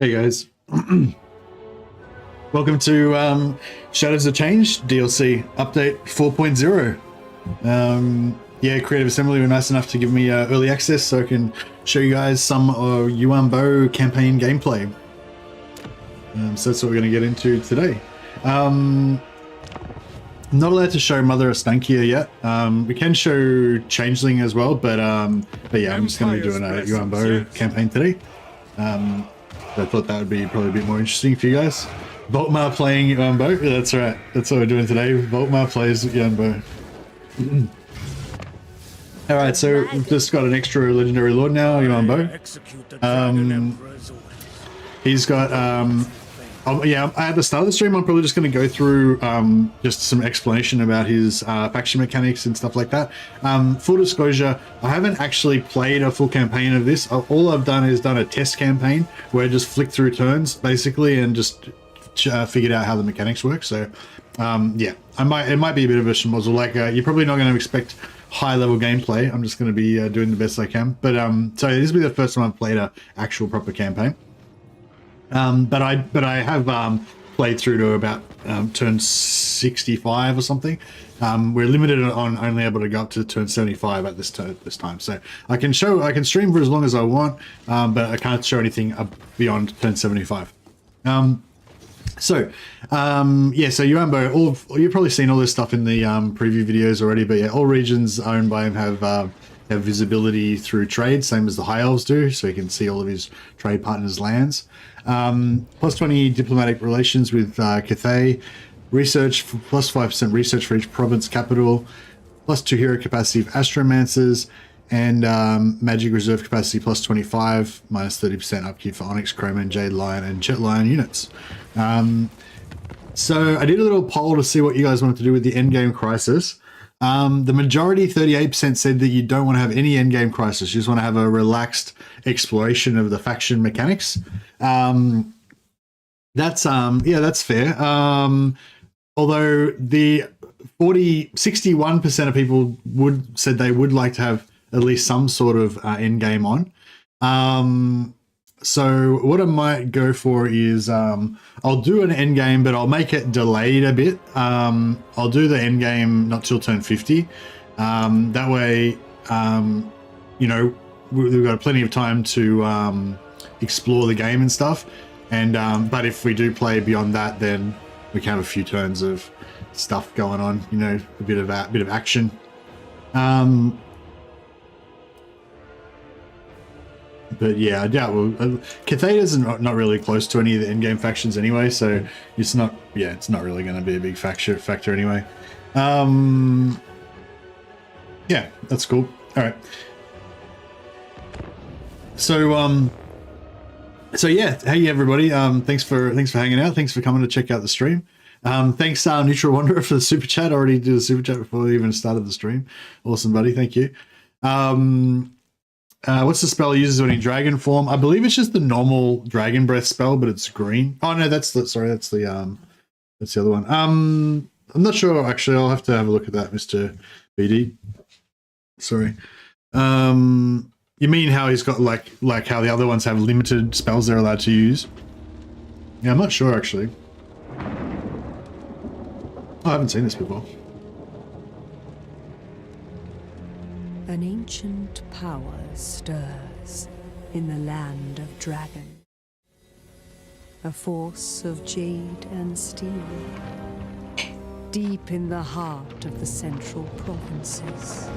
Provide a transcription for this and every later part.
Hey guys, welcome to Shadows of Change DLC update 4.0. Yeah, Creative Assembly were nice enough to give me early access so I can show you guys some Yuan Bo campaign gameplay. So that's what we're going to get into today. Not allowed to show Mother Astankia yet. We can show Changeling as well, but yeah, I'm just going to be doing a Yuan Bo campaign today. I thought that would be probably a bit more interesting for you guys. Voltmar playing Yuan Bo. Yeah, that's right. That's what we're doing today. Voltmar plays Yuan Bo. All right, so we've just got an extra legendary lord now, Yuan Bo. He's got yeah, at the start of the stream, I'm probably just going to go through just some explanation about his faction mechanics and stuff like that. Full disclosure, I haven't actually played a full campaign of this. All I've done is done a test campaign where I just flicked through turns, basically, and just figured out how the mechanics work. So, yeah, it might be a bit of a schmozzle. Like, you're probably not going to expect high-level gameplay. I'm just going to be doing the best I can. But, so this will be the first time I've played an actual proper campaign. But I have played through to about turn 65 or something. We're limited on only able to go up to turn 75 at this time. So I can stream for as long as I want, but I can't show anything beyond turn 75. Yeah, so Yuan Bo, you've probably seen all this stuff in the preview videos already, but yeah, all regions owned by him have visibility through trade, same as the High Elves do, so you can see all of his trade partners' lands. Plus 20 diplomatic relations with Cathay, research, plus 5% research for each province capital, plus 2 hero capacity of Astromancers, and magic reserve capacity plus 25, minus 30% upkeep for Onyx, Crowman, Jade Lion, and Jet Lion units. So I did a little poll to see what you guys wanted to do with the endgame crisis. The majority, 38%, said that you don't want to have any endgame crisis. You just want to have a relaxed exploration of the faction mechanics. That's fair. Although the 61% of people said they would like to have at least some sort of end game on. So what I might go for is I'll do an end game, but I'll make it delayed a bit. I'll do the end game not till turn 50. That way, you know, we've got plenty of time to explore the game and stuff. And but if we do play beyond that, then we can have a few turns of stuff going on. You know, a bit of action. But yeah, I doubt Cathay is not really close to any of the in-game factions anyway, so it's not really going to be a big factor anyway. Yeah, that's cool. All right. So yeah, hey everybody, thanks for hanging out. Thanks for coming to check out the stream. Thanks, Neutral Wanderer, for the super chat. Already did a super chat before we even started the stream. Awesome, buddy. Thank you. What's the spell he uses when in dragon form? I believe it's just the normal dragon breath spell, but it's green. Oh no, that's the other one. I'm not sure actually. I'll have to have a look at that, Mr. BD. Sorry. You mean how he's got like how the other ones have limited spells they're allowed to use? Yeah, I'm not sure actually. Oh, I haven't seen this before. An ancient power stirs in the land of dragon. A force of jade and steel, deep in the heart of the central provinces.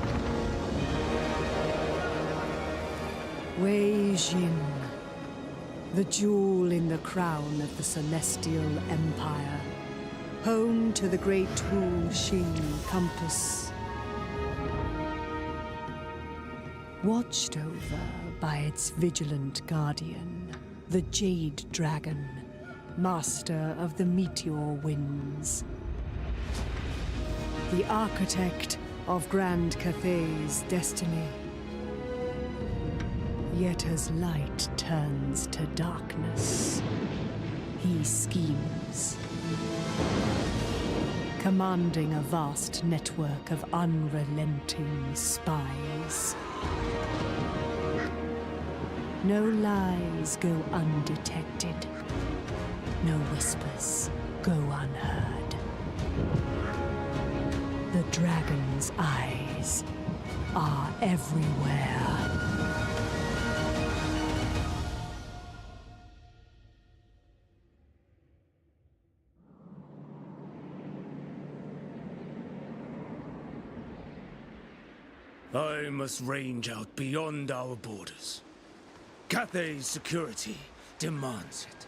Wei Jin, the jewel in the crown of the Celestial Empire, home to the great Wu Xing compass. Watched over by its vigilant guardian, the Jade Dragon, master of the meteor winds. The architect of Grand Cathay's destiny. Yet as light turns to darkness, he schemes. Commanding a vast network of unrelenting spies. No lies go undetected. No whispers go unheard. The dragon's eyes are everywhere. I must range out beyond our borders. Cathay's security demands it.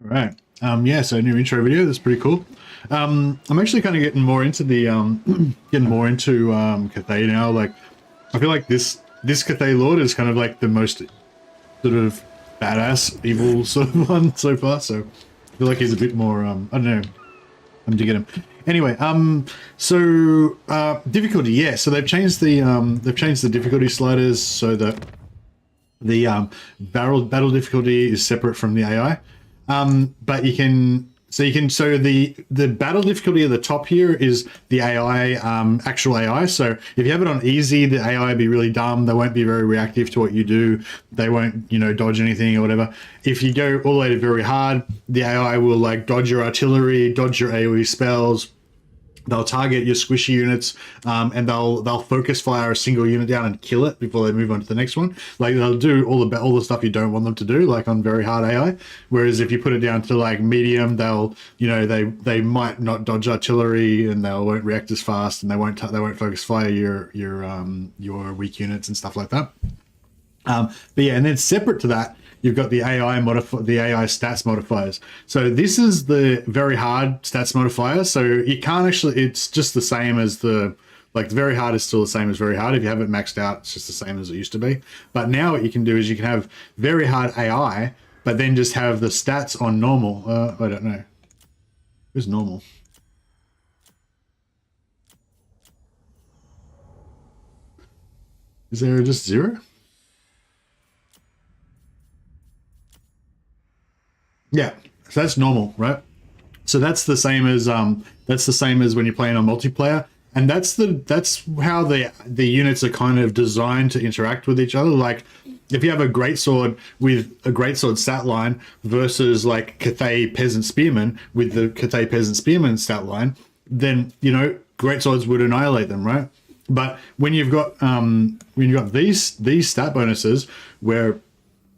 All right. Yeah, so new intro video. That's pretty cool. I'm actually kind of getting more into the Cathay now. Like, I feel like this Cathay Lord is kind of like the most sort of badass evil sort of one so far. So I feel like he's a bit more I don't know. I'm to get him. Anyway, difficulty, yeah. So they've changed the difficulty sliders so that the battle difficulty is separate from the AI. But so the battle difficulty at the top here is the AI, actual AI. So if you have it on easy, the AI will be really dumb. They won't be very reactive to what you do. They won't, dodge anything or whatever. If you go all the way to very hard, the AI will like dodge your artillery, dodge your AoE spells. They'll target your squishy units, and they'll focus fire a single unit down and kill it before they move on to the next one. Like they'll do all the stuff you don't want them to do, like on very hard AI. Whereas if you put it down to like medium, they'll they might not dodge artillery and they won't react as fast, and they won't focus fire your weak units and stuff like that. But yeah, and then separate to that, you've got the AI stats modifiers. So this is the very hard stats modifier. So you can't actually, it's just the same as the very hard is still the same as very hard. If you have it maxed out, it's just the same as it used to be. But now what you can do is you can have very hard AI, but then just have the stats on normal. I don't know. Who's normal? Is there just 0? Yeah, so that's normal, right? So that's the same as when you're playing on multiplayer, and that's how the units are kind of designed to interact with each other. Like if you have a greatsword with a greatsword stat line versus like Cathay Peasant Spearman with the Cathay Peasant Spearman stat line, then greatswords would annihilate them, right? But when you've got these stat bonuses where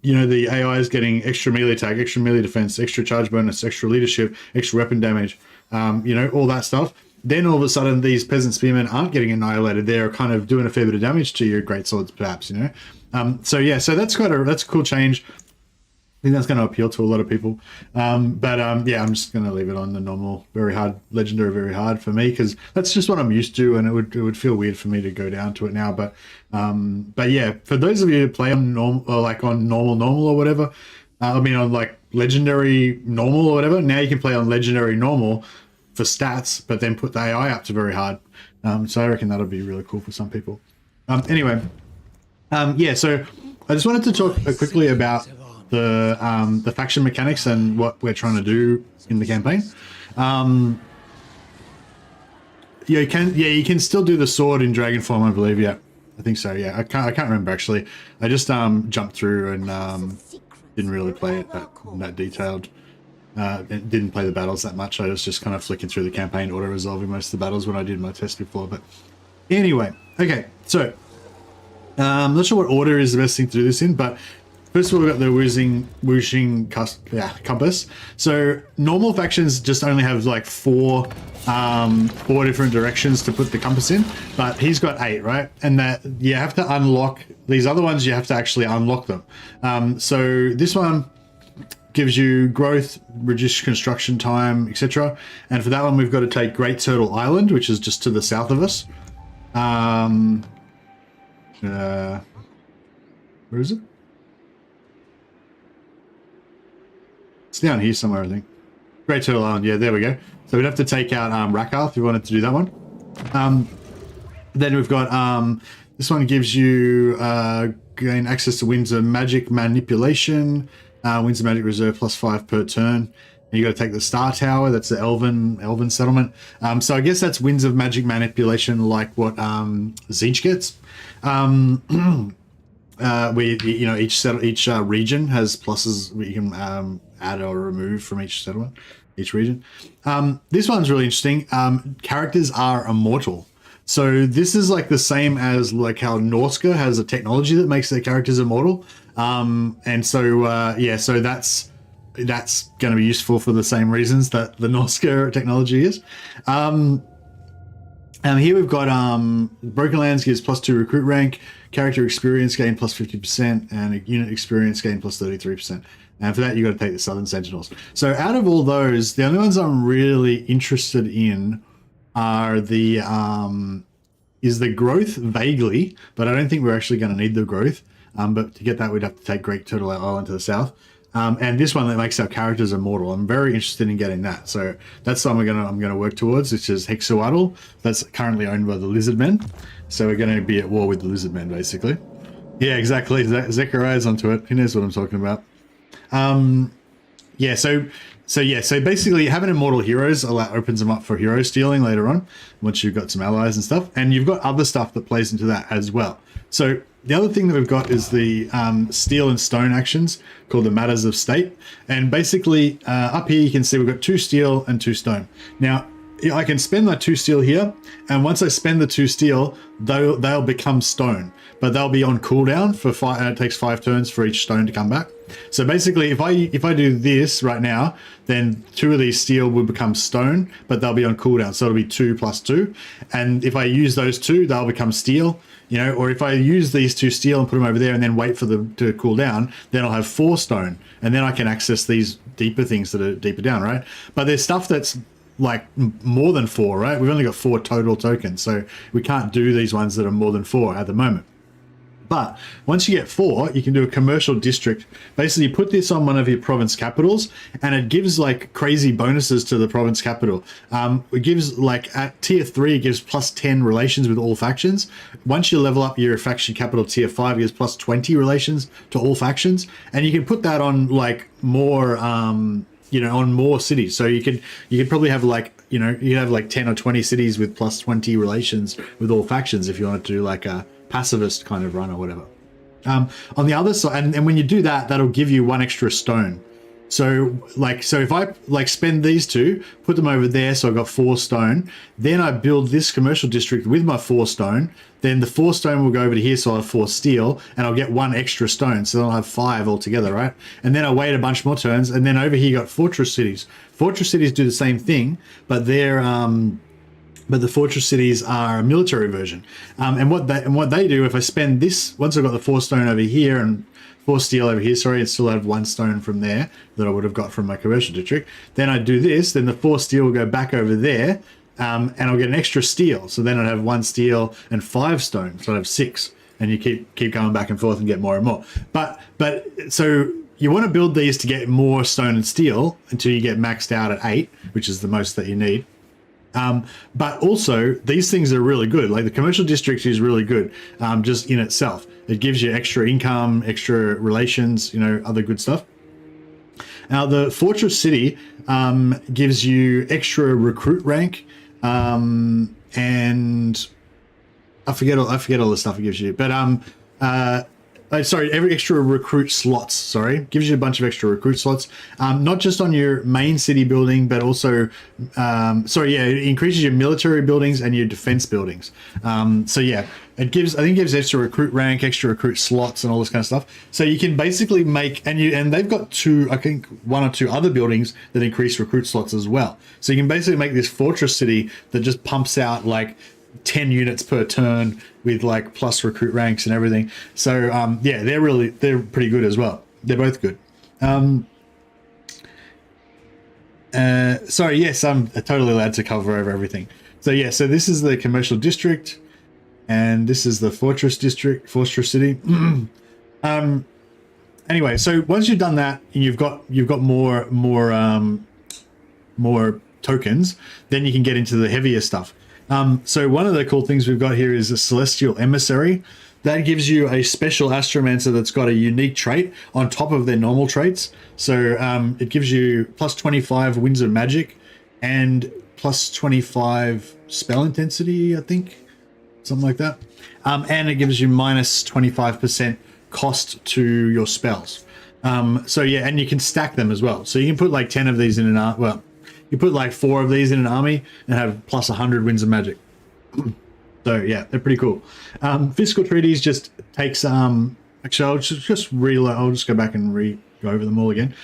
you know, the AI is getting extra melee attack, extra melee defense, extra charge bonus, extra leadership, extra weapon damage, you know, all that stuff. Then all of a sudden, these peasant spearmen aren't getting annihilated. They're kind of doing a fair bit of damage to your great swords, perhaps, you know. So yeah, so that's a cool change. I think that's going to appeal to a lot of people. Yeah, I'm just going to leave it on the normal, very hard, legendary, very hard for me, because that's just what I'm used to, and it would feel weird for me to go down to it now. But yeah, for those of you who play on normal, or like on normal or whatever, I mean on like legendary normal or whatever, now you can play on legendary normal for stats, but then put the AI up to very hard. So I reckon that'll be really cool for some people. Anyway, yeah, so I just wanted to talk quickly about the faction mechanics and what we're trying to do in the campaign. Yeah, you can still do the sword in dragon form, I believe. Yeah, I think so. Yeah, I can't remember actually. I just jumped through and didn't really play it that detailed. Didn't play the battles that much. I was just kind of flicking through the campaign, auto resolving most of the battles when I did my test before. But anyway, okay, so I'm not sure what order is the best thing to do this in, but first of all, we've got the whooshing compass. So normal factions just only have like four different directions to put the compass in, but he's got 8, right? And that you have to unlock these other ones. You have to actually unlock them. So this one gives you growth, reduced construction time, etc. And for that one, we've got to take Great Turtle Island, which is just to the south of us. Where is it? It's down here somewhere, I think. Great Turtle Island, yeah, there we go. So we'd have to take out Rakarth if we wanted to do that one. Then we've got, this one gives you gain access to Winds of Magic Manipulation, Winds of Magic Reserve +5 per turn. And you got to take the Star Tower, that's the Elven settlement. So I guess that's Winds of Magic Manipulation, like what Tzeentch gets. You know, each region has pluses that you can add or remove from each settlement, each region. This one's really interesting. Characters are immortal. So this is like the same as like how Norska has a technology that makes their characters immortal. And so yeah, so that's going to be useful for the same reasons that the Norska technology is. Here we've got Broken Lands gives +2 recruit rank, character experience gain +50%, and a unit experience gain +33%. And for that, you got to take the Southern Sentinels. So out of all those, the only ones I'm really interested in are the is the growth vaguely, but I don't think we're actually going to need the growth. But to get that, we'd have to take Great Turtle Island to the south. And this one that makes our characters immortal. I'm very interested in getting that. So that's what I'm gonna work towards, which is Hexuatl. That's currently owned by the Lizardmen. So we're going to be at war with the Lizardmen, basically. Yeah, exactly. Zechariah's onto it. He knows what I'm talking about. Yeah, so basically having immortal heroes opens them up for hero stealing later on, once you've got some allies and stuff, and you've got other stuff that plays into that as well. So the other thing that we've got is the steel and stone actions called the Matters of State. And basically up here you can see we've got 2 steel and 2 stone. Now I can spend my 2 steel here, and once I spend the 2 steel, they'll become stone, but they'll be on cooldown for 5, and it takes 5 turns for each stone to come back. So basically, if I do this right now, then 2 of these steel will become stone, but they'll be on cooldown, so it'll be 2 + 2. And if I use those 2, they'll become steel, you know. Or if I use these 2 steel and put them over there and then wait for them to cool down, then I'll have 4 stone, and then I can access these deeper things that are deeper down, right? But there's stuff that's like more than 4, right? We've only got 4 total tokens, so we can't do these ones that are more than 4 at the moment. But once you get 4, you can do a commercial district. Basically, you put this on one of your province capitals, and it gives like crazy bonuses to the province capital. It gives like at tier 3, it gives +10 relations with all factions. Once you level up your faction capital tier 5, it gives +20 relations to all factions, and you can put that on like more. You know, on more cities. So you could probably have like, you know, you have like 10 or 20 cities with +20 relations with all factions if you wanted to do like a pacifist kind of run or whatever. On the other side, and when you do that, that'll give you 1 extra stone. So if I like spend these two, put them over there, so I've got 4 stone, then I build this commercial district with my 4 stone, then the 4 stone will go over to here, so I'll have 4 steel, and I'll get 1 extra stone, so then I'll have 5 altogether, right? And then I wait a bunch more turns, and then over here you got fortress cities. Fortress cities do the same thing, but they're but the fortress cities are a military version. And what they do, if I spend this, once I've got the 4 stone over here and 4 steel over here, sorry, and still have 1 stone from there that I would have got from my commercial district, then I do this, then the 4 steel will go back over there, and I'll get an extra steel. So then I'd have 1 steel and 5 stone, so I'd have 6, and you keep going back and forth and get more and more. But so you want to build these to get more stone and steel until you get maxed out at 8, which is the most that you need. But also these things are really good. Like the commercial district is really good, just in itself. It gives you extra income, extra relations, other good stuff. Now the fortress city gives you extra recruit rank, and I forget all the stuff it gives you. But every extra recruit slots, gives you a bunch of extra recruit slots, not just on your main city building, but also, it increases your military buildings and your defense buildings. It gives extra recruit rank, extra recruit slots, and all this kind of stuff. So you can basically make, and they've got 1 or 2 other buildings that increase recruit slots as well. So you can basically make this fortress city that just pumps out like 10 units per turn with like plus recruit ranks and everything. So they're pretty good as well. They're both good. Yes, I'm totally allowed to cover over everything. So this is the commercial district, and this is the fortress city. Anyway, so once you've done that and you've got more tokens, then you can get into the heavier stuff. So one of the cool things we've got here is a Celestial Emissary. That gives you a special Astromancer that's got a unique trait on top of their normal traits. So it gives you plus 25 Winds of Magic and plus 25 spell intensity, I think. Something like that. And it gives you minus 25% cost to your spells. And you can stack them as well. So you can put like 10 of these in you put like 4 of these in an army and have plus 100 Winds of Magic. So they're pretty cool. Fiscal treaties just takes actually I'll just go back and go over them all again.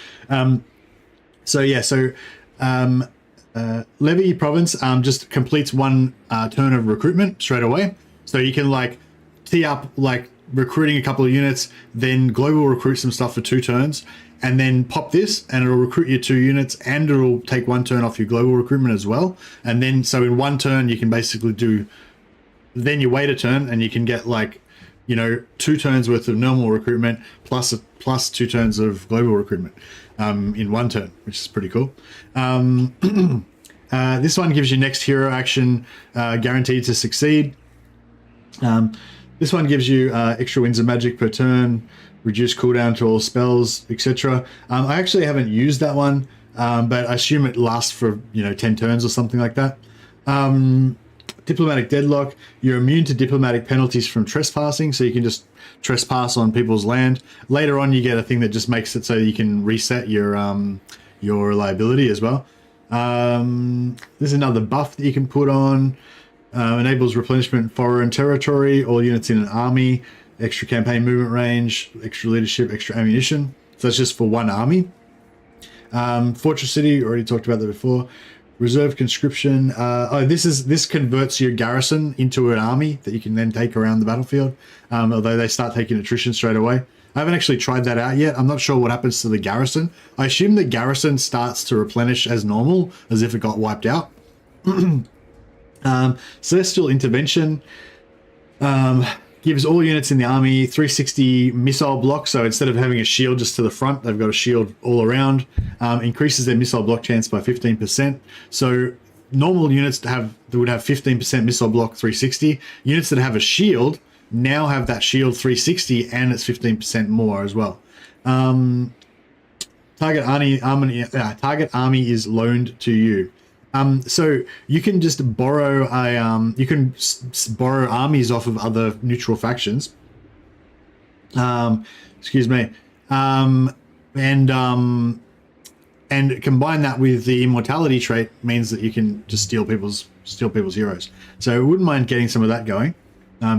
Levy province just completes 1 turn of recruitment straight away. So you can like tee up like recruiting a couple of units, then global recruit some stuff for 2 turns, and then pop this and it'll recruit your 2 units, and it'll take 1 turn off your global recruitment as well. And then so in 1 turn you can basically then you wait a turn and you can get 2 turns worth of normal recruitment plus 2 turns of global recruitment in 1 turn, which is pretty cool. This one gives you next hero action guaranteed to succeed. This one gives you extra Winds of Magic per turn, reduce cooldown to all spells, etc. I actually haven't used that one, but I assume it lasts for 10 turns or something like that. Diplomatic Deadlock, you're immune to diplomatic penalties from trespassing, so you can just trespass on people's land. Later on you get a thing that just makes it so you can reset your reliability as well. There's another buff that you can put on. Enables replenishment in foreign territory, all units in an army, extra campaign movement range, extra leadership, extra ammunition. So that's just for 1 army. Fortress City, already talked about that before. Reserve conscription. This converts your garrison into an army that you can then take around the battlefield. Although they start taking attrition straight away. I haven't actually tried that out yet. I'm not sure what happens to the garrison. I assume the garrison starts to replenish as normal, as if it got wiped out. Celestial Intervention gives all units in the army 360 missile block. So instead of having a shield just to the front, they've got a shield all around. Increases their missile block chance by 15%. So normal units would have 15% missile block 360. Units that have a shield now have that shield 360, and it's 15% more as well. Target army is loaned to you. So you can just borrow borrow armies off of other neutral factions. And combine that with the immortality trait means that you can just steal people's heroes. So I wouldn't mind getting some of that going.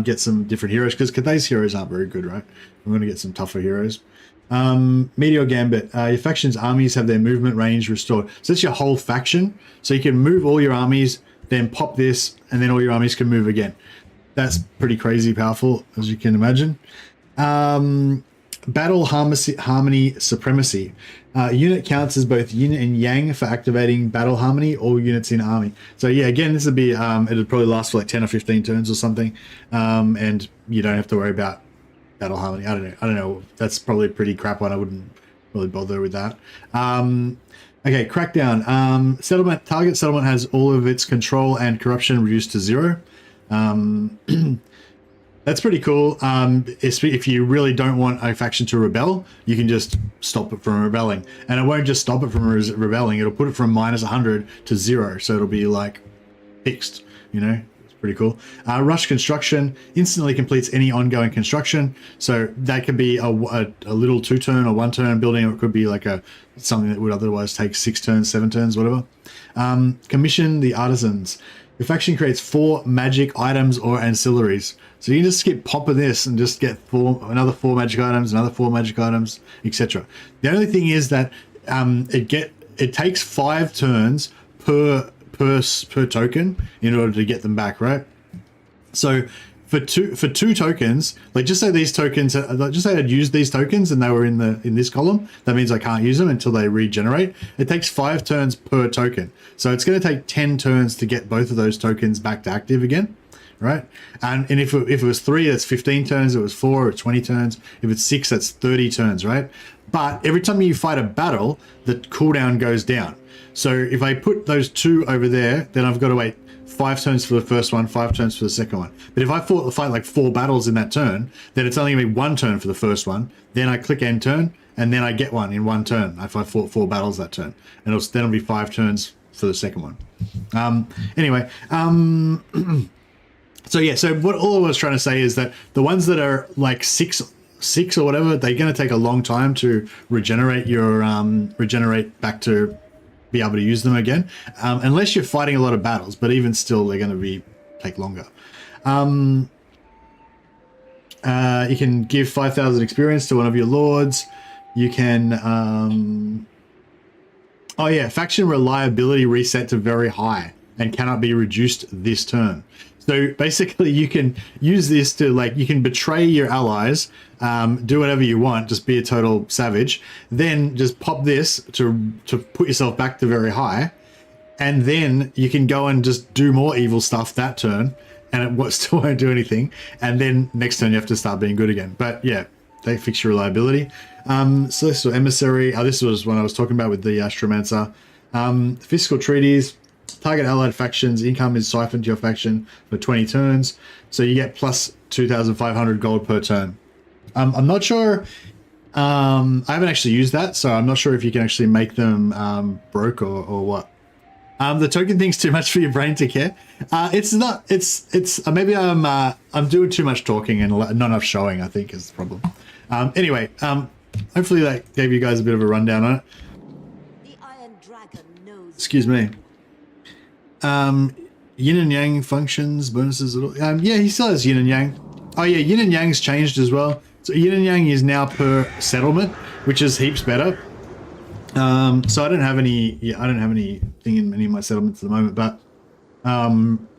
Get some different heroes, because Cathay's heroes aren't very good, right? I'm going to get some tougher heroes. Meteor Gambit. Your faction's armies have their movement range restored. So that's your whole faction. So you can move all your armies, then pop this, and then all your armies can move again. That's pretty crazy powerful, as you can imagine. Battle Harmony Supremacy. Unit counts as both Yin and Yang for activating Battle Harmony, all units in army. So yeah, again, this would be, it'd probably last for like 10 or 15 turns or something. And you don't have to worry about Battle Harmony. I don't know. That's probably a pretty crap one. I wouldn't really bother with that. Okay, Crackdown. Settlement. Target settlement has all of its control and corruption reduced to 0. That's pretty cool. If you really don't want a faction to rebel, you can just stop it from rebelling. And it won't just stop it from rebelling. It'll put it from -100 to 0. So it'll be like fixed, you know? It's pretty cool. Rush Construction instantly completes any ongoing construction. So that could be a little 2-turn or 1-turn building. Or it could be like something that would otherwise take 6 turns, 7 turns, whatever. Commission the Artisans. Your faction creates 4 magic items or ancillaries. So you can just skip popping this and just get another 4 magic items, another 4 magic items, etc. The only thing is that it takes 5 turns per token in order to get them back, right? So for two tokens, like just say these tokens, just say I'd used these tokens and they were in this column, that means I can't use them until they regenerate. It takes 5 turns per token. So it's going to take 10 turns to get both of those tokens back to active again, right? And if it was 3, that's 15 turns. If it was 4, it's 20 turns. If it's 6, that's 30 turns, right? But every time you fight a battle, the cooldown goes down. So if I put those 2 over there, then I've got to wait 5 turns for the first one, 5 turns for the second one. But if I fight like 4 battles in that turn, then it's only going to be 1 turn for the first one. Then I click end turn, and then I get one in 1 turn if I fought 4 battles that turn. And then it'll be 5 turns for the second one. Anyway, so yeah, so what all I was trying to say is that the ones that are like 6 or whatever, they're going to take a long time to regenerate back to be able to use them again, unless you're fighting a lot of battles. But even still, they're going to take longer. You can give 5,000 experience to one of your lords. You can faction reliability reset to very high and cannot be reduced this turn. So basically you can use this to, like, you can betray your allies, do whatever you want, just be a total savage, then just pop this to put yourself back to very high, and then you can go and just do more evil stuff that turn, and it still won't do anything, and then next turn you have to start being good again. But yeah, they fix your reliability. So this was Emissary. This was one I was talking about with the Astromancer. Fiscal Treaties. Target allied factions income is siphoned to your faction for 20 turns, so you get plus 2,500 gold per turn. I'm not sure. I haven't actually used that, so I'm not sure if you can actually make them broke or what. The token thing's too much for your brain to care. It's not. It's maybe I'm doing too much talking and not enough showing, I think, is the problem. Anyway, hopefully that gave you guys a bit of a rundown on it. The Iron Dragon knows. Excuse me. Yin and Yang functions, bonuses at all. Yeah, he still has Yin and Yang. Oh yeah, Yin and Yang's changed as well. So Yin and Yang is now per settlement, which is heaps better. So I don't have any. Yeah, I don't have anything in any of my settlements at the moment, but I'm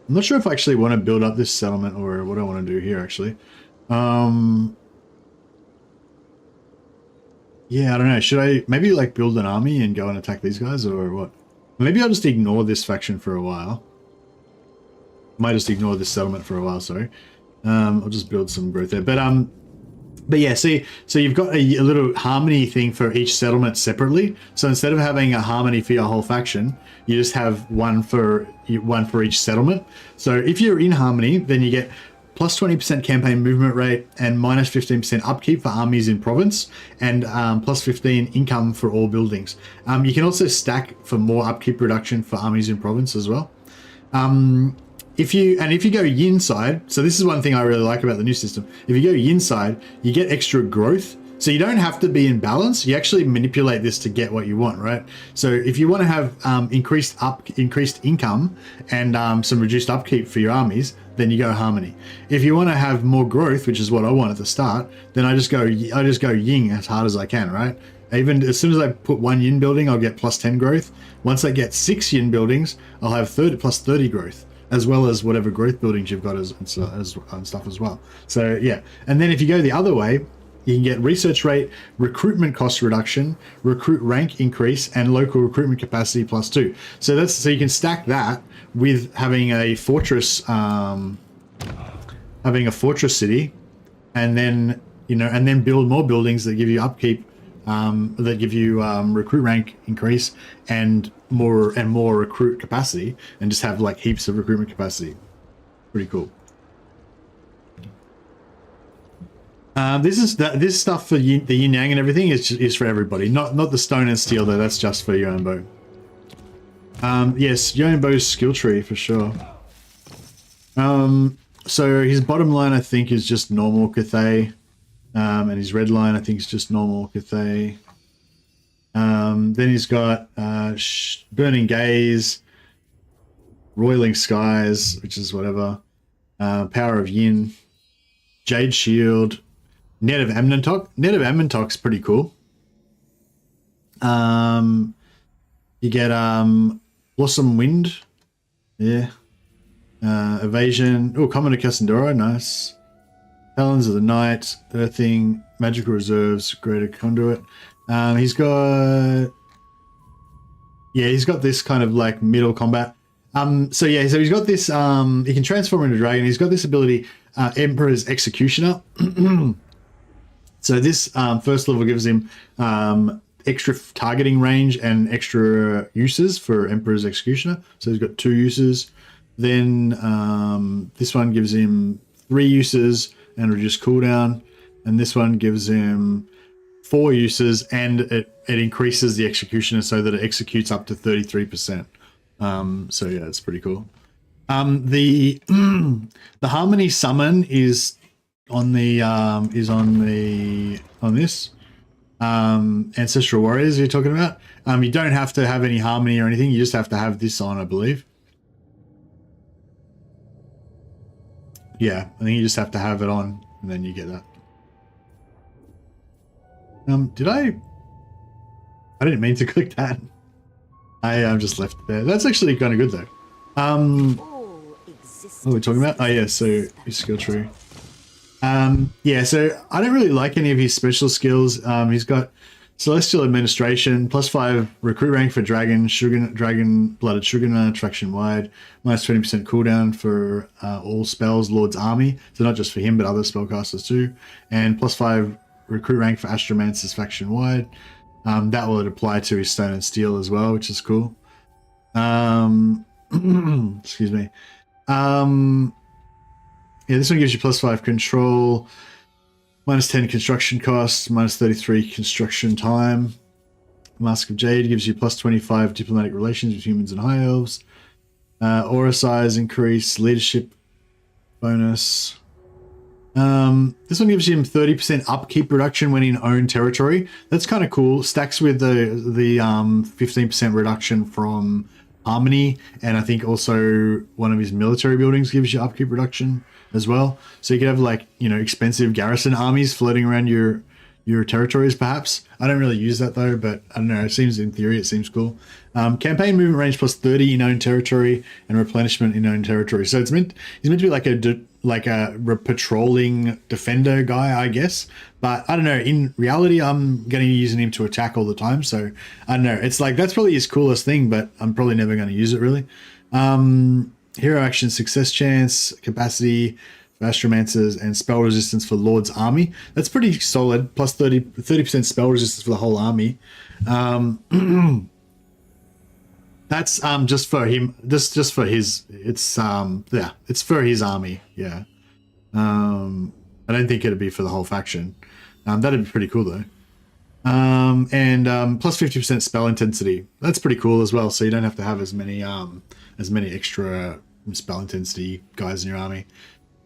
not sure if I actually want to build up this settlement or what I want to do here. Actually, yeah, I don't know. Should I maybe like build an army and go and attack these guys, or what? Maybe I'll just ignore this faction for a while. Might just ignore this settlement for a while, sorry. I'll just build some growth there. But yeah, see, so you've got a little harmony thing for each settlement separately. So instead of having a harmony for your whole faction, you just have one for each settlement. So if you're in harmony, then you get plus 20% campaign movement rate and minus 15% upkeep for armies in province, and plus 15 income for all buildings. You can also stack for more upkeep reduction for armies in province as well. If you go yin side, so this is one thing I really like about the new system. If you go yin side, you get extra growth So you don't have to be in balance. You actually manipulate this to get what you want, right? So if you want to have increased income and some reduced upkeep for your armies, then you go harmony. If you want to have more growth, which is what I want at the start, then I just go yin as hard as I can, right? Even as soon as I put 1 yin building, I'll get plus 10 growth. Once I get 6 yin buildings, I'll have plus 30 growth, as well as whatever growth buildings you've got and stuff as well. So yeah, and then if you go the other way, you can get research rate, recruitment cost reduction, recruit rank increase, and local recruitment capacity +2. So you can stack that with having a fortress, city, and then build more buildings that give you upkeep, that give you recruit rank increase and more recruit capacity, and just have like heaps of recruitment capacity. Pretty cool. This stuff for the yin yang and everything is for everybody, not the stone and steel though. That's just for Yuan Bo. Yes, Yuan Bo's skill tree for sure. So his bottom line I think is just normal Cathay, and his red line I think is just normal Cathay. Then he's got Burning Gaze, Roiling Skies, which is whatever, Power of Yin, Jade Shield, Net of Amnentok. Net of Amnentok's pretty cool. You get Blossom Wind, yeah. Evasion. Oh, Common to Cassandora, nice. Talons of the Night, Earthing, Magical Reserves, Greater Conduit. He's got this kind of like middle combat. So he's got this. He can transform into dragon. He's got this ability, Emperor's Executioner. So this first level gives him extra targeting range and extra uses for Emperor's Executioner. So he's got 2 uses. Then this one gives him 3 uses and reduced cooldown, and this one gives him 4 uses and it increases the Executioner so that it executes up to 33%. So yeah, it's pretty cool. The Harmony Summon is on this Ancestral Warriors you're talking about. You don't have to have any Harmony or anything. You just have to have this on, I believe. Yeah, I think you just have to have it on, and then you get that. I didn't mean to click that. I just left it there. That's actually kind of good though. What are we talking about? Oh yeah, so his skill tree. Yeah, so I don't really like any of his special skills. He's got Celestial Administration, +5 recruit rank for Dragon, Blooded Sugar, Traction Wide, -20% cooldown for all spells, Lord's Army. So not just for him, but other spellcasters too. And +5 recruit rank for Astromancer's Faction Wide. That will apply to his Stone and Steel as well, which is cool. Excuse me. Yeah, this one gives you +5 control, -10 construction costs, -33 construction time. Mask of Jade gives you +25 diplomatic relations with humans and high elves. Aura size increase, leadership bonus. This one gives him 30% upkeep reduction when in own territory. That's kind of cool. Stacks with the 15% reduction from Harmony, and I think also one of his military buildings gives you upkeep reduction as well. So you could have like, expensive garrison armies floating around your territories perhaps. I don't really use that though, but I don't know, it seems, in theory, it seems cool. Campaign movement range +30 in own territory and replenishment in own territory. So he's meant to be like a patrolling defender guy, I guess. But I don't know, in reality, I'm going to be using him to attack all the time. So I don't know, it's like, that's probably his coolest thing, but I'm probably never going to use it really. Hero action success chance, capacity for Astromancers, and spell resistance for Lord's Army. That's pretty solid, plus 30% spell resistance for the whole army. That's just for him, just for his, it's it's for his army, yeah. I don't think it'd be for the whole faction. That'd be pretty cool though. And plus 50% spell intensity. That's pretty cool as well, so you don't have to have as many extra spell intensity guys in your army.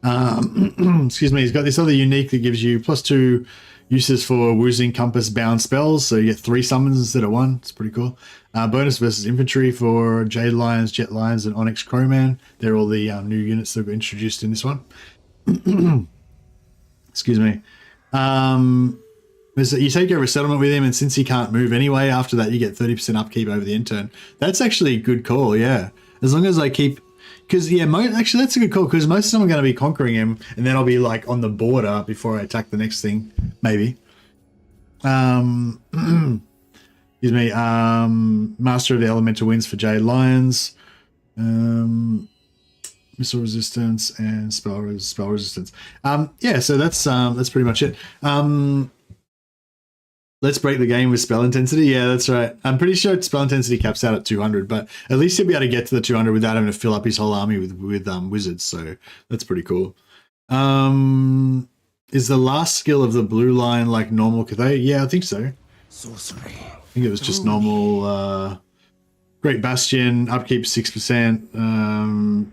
Excuse me, he's got this other unique that gives you +2 Uses for Woozing Compass bound spells, so you get 3 summons instead of 1. It's pretty cool. Bonus versus infantry for Jade Lions, Jet Lions, and Onyx Crowman. They're all the new units that were introduced in this one. Excuse me. You take over a settlement with him, and since he can't move anyway, after that you get 30% upkeep over the end turn. That's actually a good call, yeah. As long as I keep... Because, yeah, actually that's a good call, because most of them are going to be conquering him, and then I'll be, like, on the border before I attack the next thing, maybe. Excuse me. Master of the Elemental Winds for Jade Lions. Missile resistance and spell resistance. Yeah, so that's pretty much it. Let's break the game with spell intensity. Yeah, that's right. I'm pretty sure spell intensity caps out at 200, but at least he'll be able to get to the 200 without having to fill up his whole army with wizards. So that's pretty cool. Is the last skill of the blue line like normal Cathay? Yeah, I think so. Sorcery. I think it was just normal. Great Bastion, upkeep 6%,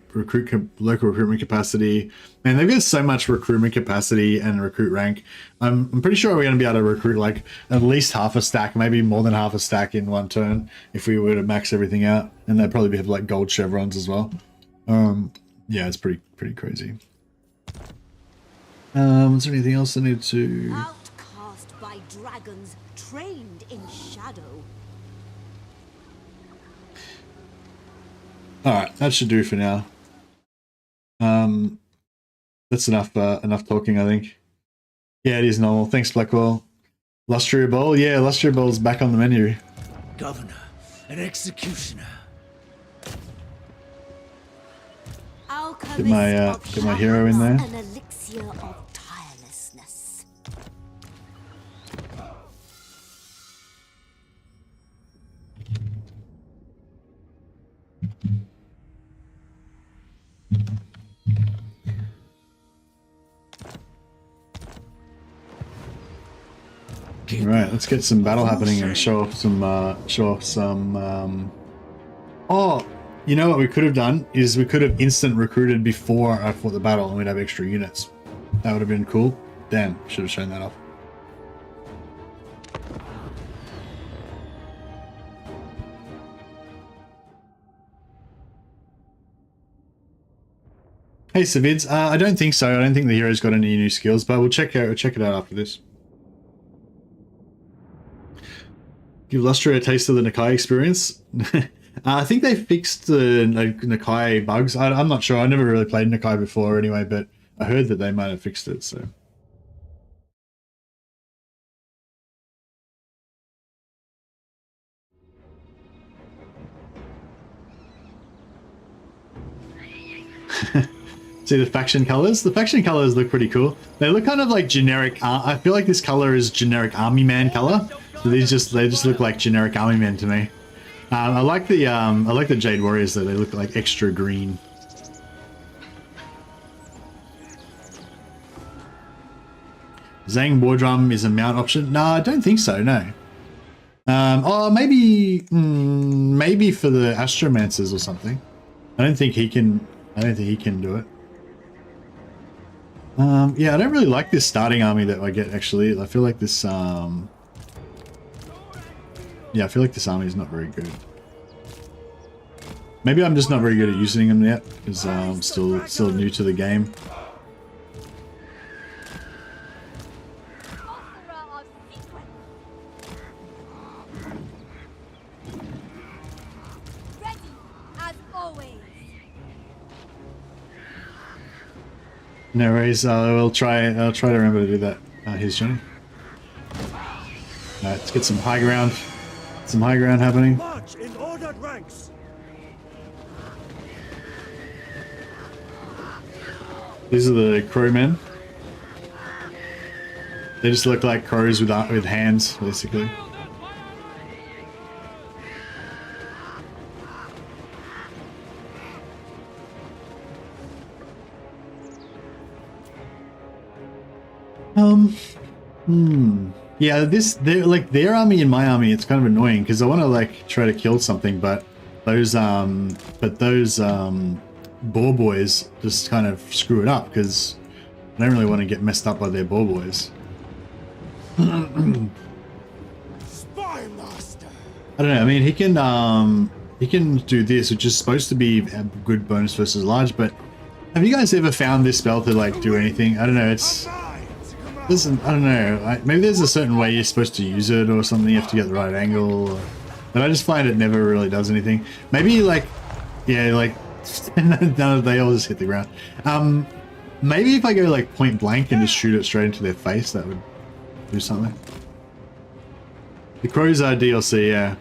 local recruitment capacity. Man, they've got so much recruitment capacity and recruit rank. I'm pretty sure we're going to be able to recruit like at least half a stack, maybe more than half a stack in one turn if we were to max everything out. And they'd probably have like gold chevrons as well. Yeah, it's pretty crazy. Is there anything else I need to... Outcast by dragons, trained in shadow. Alright, that should do for now. That's enough talking, I think. Yeah, it is normal. Thanks, Blackwell. Lustria Bowl? Yeah, Lustria Bowl's back on the menu. Governor, an executioner. Get my hero in there. An elixir of tirelessness. All right, let's get some battle happening and show off some. Oh, you know what we could have done is we could have instant recruited before I fought the battle, and we'd have extra units. That would have been cool. Damn, should have shown that off. Hey, Savids. I don't think so. I don't think the hero's got any new skills, but we'll check it out after this. Give Lustria a taste of the Nakai experience. I think they fixed the Nakai bugs. I'm not sure. I never really played Nakai before anyway, but I heard that they might have fixed it, so. See the faction colors? The faction colors look pretty cool. They look kind of like generic. I feel like this color is generic army man color. So they just look like generic army men to me. I like the Jade Warriors though. They look like extra green. Zhang War Drum is a mount option. No, I don't think so. No. Oh, maybe for the Astromancers or something. I don't think he can do it. Yeah, I don't really like this starting army that I get actually. I feel like this yeah, I feel like this army is not very good. Maybe I'm just not very good at using them yet, because I'm still new to the game. No worries. I'll try to remember to do that. Here's Johnny. Alright, let's get some high ground. Some high ground happening. March in ordered ranks. These are the crowmen. They just look like crows with hands, basically. Yeah, their army and my army, it's kind of annoying because I want to like try to kill something, but those boar boys just kind of screw it up because I don't really want to get messed up by their boar boys. Spy master. I don't know. I mean, he can do this, which is supposed to be a good bonus versus large. But have you guys ever found this spell to like do anything? I don't know. It's listen. I don't know. Maybe there's a certain way you're supposed to use it or something. You have to get the right angle. But I just find it never really does anything. Maybe like, yeah, like no, they all just hit the ground. Maybe if I go like point blank and just shoot it straight into their face, that would do something. The crows are DLC, yeah.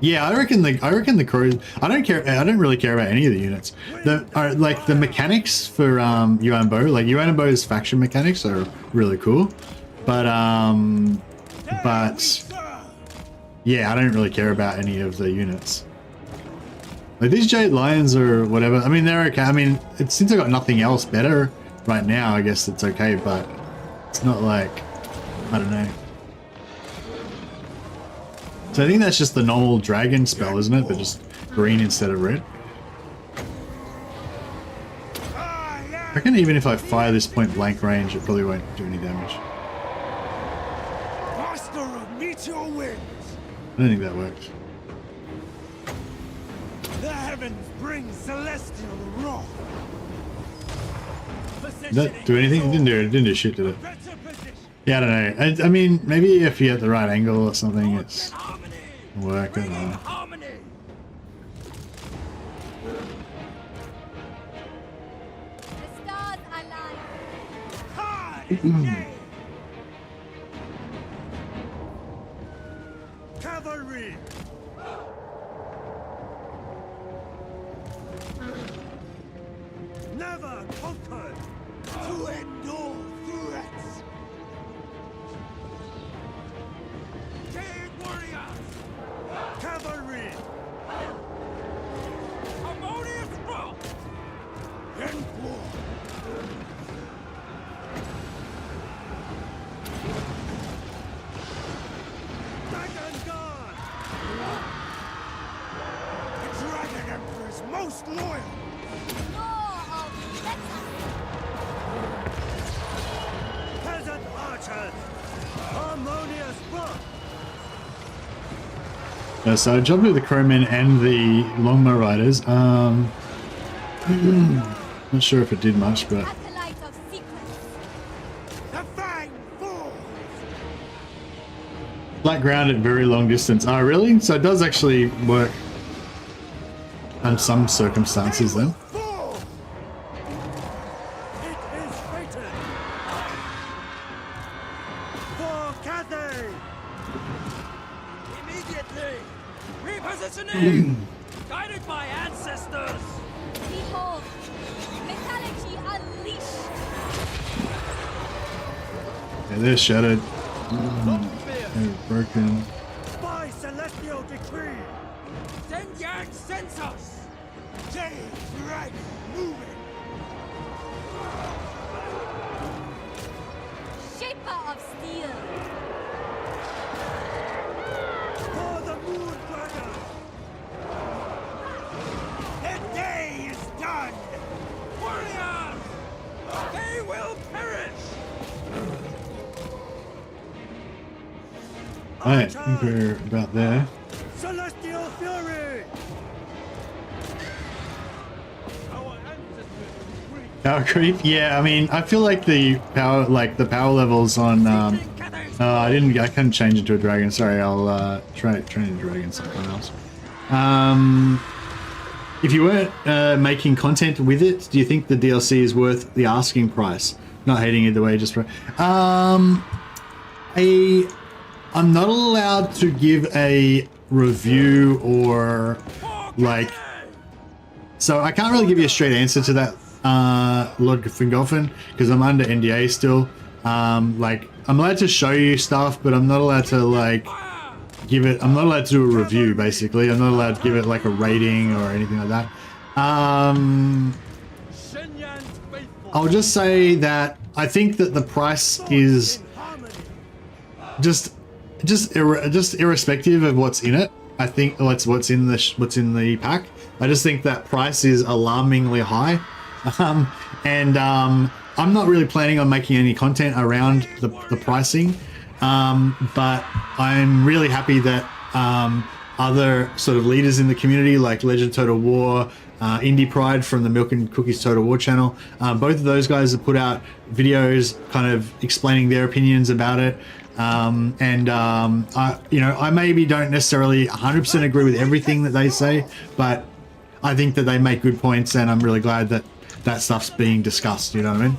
Yeah, I reckon the crows. I don't care. I don't really care about any of the units. Like the mechanics for Yuan Bo, like Yuan Bo's faction mechanics are really cool, but yeah, I don't really care about any of the units. Like these Jade Lions or whatever, I mean, they're okay. I mean, since I got nothing else better right now, I guess it's okay, but it's not like, I don't know. So I think that's just the normal dragon spell, isn't it? But just green instead of red. I reckon even if I fire this point blank range, it probably won't do any damage. Master of meteor winds. I don't think that works. The heavens bring celestial wrath. Did that do anything? It didn't do shit, did it? Yeah, I don't know. I mean, maybe if you get the right angle or something, it's work. I don't know. The stars align. Cavalry. Never conquered to endure threats. King warriors. Cavalry. Harmonious rock. And war. Dragon Guard. The Dragon Emperor's most loyal. Peasant archers. Harmonious rock. So I jumped with the crowmen and the longbow riders. Not sure if it did much, but Acolyte of secrets. The Fang Falls. flat ground at very long distance. Oh, really? So it does actually work in some circumstances then. Fall. It is fated. For Cathay. Immediately. Repositioning. Guided by ancestors. Behold, metallurgy unleashed. Yeah, they're shattered. They're broken. By celestial decree. Yin Yang sends us. Jade Dragon moving. Shaper of steel. For the Moon Dragon. The day is done. Warriors. They will perish. Alright, I think we're about there. Celestial fury. Our ancestors breathe. Power creep? Yeah, I mean, I feel like the power levels on I couldn't change it to a dragon. Sorry, I'll train a dragon something else. If you weren't making content with it, do you think the DLC is worth the asking price? Not hating either way, just for I'm not allowed to give a review or like, so I can't really give you a straight answer to that, Lord Fingoffen, because I'm under NDA still. Like, I'm allowed to show you stuff, but I'm not allowed to like give it. I'm not allowed to do a review. Basically, I'm not allowed to give it like a rating or anything like that. I'll just say that I think that the price is just irrespective of what's in it. I think what's in the pack. I just think that price is alarmingly high, and I'm not really planning on making any content around the pricing, but I'm really happy that other sort of leaders in the community like Legend Total War, Indie Pride from the Milk and Cookies Total War channel, both of those guys have put out videos kind of explaining their opinions about it. I maybe don't necessarily 100% agree with everything that they say, but I think that they make good points, and I'm really glad that that stuff's being discussed, you know what I mean?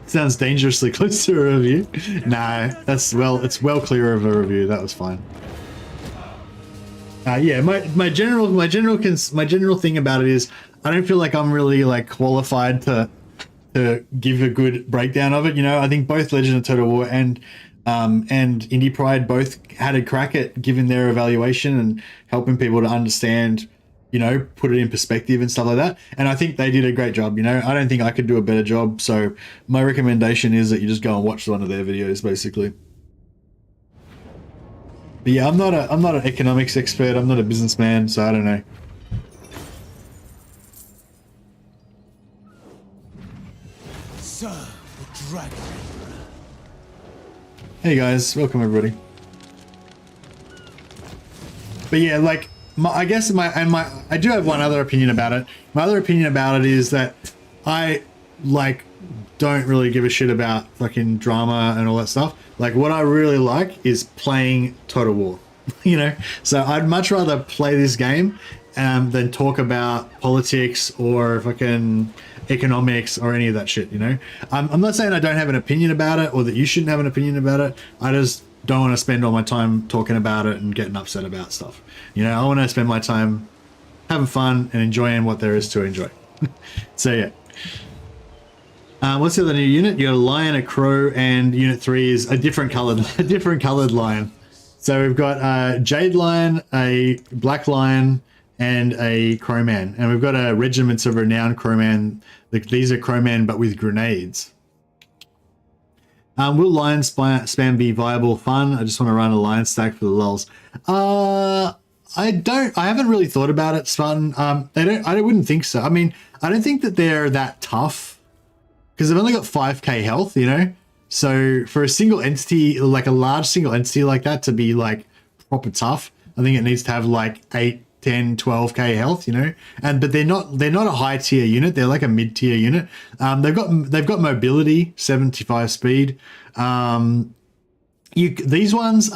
Sounds dangerously close to a review. No, it's well clear of a review. That was fine. Yeah, my general thing about it is I don't feel like I'm really like qualified to give a good breakdown of it. You know, I think both Legend of Total War and Indie Pride both had a crack at giving their evaluation and helping people to understand, you know, put it in perspective and stuff like that. And I think they did a great job. You know, I don't think I could do a better job. So my recommendation is that you just go and watch one of their videos, basically. But yeah, I'm not an economics expert. I'm not a businessman, so I don't know. Serve the dragon. Hey guys, welcome everybody. But yeah, like I do have one other opinion about it. My other opinion about it is that I don't really give a shit about fucking drama and all that stuff. Like what I really like is playing Total War, you know? So I'd much rather play this game than talk about politics or fucking economics or any of that shit, you know? I'm not saying I don't have an opinion about it or that you shouldn't have an opinion about it. I just don't want to spend all my time talking about it and getting upset about stuff. You know, I want to spend my time having fun and enjoying what there is to enjoy. So yeah. What's the other new unit? You got a lion, a crow, and unit 3 is a different colored lion. So we've got a jade lion, a black lion, and a crowman. And we've got a regiment of renowned crowman. These are crowmen, but with grenades. Will lion spam be viable fun? I just want to run a lion stack for the lulz. I haven't really thought about it, Spartan. I wouldn't think so. I mean, I don't think that they're that tough because they've only got 5k health, you know? So for a single entity, like a large single entity like that to be like proper tough, I think it needs to have like 8, 10, 12k health, you know? But they're not a high tier unit. They're like a mid tier unit. They've got mobility, 75 speed. These ones,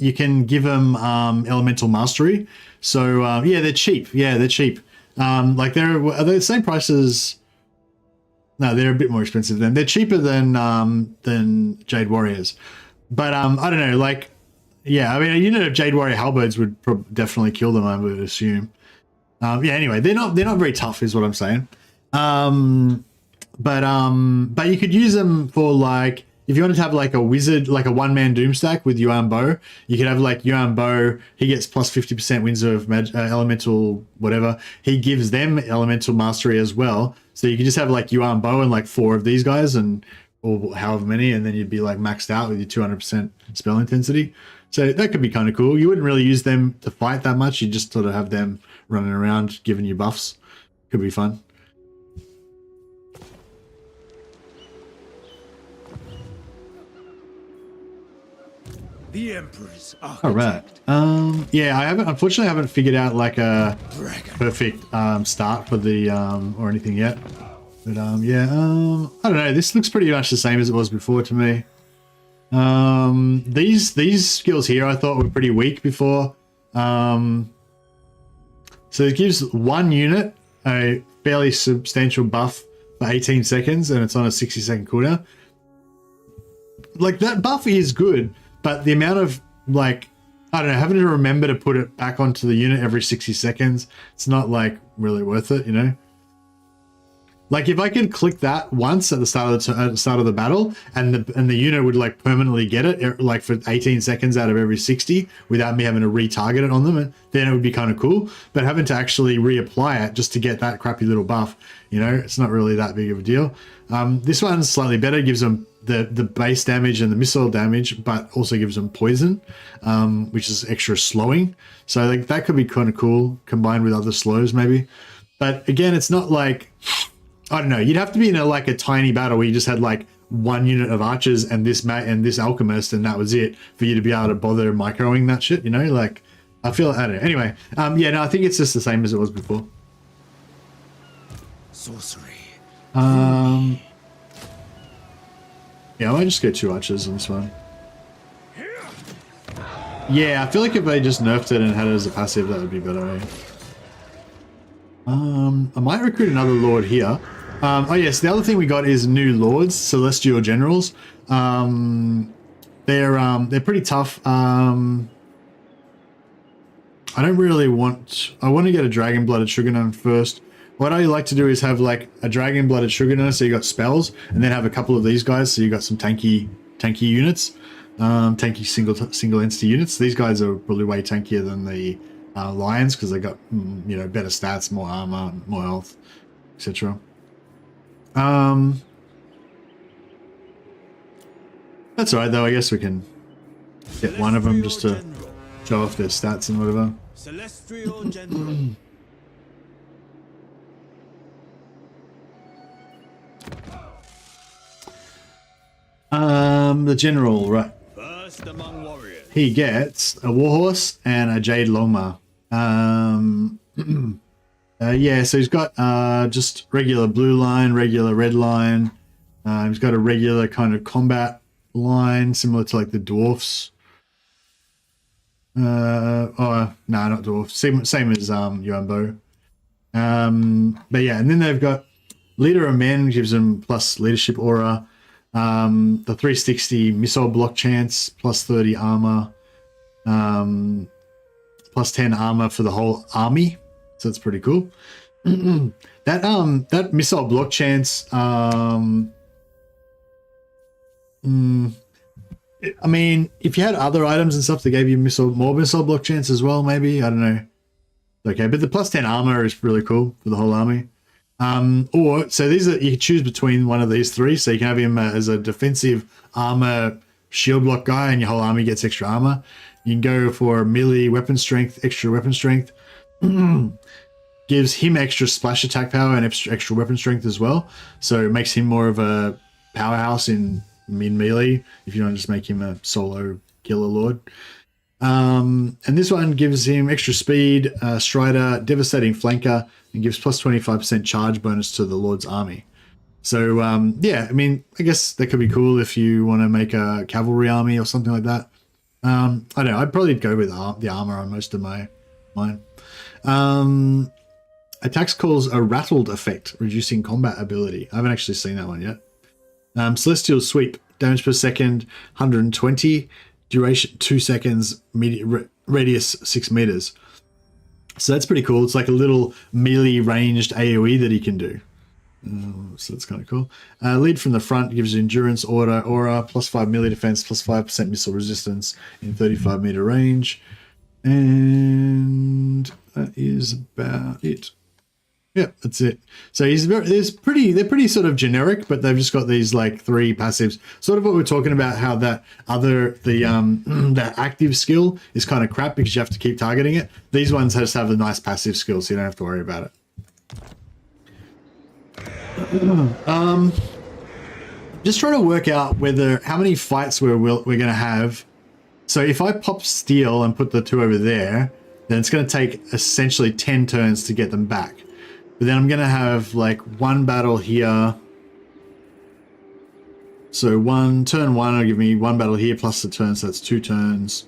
you can give them elemental mastery. So yeah, they're cheap. Yeah, they're cheap. Are they the same price as? No, they're a bit more expensive than. They're cheaper than Jade Warriors. But I don't know. Like, yeah, I mean, a unit of Jade Warrior halberds would definitely kill them, I would assume. Yeah. Anyway, they're not very tough, is what I'm saying. But you could use them for like. If you wanted to have like a wizard, like a one-man doom stack with Yuan Bo, you could have like Yuan Bo, he gets plus 50% wins of elemental whatever. He gives them elemental mastery as well. So you could just have like Yuan Bo and like 4 of these guys or however many, and then you'd be like maxed out with your 200% spell intensity. So that could be kind of cool. You wouldn't really use them to fight that much. You just sort of have them running around giving you buffs. Could be fun. The Emperor's architect. All right. Yeah, unfortunately I haven't figured out like a perfect start for the or anything yet. But yeah, I don't know. This looks pretty much the same as it was before to me. These skills here I thought were pretty weak before. So it gives one unit a fairly substantial buff for 18 seconds, and it's on a 60-second cooldown. Like that buff is good. But the amount of, like, I don't know, having to remember to put it back onto the unit every 60 seconds, it's not, like, really worth it, you know? Like, if I could click that once at the start of the battle, and the unit would, like, permanently get it, like, for 18 seconds out of every 60, without me having to retarget it on them, then it would be kind of cool. But having to actually reapply it just to get that crappy little buff, you know, it's not really that big of a deal. This one's slightly better, gives them the base damage and the missile damage, but also gives them poison, which is extra slowing. So like that could be kind of cool combined with other slows maybe. But again, it's not like, I don't know, you'd have to be in a tiny battle where you just had like one unit of archers and this alchemist, and that was it for you to be able to bother microing that shit, you know? Like, I feel, I don't know. Anyway, yeah, no, I think it's just the same as it was before. Sorcery. Yeah, I might just go 2 archers on this one. Yeah, I feel like if they just nerfed it and had it as a passive, that would be better. Eh? I might recruit another lord here. Oh yes, the other thing we got is new lords, celestial generals. They're pretty tough. I don't really want. I want to get a dragon-blooded sugar first. What I like to do is have like a dragon-blooded sugar, so you got spells, and then have a couple of these guys, so you got some tanky units, tanky single entity units. These guys are probably way tankier than the lions because they got better stats, more armor, more health, etc. That's alright though. I guess we can get one of them just to show off their stats and whatever. Celestial General. The general, right? First among warriors. He gets a warhorse and a jade longma. Yeah, so he's got just regular blue line, regular red line. He's got a regular kind of combat line, similar to like the dwarfs. No, not dwarfs. Same as Yuan Bo. But yeah, and then they've got leader of men, gives them plus leadership aura. The 360 missile block chance, plus 30 armor, plus 10 armor for the whole army. So that's pretty cool. That missile block chance, I mean, if you had other items and stuff that gave you more missile block chance as well, maybe, I don't know. Okay, but the plus 10 armor is really cool for the whole army. So these are, you can choose between one of these three. So you can have him as a defensive armor shield block guy, and your whole army gets extra armor. You can go for melee weapon strength, extra weapon strength. Gives him extra splash attack power and extra weapon strength as well. So it makes him more of a powerhouse in melee if you don't just make him a solo killer lord. And this one gives him extra speed, strider, devastating flanker, and gives plus 25% charge bonus to the lord's army. So yeah, I mean, I guess that could be cool if you want to make a cavalry army or something like that. I don't know, I'd probably go with the armor on most of mine. Attacks calls a rattled effect, reducing combat ability. I haven't actually seen that one yet. Celestial sweep, damage per second 120, duration 2 seconds, radius 6 meters. So that's pretty cool. It's like a little melee ranged AoE that he can do. So that's kind of cool. Lead from the front gives endurance aura, plus 5 melee defense, plus 5% missile resistance in 35 meter range. And that is about it. Yeah, that's it. So they're pretty sort of generic, but they've just got these like 3 passives. Sort of what we're talking about, how that that active skill is kind of crap because you have to keep targeting it. These ones just have a nice passive skill, so you don't have to worry about it. Just trying to work out how many fights we're going to have. So if I pop steel and put the 2 over there, then it's going to take essentially 10 turns to get them back. But then I'm going to have like 1 battle here. So turn 1 will give me 1 battle here plus the turn, so that's 2 turns.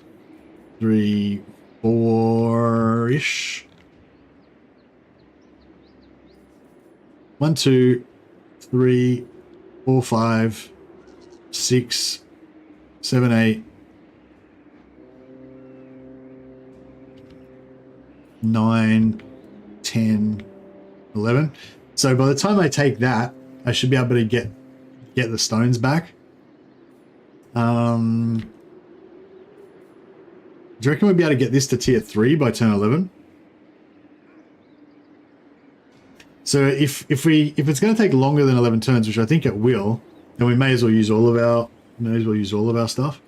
3, 4-ish. 1, 2, 3, 4, 5, 6, 7, 8. 9, 10, 11. So by the time I take that, I should be able to get the stones back. Do you reckon we'd be able to get this to tier 3 by turn 11? So if it's going to take longer than 11 turns, which I think it will, And we may as well use all of our stuff.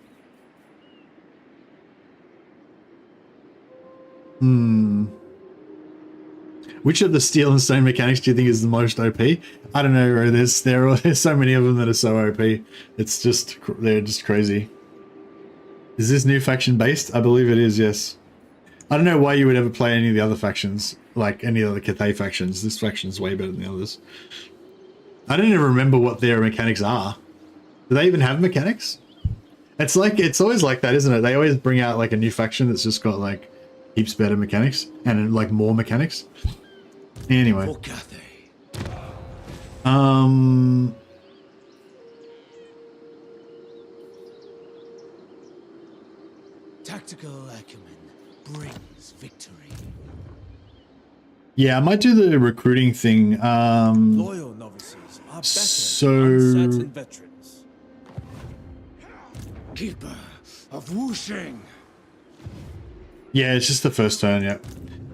Which of the steel and stone mechanics do you think is the most OP? I don't know, bro. There's so many of them that are so OP. It's just, they're just crazy. Is this new faction based? I believe it is, yes. I don't know why you would ever play any of the other factions, like any other Cathay factions. This faction's way better than the others. I don't even remember what their mechanics are. Do they even have mechanics? It's like, it's always like that, isn't it? They always bring out like a new faction that's just got like heaps better mechanics and like more mechanics. Anyway. Tactical acumen brings victory. Yeah, I might do the recruiting thing. Loyal novices are better than uncertain veterans. Keeper of Wuxing. Yeah, it's just the first turn, yeah.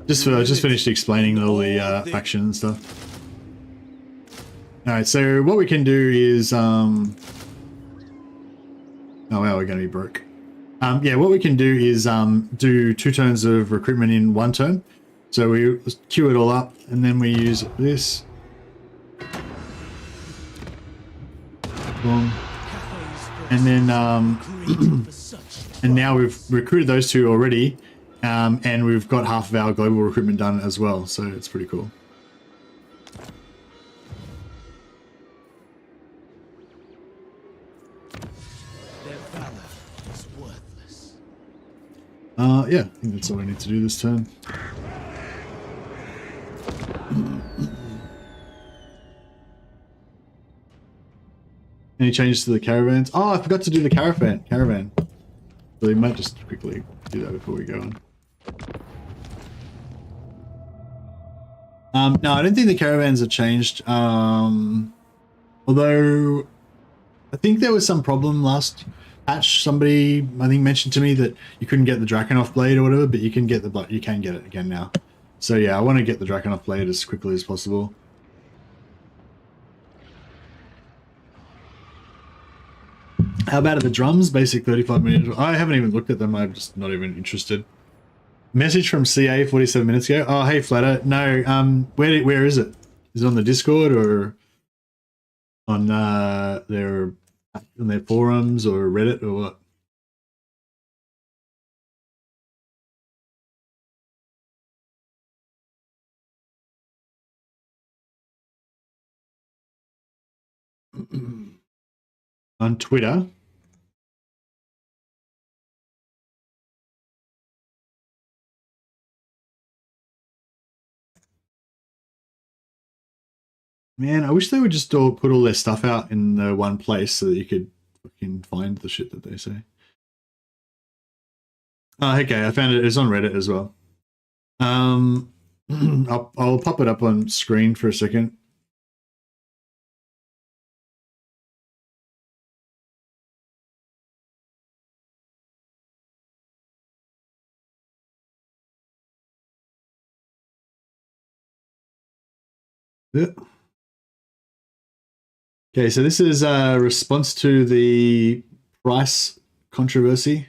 Just finished explaining all the faction and stuff. Alright, so what we can do is oh wow, we're gonna be broke. Yeah, what we can do is do 2 turns of recruitment in 1 turn. So we queue it all up and then we use this. Boom. And then and now we've recruited those 2 already. And we've got half of our global recruitment done as well, so it's pretty cool. Their valor is worthless. Yeah, I think that's all we need to do this turn. Any changes to the caravans? Oh, I forgot to do the caravan. So we might just quickly do that before we go on. No, I don't think the caravans have changed. Although I think there was some problem last patch. Somebody I think mentioned to me that you couldn't get the Draconoff blade or whatever, but you can get it again now. So yeah, I want to get the Draconoff blade as quickly as possible. How about the drums? Basic 35 minutes. I haven't even looked at them. I'm just not even interested. Message from CA 47 minutes ago. Oh, hey, Flatter. No, where is it? Is it on the Discord or on their forums or Reddit or what? On Twitter. Man, I wish they would just put all their stuff out in the one place so that you could fucking find the shit that they say. Oh, okay, I found it. It's on Reddit as well. I'll pop it up on screen for a second. Yeah. Okay, so this is a response to the price controversy.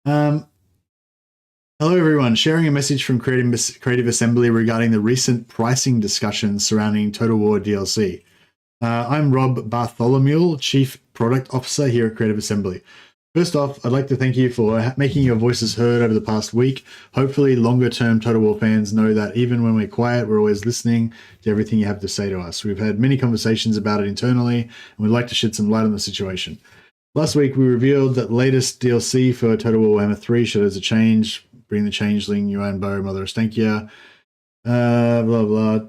Hello everyone, sharing a message from Creative Assembly regarding the recent pricing discussions surrounding Total War DLC. I'm Rob Bartholomew, Chief Product Officer here at Creative Assembly. First off, I'd like to thank you for making your voices heard over the past week. Hopefully, longer-term Total War fans know that even when we're quiet, we're always listening to everything you have to say to us. We've had many conversations about it internally, and we'd like to shed some light on the situation. Last week, we revealed that the latest DLC for Total War Warhammer 3 shows a change, bring the changeling, Yuan Bo, Mother Estankia, blah, blah.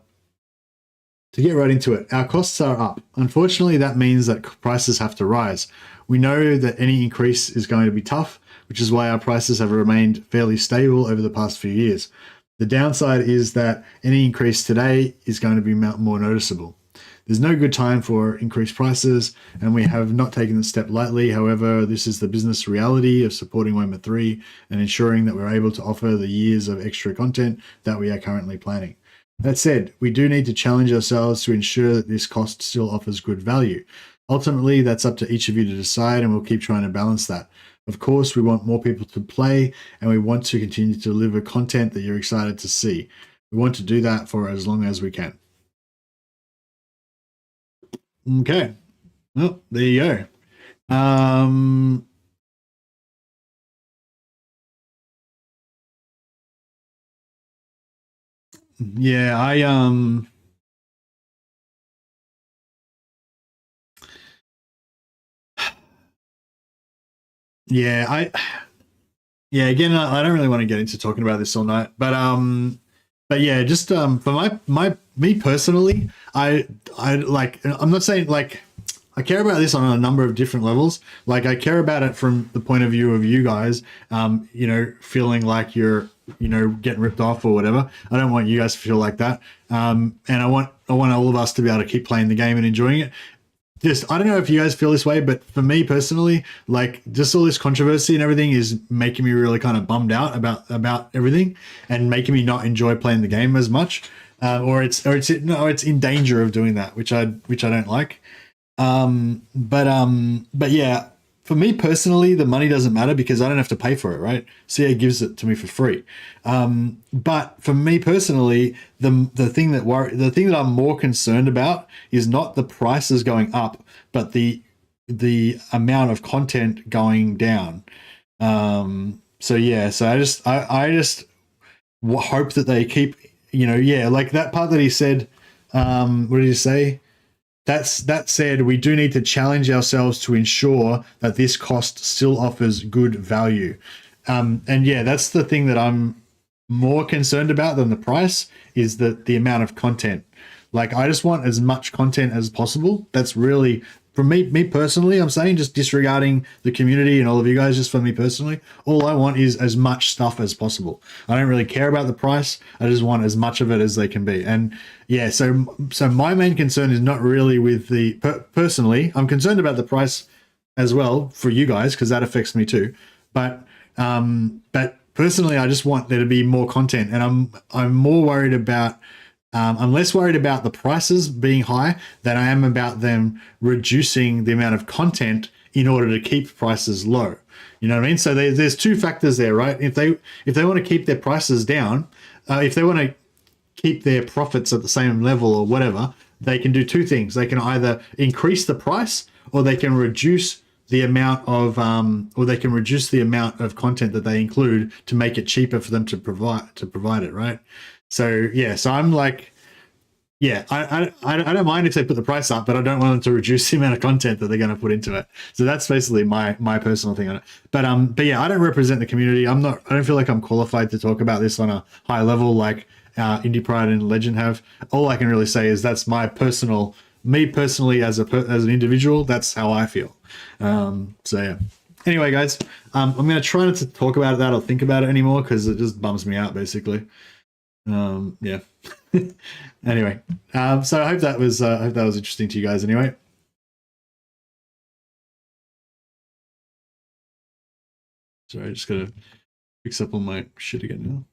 To get right into it, our costs are up. Unfortunately, that means that prices have to rise. We know that any increase is going to be tough, which is why our prices have remained fairly stable over the past few years. The downside is that any increase today is going to be more noticeable. There's no good time for increased prices, and we have not taken the step lightly. However, this is the business reality of supporting Warhammer 3 and ensuring that we're able to offer the years of extra content that we are currently planning. That said, we do need to challenge ourselves to ensure that this cost still offers good value. Ultimately, that's up to each of you to decide, and we'll keep trying to balance that. Of course, we want more people to play, and we want to continue to deliver content that you're excited to see. We want to do that for as long as we can. Okay. Well, there you go. Yeah, yeah, again, I don't really want to get into talking about this all night, but yeah, just for me personally, I like, I'm not saying like I care about this on a number of different levels. Like I care about it from the point of view of you guys, you know, feeling like you're, you know, getting ripped off or whatever. I don't want you guys to feel like that. And I want all of us to be able to keep playing the game and enjoying it. Just, I don't know if you guys feel this way, but for me personally, like just all this controversy and everything is making me really kind of bummed out about everything and making me not enjoy playing the game as much. Or it's in danger of doing that, which I don't like. But yeah, for me personally, the money doesn't matter because I don't have to pay for it, right? CA gives it to me for free. But for me personally, the thing that I'm more concerned about is not the prices going up, but the amount of content going down. So yeah, so I just hope that they keep, you know, yeah, like that part that he said. What did he say? That said, we do need to challenge ourselves to ensure that this cost still offers good value. And yeah, that's the thing that I'm more concerned about than the price is the amount of content. Like I just want as much content as possible. That's really, for me personally, I'm saying just disregarding the community and all of you guys, just for me personally, all I want is as much stuff as possible. I don't really care about the price. I just want as much of it as they can be. And yeah, so my main concern is not really with the, personally, I'm concerned about the price as well for you guys, because that affects me too. But personally, I just want there to be more content, and I'm more worried about, I'm less worried about the prices being high than I am about them reducing the amount of content in order to keep prices low. You know what I mean? So there's two factors there, right? If they want to keep their prices down, if they want to keep their profits at the same level or whatever, they can do two things. They can either increase the price, or they can reduce the amount of content that they include to make it cheaper for them to provide it, right? So yeah, so I'm like, yeah, I don't mind if they put the price up, but I don't want them to reduce the amount of content that they're going to put into it. So that's basically my personal thing on it. But yeah, I don't represent the community. I don't feel like I'm qualified to talk about this on a high level like Indie Pride and Legend have. All I can really say is that's me personally as an individual. That's how I feel. So yeah. Anyway, guys, I'm going to try not to talk about that or think about it anymore because it just bums me out, basically. Yeah. Anyway, so I hope that was interesting to you guys. Anyway. Sorry, I just gotta fix up all my shit again now.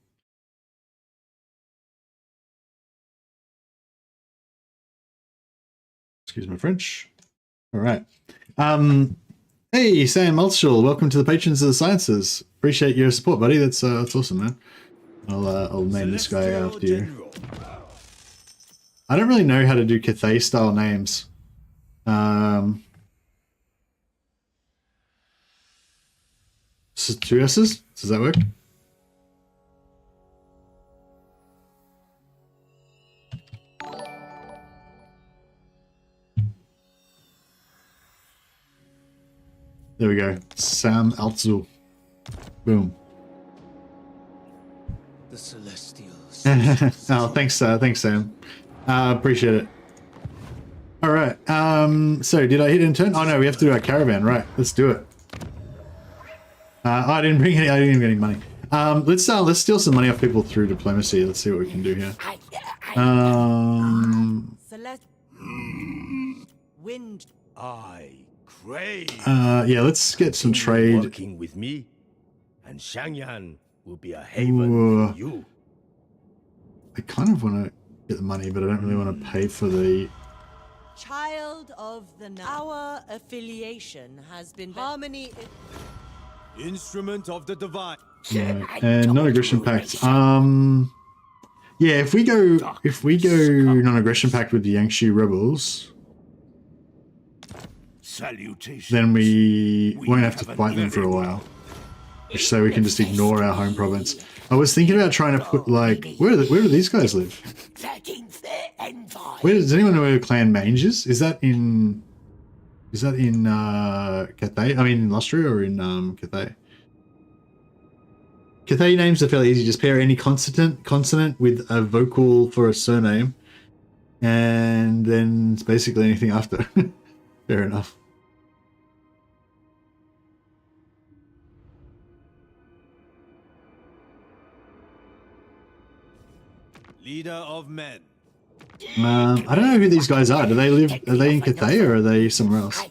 Excuse my French. All right. Hey, Sam Mulshall, welcome to the Patrons of the Sciences. Appreciate your support, buddy. That's awesome, man. I'll name this guy after you. I don't really know how to do Cathay style names. Two S's? Does that work? There we go. Sam Altzu. Boom. The Celestials. Oh, thanks, Sam. Appreciate it. All right. So did I hit intern? Oh no, we have to do our caravan. Right. Let's do it. I didn't bring any. I didn't even get any money. Let's steal some money off people through diplomacy. Let's see what we can do here. Wind. I crave. Yeah, let's get some trade. Working with me, and Xiangyan will be a haven for you. I kind of want to. get the money, but I don't really want to pay for the... Child of the night. Our affiliation has been harmony. Instrument of the divine. Right. And non-aggression pact. Yeah, if we go non-aggression pact with the Yangshu rebels, then we won't have to fight them for a while. So we can just ignore our home province. I was thinking about trying to put, like, where do these guys live? Where does anyone know where Clan Mange is? Is that in Cathay? I mean in Lustria or in Cathay? Cathay names are fairly easy. Just pair any consonant with a vocal for a surname, and then it's basically anything after. Fair enough. Leader of men. I don't know who these guys are. Do they live? Are they in Cathay or are they somewhere else?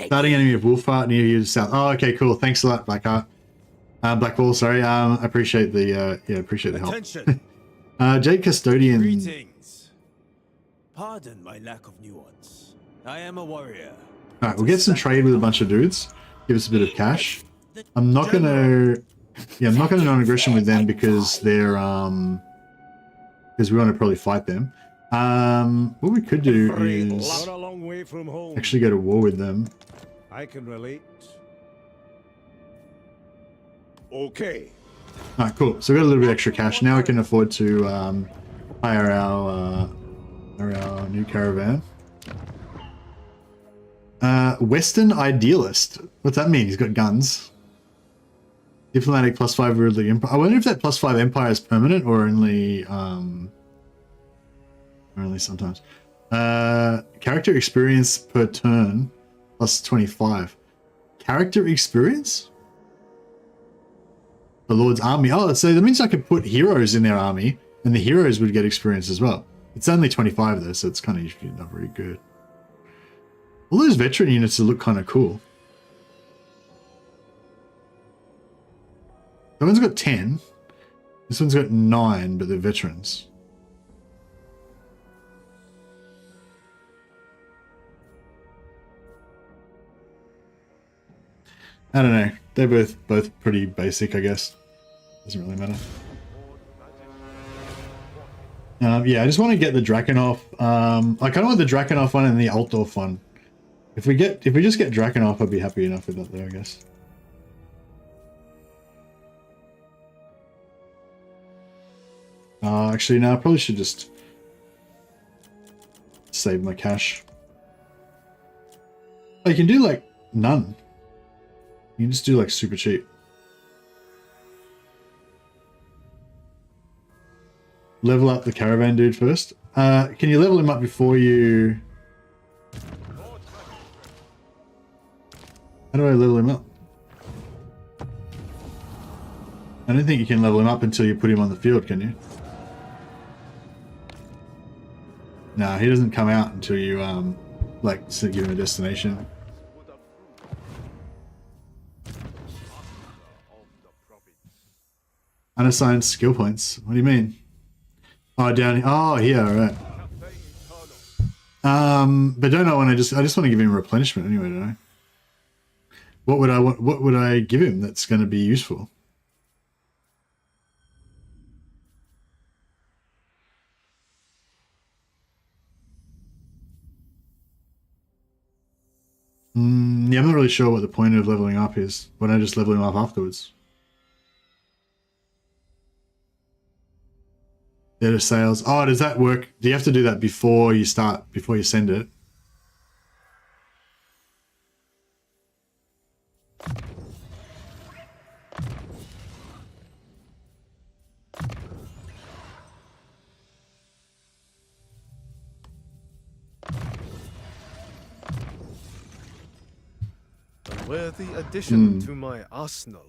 Starting enemy of Wolfheart near you to south. Oh, okay, cool. Thanks a lot, Blackheart. Blackball, sorry. I appreciate the appreciate the help. Attention. Jade Custodian. Greetings. Pardon my lack of nuance. I am a warrior. All right, we'll get some trade with a bunch of dudes. Give us a bit of cash. I'm not gonna non-aggression with them because they're because we want to probably fight them. What we could do is a long way from home. actually go to war with them. I can relate. Okay. All right, cool. So we got a little bit extra cash. Now we can afford to hire our new caravan. Western Idealist. What's that mean? He's got guns. Diplomatic +5 over the Empire. I wonder if that +5 Empire is permanent or only sometimes. Character experience per turn +25. Character experience? The Lord's army. Oh, so that means I could put heroes in their army and the heroes would get experience as well. It's only 25 though, so it's kind of usually not very good. All those veteran units look kind of cool. That one's got 10. This one's got 9, but they're veterans. I don't know. They're both pretty basic, I guess. Doesn't really matter. Yeah, I just want to get the Drakenhof. I kind of want the Drakenhof one and the Altdorf one. If we just get Drakenhof, I'd be happy enough with that there, I guess. Actually, no, I probably should just save my cash. Oh, you can do like none. You can just do like super cheap. Level up the caravan dude first. Can you level him up before you... How do I level him up? I don't think you can level him up until you put him on the field, can you? No, he doesn't come out until you, like, give him a destination. Unassigned skill points. What do you mean? Oh, down here. Oh, here, right. But don't I want to I just want to give him replenishment anyway, don't I? What would I give him that's going to be useful? Yeah, I'm not really sure what the point of leveling up is. Why don't I just level him up afterwards? Data sales. Oh, does that work? Do you have to do that before you send it? A worthy addition to my arsenal.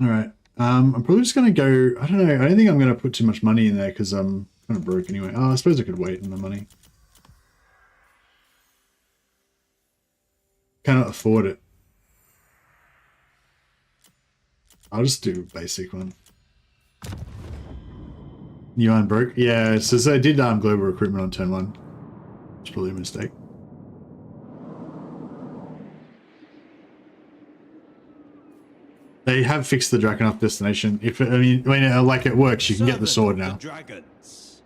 All right. I'm probably just going to go... I don't know. I don't think I'm going to put too much money in there because I'm kind of broke anyway. Oh, I suppose I could wait on the money. Cannot afford it. I'll just do basic one. Yuan broke. Yeah, so I did global recruitment on turn 1. It's probably a mistake. They have fixed the Drakenhof destination. If I mean, like it works, you can get the sword now. Dragons.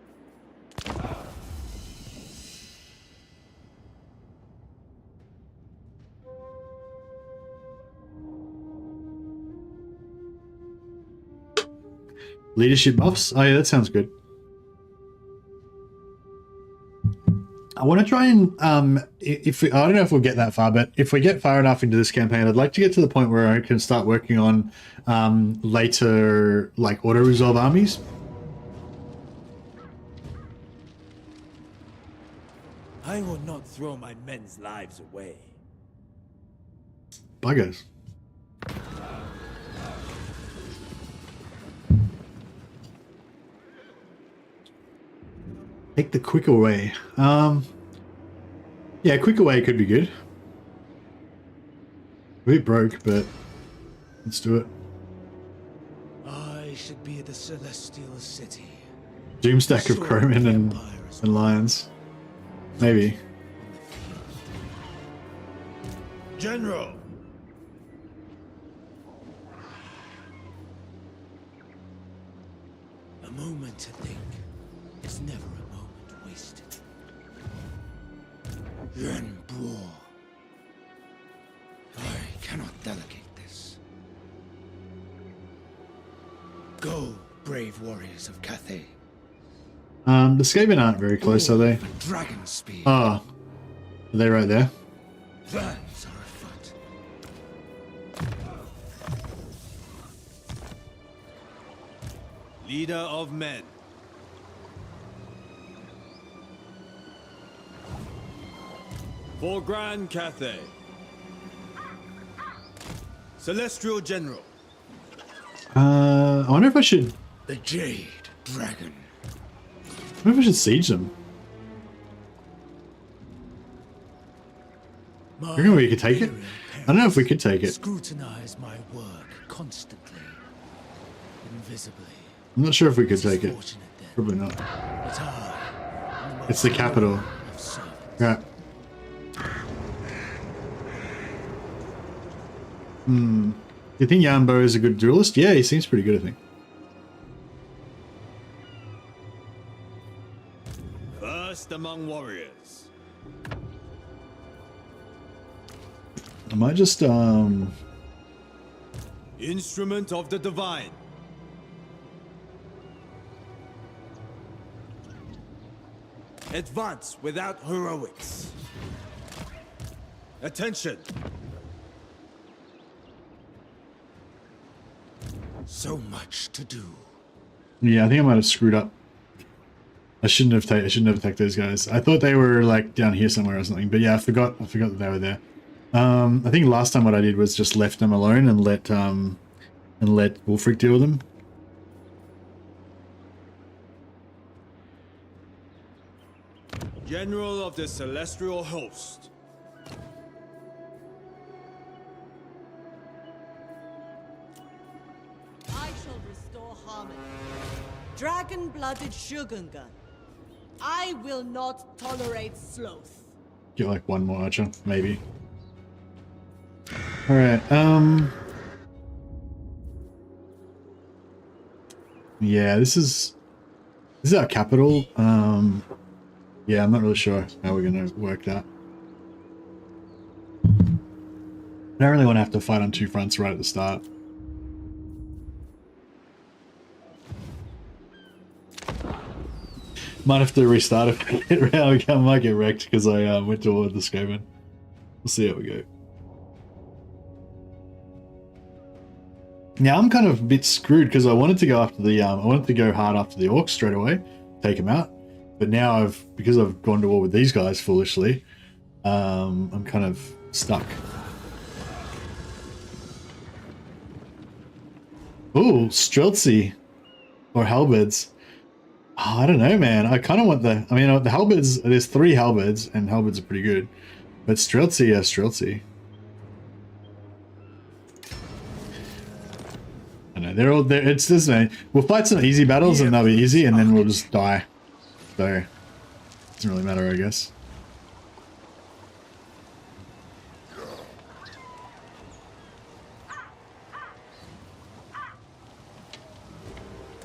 Leadership buffs? Oh yeah, that sounds good. I want to try and, I don't know if we'll get that far, but if we get far enough into this campaign, I'd like to get to the point where I can start working on later, like, auto-resolve armies. I will not throw my men's lives away. Buggers. Take the quicker way. Yeah, quicker way could be good. A bit broke, but let's do it. I should be at the Celestial City. Doomstack of Crowmen and Lions. Maybe. General! A moment to think. It's never a moment wasted. Yuan Bo. I cannot delegate this. Go, brave warriors of Cathay. The Skaven aren't very close, are they? Dragon speed. Oh. Are they right there? Plans are afoot. Leader of men. For Grand Cathay. Celestial General. I wonder if I should... The Jade Dragon. I wonder if I should siege them. You reckon we could take it? I don't know if we could take it. Scrutinize my work constantly, invisibly. I'm not sure if we could take it. Probably not. But I, It's the capital. of servants. Right. You think Yuan Bo is a good duelist? Yeah, he seems pretty good, I think. First among warriors. I might just, Instrument of the divine. Advance without heroics. Attention. So much to do. yeah, I think I might have screwed up. I shouldn't have attacked those guys. I thought they were like down here somewhere or something, but yeah, I forgot that they were there. I think last time what I did was just left them alone and let Wolfric deal with them. General of the Celestial Host. I shall restore harmony. Dragon-blooded Shogungan. I will not tolerate sloth. Get like one more archer, maybe. Alright, yeah, this is our capital. Yeah, I'm not really sure how we're gonna work that. I don't really want to have to fight on two fronts right at the start. Might have to restart if I get around. I might get wrecked because I went toward the Skaven. We'll see how we go. Now I'm kind of a bit screwed because I wanted to go after the I wanted to go hard after the orcs straight away, take them out. But now because I've gone to war with these guys foolishly, I'm kind of stuck. Ooh, Streltsy or halberds. Oh, I don't know, man. I kind of want the. I mean, the halberds. There's 3 halberds, and halberds are pretty good. But Streltsy, yeah, Streltsy. I know they're all there. It's just we'll fight some easy battles and they'll be easy, and then we'll just die. So it doesn't really matter, I guess.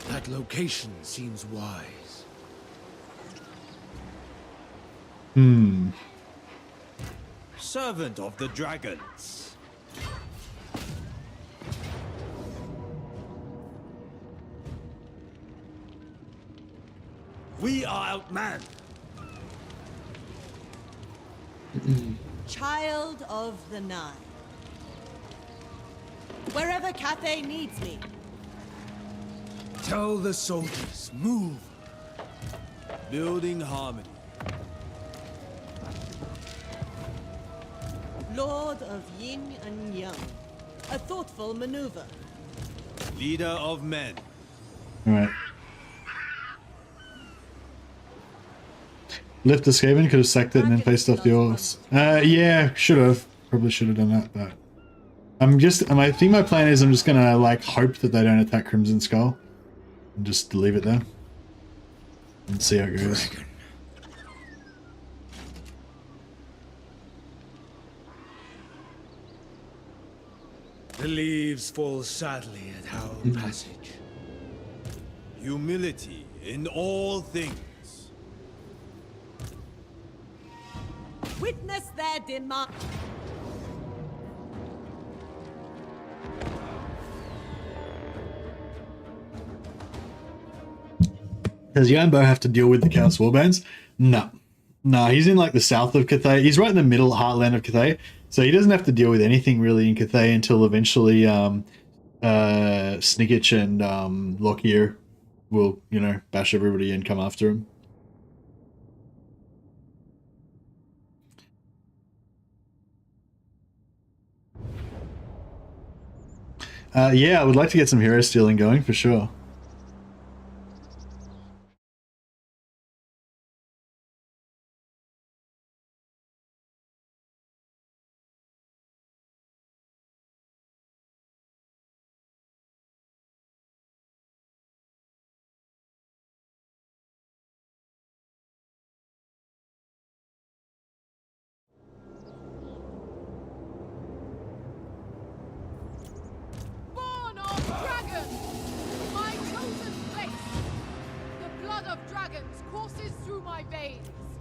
That location seems wise. Servant of the dragons. We are outmanned. Child of the Nine. Wherever Cathay needs me. Tell the soldiers, move. Building harmony. Lord of Yin and Yang. A thoughtful maneuver. Leader of men. All right. Left the Skaven, could have sacked it and then faced off the Orcs. Yeah, should have. Probably should have done that, but I think my plan is I'm just gonna like hope that they don't attack Crimson Skull and just leave it there and see how it goes. The leaves fall sadly at our passage. Humility in all things. Witness their demand. Does Yuan Bo have to deal with the Chaos Warbands? No. No, he's in like the south of Cathay. He's right in the middle heartland of Cathay. So he doesn't have to deal with anything really in Cathay until eventually Snickich and Lockyer will, you know, bash everybody and come after him. Yeah, I would like to get some hero stealing going for sure.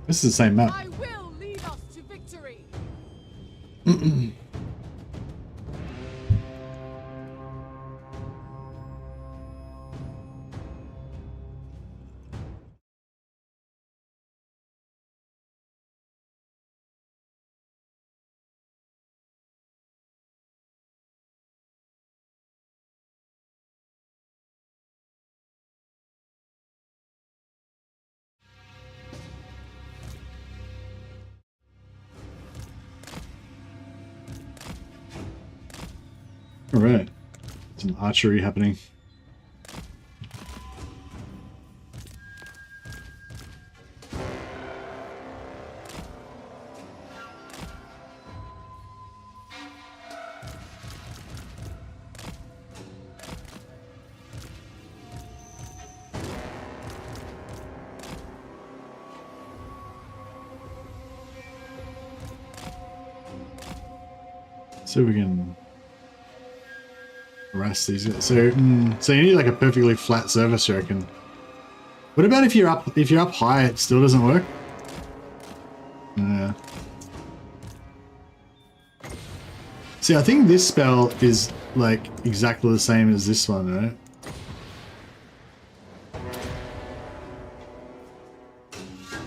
This is the same map. I will lead us to victory. All right, some archery happening. So we can harass these guys. So you need like a perfectly flat surface, I reckon. What about if you're up high, it still doesn't work? See, I think this spell is like exactly the same as this one, right?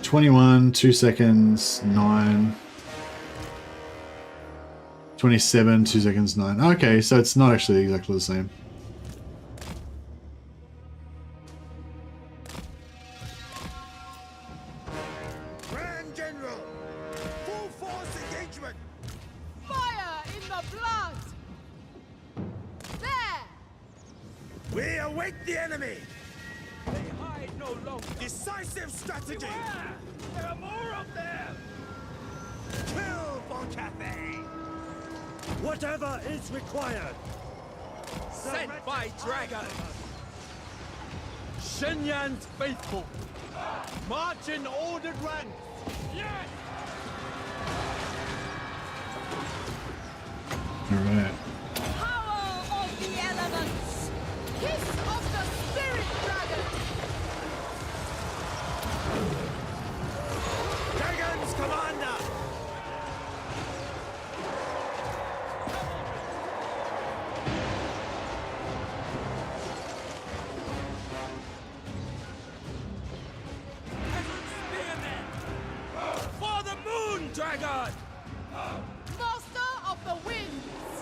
$21, 2 seconds, 9. 27, 2 seconds, 9. Okay, so it's not actually exactly the same. Grand General! Full force engagement! Fire in the blood! There! We await the enemy! They hide no longer. Decisive strategy! Beware! There are more of them! Kill for Cathay! Whatever is required. Sent by dragon. Shenyan's faithful. March in ordered ranks. Yes. All right. Power of the elements. Kiss of the spirit dragon. Dragons, commander! For the moon dragon. Master of the winds.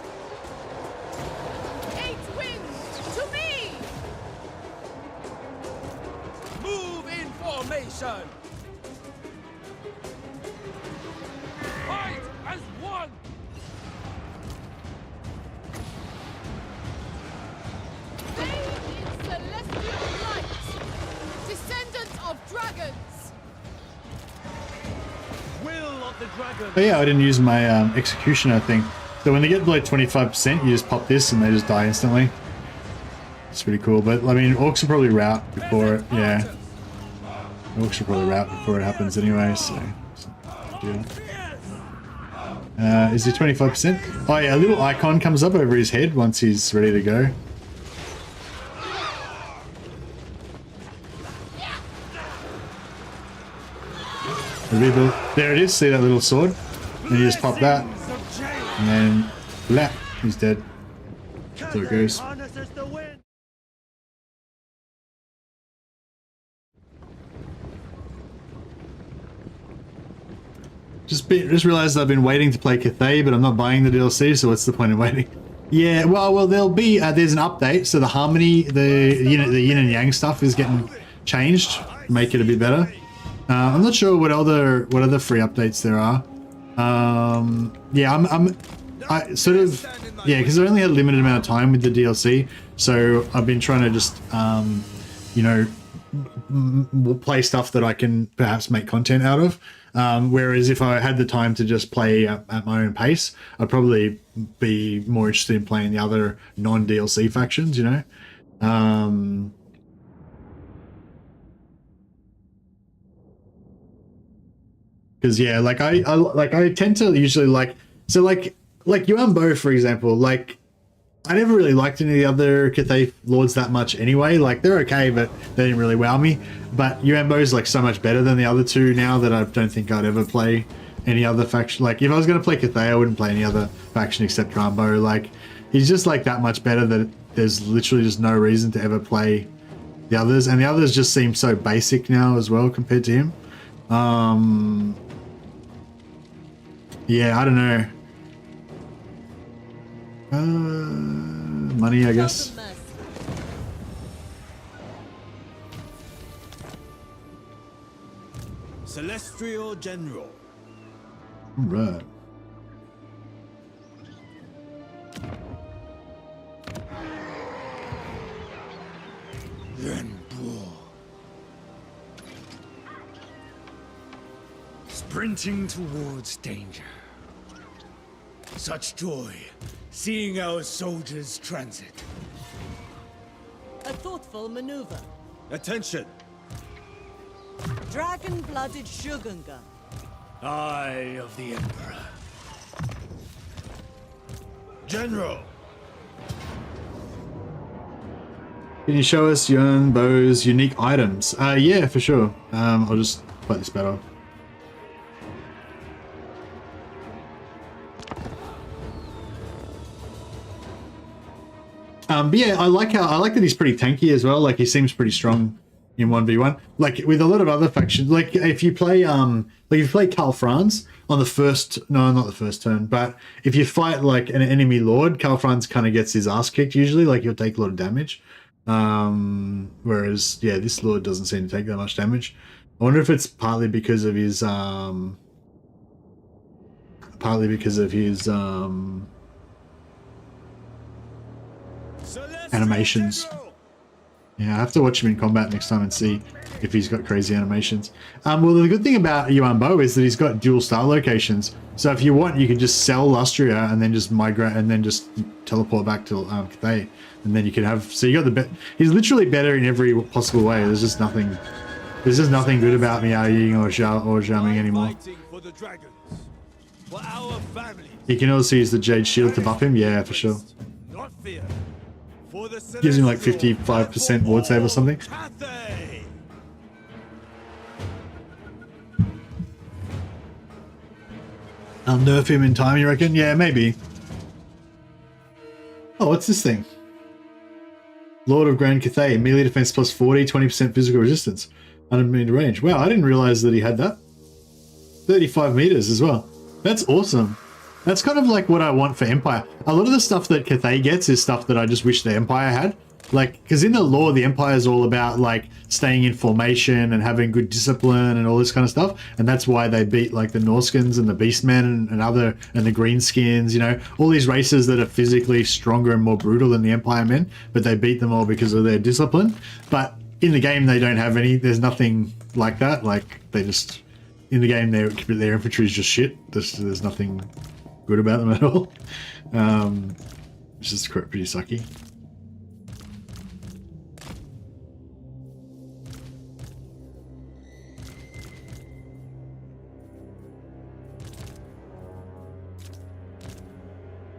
8 winds to me. Move in formation. Fight as one. Bathe in celestial light. Descendants of dragons. Will of the dragon. Oh yeah, I didn't use my executioner thing. So when they get below 25%, you just pop this and they just die instantly. It's pretty cool, but I mean, orcs will probably rout before it. Yeah, orcs will probably rout before it happens anyway. So yeah. Is he 25%? Oh yeah, a little icon comes up over his head once he's ready to go. There it is, see that little sword? And you just pop that, and then lap, he's dead. So it goes. Harnesses the wind. Just realized I've been waiting to play Cathay, but I'm not buying the DLC, so what's the point of waiting? Yeah, well, there'll be, there's an update, so the Harmony, the Yin and Yang stuff is getting changed, to make it a bit better. I'm not sure what other free updates there are. Yeah, I sort of, yeah, because I only had a limited amount of time with the DLC, so I've been trying to just, you know, play stuff that I can perhaps make content out of. Whereas if I had the time to just play at my own pace, I'd probably be more interested in playing the other non-DLC factions, you know? Because yeah, like I tend to usually like Yuan Bo, for example. Like I never really liked any of the other Cathay lords that much anyway. Like they're okay, but they didn't really wow me. But Yuan Bo is like so much better than the other two now that I don't think I'd ever play any other faction. Like if I was gonna play Cathay, I wouldn't play any other faction except Yuan Bo. Like he's just like that much better that there's literally just no reason to ever play the others. And the others just seem so basic now as well compared to him. Yeah, I don't know. Money, I guess. Celestial General. Right. Yuan Bo. Sprinting towards danger. Such joy, seeing our soldiers transit. A thoughtful maneuver. Attention! Dragon-blooded Shogunga. Eye of the Emperor. General! Can you show us Yuan Bo's unique items? Yeah, for sure. I'll just play this battle. But yeah, I like that he's pretty tanky as well. Like he seems pretty strong in 1v1. Like with a lot of other factions, like if you play Karl Franz on the first, no, not the first turn, but if you fight like an enemy lord, Karl Franz kind of gets his ass kicked usually. Like he'll take a lot of damage. Whereas yeah, this lord doesn't seem to take that much damage. I wonder if it's partly because of his animations. Yeah, I have to watch him in combat next time and see. if he's got crazy animations. Well, the good thing about Yuan Bo is that he's got dual star locations. So if you want, you can just sell Lustria and then just migrate and then just teleport back to Cathay. And then you can have, so you got the bet. He's literally better in every possible way. There's just nothing good about Miao Ying or Xiaoming anymore. Fighting for the dragons. For our families. You can also use the Jade Shield to buff him. Yeah, for sure. Not fear. For the Gives him like celestial, 55% ward save or something. Cathay. I'll nerf him in time, you reckon? Yeah, maybe. Oh, what's this thing? Lord of Grand Cathay, melee defense plus 40, 20% physical resistance. 100 meter range. Wow, I didn't realize that he had that. 35 meters as well. That's awesome. That's kind of like what I want for Empire. A lot of the stuff that Cathay gets is stuff that I just wish the Empire had. Like, because in the lore, the Empire is all about like staying in formation and having good discipline and all this kind of stuff. And that's why they beat like the Norskins and the Beastmen and the Greenskins, you know, all these races that are physically stronger and more brutal than the Empire men, but they beat them all because of their discipline. But in the game, they don't have any, there's nothing like that. Like, they just, in the game, their infantry is just shit. There's nothing good about them at all. It's just pretty sucky.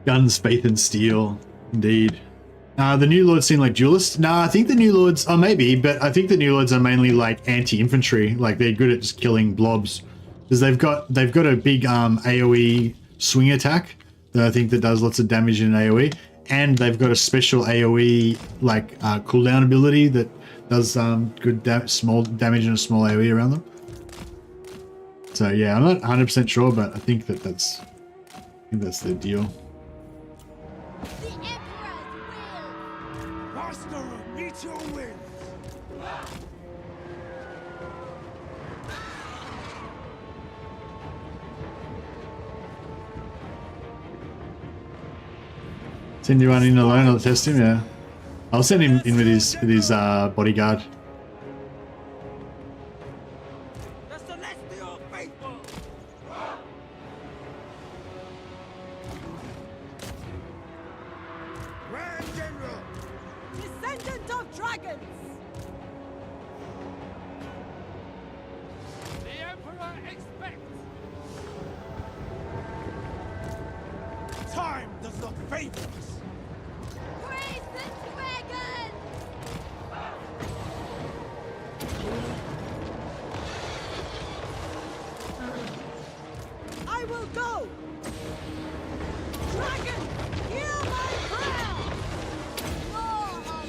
Guns, faith, and steel. Indeed. The new lords seem like duelists. I think the new lords, oh maybe, but I think the new lords are mainly like anti-infantry. Like they're good at just killing blobs. Because they've got a big AoE swing attack that I think that does lots of damage in AoE. And they've got a special AoE like cooldown ability that does good small damage in a small AoE around them. So yeah, I'm not 100% sure, but I think that's the deal. The Emperor's will! Master, meet your will. Send you one in alone, I'll test him, yeah. I'll send him in with his bodyguard. The celestial faithful. Grand General. Descendant of dragons! The Emperor expects. Time does not favor us. Praise the dragon! I will go! Dragon, hear my prayer! More of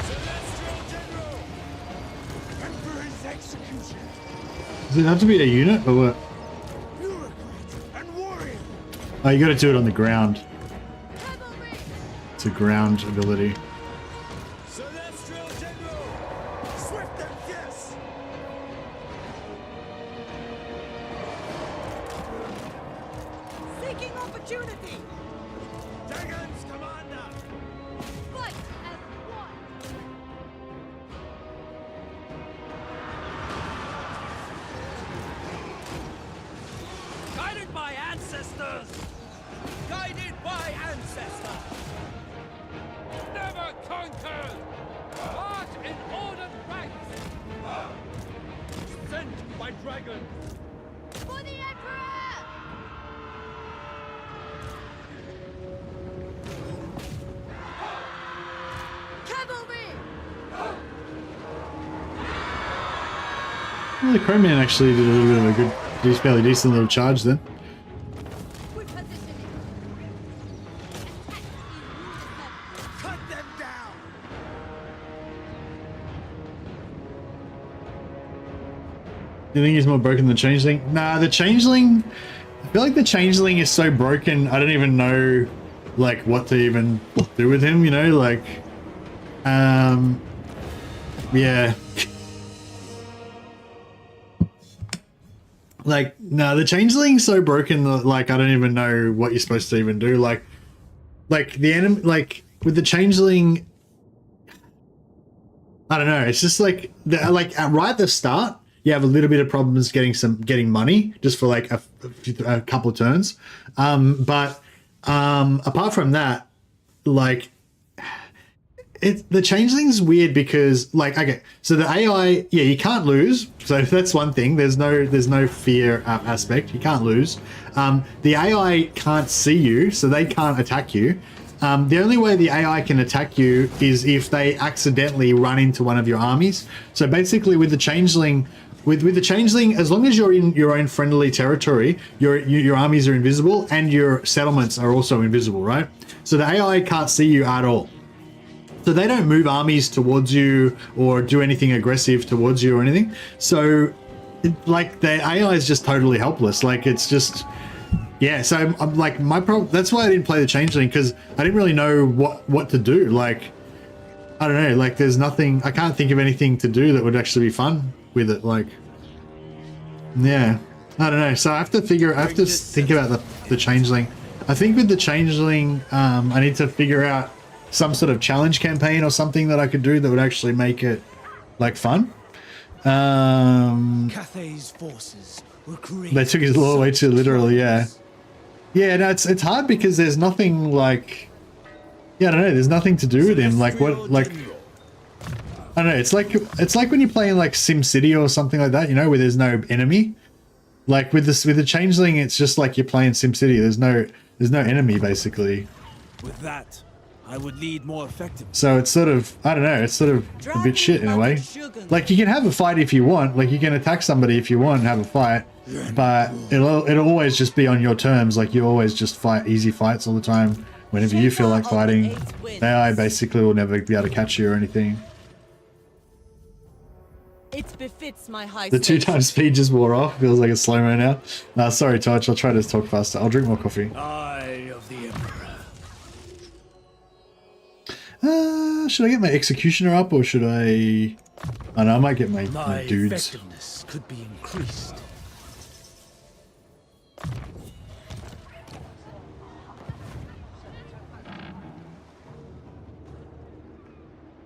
Celestial General. Emperor's execution. Does it have to be a unit or what? Bureaucrat and warrior. Oh, you gotta do it on the ground. cavalry! It's a ground ability. Celestial General. Swift and fierce. Seeking opportunity! Dragons Commander. Fight as one! Guided by ancestors. Guided by ancestors. Never conquered. March in ordered ranks. Sent by dragons. For the Emperor! Cavalry! Well, the Crowman actually did a little bit of a good, fairly decent little charge then. We're positioning. Attack in unison. Cut them down. Do you think he's more broken than the Changeling? Nah, the Changeling... I feel like the Changeling is so broken, I don't even know, like, what to even do with him, you know? Like, yeah. Like, no, the Changeling's so broken that, like, I don't even know what you're supposed to even do. Like the enemy, like, with the Changeling... I don't know. It's just like right at the start, you have a little bit of problems getting money just for like a couple of turns. But apart from that, like the changeling's weird because like, okay, so the AI, yeah, you can't lose. So that's one thing. There's no fear aspect. You can't lose. The AI can't see you, so they can't attack you. The only way the AI can attack you is if they accidentally run into one of your armies. So basically with the changeling, with the changeling, as long as you're in your own friendly territory, your armies are invisible and your settlements are also invisible, right? So the AI can't see you at all. So they don't move armies towards you or do anything aggressive towards you or anything. So like the AI is just totally helpless. Like it's just, yeah. So I'm like, my problem, that's why I didn't play the changeling, because I didn't really know what to do. Like, I don't know, like there's nothing, I can't think of anything to do that would actually be fun with it. Like, yeah, I don't know. So I have to think about the changeling. I think with the changeling, I need to figure out some sort of challenge campaign or something that I could do that would actually make it like fun. Cathay's forces were created. They took it all the way too literally, yeah. Yeah, no, it's hard because there's nothing like, yeah, I don't know, there's nothing to do with him. Like what, like, I don't know, it's like when you're playing like SimCity or something like that, you know, where there's no enemy. Like with the changeling, it's just like you're playing SimCity. There's no enemy basically. With that, I would lead more effectively. So it's sort of, I don't know, it's sort of a bit shit in a way. Like you can have a fight if you want, like you can attack somebody if you want and have a fight, but it'll always just be on your terms. Like you always just fight easy fights all the time whenever you feel like fighting. AI basically will never be able to catch you or anything. It befits my high The 2x speed just wore off. Feels like a slow-mo now. Sorry, Touch. I'll try to talk faster. I'll drink more coffee. Eye of the Emperor. Should I get my executioner up or should I? I know I might get my dudes. Effectiveness could be increased.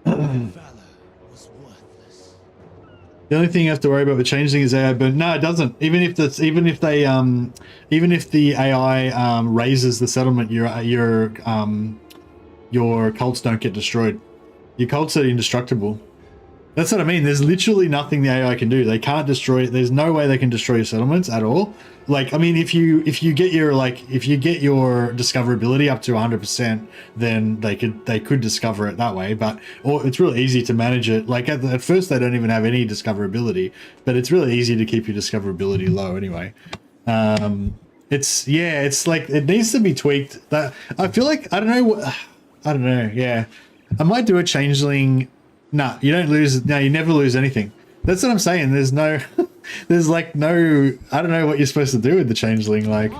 Valor was worthless. The only thing you have to worry about with changing is AI, but no, it doesn't. Even if the AI raises the settlement, your cults don't get destroyed. Your cults are indestructible. That's what I mean. There's literally nothing the AI can do. They can't destroy. There's no way they can destroy your settlements at all. Like, I mean, if you get your discoverability up to 100%, then they could discover it that way. But it's really easy to manage it. Like at first, they don't even have any discoverability, but it's really easy to keep your discoverability low anyway. It's like it needs to be tweaked. That I feel like I don't know. Yeah, I might do a changeling. Nah, you don't lose. No, you never lose anything. That's what I'm saying. There's like no. I don't know what you're supposed to do with the changeling. Like,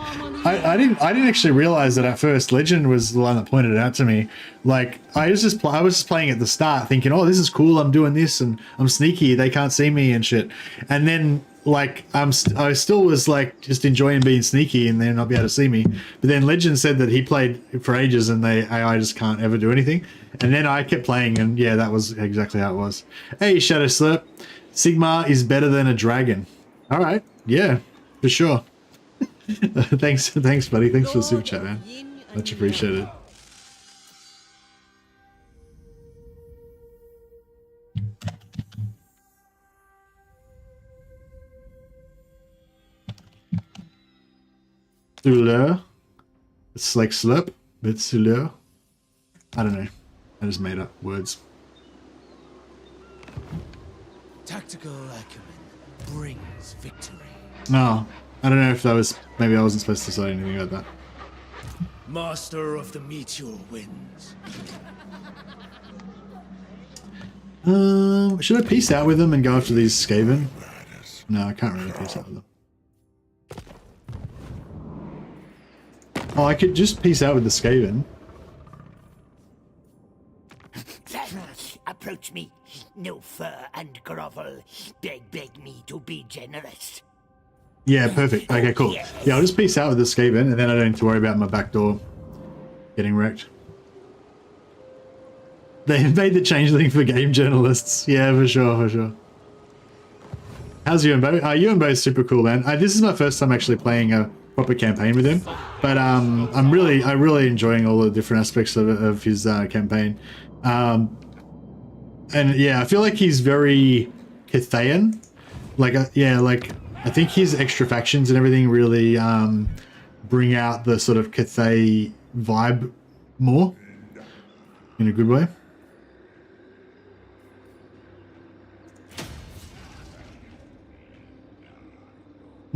I didn't actually realize that at first. Legend was the one that pointed it out to me. Like, I was just playing at the start, thinking, oh, this is cool. I'm doing this, and I'm sneaky. They can't see me and shit. And then like I still was like just enjoying being sneaky and then not be able to see me. But then Legend said that he played for ages and AI just can't ever do anything. And then I kept playing and yeah, that was exactly how it was. Hey, Shadow Slurp, Sigmar is better than a dragon. All right, yeah, for sure. thanks, buddy. Thanks for the super chat, man. Much appreciated. Souleur. It's like slurp, but souleur. I don't know. I just made up words. Tactical acumen brings victory. No, I don't know if that was. Maybe I wasn't supposed to say anything about that. Master of the meteor winds. Should I peace out with them and go after these Skaven? No, I can't really peace out with them. Oh, I could just peace out with the Skaven. Approach me, no fur and grovel. Beg me to be generous. Yeah, perfect. Okay, cool. Yeah, I'll just peace out with the Skaven, and then I don't need to worry about my back door getting wrecked. They made the changeling for game journalists. Yeah, for sure, for sure. How's Yuan Bo? Yuan Bo is super cool, man. This is my first time actually playing a proper campaign with him, but I'm really enjoying all the different aspects of his campaign. And yeah, I feel like he's very Cathayan. Like, yeah, like I think his extra factions and everything really bring out the sort of Cathay vibe more in a good way.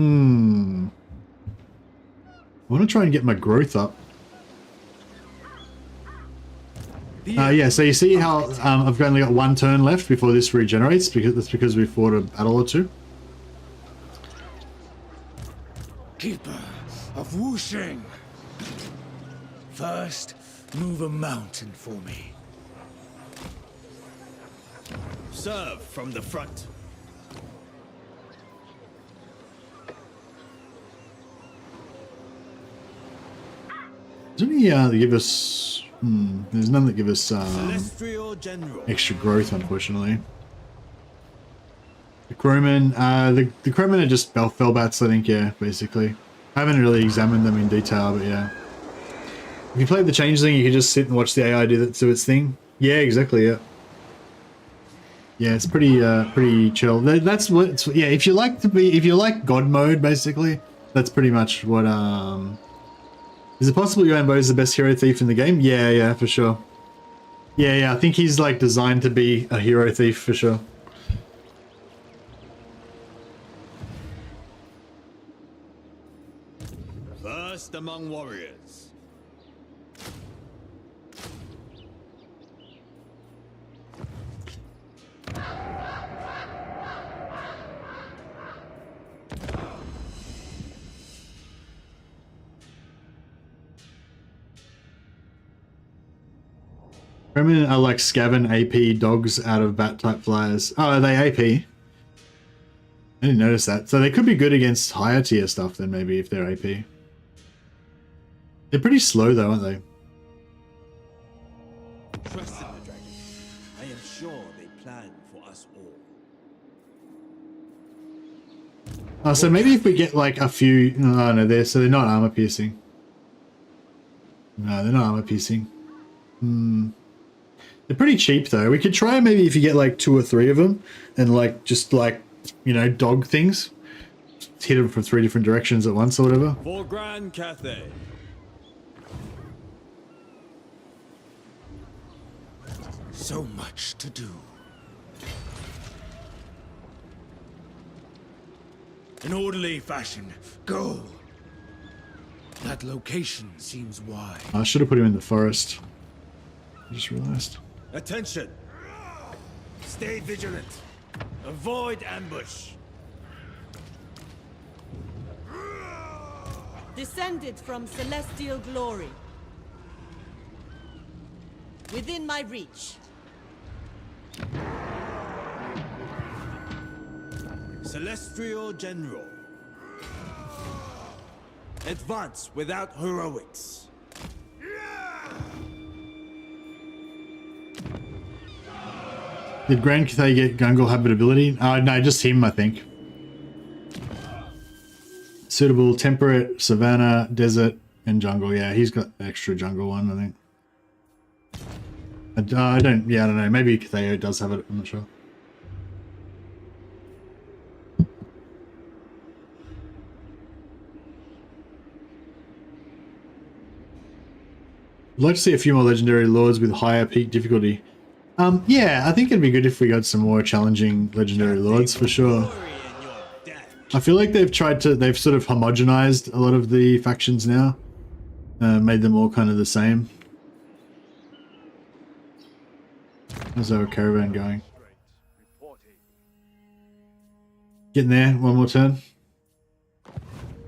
I want to try and get my growth up. Yeah, so you see how I've only got 1 turn left before this regenerates, because that's because we fought a battle or two. Keeper of Wuxing. First, move a mountain for me. Serve from the front. Is there any that give us... there's none that give us Celestial General. extra growth, unfortunately. The crowmen, the crowmen are just fellbats, I think, yeah, basically. I haven't really examined them in detail, but yeah. If you play the changeling, you can just sit and watch the AI do its thing. Yeah, exactly, yeah. Yeah, it's pretty pretty chill. That's what it's, yeah, if you like God mode, basically, that's pretty much what Is it possible Yuan Bo is the best hero thief in the game? Yeah, yeah, for sure. Yeah, I think he's like designed to be a hero thief for sure. First among warriors. Crewmen are like Scaven AP dogs out of bat type flyers. Oh, are they AP? I didn't notice that. So they could be good against higher tier stuff then, maybe, if they're AP. They're pretty slow though, aren't they? Trust in the dragon. I am sure they plan for us all. Oh, so maybe if we get like a few... Oh, no, they're not armor piercing. No, they're not armor piercing. They're pretty cheap though. We could try maybe if you get like 2 or 3 of them and like just like, you know, dog things. Just hit them from 3 different directions at once or whatever. For Grand Cathay. So much to do. In orderly fashion, go. That location seems wide. I should have put him in the forest. I just realized. Attention! Stay vigilant. Avoid ambush. Descended from celestial glory. Within my reach. Celestial General. Advance without heroics. Did Grand Cathay get Gungle habitability? No, just him, I think. Suitable temperate, savanna, desert, and jungle. Yeah, he's got extra jungle one, I think. I don't know. Maybe Cathay does have it, I'm not sure. I'd like to see a few more legendary lords with higher peak difficulty. Yeah, I think it'd be good if we got some more challenging legendary lords for sure. I feel like they've sort of homogenized a lot of the factions now. Made them all kind of the same. How's our caravan going? Getting there, one more turn.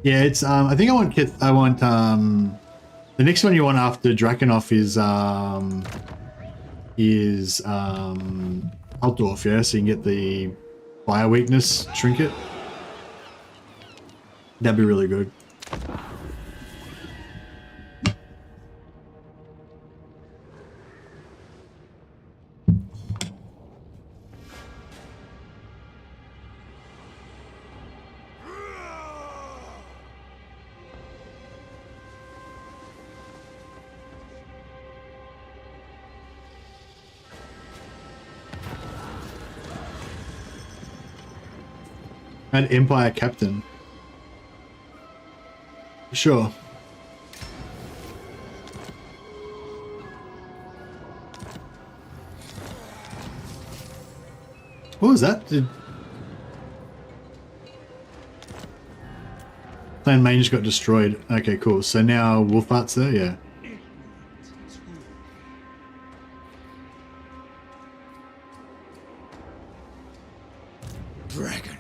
Yeah, it's I think I want the next one you want after Drakenhof is Altdorf, yeah, so you can get the fire weakness trinket. That'd be really good. An Empire Captain. Sure. What was that? Clan main just got destroyed. Okay, cool. So now Wolfart's there, yeah. Dragon.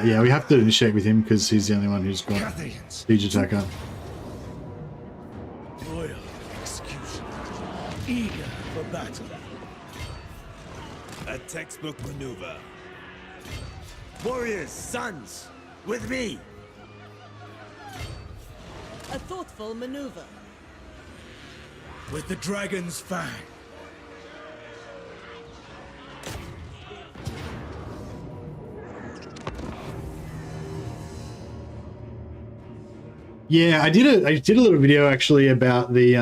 Yeah, we have to initiate with him because he's the only one who's got siege attacker. Loyal executioner. Eager for battle. A textbook maneuver. Warriors, sons, with me. A thoughtful maneuver. With the dragon's fang. Yeah, I did a little video actually about the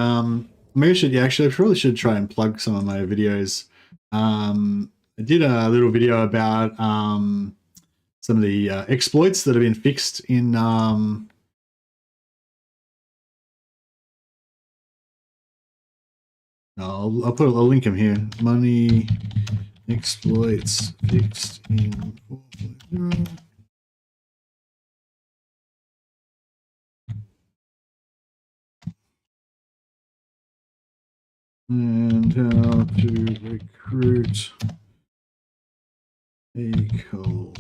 maybe I should I probably should try and plug some of my videos. I did a little video about some of the exploits that have been fixed in I'll link them here. Money exploits fixed in 4.0. And how to recruit a cold.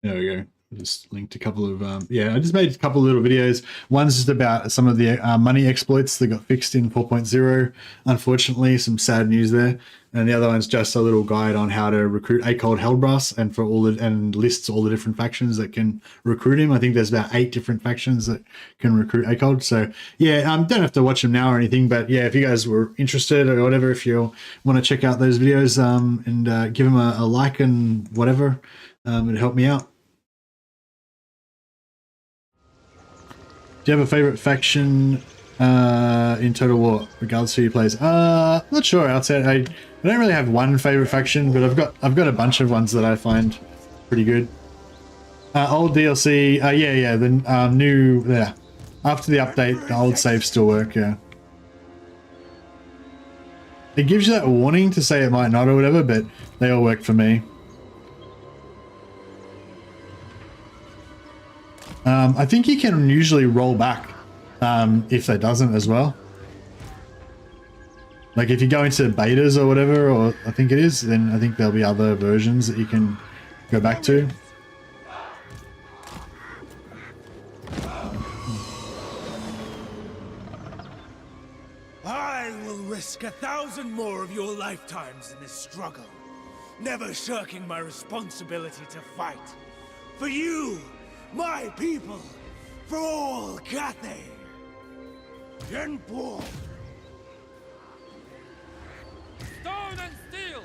There we go. Just linked a couple of yeah, I just made a couple of little videos. One's just about some of the money exploits that got fixed in 4.0. Unfortunately, some sad news there. And the other one's just a little guide on how to recruit a cold Hellbrass and for all the and lists all the different factions that can recruit him. I think there's about 8 different factions that can recruit a cold. So yeah, don't have to watch them now or anything, but yeah, if you guys were interested or whatever, if you want to check out those videos and give them a like and whatever, it'd help me out. Do you have a favorite faction in Total War, regardless of who you plays? Not sure. Outside, I don't really have one favorite faction, but I've got a bunch of ones that I find pretty good. Old DLC, yeah, the new, yeah. After the update, the old saves still work, yeah. It gives you that warning to say it might not or whatever, but they all work for me. I think you can usually roll back if that doesn't as well. Like if you go into betas or whatever, or I think it is, then I think there'll be other versions that you can go back to. I will risk 1,000 more of your lifetimes in this struggle, never shirking my responsibility to fight. For you, my people, for all Cathay. Yin Bo. Stone and steel!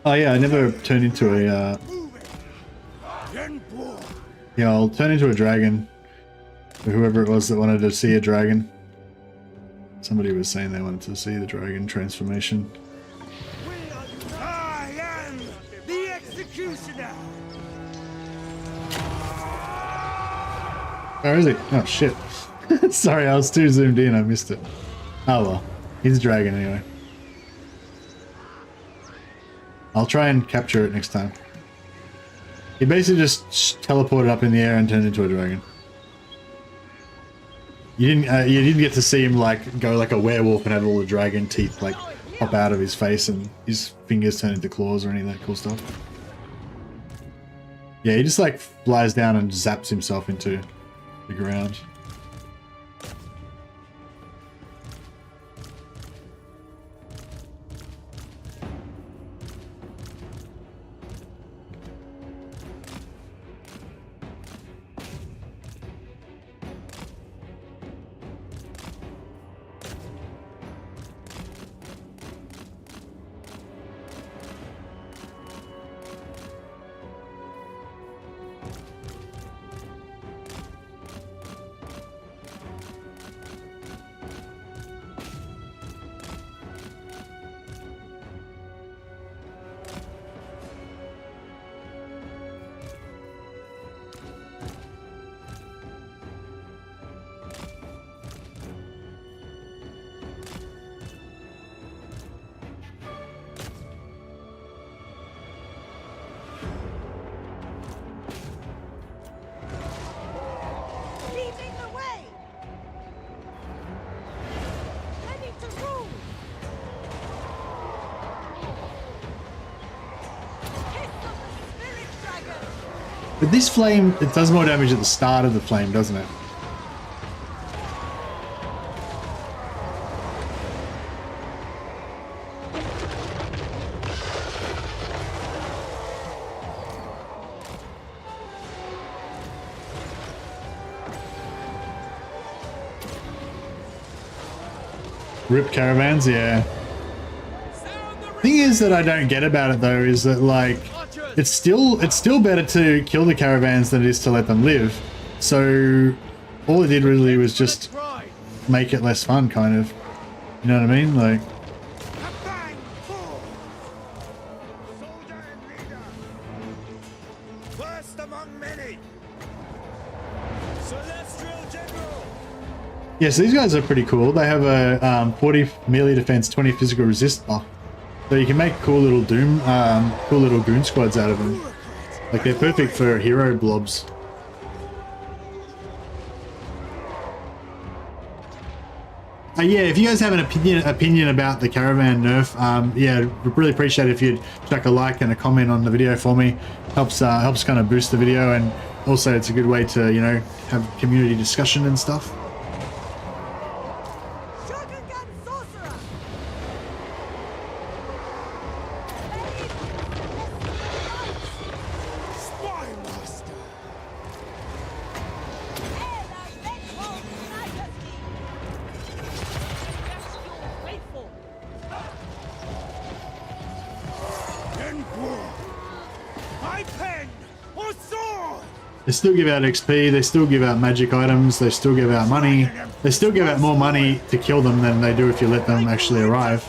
Oh yeah, I never turned into a Yin Bo. yeah, I'll turn into a dragon. For whoever it was that wanted to see a dragon. Somebody was saying they wanted to see the dragon transformation. I am the executioner. Where is he? Oh shit. Sorry, I was too zoomed in, I missed it. Oh well. He's a dragon anyway. I'll try and capture it next time. He basically just teleported up in the air and turned into a dragon. you didn't get to see him like go like a werewolf and have all the dragon teeth like pop out of his face and his fingers turn into claws or any of that cool stuff. Yeah, he just like flies down and zaps himself into the ground. Leading the way! Ready to rule! Kiss of the spirit dragon! But this flame, it does more damage at the start of the flame, doesn't it? Rip caravans, yeah. Thing is that I don't get about it though is that like it's still better to kill the caravans than it is to let them live. So all it did really was just make it less fun, kind of. You know what I mean? Like. Bang! Pull! Soldier and leader! First among many! Celestial General! Yeah, so these guys are pretty cool. They have a 40 melee defense, 20 physical resist buff. So you can make cool little cool little goon squads out of them. Like they're perfect for hero blobs. Yeah, if you guys have an opinion about the caravan nerf, yeah, really appreciate it if you'd chuck a like and a comment on the video for me. Helps kind of boost the video, and also it's a good way to, you know, have community discussion and stuff. They still give out XP, they still give out magic items, they still give out money. They still give out more money to kill them than they do if you let them actually arrive.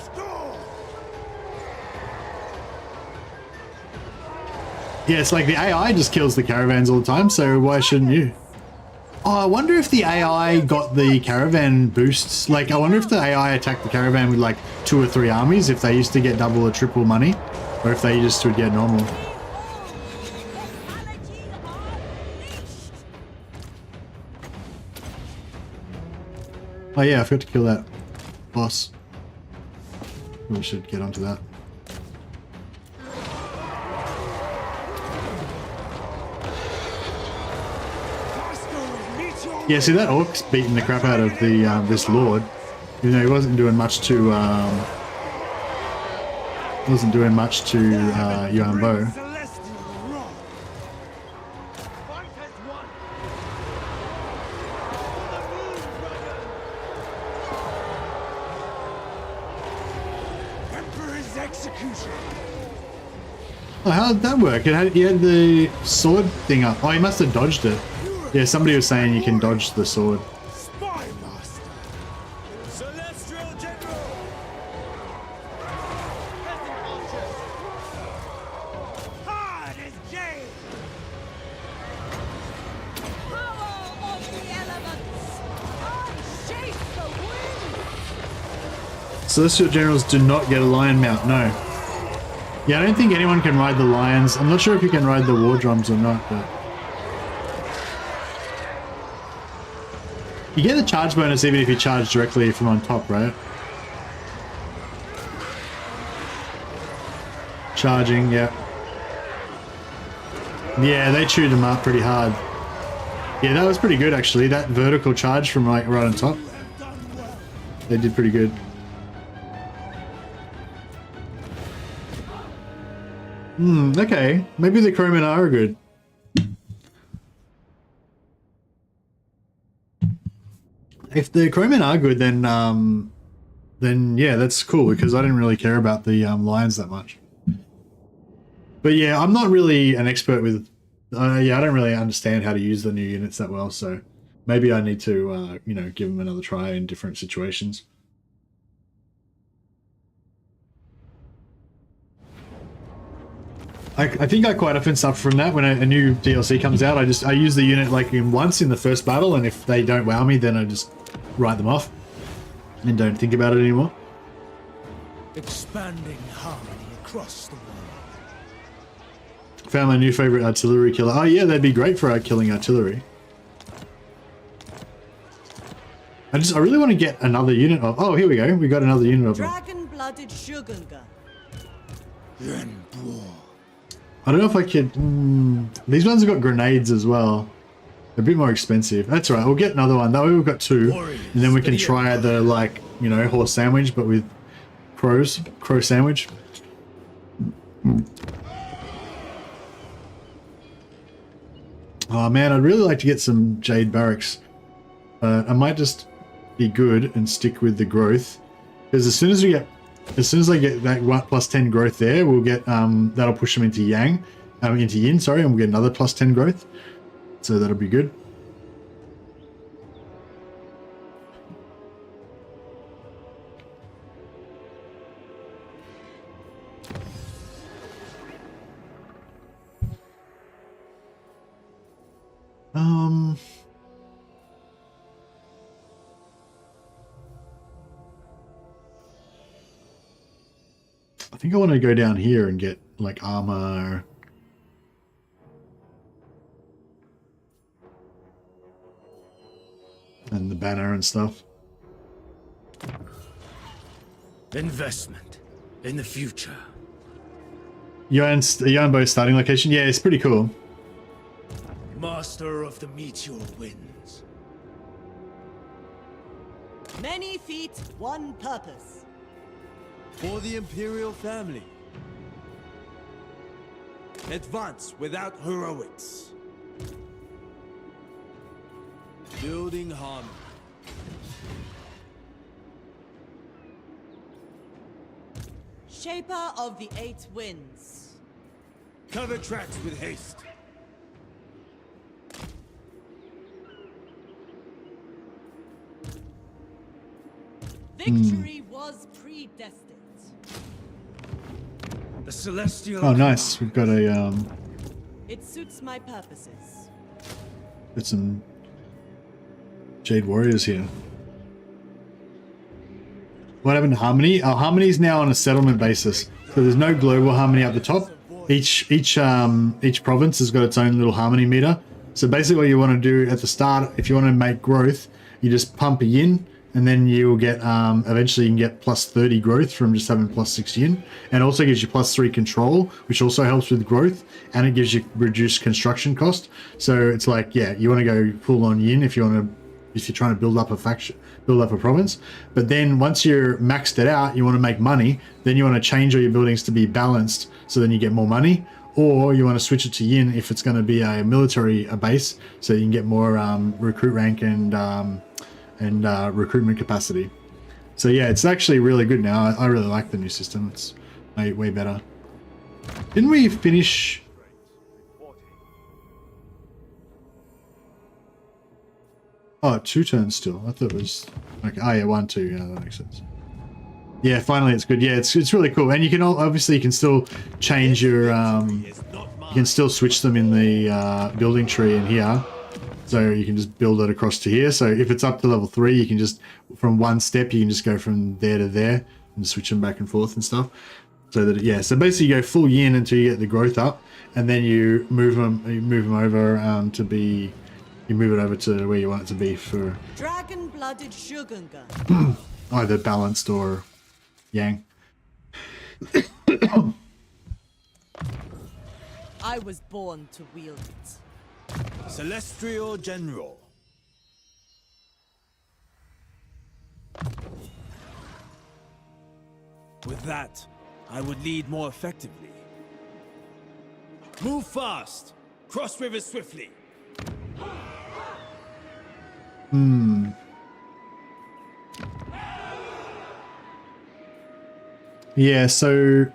Yeah, it's like the AI just kills the caravans all the time, so why shouldn't you? Oh, I wonder if the AI got the caravan boosts. Like, I wonder if the AI attacked the caravan with like 2 or 3 armies, if they used to get double or triple money, or if they just would get normal. Oh yeah, I forgot to kill that boss. We should get onto that. Yeah, see that orc's beating the crap out of the this lord. You know, he wasn't doing much to Yuan Bo. Oh, how did that work? He had the sword thing up. Oh, he must have dodged it. Yeah, somebody was saying you can dodge the sword. Spy Master! Celestial General! Hard as jade! Power of the elements! I chase the wind! Celestial Generals do not get a lion mount, no. Yeah, I don't think anyone can ride the lions. I'm not sure if you can ride the war drums or not, but... You get the charge bonus even if you charge directly from on top, right? Charging, yeah. Yeah, they chewed them up pretty hard. Yeah, that was pretty good actually. That vertical charge from like right on top. They did pretty good. Okay. Maybe the Crowmen are good. If the Crowmen are good, then yeah, that's cool because I didn't really care about the lions that much. But yeah, I'm not really an expert with. Yeah, I don't really understand how to use the new units that well, so maybe I need to, you know, give them another try in different situations. I think I quite often suffer from that when a new DLC comes out. I use the unit like once in the first battle, and if they don't wow me, then I just write them off and don't think about it anymore. Expanding harmony across the world. Found my new favorite artillery killer. Oh yeah, that'd be great for killing artillery. I really want to get another unit of. Oh, here we go. We got another unit of them. Dragon-blooded Shogunga. Yuan Bo. I don't know if I could. These ones have got grenades as well. They're a bit more expensive. That's all right. We'll get another one. That way we've got two, and then we can try the like, you know, horse sandwich, but with crows. Crow sandwich. Oh man, I'd really like to get some Jade Barracks. I might just be good and stick with the growth, because as soon as I get that 1 plus 10 growth there, we'll get that'll push them into into Yin, sorry, and we'll get another plus 10 growth. So that'll be good. I think I want to go down here and get like armor. And the banner and stuff. Investment in the future. Yuan Bo starting location? Yeah, it's pretty cool. Master of the meteor winds. Many feet, one purpose. For the Imperial family. Advance without heroics. Building harmony. Shaper of the Eight Winds. Cover tracks with haste. Victory was predestined. The celestial. Oh, nice. We've got a It suits my purposes. got some Jade Warriors here. What happened to Harmony? Oh, Harmony's now on a settlement basis, so there's no global harmony at the top. Each province has got its own little harmony meter. So basically, what you want to do at the start, if you want to make growth, you just pump a yin, and then you will get eventually you can get plus 30 growth from just having plus 6 yin, and also gives you plus 3 control, which also helps with growth, and it gives you reduced construction cost. So it's like, yeah, you want to go full on yin if you're trying to build up a faction, build up a province. But then once you're maxed it out, you want to make money, then you want to change all your buildings to be balanced, so then you get more money. Or you want to switch it to yin if it's going to be a military base, so you can get more recruit rank and recruitment capacity. So yeah, it's actually really good now. I really like the new system. It's way better. Didn't we finish? Oh, 2 turns still. I thought it was okay. Oh yeah, 1, 2. Yeah, that makes sense. Yeah, finally it's good. Yeah, it's really cool. And you can obviously you can still change your you can still switch them in the building tree in here. So you can just build it across to here. So if it's up to level 3, you can just, from one step, you can just go from there to there and switch them back and forth and stuff. So that, yeah, so basically you go full yin until you get the growth up, and then you move them over to be you move it over to where you want it to be for Dragon-blooded Shugunga. either balanced or yang. I was born to wield it. Celestial General. With that, I would lead more effectively. Move fast! Cross rivers swiftly! Yeah, so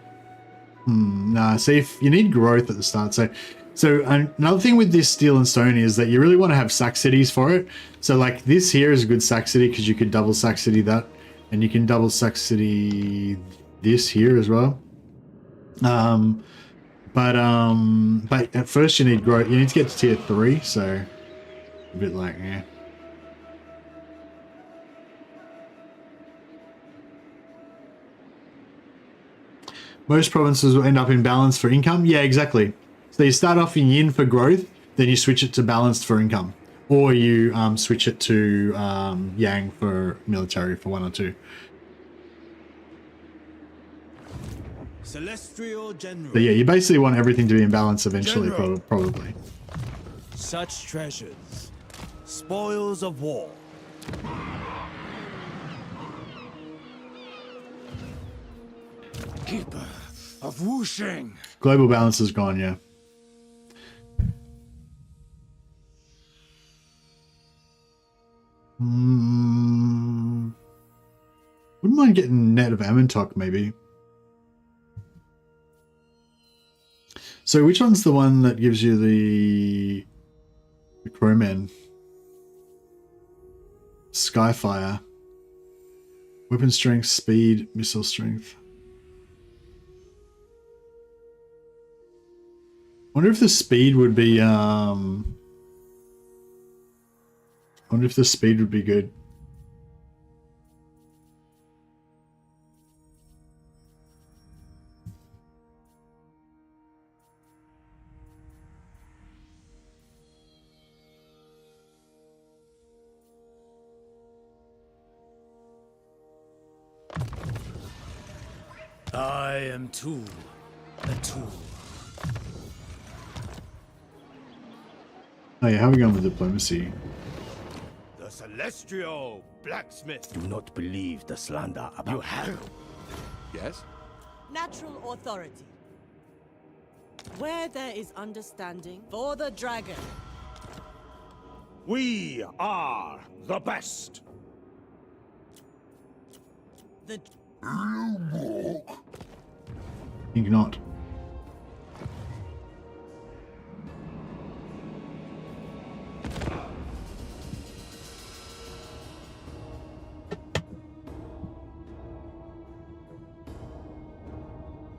nah, see, if you need growth at the start. So another thing with this steel and stone is that you really want to have sack cities for it. So like this here is a good sack city because you could double sack city that, and you can double sack city this here as well. But at first you need growth. You need to get to tier 3, so a bit like yeah. Most provinces will end up in balance for income. Yeah, exactly. So you start off in yin for growth, then you switch it to balanced for income, or you switch it to yang for military for 1 or 2. Celestial General. But yeah, you basically want everything to be in balance eventually, probably. Such treasures. Spoils of war. Keeper of Wuxing. Global balance is gone, yeah. Wouldn't mind getting net of Amentok, maybe. So which one's the one that gives you the Crowman? Skyfire. Weapon strength, speed, missile strength. Wonder if the speed would be wonder if the speed would be good. I am too a tool. Oh yeah, how are we going with diplomacy? The Celestial Blacksmith. Do not believe the slander about you have. Yes? Natural authority. Where there is understanding for the dragon. We are the best. The Think not.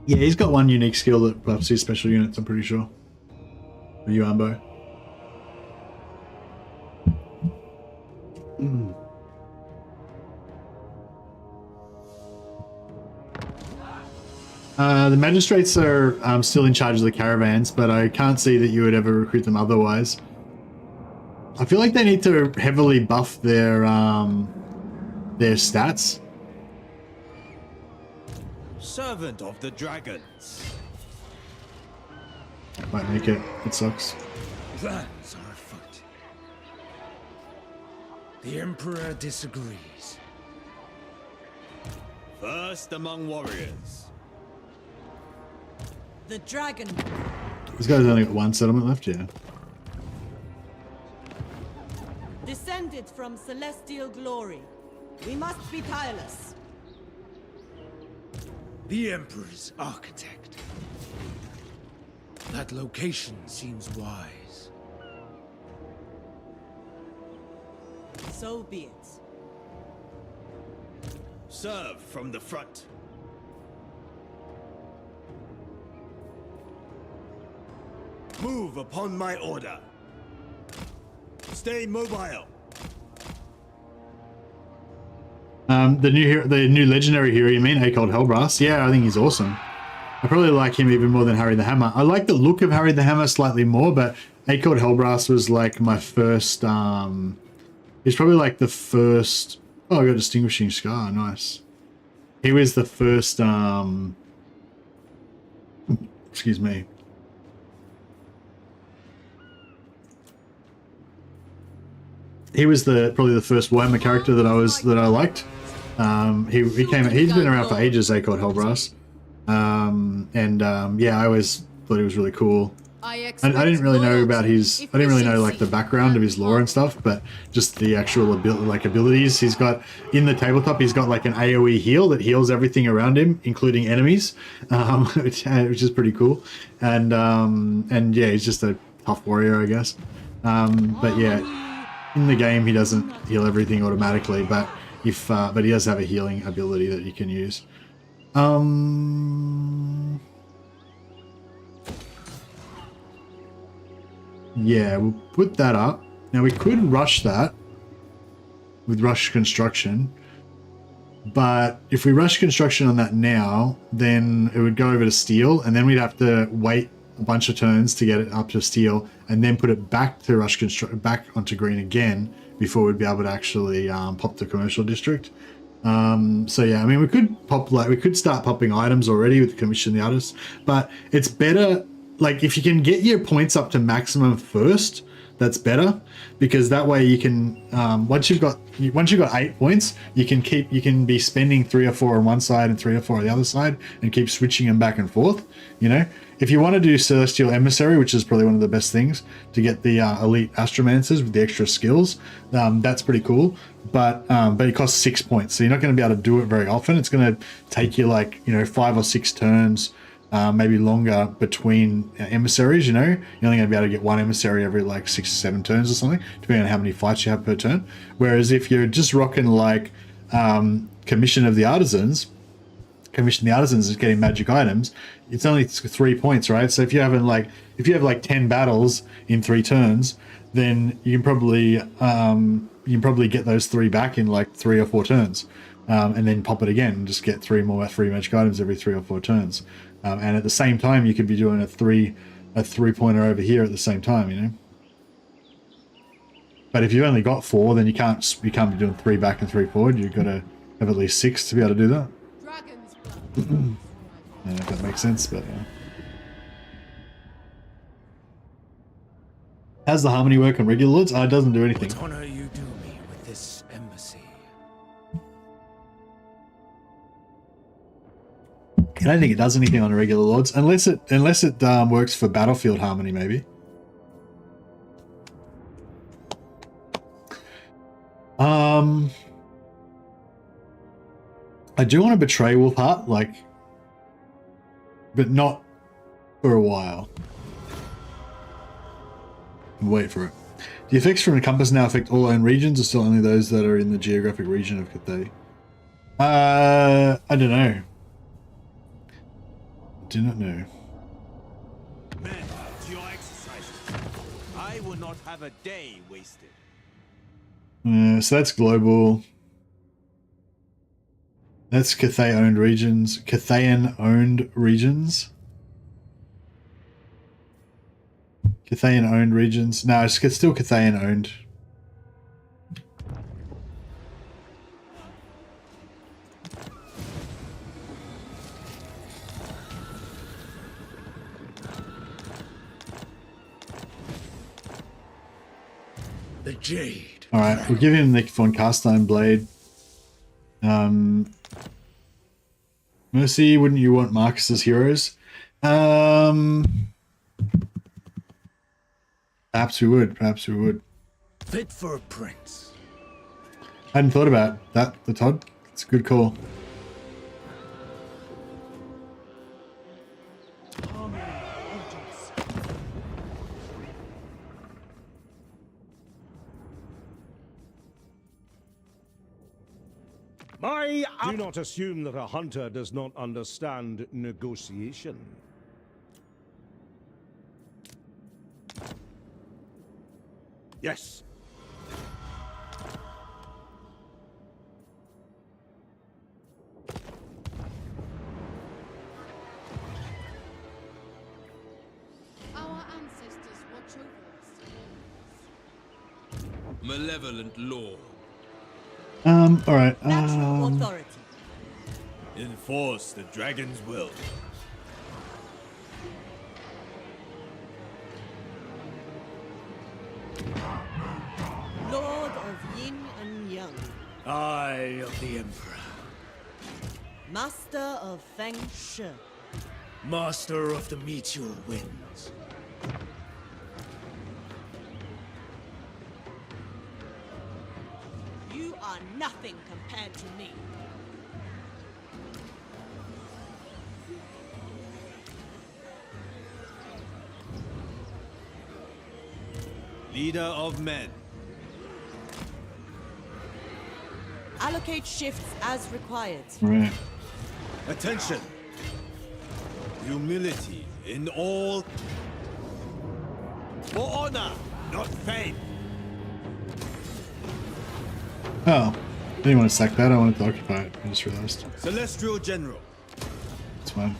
Yeah, he's got one unique skill that buffs his special units, I'm pretty sure. For Yuan Bo. The magistrates are still in charge of the caravans, but I can't see that you would ever recruit them otherwise. I feel like they need to heavily buff their stats. Servant of the Dragons. Might make it. It sucks. Plans are afoot. The Emperor disagrees. First among warriors. The dragon. This guy's only got one settlement left, yeah. Descended from celestial glory. We must be tireless. The Emperor's architect. That location seems wise. So be it. Serve from the front. Move upon my order. Stay mobile. The new legendary hero, you mean? Acold Hellbrass? Yeah, I think he's awesome. I probably like him even more than Harry the Hammer. I like the look of Harry the Hammer slightly more, but Accord Hellbrass was like my first, he's probably like the first, oh, I got Distinguishing Scar, nice. He was the first, excuse me. He was probably the first Warhammer character that I liked. He's been around for ages, Accord Hellbrass. Yeah, I always thought he was really cool. I didn't really know about I didn't really know like the background of his lore and stuff, but just the actual abilities he's got in the tabletop. He's got like an AoE heal that heals everything around him, including enemies, which is pretty cool. And yeah, he's just a tough warrior, I guess. But yeah, in the game he doesn't heal everything automatically, but but he does have a healing ability that you can use. Yeah, we'll put that up. Now we could rush that with rush construction, but if we rush construction on that now, then it would go over to steel, and then we'd have to wait a bunch of turns to get it up to steel, and then put it back to rush construct back onto green again before we'd be able to actually pop the commercial district. So yeah, I mean, we could start popping items already with the commission the artists, but it's better. Like if you can get your points up to maximum first, that's better, because that way you can once you've got 8 points, you can be spending 3 or 4 on one side and 3 or 4 on the other side and keep switching them back and forth. You know, if you want to do Celestial Emissary, which is probably one of the best things to get the elite Astromancers with the extra skills, that's pretty cool. But it costs 6 points, so you're not going to be able to do it very often. It's going to take you like 5 or 6 turns. Maybe longer between emissaries, you're only going to be able to get 1 emissary every like 6 or 7 turns or something, depending on how many fights you have per turn. Whereas if you're just rocking like Commission the Artisans is getting magic items, it's only 3 points, right? So if you have like 10 battles in 3 turns, then you can probably get those 3 back in like 3 or 4 turns, and then pop it again and just get 3 magic items every 3 or 4 turns. And at the same time, you could be doing a 3-pointer over here at the same time, But if you've only got 4, then you can't be doing 3 back and 3 forward. You've got to have at least 6 to be able to do that. I don't know if that makes sense, but yeah. How's the harmony work on regular lords? It doesn't do anything. What honor you do me with this embassy? I don't think it does anything on irregular lords, unless it works for battlefield harmony, maybe. I do want to betray Wolfheart, but not for a while. Wait for it. The effects from the compass now affect all own regions, or still only those that are in the geographic region of Cathay? I don't know. Do not know. Men, to your exercises. I will not have a day wasted. So that's global. That's Cathay-owned regions. Cathayan-owned regions. Cathayan-owned regions. No, it's still Cathayan-owned. The Jade. Alright, we'll give him the von Carstein Blade. Mercy, wouldn't you want Marcus's heroes? Perhaps we would. Perhaps we would. Fit for a prince. I hadn't thought about that, the Todd. It's a good call. Do not assume that a hunter does not understand negotiation. Yes. malevolent lord. All right. Natural authority. Enforce the dragon's will. Lord of Yin and Yang. Eye of the Emperor. Master of Feng Shui. Master of the meteor winds. You are nothing compared to me. Leader of men. Allocate shifts as required. Right. Attention. Humility in all. For honor, not fame. Oh, I didn't want to sack that. I wanted to occupy it. I just realized. Celestial General. It's fine.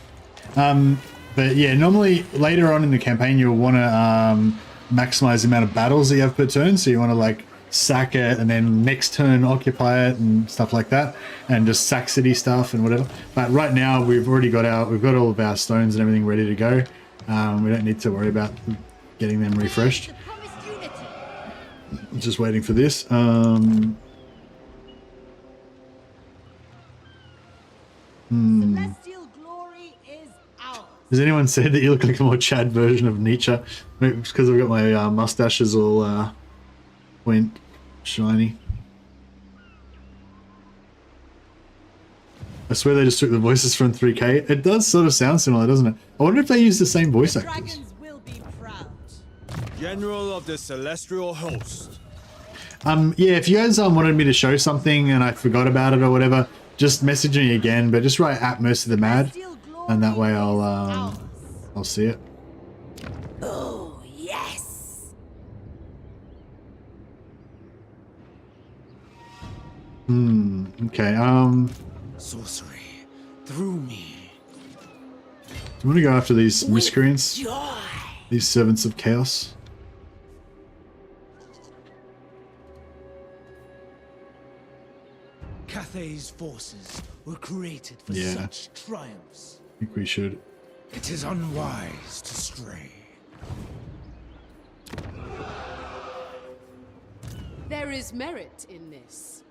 But yeah, normally later on in the campaign, you'll want to maximize the amount of battles that you have per turn. So you want to like sack it and then next turn occupy it and stuff like that, and just sack city stuff and whatever. But right now we've got all of our stones and everything ready to go. We don't need to worry about getting them refreshed. Just waiting for this. Celestial glory is ours. Has anyone said that you look like a more Chad version of Nietzsche? Maybe it's because I've got my mustaches all went shiny. I swear they just took the voices from 3K. It does sort of sound similar, doesn't it? I wonder if they use the same voice actors. Dragons will be proud. General of the Celestial Host. Yeah, if you guys wanted me to show something and I forgot about it or whatever, just message me again. But just write at Mercy the Mad, and that way I'll see it. Oh yes. Okay. Sorcery through me. Do you want to go after these miscreants? Joy. These servants of chaos? Cathay's forces were created for Yeah. such triumphs. I think we should. It is unwise to stray. There is merit in this.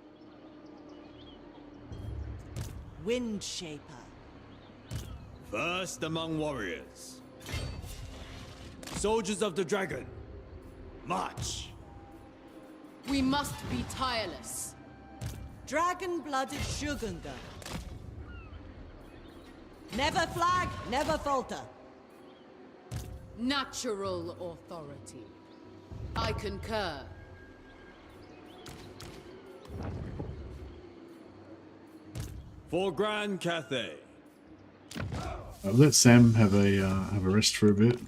Wind Shaper. First among warriors. Soldiers of the dragon. March. We must be tireless. Dragon-blooded Shugunga. Never flag, never falter. Natural authority. I concur. For Grand Cathay. I'll let Sam have a rest for a bit.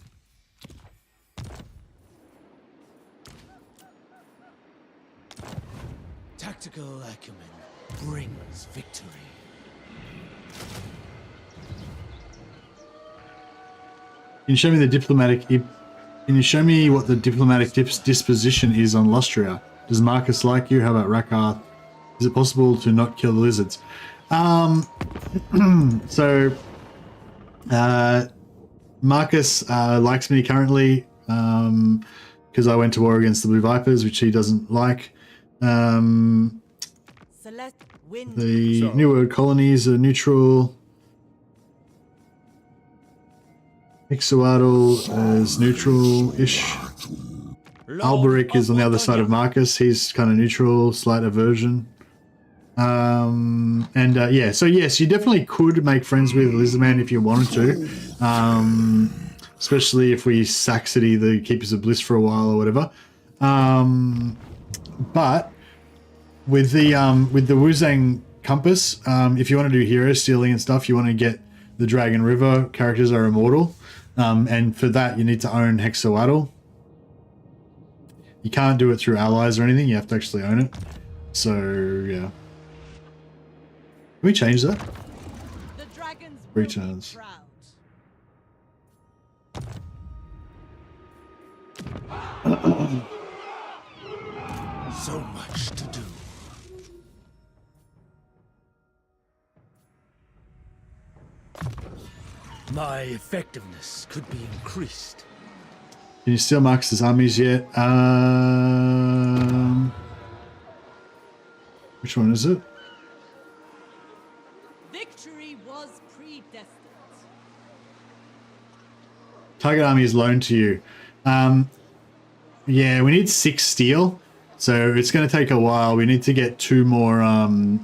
Tactical acumen brings victory. Can you show me the diplomatic? Can you show me what the diplomatic disposition is on Lustria? Does Marcus like you? How about Rakarth? Is it possible to not kill the lizards? So Marcus likes me currently because I went to war against the Blue Vipers, which he doesn't like. Celeste Wind. The New World colonies are neutral. Ixoatl is neutral-ish. Alberic is on the other side of Marcus. He's kind of neutral, slight aversion. Yeah, so yes, you definitely could make friends with Lizardman if you wanted to. Especially if we sack City, the Keepers of Bliss for a while or whatever. But with the Wuzang Compass, if you want to do hero stealing and stuff, you want to get the Dragon River characters are immortal. And for that, you need to own Hexoatl. You can't do it through allies or anything. You have to actually own it. So, yeah. Can we change that? The dragons will 3 be turns. proud. So much to do. My effectiveness could be increased. Can you steal Marcus's armies yet? Which one is it? Victory was predestined. Target army is loaned to you. Yeah, we need 6 steel, so it's going to take a while. We need to get 2 more.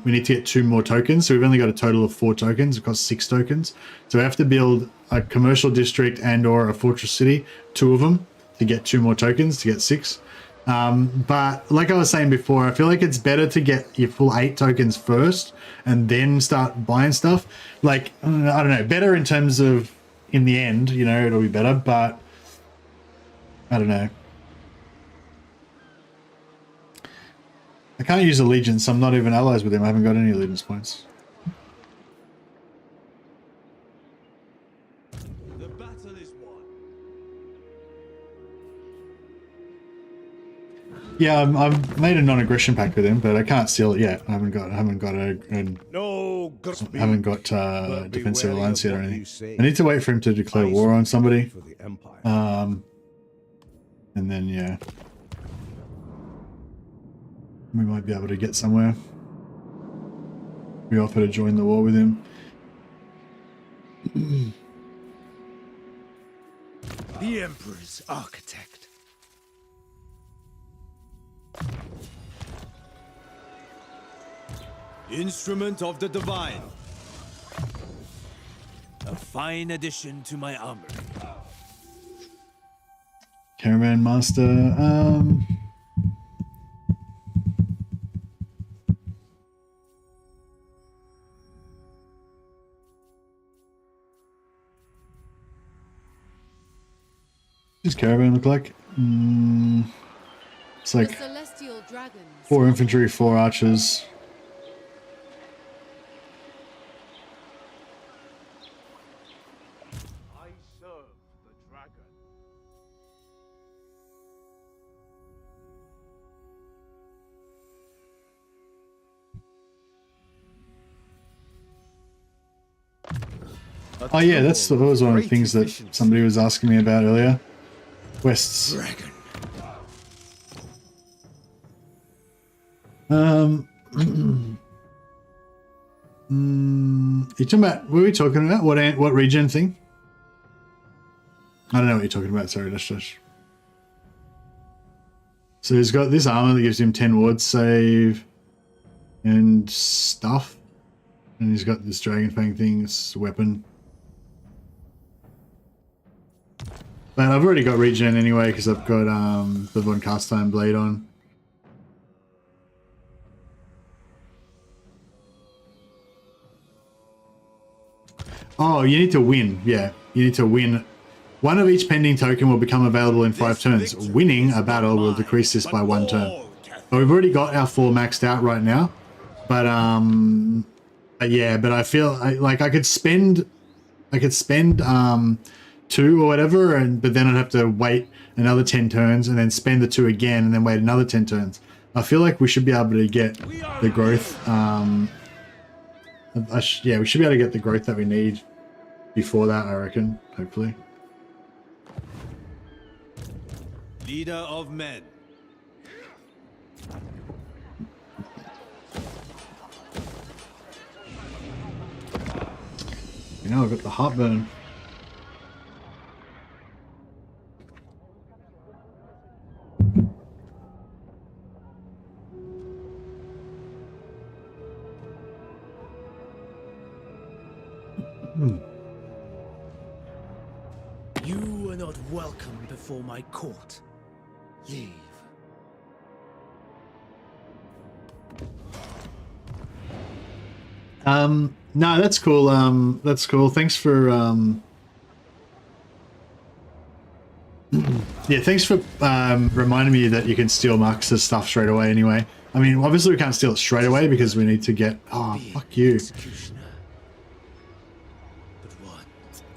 We need to get 2 more tokens. So we've only got a total of 4 tokens. It costs 6 tokens. So we have to build a commercial district and/or a fortress city, 2 of them, to get 2 more tokens to get 6. But like I was saying before, I feel like it's better to get your full 8 tokens first and then start buying stuff. Like, I don't know, better in terms of in the end, you know, it'll be better, but I don't know. I can't use allegiance. I'm not even allies with him. I haven't got any allegiance points. The battle is won. Yeah, I've made a non-aggression pact with him, but I can't steal it yet. I haven't got No, Godspeed. defensive wary alliance of yet or what you anything. say. I need to wait for him to declare I war on somebody. For the Empire. And then yeah, we might be able to get somewhere. We offer to join the war with him. The Emperor's architect. Instrument of the Divine. A fine addition to my armory. Caravan master. Does caravan look like? It's like Celestial dragons. 4 infantry, 4 archers. I serve the dragon. Oh yeah, that was one of the things that somebody was asking me about earlier. Quests. Dragon. You talking about? What were we talking about? What regen thing? I don't know what you're talking about. Sorry, Dash Dash. So he's got this armor that gives him 10 ward save and stuff, and he's got this dragon fang thing, this weapon. But I've already got regen anyway because I've got the Von Castine blade on. Oh, you need to win. Yeah, you need to win. One of each pending token will become available in 5 turns. Winning a battle will decrease this by 1 turn. But we've already got our 4 maxed out right now. But yeah, but I feel like I could spend 2 or whatever, but then I'd have to wait another 10 turns and then spend the 2 again and then wait another 10 turns. I feel like we should be able to get the growth. Yeah, we should be able to get the growth that we need before that, I reckon, hopefully. Leader of men. You know, I've got the heartburn. You are not welcome before my court. Leave. No, that's cool. That's cool. Thanks for yeah, thanks for reminding me that you can steal Marcus's stuff straight away anyway. I mean, obviously we can't steal it straight away because we need to get... Oh, fuck you. Executioner. But what?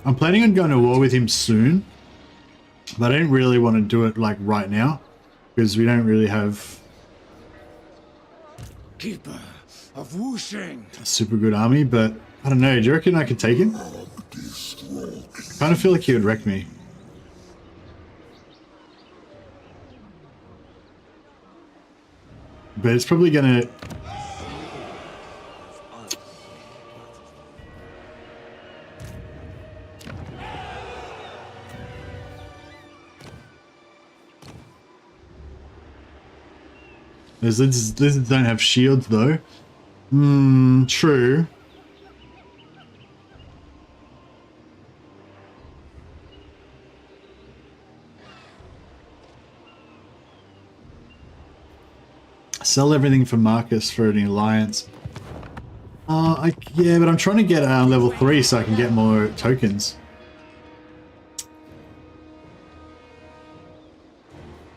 I'm planning on going to war with him soon, but I don't really want to do it like right now because we don't really have keeper of Wuxing. A super good army, but I don't know. Do you reckon I could take him? Kind of feel like he would wreck me. But it's probably gonna... Those lizards don't have shields though. True. Sell everything for Marcus for an alliance. Yeah, but I'm trying to get level 3 so I can get more tokens.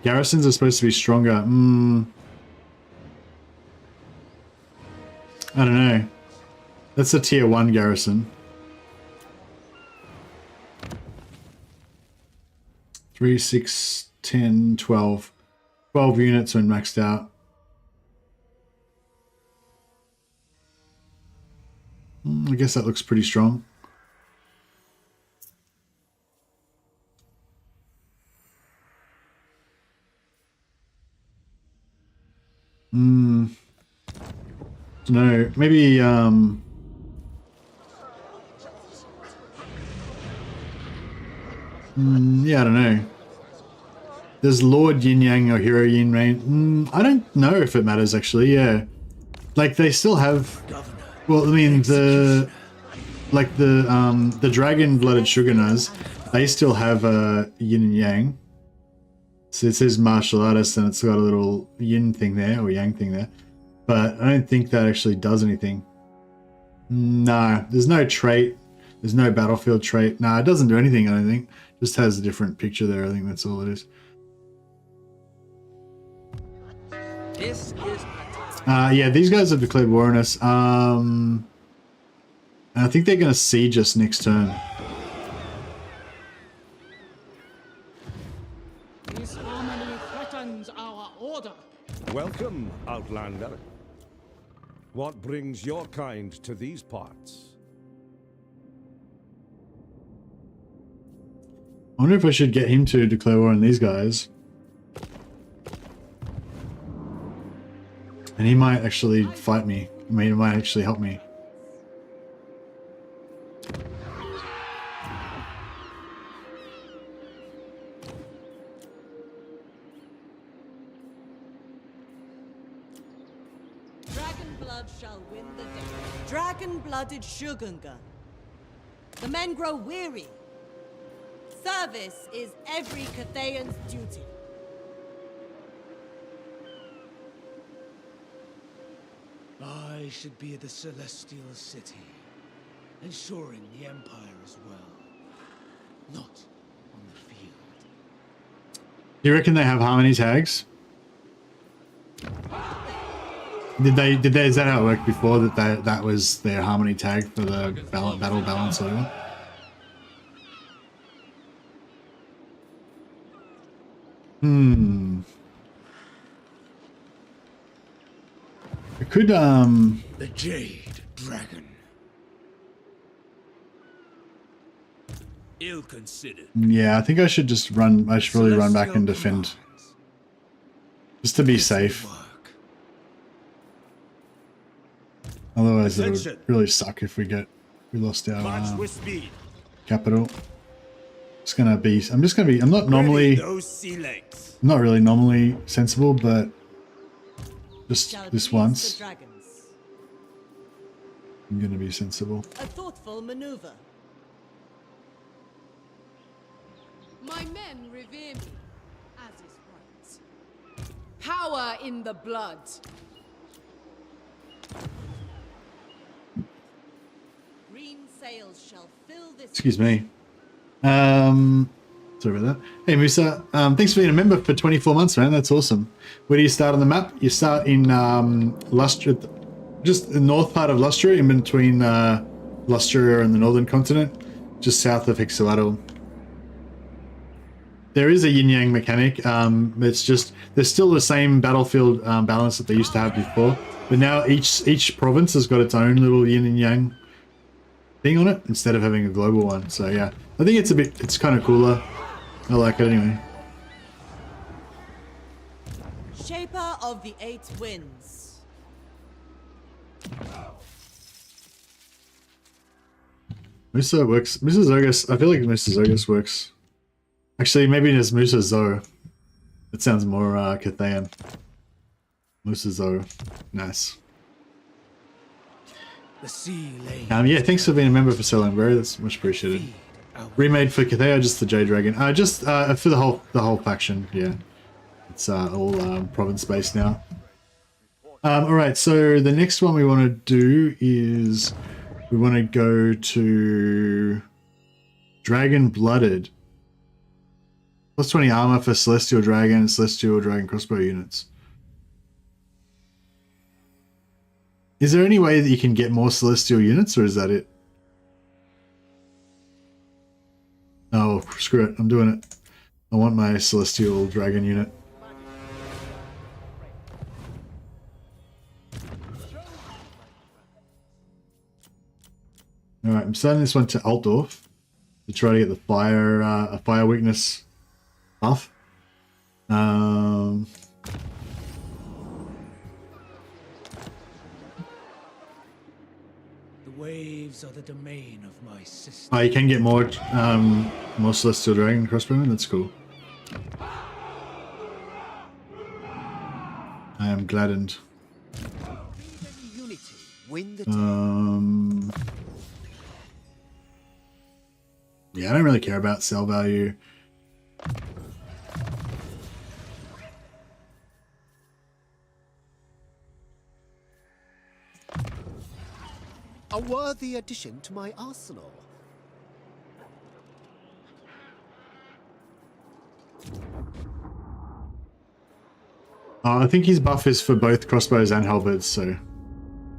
Garrisons are supposed to be stronger. I don't know. That's a tier 1 garrison. 3, 6, 10, 12. 12 units when maxed out. I guess that looks pretty strong. No, maybe yeah, I don't know. There's Lord Yin Yang or Hero Yin Rain. I don't know if it matters actually. Yeah, like they still have. Well, I mean the dragon-blooded Shogunas, they still have Yin and Yang. So it says martial artist and it's got a little yin thing there or yang thing there. But I don't think that actually does anything. No, there's no trait. There's no battlefield trait. No, it doesn't do anything, I don't think. Just has a different picture there. I think that's all it is. This is yeah, these guys have declared war on us. And I think they're going to siege us next turn. This harmony threatens our order. Welcome, Outlander. What brings your kind to these parts? I wonder if I should get him to declare war on these guys. And he might actually fight me. I mean, it might actually help me. Dragon blood shall win the day. Dragon-blooded Shogunga. The men grow weary. Service is every Cathayan's duty. I should be at the Celestial City, ensuring the Empire as well. Not on the field. Do you reckon they have harmony tags? Did they? Is that how it worked before? That was their harmony tag for the battle balance or whatever? I could The Jade Dragon. ill considered. Yeah, I think I should just run. I should probably run back and defend, just to be safe. Otherwise, it would really suck if we lost our capital. It's gonna be. I'm just gonna be. I'm not normally. I'm not really normally sensible, but just this once, I'm gonna be sensible. A thoughtful maneuver. My men revere me, as is right. Power in the blood. Green sails shall fill this. Excuse me. Sorry about that. Hey Musa, thanks for being a member for 24 months, man. That's awesome. Where do you start on the map? You start in Lustra, just the north part of Lustra, in between Lustra and the northern continent, just south of Hexalatl. there is a yin yang mechanic. It's just there's still the same battlefield balance that they used to have before, but now each province has got its own little yin and yang thing on it instead of having a global one. So yeah, I think it's kind of cooler. I like it anyway. Shaper of the Eight Winds. Musa works. Musa Zogus. I feel like Musa Zogus works. Actually, maybe it's Musa Zo. It sounds more Cathayan. Musa Zo. Nice. The sea lay. Yeah, thanks for being a member for so long, bro. That's much appreciated. Remade for Cathaya, just the Jade Dragon. Just for the whole faction. Yeah, it's all province based now. All right, so the next one we want to do is we want to go to Dragon Blooded. Plus 20 armor for Celestial Dragon and Celestial Dragon crossbow units. Is there any way that you can get more Celestial units, or is that it? Oh, screw it. I'm doing it. I want my Celestial Dragon unit. Alright, I'm sending this one to Altdorf to try to get the fire, a fire weakness buff. The waves are the domain of my sister. Oh, you can get more Celestial Dragon crossbowmen. That's cool. I am gladdened. Yeah, I don't really care about sell value. A worthy addition to my arsenal. I think his buff is for both crossbows and halberds, so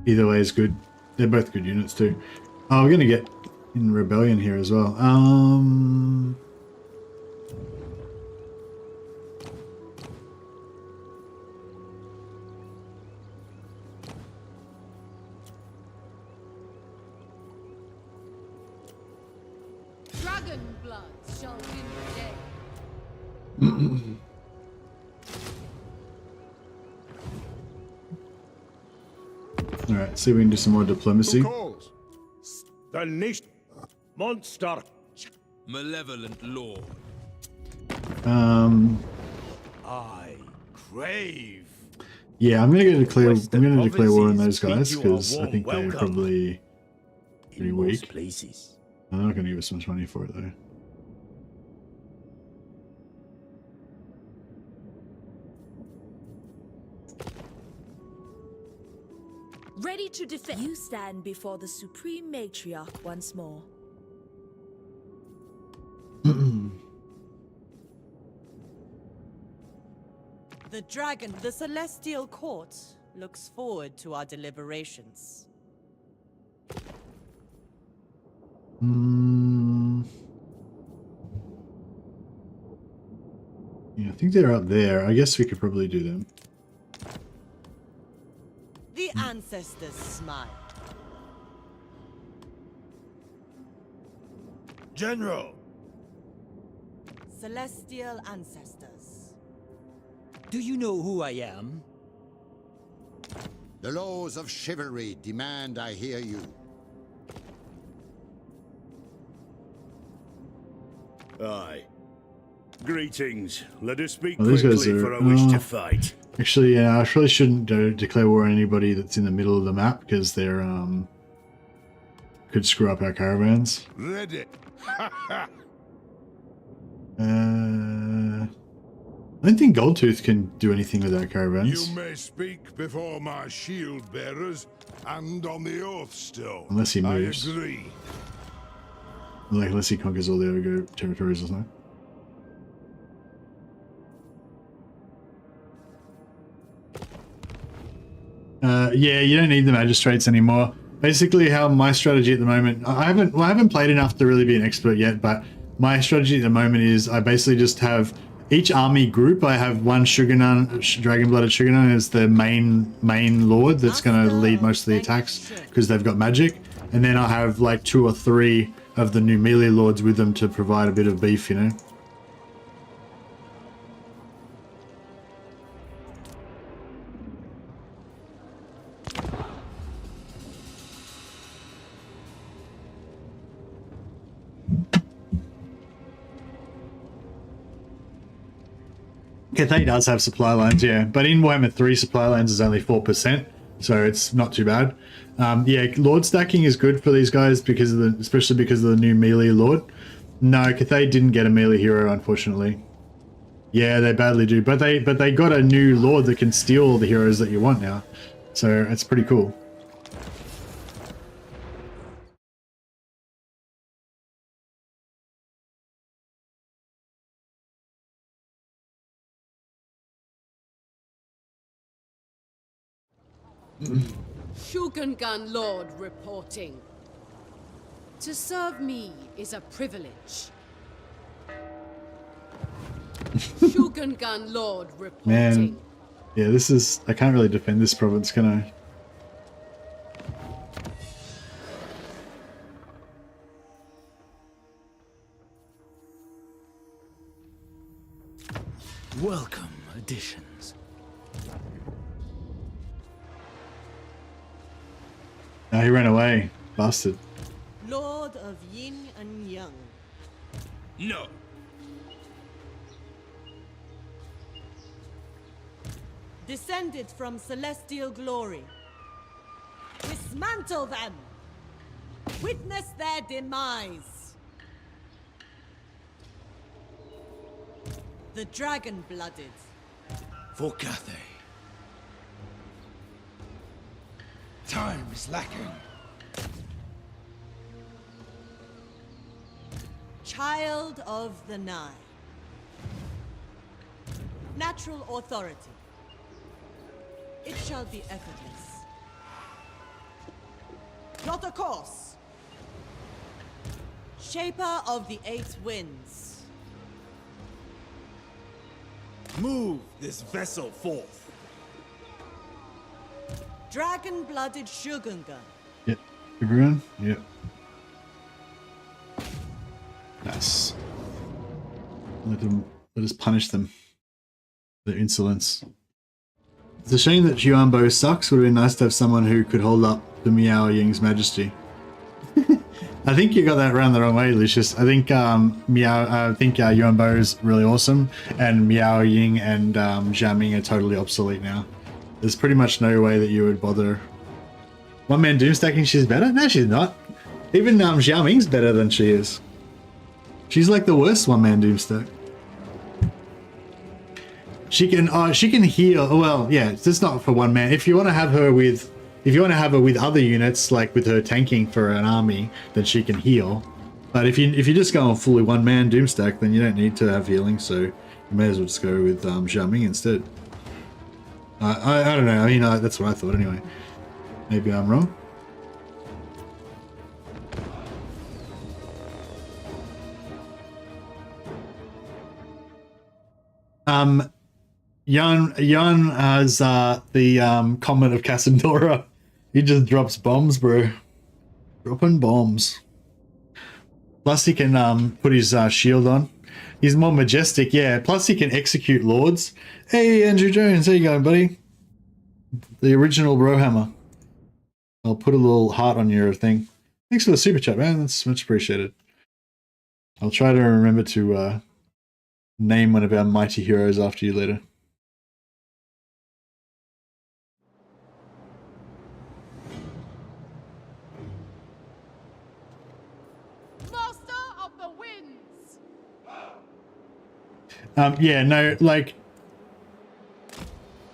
either way is good. They're both good units too. Oh, we're gonna get in Rebellion here as well. Dragon blood shall win the day. Alright, see if we can do some more diplomacy. The nation monster. Malevolent lord. I crave. Yeah, I'm gonna declare war on those guys because I think they're probably pretty weak. Places. I'm not gonna give us much money for it though. Ready to defend. You stand before the Supreme Matriarch once more. The Celestial Court looks forward to our deliberations. Yeah, I think they're up there. I guess we could probably do them. The ancestors smile. General. Celestial ancestors. Do you know who I am? The laws of chivalry demand I hear you. Aye. Greetings. Let us speak Well, these guys quickly, are- for I wish to fight. Actually, yeah, I probably shouldn't declare war on anybody that's in the middle of the map because they're could screw up our caravans. Ready. I don't think Goldtooth can do anything with our caravans. You may speak before my shield bearers and on the oath stone. Unless he moves. I agree. Like, unless he conquers all the other territories or something. Yeah, you don't need the magistrates anymore. Basically, how my strategy at the moment, I haven't played enough to really be an expert yet, but my strategy at the moment is I basically just have each army group. I have one dragon-blooded Shogunan as the main lord that's going to lead most of the attacks because they've got magic, and then I'll have like 2 or 3 of the new melee lords with them to provide a bit of beef, you know. Cathay does have supply lines, yeah, but in Warhammer 3 supply lines is only 4%, so it's not too bad. Yeah, lord stacking is good for these guys because of especially because of the new melee lord. No, Cathay didn't get a melee hero, unfortunately. Yeah, they badly do, but they got a new lord that can steal all the heroes that you want now, so it's pretty cool. Shogungan Lord reporting. To serve me is a privilege. Shogungan Lord reporting. Man, yeah, this is... I can't really defend this province, can I? Welcome, additions. No, he ran away. Bastard. Lord of Yin and Yang. No. Descended from celestial glory. Dismantle them! Witness their demise! The dragon-blooded. For Cathay. Time is lacking. Child of the Nine. Natural authority. It shall be effortless. Plot a course. Shaper of the 8 winds. Move this vessel forth. Dragon-blooded Shogungan. Yep. Everyone? Yep. Nice. Let us punish them. Their insolence. It's a shame that Yuan Bo sucks. Would have been nice to have someone who could hold up to Miao Ying's majesty. I think you got that around the wrong way, Lucius. I think Yuan Bo is really awesome, and Miao Ying and Zhao Ming are totally obsolete now. There's pretty much no way that you would bother. One man doomstacking, she's better? No, she's not. Even Zhao Ming's better than she is. She's like the worst one man doomstack. She can heal. Well, yeah, it's not for one man. If you want to have her with other units, like with her tanking for an army, then she can heal. But if you just go on fully one man doomstack, then you don't need to have healing. So you may as well just go with Zhao Ming instead. I don't know. I mean, that's what I thought anyway. Maybe I'm wrong. Jan has the comment of Cassandora. He just drops bombs, bro. Dropping bombs. Plus he can put his shield on. He's more majestic, yeah. Plus he can execute lords. Hey, Andrew Jones, how you going, buddy? The original Brohammer. I'll put a little heart on your thing. Thanks for the super chat, man. That's much appreciated. I'll try to remember to name one of our mighty heroes after you later. Master of the winds. Yeah, no, like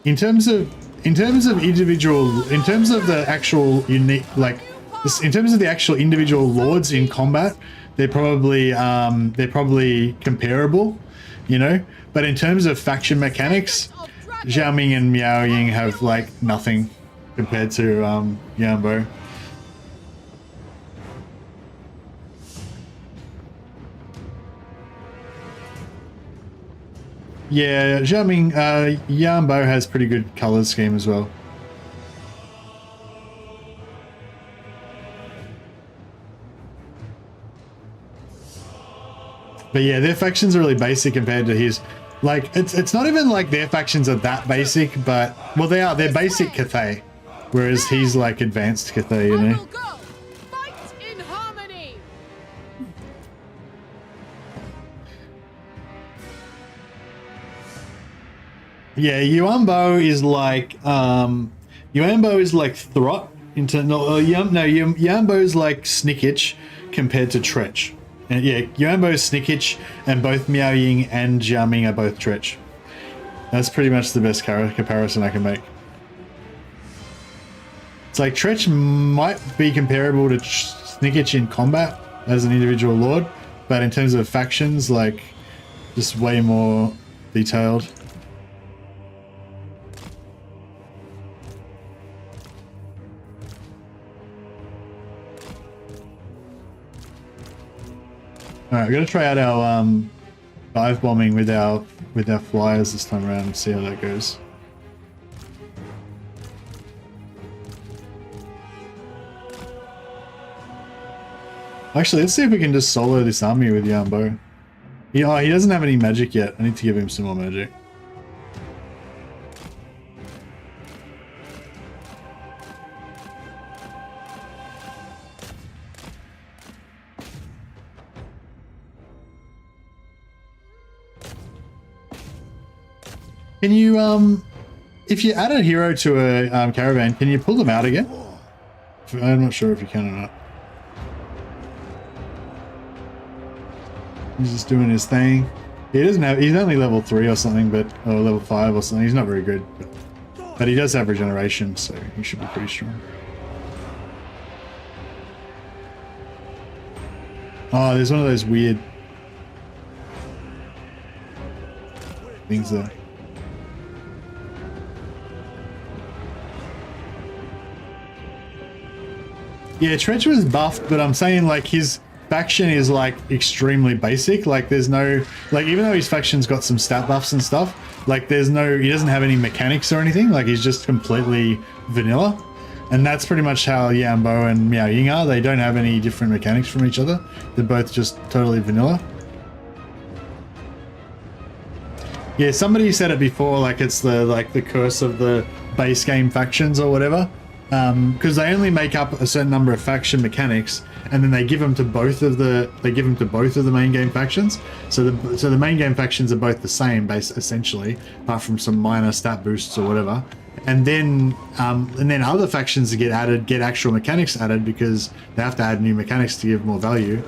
in terms of individual, in terms of the actual unique, like this, in terms of the actual individual lords in combat, they're probably comparable, you know. But in terms of faction mechanics, Zhao Ming and Miao Ying have like nothing compared to Yuan Bo. Yeah, I mean, Yuan Bo has pretty good color scheme as well. But yeah, their factions are really basic compared to his. Like, it's not even like their factions are that basic, but well, they are. They're basic Cathay, whereas he's like advanced Cathay, you know. Yeah, Yuan Bo is like Throt into Yuan Bo is like Snickich compared to Tretch. And yeah, Yuan Bo is Snickich, and both Miao Ying and Jia Ming are both Tretch. That's pretty much the best comparison I can make. It's like Tretch might be comparable to Snickich in combat as an individual lord, but in terms of factions, like, just way more detailed. All right, we're gonna try out our dive bombing with our flyers this time around and see how that goes. Actually, let's see if we can just solo this army with Yuan Bo. He doesn't have any magic yet. I need to give him some more magic. Can you, if you add a hero to a caravan, can you pull them out again? I'm not sure if you can or not. He's just doing his thing. He doesn't have, he's only level 3 or something, but, or level 5 or something. He's not very good, but he does have regeneration, so he should be pretty strong. Oh, there's one of those weird things there. Yeah, Tretch was buffed, but I'm saying like his faction is like extremely basic. Like there's no, like even though his faction's got some stat buffs and stuff, like there's no, he doesn't have any mechanics or anything. Like he's just completely vanilla. And that's pretty much how Yuan Bo and Miao Ying are. They don't have any different mechanics from each other. They're both just totally vanilla. Yeah, somebody said it before, like it's the curse of the base game factions or whatever. Because they only make up a certain number of faction mechanics, and then they give them to both of the main game factions. So the main game factions are both the same base essentially, apart from some minor stat boosts or whatever. And then other factions that get actual mechanics added because they have to add new mechanics to give more value.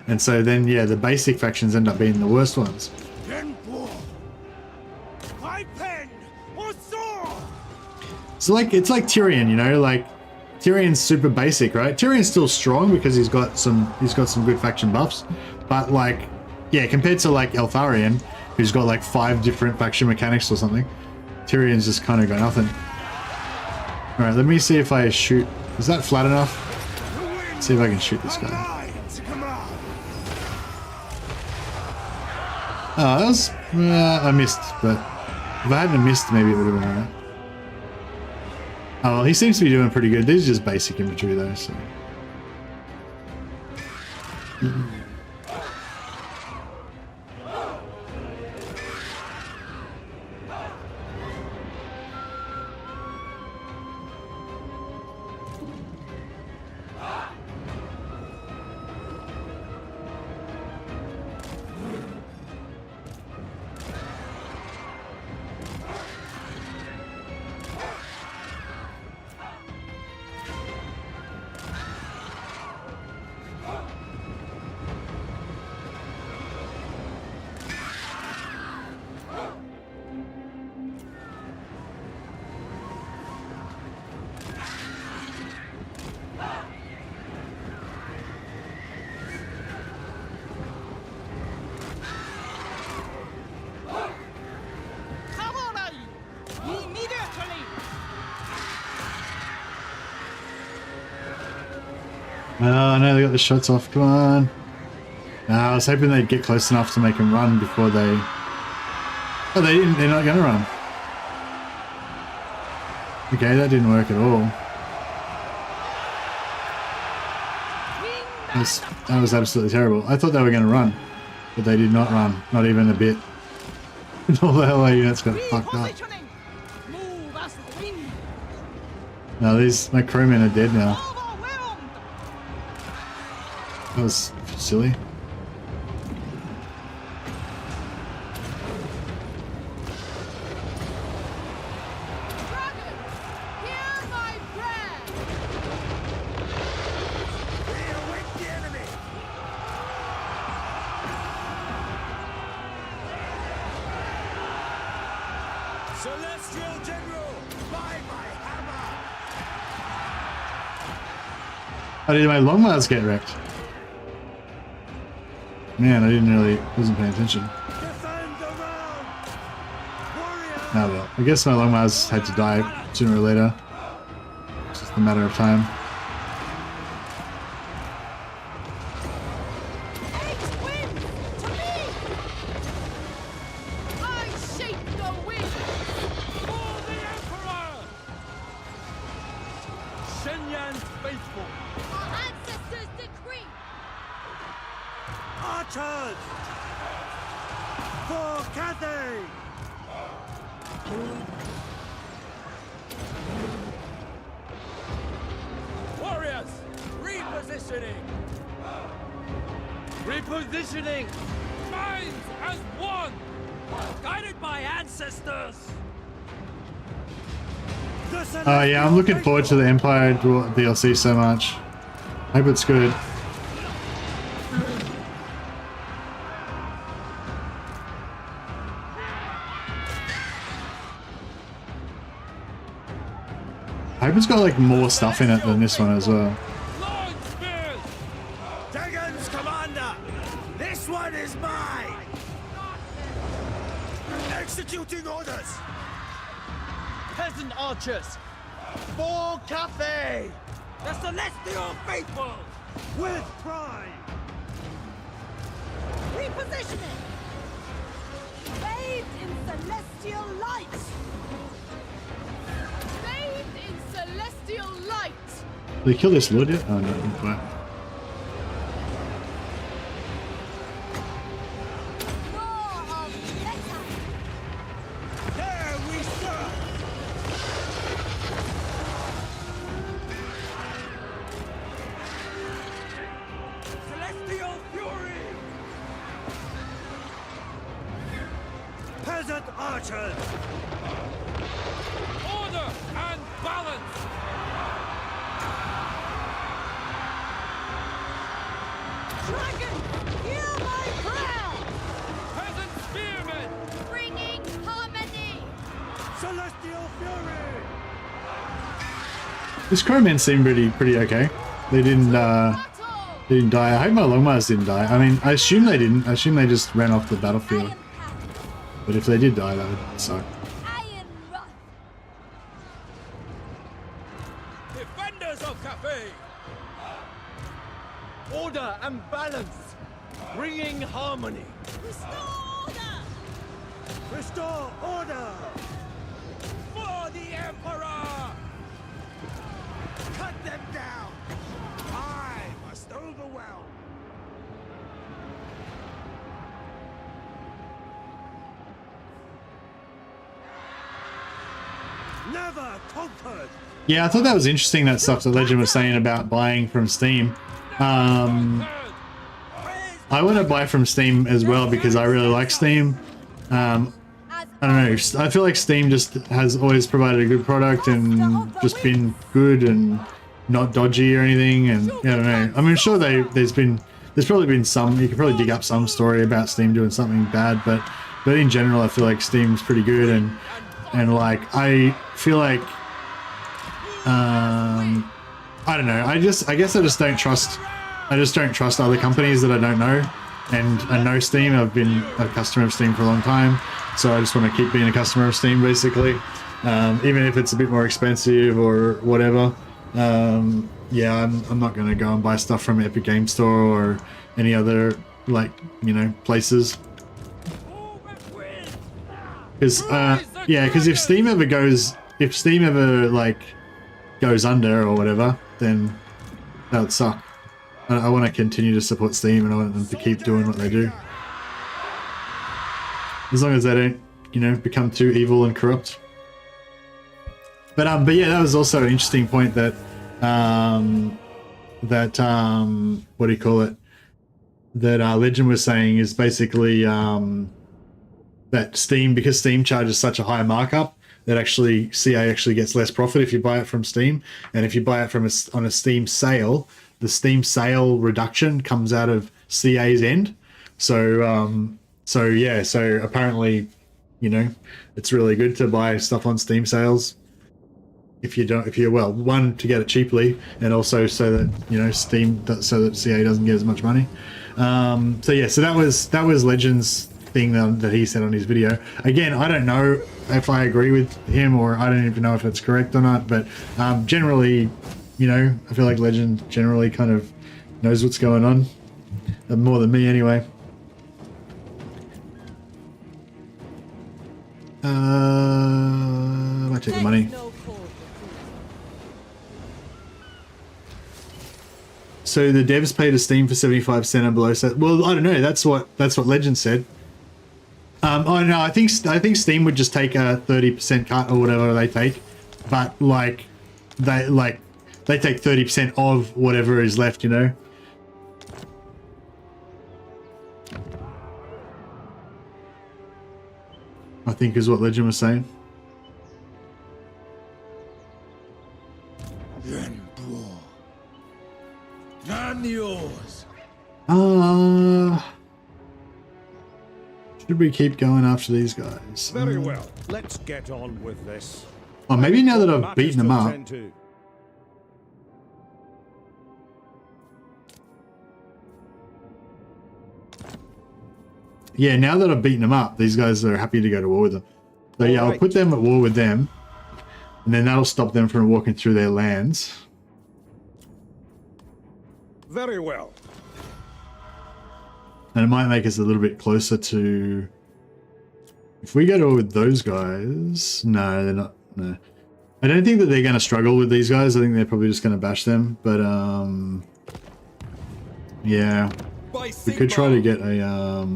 And so then yeah, the basic factions end up being the worst ones. So like it's like Tyrion, you know, like Tyrion's super basic, right? Tyrion's still strong because he's got some good faction buffs, but like yeah, compared to like Eltharion, who's got like 5 different faction mechanics or something, Tyrion's just kind of got nothing. All right, let me see if I shoot. Is that flat enough? Let's see if I can shoot this guy. Oh, that was I missed, but if I hadn't missed, maybe it would have been alright. Oh, well, he seems to be doing pretty good. These are just basic infantry though, so. Oh, no, they got the shots off. Come on. No, I was hoping they'd get close enough to make them run before they Oh, they didn't. They're not going to run. Okay, that didn't work at all. That was absolutely terrible. I thought they were going to run, but they did not run. Not even a bit. All the LA units got fucked up. No, my crewmen are dead now. That was silly. Celestial General, by my hammer! How did my Longmars get wrecked? Man, I wasn't paying attention. Oh well, I guess my Longmars had to die sooner or later. It's just a matter of time. Archers! For Cathay! Warriors! Repositioning! Repositioning! Minds as one! Guided by ancestors! Yeah, I'm looking forward to the Empire DLC so much. Hope it's good. I hope it's got like more stuff in it than this one as well. Dragons, Commander! This one is mine! Executing orders! Peasant archers! For Cathay! The Celestial Faithful! With pride! Repositioning! Bathed in celestial light! Bathed in celestial light! Did they kill this lord yet? Oh no, not quite. Peasant archers! Order and balance! Dragon, hear my prayer! Peasant spearmen! Bringing harmony! Celestial fury! This crewmen seemed pretty okay. They didn't die. I hope my Longmars didn't die. I mean, I assume they didn't. I assume they just ran off the battlefield. But if they did die, that would suck. Defenders of Cathay! Order and balance! Bringing harmony! Restore order! Restore order! For the Emperor! Cut them down! I must overwhelm! Never conquered! Yeah, I thought that was interesting, that stuff that Legend was saying about buying from Steam. I want to buy from Steam as well because I really like Steam. I don't know, I feel like Steam just has always provided a good product and just been good and not dodgy or anything, and I don't know. I mean, sure, there's probably been some, you can probably dig up some story about Steam doing something bad, but in general I feel like Steam's pretty good, and like I feel like I don't know, I guess I just don't trust other companies that I don't know, and I know Steam. I've been a customer of Steam for a long time, so I just want to keep being a customer of Steam basically, even if it's a bit more expensive or whatever. Yeah, I'm not gonna go and buy stuff from Epic Game Store or any other, like, you know, places. Because yeah, because if Steam ever like goes under or whatever, then that would suck. I want to continue to support Steam, and I want them to keep doing what they do, as long as they don't, you know, become too evil and corrupt. But yeah, that was also an interesting point that what do you call it? That Legend was saying is basically that Steam, because Steam charges such a high markup, that actually CA actually gets less profit if you buy it from Steam, and if you buy it from on a Steam sale, the Steam sale reduction comes out of CA's end. So yeah, so apparently, you know, it's really good to buy stuff on Steam sales if you're well, one, to get it cheaply, and also so that, you know, so that CA doesn't get as much money. So yeah, so that was Legend's thing that he said on his video. Again, I don't know if I agree with him, or I don't even know if it's correct or not, but generally, you know, I feel like Legend generally kind of knows what's going on, more than me anyway. I might take the money. So the devs paid a Steam for 75% and below set. Well, I don't know. That's what Legend said. Oh no, I think Steam would just take a 30% cut or whatever they take, but like they take 30% of whatever is left, you know. I think is what Legend was saying. Yuan Bo. None yours. Should we keep going after these guys? Very well. Let's get on with this. Oh, maybe now that I've beaten them up. Yeah, now that I've beaten them up, these guys are happy to go to war with them. So yeah, I'll put them at war with them, and then that'll stop them from walking through their lands. Very well. And it might make us a little bit closer to... If we go to war with those guys... No, they're not... No. I don't think that they're going to struggle with these guys. I think they're probably just going to bash them. But, yeah. We could try to get a...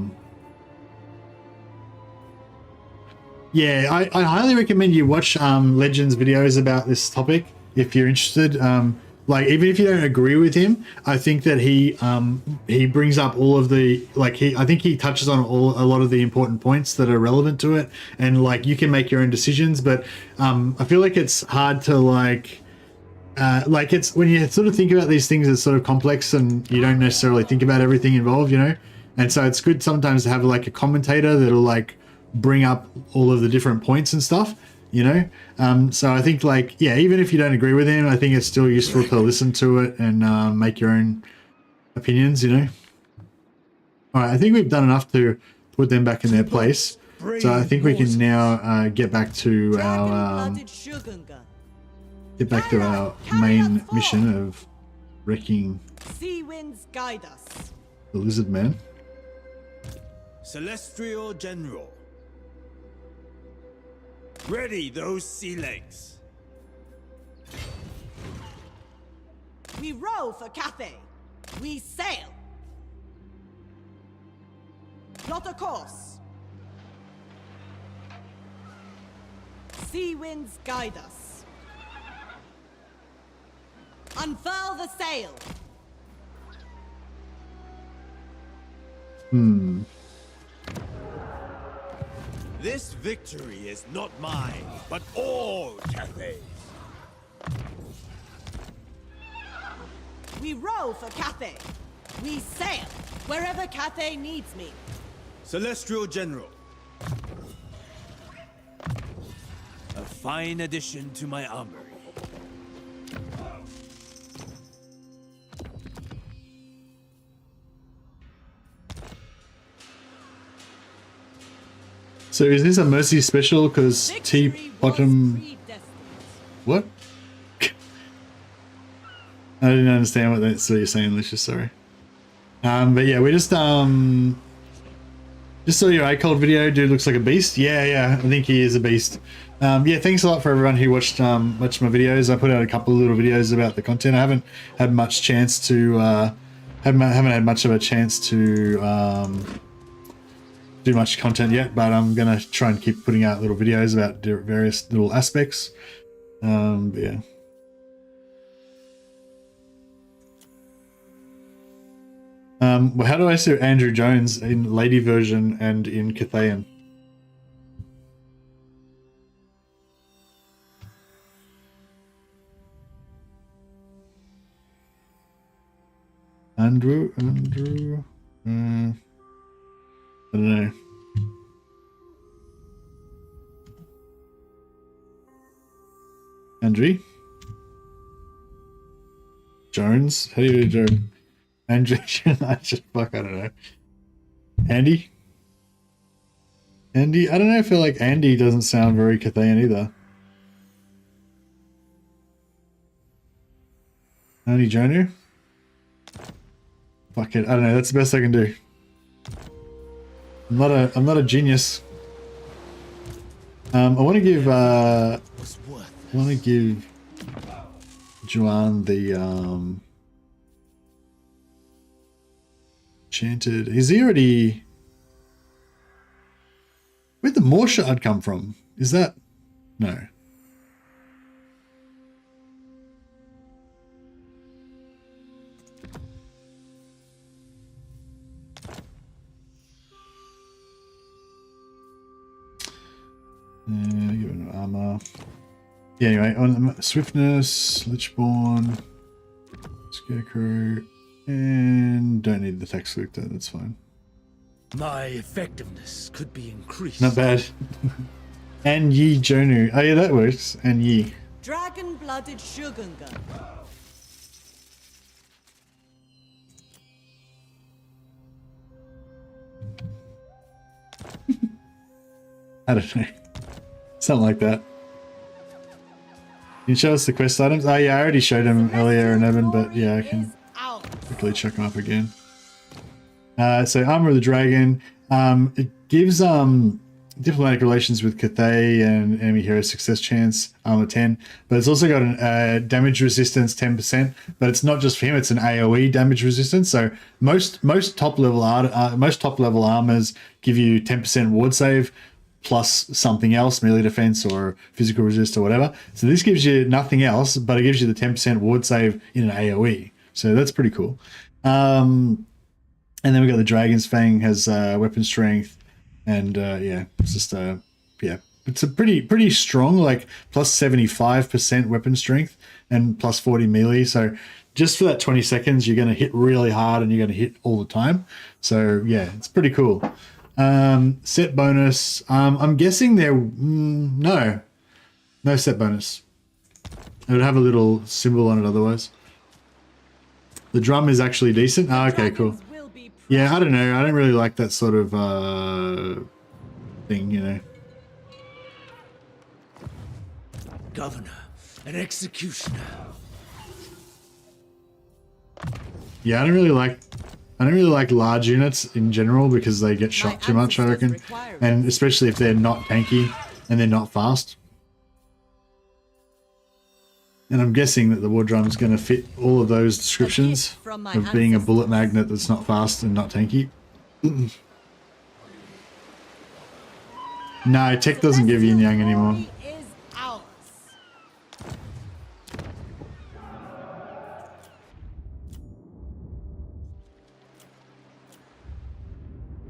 Yeah, I highly recommend you watch Legend's videos about this topic if you're interested. Like, even if you don't agree with him, I think that he brings up all of the, like, I think he touches on a lot of the important points that are relevant to it, and like you can make your own decisions. But I feel like it's hard to like it's when you sort of think about these things, it's sort of complex, and you don't necessarily think about everything involved, you know. And so it's good sometimes to have like a commentator that'll like bring up all of the different points and stuff, you know. So I think, like, yeah, even if you don't agree with him, I think it's still useful to listen to it and make your own opinions, you know. All right, I think we've done enough to put them back in their place. So I think we can now get back to our main mission of wrecking Sea winds guide us. the lizard man. Celestial General. Ready those sea legs. We row for Cathay. We sail. Plot a course. Sea winds guide us. Unfurl the sail. This victory is not mine, but all Cathay's. We row for Cathay. We sail wherever Cathay needs me. Celestial General. A fine addition to my armory. So is this a mercy special? Because T bottom... What? I didn't understand what you're saying, Lucius, sorry. But yeah, we're just Just saw your iCold video. Dude looks like a beast. Yeah, I think he is a beast. Yeah, thanks a lot for everyone who watched my videos. I put out a couple of little videos about the content. I haven't had much chance to haven't had much of a chance to do much content yet, but I'm gonna try and keep putting out little videos about various little aspects. Yeah. Well, how do I see Andrew Jones in Lady version and in Cathayan? Andrew, I don't know. Andrew? Jones? How do you do Jones? Andrew, I don't know. Andy? Andy? I don't know, I feel like Andy doesn't sound very Cathayan either. Andy Jonu? Fuck it, I don't know, that's the best I can do. I'm not a genius. I want to give Juan the Enchanted. Is he already? Where'd the more shard come from? Is that no? Give it an armor. Yeah, anyway, on Swiftness, Lichborn, Scarecrow, and don't need the text selector, that's fine. My effectiveness could be increased. Not bad. And Yi Jonu. Oh yeah, that works. And Yi. Dragon-blooded Shogunga. I don't know. Something like that. Can you show us the quest items? Oh yeah, I already showed him earlier in Evan, but yeah, I can quickly check them up again. So Armor of the Dragon. It gives diplomatic relations with Cathay and enemy hero success chance, armor 10, but it's also got an damage resistance 10%, but it's not just for him, it's an AoE damage resistance. So most top level armors give you 10% ward save plus something else, melee defense or physical resist or whatever. So this gives you nothing else, but it gives you the 10% ward save in an AoE. So that's pretty cool. And then we got the Dragon's Fang, has weapon strength, and yeah, it's just yeah, it's a pretty strong, like plus 75% weapon strength and plus 40 melee. So just for that 20 seconds, you're going to hit really hard and you're going to hit all the time. So yeah, it's pretty cool. Set bonus. I'm guessing there. No set bonus. It would have a little symbol on it otherwise. The drum is actually decent. Oh, okay, cool. Yeah, I don't know. I don't really like that sort of thing, you know. Governor, an executioner. Yeah, I don't really like large units in general because they get shot too much, I reckon. And especially if they're not tanky and they're not fast. And I'm guessing that the war drum is going to fit all of those descriptions of being a bullet magnet that's not fast and not tanky. No, tech doesn't give Yin Yang anymore.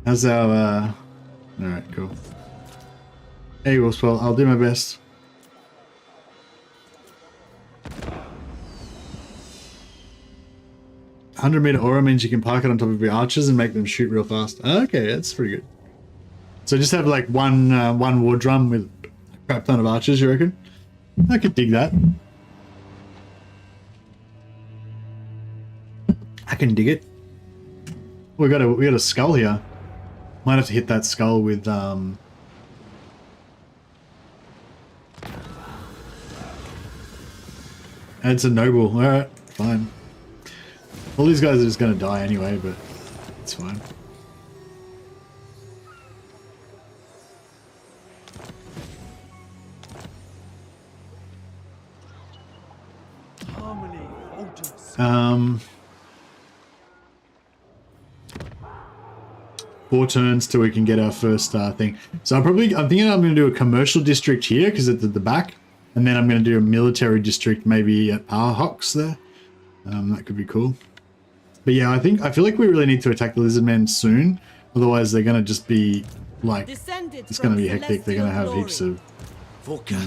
How's our alright, cool. Hey Wolfspell, I'll do my best. "100-meter aura means you can park it on top of your archers and make them shoot real fast." Okay, that's pretty good. So just have like one war drum with a crap ton of archers, you reckon? I could dig that. I can dig it. We got a skull here. Might have to hit that skull with it's a noble. Alright, fine. All these guys are just gonna die anyway, but it's fine. 4 turns till we can get our first thing. So I'm thinking I'm going to do a commercial district here because it's at the back, and then I'm going to do a military district maybe at Arhox there. That could be cool. But yeah, I feel like we really need to attack the Lizardmen soon, otherwise they're going to just be like, it's going to be hectic. They're going to have heaps of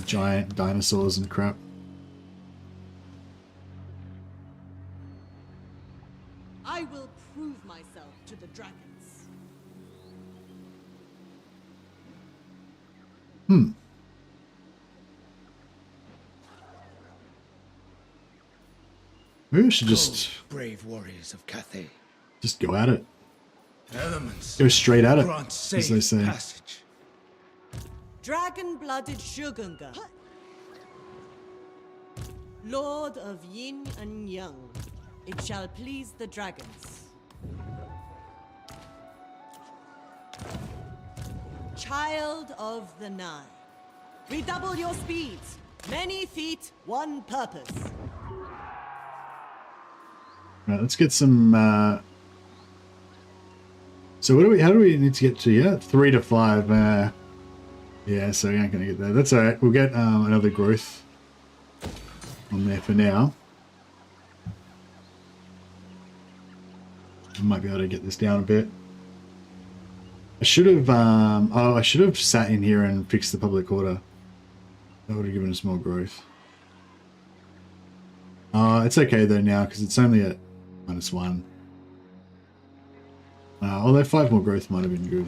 giant dinosaurs and crap. I will prove myself to the dragons. Maybe we should just brave warriors of Cathay. Just go at it. Elements. Go straight at it, Grant as they say. passage. Dragon-blooded Shogunga, Lord of Yin and Yang, it shall please the dragons. Child of the Nine, redouble your speeds. Many feet, one purpose. Right, let's get some. So how do we need to get to? Yeah, 3 to 5. Yeah, so we ain't gonna get there. That's all right. We'll get another growth on there for now. I might be able to get this down a bit. I should have. I should have sat in here and fixed the public order. That would have given us more growth. It's okay though now because it's only at -1. Although 5 more growth might have been good.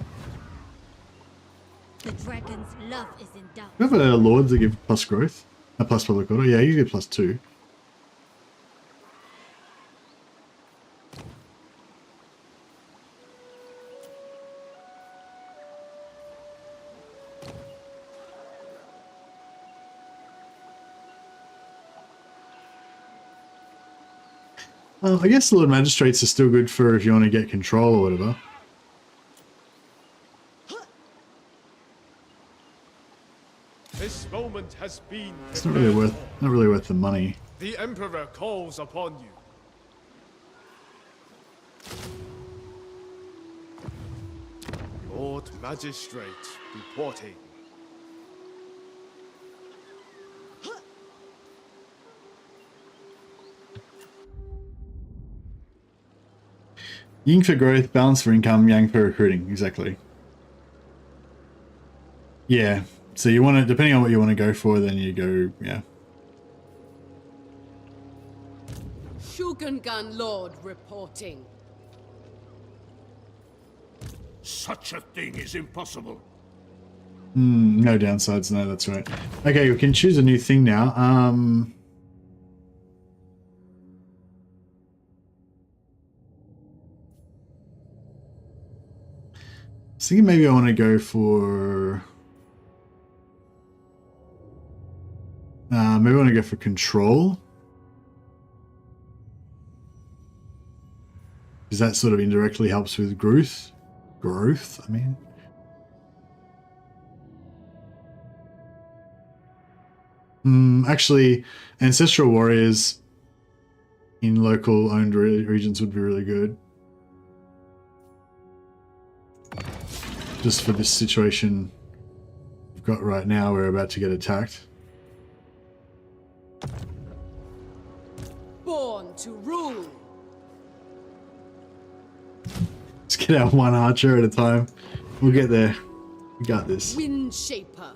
The dragon's love is in doubt. We have lords that give plus growth, plus public order. Yeah, you get +2. I guess Lord Magistrates are still good for if you want to get control or whatever. This moment has been It's not really worth the money. The Emperor calls upon you. Lord Magistrate reporting. Yin for growth, balance for income, Yang for recruiting. Exactly. Yeah. So you want to, depending on what you want to go for, then you go, yeah. Shogungan Lord reporting. Such a thing is impossible. No downsides. No, that's right. Okay, we can choose a new thing now. I was thinking maybe I want to go for... maybe I want to go for control. Because that sort of indirectly helps with growth. I mean. Actually, Ancestral Warriors in local owned regions would be really good. Just for this situation we've got right now, we're about to get attacked. Born to rule. Let's get our one archer at a time. We'll get there. We got this. Wind Shaper.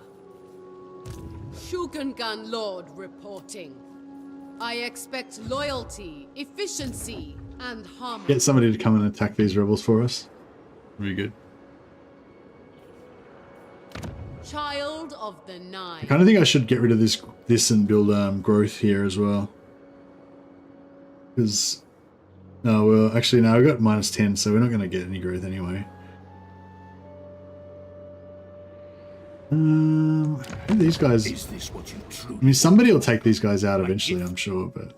Shogungan Lord reporting. I expect loyalty, efficiency, and harmony. Get somebody to come and attack these rebels for us. Very good. Child of the Nine. I kind of think I should get rid of this and build growth here as well. Because, no, well, actually, no, I got -10, so we're not going to get any growth anyway. These guys. Is this what you truly I mean, somebody will take these guys out eventually, I'm sure, but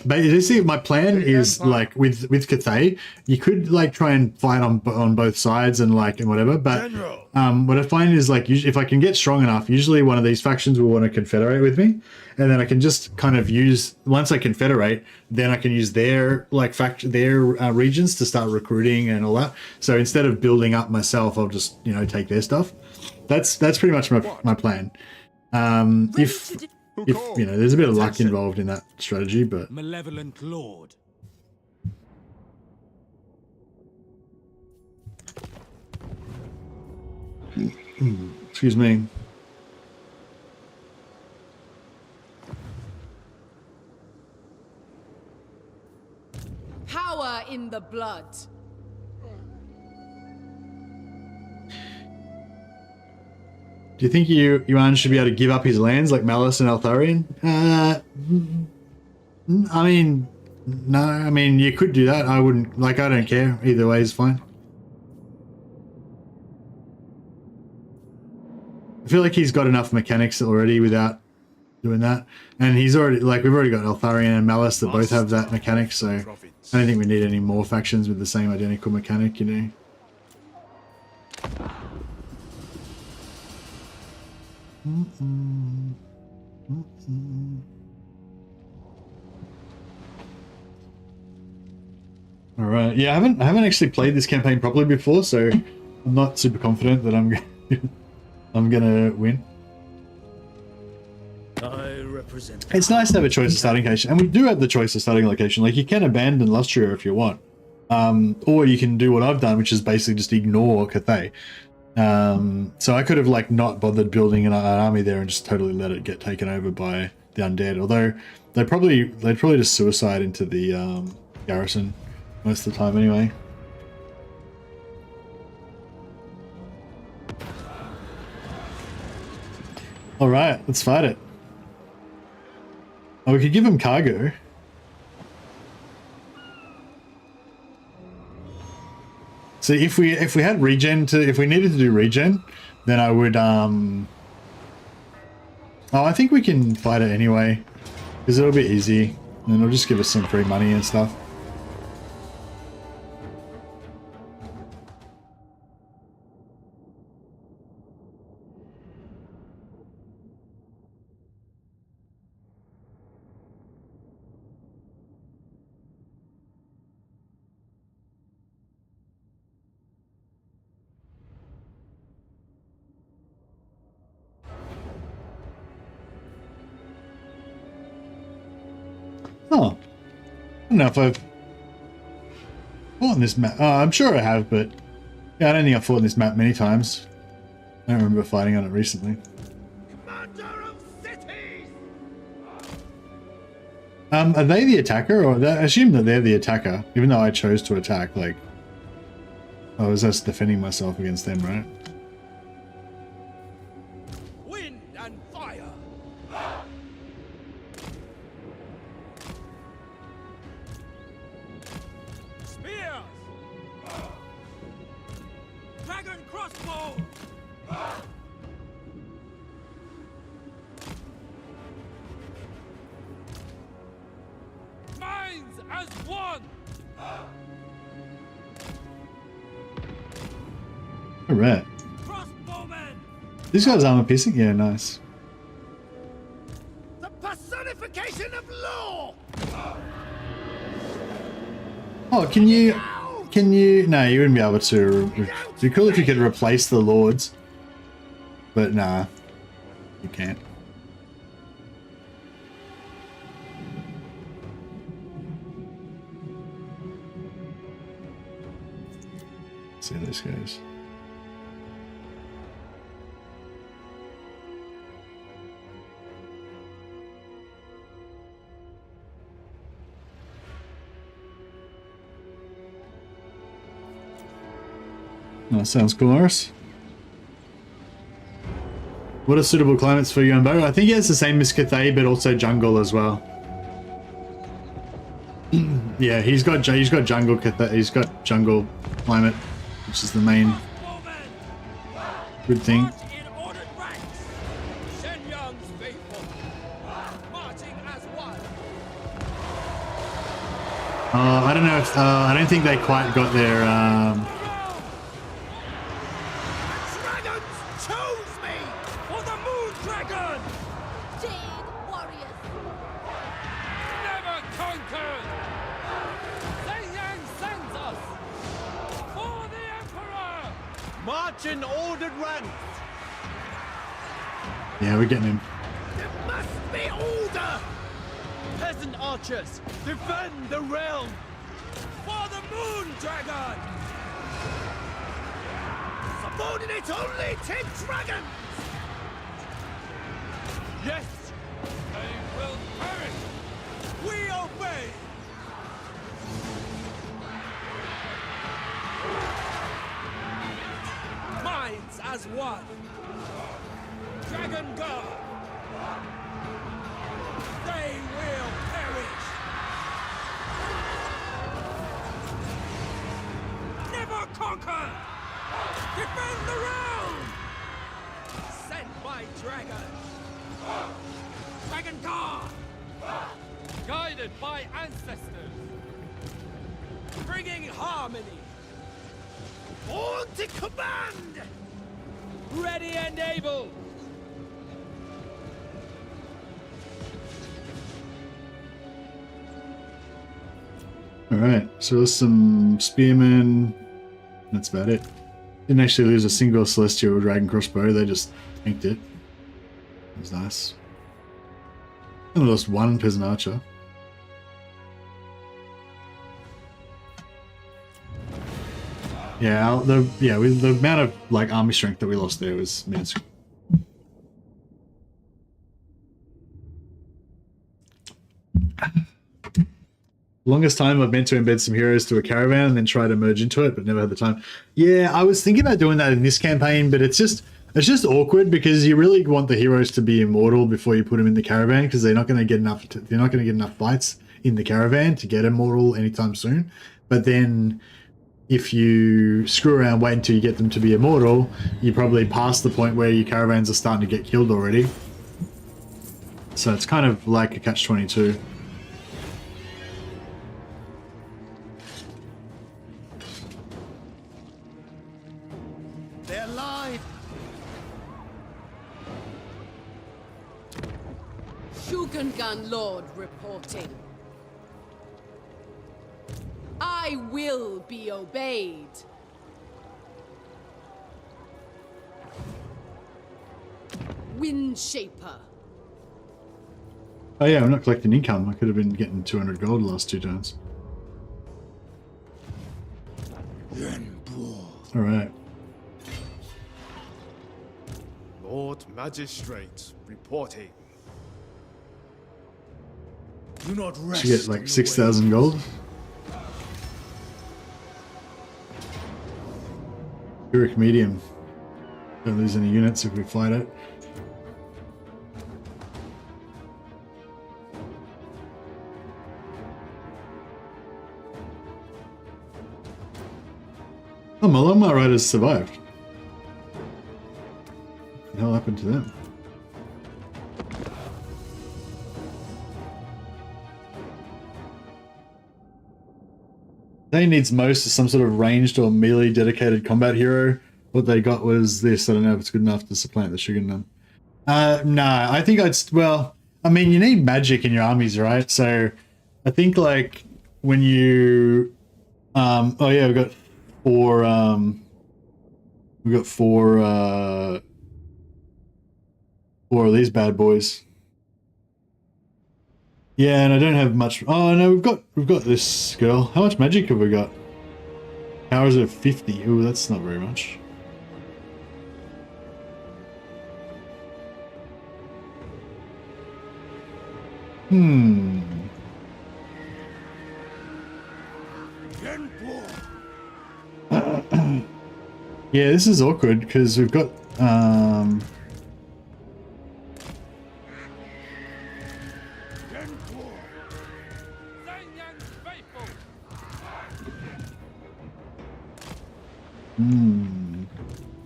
But you see, my plan is like with Cathay, you could like try and fight on both sides and like and whatever. But what I find is like if I can get strong enough, usually one of these factions will want to confederate with me, and then I can just kind of use once I confederate, then I can use their like their regions to start recruiting and all that. So instead of building up myself, I'll just take their stuff. That's pretty much my plan. If there's a bit of luck involved in that strategy, but Malevolent Lord. Excuse me. Power in the blood. Do you think Yuan should be able to give up his lands like Malice and Altharian? I mean, no. I mean, you could do that. I wouldn't. Like, I don't care. Either way is fine. I feel like he's got enough mechanics already without doing that. And he's already, like, we've already got Altharian and Malice that both have that mechanic, so I don't think we need any more factions with the same identical mechanic, All right. Yeah, I haven't actually played this campaign properly before, so I'm not super confident that I'm gonna win. I represent. It's nice to have a choice of starting location, and we do have the choice of starting location. Like, you can abandon Lustria if you want, or you can do what I've done, which is basically just ignore Cathay. So I could have like not bothered building an army there and just totally let it get taken over by the undead. Although they'd probably just suicide into the garrison most of the time anyway. All right, let's fight it. Oh, we could give him cargo. So if we had regen if we needed to do regen, then I would oh, I think we can fight it anyway, because it'll be easy and it'll just give us some free money and stuff. Oh, I don't know if I've fought on this map. Oh, I'm sure I have, but yeah, I don't think I've fought on this map many times. I don't remember fighting on it recently. Are they the attacker, or I assume that they're the attacker, even though I chose to attack? Like, I was just defending myself against them, right? Wind and fire. Spears. Dragon crossbow. Minds as one. Alright. This guy's armor piercing? Yeah, nice. The personification of law. Oh, can you... No, you wouldn't be able to... It'd be cool if you could replace the lords. But nah. You can't. Let's see how this goes. Oh, sounds cool, Norris. What are suitable climates for Yuan Bo? I think he has the same as Cathay, but also jungle as well. Yeah, he's got jungle Cathay. He's got jungle climate, which is the main good thing. I don't know if I don't think they quite got their. Dragons chose me for the Moon Dragon. Jade warriors. Never conquered. Yin Yang sends us for the Emperor. March in ordered ranks. Yeah, we're getting him. There must be order. Peasant archers, defend the realm. For the Moon Dragon. Subordinate only 10 dragons. Yes, They will perish. We obey. Minds as one. Dragon Guard. They will perish. Never conquer. Defend the realm. Sent by dragon. Dragon Guard. Guided by ancestors. Bringing harmony. Born to command. Ready and able. Alright, so there's some spearmen. That's about it. Didn't actually lose a single celestial dragon crossbow, they just tanked it. That was nice. And lost one peasant archer. Yeah, the amount of like army strength that we lost there was minuscule. Longest time I've meant to embed some heroes to a caravan and then try to merge into it, but never had the time. Yeah, I was thinking about doing that in this campaign, but it's just awkward because you really want the heroes to be immortal before you put them in the caravan because they're not going to get enough fights in the caravan to get immortal anytime soon. But then if you screw around, wait until you get them to be immortal, you're probably past the point where your caravans are starting to get killed already. So it's kind of like a catch-22. They're live. Shugengan Lord reporting. I will be obeyed. Windshaper. Oh yeah, I'm not collecting income. I could have been getting 200 gold the last 2 turns. Yuan Bo. Alright. Lord Magistrate reporting. Do not rest. Should get like 6,000 gold. Pyrrhic medium. Don't lose any units if we fight it. Oh, my Longmire Riders survived. What the hell happened to them? They needs most is some sort of ranged or melee dedicated combat hero. What they got was this. I don't know if it's good enough to supplant the Shugengan. No, I think well, I mean, you need magic in your armies, right? So I think like when you, oh yeah, we've got four of these bad boys. Yeah, and I don't have much. Oh no, we've got this girl. How much magic have we got? Powers of 50. Ooh, that's not very much. Yeah, this is awkward because we've got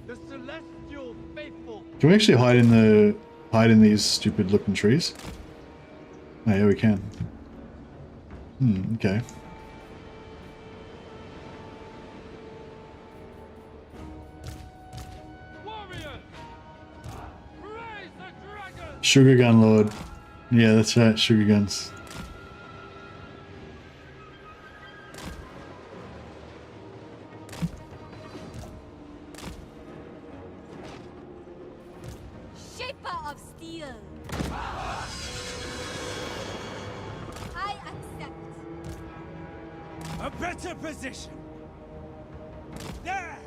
the celestial faithful. Can we actually hide in these stupid looking trees? Oh yeah, we can. Okay. Sugar Gun Lord. Yeah, that's right, sugar guns. Shaper of steel. I accept. A better position. There!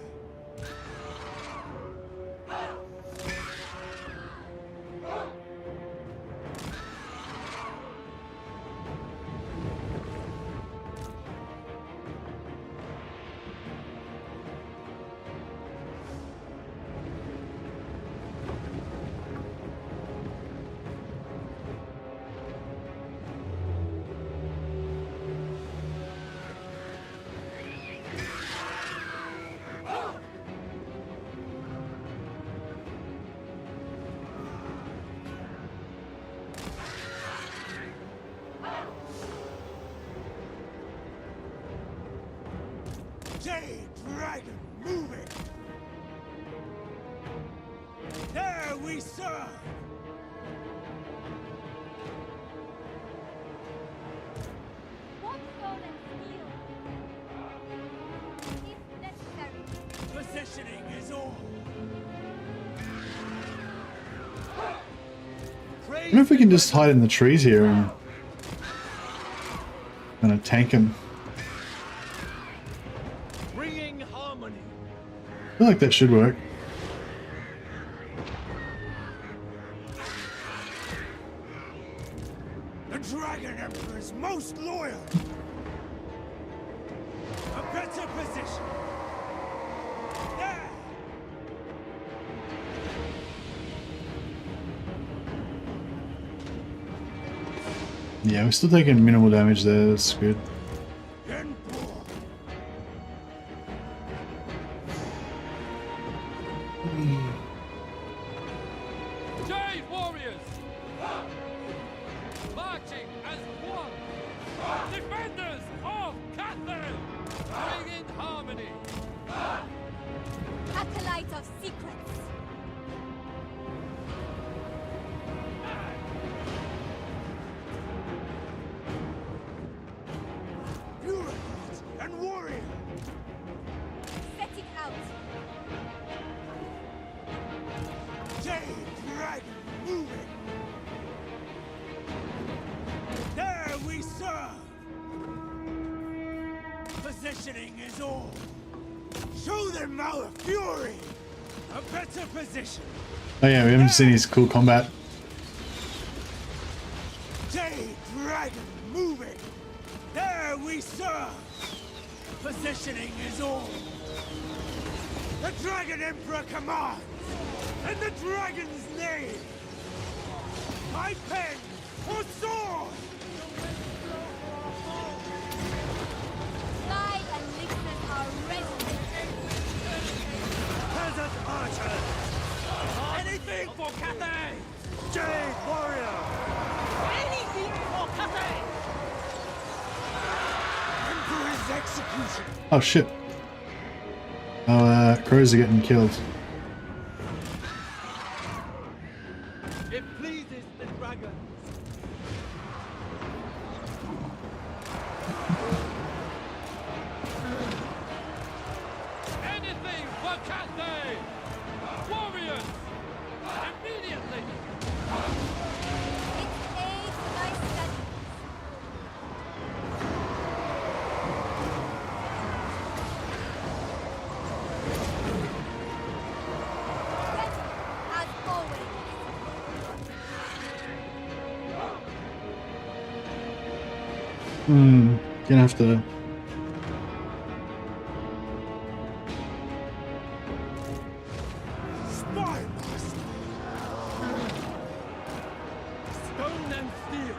Jade Dragon moving! There we serve! What stolen steel? If necessary. Positioning is all! I wonder if we can just hide in the trees here and kind of tank him. Bringing harmony! I feel like that should work. The Dragon Emperor is most loyal! A better position! There! Yeah, we're still taking minimal damage there, that's good. Jade warriors! Marching as one! Defenders of Cathay! Bring in harmony! Acolyte of secrets. Bureaucrat and warrior! Setting out. Jade Dragon moving! There we serve! Positioning is all! Show them our fury! A better position! Oh yeah, we haven't seen his cool combat. Jade Dragon moving! There we serve! Positioning is all! The Dragon Emperor commands! In the Dragon's name! My pen or sword! My elixirs are ready. Peasant archers! Anything for Cathay! Jade warrior! Anything for Cathay! Emperor's execution! Oh shit. Oh, crows are getting killed. It pleases the dragons! Anything for Cathay! Warriors! Immediately! It aids my studies. Ready, as always. Gonna have to. Spy master! Stone and steel!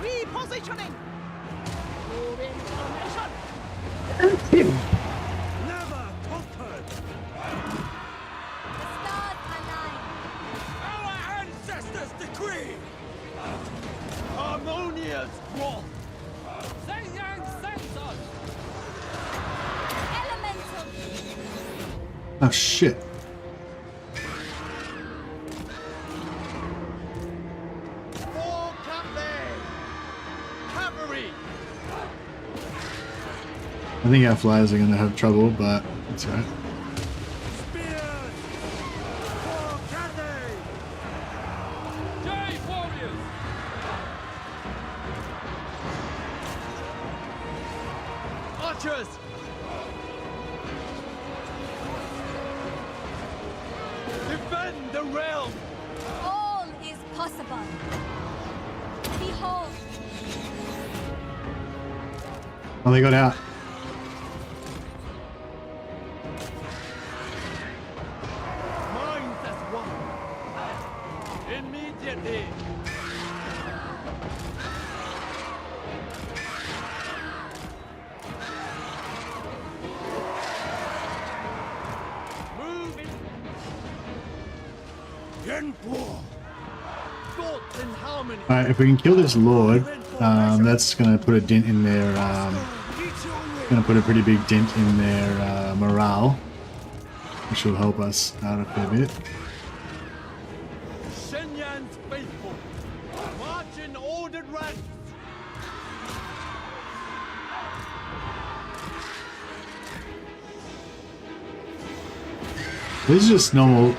Repositioning! Moving formation! Never conquered! The stars align. Our ancestors' decree! Harmonious wrath! Zhang Yang sends us! Elemental. Oh shit. I think our flyers are going to have trouble, but that's right. Jade warriors! Archers! Defend the realm! All is possible. Behold, Oh, they got out. Minds as one. Immediately. Move in. Yin Bo. Thoughts in harmony. All right, if we can kill this lord, that's going to put a dent in their. Going to put a pretty big dent in their morale, which will help us out a fair bit. Shenyan's faithful. March in ordered ranks. This is just normal.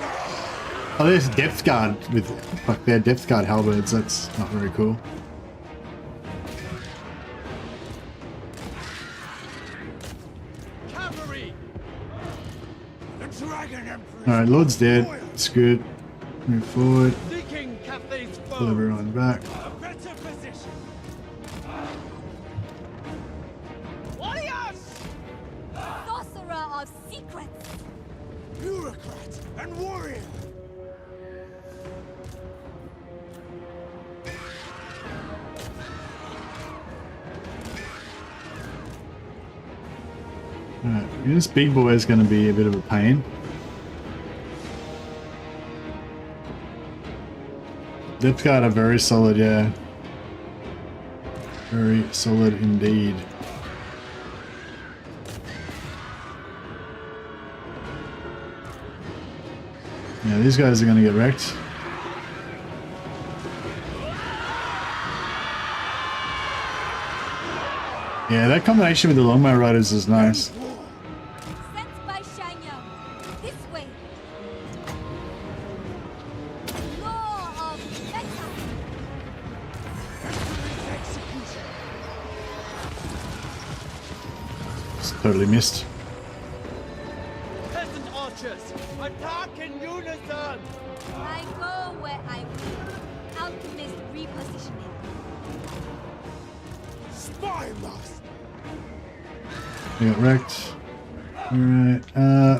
Oh, there's depth guard with like their depth guard halberds. That's not very cool. Cavalry. The Dragon Emperor. All right, Lord's dead. It's good. Move forward. Seeking Cathay's Pull foe. everyone back. A better position. Warriors! sorcerer of secrets. Bureaucrat and warrior. Alright, this big boy is going to be a bit of a pain. Depth guard are very solid, yeah. Very solid indeed. Yeah, these guys are going to get wrecked. Yeah, that combination with the longbow riders is nice. Sent by Shanyang. This way. Law of Mecca. It's totally missed. Peasant archers, attack in unison! I go where I will. Alchemist repositioning. Spy master. They got wrecked. Alright,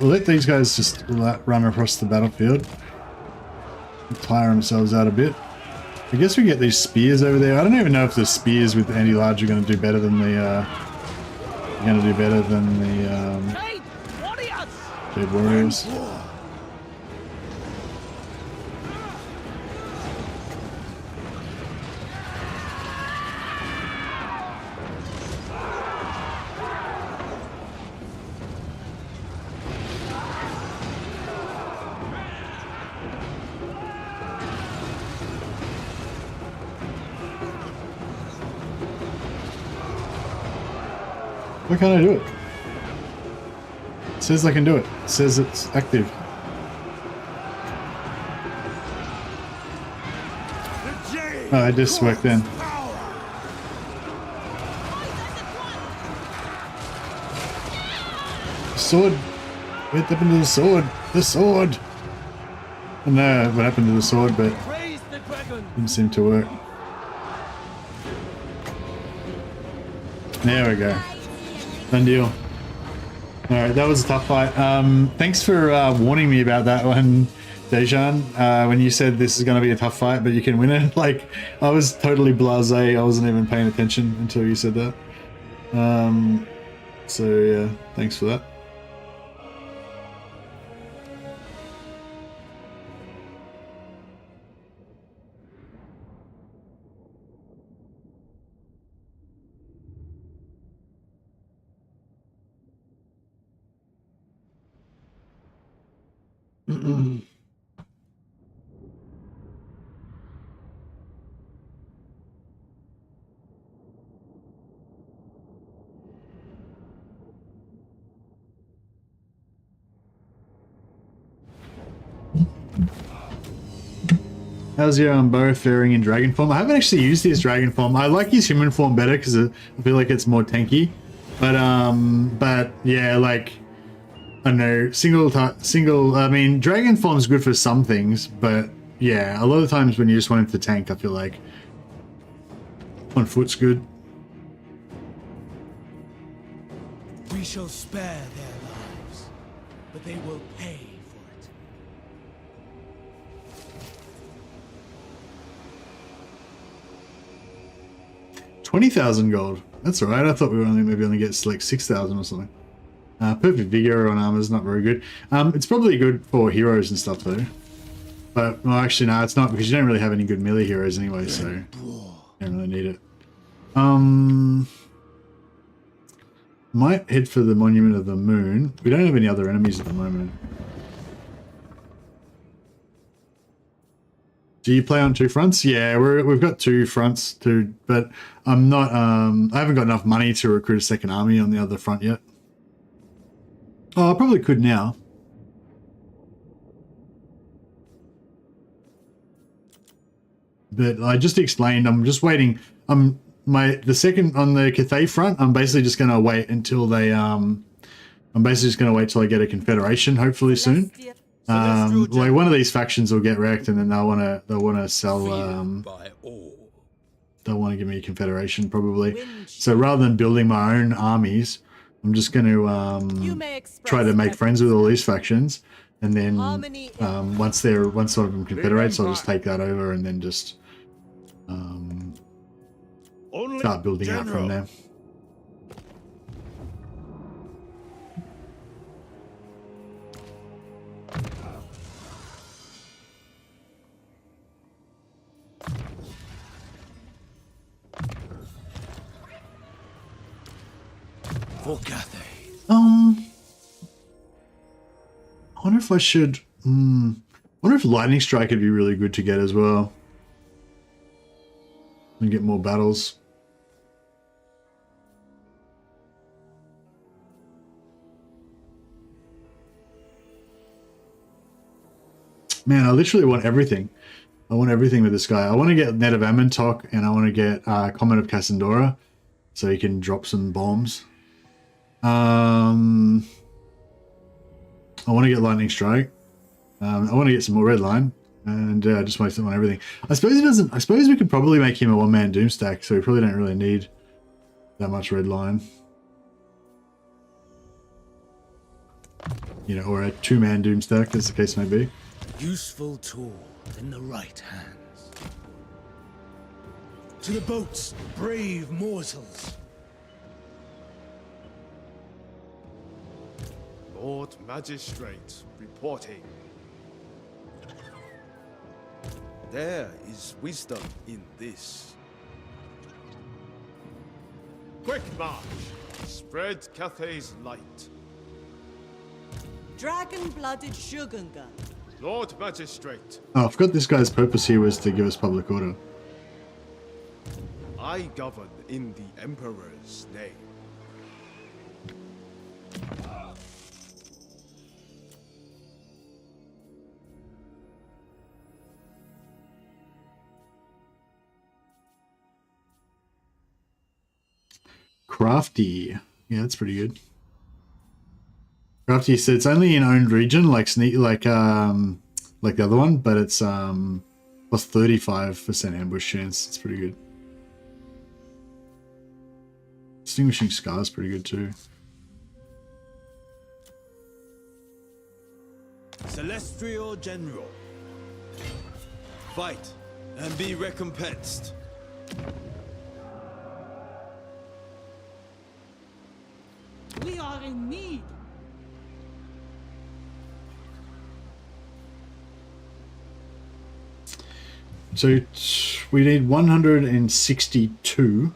we'll let these guys just run across the battlefield. Tire themselves out a bit. I guess we get these spears over there. I don't even know if the spears with anti-large are going to do better than the Jade Warriors. Why can't I do it? It says I can do it. It says it's active. Oh, it just worked then. Sword! What happened to the sword? The sword! I don't know what happened to the sword, but didn't seem to work. There we go. Done deal. Alright, that was a tough fight. Thanks for warning me about that one, Dejan, when you said this is going to be a tough fight, but you can win it. Like, I was totally blasé. I wasn't even paying attention until you said that. So, yeah, thanks for that. How's your Bo faring in dragon form? I haven't actually used his dragon form. I like his human form better because I feel like it's more tanky. But yeah, like I don't know, single. I mean, dragon form is good for some things, but yeah, a lot of times when you just want him to tank, I feel like on foot's good. We shall spare their lives, but they will pay for it. 20,000 gold. That's alright. I thought we were maybe only get like 6,000 or something. Perfect vigor on armor is not very good. It's probably good for heroes and stuff though. But well, actually, no, it's not because you don't really have any good melee heroes anyway, so you don't really need it. Might head for the Monument of the Moon. We don't have any other enemies at the moment. Do you play on two fronts? Yeah, we've got two fronts too, but I'm not. I haven't got enough money to recruit a second army on the other front yet. Oh, I probably could now. But I just explained. I'm just waiting. The second on the Cathay front. I'm basically just gonna wait until they. I'm basically just gonna wait till I get a confederation. Hopefully soon. Like one of these factions will get wrecked, and then they'll wanna sell. They'll want to give me a confederation probably. So rather than building my own armies, I'm just going to try to make friends with all these factions, and then once sort of them confederates, I'll just take that over and then just start building out from there. For Cathay. I wonder if I should. I wonder if Lightning Strike would be really good to get as well, and get more battles. Man, I literally want everything. I want everything with this guy. I want to get Net of Amontok, and I want to get Comet of Cassandora, so he can drop some bombs. I want to get Lightning Strike. I want to get some more Red Line, and just waste it on everything. I suppose he doesn't. I suppose we could probably make him a one-man Doom stack, so we probably don't really need that much Red Line. You know, or a two-man Doom stack, as the case may be. Useful tool in the right hands. To the boats, brave mortals. Lord Magistrate reporting. There is wisdom in this. Quick march! Spread Cathay's light. Dragon-blooded Shogunga. Lord Magistrate. Oh, I forgot this guy's purpose here was to give us public order. I govern in the Emperor's name. Crafty. Yeah, that's pretty good. Crafty said it's only in owned region, like the other one, but it's plus 35% ambush chance. It's pretty good. Distinguishing Scar is pretty good too. Celestial General. Fight and be recompensed. We are in need. So we need 162.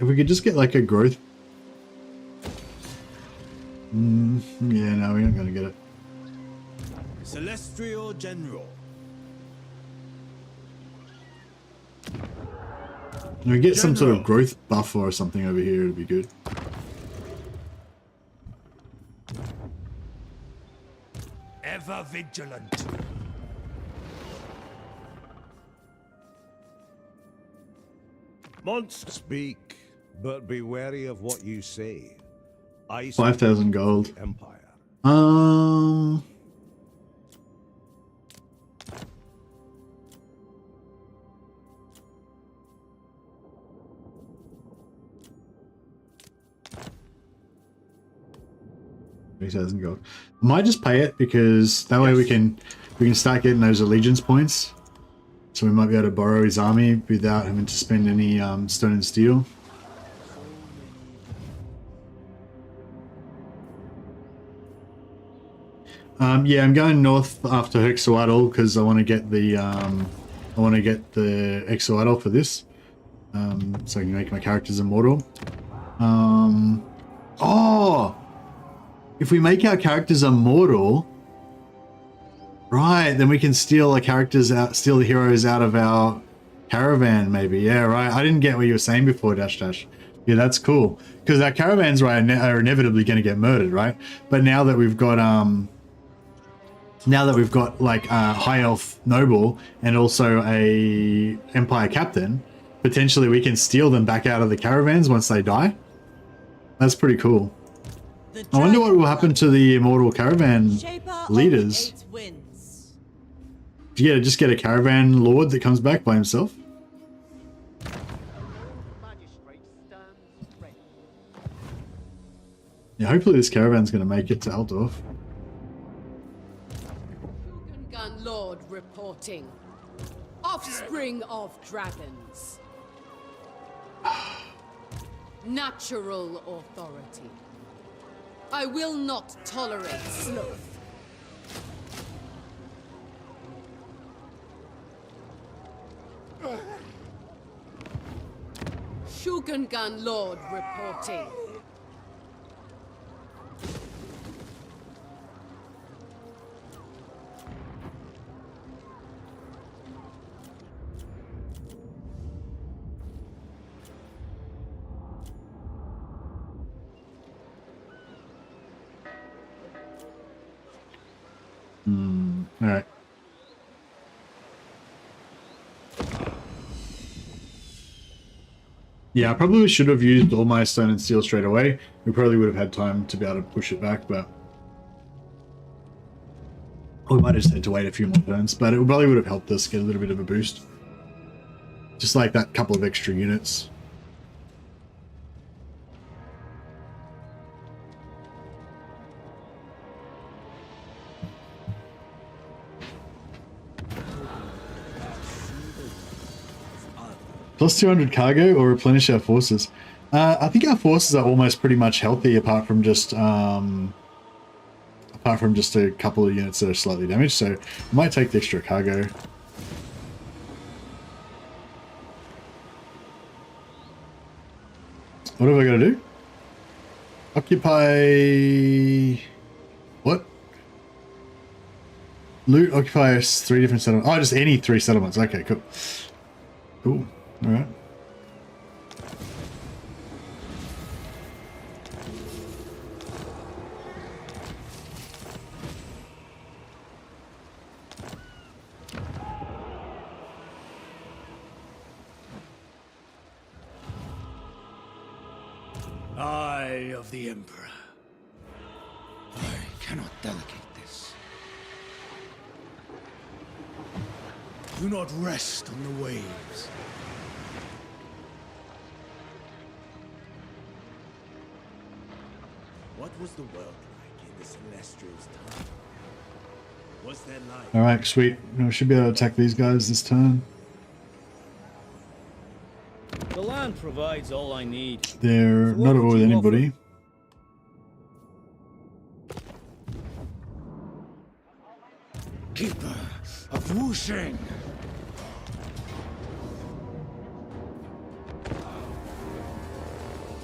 If we could just get like a growth. Yeah, no, we aren't going to get it. Celestial General. If we get some sort of growth buff or something over here, it'd be good. Ever vigilant. Monster speak, but be wary of what you say. 5,000 gold. Empire. $3,000 gold. I might just pay it because that way we can start getting those allegiance points. So we might be able to borrow his army without having to spend any stone and steel. Yeah, I'm going north after Hexoidal because I want to get the Exoidal for this, so I can make my characters immortal. Oh, if we make our characters immortal, right, then we can steal the characters out, steal the heroes out of our caravan, maybe. Yeah, right. I didn't get what you were saying before, Dash Dash. Yeah, that's cool because our caravans, right, are inevitably going to get murdered, right? But now that we've got like a high elf noble and also a empire captain, potentially we can steal them back out of the caravans once they die. That's pretty cool. I wonder what will happen to the immortal caravan leaders. Yeah, just get a caravan lord that comes back by himself. Yeah, hopefully this caravan's going to make it to Altdorf. Gun Lord reporting. Offspring of dragons. Natural authority. I will not tolerate sloth. Shugengan Lord reporting. All right. Yeah, I probably should have used all my stone and steel straight away. We probably would have had time to be able to push it back, but we might have just had to wait a few more turns. But it probably would have helped us get a little bit of a boost, just like that couple of extra units. Plus 200 cargo or replenish our forces. I think our forces are almost pretty much healthy apart from just a couple of units that are slightly damaged, so I might take the extra cargo. What have I got to do? Occupy... What? Loot, occupy 3 different settlements. Oh, just any 3 settlements. Okay, cool. Cool. All right. Eye of the Emperor. I cannot delegate this. Do not rest on the waves. What was the world like in the Celestials' time? Was there life? All right, sweet. We should be able to attack these guys this turn. The land provides all I need. They're not at war with anybody. Keeper of Wuxing.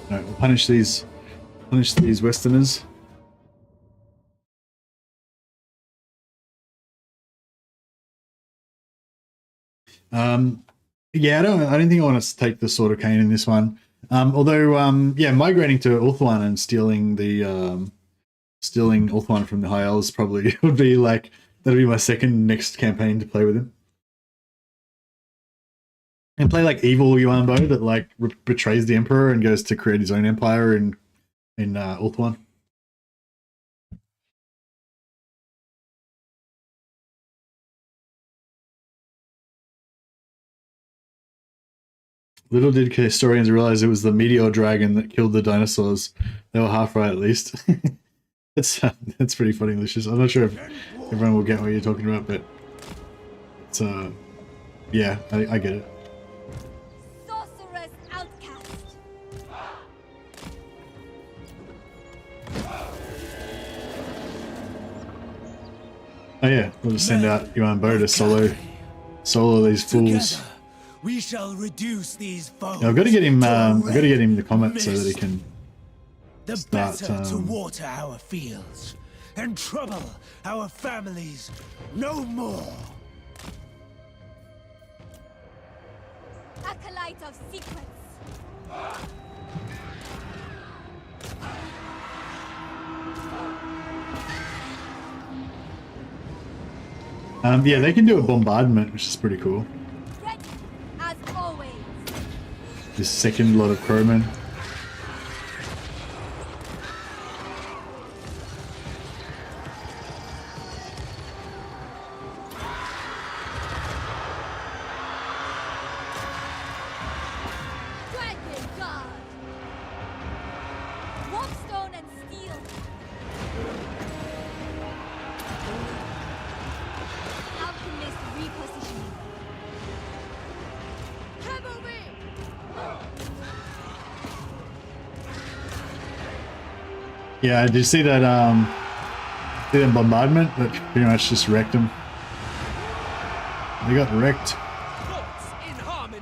All right, we'll punish these Westerners. Yeah, I don't think I want to take the Sword of Cain in this one. Although, yeah, migrating to Ulthuan and stealing Ulthuan from the High Elves probably would be like, that'll be my second next campaign to play with him. And play like evil Yuan Bo that like betrays the Emperor and goes to create his own empire in Ulthuan. Little did historians realize it was the meteor dragon that killed the dinosaurs. They were half right, at least. That's pretty funny, Lucius. I'm not sure if everyone will get what you're talking about, but it's yeah, I get it. Sorcerer's outcast. Oh yeah, we'll just send out Yuan Bo to solo these fools. Together, we shall reduce these foes. Yeah, I've got to get him. I've got to get him the comment so that he can the start. better to water our fields and trouble our families no more. Acolyte of secrets. Yeah, they can do a bombardment, which is pretty cool. Ready, as always. This second lot of crowmen. Dragon guard. Warpstone and steel. Alchemist repositioning. Cavalry. Yeah, did you see that? See that bombardment? That pretty much just wrecked them. They got wrecked. In harmony.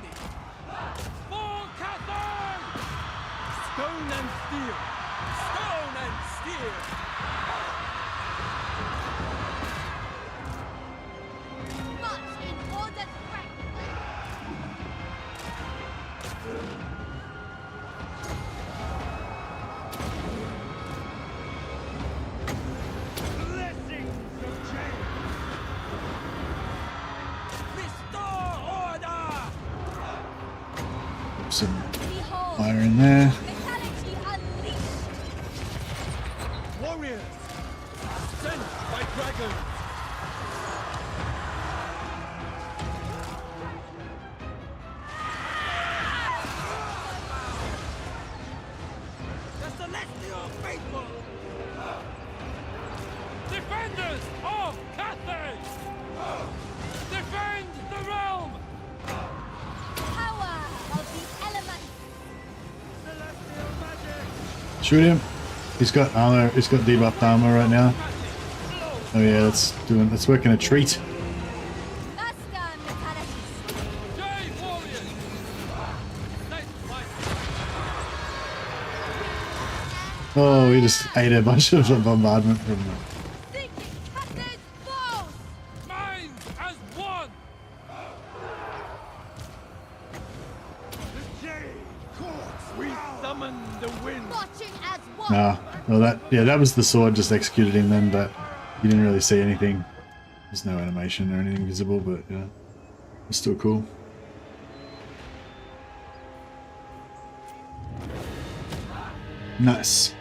For Cathay! Stone and steel. Stone and steel. March in ordered rank. Blessings of change. Restore order. Some Behold, fire in there. fatality unleashed. Warriors. Sent by dragons. The celestial faithful. Defenders of Cathay! Defend the realm! Power of the elements. Shoot him. He's got armor. He's got debuffed armor right now. Oh yeah, that's working a treat. Master mechanics. Jay warriors! Oh, we just ate a bunch of the bombardment from them. Seeking Cathay's foes. Minds as one! We summon the wind. Marching as one. Well that was the sword just executed him then, but you didn't really see anything. There's no animation or anything visible, but yeah, it's still cool. Nice.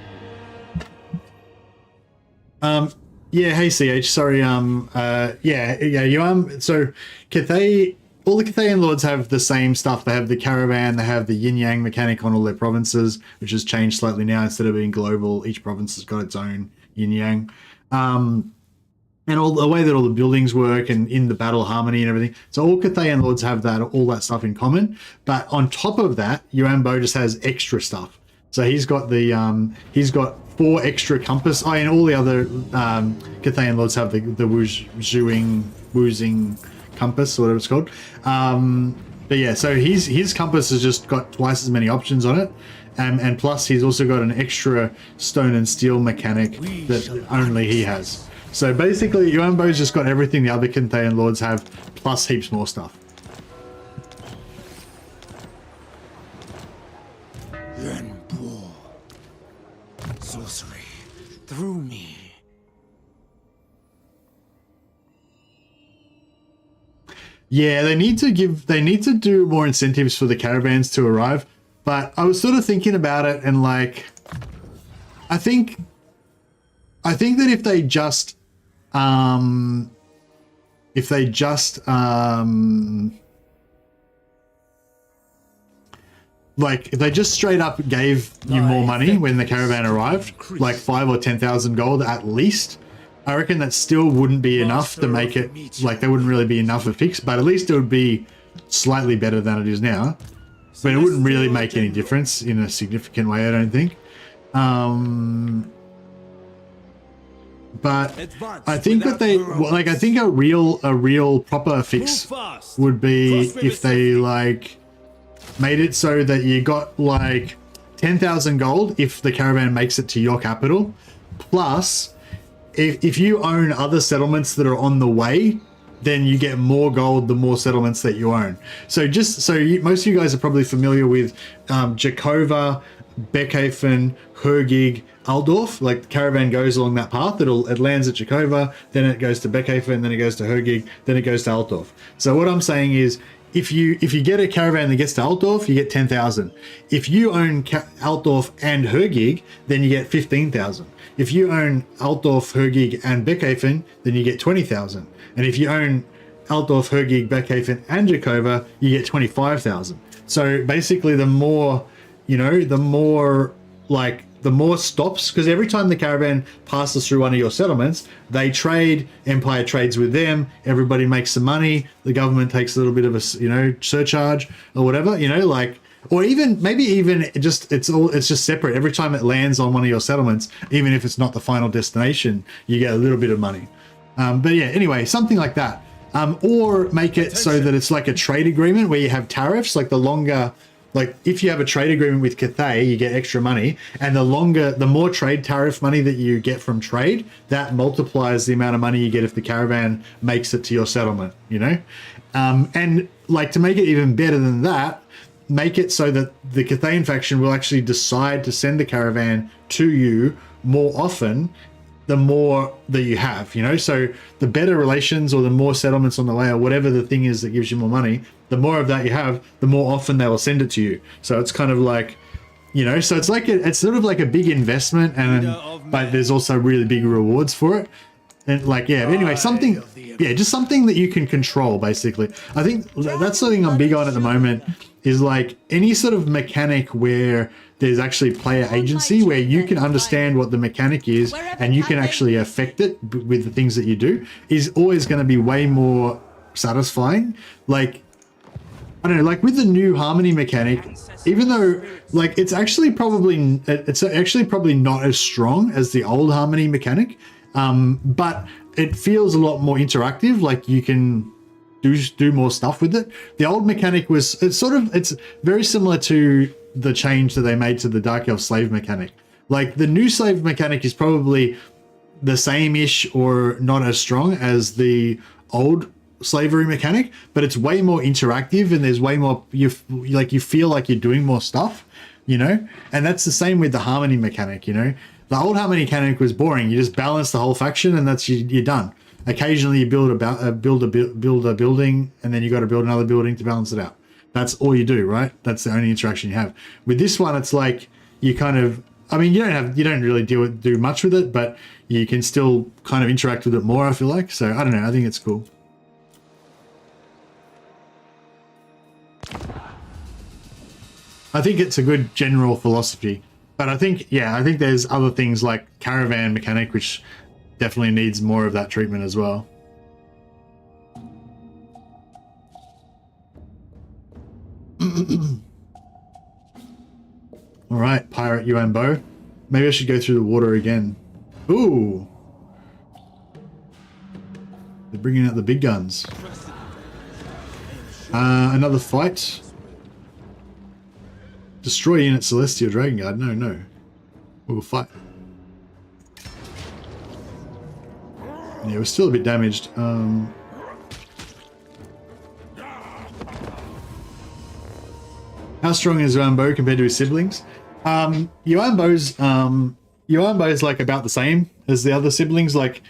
Yeah, hey CH, sorry, so Cathay, all the Cathayan lords have the same stuff. They have the caravan, they have the Yin Yang mechanic on all their provinces, which has changed slightly now. Instead of being global, each province has got its own Yin Yang. And all the way that all the buildings work and in the battle harmony and everything. So all Cathayan lords have that, all that stuff in common. But on top of that, Yuan Bo just has extra stuff. So he's got the he's got 4 extra compass. Oh, and all the other Cathayan lords have the woozing compass or whatever it's called. But yeah, so his compass has just got twice as many options on it. And plus he's also got an extra stone and steel mechanic that only he has. So basically Yuan Bo's just got everything the other Cathayan lords have, plus heaps more stuff. Yeah, they need to do more incentives for the caravans to arrive. But I was sort of thinking about it, and like, I think that if they just like if they just straight up gave you more money when the caravan arrived, like 5,000 or 10,000 gold at least, I reckon that still wouldn't be enough to make it, like, there wouldn't really be enough of a fix, but at least it would be slightly better than it is now. But it wouldn't really make any difference in a significant way, I don't think. But I think that they, like, I think a real proper fix would be if they like made it so that you got like 10,000 gold if the caravan makes it to your capital, plus if you own other settlements that are on the way, then you get more gold the more settlements that you own. So just so most of you guys are probably familiar with Jakova, Beckhaven, Hergig, Aldorf. Like the caravan goes along that path. It lands at Jakova, then it goes to Beckhaven, then it goes to Hergig, then it goes to Altdorf. So what I'm saying is, if you get a caravan that gets to Altdorf, you get 10,000. If you own Altdorf and Hergig, then you get 15,000. If you own Altdorf, Hergig, and Beckhaven, then you get 20,000. And if you own Altdorf, Hergig, Beckhaven, and Jakova, you get 25,000. So basically, the more, you know, the more stops, because every time the caravan passes through one of your settlements, they trade, Empire trades with them, everybody makes some money, the government takes a little bit of a, you know, surcharge or whatever, you know, like, or even maybe even just it's just separate. Every time it lands on one of your settlements, even if it's not the final destination, you get a little bit of money. But yeah, anyway, something like that. Or make it so that it's like a trade agreement where you have tariffs, like the longer, like if you have a trade agreement with Cathay, you get extra money, and the more trade tariff money that you get from trade, that multiplies the amount of money you get if the caravan makes it to your settlement, you know? And like to make it even better than that, make it so that the Cathayan faction will actually decide to send the caravan to you more often the more that you have, you know? So the better relations or the more settlements on the way or whatever the thing is that gives you more money, the more of that you have, the more often they will send it to you. So it's kind of like, you know, so it's like it's sort of like a big investment, and but there's also really big rewards for it. And like, yeah, anyway, something, yeah, just something that you can control, basically. I think that's something I'm big on at the moment, is like any sort of mechanic where there's actually player agency, where you can understand what the mechanic is and you can actually affect it with the things that you do, is always going to be way more satisfying. Like, I don't know, like with the new Harmony mechanic, even though like it's actually probably not as strong as the old Harmony mechanic, but it feels a lot more interactive. Like you can do more stuff with it. The old mechanic it's very similar to the change that they made to the Dark Elf slave mechanic. Like the new slave mechanic is probably the same-ish or not as strong as the old slavery mechanic, but it's way more interactive, and there's way more, you feel like you're doing more stuff, you know? And that's the same with the Harmony mechanic, you know? The old Harmony mechanic was boring. You just balance the whole faction and that's you're done. Occasionally you build a building, and then you got to build another building to balance it out. That's all you do, right? That's the only interaction you have. With this one, it's like you kind of, I mean, you don't really do much with it, but you can still kind of interact with it more, I feel like. So I don't know, I think it's cool. I think it's a good general philosophy, but I think there's other things like caravan mechanic, which definitely needs more of that treatment as well. All right, Pirate Yuan Bo. Maybe I should go through the water again. Ooh. They're bringing out the big guns. Another fight. Destroy unit Celestial Dragon Guard. No. We'll fight. Yeah, we're still a bit damaged. How strong is Yuan Bo compared to his siblings? Yuan Bo's like about the same as the other siblings. Like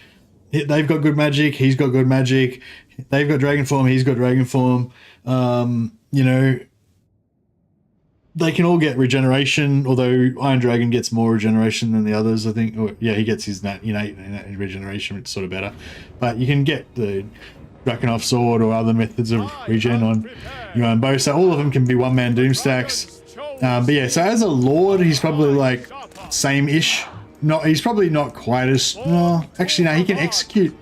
They've got good magic. He's got good magic. They've got dragon form. He's got dragon form. You know, they can all get regeneration, although Iron Dragon gets more regeneration than the others, I think. Or, yeah, he gets his innate regeneration, which is sort of better. But you can get the Drakenhof Sword or other methods of regen on Yuan Bo. So all of them can be one-man doom stacks. But yeah, so as a Lord, he's probably like same-ish. He's probably not quite as... No, actually, no, he can execute...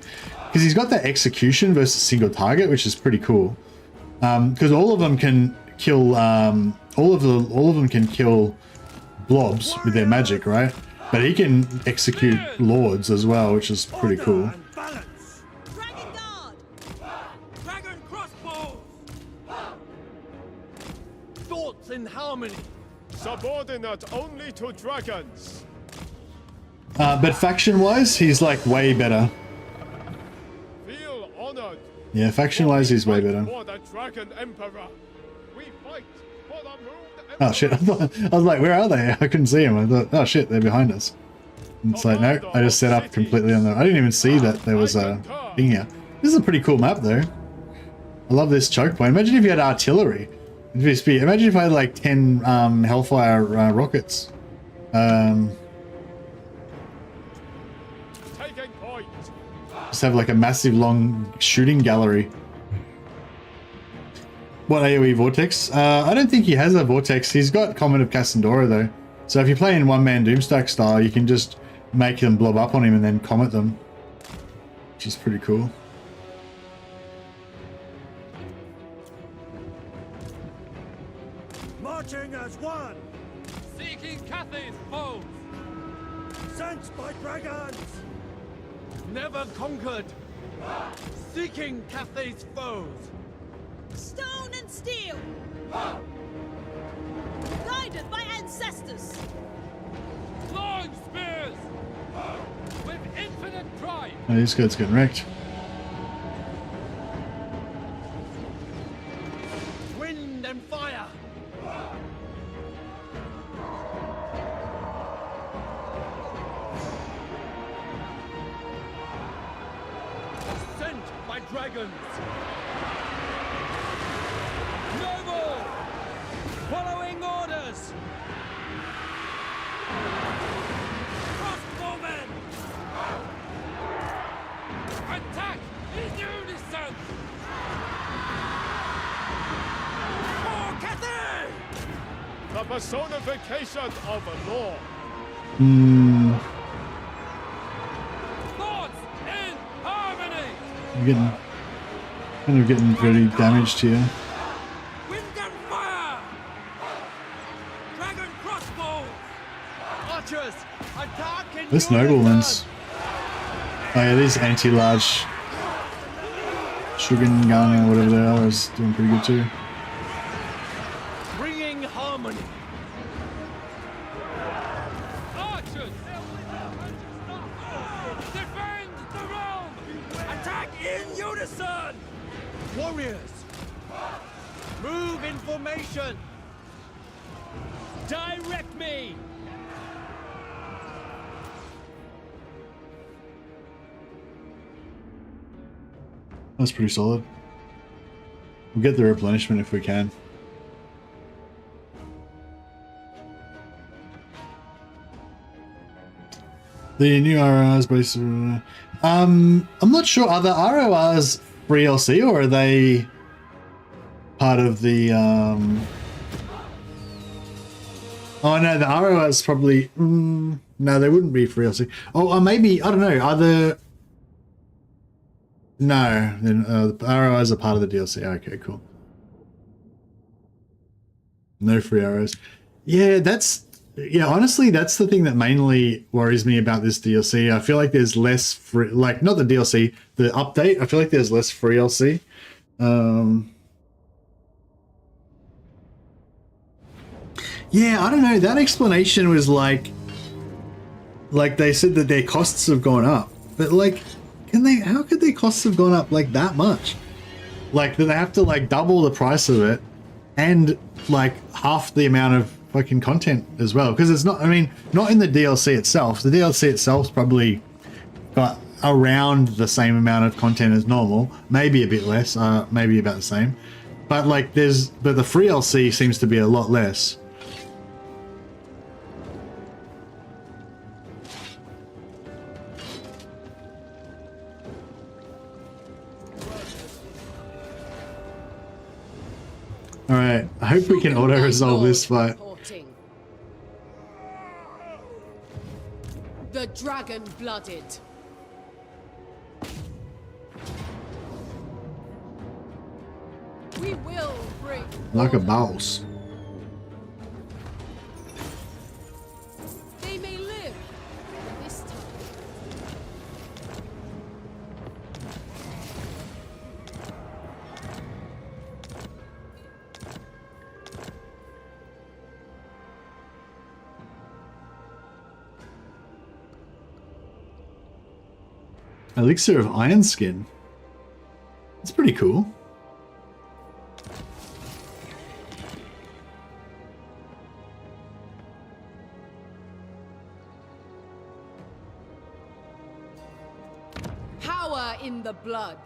Because he's got that execution versus single target, which is pretty cool. Because all of them can kill... all of them can kill blobs with their magic, right? But he can execute lords as well, which is pretty cool. Dragon Guard! Dragon crossbow! Thoughts in harmony. Subordinate only to dragons. But faction-wise, he's like way better. Feel honored. Yeah, faction-wise, he's way better. For the Dragon Emperor. We fight for the moon. Oh shit, I was like, where are they? I couldn't see them. I thought, oh shit, they're behind us. And it's like, no, I just set up completely on the... I didn't even see that there was a thing here. This is a pretty cool map, though. I love this choke point. Imagine if you had artillery. Imagine if I had like 10 Hellfire rockets. Just have like a massive long shooting gallery. What, AoE Vortex? I don't think he has a Vortex. He's got Comet of Cassandora though. So if you play in one-man Doomstack style, you can just make them blob up on him and then Comet them. Which is pretty cool. Marching as one! Seeking Cathay's foes! Sent by dragons! Never conquered. Seeking Cathay's foes. Stone and steel! Guided by ancestors! Long spears! With infinite pride! Oh, this guy's getting wrecked. Wind and fire! Sent by dragons! Noble! Following orders! Crossbowmen! Attack in unison! For Cathay! The personification of a law. Thoughts in harmony! I'm kind of getting very damaged here. Wind and fire! Dragon crossbow! Archers! Attack in This unison! nobleman's... Oh yeah, these anti-large Shogun Gun or whatever they are is doing pretty good too. Bringing harmony! Archers! Defend the realm! Attack in unison! Warriors! Move in formation! Direct me! That's pretty solid. We'll get the replenishment if we can. The new RORs based on... I'm not sure, are the RORs free LC or are they part of the Oh no, the RORs probably no, they wouldn't be free LC. Oh, or maybe, I don't know, are the... No, then the RORs are part of the DLC. Okay, cool. No free arrows. Yeah, that's... Yeah, honestly, that's the thing that mainly worries me about this DLC. I feel like there's less free... Like, not the DLC, the update. I feel like there's less free LC. Yeah, I don't know. That explanation was like they said that their costs have gone up. But, like... how could their costs have gone up like that much? Like, do they have to like double the price of it and like half the amount of fucking content as well? Because it's not, I mean, not in the DLC itself. The DLC itself's probably got around the same amount of content as normal, maybe a bit less, maybe about the same. But like but the free LC seems to be a lot less. All right, I hope we can auto-resolve this fight. The dragon-blooded. We will bring Like a boss. They may live this time. Elixir of Iron Skin. That's pretty cool. Power in the blood.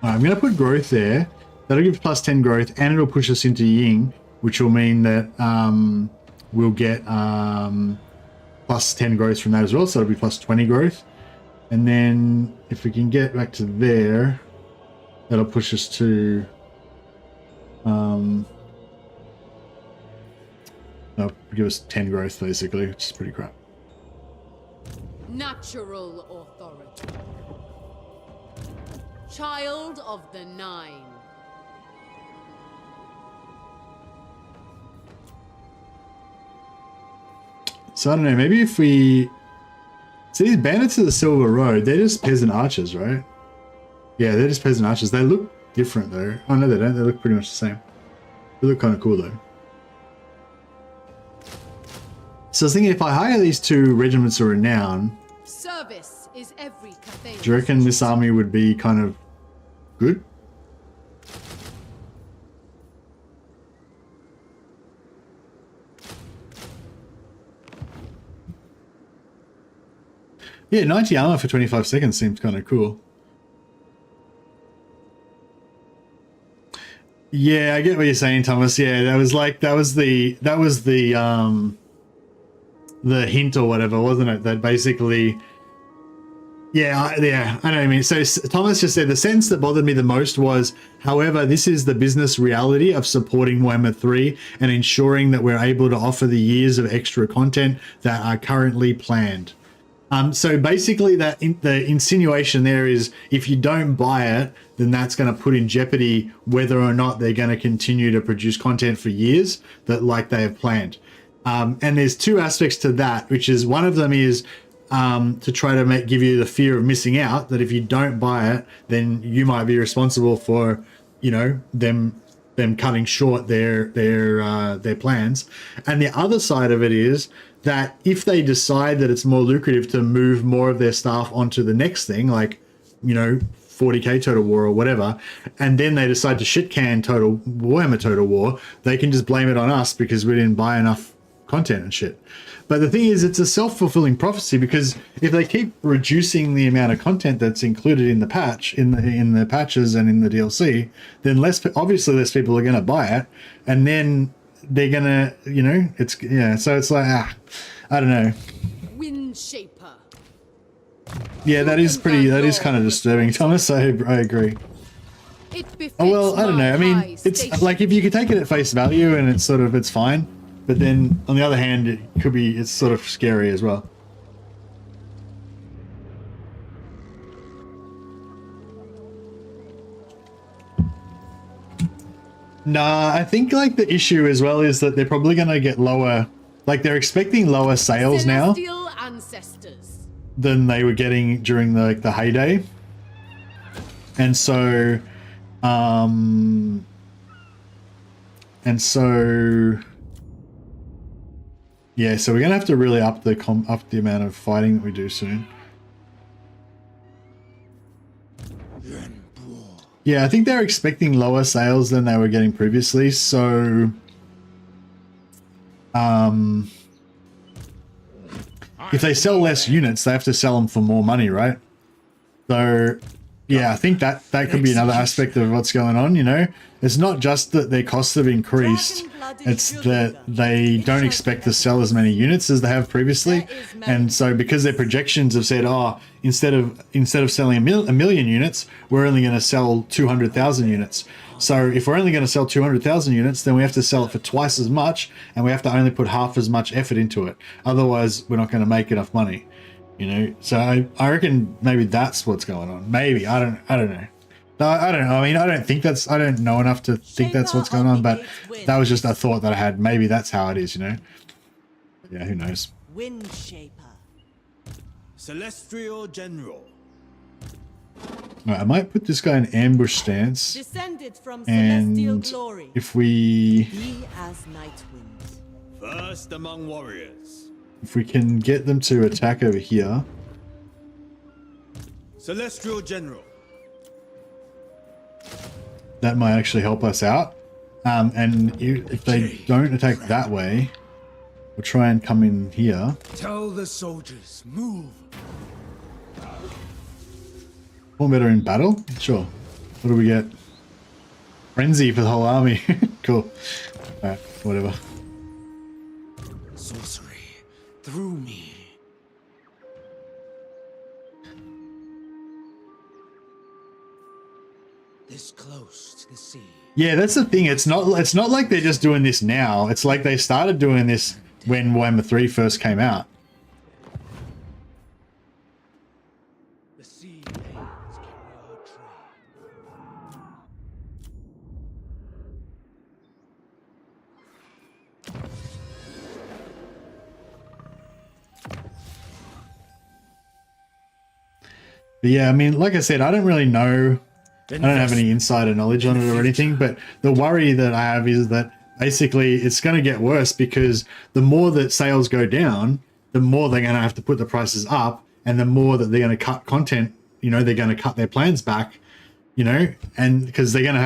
Alright, I'm going to put growth there. That'll give plus 10 growth, and it'll push us into Ying, which will mean that we'll get plus 10 growth from that as well, so it'll be plus 20 growth. And then if we can get back to there, that'll push us to that'll give us 10 growth basically, which is pretty crap. Natural authority. Child of the Nine. So I don't know, maybe if we... So these bandits of the Silver Road, they're just peasant archers, right? Yeah, they're just peasant archers. They look different though. Oh no, they don't. They look pretty much the same. They look kind of cool though. So I was thinking if I hire these two regiments of renown, Service is every Cathay. do you reckon this army would be kind of good? Yeah, 90 armor for 25 seconds seems kind of cool. Yeah, I get what you're saying, Thomas. Yeah, that was the hint or whatever, wasn't it? That basically, yeah, I know what I mean. So Thomas just said the sense that bothered me the most was, however, this is the business reality of supporting Warhammer 3 and ensuring that we're able to offer the years of extra content that are currently planned. So basically the insinuation there is if you don't buy it, then that's going to put in jeopardy whether or not they're going to continue to produce content for years that like they have planned. And there's two aspects to that, which is one of them is to try to give you the fear of missing out, that if you don't buy it, then you might be responsible for, you know, them cutting short their plans. And the other side of it is that if they decide that it's more lucrative to move more of their staff onto the next thing, like, you know, 40k Total War or whatever, and then they decide to shit can Warhammer Total War, they can just blame it on us because we didn't buy enough content and shit. But the thing is, it's a self-fulfilling prophecy, because if they keep reducing the amount of content that's included in the patch, in the patches and in the DLC, then obviously less people are going to buy it, and then they're gonna, you know, so it's like, I don't know. Wind Shaper. Yeah, that is kind of disturbing, Thomas. I agree. Oh well, I don't know. I mean, it's like if you could take it at face value and it's fine, but then on the other hand, it's sort of scary as well. Nah, I think like the issue as well is that they're probably going to get lower, like they're expecting lower sales now than they were getting during the heyday. And so, yeah, so we're going to have to really up the amount of fighting that we do soon. Yeah, I think they're expecting lower sales than they were getting previously, so if they sell less units, they have to sell them for more money, right? So yeah, I think that could be another aspect of what's going on, you know? It's not just that their costs have increased, it's that they don't expect to sell as many units as they have previously. And so because their projections have said, oh, instead of selling a million units, we're only going to sell 200,000 units. So if we're only going to sell 200,000 units, then we have to sell it for twice as much, and we have to only put half as much effort into it. Otherwise, we're not going to make enough money, you know? So I reckon maybe that's what's going on. Maybe, I don't know. No, I don't know. I mean, I don't know enough to think that's what's going on, but that was just a thought that I had. Maybe that's how it is, you know? Yeah, who knows? Wind Shaper. Celestial General. Right, I might put this guy in ambush stance. Descended from and celestial glory. if we Be as Nightwind. First among warriors. If we can get them to attack over here. Celestial General. That might actually help us out. And if they don't attack that way, we'll try and come in here. Tell the soldiers, move. One better in battle? Sure. What do we get? Frenzy for the whole army. Cool. Alright, whatever. Sorcery through me. This close to the sea. Yeah, that's the thing. It's not like they're just doing this now. It's like they started doing this when Warhammer 3 first came out. The sea lanes carry our trade. But yeah, I mean, like I said, I don't really know. I don't have any insider knowledge on it or anything, but the worry that I have is that basically it's going to get worse because the more that sales go down, the more they're going to have to put the prices up, and the more that they're going to cut content, you know, they're going to cut their plans back, you know, and because in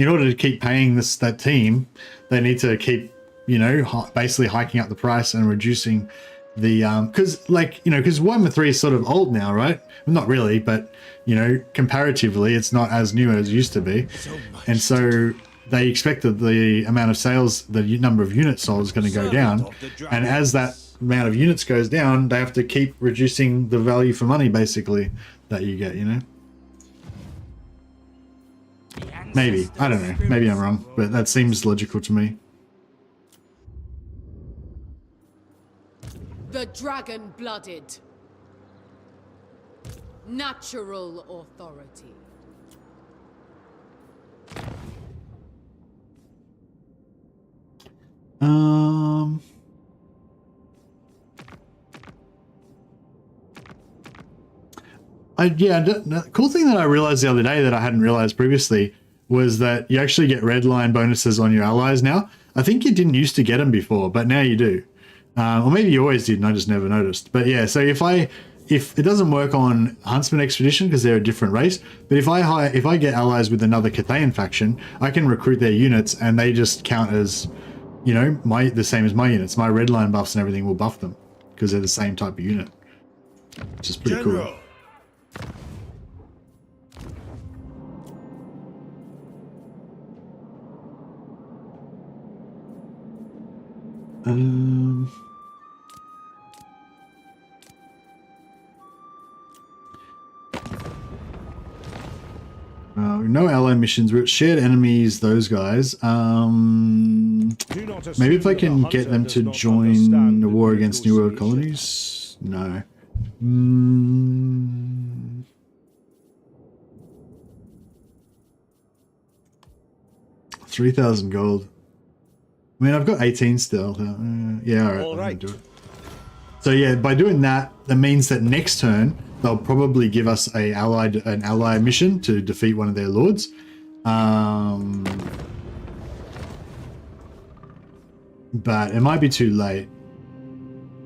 order to keep paying that team, they need to keep, you know, basically hiking up the price and reducing the, because Warhammer 3 is sort of old now, right? Well, not really, but you know, comparatively, it's not as new as it used to be. And so they expect that the amount of sales, the number of units sold is going to go down. And as that amount of units goes down, they have to keep reducing the value for money, basically, that you get, you know? Maybe. I don't know. Maybe I'm wrong, but that seems logical to me. The dragon-blooded. Natural authority. The cool thing that I realized the other day that I hadn't realized previously was that you actually get red line bonuses on your allies now. I think you didn't used to get them before, but now you do. Or maybe you always did and I just never noticed. But yeah, so if it doesn't work on Huntsman Expedition because they're a different race, but if I get allies with another Cathayan faction, I can recruit their units and they just count as, you know, the same as my units. My red line buffs and everything will buff them because they're the same type of unit, which is pretty cool. No ally missions. We're at shared enemies, those guys. Maybe if I can get them to join the war against New World colonies? No. 3,000 gold. I mean, I've got 18 still. Yeah, all right. I'm gonna do it. So yeah, by doing that, that means that next turn they'll probably give us an ally mission to defeat one of their lords. But it might be too late.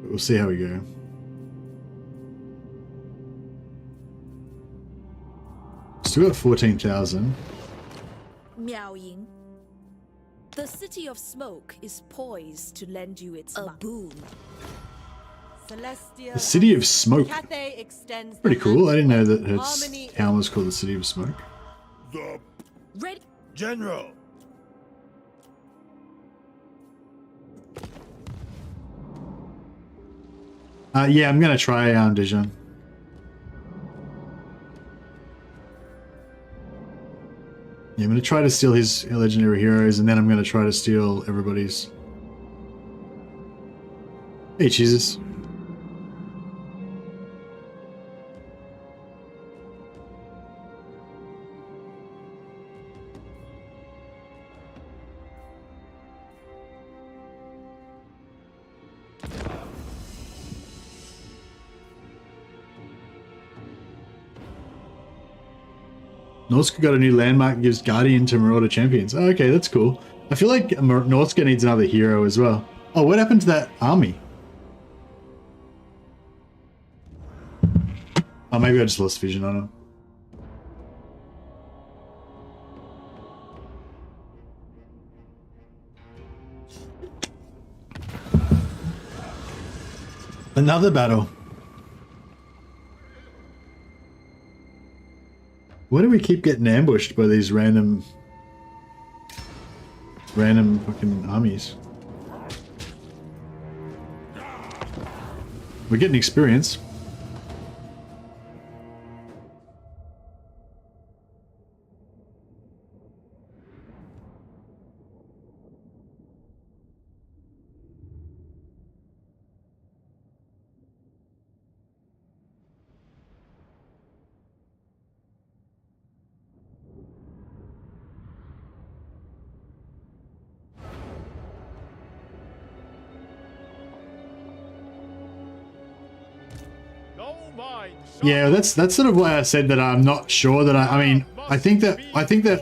But we'll see how we go. Still got 14,000. Miao Ying. The City of Smoke is poised to lend you its boon. Celestia. The City of Smoke. Cathay extends Pretty the cool. I didn't know hand that of her harmony town was called the City of Smoke. Ready. General. Yeah, I'm gonna try Dijon. Yeah, I'm gonna try to steal his legendary heroes, and then I'm gonna try to steal everybody's. Hey, Jesus. Norska got a new landmark, gives Guardian to Marauder champions. Oh, okay, that's cool. I feel like Norska needs another hero as well. Oh, what happened to that army? Oh, maybe I just lost vision on him. Another battle. Why do we keep getting ambushed by these random fucking armies? We're getting experience. Yeah, that's sort of why I said that I'm not sure that I mean, I think that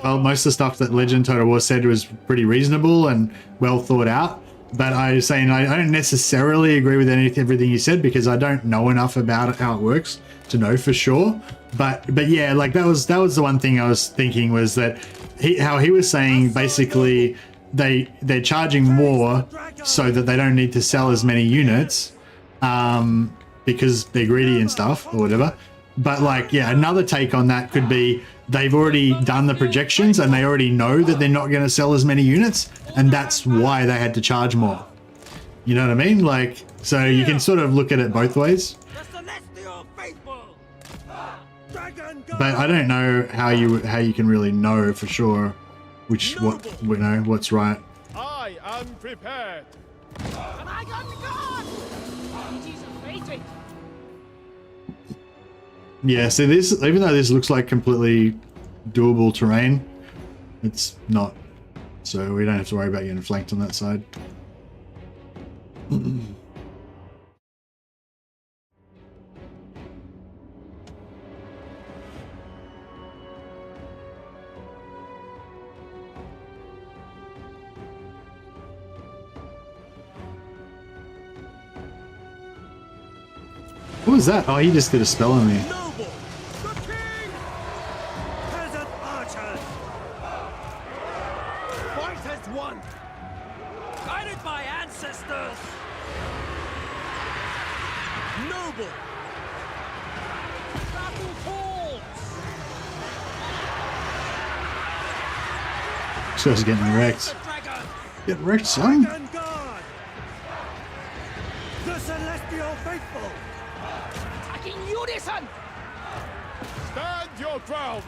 most of the stuff that Legend Total War said was pretty reasonable and well thought out. But I was saying I don't necessarily agree with everything he said because I don't know enough about it, how it works to know for sure. But yeah, like that was the one thing I was thinking was that how he was saying basically they're charging more so that they don't need to sell as many units. Because they're greedy and stuff or whatever. But like, yeah, another take on that could be they've already done the projections and they already know that they're not going to sell as many units, and that's why they had to charge more. You know what I mean? Like, so you can sort of look at it both ways. But I don't know how you can really know for sure what's right. I am prepared. And I got the guard. It is amazing. Yeah, so this, even though this looks like completely doable terrain, it's not. So we don't have to worry about getting flanked on that side. What was that? Oh, he just did a spell on me. So I was getting wrecked. Getting wrecked, son. The Celestial Faithful. Attacking unison. Stand your ground.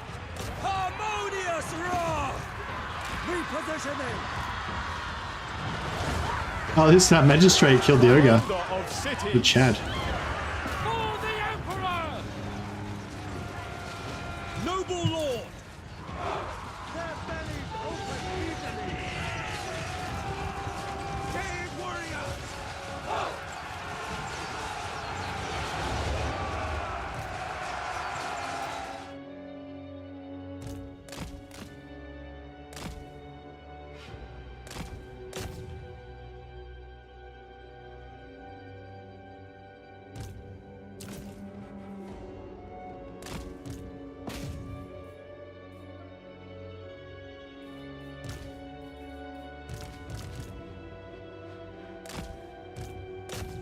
Harmonious roar. Repositioning. Oh, this magistrate killed the ogre. The Chad. For the Emperor. Noble Lord. Their bellies open easily. Cave warriors.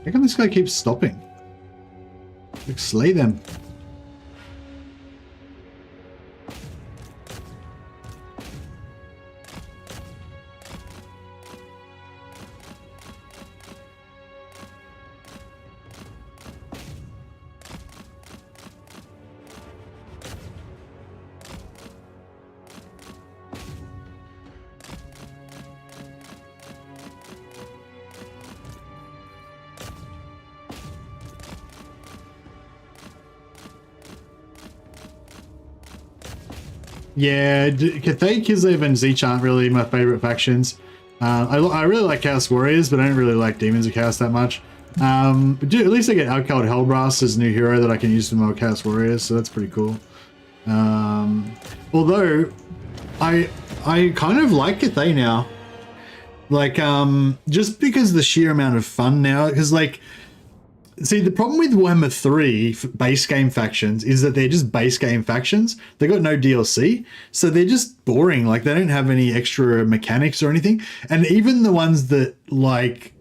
How come this guy keeps stopping? Like, slay them. Yeah, Cathay, Kislev, and Zeech aren't really my favorite factions. I really like Chaos Warriors, but I don't really like Demons of Chaos that much. At least I get Alcald Hellblast as a new hero that I can use for my Chaos Warriors, so that's pretty cool. Although, I kind of like Cathay now. Like, just because the sheer amount of fun now, because like, see, the problem with Warhammer 3 base game factions is that they're just base game factions. They got no DLC, so they're just boring. Like, they don't have any extra mechanics or anything. And even the ones that, like,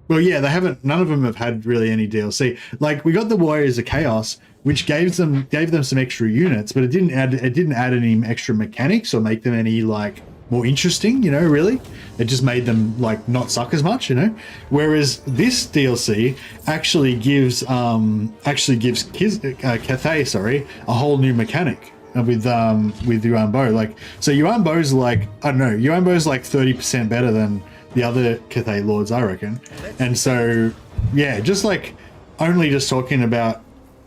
well, yeah, they haven't. None of them have had really any DLC. Like, we got the Warriors of Chaos, which gave them some extra units, but it didn't add any extra mechanics or make them any like more interesting, you know, really. It just made them like not suck as much, you know. Whereas this DLC actually gives Cathay, a whole new mechanic with Yuan Bo. Like, so Yuan Bo's like, I don't know, Yuan Bo's like 30% better than the other Cathay Lords, I reckon. And so yeah, just like only just talking about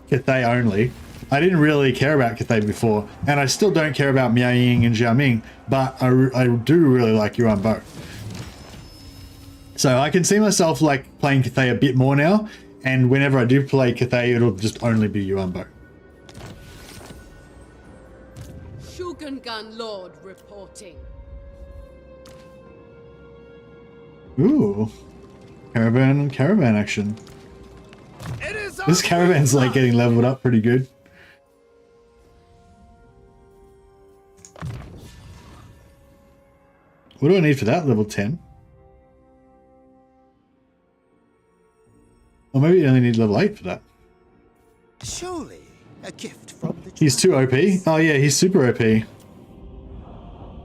Cathay only, I didn't really care about Cathay before, and I still don't care about Miao Ying and Zhao Ming, but I do really like Yuan Bo. So I can see myself like playing Cathay a bit more now, and whenever I do play Cathay, it'll just only be Yuan Bo. Shogungan Lord reporting. Ooh, caravan action. This caravan's like getting leveled up pretty good. What do I need for that? Level 10? Or maybe you only need level 8 for that. Surely a gift from the He's too OP? Oh yeah, he's super OP. I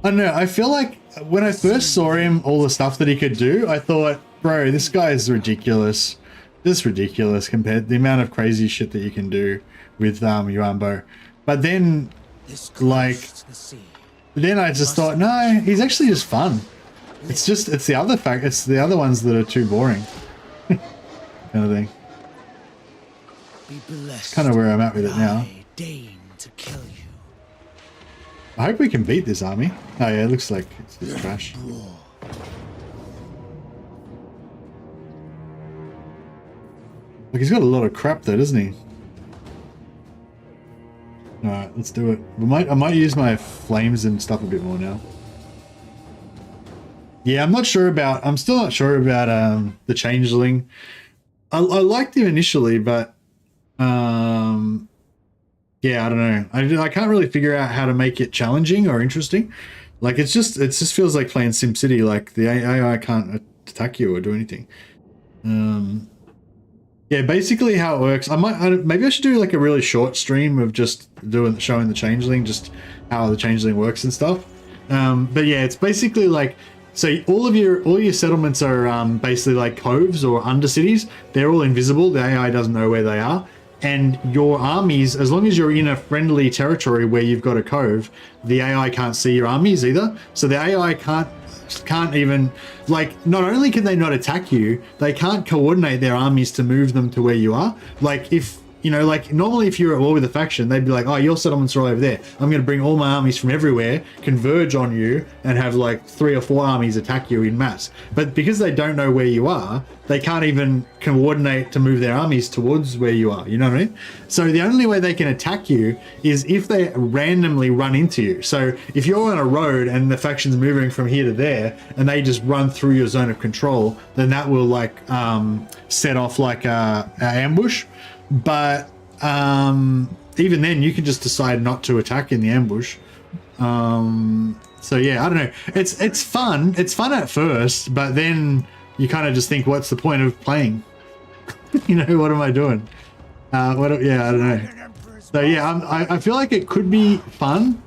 don't know, I feel like when I first saw him, all the stuff that he could do, I thought, bro, this guy is ridiculous. Just ridiculous compared to the amount of crazy shit that you can do with Yuan Bo. But then, like, then I just thought, no, he's actually just fun. It's the other ones that are too boring. Kind of thing. That's kind of where I'm at with it now. I hope we can beat this army. Oh yeah, it looks like it's just trash. Like, he's got a lot of crap though, doesn't he? Alright, let's do it. I might use my flames and stuff a bit more now. Yeah, I'm still not sure about the changeling. I liked him initially, but yeah, I don't know. I can't really figure out how to make it challenging or interesting. Like, it just feels like playing SimCity. Like, the AI can't attack you or do anything. Yeah, basically how it works. Maybe I should do like a really short stream of just showing the changeling, just how the changeling works and stuff. But yeah, it's basically like, so all your settlements are basically like coves or undercities. They're all invisible. The AI doesn't know where they are. And your armies, as long as you're in a friendly territory where you've got a cove, the AI can't see your armies either. So the AI can't even, like, not only can they not attack you, they can't coordinate their armies to move them to where you are. Like, if, you know, like, normally if you're at war with a faction, they'd be like, oh, your settlements are all over there. I'm going to bring all my armies from everywhere, converge on you, and have like 3 or 4 armies attack you in mass. But because they don't know where you are, they can't even coordinate to move their armies towards where you are, you know what I mean? So the only way they can attack you is if they randomly run into you. So if you're on a road and the faction's moving from here to there, and they just run through your zone of control, then that will like set off like a ambush. But even then, you can just decide not to attack in the ambush. So yeah, I don't know. It's fun. It's fun at first, but then you kind of just think, what's the point of playing? You know, what am I doing? Yeah, I don't know. So yeah, I feel like it could be fun.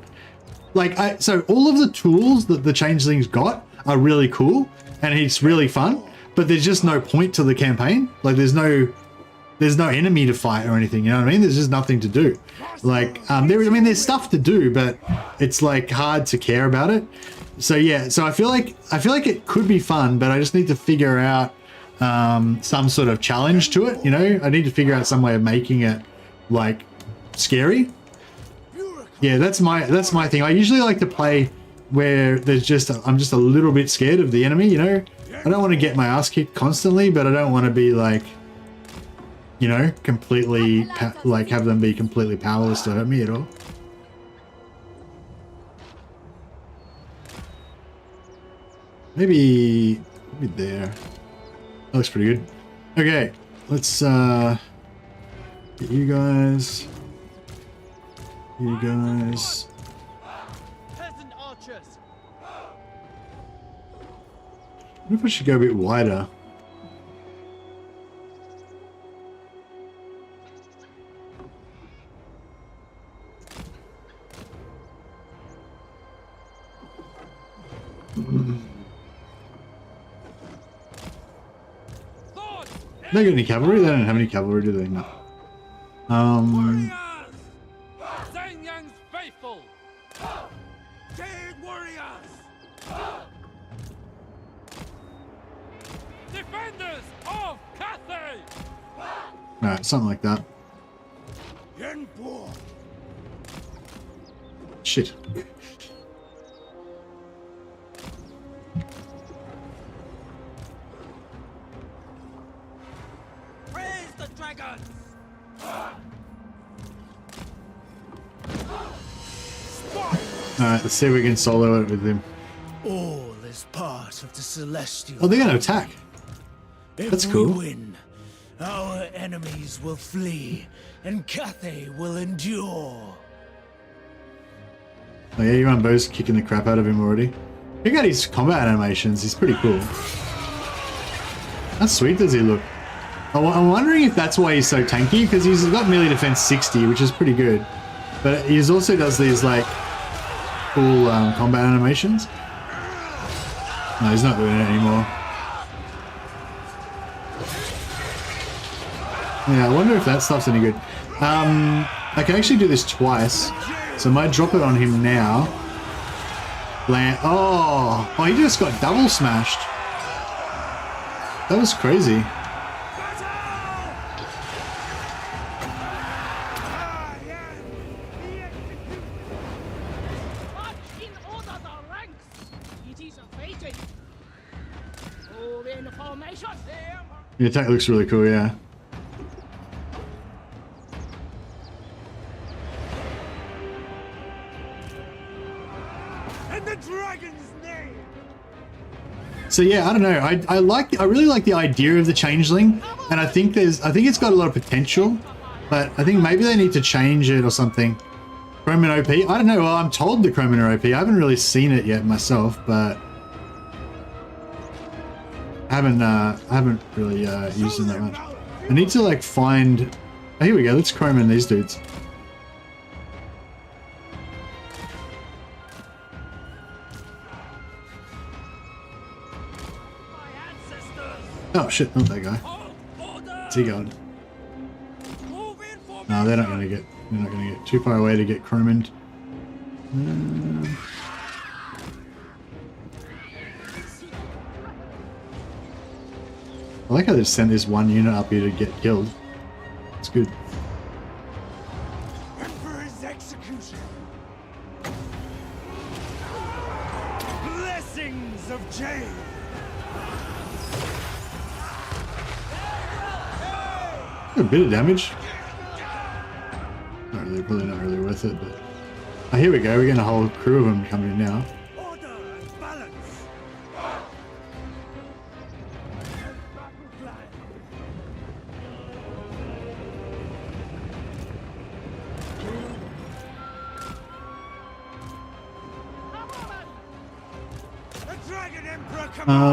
Like, so all of the tools that the changelings got are really cool, and it's really fun. But there's just no point to the campaign. Like, there's no enemy to fight or anything. You know what I mean? There's just nothing to do. Like, there's stuff to do, but it's like hard to care about it. So yeah, so I feel like it could be fun, but I just need to figure out some sort of challenge to it. You know, I need to figure out some way of making it like scary. Yeah, that's my thing. I usually like to play where I'm just a little bit scared of the enemy. You know, I don't want to get my ass kicked constantly, but I don't want to be like, you know, completely like have them be completely powerless to hurt me at all. Maybe there. That looks pretty good. Okay, let's get you guys. You guys. Peasant archers. I wonder if I should go a bit wider. They got any cavalry? They don't have any cavalry, do they? No. Yang's faithful. Dead warriors. Defenders of Cathay. Alright, something like that. Yuan Bo. Shit. Praise the dragons. Alright, let's see if we can solo it with him. All is part of the celestial. Oh, they're gonna attack. If That's cool. we win, our enemies will flee, and Cathay will endure. Oh yeah, Yuan Bo's kicking the crap out of him already. Check out his combat animations, he's pretty cool. How sweet does he look? I'm wondering if that's why he's so tanky, because he's got melee defense 60, which is pretty good. But he also does these like cool combat animations. No, he's not doing it anymore. Yeah, I wonder if that stuff's any good. I can actually do this twice. So I might drop it on him now. Land. Oh, he just got double smashed. That was crazy. The attack looks really cool, yeah. In the dragon's name. So yeah, I don't know. I really like the idea of the changeling, and I think it's got a lot of potential, but I think maybe they need to change it or something. Croman OP? I don't know. Well, I'm told the Croman are OP. I haven't really seen it yet myself, but I haven't really used them that much. I need to like find. Oh, here we go. Let's Croman these dudes. Oh shit! Not that guy. Where's he going? No, they're not gonna get. They're not gonna get too far away to get Croman. I like how they sent this one unit up here to get killed. It's good. Emperor's execution. Blessings of Jade. A bit of damage. Not really, probably not really worth it, but oh, here we go. We're getting a whole crew of them coming in now. Order and balance.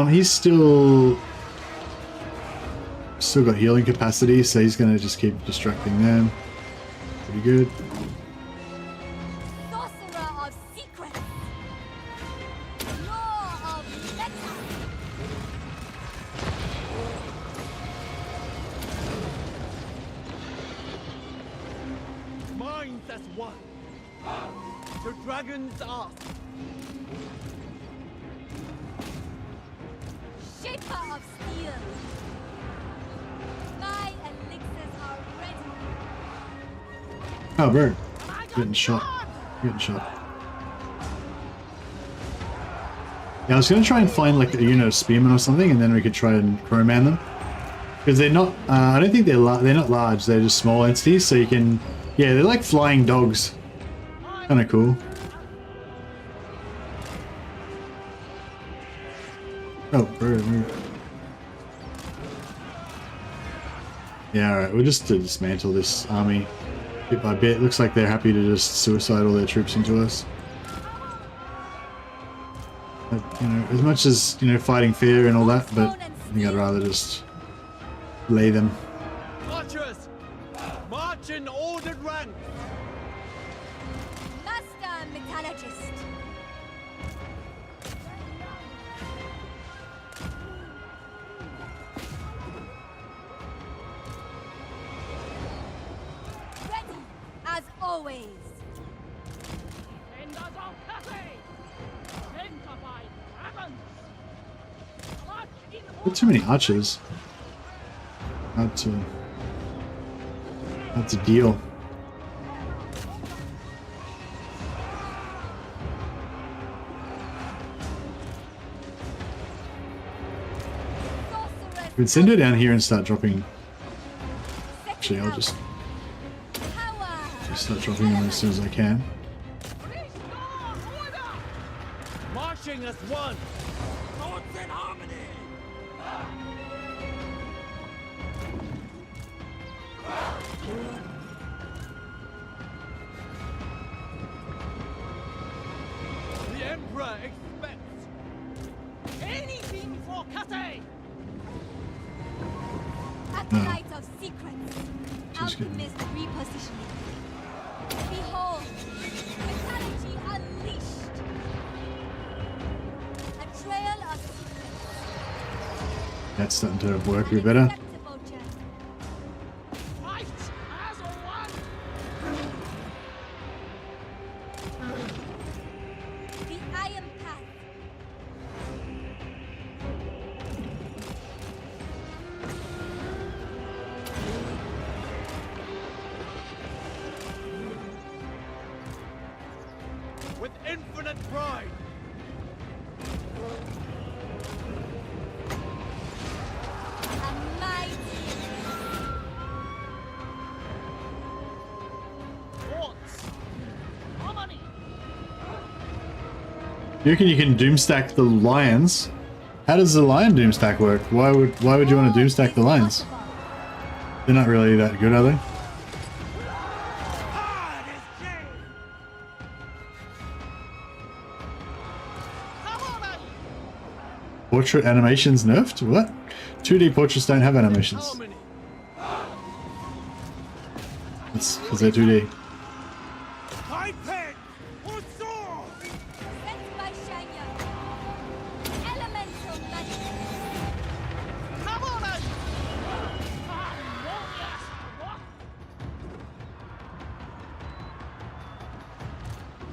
He's still still got healing capacity, so he's going to just keep distracting them. Pretty good. Sorcerer of secrets. Law of meta. Minds as one. The dragons ask. Shaper of steel. My elixirs are ready. Oh, bird. Getting shot. Getting shot. Yeah, I was going to try and find like a spearman or something, and then we could try and crowman them. Because they're not, I don't think they're not large, they're just small entities, so you can, yeah, they're like flying dogs. Kind of cool. Oh, bird, move. Yeah, alright, we'll just dismantle this army bit by bit. Looks like they're happy to just suicide all their troops into us. But, as much as, fighting fair and all that, but I think I'd rather just lay them. Archers, march in ordered rank. Master metallurgist. Ready, as always. Not too many archers. That's a deal. We can send her down here and start dropping. Actually, I'll just start dropping them as soon as I can. Marching as one. Thoughts in harmony. The Emperor expects anything for Cathay. Acolyte of secrets. Alchemist repositioning. Behold, mentality unleashed. A trail of secrets. That's starting to work a bit better. With infinite pride. A mighty Thoughts. Harmony. You reckon you can doomstack the lions? How does the lion doomstack work? Why would you want to doomstack the lions? They're not really that good, are they? Portrait animations nerfed? What? 2D portraits don't have animations. That's because they're 2D.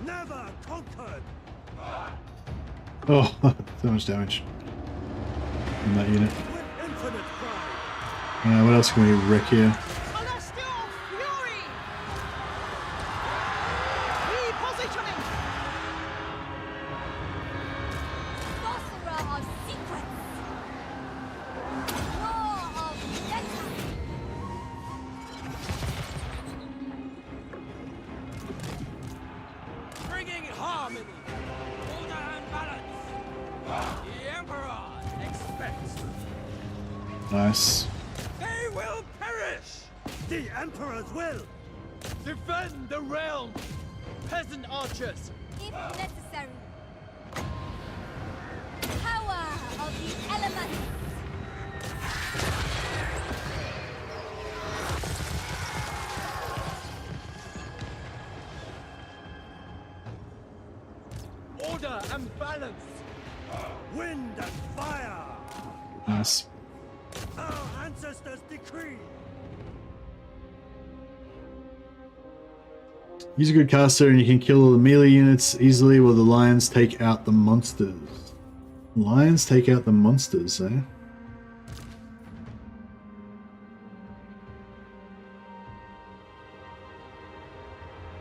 Never conquered. Oh, so much damage in that unit. What else can we wreck here? Bringing harmony, order and balance. The Emperor expects. Nice. They will perish. The Emperor's will. Defend the realm. Peasant archers. if necessary. Power of the elements. Order and balance. Wind and fire. Nice. Our ancestors' decree. Use a good caster and you can kill all the melee units easily while the lions take out the monsters. Lions take out the monsters, eh?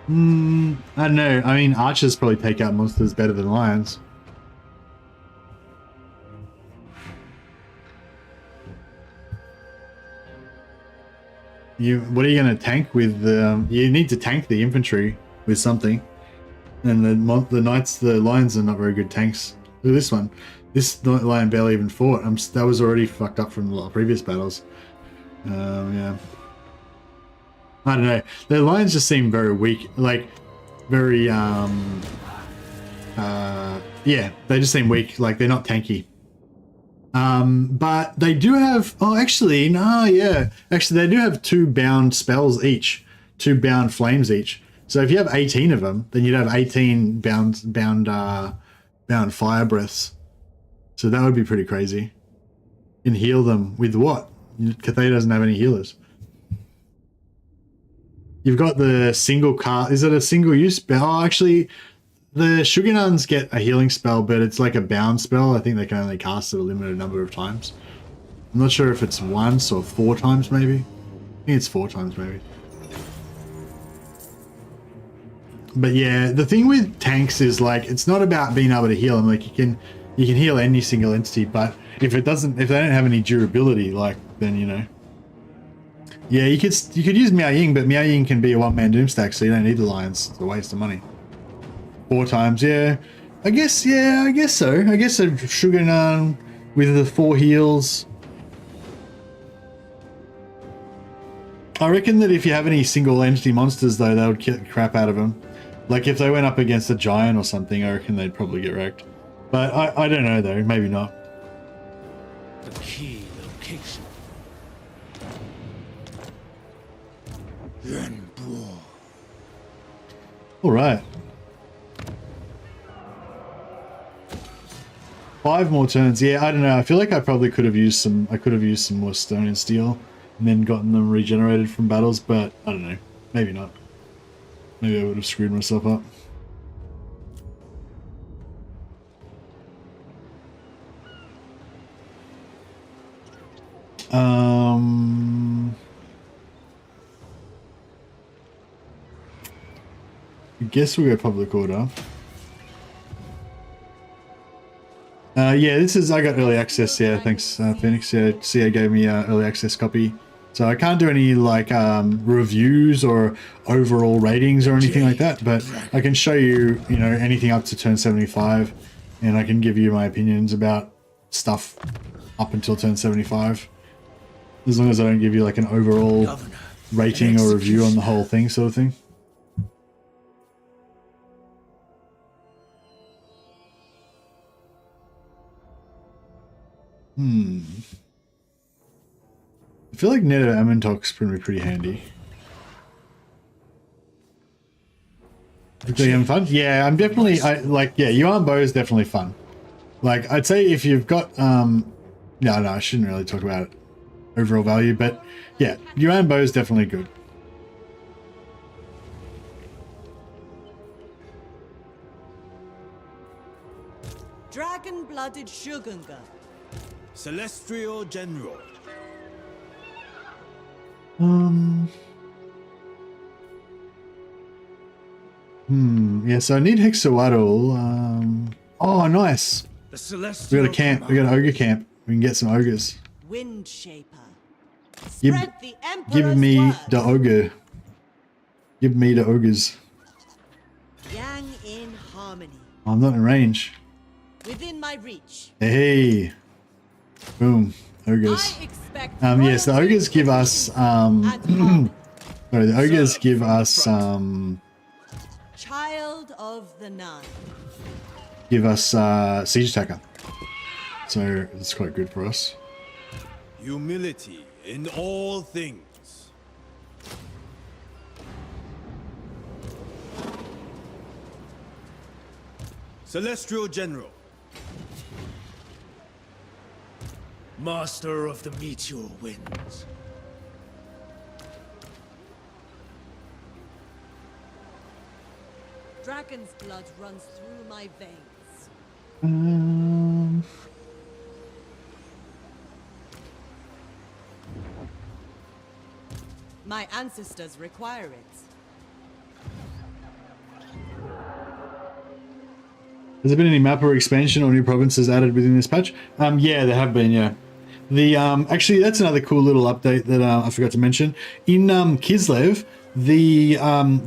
I don't know. I mean, archers probably take out monsters better than lions. What are you going to tank with? You need to tank the infantry with something, and the knights, the lions are not very good tanks. Look at this one. This lion barely even fought. That was already fucked up from a lot of previous battles. Yeah. I don't know. The lions just seem very weak. Like, very, yeah, they just seem weak. Like, they're not tanky. But they do have, oh, actually, no, yeah. Actually, they do have 2 bound spells each. 2 bound flames each. So if you have 18 of them, then you'd have 18 bound fire breaths. So that would be pretty crazy. You can heal them with what? Cathay doesn't have any healers. You've got the single cast. Is it a single use spell? Oh, actually, the Shogunans get a healing spell, but it's like a bound spell. I think they can only cast it a limited number of times. I'm not sure if it's once or 4 times, maybe. I think it's 4 times, maybe. But yeah, the thing with tanks is like it's not about being able to heal them. Like you can heal any single entity, but if they don't have any durability, like then you know. Yeah, you could use Miao Ying, but Miao Ying can be a one-man doom stack, so you don't need the lions. It's a waste of money. 4 times, yeah. I guess so. I guess a Shogunan with the 4 heals. I reckon that if you have any single entity monsters, though, they would kill the crap out of them. Like if they went up against a giant or something, I reckon they'd probably get wrecked. But I don't know though. Maybe not. The key location. Yuan Bo. All right. 5 more turns. Yeah, I don't know. I feel like I probably could have used some. I could have used some more stone and steel, and then gotten them regenerated from battles. But I don't know. Maybe not. Maybe I would have screwed myself up. I guess we'll go public order. Yeah, this is, I got early access, yeah, thanks Phoenix, yeah, CA gave me early access copy. So I can't do any like reviews or overall ratings or anything like that, but I can show you, you know, anything up to turn 75, and I can give you my opinions about stuff up until turn 75. As long as I don't give you like an overall rating or review on the whole thing sort of thing. I feel like Neto Amintok's pretty handy. Are you having fun? Yeah, I'm definitely, yeah, Yuan Bo is definitely fun. Like, I'd say if you've got, no, I shouldn't really talk about it, overall value, but yeah, Yuan Bo is definitely good. Dragon-blooded Shogunga. Celestial General. Yeah, so I need Hexawaddle. Oh, nice. We got a camp. We got an ogre camp. We can get some ogres. Wind Shaper. Give me the ogre. Give me the ogres. Yang in harmony. I'm not in range. Within my reach. Hey. Boom. Ogres. Yes, the ogres give us sorry, the ogres give us Child of the Nine. give us siege attacker. So it's quite good for us. Humility in all things. Celestial General. Master of the meteor winds. Dragon's blood runs through my veins. My ancestors require it. Has there been any map or expansion or new provinces added within this patch? Yeah, there have been, yeah. The actually, that's another cool little update that I forgot to mention. In Kislev, the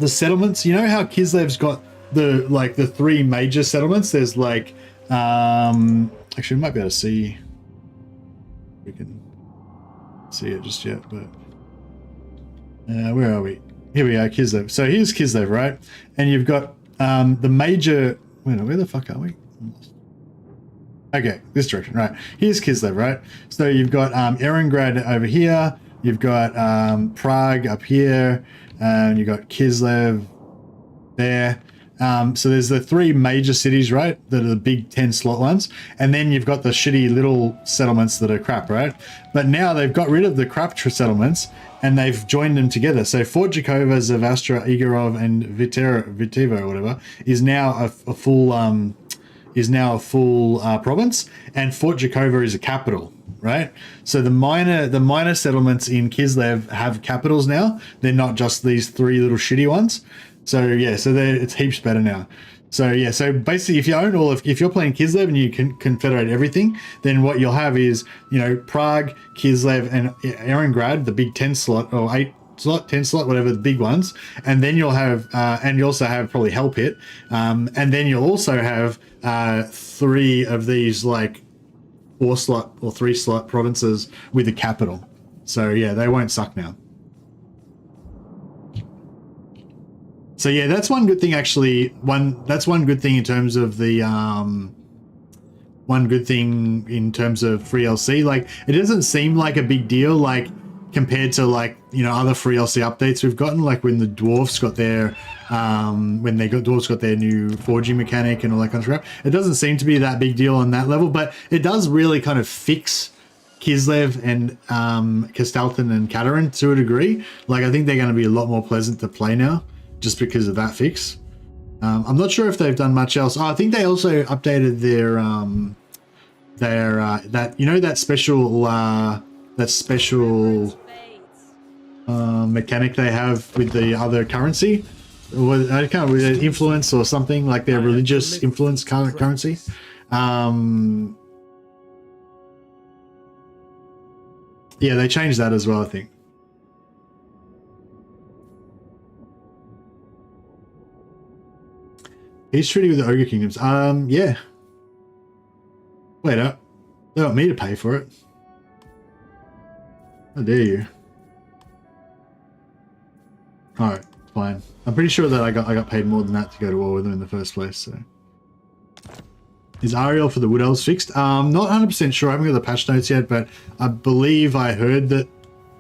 settlements, you know how Kislev's got the three major settlements? There's like actually we might be able to see, we can see it just yet, but where are we? Here we are, Kislev. So here's Kislev, right? And you've got the major, where the fuck are we? Okay, this direction, right? Here's Kislev, right? So you've got Erengrad over here, you've got Prague up here, and you've got Kislev there. So there's the three major cities, right? That are the big 10 slot ones. And then you've got the shitty little settlements that are crap, right? But now they've got rid of the crap settlements and they've joined them together. So Fort Jakova, Zavastra, Igorov, and Vitevo or whatever is now a full province, and Fort Jakova is a capital, right? So the minor settlements in Kislev have capitals now. They're not just these three little shitty ones. So yeah, so it's heaps better now. So yeah, so basically, if you own if you're playing Kislev and you can confederate everything, then what you'll have is, you know, Prague, Kislev, and Erengrad, the big 10 slot or 8 slot, 10 slot, whatever, the big ones, and then you'll have, and you also have probably Hell Pit, and then you'll also have three of these like 4 slot or 3 slot provinces with a capital. So yeah, they won't suck now. So yeah, that's one good thing actually. That's one good thing in terms of the one good thing in terms of free LC. Like, it doesn't seem like a big deal, like compared to, like, you know, other free LC updates we've gotten, like when the dwarfs got their dwarfs got their new forging mechanic and all that kind of crap. It doesn't seem to be that big deal on that level, but it does really kind of fix Kislev and Kastalthan and Katarin to a degree. Like, I think they're going to be a lot more pleasant to play now, just because of that fix. I'm not sure if they've done much else. Oh, I think they also updated their that, you know, that special mechanic they have with the other currency. I can't remember, influence or something, like their religious influence currency. Yeah, they changed that as well, I think. He's treaty with the Ogre Kingdoms. Yeah. Wait up. They want me to pay for it. How dare you? Alright, fine. I'm pretty sure that I got paid more than that to go to war with them in the first place, so. Is Ariel for the Wood Elves fixed? Not 100% sure. I haven't got the patch notes yet, but I believe I heard that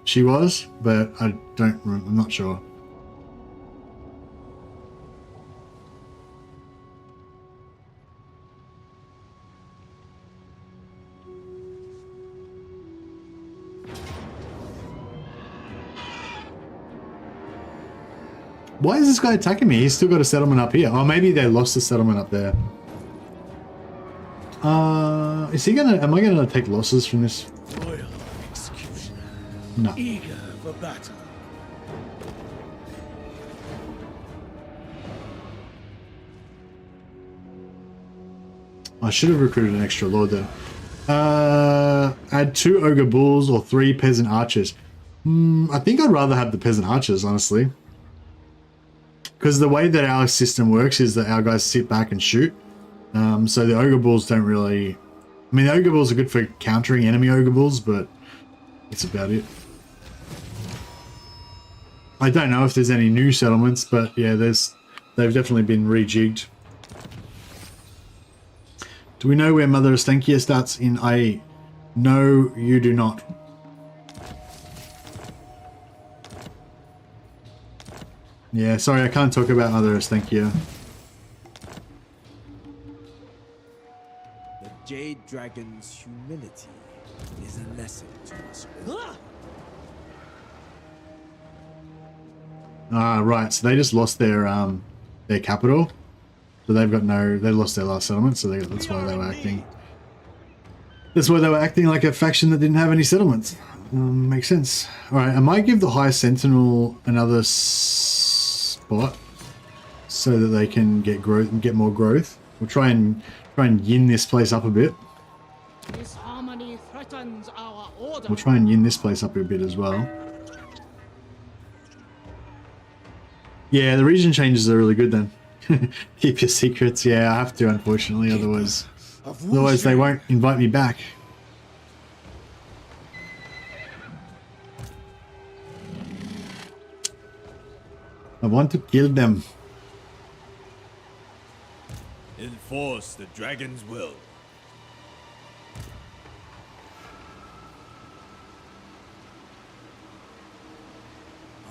she was, but I'm not sure. Why is this guy attacking me? He's still got a settlement up here. Oh, maybe they lost the settlement up there. Is he gonna... Am I gonna take losses from this? Royal executioner. No. Eager for battle. I should have recruited an extra lord then. Add 2 ogre bulls or 3 peasant archers. I think I'd rather have the peasant archers, honestly. Because the way that our system works is that our guys sit back and shoot. So the ogre bulls don't really... I mean, the ogre bulls are good for countering enemy ogre bulls, but that's about it. I don't know if there's any new settlements, but yeah, they've definitely been rejigged. Do we know where Mother Estankia starts in IE? No, you do not. Yeah, sorry, I can't talk about Mother Estankia. Jade Dragon's humility is a lesson to us all. Ah, right. So they just lost their capital. So they've got they lost their last settlement. So that's why they were acting. That's why they were acting like a faction that didn't have any settlements. Makes sense. All right. I might give the High Sentinel another spot so that they can get growth and get more growth. We'll try and yin this place up a bit. Disharmony threatens our order. We'll try and yin this place up a bit as well. Yeah, the region changes are really good then. Keep your secrets. Yeah, I have to, unfortunately. Otherwise they won't invite me back. I want to kill them. Enforce the dragon's will.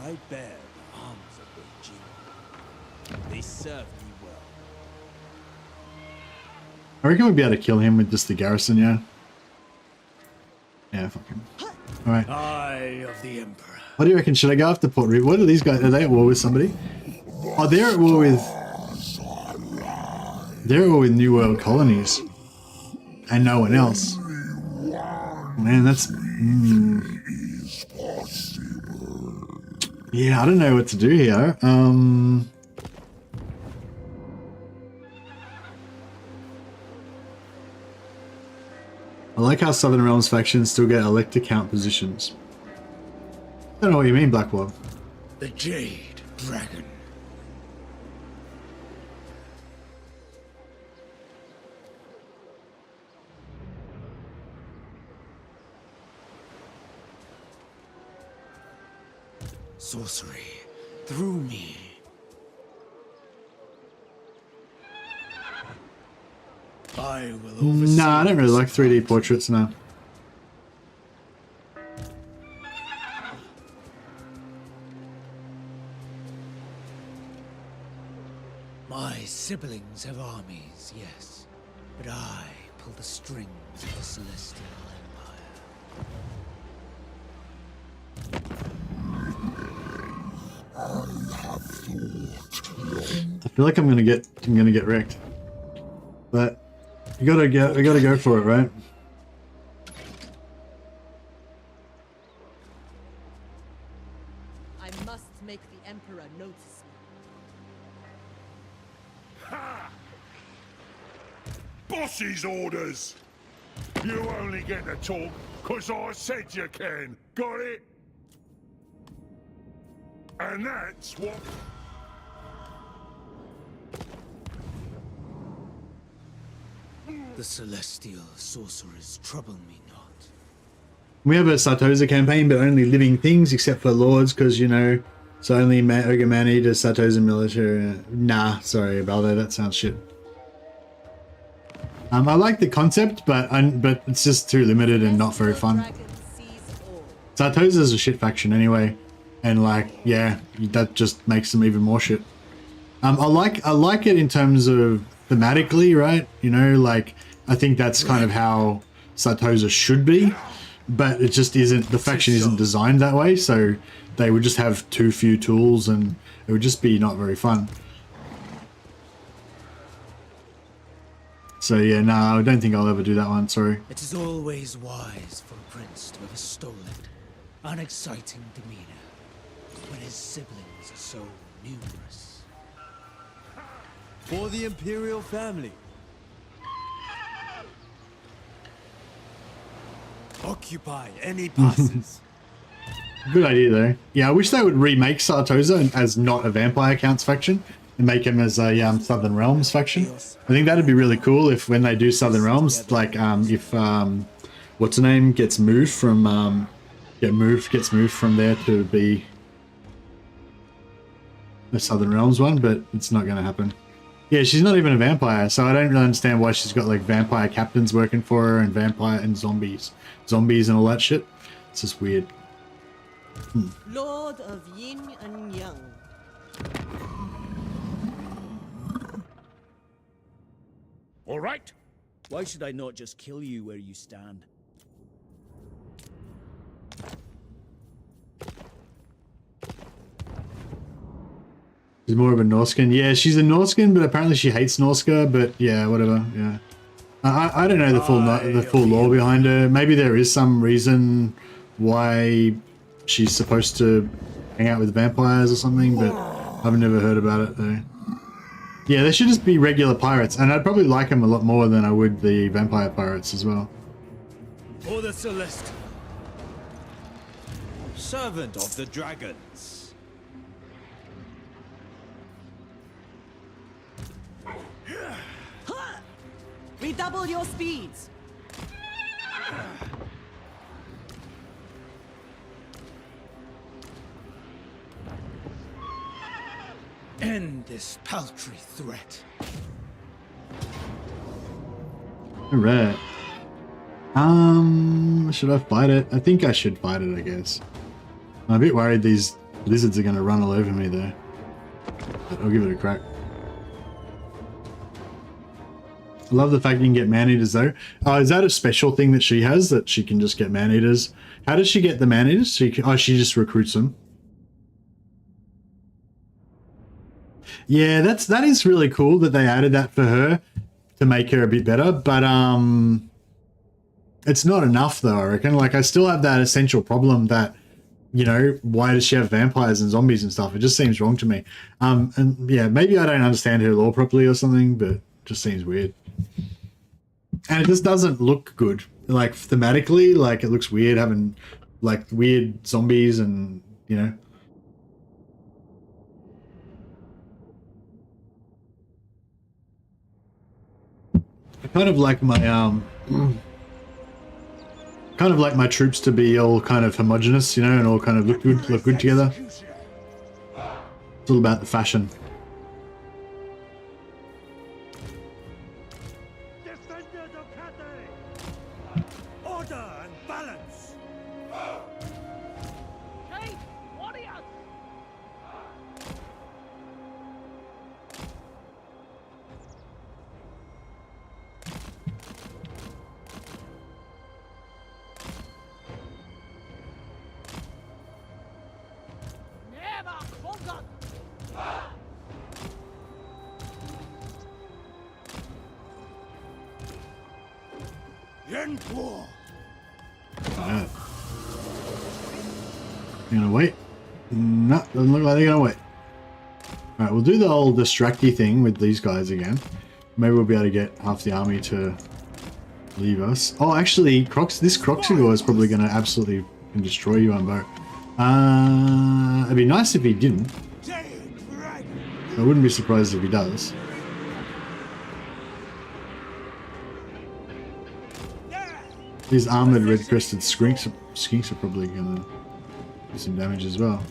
I bear the arms of the Jin. They serve me well. I reckon we'd be able to kill him with just the garrison, yeah. Yeah, fuck him. Alright. Eye of the Emperor. What do you reckon? Should I go after Port River? What are these guys? Are they at war with somebody? Oh, they're at war with... They're at war with New World colonies. And no one else. Man, that's... Yeah, I don't know what to do here. I like how Southern Realms factions still get elector count positions. I don't know what you mean, Blackwater. The Jade Dragon. Sorcery through me. I will oversee. Nah, I don't really like 3D portraits now. My siblings have armies, yes, but I pull the strings of the Celestial I feel like I'm gonna get wrecked, but we gotta go for it, right? I must make the Emperor notice me. Ha! Boss's orders! You only get to talk 'cause I said you can. Got it? And that's what... The Celestial Sorcerers trouble me not. We have a Sartosa campaign, but only living things except for lords, because you know, so only Ogre Man-Eater, Sartosa military. Nah, sorry, Baldo, that sounds shit. I like the concept, but it's just too limited and not very fun. Sartosa's a shit faction anyway, and like, yeah, that just makes them even more shit. I like it in terms of thematically, right? You know, like I think that's kind of how Sartosa should be, but it just isn't. The faction isn't designed that way, so they would just have too few tools, and it would just be not very fun. So yeah, no, I don't think I'll ever do that one. Sorry. It is always wise for a prince to have a stolid, unexciting demeanor when his siblings are so numerous. For the Imperial family. Occupy any passes. Good idea though. Yeah, I wish they would remake Sartosa as not a Vampire Counts faction and make him as a Southern Realms faction. I think that'd be really cool if when they do Southern Realms, like if what's her name gets moved from gets moved from there to be the Southern Realms one, but it's not going to happen. Yeah, she's not even a vampire, so I don't really understand why she's got like vampire captains working for her and vampire and zombies and all that shit. It's just weird. Lord of Yin and Yang. All right, Why should I not just kill you where you stand? She's more of a Norscan. Yeah, she's a Norscan, but apparently she hates Norska. But yeah, whatever. Yeah, I don't know the full lore behind her. Maybe there is some reason why she's supposed to hang out with vampires or something, but I've never heard about it though. Yeah, they should just be regular pirates, and I'd probably like them a lot more than I would the vampire pirates as well. For the Celestial, servant of the dragons. Redouble your speeds. End this paltry threat. Alright. Should I fight it? I think I should fight it, I guess. I'm a bit worried these lizards are going to run all over me though. But I'll give it a crack. I love the fact you can get man-eaters though. Is that a special thing that she has, that she can just get man-eaters? How does she get the man-eaters? She just recruits them. Yeah, that is really cool that they added that for her to make her a bit better, but it's not enough though, I reckon. Like, I still have that essential problem that, you know, why does she have vampires and zombies and stuff? It just seems wrong to me. And yeah, maybe I don't understand her lore properly or something, but it just seems weird. And it just doesn't look good. Like, thematically, like, it looks weird having, like, weird zombies and, you know. I kind of like my, kind of like my troops to be all kind of homogenous, you know, and all kind of look good together. It's all about the fashion. Order and balance. Hey, warriors! Never forgot. Yin Bo. Right. You gonna wait? No, doesn't look like they're gonna wait. Alright, we'll do the old distracty thing with these guys again. Maybe we'll be able to get half the army to leave us. Oh, actually, this Croxigor is probably gonna absolutely destroy Yuan Bo. It'd be nice if he didn't. I wouldn't be surprised if he does. These armored red-crested skinks are probably gonna do some damage as well.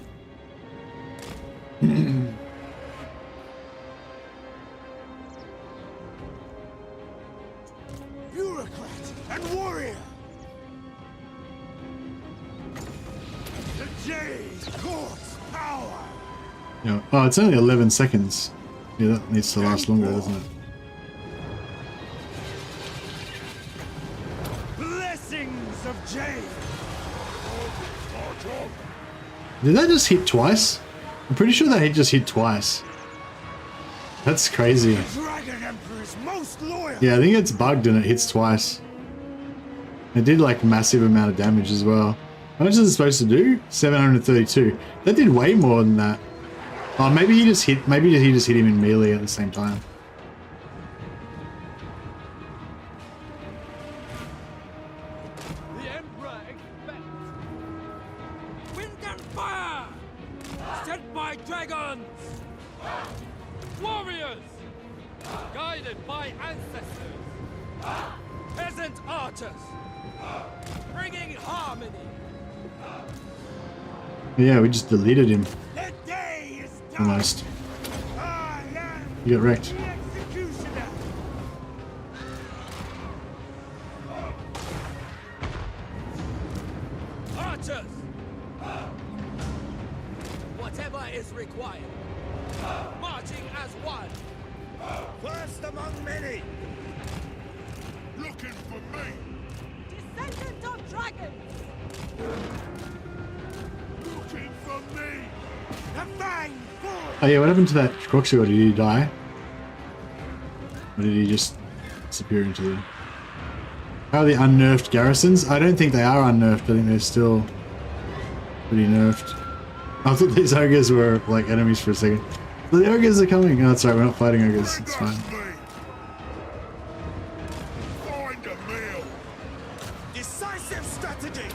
Bureaucrat and warrior. The Jade Court's power. Yeah. Oh, it's only 11 seconds. Yeah, that needs to last longer, doesn't it? Blessings of Jade. Did that just hit twice? I'm pretty sure that hit just hit twice. That's crazy. Dragon Emperor's most loyal. Yeah, I think it's bugged and it hits twice. It did like massive amount of damage as well. How much is it supposed to do? 732. That did way more than that. Oh, maybe he just hit him in melee at the same time. The Emperor expects wind and fire sent by dragons, warriors guided by ancestors, peasant archers bringing harmony. Yeah, we just deleted him. The day is done. Almost. I am You got wrecked. the executioner. Archers! Whatever is required. Marching as one. First among many. Looking for me. Descendant of dragons! Looking for me. The fang forth! Oh yeah, what happened to that Croxio? Did he die? Or did he just disappear into the... How are the unnerved garrisons? I don't think they are unnerved. I think they're still pretty nerfed. I thought these ogres were like enemies for a second. But the ogres are coming. Oh, that's right, we're not fighting ogres. It's fine. Find a meal. Decisive strategy!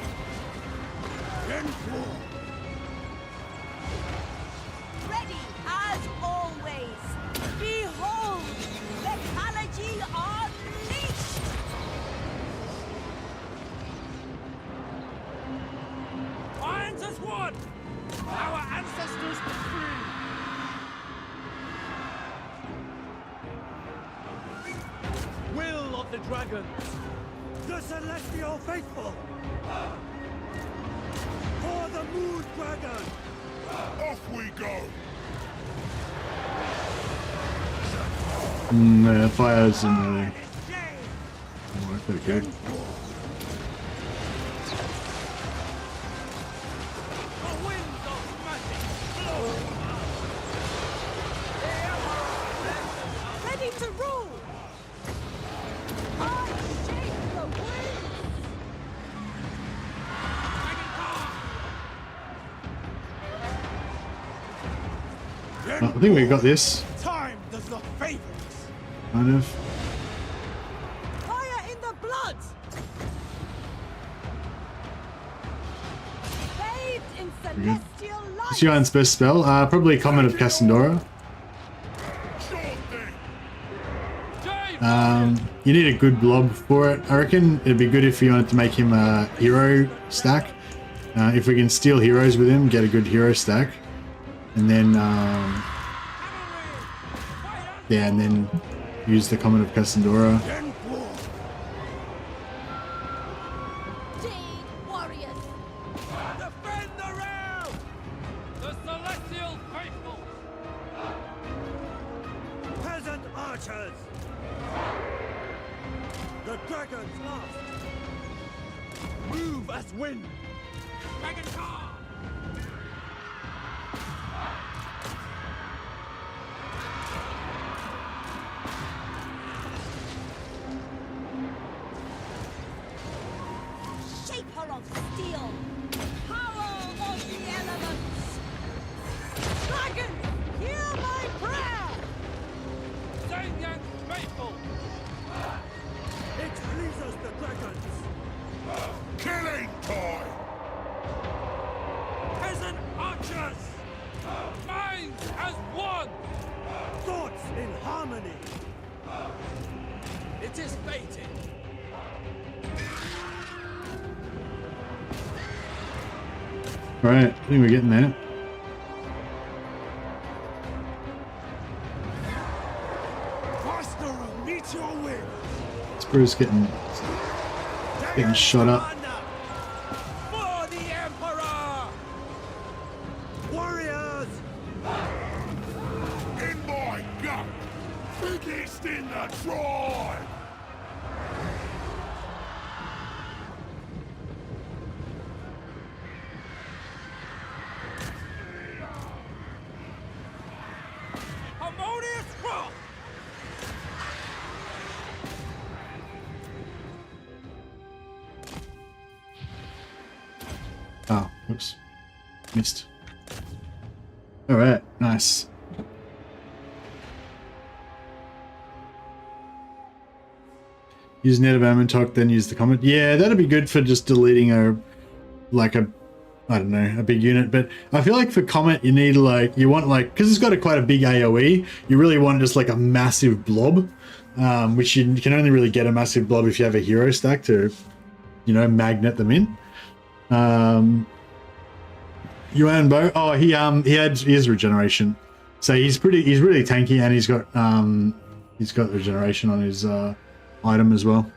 Ready as always! Behold! Lethality unleashed! Minds as one! Our ancestors were free! Will of the dragons! The celestial faithful! For the moon dragon! Off we go. The fires in the... Oh, okay. Ready to rule! I shake the winds! I think we got this. Time does not favor us! Kind of. Fire in the blood! Bathed in celestial light! What's Yuan's best spell? Probably Comet of Cassandora. You need a good blob for it. I reckon it'd be good if you wanted to make him a hero stack. If we can steal heroes with him, get a good hero stack. And then, yeah, and then use the Comet of Cassandora. Warriors! Defend the realm! The celestial faithful! Peasant archers! The dragon's lost! Move as wind! Dragon car! Shaper of steel! Power of the elements! Dragon, hear my prayer! Yin and Yang faithful! It pleases the dragons! Killing time. Peasant archers! Minds as one! Thoughts in harmony! It is fated! Alright, I think we're getting there. Master of meteor wind! Spruce getting shot up. For the Emperor! Warriors! In my gut. Biggest in the tribe. Harmonious cross! Oh, oops. Missed. Alright, nice. Use native talk, then use the comment. Yeah, that'd be good for just deleting a I don't know, a big unit. But I feel like for comment, you need because it's got quite a big AoE, you really want just like a massive blob, which you can only really get a massive blob if you have a hero stack to, magnet them in. Yuan Bo, oh, he has regeneration, so he's really tanky, and he's got regeneration on his item as well.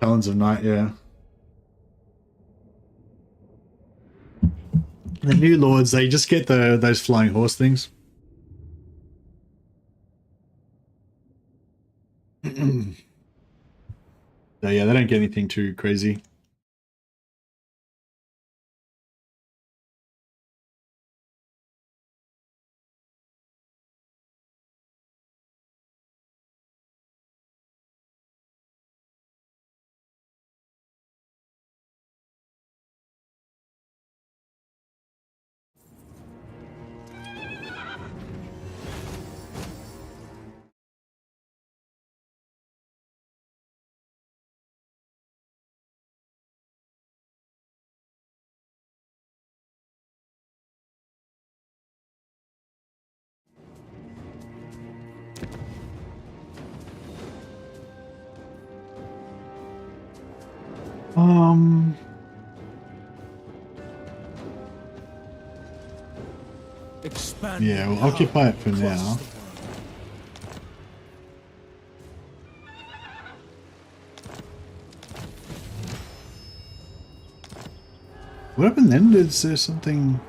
Talons of Night, yeah. The new lords, they just get those flying horse things. So yeah, they don't get anything too crazy. Yeah, we'll occupy it for now. What happened then? Is there something?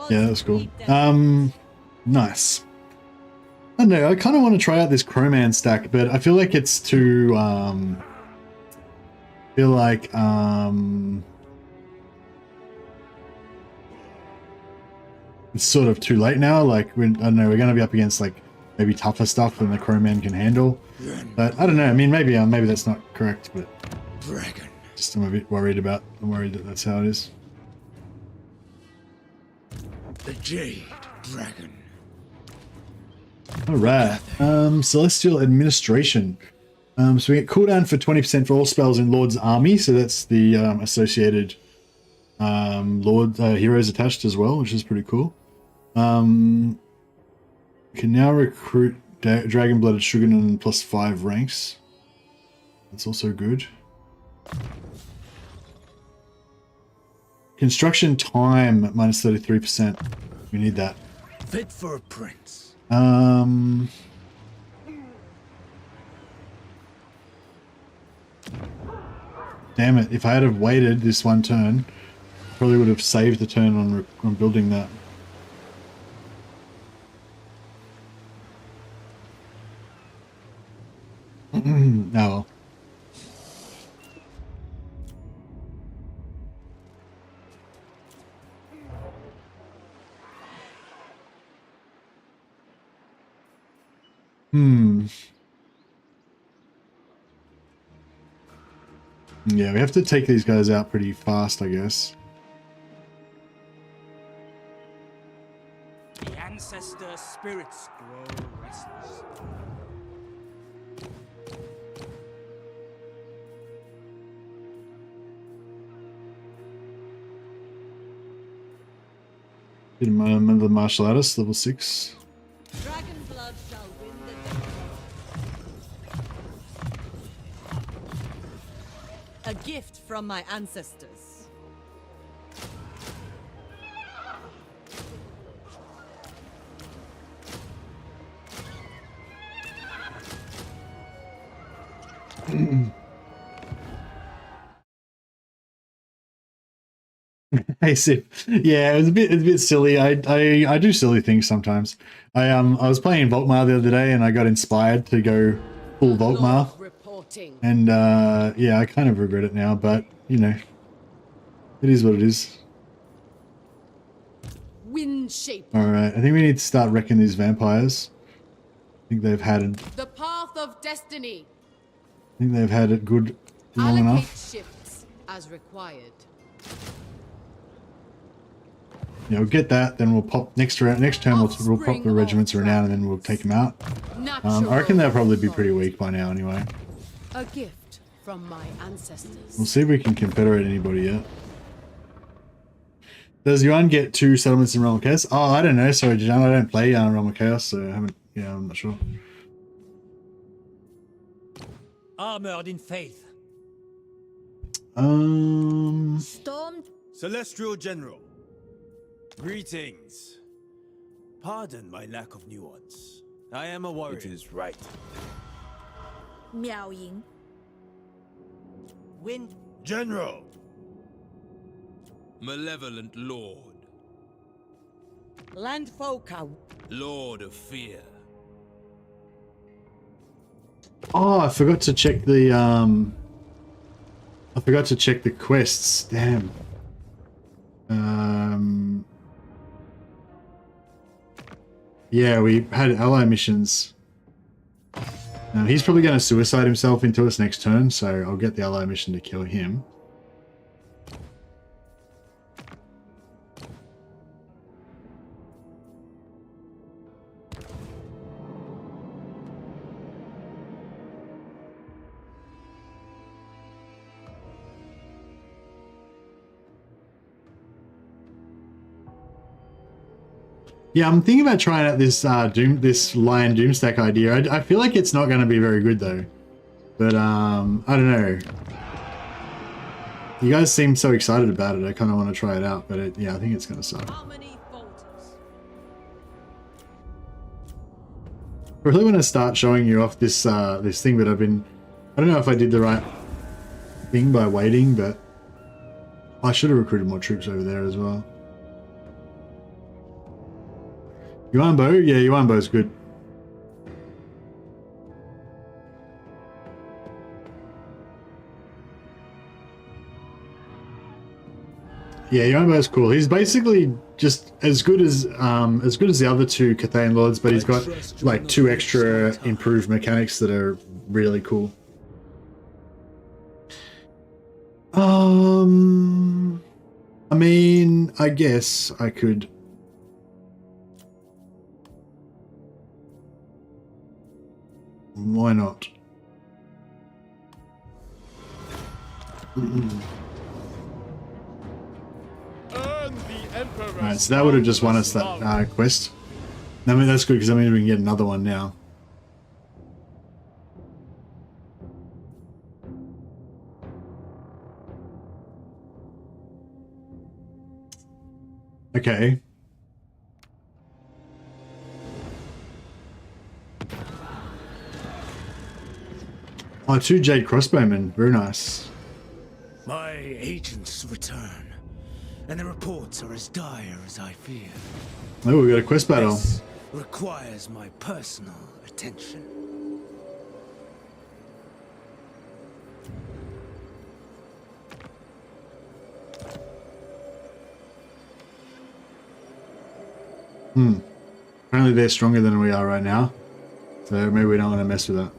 Yeah, that's cool. Nice. I don't know, I kind of want to try out this Crowman stack, but I feel like it's too, it's sort of too late now. Like, I don't know, we're going to be up against, like, maybe tougher stuff than the Crowman can handle. But I don't know, I mean, maybe that's not correct, but just I'm a bit worried that that's how it is. The Jade Dragon. Alright, Celestial Administration. So we get cooldown for 20% for all spells in Lord's Army, so that's the associated Lord heroes attached as well, which is pretty cool. We can now recruit Dragon-Blooded Shogunin plus 5 ranks. That's also good. Construction time minus 33%. We need that. Fit for a prince. Damn it, if I had have waited this one turn, probably would have saved the turn on building that. No. Yeah, we have to take these guys out pretty fast, I guess. The ancestor spirits grow restless. Get another martial artist, level 6. Dragon blood shall win the day. A gift from my ancestors. Hey Sip. Yeah, it's a bit silly. I do silly things sometimes. I was playing Volkmar the other day and I got inspired to go full Volkmar. And yeah, I kind of regret it now, but you know, it is what it is. Wind shape. Alright, I think we need to start wrecking these vampires. I think they've had it. The path of destiny. I think they've had it good long enough. Shifts as required. Yeah, we'll get that, then we'll pop next turn we'll pop the regiments renown and then we'll take them out. I reckon they'll probably be pretty weak by now anyway. A gift from my ancestors. We'll see if we can confederate anybody yet. Does Yuan get 2 settlements in Realm of Chaos? Oh, I don't know. Sorry, Jan, I don't play Realm of Chaos, so I haven't. Yeah, I'm not sure. Armored in faith. Storm. Celestial General. Greetings. Pardon my lack of nuance. I am a warrior. It is right. Miao Ying. Wind. General. Malevolent Lord. Landfolk. Lord of Fear. Oh, I forgot to check the I forgot to check the quests. Damn. Yeah, we had ally missions. Now he's probably going to suicide himself into us next turn, so I'll get the ally mission to kill him. Yeah, I'm thinking about trying out this this Lion Doomstack idea. I feel like it's not going to be very good though, but I don't know. You guys seem so excited about it. I kind of want to try it out, but yeah, I think it's going to suck. I really want to start showing you off this this thing, but I don't know if I did the right thing by waiting, but I should have recruited more troops over there as well. Yuan Bo? Yeah, Yuan Bo's good. Yeah, Yuan Bo's cool. He's basically just as good as the other two Cathayan Lords, but he's got like 2 extra improved mechanics that are really cool. I mean, I guess I could. Why not? Alright, so that would have just won us that quest. I mean, that's good because I mean we can get another one now. Okay. Oh, 2 Jade Crossbowmen. Very nice. My agents return, and the reports are as dire as I fear. Oh, we got a quest battle. This requires my personal attention. Apparently they're stronger than we are right now, so maybe we don't want to mess with that.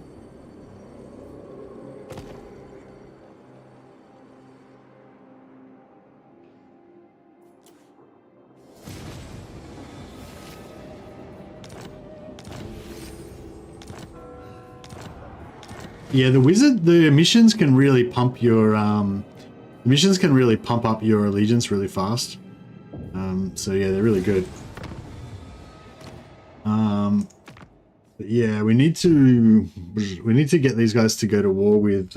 Yeah, the missions can really pump your pump up your allegiance really fast. So yeah, they're really good. But yeah, we need to get these guys to go to war with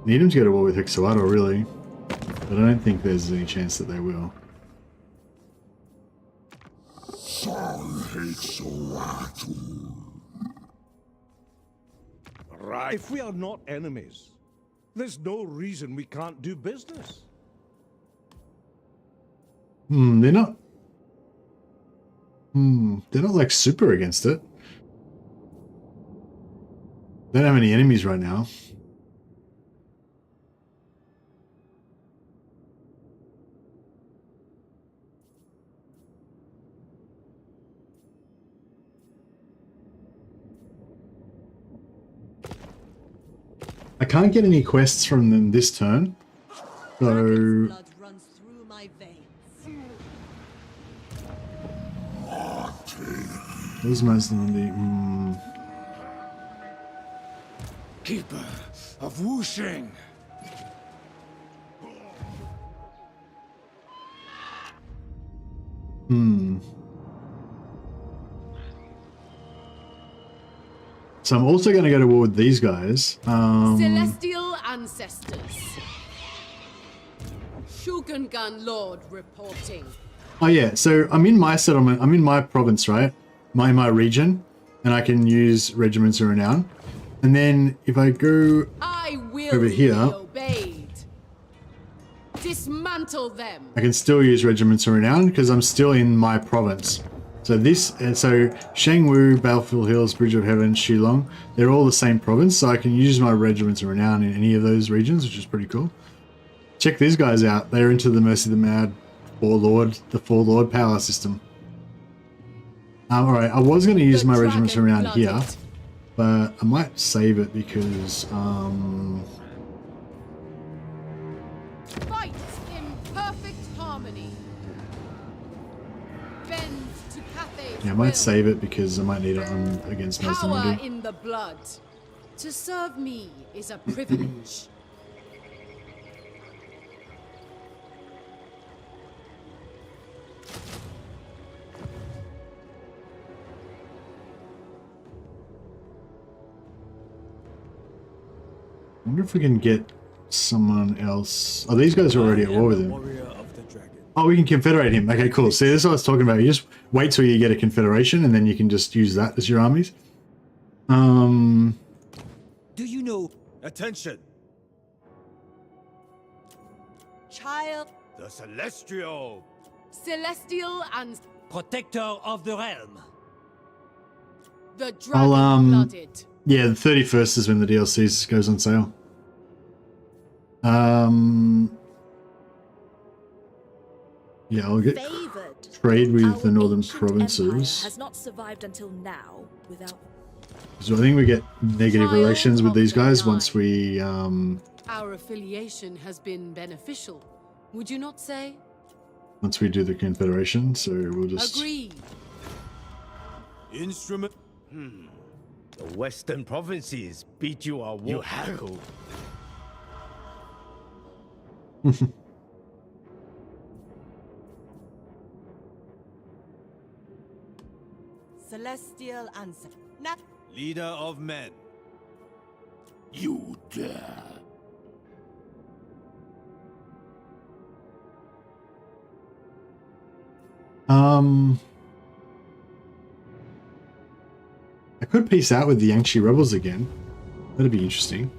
need them to go to war with Hexawado, really. But I don't think there's any chance that they will. Right. If we are not enemies, there's no reason we can't do business. They're not. They're not like super against it. They don't have any enemies right now. I can't get any quests from them this turn, so those most of the Keeper of Wuxing. So I'm also going to go to war with these guys. Celestial ancestors. Shogungan Lord reporting. Oh yeah, so I'm in my settlement. I'm in my province, right? My region, and I can use regiments of renown. And then if I go over here, obeyed. Dismantle them. I can still use regiments of renown because I'm still in my province. So Shangwu, Battlefield Hills, Bridge of Heaven, Shillong, they're all the same province, so I can use my regiments of renown in any of those regions, which is pretty cool. Check these guys out. They're into the Mercy of the Mad the Four Lord power system. Alright, I was going to use my regiments of renown here, but I might save it because Fight in perfect harmony. Bend to Cathay's yeah, I might save it because I might need it on against power Mazdamundi. in the blood. To serve me is a privilege. I wonder if we can get someone else. Oh, these guys are already at war with him. Oh, we can confederate him. Okay, cool. See, this is what I was talking about. You just wait till you get a confederation, and then you can just use that as your armies. Do you know? Attention! Child. The Celestial. Celestial and Protector of the realm. the dragon-blooded. Yeah, the 31st is when the DLCs goes on sale. Yeah, I'll get trade with the northern provinces. Has not survived until now without. So I think we get negative relations with these guys once we Our affiliation has been beneficial, would you not say? once we do the confederation. So we'll just Agreed. Instrument. The western provinces beat you a war. You have. Celestial ancestor. Leader of men. You dare. I could peace out with the Yangtze rebels again. That'd be interesting.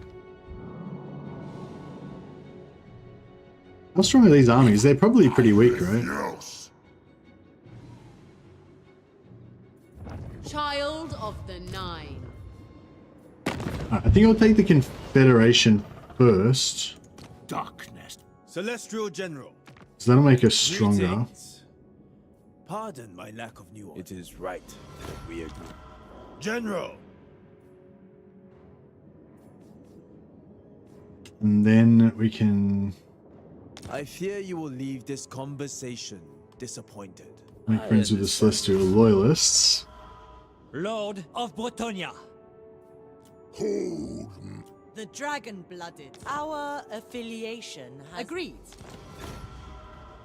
How strong are these armies? They're probably pretty weak, right? Child of the Nine. Alright, I think I'll take the confederation first. Darkness. Celestial General. So that'll make us stronger. Greetings. Pardon my lack of nuance. It is right that we agree. General. And then we can I fear you will leave this conversation disappointed. make friends with the Celestial Loyalists. Lord of Bretonia. The dragon-blooded. Our affiliation has... Agreed.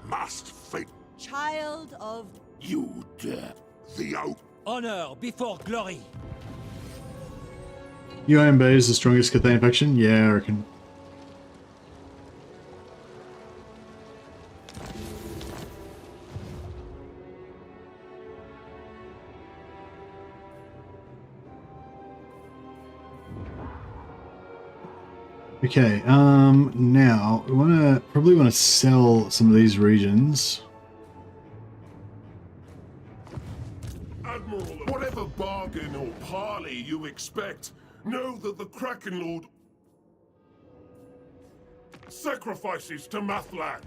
Must fate. Child of... You dare. The oak. Honor before glory. Yuan Bo is the strongest Cathayan faction? Yeah, I reckon. Okay, now we probably want to sell some of these regions. Admiral, whatever bargain or parley you expect, know that the Kraken Lord sacrifices to Mathlan.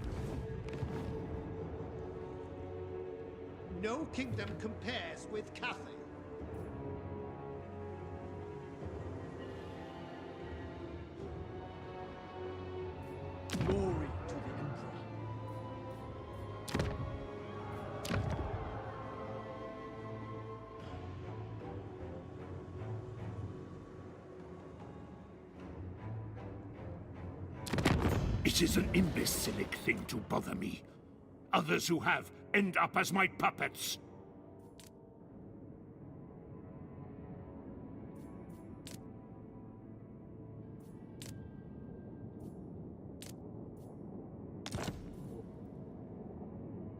No kingdom compares with Cathay. Glory to the Emperor. It is an imbecilic thing to bother me. Others who have end up as my puppets.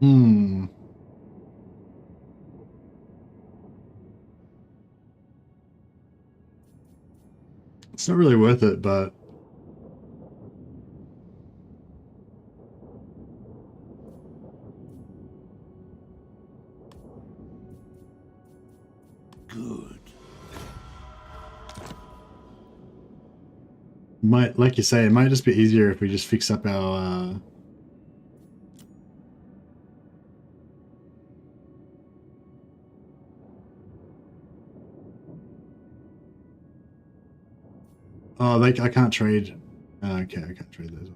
Hmm. It's not really worth it, but Good. might, like you say, it might just be easier if we just fix up our oh, like I can't trade. Okay, I can't trade those.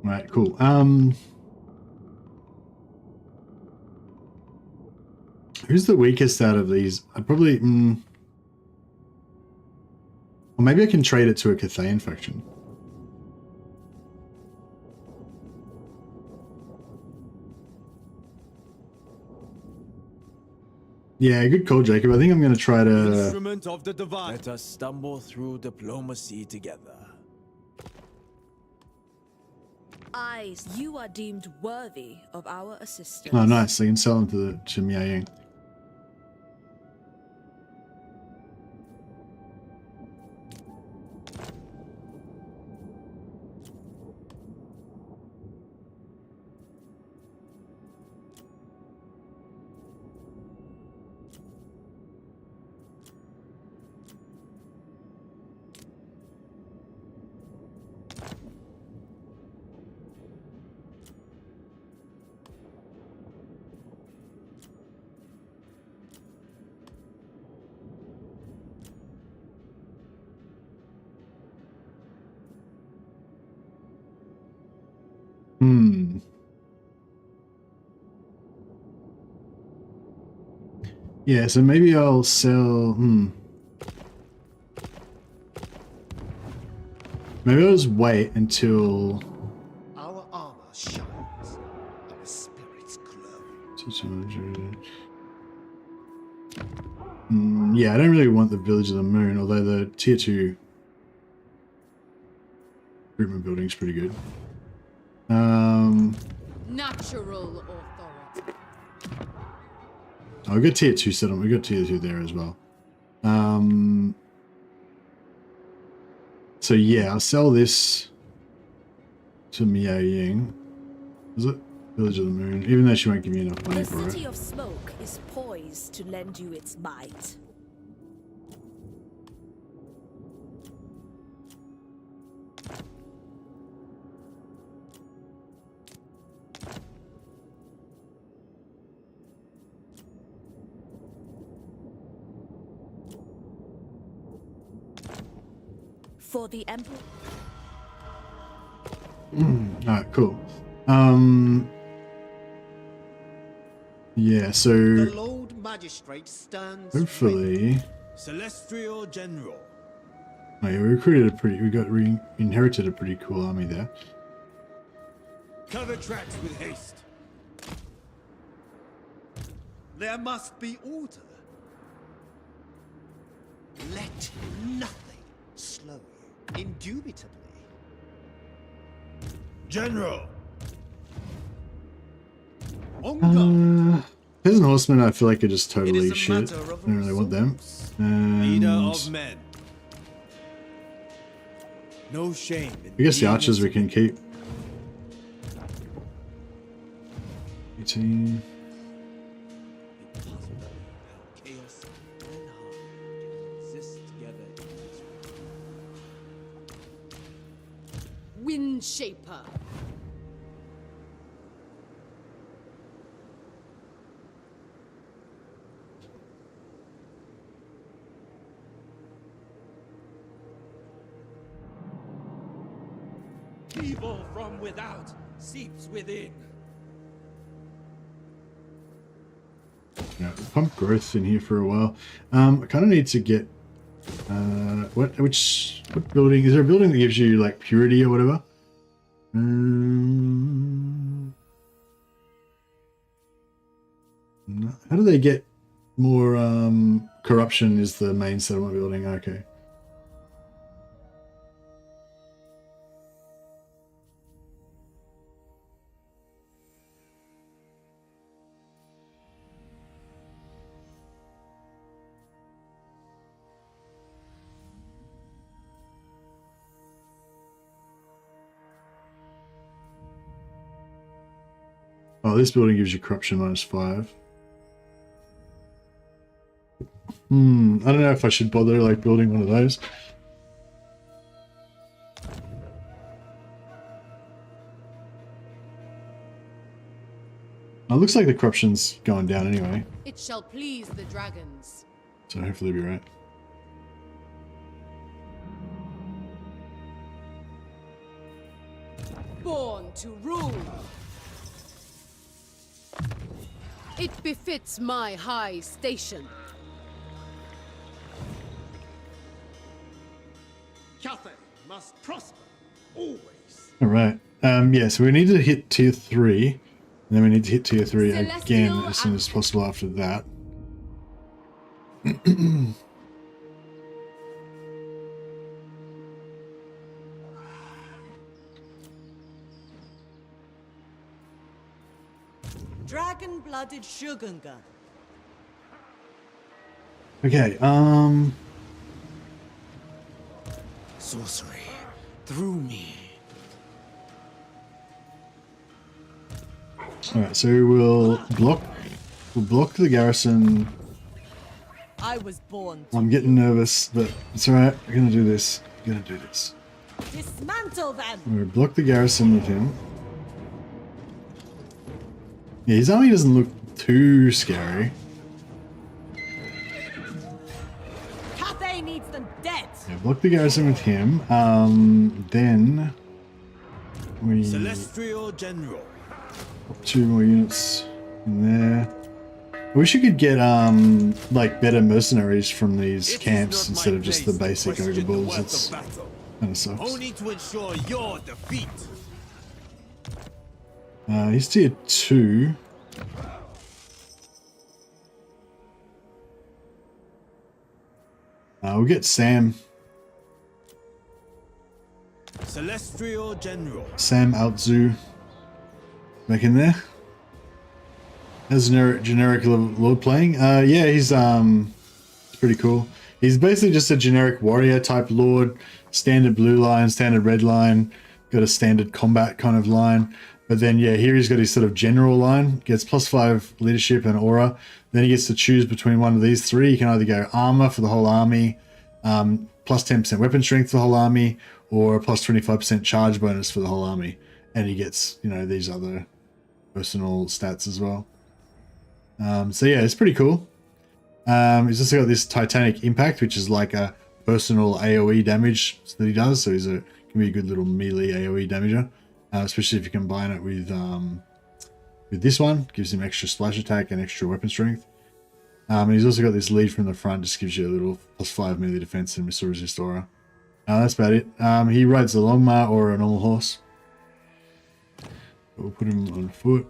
Right, cool. Who's the weakest out of these? I'd probably or maybe I can trade it to a Cathayan faction. Yeah, good call, Jacob. I think I'm going to try to... Instrument of the divine. Let us stumble through diplomacy together. Eyes, you are deemed worthy of our assistance. Oh, nice. I can sell them to Miao Yang. Yeah, so maybe I'll sell... Maybe I'll just wait until... Our armor shines, our spirits glow. 200. Yeah, I don't really want the Village of the Moon, although the tier 2 recruitment building's pretty good. Natural authority. Oh, we got tier 2 settlement. We got tier 2 there as well. So yeah, I'll sell this to Miao Yang. Is it? Village of the Moon. Even though she won't give me enough money for it. The City of Smoke is poised to lend you its might. For the Emperor. Alright, cool. Yeah, so The Lord Magistrate stands hopefully Celestial General. oh yeah, we recruited a pretty inherited a pretty cool army there. Cover tracks with haste. There must be order. Let nothing slow you. Indubitably. General. Peasant Horsemen I feel like are just totally shit. I don't really want them. Leader And of men. No shame in I guess the being archers a- we can keep. 18. Chaos and harmony exist together in this Wind Shaper. Evil from without seeps within. Yeah, pump growth in here for a while. I kind of need to get what building is there? A building that gives you like purity or whatever? No. How do they get More corruption is the main settlement building. Okay. Oh, this building gives you corruption -5. I don't know if I should bother like building one of those. It looks like the corruption's going down anyway. It shall please the dragons. So hopefully it'll be right. Born to rule. It befits my high station. Cathay must prosper, always. All right. Yeah, so we need to hit tier 3. And then we need to hit tier 3 again as soon as possible after that. Dragon-blooded Shogunga. Okay, Sorcery. Through me. Alright, so we'll block the garrison. I was born. I'm getting nervous, but it's alright. We're gonna do this. We're gonna do this. Dismantle them. We'll block the garrison with him. Yeah, his army doesn't look too scary. Cathay needs them dead. Yeah, block the garrison with him. Then we Celestial General. 2 more units in there. I wish you could get like better mercenaries from these camps instead of just the basic ogre bulls. It's kind of sucks. Only to ensure your defeat. He's tier 2. We'll get Sam. Celestial General. Sam Altzu back in there. How's generic lord playing? Yeah, he's pretty cool. He's basically just a generic warrior type lord. Standard blue line, standard red line. Got a standard combat kind of line. But then, yeah, here he's got his sort of general line. Gets +5 leadership and aura. Then he gets to choose between one of these 3. You can either go armor for the whole army, +10% weapon strength for the whole army, or a +25% charge bonus for the whole army. And he gets, you know, these other personal stats as well. So yeah, it's pretty cool. He's also got this Titanic Impact, which is like a personal AoE damage that he does. So can be a good little melee AoE damager. Especially if you combine it with this one. Gives him extra splash attack and extra weapon strength. And he's also got this lead from the front, just gives you a little +5 melee defense and missile resist aura. That's about it. He rides a Longmar or a normal horse. We'll put him on foot.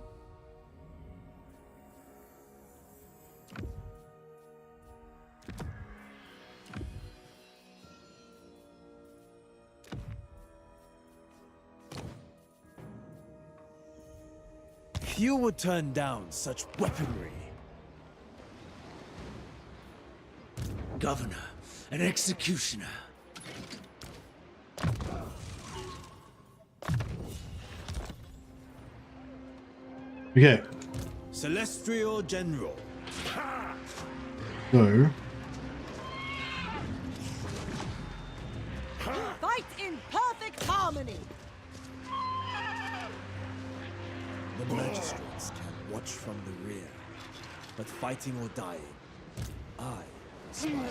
Few would turn down such weaponry. Governor, an executioner. Okay. Celestial General. So Fight in perfect harmony. The magistrates can watch from the rear, but fighting or dying, I inspire them.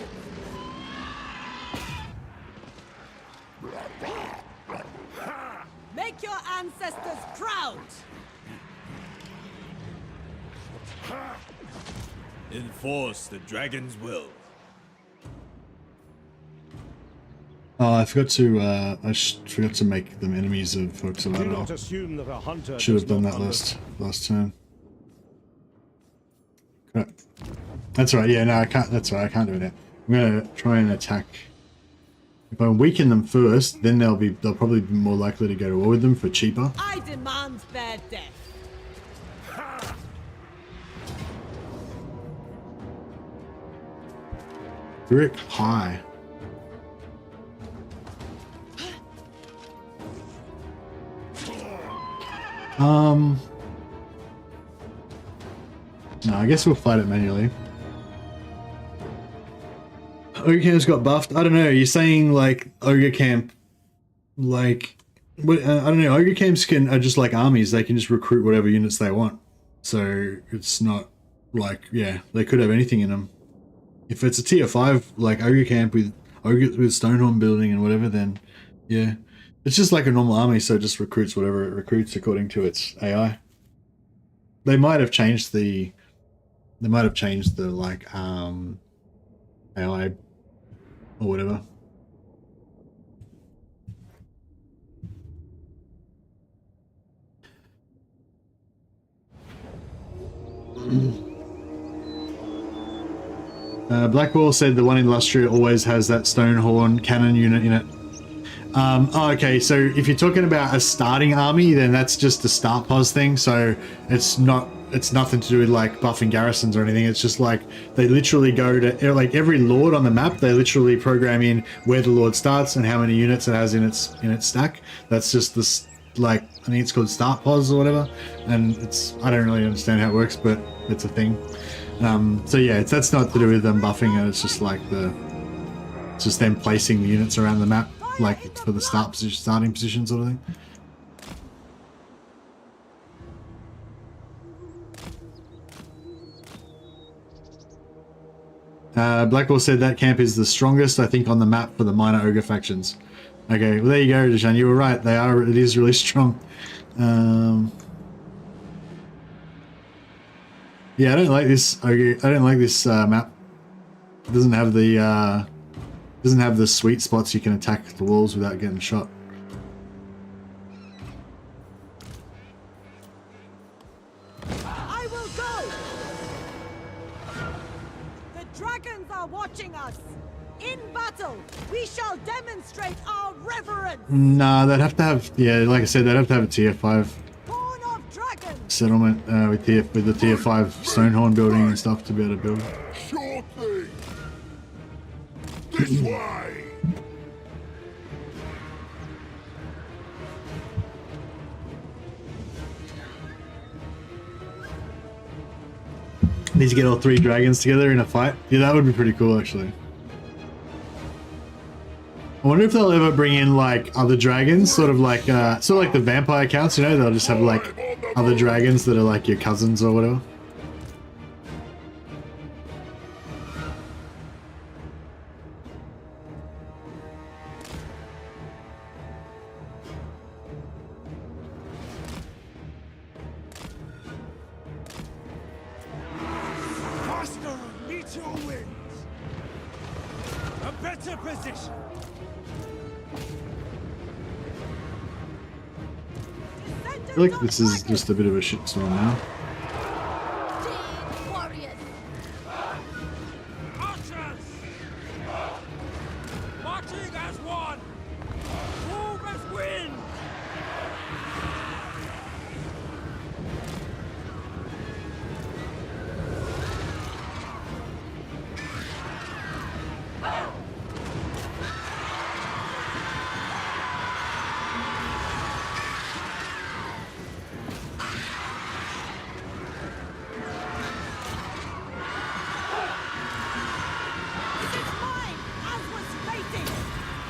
Make your ancestors proud. Enforce the dragon's will. oh, I forgot to forgot to make them enemies of folks of Do not Adal. assume that a hunter Should have does done not that last turn. Crap. That's right. Yeah, no, I can't. That's right. I can't do it now. I'm gonna try and attack. If I weaken them first, then they'll probably be more likely to go to war with them for cheaper. I demand their death. Brick high. No, I guess we'll fight it manually. Ogre Camp's got buffed. I don't know. You're saying like Ogre Camp, like what? I don't know. Ogre Camps are just like armies. They can just recruit whatever units they want. So it's not like, yeah, they could have anything in them. If it's a tier 5 like Ogre Camp with Stonehorn building and whatever, then yeah, it's just like a normal army. So it just recruits whatever it recruits according to its AI. They might have changed the. They might have changed the like AI or whatever. Blackball said the one in Lustria always has that Stonehorn cannon unit in it. Oh, okay, so if you're talking about a starting army, then that's just a start pos thing. So it's nothing to do with like buffing garrisons or anything. It's just like they literally go to like every lord on the map. They literally program in where the lord starts and how many units it has in its stack. That's just this, like, I think it's called start pos or whatever. And I don't really understand how it works, but it's a thing. So yeah, that's not to do with them buffing it. It's just like it's just them placing the units around the map, like for the starting position sort of thing. Blackwall said that camp is the strongest, I think, on the map for the minor ogre factions. Okay, well there you go, Deshan. You were right. It is really strong. Yeah, I don't like this ogre. I don't like this map. It doesn't have the sweet spots you can attack the walls without getting shot. I will go. The dragons are watching us. In battle, we shall demonstrate our reverence. Nah, they'd have to have, yeah, like I said, they'd have to have a tier 5 settlement with the tier 5 Stonehorn building and stuff to be able to build. Sure thing. This way. Need to get all 3 dragons together in a fight. Yeah, that would be pretty cool, actually. I wonder if they'll ever bring in like other dragons, sort of like the vampire counts, you know, they'll just have like other dragons that are like your cousins or whatever. Master of meteor winds! A better position! I feel like this is just a bit of a shitstorm now. Warriors! Archers! Marching as one! Move as wind!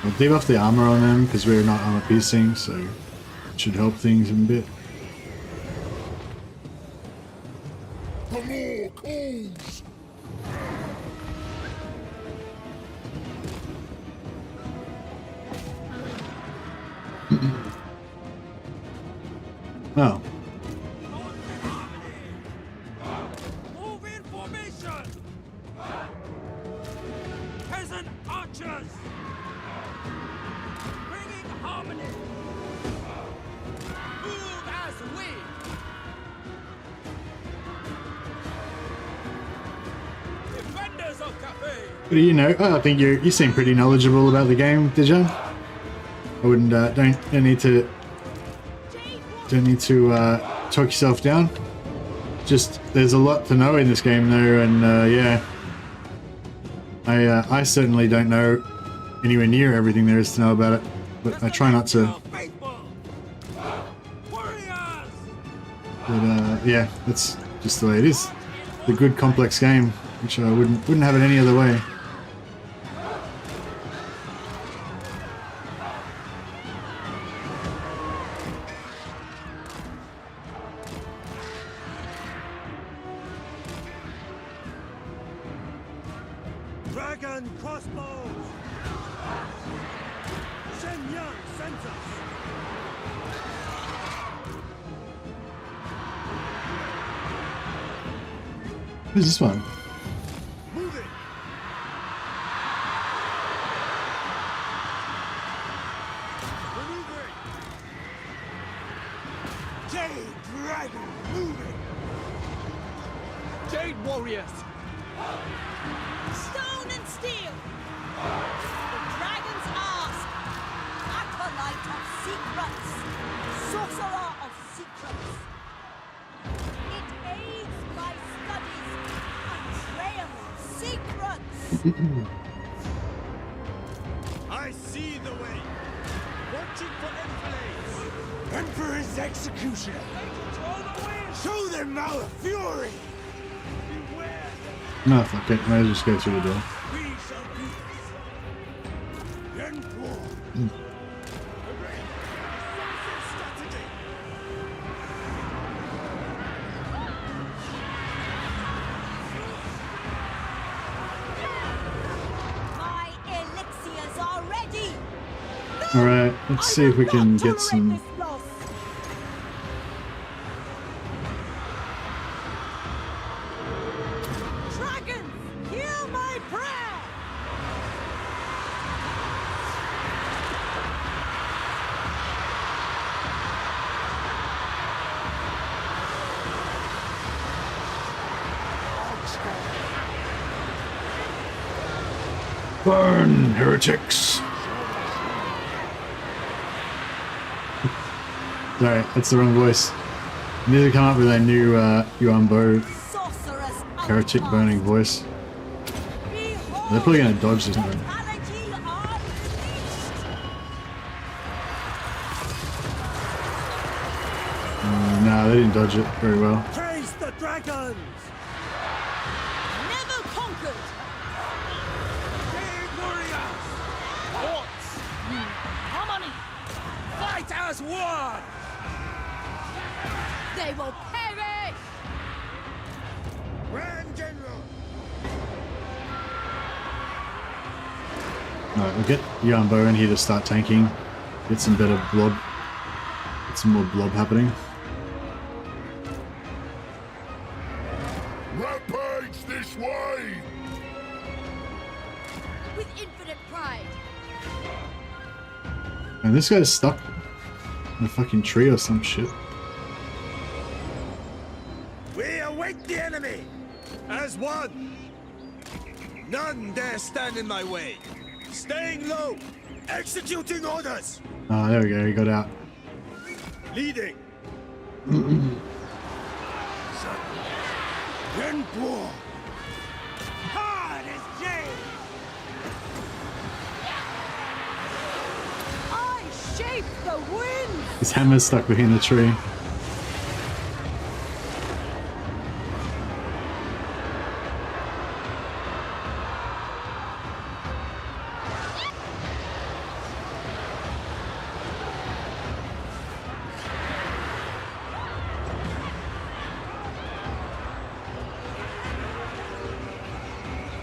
We'll debuff the armor on them because we're not armor piercing, so it should help things a bit. For more calls. Oh. Move in formation! Peasant archers! Bringing harmony! Move as wind! do you know? Oh, I think you seem pretty knowledgeable about the game, Dijon. I wouldn't don't need to talk yourself down. Just there's a lot to know in this game though, and yeah, I certainly don't know anywhere near everything there is to know about it, but I try not to. But yeah, that's just the way it is. The good complex game, which I wouldn't have it any other way. Dragon crossbows! Yin Yang sends us! Who's this one? Move it! Maneuvering! Jade Dragon moving! Jade warriors! Stone and steel! The dragons ask! Acolyte of secrets! Sorcerer of secrets! It aids my studies! A trail of secrets! I see the way! Watching for enfilades! Emperor's executioner! Show them our fury! Beware! No, fuck it. Might as well just go through the door. We shall do this! Yen Bo! My elixirs are ready! Alright, let's see if we can get some. Dragons, hear my prayer! Burn, heretics! Sorry, that's the wrong voice. I need to come up with a new Yuan Bo heretic burning voice. They're probably going to dodge this one. No, they didn't dodge it very well. Praise the dragons! Never conquered! Jade warriors! Orcs! Harmony! Fight as one! They will perish! Grand General! Alright, we'll get Yuan Bo in here to start tanking. Get some better blob. Get some more blob happening. Rampage this way! With infinite pride. And this guy's stuck in a fucking tree or some shit. We await the enemy! As one! None dare stand in my way! Staying low! Executing orders! Ah, there we go, he got out. Leading! Yen Bo! Hard as jade! I shape the wind! His hammer's stuck behind the tree.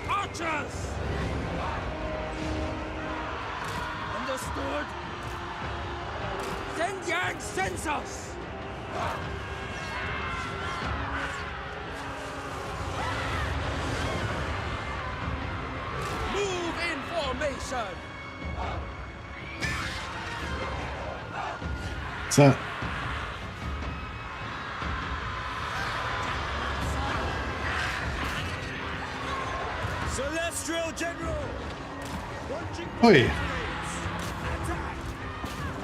Archers! Understood? Yin and Yang sends us! Move in formation! What's that? Celestial General Oh yeah.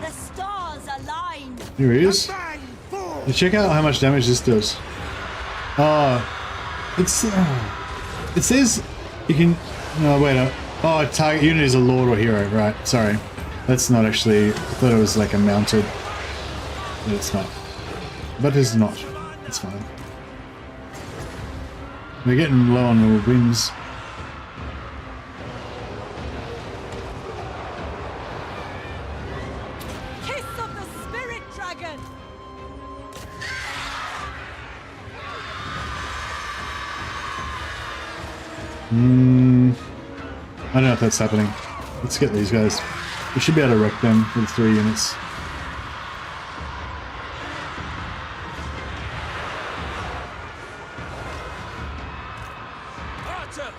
The stars align. Here he is. You check out how much damage this does. Oh, it's it says you can. No, wait. Oh, target unit is a lord or hero. Right. Sorry, that's not actually. I thought it was like a mounted. But it's not. But it's not. It's fine. We're getting low on the wins. Kiss of the spirit dragon. I don't know if that's happening. Let's get these guys. We should be able to wreck them with 3 units. Archers!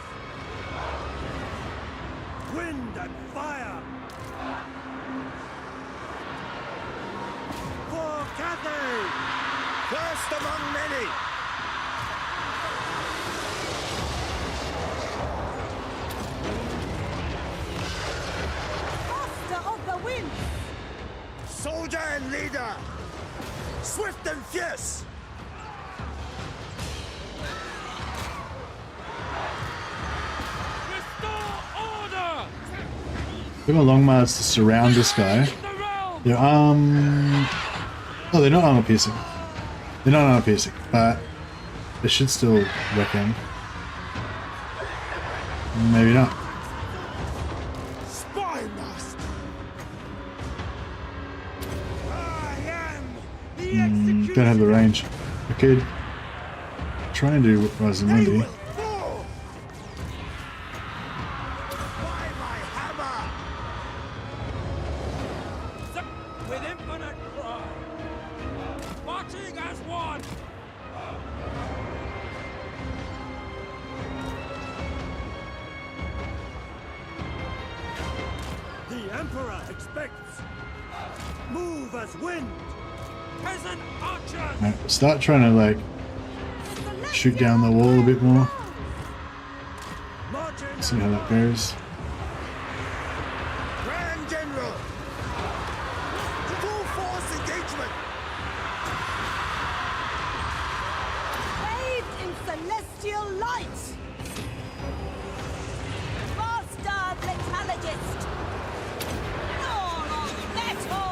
Wind and fire! For Cathay! First among many! Master of the wind. Soldier and leader! Swift and fierce! We have a long march to surround this guy. They're oh, they're not armor piercing. They're not armor piercing, but they should still wreck him. Maybe not. Spy master! I am the Don't have the range. I could try and do Rise and Windy. With infinite cry, marching as one. The Emperor expects. Move as wind. Peasant archers. Right, start trying to like shoot down the wall a bit more. See how that goes. Grand General! Full force engagement! Bathed in celestial light. Bastard metallurgist. All on metal.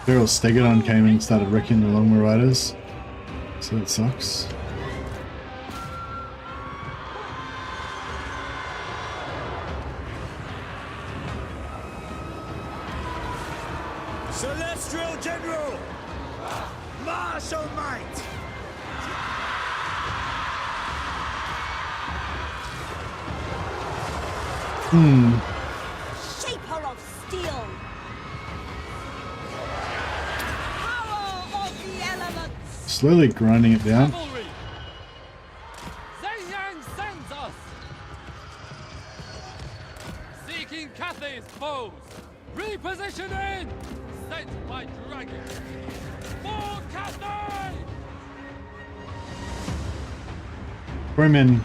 Feral Stegodon came in and started wrecking the Longbow Riders. So that sucks. Celestial General! Martial might! Shaper of steel. Power of the elements. Slowly grinding it down. Cavalry. Yang sends us. Seeking Cathay's foes. Repositioning. Sent by dragon. For Cathay. Crowmen.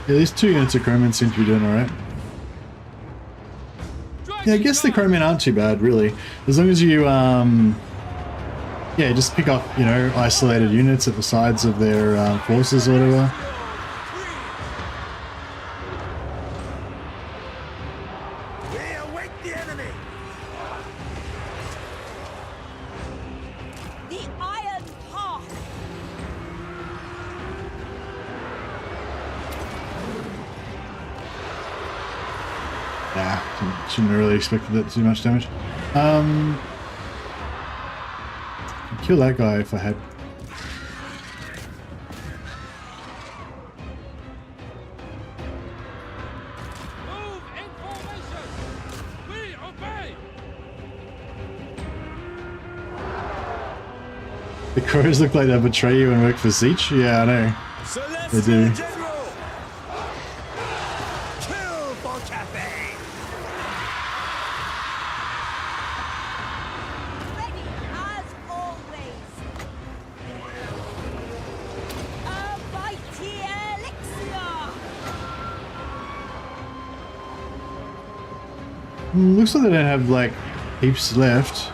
Yeah, these 2 units of Crowmen seem to be doing alright. Yeah, I guess the Crowmen aren't too bad, really. As long as you, yeah, just pick up, you know, isolated units at the sides of their forces or whatever. We await the enemy! The Iron Path. Yeah, shouldn't have really expected that too much damage. I'd kill that guy if I had. Move in formation. We obey. The crows look like they betray you and work for Siege. Yeah, I know. They do. General! Kill for Cathay! Ready as always. A Looks like they don't have like heaps left.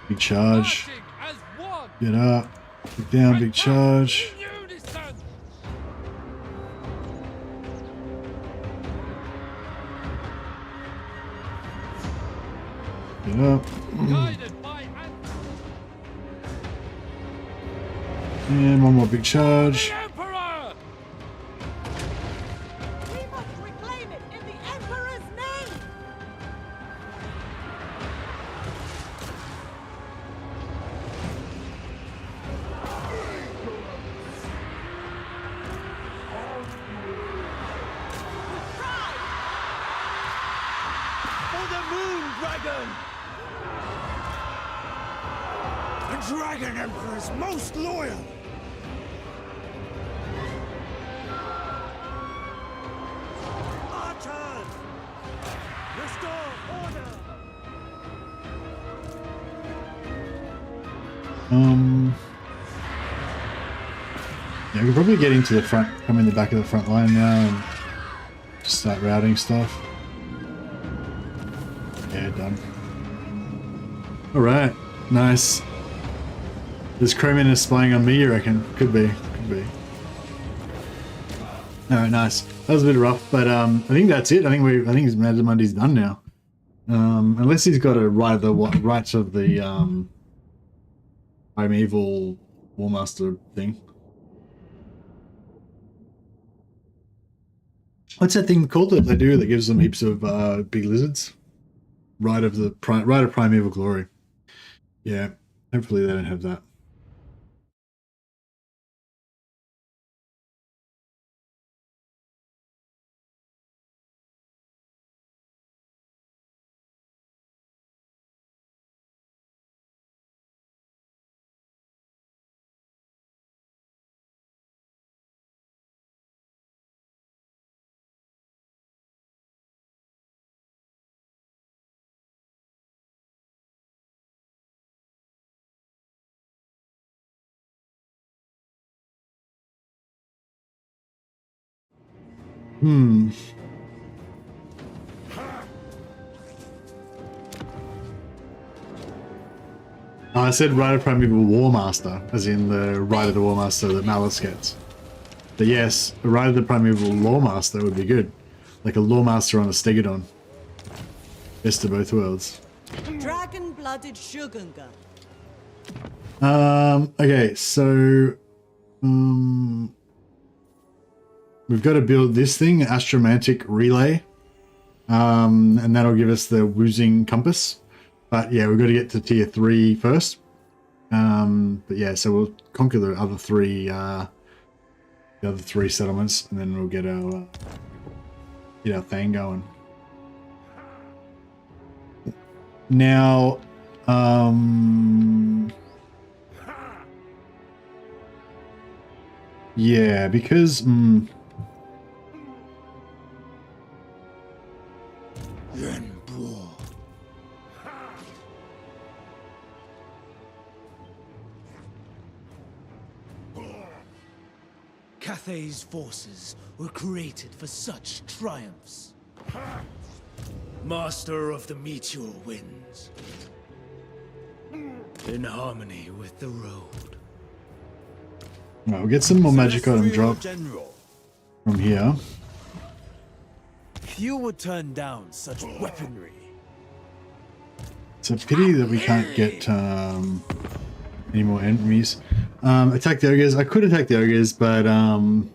Big charge. Get up. Get down, big charge. Get up. And one more big charge. Dragon Emperor's most loyal! Archers! Restore order! Yeah, we could probably get into the front, come in the back of the front line now and just start routing stuff. Yeah, done. Alright, nice. This crewman is spying on me, you reckon? Could be, could be. Alright, nice. That was a bit rough, but I think that's it. I think his Mondays done now. Unless he's got a right of the primeval Warmaster thing. What's that thing called that they do that gives them heaps of big lizards? Right of primeval glory. Yeah, hopefully they don't have that. I said Rite of Primeval Warmaster, as in the Rite of the Warmaster that Malice gets. But yes, a Rite of the Primeval Lawmaster would be good. Like a Lawmaster on a Stegodon. Best of both worlds. Dragon-blooded Shogunga. Okay, so we've got to build this thing, Astromantic Relay. And that'll give us the Woozing Compass. But yeah, we've got to get to tier 3 first. But yeah, so we'll conquer the other three settlements, and then we'll get our thing going. Now, yeah, because Yuan Bo. Cathay's forces were created for such triumphs. Master of the meteor winds. In harmony with the road. Right, we'll get some more magic item drop from here. Few would turn down such weaponry. It's a pity that we can't get any more enemies. Attack the ogres. I could attack the ogres, but oh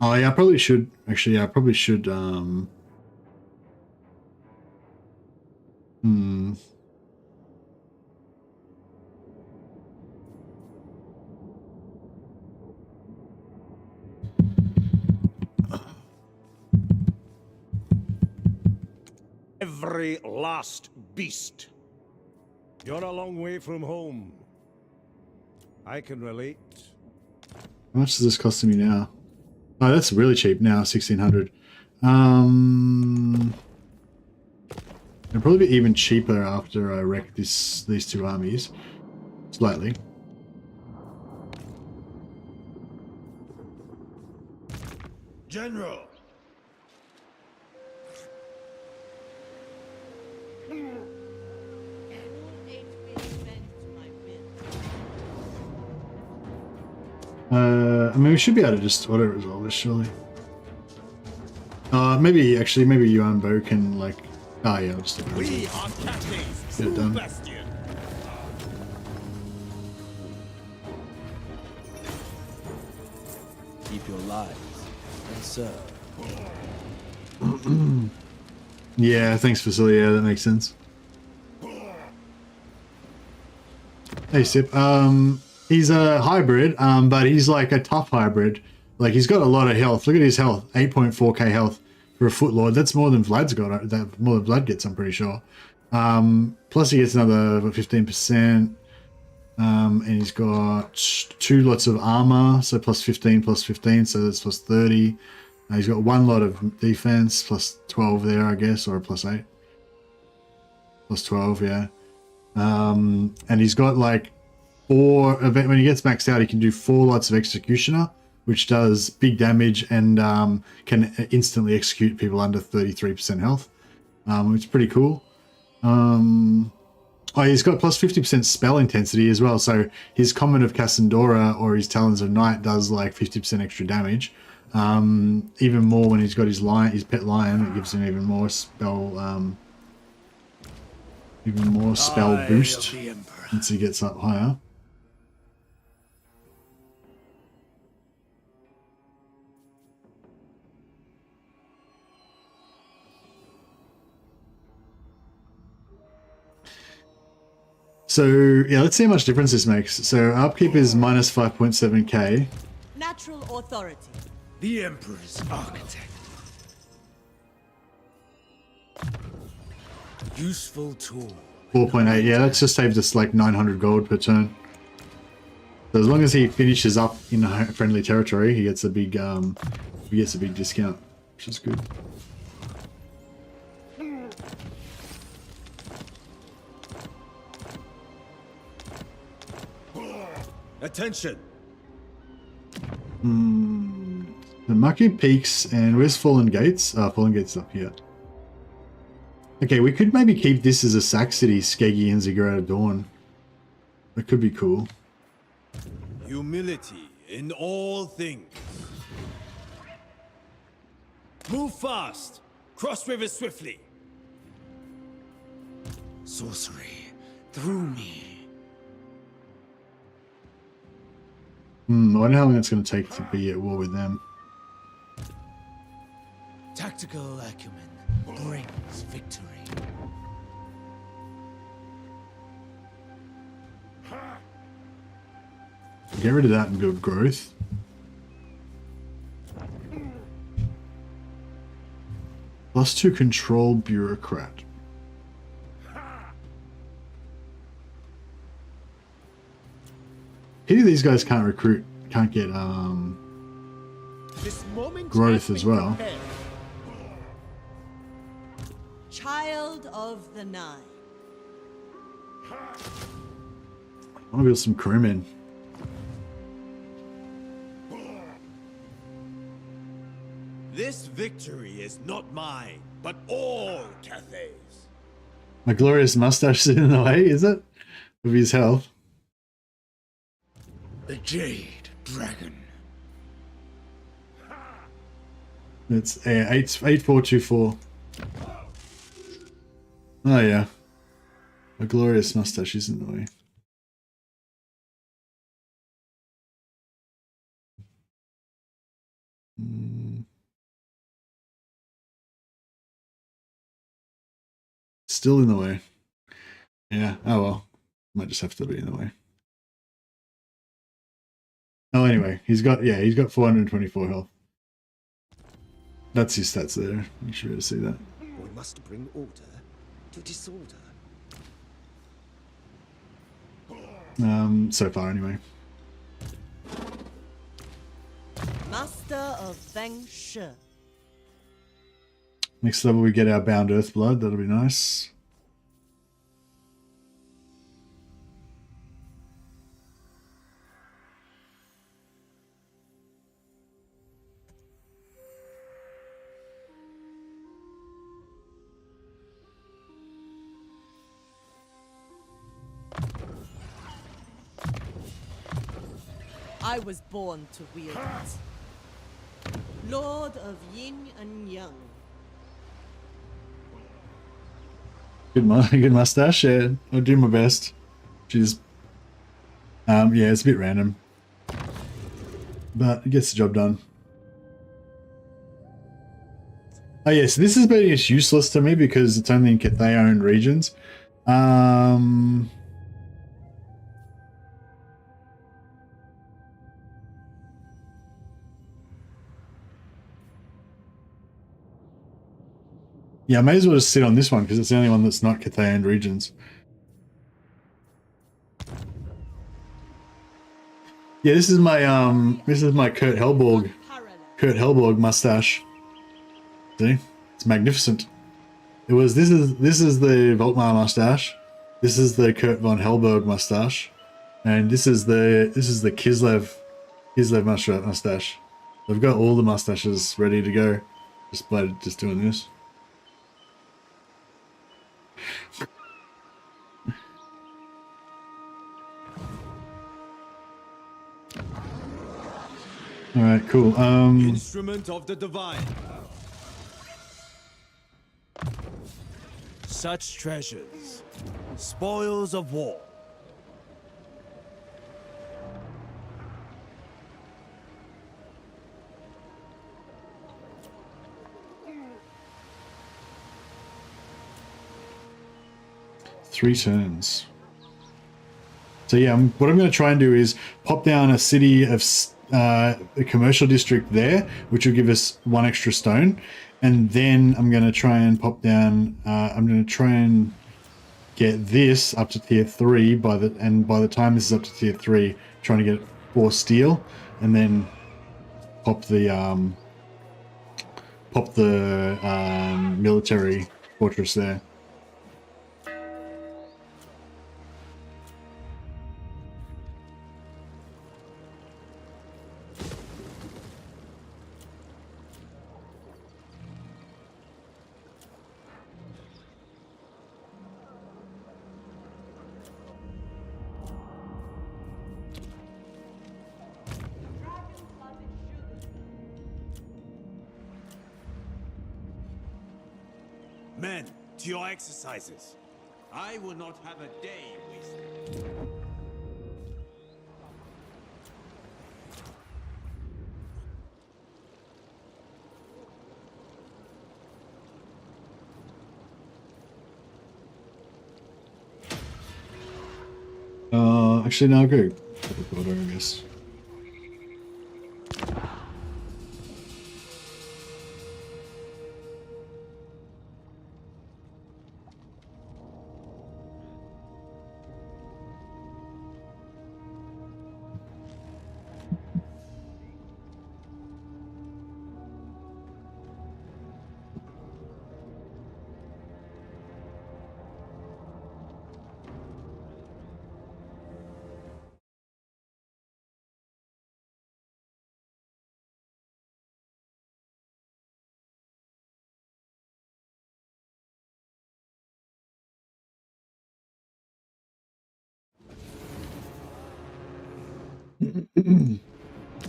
yeah, I probably should. Actually, yeah, I probably should. Every last beast. You're a long way from home. I can relate. How much is this costing me now? Oh, that's really cheap now, 1600. It'll probably be even cheaper after I wreck these two armies. Slightly. General. I mean, we should be able to just auto-resolve this, surely. Maybe Yuan Bo can, like... Oh, yeah, I'll just get it done. Keep your lives and serve. Yeah, thanks, Facility. Yeah, that makes sense. Hey, Sip. He's a hybrid, but he's like a tough hybrid. Like, he's got a lot of health. Look at his health. 8.4k health for a Footlord. That's more than Vlad's got. More than Vlad gets, I'm pretty sure. Plus he gets another 15%. And he's got 2 lots of armor, so plus 15, so that's plus 30. He's got 1 lot of defense, plus 12 there, I guess, or plus 8. Plus 12, yeah. And he's got like 4, when he gets maxed out, he can do 4 lots of Executioner, which does big damage and can instantly execute people under 33% health, which is pretty cool. Oh, he's got plus 50% spell intensity as well, so his Comet of Cassandora or his Talons of Night does like 50% extra damage. Even more when he's got his pet lion, it gives him even more spell boost once he gets up higher. So yeah, let's see how much difference this makes. So upkeep is minus 5.7k. Natural authority. The Emperor's architect. Useful tool. 4.8, yeah, that's just saved us like 900 gold per turn. So as long as he finishes up in friendly territory, he gets a big discount, which is good. Attention. The Maki Peaks, and where's Fallen Gates? Fallen Gates up here. Okay, we could maybe keep this as a Sac City, Skeggy and Ziggurat of Dawn. That could be cool. Humility in all things. Move fast. Cross rivers swiftly. Sorcery through me. I wonder how long it's going to take to be at war with them. Tactical acumen brings victory. Get rid of that and build growth. +2 control bureaucrat. Pity these guys can't recruit, can't get growth as well. Child of the Nine. I want to build some crewmen. This victory is not mine, but all Cathay's. My glorious mustache is in the way, is it? Of his health. The Jade Dragon. It's 8424. Oh yeah. My glorious mustache is in the way. Still in the way. Yeah, oh well. Might just have to be in the way. Oh, anyway, he's got 424 health. That's his stats there. You should be able to see that. We must bring order to disorder. So far anyway. Master of Feng Shi. Next level we get our Bound Earth Blood. That'll be nice. I was born to wield it. Lord of Yin and Yang. Good mustache. Yeah, I'll do my best. She's, yeah, it's a bit random, but it gets the job done. Oh yes, yeah, so this is being useless to me because it's only in Cathay-owned regions. Yeah, I may as well just sit on this one because it's the only one that's not Cathay-owned regions. Yeah, this is my Kurt Helborg mustache. See? It's magnificent. This is the Volkmar mustache. This is the Kurt von Helborg mustache. And this is the Kislev mustache. I've got all the mustaches ready to go. Just doing this. All right, cool. Instrument of the divine. Such treasures, spoils of war. Three turns. So yeah, what I'm going to try and do is pop down a city of a commercial district there, which will give us 1 extra stone, and then I'm going to try and pop down. I'm going to try and get this up to tier 3 by the time this is up to tier 3, trying to get 4 steel, and then pop the military fortress there. Men, to your exercises. I will not have a day wasted. Actually, no, go. I guess.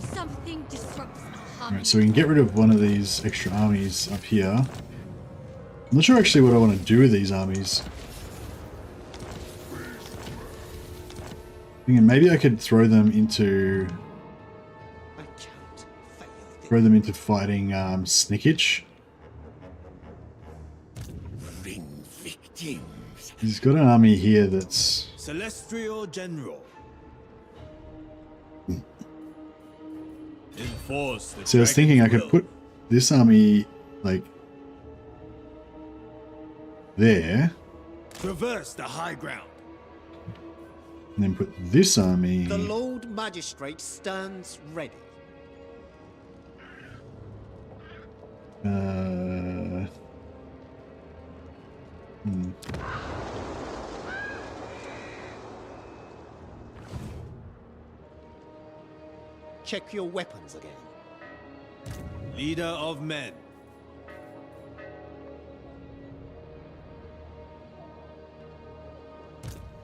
Something disrupts the harmony. Alright, so we can get rid of one of these extra armies up here. I'm not sure actually what I want to do with these armies. Thinking maybe I could throw them into fighting Snickich. He's got an army here that's Celestial General. Enforce the so I was thinking I could put this army like there. Traverse the high ground. And then put this army. The Lord Magistrate stands ready. Check your weapons again. Leader of men.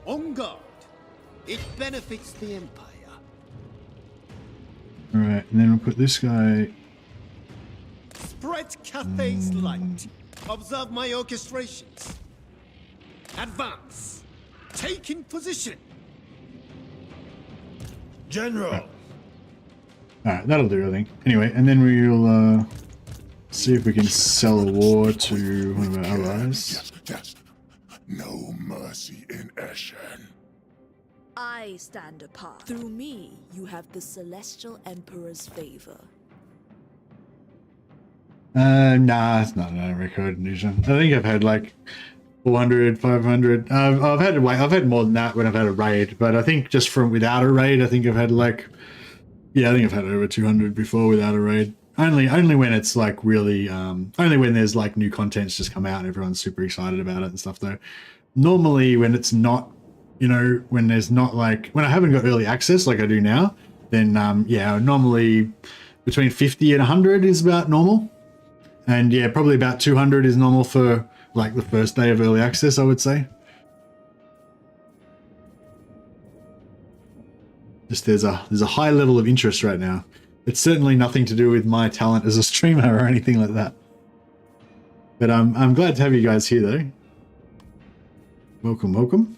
On guard. It benefits the Empire. Alright, and then we'll put this guy... Spread Cathay's light. Observe my orchestrations. Advance. Take in position. General. Alright, that'll do, I think. Anyway, and then we'll see if we can sell a war to one of our allies. Yes. No mercy in Eshen. I stand apart. Through me, you have the Celestial Emperor's favor. Nah, it's not a recognition. I think I've had like 400, 500. I've had more than that when I've had a raid, but I think just from without a raid, I think I've had like, yeah, I think I've had over 200 before without a raid. Only when it's like really, only when there's like new content's just come out and everyone's super excited about it and stuff though. Normally when it's not, you know, when there's not like, when I haven't got early access like I do now, then yeah, normally between 50 and 100 is about normal. And yeah, probably about 200 is normal for like the first day of early access, I would say. Just there's a high level of interest right now. It's certainly nothing to do with my talent as a streamer or anything like that. But I'm glad to have you guys here though. Welcome, welcome.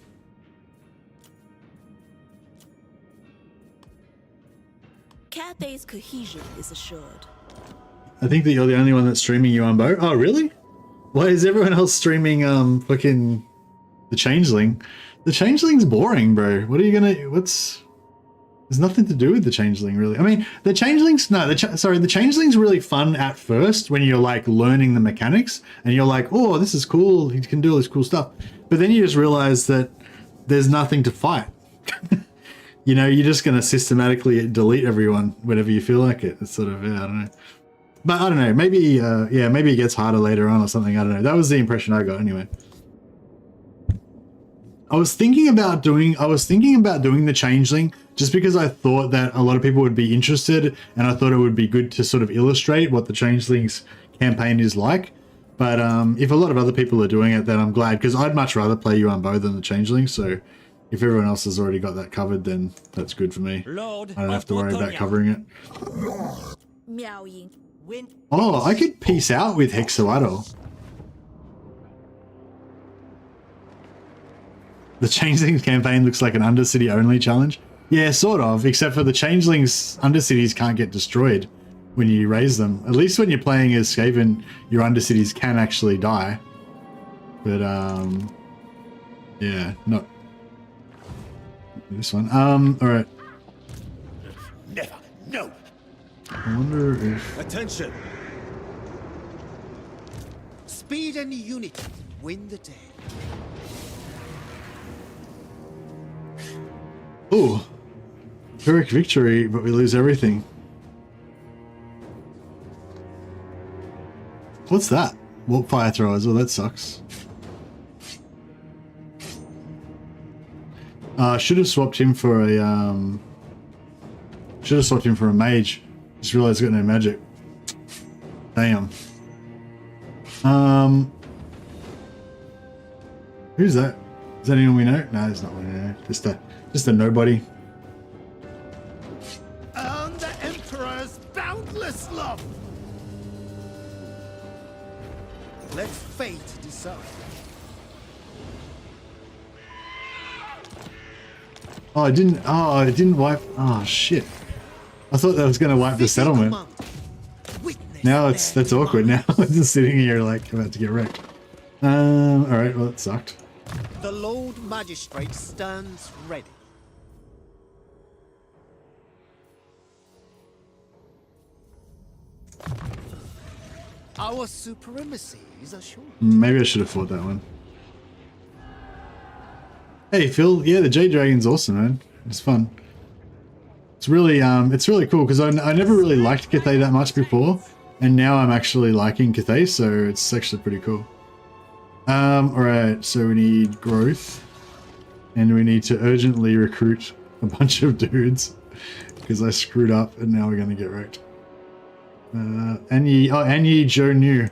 Cathay's cohesion is assured. I think that you're the only one that's streaming Yuan Bo. Oh, really? Why is everyone else streaming fucking the Changeling? The Changeling's boring, bro. What are you gonna? There's nothing to do with the Changeling, really. I mean, the Changeling's the Changeling's really fun at first when you're like learning the mechanics and you're like, oh, this is cool. He can do all this cool stuff. But then you just realize that there's nothing to fight. You know, you're just gonna systematically delete everyone whenever you feel like it. It's sort of, yeah, I don't know. But I don't know, maybe, yeah, maybe it gets harder later on or something. I don't know. That was the impression I got anyway. I was thinking about doing the Changeling just because I thought that a lot of people would be interested and I thought it would be good to sort of illustrate what the Changeling's campaign is like. But if a lot of other people are doing it, then I'm glad because I'd much rather play Yuan Bo than the Changeling. So if everyone else has already got that covered, then that's good for me. I don't have to worry about covering it. Miao Ying. Oh, I could peace out with Hexawado. The Changelings campaign looks like an Undercity only challenge. Yeah, sort of, except for the Changelings Undercities can't get destroyed when you raise them. At least when you're playing as Skaven, your Undercities can actually die. But, yeah, not this one. Alright. Never, no. I wonder if... Attention! Speed and unity win the day. Ooh. Pyrrhic victory, but we lose everything. What's that? Warp fire throwers. Oh, that sucks. Should have swapped him for a mage. Just realized I got no magic. Damn. Who's that? Is that anyone we know? No, it's not one we know. Just a nobody. Earn the Emperor's boundless love. Let fate decide. Oh, it didn't wipe. Oh shit! I thought that was going to wipe the settlement. Now that's awkward. Now I'm just sitting here like about to get wrecked. All right, well it sucked. The Lord Magistrate stands ready. Our supremacy is assured. Maybe I should have fought that one. Hey Phil, yeah, the Jade Dragon's awesome, man. It's fun. It's really cool because I never really liked Cathay that much before, and now I'm actually liking Cathay, so it's actually pretty cool. Alright, so we need growth. And we need to urgently recruit a bunch of dudes. Because I screwed up and now we're going to get wrecked. Anyi Joe New.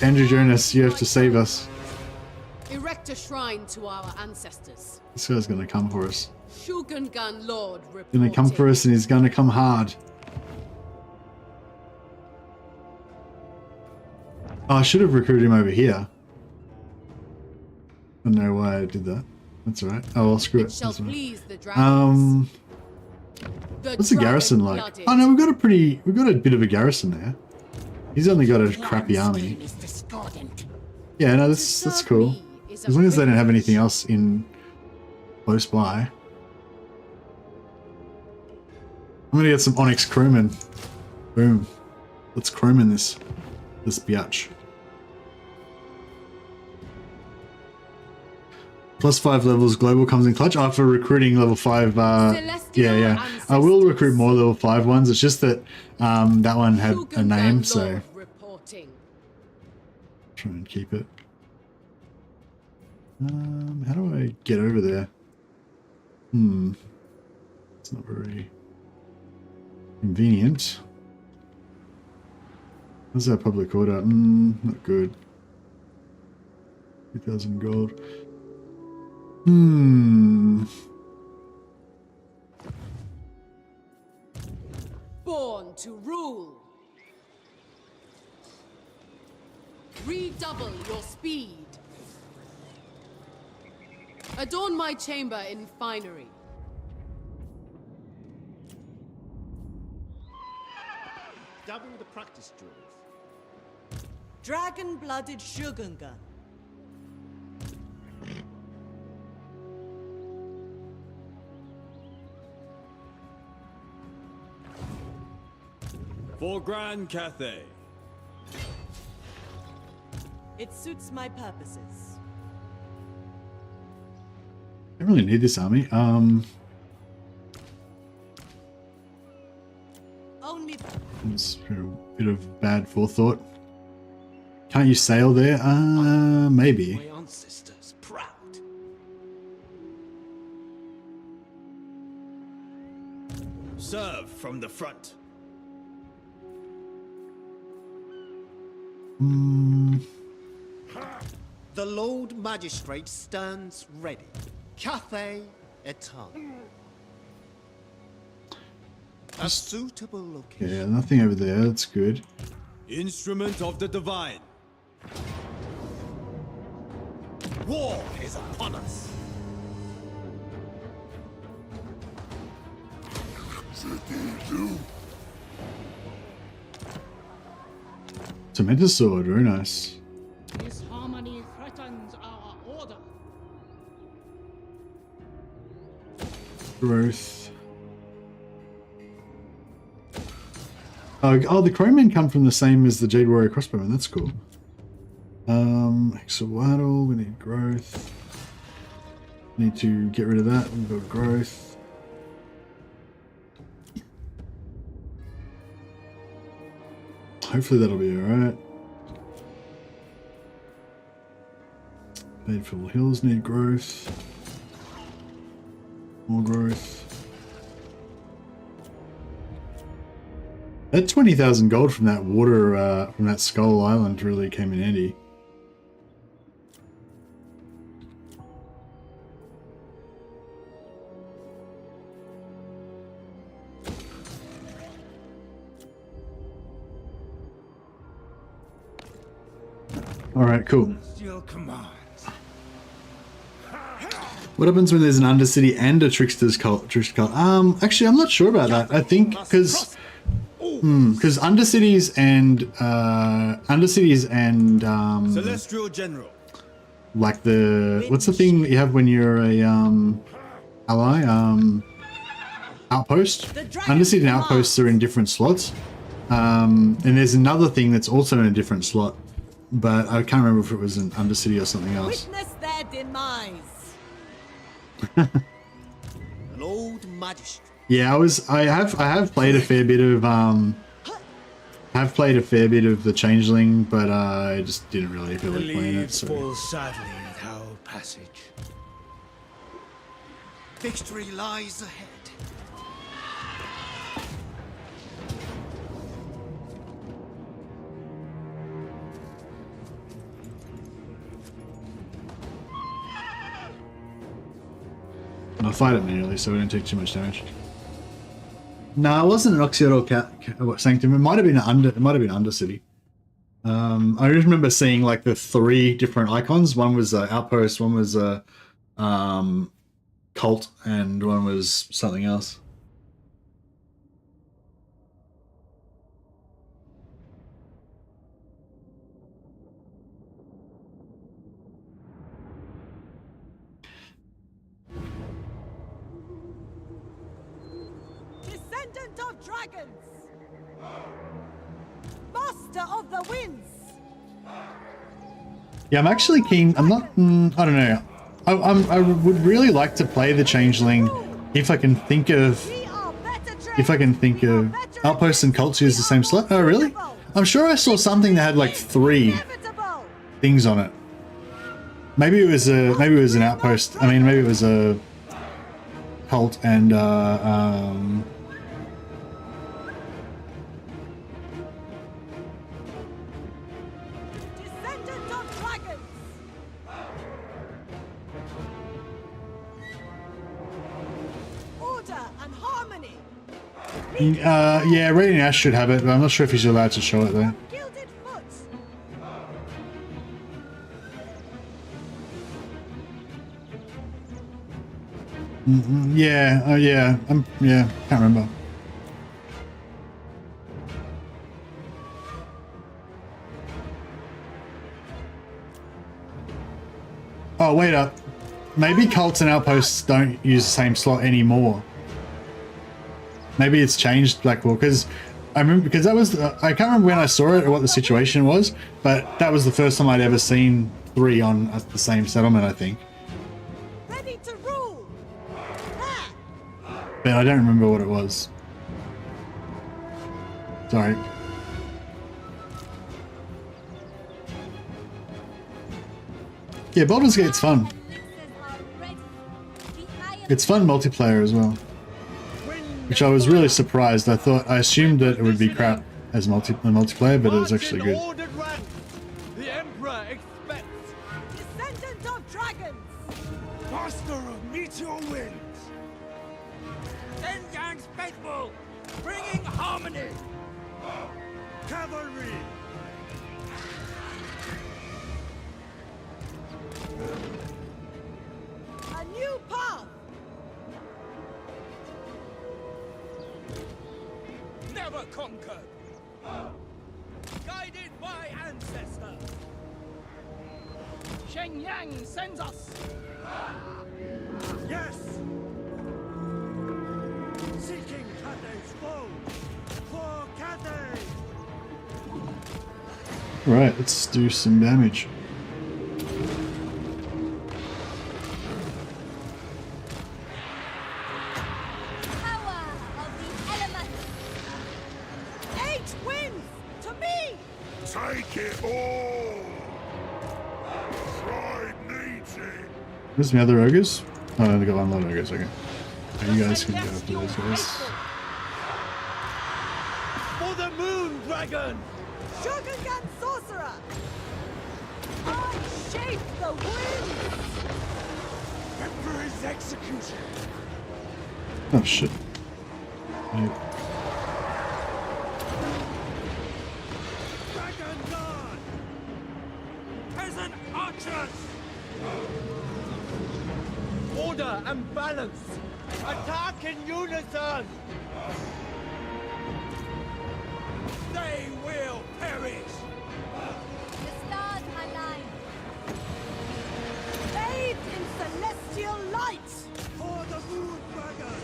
Andrew Jonas, you have to save us. Erect a shrine to our ancestors. This guy's going to come for us. Shogungan Lord He's going to come for us and he's going to come hard. Oh, I should have recruited him over here. I don't know why I did that. That's alright. Oh, well, screw it. That's right. What's the garrison like? Oh no, we've got a bit of a garrison there. He's only got a crappy army. Yeah, no, that's cool. As long as they don't have anything else in close by. I'm gonna get some Onyx Chromin. Boom. Let's Chromin this biatch. +5 levels global comes in clutch after recruiting level 5. Yeah. I will recruit more level 5 ones. It's just that that one had a name, so try and keep it. How do I get over there? It's not very convenient. What's our public order? Not good. 2,000 gold. Born to rule. Redouble your speed. Adorn my chamber in finery. Double the practice drills. Dragon-blooded Shogungan. For Grand Cathay. It suits my purposes. I don't really need this army. Only It's a bit of bad forethought. Can't you sail there? Maybe. My ancestors proud. Serve from the front. The Lord Magistrate stands ready. Cathay Etan. A suitable location. Yeah, nothing over there. That's good. Instrument of the Divine. War is upon us. Tormentor sword, very nice. This harmony threatens our order. Growth. Oh, the Crowmen come from the same as the Jade Warrior Crossbowman. That's cool. Exowaddle, we need growth. Need to get rid of that. We've got growth. Hopefully that'll be alright. Badeful Hills need growth. More growth. That 20,000 gold from that water, from that Skull Island really came in handy. All right, cool. What happens when there's an Undercity and a Trickster's cult? Actually, I'm not sure about that. I think because Undercities and Celestial General. like the what's the thing that you have when you're a ally outpost? Undercity and outposts are in different slots, and there's another thing that's also in a different slot, but I can't remember if it was an Undercity or something else. Witness their demise. Lord Magistrate. Yeah, I have played a fair bit of I've played a fair bit of the Changeling, but I just didn't really feel like playing it. Leaves So. fall sadly at our passage. Victory lies ahead. I'll fight it manually, so we don't take too much damage. No, it wasn't an Occidental Sanctum. It might have been Undercity. I just remember seeing like the 3 different icons. One was Outpost, one was Cult, and one was something else. Descendant of dragons! Master of the winds! Yeah, I'm actually keen. I'm not. I don't know. I would really like to play the Changeling if I can think of. Outposts and Cults use the same slot. Oh, really? I'm sure I saw something that had like 3 things on it. Maybe it was an Outpost. I mean, maybe it was a Cult and Descendant of dragons! Order and harmony! yeah, Radiant Ash should have it, but I'm not sure if he's allowed to show it though. Gilded foot! Yeah, yeah, yeah, can't remember. Oh, wait up. Maybe Cults and Outposts don't use the same slot anymore. Maybe it's changed Blackwall, because I remember, because that was, I can't remember when I saw it or what the situation was, but that was the first time I'd ever seen 3 on at the same settlement, I think. Ready to rule! But I don't remember what it was. Sorry. Yeah, Baldur's Gate's fun. It's fun multiplayer as well. Which I was really surprised. I assumed that it would be crap as multiplayer, but it was actually good. The Emperor expects. Descendant of dragons! Master of meteor winds! Yin and Yang's faithful, bringing harmony. Cavalry! A new path! Never conquered. Guided by ancestors. Shen Yang sends us. Yes! Seeking Cathay's foe! For Cathay! Right, let's do some damage. Power of the elements. 8 wins! To me! Take it all! Pride needs it! Where's my other ogres? Oh, no, they got one lot of ogres, okay. You guys can go after those guys. For the moon dragon! Shogungan sorcerer! I shape the winds! Emperor's execution! Oh shit. Right. Dragon Guard! Peasant archers! Order and balance! Attack in unison! They will perish! The stars align. Bathed in celestial light! For the moon dragon!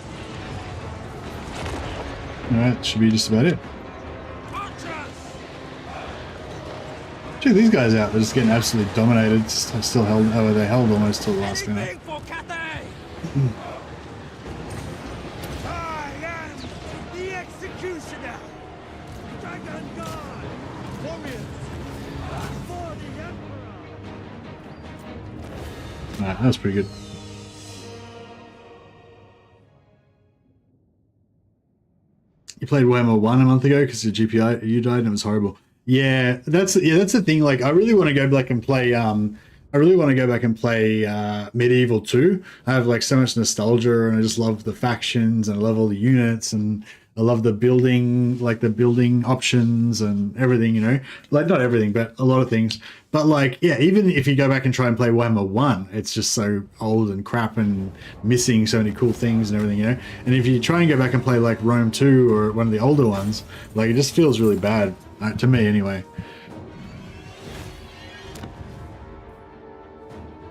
Alright, should be just about it. Archers! Check these guys out, they're just getting absolutely dominated. Still held, oh, they held almost till the last minute. Anything for Cathay! I am the executioner! Dragon Guard! Alright, that was pretty good. You played Warhammer 1 a month ago because your GPU died and it was horrible. Yeah, that's the thing. Like, I really want to go back and play. Medieval 2. I have like so much nostalgia, and I just love the factions, and I love all the units, and I love the building, like the building options and everything. You know, like not everything, but a lot of things. But like, yeah, even if you go back and try and play Warhammer 1, it's just so old and crap and missing so many cool things and everything, you know? And if you try and go back and play like Rome 2 or one of the older ones, like it just feels really bad, to me anyway.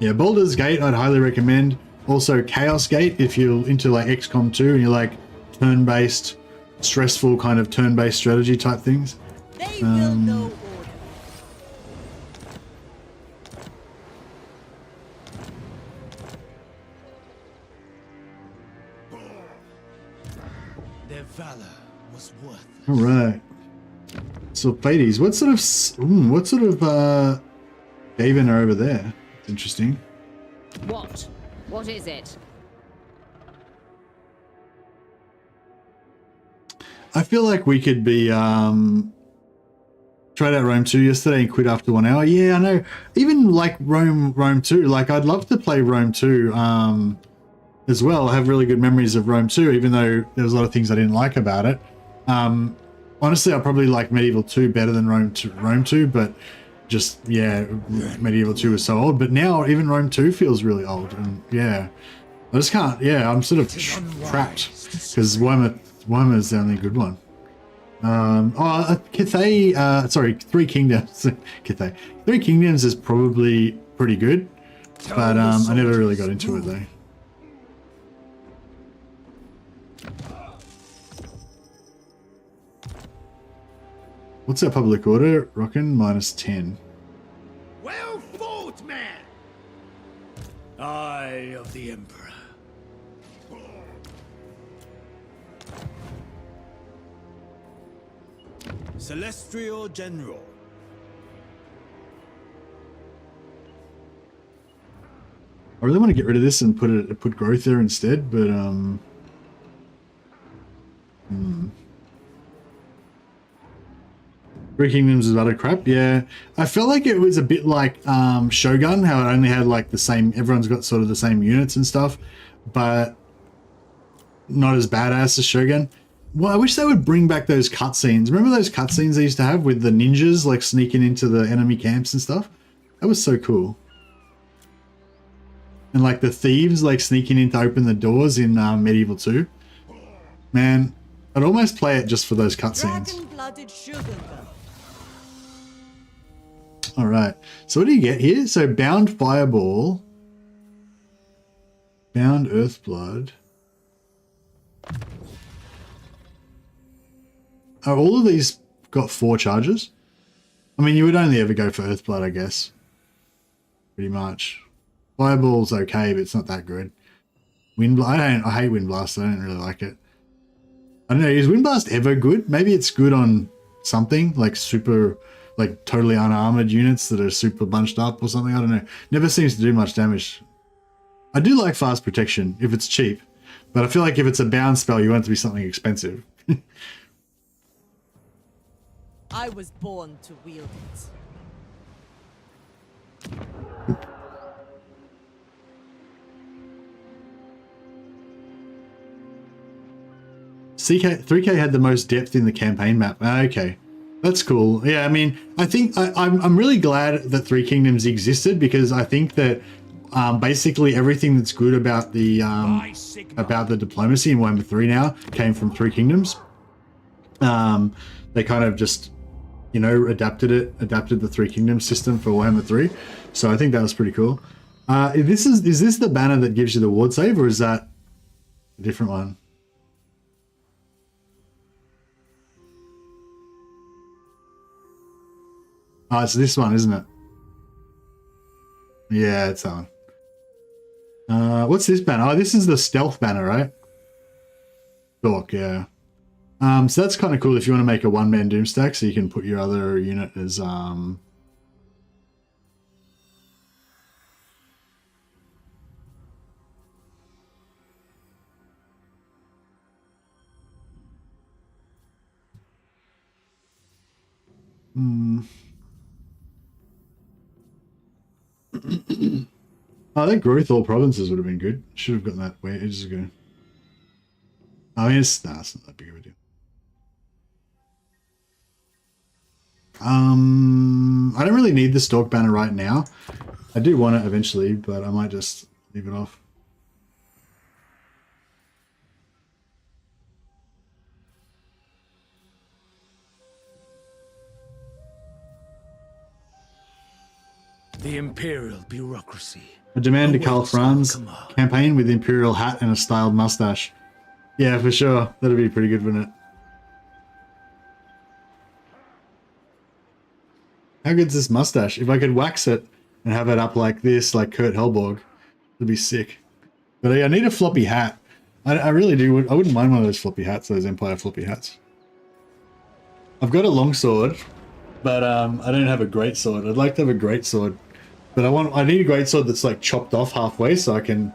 Yeah, Baldur's Gate I'd highly recommend. Also Chaos Gate if you're into like XCOM 2 and you like turn-based, stressful kind of turn-based strategy type things. They will know order. Their valor was worth. All right. So Pleiades, what sort of Daven are over there? It's interesting. What? What is it? I feel like we could be tried out Rome 2 yesterday and quit after 1 hour. Yeah, I know. Even like Rome 2, like I'd love to play Rome 2 as well. I have really good memories of Rome 2, even though there was a lot of things I didn't like about it. Honestly, I probably like Medieval 2 better than Rome 2, but just, yeah, Medieval 2 was so old. But now even Rome 2 feels really old. And yeah, I just can't, yeah, I'm sort of trapped because Warhammer is the only good one. Cathay, sorry, Three Kingdoms. Cathay. Three Kingdoms is probably pretty good, but I never really got into it though. What's our public order? Rockin' -10. Well fought, man! Eye of the Emperor. Celestial General. I really want to get rid of this and put growth there instead, but Three Kingdoms is utter crap. Yeah, I felt like it was a bit like Shogun, how it only had like the same. Everyone's got sort of the same units and stuff, but not as badass as Shogun. Well, I wish they would bring back those cutscenes. Remember those cutscenes they used to have with the ninjas like sneaking into the enemy camps and stuff? That was so cool. And like the thieves like sneaking in to open the doors in Medieval 2. Man, I'd almost play it just for those cutscenes. Dragon-blooded sugar. All right. So what do you get here? So Bound Fireball, Bound Earthblood. Oh, all of these got 4 charges. I mean, you would only ever go for Earthblood, I guess. Pretty much. Fireball's okay, but it's not that good. I hate Wind Blast. I don't really like it. I don't know. Is Wind Blast ever good? Maybe it's good on something like super, like totally unarmored units that are super bunched up or something. I don't know. Never seems to do much damage. I do like Fast Protection if it's cheap, but I feel like if it's a bound spell, you want it to be something expensive. I was born to wield it. CK3K had the most depth in the campaign map. Okay, that's cool. Yeah, I mean, I think I'm really glad that Three Kingdoms existed because I think that basically everything that's good about the diplomacy in Warhammer 3 now came from Three Kingdoms. They kind of just, you know, adapted the Three Kingdoms system for Warhammer 3. So I think that was pretty cool. Is this the banner that gives you the ward save, or is that a different one? Oh, it's this one, isn't it? Yeah, it's that one. What's this banner? Oh, this is the stealth banner, right? Dork, yeah. So that's kind of cool if you want to make a one-man doom stack, so you can put your other unit as Oh, that growth all provinces would have been good. Should have gotten that way ages ago. I mean, it's not that big of a deal. I don't really need the stalk banner right now. I do want it eventually, but I might just leave it off. The Imperial bureaucracy. I demand a Karl Franz campaign with the Imperial hat and a styled mustache. Yeah, for sure. That'd be pretty good, wouldn't it? How good's this mustache? If I could wax it and have it up like this, like Kurt Hellborg, it'd be sick. But I need a floppy hat. I really do. I wouldn't mind one of those floppy hats, those Empire floppy hats. I've got a longsword, but I don't have a great sword. I'd like to have a great sword, but I need a great sword that's like chopped off halfway so I can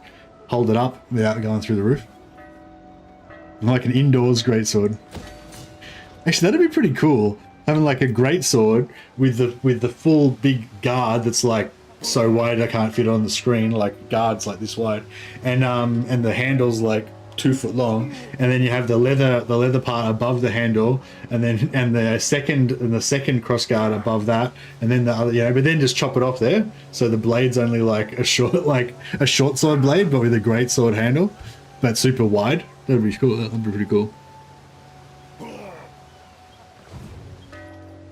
hold it up without going through the roof. Like an indoors great sword. Actually, that'd be pretty cool. Having like a great sword with the full big guard that's like so wide I can't fit it on the screen, like guards like this wide, and the handle's like 2 foot long, and then you have the leather part above the handle, and the second cross guard above that, and then the other, but then just chop it off there, so the blade's only like a short sword blade, but with a great sword handle, but super wide. That'd be cool. That'd be pretty cool.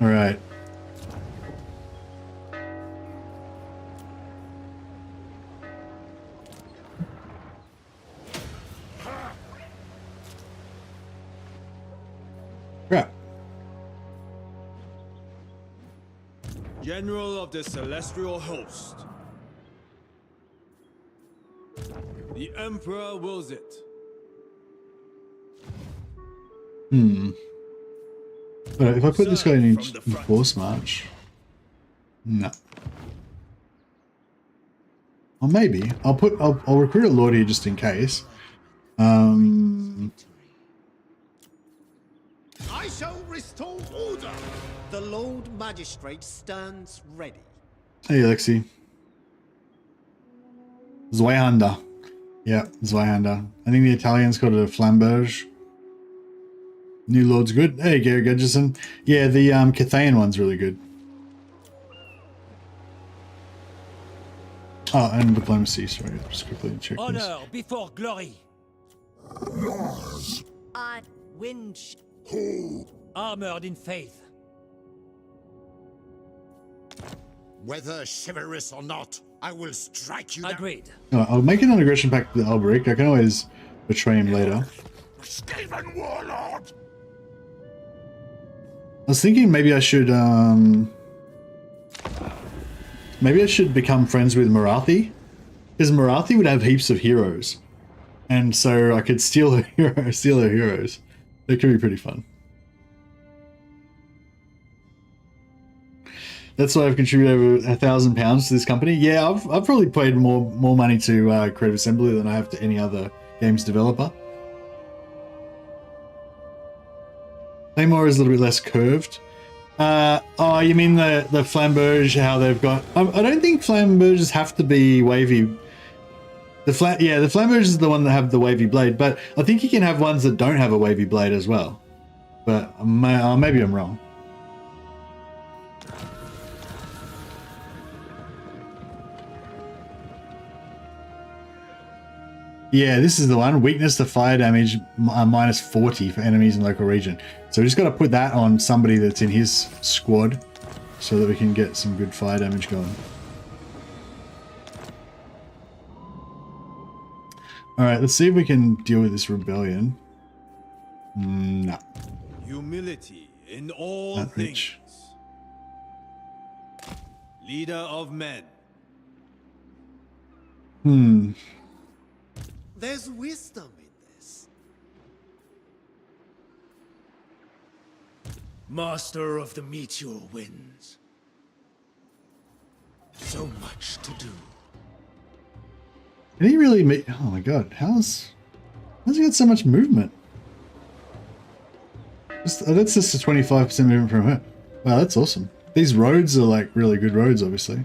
All right. Crap. General of the Celestial Host. The Emperor wills it. But if I put this guy in Force March, no. Or maybe I'll recruit a Lord here just in case. I shall restore order. The Lord Magistrate stands ready. Hey, Alexi. Zweihander. Yeah, Zweihander. I think the Italians called it a flamberge. New Lord's good. Hey, Gary Gudgerson. Yeah, the Cathayan one's really good. Oh, and diplomacy. Sorry, just quickly check this. Honor before glory. Winch. Armored in faith. Whether chivalrous or not, I will strike you down. Agreed. I'll make an aggression pact with Alberic. I can always betray him later. Stephen Warlord! I was thinking maybe I should become friends with Marathi, because Marathi would have heaps of heroes, and so I could steal her heroes. It could be pretty fun. That's why I've contributed over £1,000 to this company. Yeah, I've probably paid more money to Creative Assembly than I have to any other games developer. Claymore is a little bit less curved. Oh, you mean the flamberge? How they've got? I don't think flamberges have to be wavy. The flamberge is the one that have the wavy blade, but I think you can have ones that don't have a wavy blade as well. But maybe I'm wrong. Yeah, this is the one. Weakness to fire damage minus 40 for enemies in local region. So we just got to put that on somebody that's in his squad so that we can get some good fire damage going. Alright, let's see if we can deal with this rebellion. No. Humility in all Not things. rich. Leader of men. There's wisdom in this. Master of the Meteor Winds. So much to do. Can he really make... Oh my god, how's he got so much movement? That's just a 25% movement from her. Wow, that's awesome. These roads are like really good roads, obviously.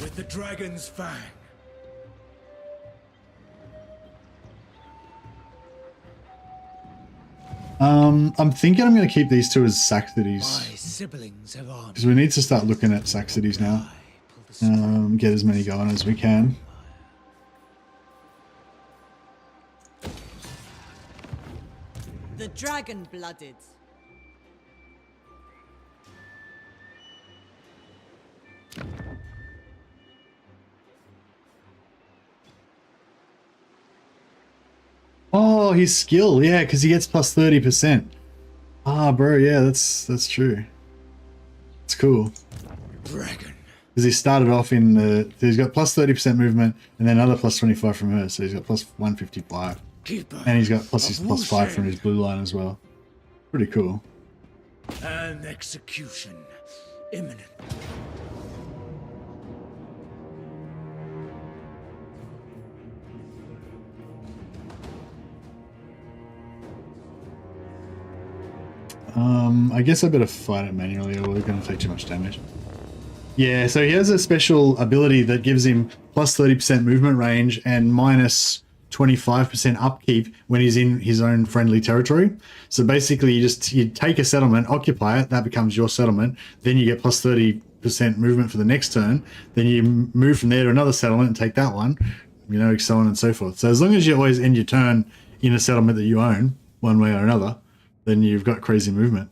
With the dragon's fang. I'm thinking I'm going to keep these two as sack cities. My siblings have armed. Because we need to start looking at sack cities now. Get as many going as we can. The dragon-blooded. Oh, his skill, yeah, because he gets plus 30%. Ah, bro, yeah, that's true. It's cool. Dragon. Because he started off in the... He's got plus 30% movement, and then another plus 25 from her, so he's got plus 155. And he's got plus his plus 5 from his blue line as well. Pretty cool. And execution imminent. I guess I better fight it manually or we're going to take too much damage. Yeah, so he has a special ability that gives him plus 30% movement range and minus 25% upkeep when he's in his own friendly territory. So basically you take a settlement, occupy it, that becomes your settlement, then you get plus 30% movement for the next turn, then you move from there to another settlement and take that one, you know, so on and so forth. So as long as you always end your turn in a settlement that you own, one way or another, then you've got crazy movement.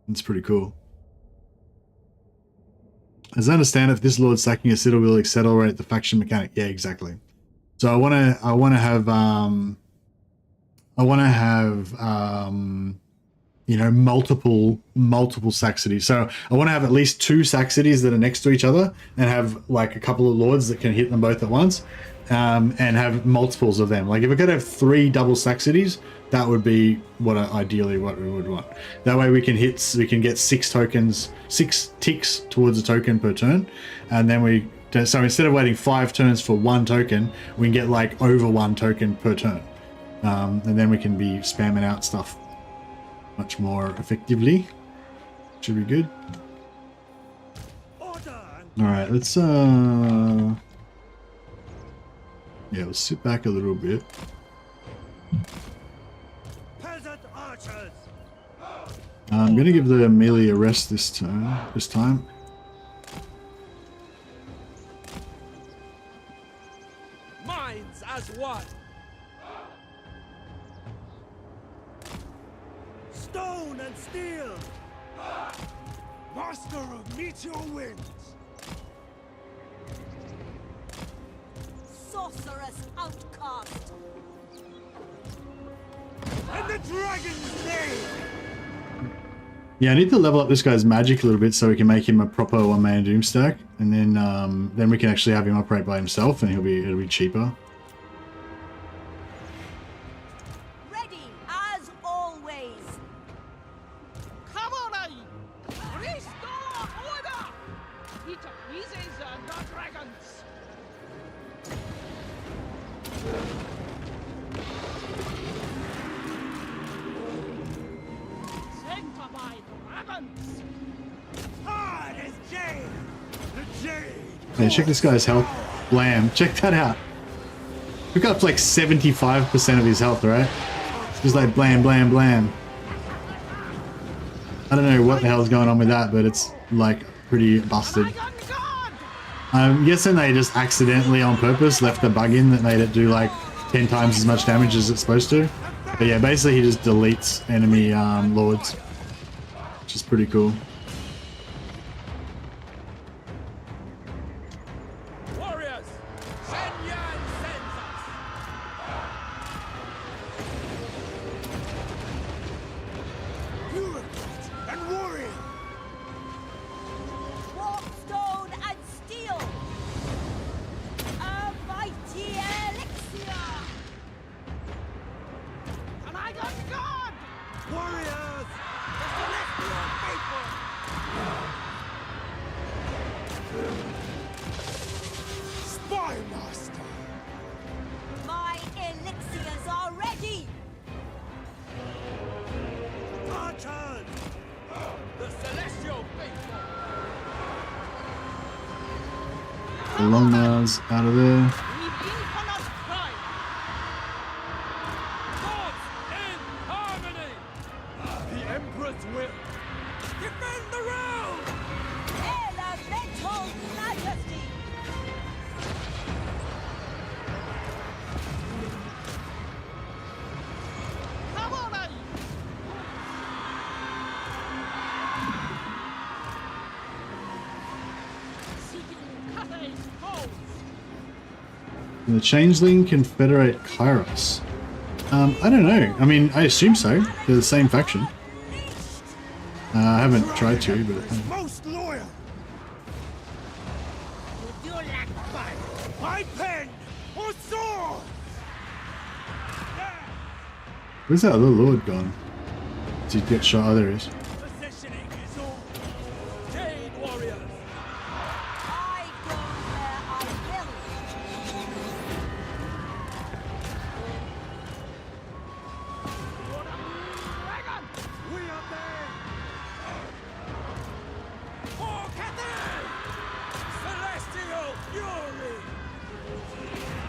It's pretty cool. As I understand it, if this lord sacking a citadel will accelerate the faction mechanic. Yeah, exactly. So I want to have you know, multiple sack cities. So I want to have at least 2 sack cities that are next to each other and have like a couple of lords that can hit them both at once, and have multiples of them. Like if I could have 3 double sack cities, that would be ideally what we would want. That way we can get 6 tokens, 6 ticks towards a token per turn, and then so instead of waiting 5 turns for 1 token, we can get like over 1 token per turn, and then we can be spamming out stuff much more effectively. Should be good. All right, let's yeah, we'll sit back a little bit. I'm gonna give the melee a rest this time. Minds as one. Stone and steel. Master of meteor winds. Sorceress outcast. And the dragon's name. Yeah, I need to level up this guy's magic a little bit so we can make him a proper 1-mana doom stack, and then we can actually have him operate by himself, and it'll be cheaper. Ready as always. Come on, restore order. It pleases the dragons. Sent by dragons. Hard as jade. The jade. Yeah, check this guy's health. Blam. Check that out. Took up like 75% of his health, right? Just like blam, blam, blam. I don't know what the hell's going on with that, but it's like pretty busted. I'm guessing they just accidentally on purpose left a bug in that made it do like 10 times as much damage as it's supposed to. But yeah, basically he just deletes enemy lords, which is pretty cool. Warriors, Shen Yan sends us. Bureaucrat and warrior. Warpstone and steel. A mighty elixir. And I got God. Warriors. The celestial faithful. Spy master. My elixirs are ready. Archers. The The Longmars out of there. The Emperor's will. Defend the realm! Elemental majesty! Come on, The Changeling Confederate Kairos. I don't know. I mean, I assume so. They're the same faction. I haven't tried to, but... Most loyal. Would you like fun? My pen or sword. Where's that other lord gone? Did he get shot? Oh, there he is. Positioning is all. Jade warriors. I go where I will. Dragon! We are there! For Cathay! Celestial fury!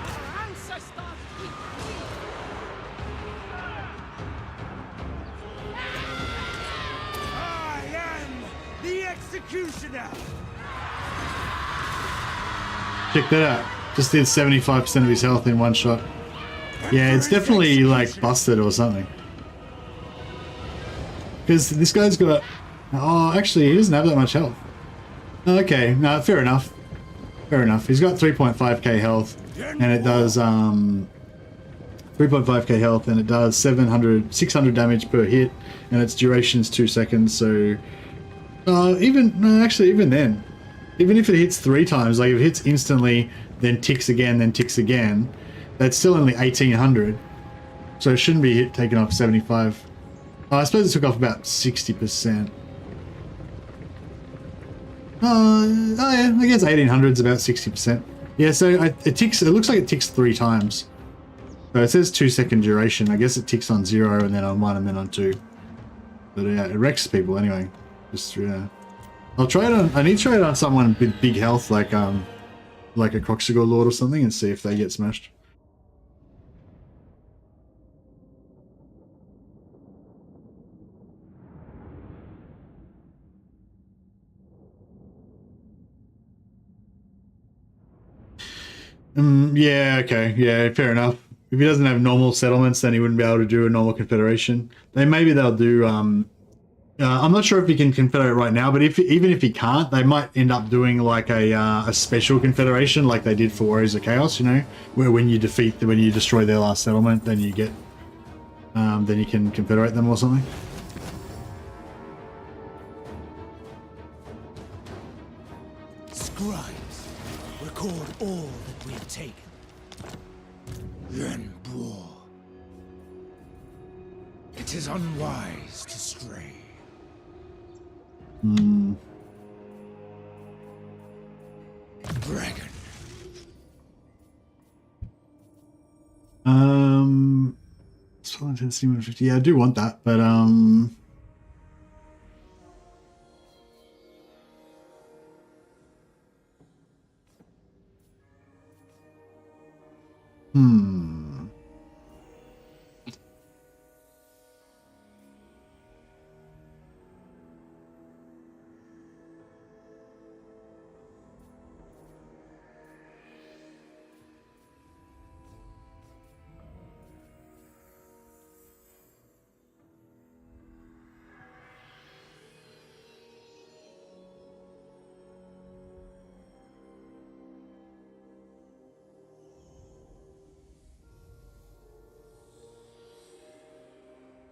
Our ancestors eat I am the executioner. Check that out. Just did 75% of his health in one shot. Yeah, it's definitely like busted or something. Because this guy's got... Oh, actually, he doesn't have that much health. Okay, no, fair enough. Fair enough. He's got 3.5k health, and it does 3.5k health, and it does 600 damage per hit, and its duration is 2 seconds. So, even then, even if it hits 3 times, like if it hits instantly, then ticks again, that's still only 1800. So it shouldn't be taken off 75. Oh, I suppose it took off about 60%. Oh yeah, I guess 1800 is about 60%. Yeah, so it ticks. It looks like it ticks 3 times. So it says 2 second duration. I guess it ticks on 0 and then on 1 and then on 2. But yeah, it wrecks people anyway. Just yeah. I'll try it on. I need to try it on someone with big health, like a Croxigor Lord or something, and see if they get smashed. Yeah, okay, yeah, fair enough. If he doesn't have normal settlements, then he wouldn't be able to do a normal confederation. Then maybe they'll do. I'm not sure if he can confederate right now, but even if he can't, they might end up doing like a special confederation, like they did for Warriors of Chaos. You know, where when you destroy their last settlement, then you get, then you can confederate them or something. Scribes, record all that we have taken. Yuan Bo. It is unwise to stray. Dragon. Spell intensity 150. Yeah, I do want that, but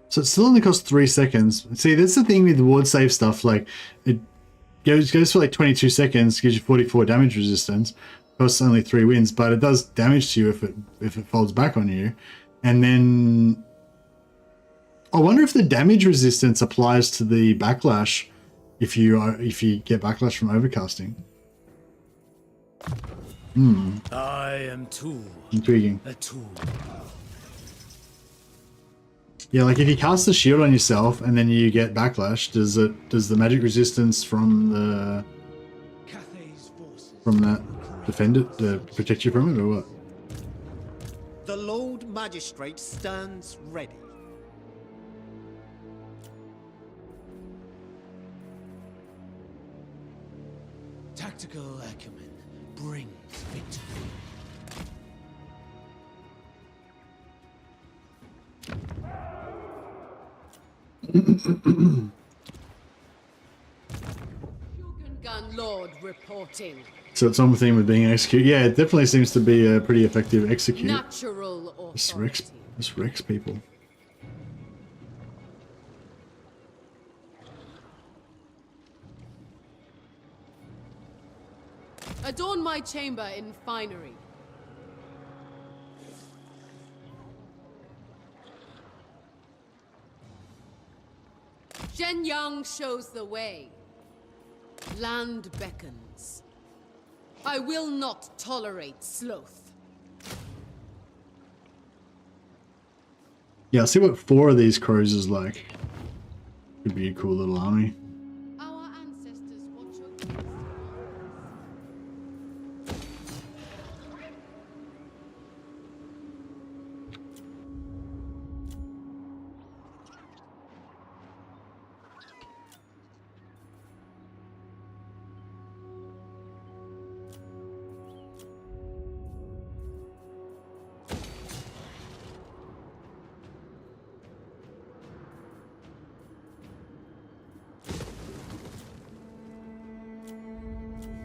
so it still only costs 3 seconds. See, that's the thing with ward save stuff. Like, it goes for like 22 seconds, gives you 44 damage resistance, costs only 3 wins, but it does damage to you if it folds back on you. And then I wonder if the damage resistance applies to the backlash if you get backlash from overcasting. I am too. Intriguing. A tool. Yeah, like if you cast the shield on yourself and then you get backlash, does the magic resistance from that defend it, to protect you from it, or what? The Lord Magistrate stands ready. Tactical acumen brings victory. Gun Lord reporting. So it's on the theme of being executed. Yeah, it definitely seems to be a pretty effective execute. Natural authority. This wrecks people. Adorn my chamber in finery. Yin and Yang shows the way. Land beckons. I will not tolerate sloth. Yeah, I'll see what 4 of these crows is like. Could be a cool little army. Our ancestors watch over us.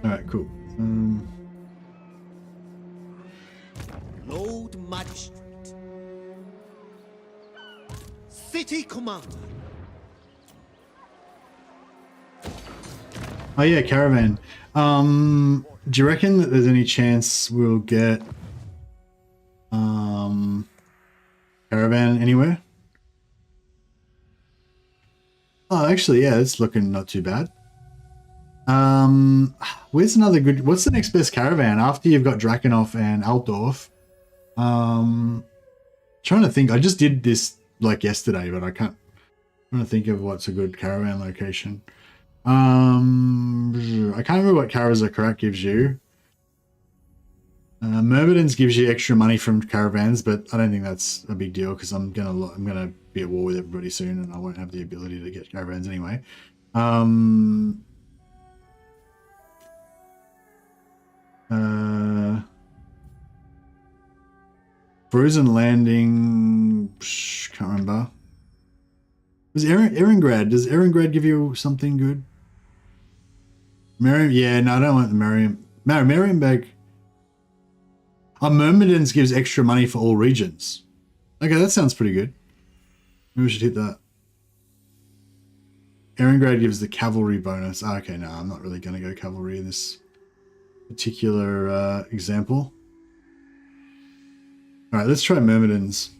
Alright, cool. Lord Magistrate. City Commander. Oh yeah, caravan. Do you reckon that there's any chance we'll get caravan anywhere? Oh, actually, yeah, it's looking not too bad. Where's another good... What's the next best caravan after you've got Drakenhof and Altdorf? Trying to think. I just did this like yesterday, but I can't... I'm trying to think of what's a good caravan location. I can't remember what Karazakarat gives you. Myrmidons gives you extra money from caravans, but I don't think that's a big deal because I'm gonna be at war with everybody soon, and I won't have the ability to get caravans anyway. Frozen Landing, can't remember. Was Erengrad? Does Erengrad give you something good? Merriam, yeah, no, I don't want the Merriamberg. Oh, Myrmidons gives extra money for all regions. Okay, that sounds pretty good. Maybe we should hit that. Erengrad gives the cavalry bonus. Oh, okay, no, I'm not really going to go cavalry in this particular example. All right, let's try Myrmidons.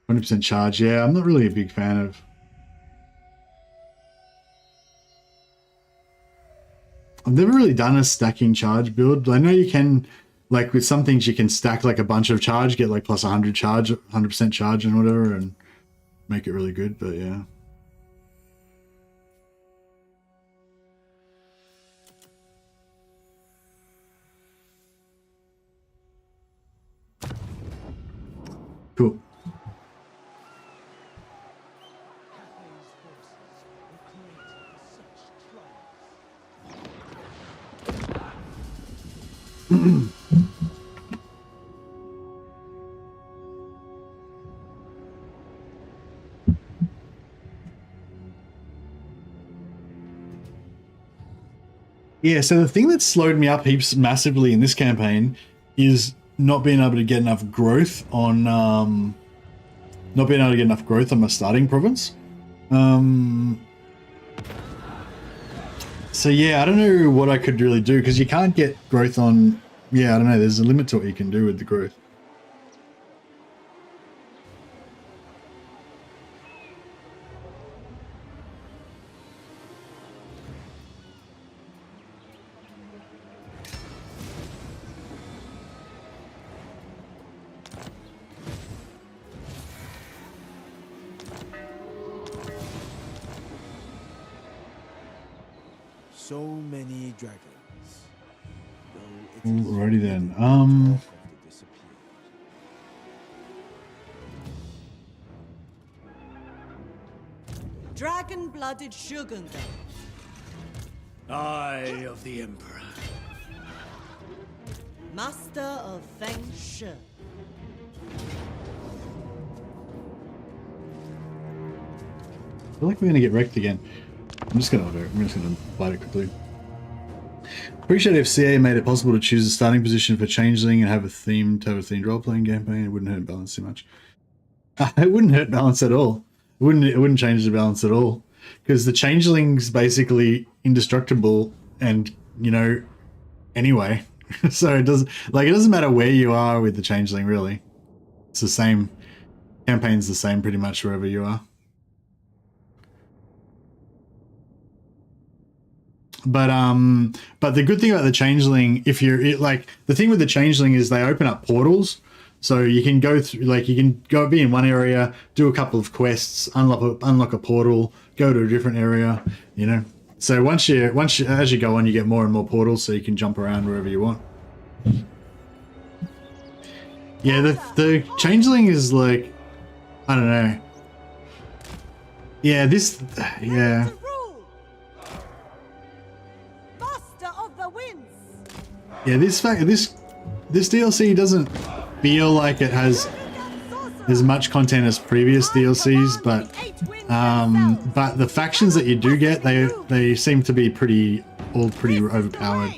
%, charge. Yeah, I'm not really a big fan of. I've never really done a stacking charge build. I know you can, like with some things, you can stack like a bunch of charge, get like plus 100 charge, 100% charge and whatever, and make it really good. But yeah. Cool. Yeah, so the thing that slowed me up heaps massively in this campaign is not being able to get enough growth on my starting province. So yeah, I don't know what I could really do because you can't get growth on. Yeah, I don't know. There's a limit to what you can do with the growth. so many dragons. Alrighty then. Dragon-blooded Shogunga. Eye of the Emperor. Master of Feng Shi. I feel like we're gonna get wrecked again. I'm just gonna fight it quickly. Appreciate if CA made it possible to choose a starting position for Changeling and have a themed role-playing campaign. It wouldn't hurt balance too much. It wouldn't hurt balance at all. It wouldn't change the balance at all. Because the Changeling's basically indestructible and, you know, anyway. So it doesn't matter where you are with the Changeling, really. It's the same. Campaign's the same pretty much wherever you are. But the good thing about the Changeling, the thing with the Changeling is they open up portals, so you can go through, like, you can go be in one area, do a couple of quests, unlock a portal, go to a different area, you know. So as you go on, you get more and more portals, so you can jump around wherever you want. Yeah, the Changeling is like, I don't know. Yeah, yeah. Yeah, this DLC doesn't feel like it has as much content as previous DLCs, but the factions that you do get, they seem to be pretty overpowered,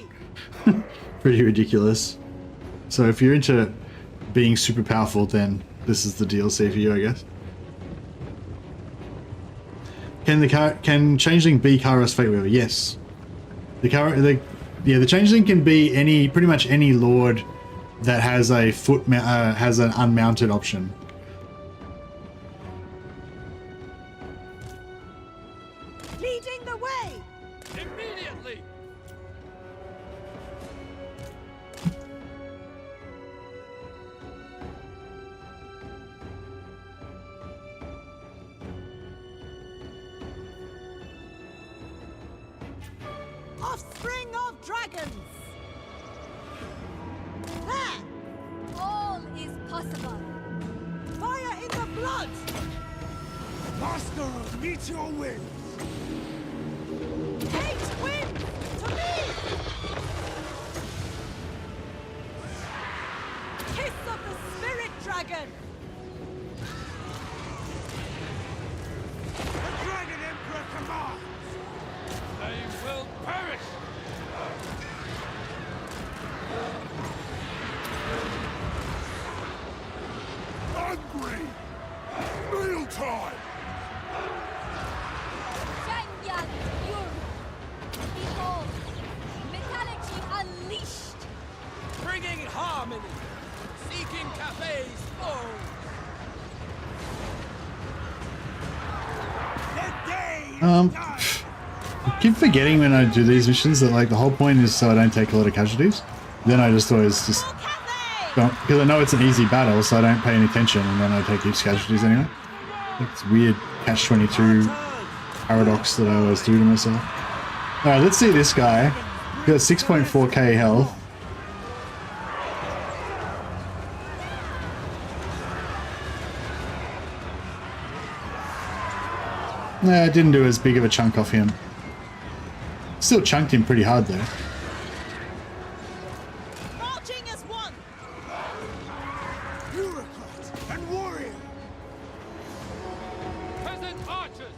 pretty ridiculous. So if you're into being super powerful, then this is the DLC for you, I guess. Can Changeling be Kairos Fateweaver? Yes. The Changeling can be pretty much any lord that has a has an unmounted option. Leading the way. Immediately. Offspring of dragons. All is possible. Fire in the blood. Master of meteor winds. Hate wind to me. Kiss of the spirit dragon. The Dragon Emperor commands. They will perish. Hungry! Meal time! Yang Yang, behold, mythology unleashed. Bringing harmony. Seeking cafes full. I keep forgetting when I do these missions that, like, the whole point is so I don't take a lot of casualties. Then I just always don't, because I know it's an easy battle, so I don't pay any attention, and then I take each casualties anyway. It's weird catch-22 paradox that I always do to myself. Alright, let's see this guy. He's got 6.4k health. Nah, I didn't do as big of a chunk off him. Still chunked him pretty hard though. Marching as one. Bureaucrat and warrior. Peasant archers.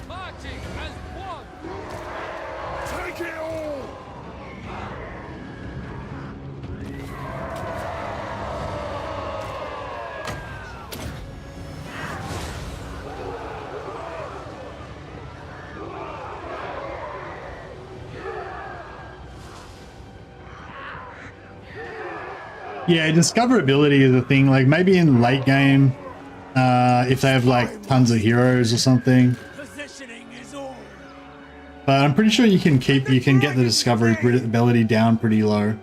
Marching as one. Take it all! Yeah, discoverability is a thing. Like maybe in late game, if they have like tons of heroes or something. But I'm pretty sure you can get the discoverability down pretty low.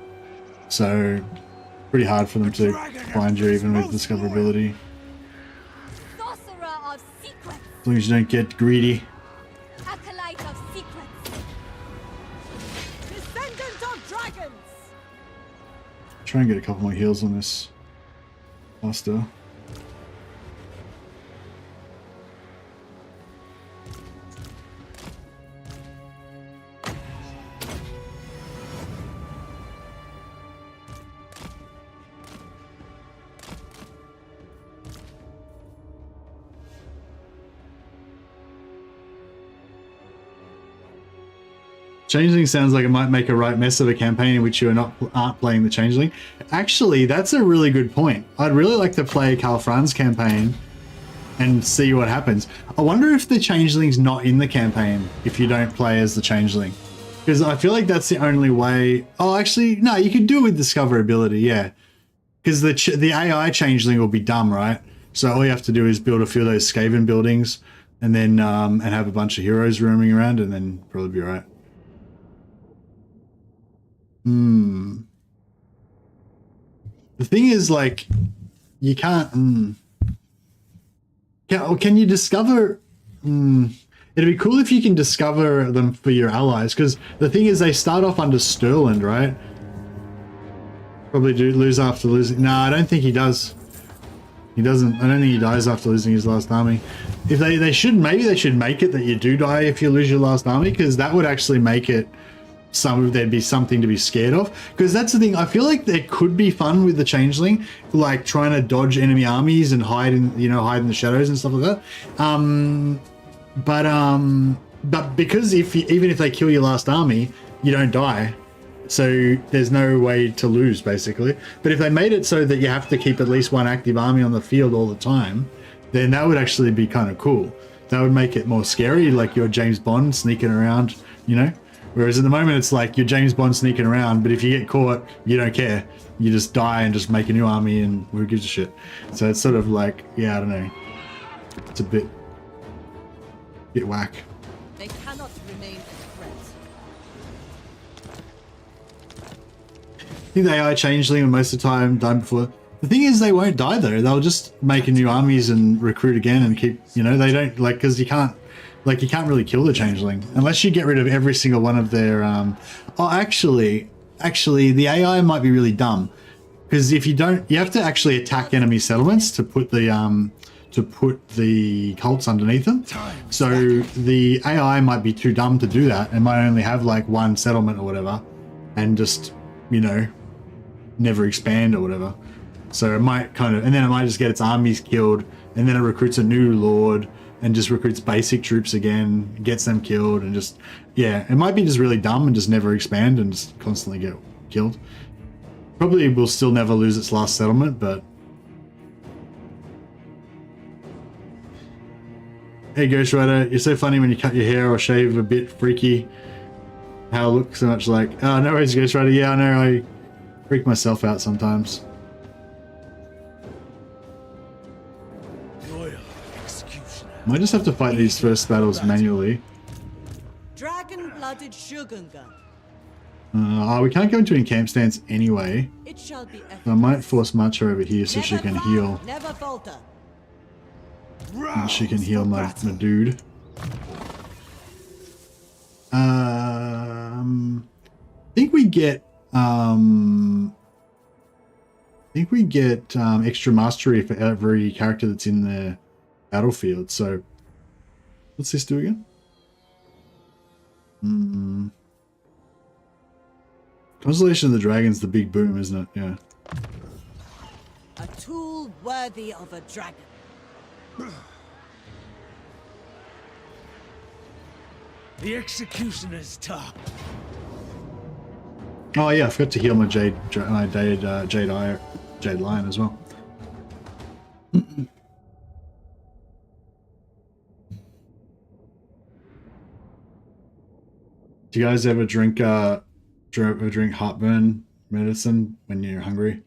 So pretty hard for them to find you even with discoverability. Sorcerer of secrets. As long as you don't get greedy. Acolyte of secrets. of dragons! Try and get a couple more heals on this faster. Changeling sounds like it might make a right mess of a campaign in which you aren't playing the Changeling. Actually, that's a really good point. I'd really like to play Karl Franz campaign and see what happens. I wonder if the Changeling's not in the campaign if you don't play as the Changeling. Because I feel like that's the only way... Oh, actually, no, you could do it with discoverability, yeah. Because the AI Changeling will be dumb, right? So all you have to do is build a few of those Skaven buildings and then and have a bunch of heroes roaming around and then probably be right. The thing is, like, you can't... Can you discover... It'd be cool if you can discover them for your allies, because the thing is, they start off under Sterland, right? Probably do lose after losing... No, I don't think he does. He doesn't. I don't think he dies after losing his last army. If they should, maybe they should make it that you do die if you lose your last army, because that would actually make it... there'd be something to be scared of, because that's the thing. I feel like there could be fun with the Changeling, like trying to dodge enemy armies and hide in the shadows and stuff like that. But because even if they kill your last army, you don't die, so there's no way to lose basically. But if they made it so that you have to keep at least one active army on the field all the time, then that would actually be kind of cool. That would make it more scary, like you're James Bond sneaking around, you know. Whereas at the moment it's like you're James Bond sneaking around, but if you get caught, you don't care. You just die and just make a new army and who gives a shit. So it's sort of like, yeah, I don't know. It's a bit whack. They cannot remain a threat. I think the AI Changeling most of the time die before. The thing is, they won't die though. They'll just make new armies and recruit again and keep, you know, they don't, like, because you can't really kill the Changeling unless you get rid of every single one of their actually the AI might be really dumb, because if you don't, you have to actually attack enemy settlements to put the cults underneath them. So the AI might be too dumb to do that and might only have like one settlement or whatever and just, you know, never expand or whatever. So it might and then it might just get its armies killed, and then it recruits a new lord and just recruits basic troops again, gets them killed, and just, yeah, it might be just really dumb and just never expand and just constantly get killed. Probably will still never lose its last settlement, but... Hey Ghost Rider, you're so funny when you cut your hair or shave a bit freaky. How it looks so much like... Oh, no worries Ghost Rider, yeah, I know, I freak myself out sometimes. Might just have to fight these first battles manually. Dragon-blooded Shogunga. We can't go into an camp stance anyway. It shall be So I might force Matcha over here so she can heal. Never falter. And she can heal my dude. I think we get extra mastery for every character that's in the battlefield. So what's this do again? Consolidation of the Dragon's the big boom, isn't it? Yeah. A tool worthy of a dragon. The executioner's top. Oh yeah, I forgot to heal my Jade Lion as well. Do you guys ever drink heartburn medicine when you're hungry?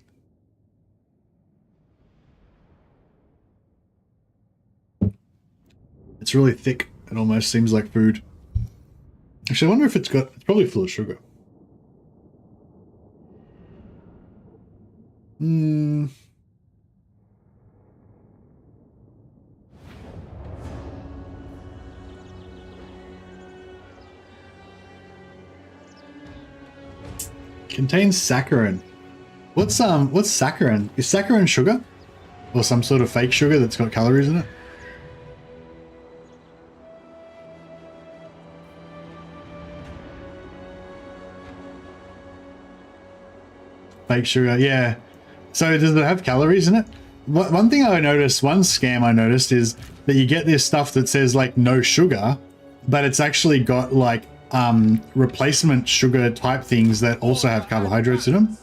It's really thick. It almost seems like food. Actually, I wonder if it's probably full of sugar. Contains saccharin. What's saccharin? Is saccharin sugar? Or some sort of fake sugar that's got calories in it? Fake sugar, yeah. So does it have calories in it? One thing I noticed, one scam I noticed is that you get this stuff that says like no sugar, but it's actually got like replacement sugar type things that also have carbohydrates in them.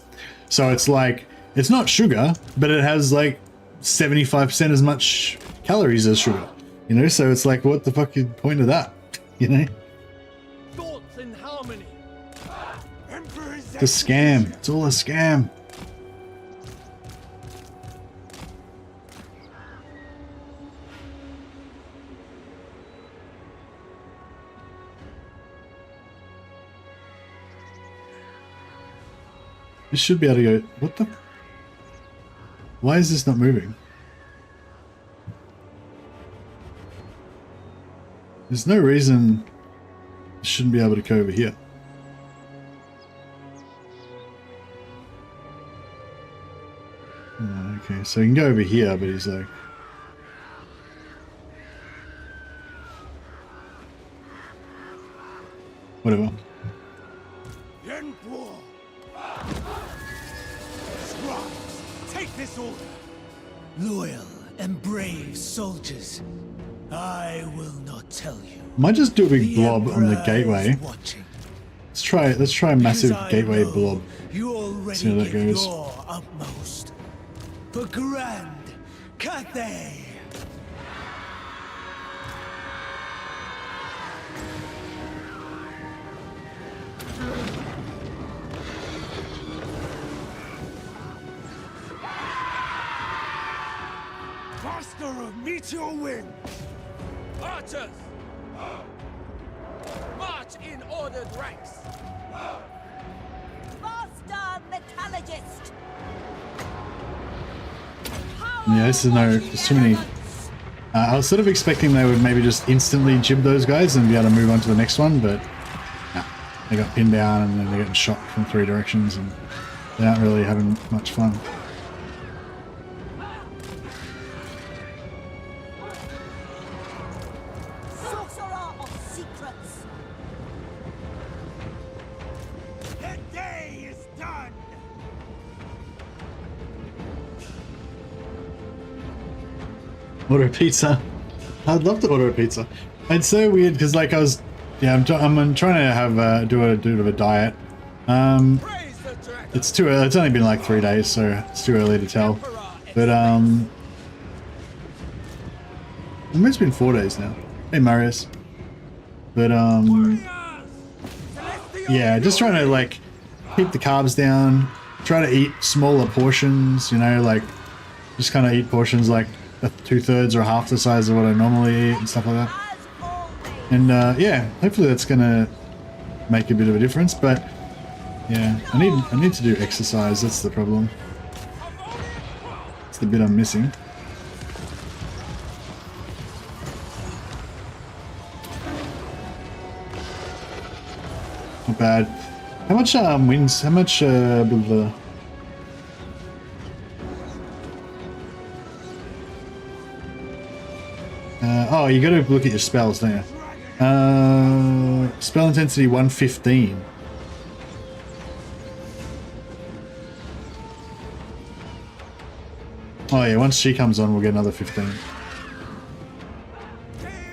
So it's like, it's not sugar, but it has like 75% as much calories as sugar, you know? So it's like, what the fuck is the point of that, you know? Thoughts in harmony. It's a scam. It's all a scam. This should be able to go. What the? Why is this not moving? There's no reason it shouldn't be able to go over here. Oh, okay, so he can go over here, but he's like... Whatever. Yin Bo. Scribes, take this order. Loyal and brave soldiers, I will not tell you. Might just do a big blob on the gateway. Let's try a massive gateway blob. You already See how that give goes. your utmost for Grand Cathay. Master of Meteor Wind! Archers! March in ordered ranks! Master Metallurgist! Yeah, this is there's too many. I was sort of expecting they would maybe just instantly jib those guys and be able to move on to the next one, but no, they got pinned down and then they're getting shot from 3 directions and they aren't really having much fun. Sorcerer of secrets! The day is done! Order a pizza. I'd love to order a pizza. It's so weird because like I'm trying to have do a bit of a diet. It's too early. It's only been like 3 days, so it's too early to tell. But it's been 4 days now. Hey Marius. But yeah, just trying to like keep the carbs down. Try to eat smaller portions. You know, like just kind of eat portions like 2/3 or half the size of what I normally eat and stuff like that. And yeah, hopefully that's gonna make a bit of a difference. But yeah, I need to do exercise. That's the problem. It's the bit I'm missing. Not bad. How much wins? How much blah, blah. Oh, you got to look at your spells, don't you? Spell intensity 115. Oh yeah, once she comes on, we'll get another 15.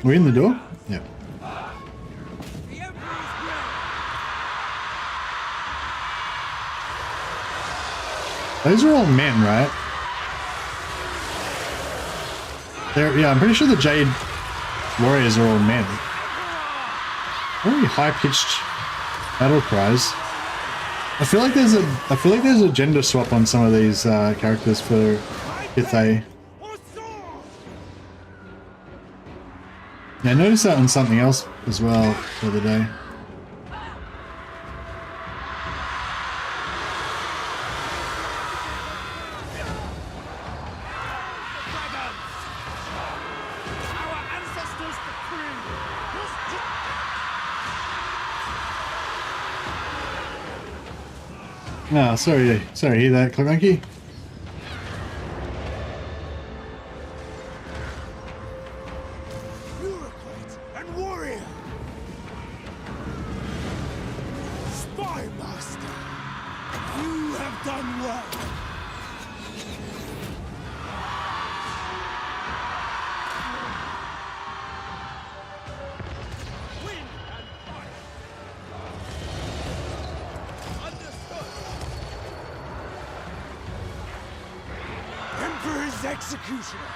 We're in the door? Yeah. Those are all men, right? Yeah, I'm pretty sure the Jade Warriors are all men. Very high-pitched battle cries. I feel like there's a gender swap on some of these characters for Cathay. Yeah, I noticed that on something else as well the other day. No, sorry to hear that, Clemenky. Bureaucrat and warrior! Spy master! You have done well! Wind and fire! Understood! Emperor's executioner!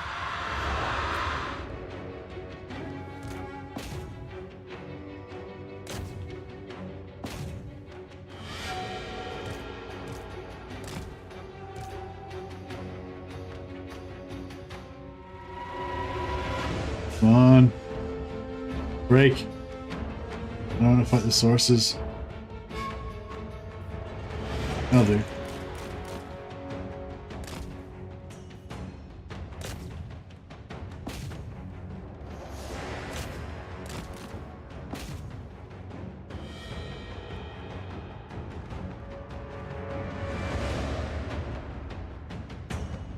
Come on. Break. I don't want to fight the sources. I'll do.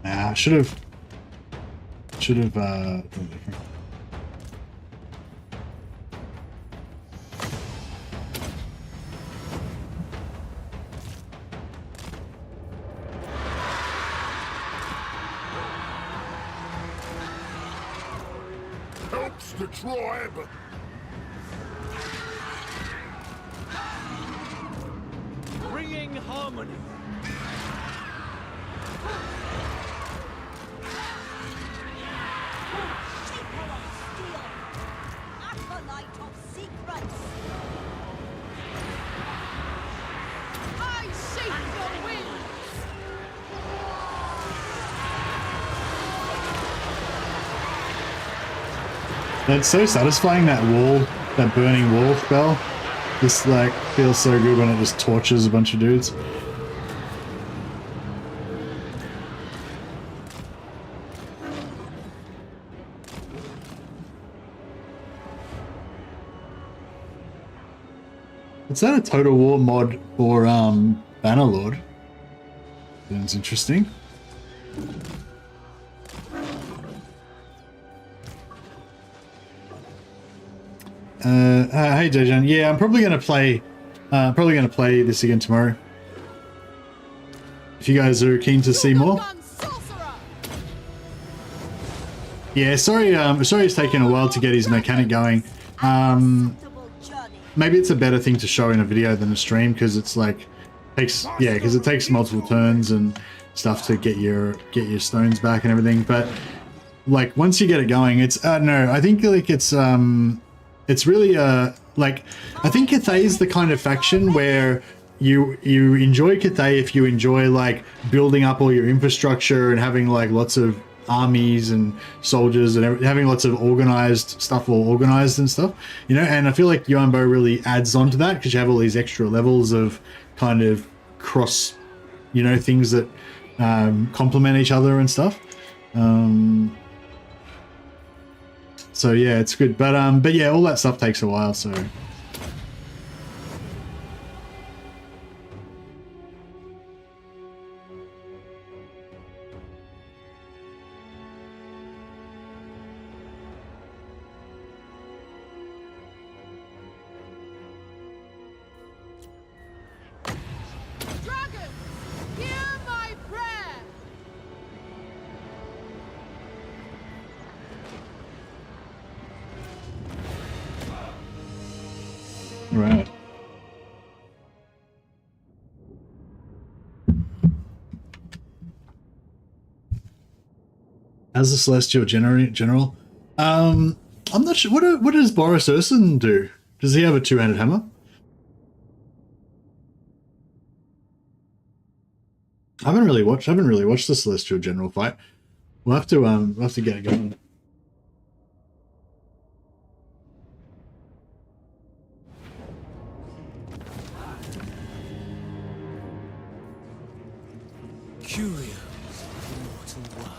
Nah, should have done different. Helps the tribe. Bringing harmony. Acolyte of secrets. I shake the wind! It's so satisfying, that wall, that burning wall spell. This like feels so good when it just torches a bunch of dudes. Is that a Total War mod for Bannerlord? Sounds interesting. Hey Dejan, yeah, I'm probably gonna play this again tomorrow. If you guys are keen to see more. Yeah, sorry it's taken a while to get his mechanic going. Maybe it's a better thing to show in a video than a stream, because it's like because it takes multiple turns and stuff to get your stones back and everything. But like once you get it going, it's I don't know, I think like it's really like I think Cathay is the kind of faction where you enjoy Cathay if you enjoy like building up all your infrastructure and having like lots of armies and soldiers and having lots of organized stuff, all organized and stuff, you know. And I feel like Yuan Bo really adds on to that, because you have all these extra levels of kind of cross, you know, things that complement each other and stuff. So yeah, it's good, but yeah, all that stuff takes a while. So Dragons, hear my prayer! right. As the Celestial General, I'm not sure. What does Boris Urson do? Does he have a two-handed hammer? I haven't really watched the Celestial General fight. We'll have to get it going.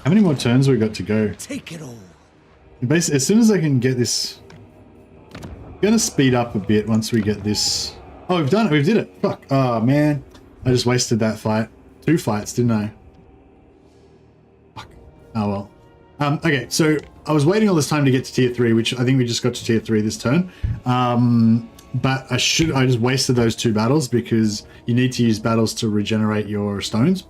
How many more turns we got to go? Take it all. Basically, as soon as I can get this, I'm gonna speed up a bit once we get this. Oh, we've done it. We did it. Fuck. Oh man. I just wasted that fight. 2 fights, didn't I? Fuck. Oh well. Okay, so I was waiting all this time to get to tier 3, which I think we just got to tier 3 this turn. But I just wasted those 2 battles because you need to use battles to regenerate your stones.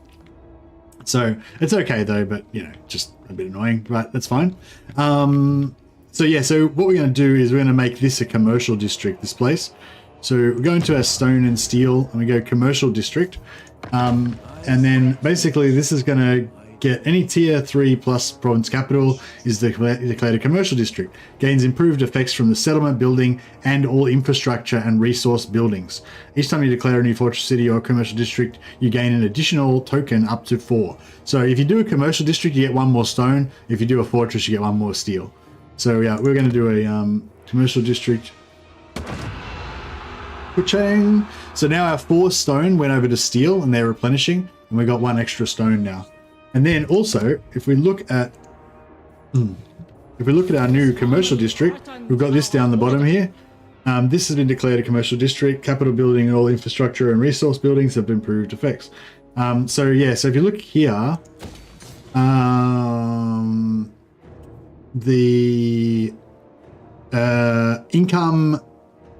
So it's okay though, but you know, just a bit annoying, but that's fine. So yeah, so what we're going to do is we're going to make this a commercial district, this place. So we go into our stone and steel and we go commercial district. And then basically this is going to get any tier 3 plus province capital is declared a commercial district. Gains improved effects from the settlement building and all infrastructure and resource buildings. Each time you declare a new fortress city or commercial district, you gain an additional token up to 4. So if you do a commercial district, you get 1 more stone. If you do a fortress, you get 1 more steel. So yeah, we're going to do a commercial district. Cha-ching. So now our 4 stone went over to steel and they're replenishing, and we got 1 extra stone now. And then also, if we look at our new commercial district, we've got this down the bottom here. This has been declared a commercial district. Capital building and all infrastructure and resource buildings have been improved effects. So yeah, so if you look here, the income,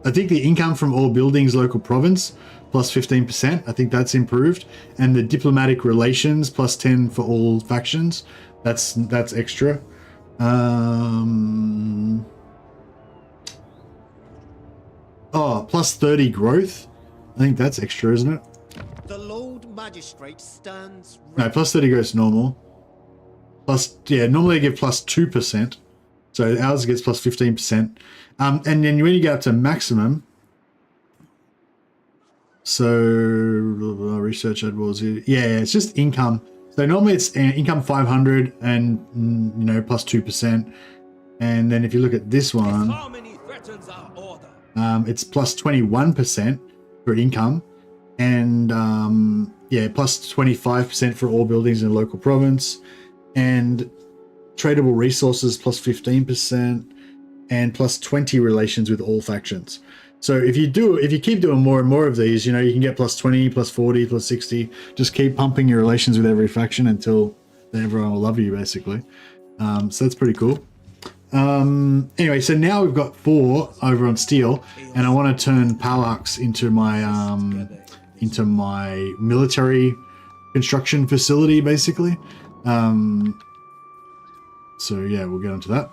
I think the income from all buildings, local province, plus 15%. I think that's improved. And the diplomatic relations, plus 10 for all factions. That's extra. Oh, plus 30 growth. I think that's extra, isn't it? The Lord Magistrate stands... No, plus 30 growth is normal. Plus, yeah, normally they give plus 2%. So ours gets plus 15%. And then when you get up to maximum, so research ad walls here. Yeah, it's just income. So normally it's income 500 and you know plus 2%. And then if you look at this one, it's plus 21% for income, and yeah, plus 25% for all buildings in a local province, and tradable resources plus 15%, and plus 20 relations with all factions. So if you keep doing more and more of these, you know, you can get plus 20, plus 40, plus 60. Just keep pumping your relations with every faction until everyone will love you, basically. So that's pretty cool. Anyway, so now we've got 4 over on steel, and I want to turn Palaks into my military construction facility, basically. So yeah, we'll get onto that.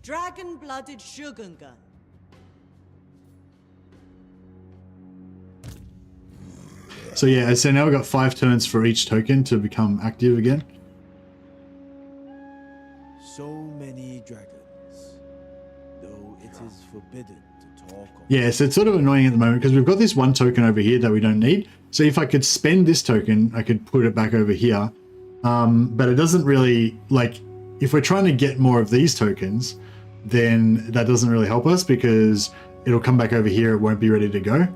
Dragon-blooded Shogungan. So yeah, so now we've got 5 turns for each token to become active again. So many dragons, though it is forbidden to talk of. Yeah, so it's sort of annoying at the moment because we've got this 1 token over here that we don't need. So if I could spend this token, I could put it back over here. But it doesn't really, like, if we're trying to get more of these tokens, then that doesn't really help us because it'll come back over here, it won't be ready to go.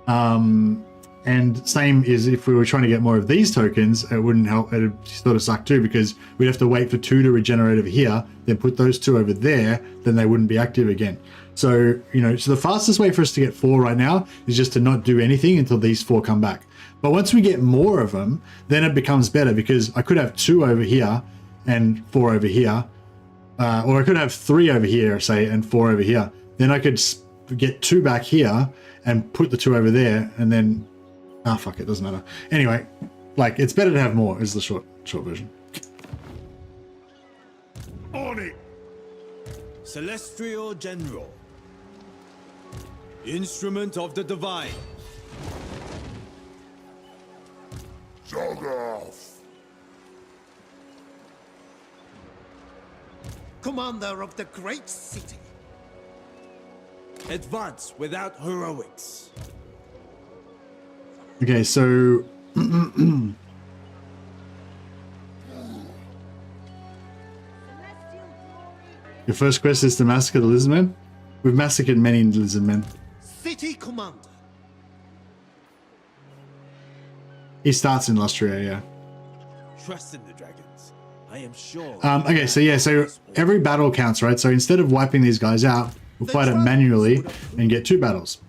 And same is if we were trying to get more of these tokens, it wouldn't help, it'd sort of suck too, because we'd have to wait for 2 to regenerate over here, then put those 2 over there, then they wouldn't be active again. So, you know, so the fastest way for us to get 4 right now is just to not do anything until these 4 come back. But once we get more of them, then it becomes better, because I could have 2 over here and 4 over here. Or I could have 3 over here, say, and 4 over here. Then I could get 2 back here and put the 2 over there, and then, fuck it, doesn't matter. Anyway, like, it's better to have more, is the short version. On it! Celestial General. Instrument of the Divine. Zogoth. Commander of the great city. Advance without heroics. Okay, so your first quest is to massacre the lizardmen. We've massacred many lizardmen. City Commander. He starts in Lustria, yeah. Trust in the dragons. I I am sure. Okay, so yeah, so every battle counts, right? So instead of wiping these guys out, we'll fight it manually and get 2 battles.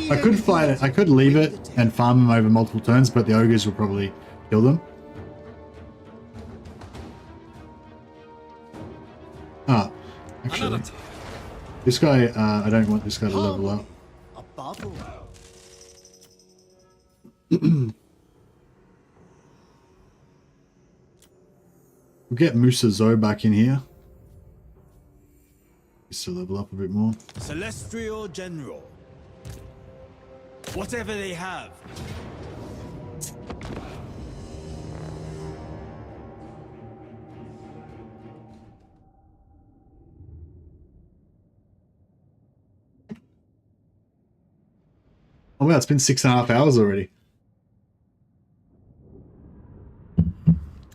I could fight it, I could leave it and farm them over multiple turns, but the ogres will probably kill them. Ah, actually, this guy, I don't want this guy to level up. A bubble. We'll get Musa Zo back in here. Just to level up a bit more. Celestial General. Whatever they have. Oh wow, it's been 6.5 hours already.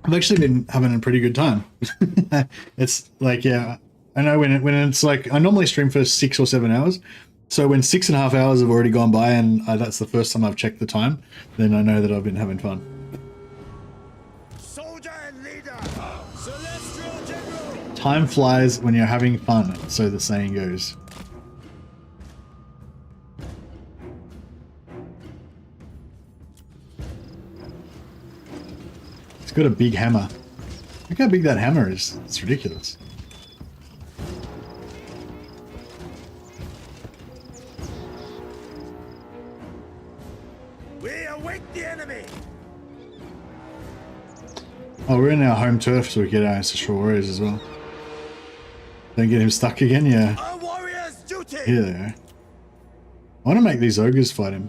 I've actually been having a pretty good time. It's like, yeah, I know when it's like, I normally stream for 6 or 7 hours. So when 6.5 hours have already gone by and that's the first time I've checked the time, then I know that I've been having fun. Soldier and leader, Celestial General. Time flies when you're having fun, so the saying goes. It's got a big hammer. Look how big that hammer is. It's ridiculous. We await the enemy. Oh, we're in our home turf, so we get our ancestral warriors as well. Don't get him stuck again, yeah. Our warrior's duty. Here they are. I want to make these ogres fight him.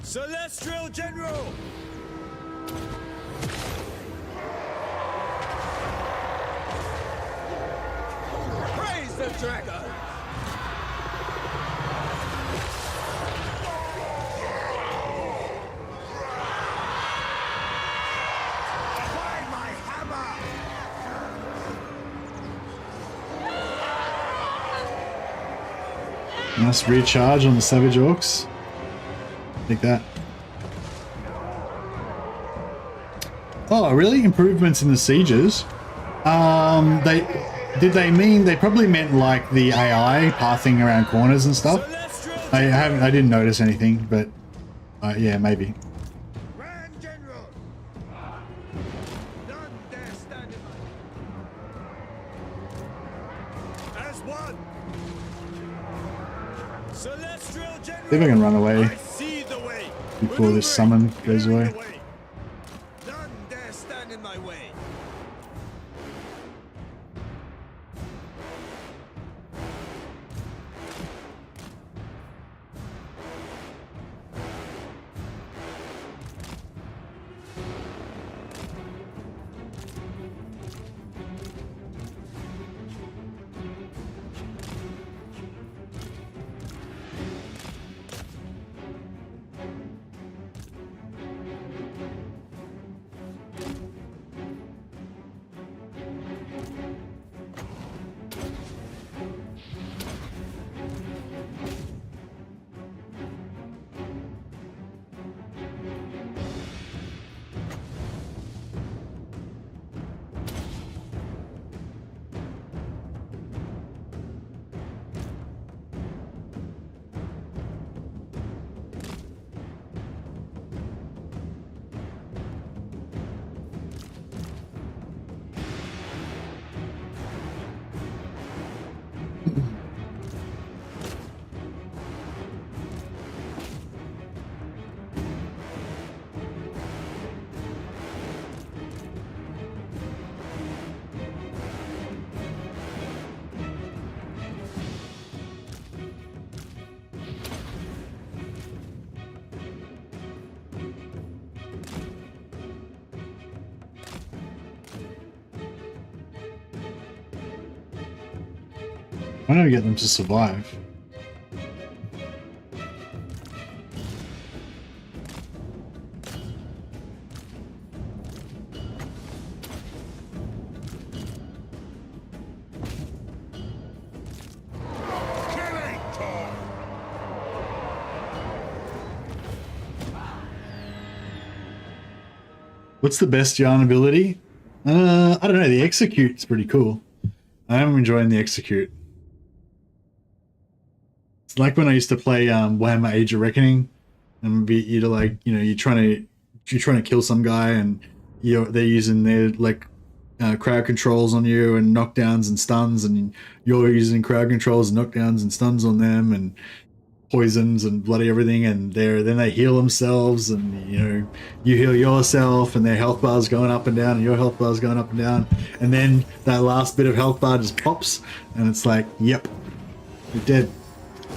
Celestial General. Praise the dragon. By my hammer. Nice recharge on the Savage Orcs. Take that. Oh, really? Improvements in the sieges? They mean they probably meant like the AI pathing around corners and stuff. I didn't notice anything, but yeah, maybe. Grand General. None dare stand in my... As one. Celestial General. See if I can run away I see the way. before this summon goes away. None dare stand in my way. Why don't we get them to survive? What's the best yarn ability? I don't know. The execute is pretty cool. I am enjoying the execute. It's like when I used to play Warhammer Age of Reckoning, and you're like, you know, you're trying to kill some guy, and they're using their like crowd controls on you and knockdowns and stuns, and you're using crowd controls and knockdowns and stuns on them and poisons and bloody everything, and then they heal themselves, and you know, you heal yourself, and their health bar's going up and down, and your health bar's going up and down, and then that last bit of health bar just pops, and it's like, yep, you're dead.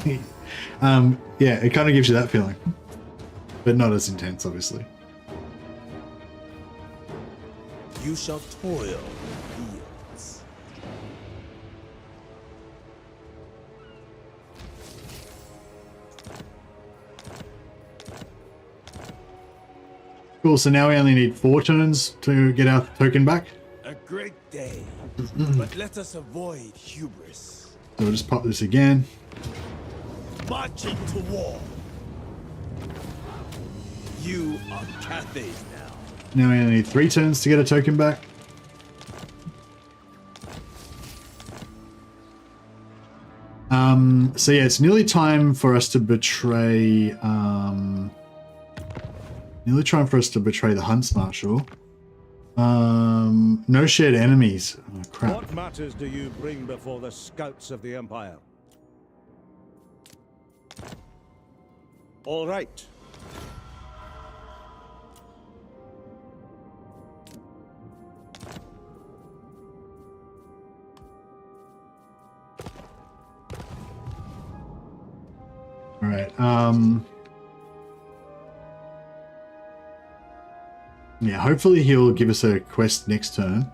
Yeah, it kind of gives you that feeling, but not as intense, obviously. You shall toil in the fields. Cool, so now we only need 4 turns to get our token back. A great day, but let us avoid hubris. So we'll just pop this again. Marching to war. You are Cathay's now. Now we only need 3 turns to get a token back. So yeah, it's nearly time for us to betray. Nearly time for us to betray the Hunts Marshal. No shared enemies. Oh, crap. What matters do you bring before the scouts of the Empire? All right. All right. Yeah, hopefully he'll give us a quest next turn.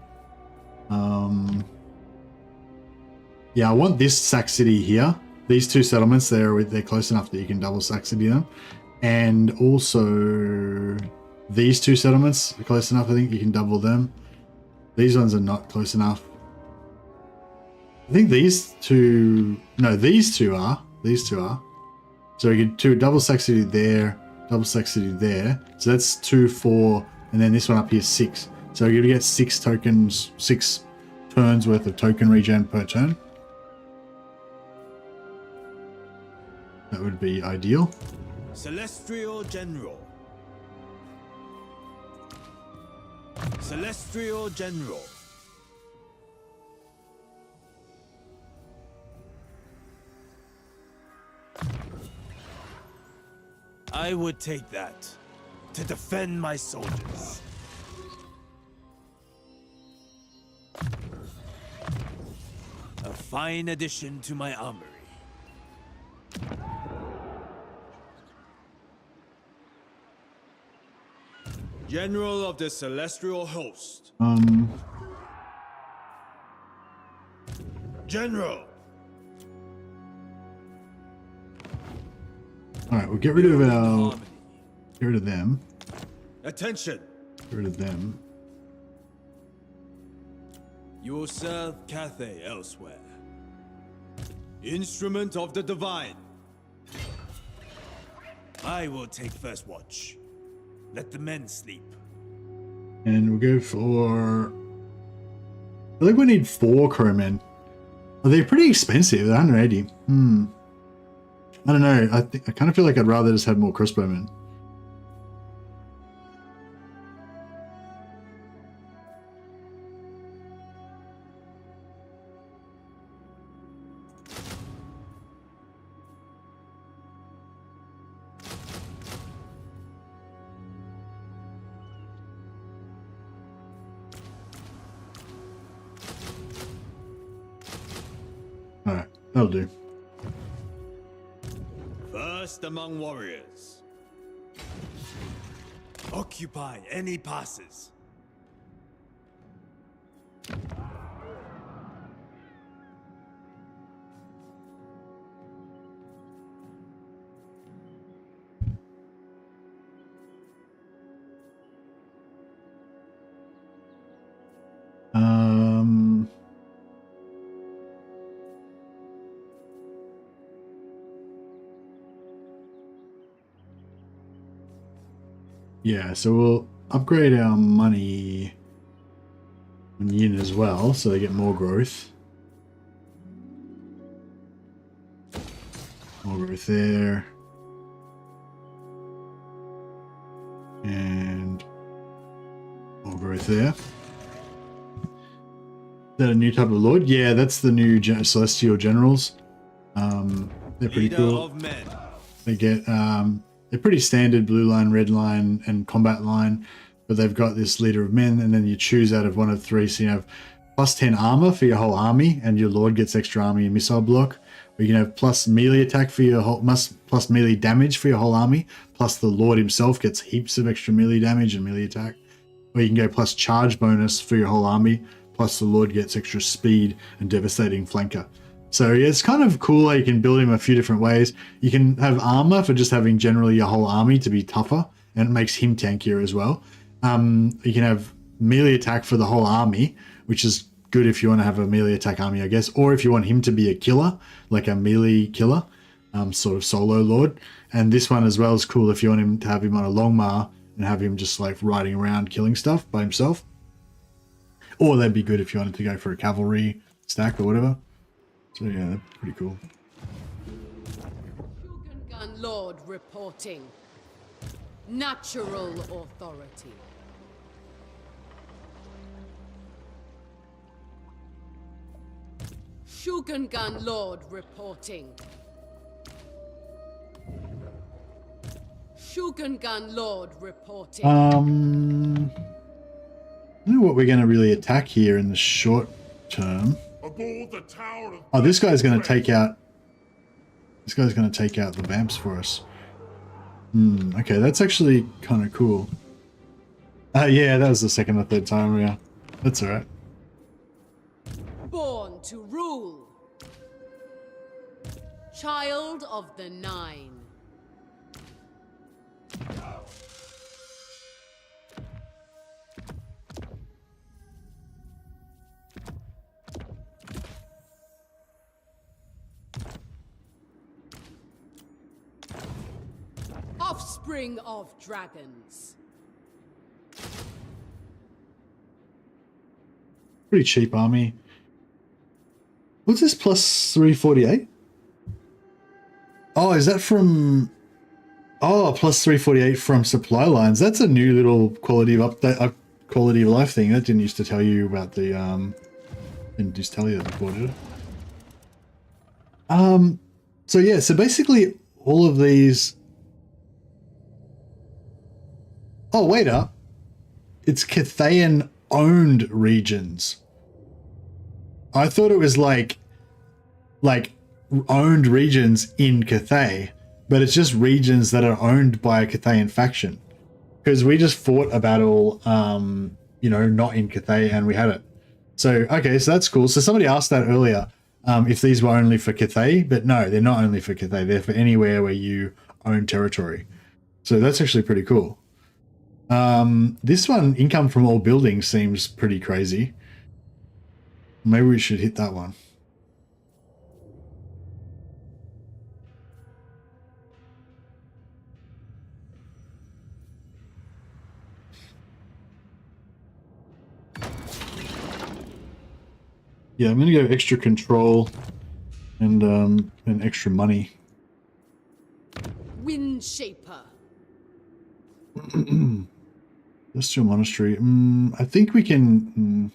Yeah, I want this Sac City here. These 2 settlements, they're close enough that you can double Sac City them. And also these 2 settlements are close enough, I think you can double them. These ones are not close enough. I think these 2... No, these 2 are. These 2 are. So we can do double Sac City there, double Sac City there. So that's 2, 4, and then this one up here is 6. So you're gonna get 6 tokens, 6 turns worth of token regen per turn. That would be ideal. Celestial General. Celestial General. I would take that to defend my soldiers. A fine addition to my armory. General of the Celestial Host. General. All right, we'll get rid of them. Attention. Get rid of them. You will serve Cathay elsewhere. Instrument of the Divine. I will take first watch. Let the men sleep. And we'll go for... I think we need 4 crowmen. Are they pretty expensive? They're 180. I don't know. I kind of feel like I'd rather just have more crossbowmen. Alright, that'll do. First among warriors. Occupy any passes. Yeah, so we'll upgrade our money on Yin as well, so they get more growth. More growth there. And more growth there. Is that a new type of lord? Yeah, that's the new celestial generals. They're pretty cool. They get they're pretty standard blue line, red line, and combat line, but they've got this leader of men, and then you choose out of one of three. So you have plus 10 armor for your whole army, and your lord gets extra army and missile block. Or you can have plus melee attack for your whole, plus melee damage for your whole army, plus the lord himself gets heaps of extra melee damage and melee attack. Or you can go plus charge bonus for your whole army, plus the lord gets extra speed and devastating flanker. So yeah, it's kind of cool how you can build him a few different ways. You can have armor for just having generally your whole army to be tougher, and it makes him tankier as well. You can have melee attack for the whole army, which is good if you want to have a melee attack army, I guess, or if you want him to be a killer, like a melee killer, sort of solo lord. And this one as well is cool if you want him to have him on a Longmar and have him just like riding around killing stuff by himself. Or that'd be good if you wanted to go for a cavalry stack or whatever. So yeah, that's pretty cool. Gun Lord reporting. Natural authority. Shogungan Lord reporting. Shogungan Lord reporting. I don't know what we're going to really attack here in the short term. Aboard the tower of Oh, this guy's going to take out. This guy's going to take out the vamps for us. Okay, that's actually kind of cool. Yeah, that was the second or third time. Yeah, that's all right. Born to rule. Child of the Nine. Offspring of dragons. Pretty cheap army. What's this plus 348? Oh, is that from... Oh, plus 348 from supply lines. That's a new little quality of update, quality of life thing. That didn't used to tell you about the... Didn't just tell you that before, did it? So yeah, so basically all of these... Oh, wait up. It's Cathayan owned regions. I thought it was like owned regions in Cathay, but it's just regions that are owned by a Cathayan faction. Because we just fought a battle, you know, not in Cathay, and we had it. So, okay, so that's cool. So somebody asked that earlier, if these were only for Cathay, but no, they're not only for Cathay. They're for anywhere where you own territory. So that's actually pretty cool. This one, income from all buildings, seems pretty crazy. Maybe we should hit that one. Yeah, I'm gonna go extra control and extra money. Wind Shaper. Celestial Monastery. I think we can...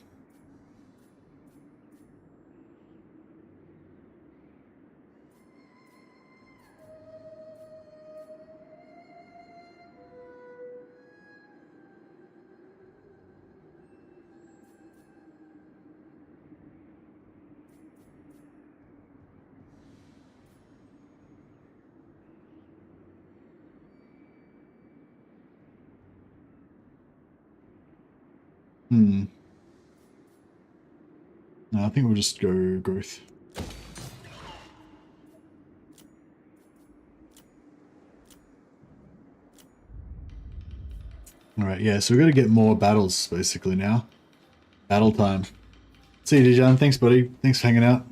No, I think we'll just go growth. Alright, yeah, so we've got to get more battles, basically, now. Battle time. See you, Dijon. Thanks, buddy. Thanks for hanging out.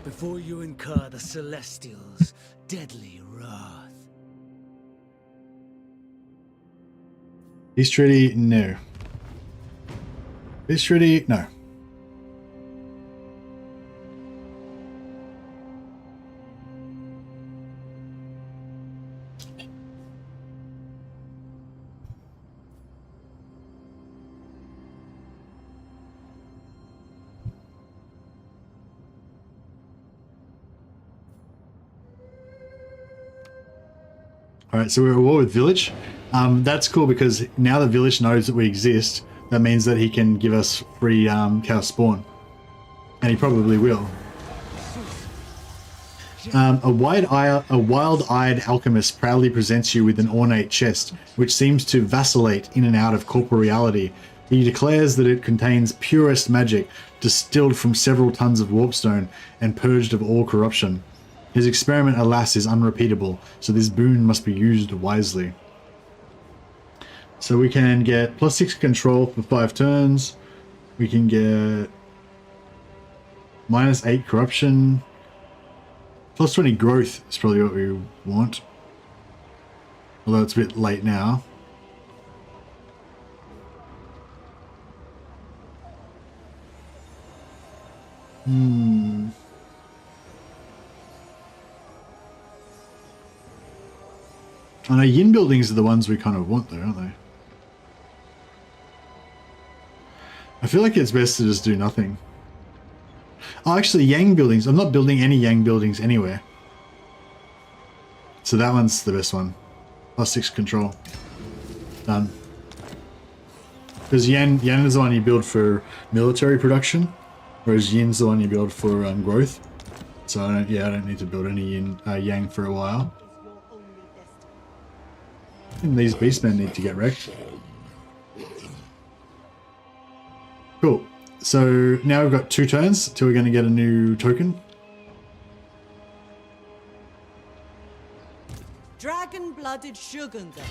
before you incur the Celestials' deadly wrath. Peace treaty, no. Peace treaty, no. Alright, so we're at war with Village. That's cool because now the Village knows that we exist. That means that he can give us free Chaos Spawn. And he probably will. A wild-eyed alchemist proudly presents you with an ornate chest, which seems to vacillate in and out of corporeality. He declares that it contains purest magic, distilled from several tons of warpstone and purged of all corruption. His experiment, alas, is unrepeatable, so this boon must be used wisely. So we can get +6 control for 5 turns. We can get -8 corruption. +20 growth is probably what we want. Although it's a bit late now. I know Yin buildings are the ones we kind of want though, aren't they? I feel like it's best to just do nothing. Oh, actually, Yang buildings. I'm not building any Yang buildings anywhere. So that one's the best one. +6 control. Done. Because Yan is the one you build for military production, whereas Yin's the one you build for growth. So I don't need to build any Yang for a while. And these beastmen need to get wrecked. Cool. So now we've got 2 turns till we're going to get a new token. Dragon-blooded Shogunga.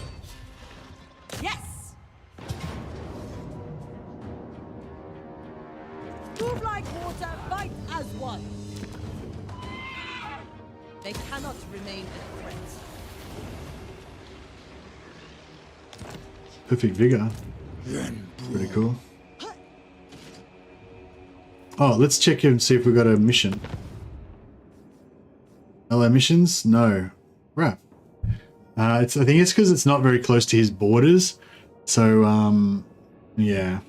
Yes! Move like water, fight as one. They cannot remain a threat. Perfect vigor. Pretty cool. Oh, let's check and see if we got a mission. LA missions? No. Crap. I think it's because it's not very close to his borders. So, yeah.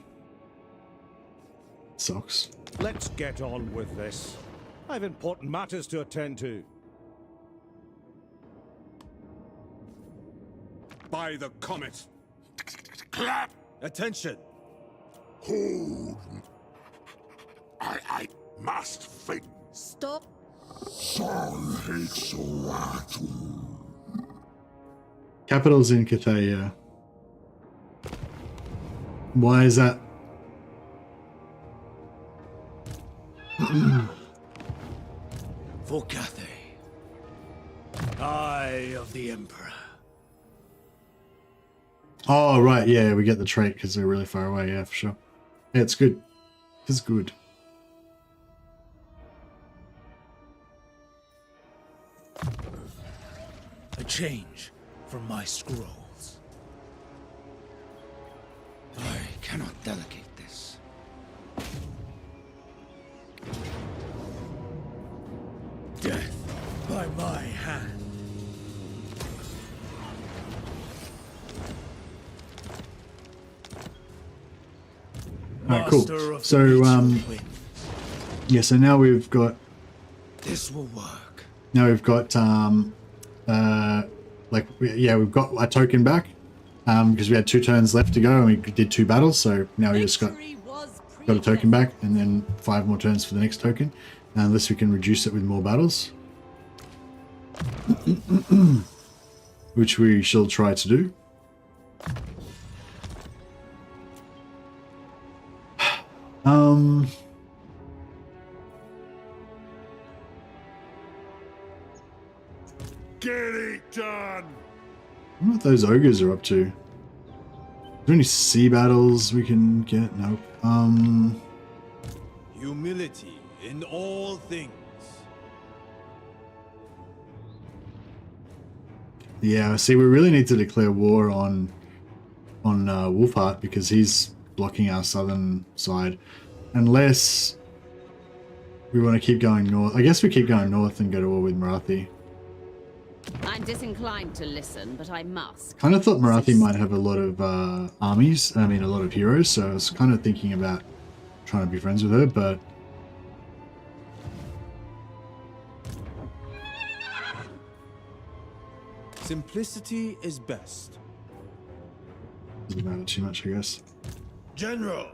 Sucks. Let's get on with this. I've important matters to attend to. By the comet. Attention. Hold. I must think. Stop. Capitals in Cathay, yeah. Why is that? For Cathay, Eye of the Emperor. Oh, right, yeah, we get the trait because they're really far away, yeah, for sure. Yeah, it's good. It's good. A change from my scrolls. I cannot delegate this. Death by my hand. Alright, cool. So, yeah, so now we've got... This will work. Now we've got, we've got a token back, because we had 2 turns left to go and we did 2 battles, so now we just got a token back and then 5 more turns for the next token, unless we can reduce it with more battles. Which we shall try to do. Get it done. I wonder what those ogres are up to. Is there any sea battles we can get? Nope. Humility in all things. Yeah, see, we really need to declare war on Wolfheart because he's blocking our southern side. Unless we want to keep going north. I guess we keep going north and go to war with Marathi. I'm disinclined to listen, but I must. Kind of thought Marathi might have a lot of armies, I mean a lot of heroes, so I was kind of thinking about trying to be friends with her, but simplicity is best. doesn't matter too much, I guess. General!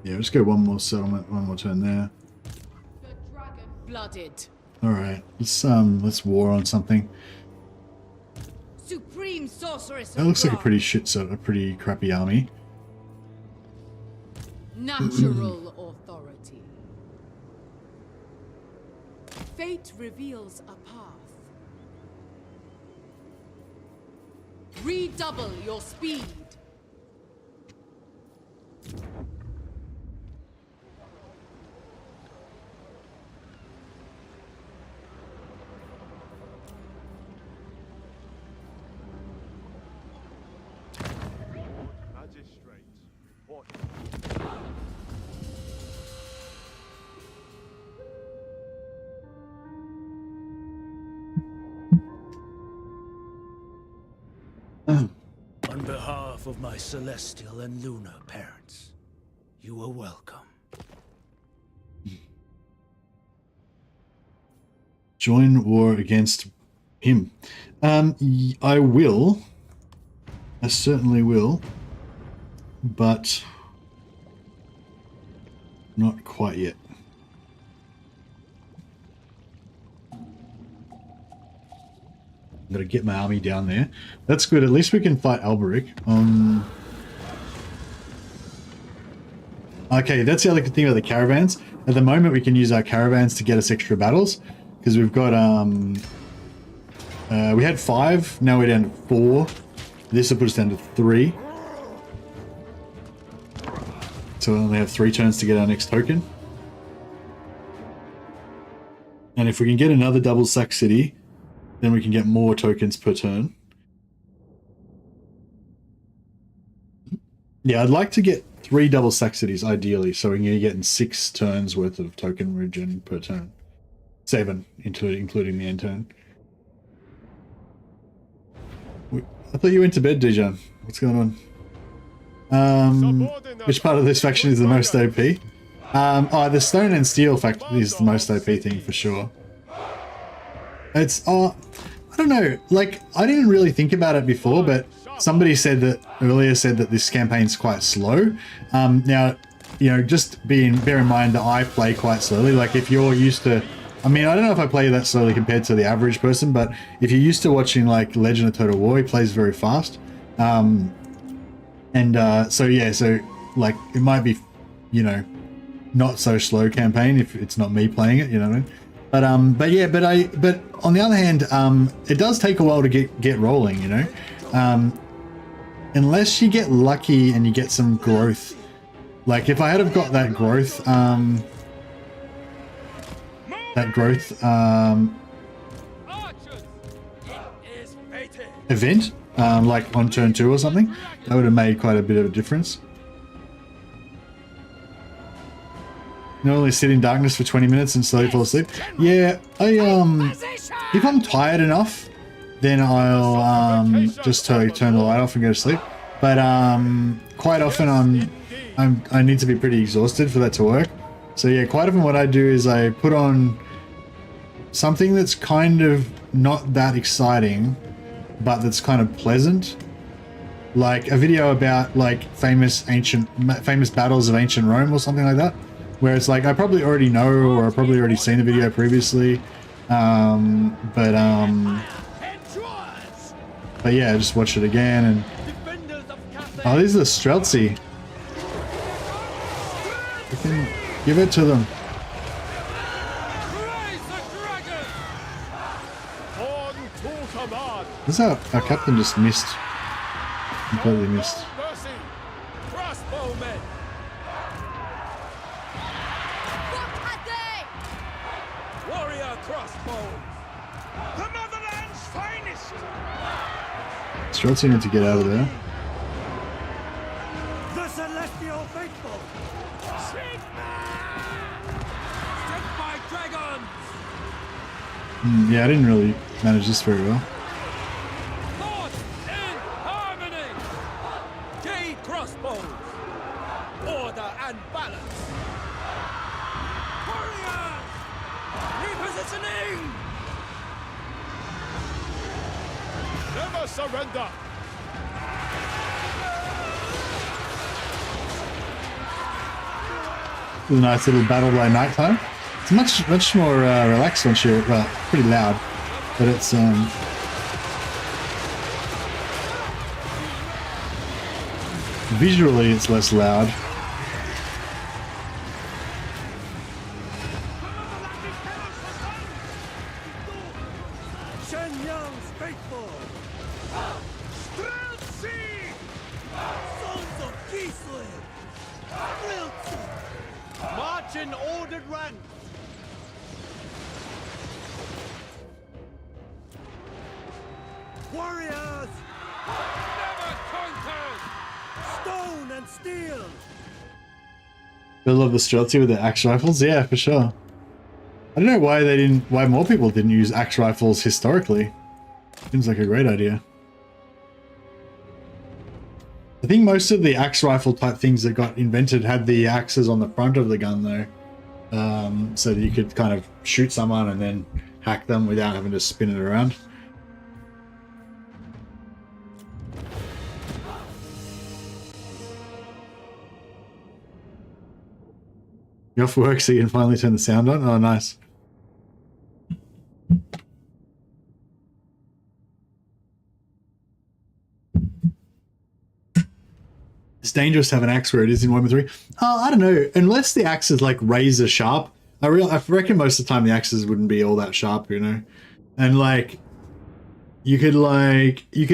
Yeah, let's go one more settlement, one more turn there. The dragon blooded. Alright, let's war on something. Supreme sorceress. That looks like a pretty a pretty crappy army. Natural authority. Fate reveals a path. Redouble your speed. On behalf of my celestial and lunar parents, you are welcome. Join war against him. I will. I certainly will. But not quite yet. I'm gonna get my army down there. That's good. At least we can fight Alberic. Okay, that's the other good thing about the caravans. At the moment, we can use our caravans to get us extra battles because we've got we had 5. Now we're down to 4. This will put us down to 3. So we only have 3 turns to get our next token. And if we can get another double sack city, then we can get more tokens per turn. Yeah, I'd like to get 3 double sack cities ideally, so we're getting 6 turns worth of token regen per turn. 7, including the end turn. I thought you went to bed, Dijon. What's going on? Which part of this faction is the most OP? Oh, the stone and steel fact is the most OP thing for sure. It's I don't know, like I didn't really think about it before, but somebody earlier said that this campaign's quite slow. Now, you know, just bear in mind that I play quite slowly. Like if you're used to, I mean, I don't know if I play that slowly compared to the average person, but if you're used to watching like Legend of Total War, he plays very fast. So yeah, so like it might be, you know, not so slow campaign if it's not me playing it, you know what I mean? But on the other hand, it does take a while to get rolling, you know. Unless you get lucky and you get some growth. Like if I had have got that growth, event, like on turn 2 or something, that would have made quite a bit of a difference. Normally sit in darkness for 20 minutes and slowly fall asleep. Yeah, if I'm tired enough, then I'll just totally turn the light off and go to sleep. But quite often I need to be pretty exhausted for that to work. So yeah, quite often what I do is I put on something that's kind of not that exciting, but that's kind of pleasant. Like a video about like famous battles of ancient Rome or something like that. Where it's like I probably already know, or I've probably already seen the video previously, but yeah, just watch it again. And oh, these are the Streltsy. We can give it to them. This is how our captain just missed, completely missed. Warrior crossbows! The motherland's finest Streltsy need to get out of there. The Celestial Faithful! Take my dragons! Yeah, I didn't really manage this very well. Thoughts in harmony! Gay crossbows! Order and balance! Warriors! Repositioning! Never surrender! It was a nice little battle by nighttime. It's much more relaxed once you're, well, pretty loud, but it's visually it's less loud. Shen Yang's faithful! Streltsy! Sons of Gisling! Streltsy! March in ordered ranks! Warriors! Never conquered! Stone and steel! I love the Streltsy with the axe rifles. Yeah, for sure. I don't know why more people didn't use axe rifles historically. Seems like a great idea. I think most of the axe rifle type things that got invented had the axes on the front of the gun though. So that you could kind of shoot someone and then hack them without having to spin it around. You're off work so you can finally turn the sound on? Oh, nice. It's dangerous to have an axe where it is in 1.3. Oh, I don't know. Unless the axe is like razor sharp. I reckon most of the time the axes wouldn't be all that sharp, you know? And like, you could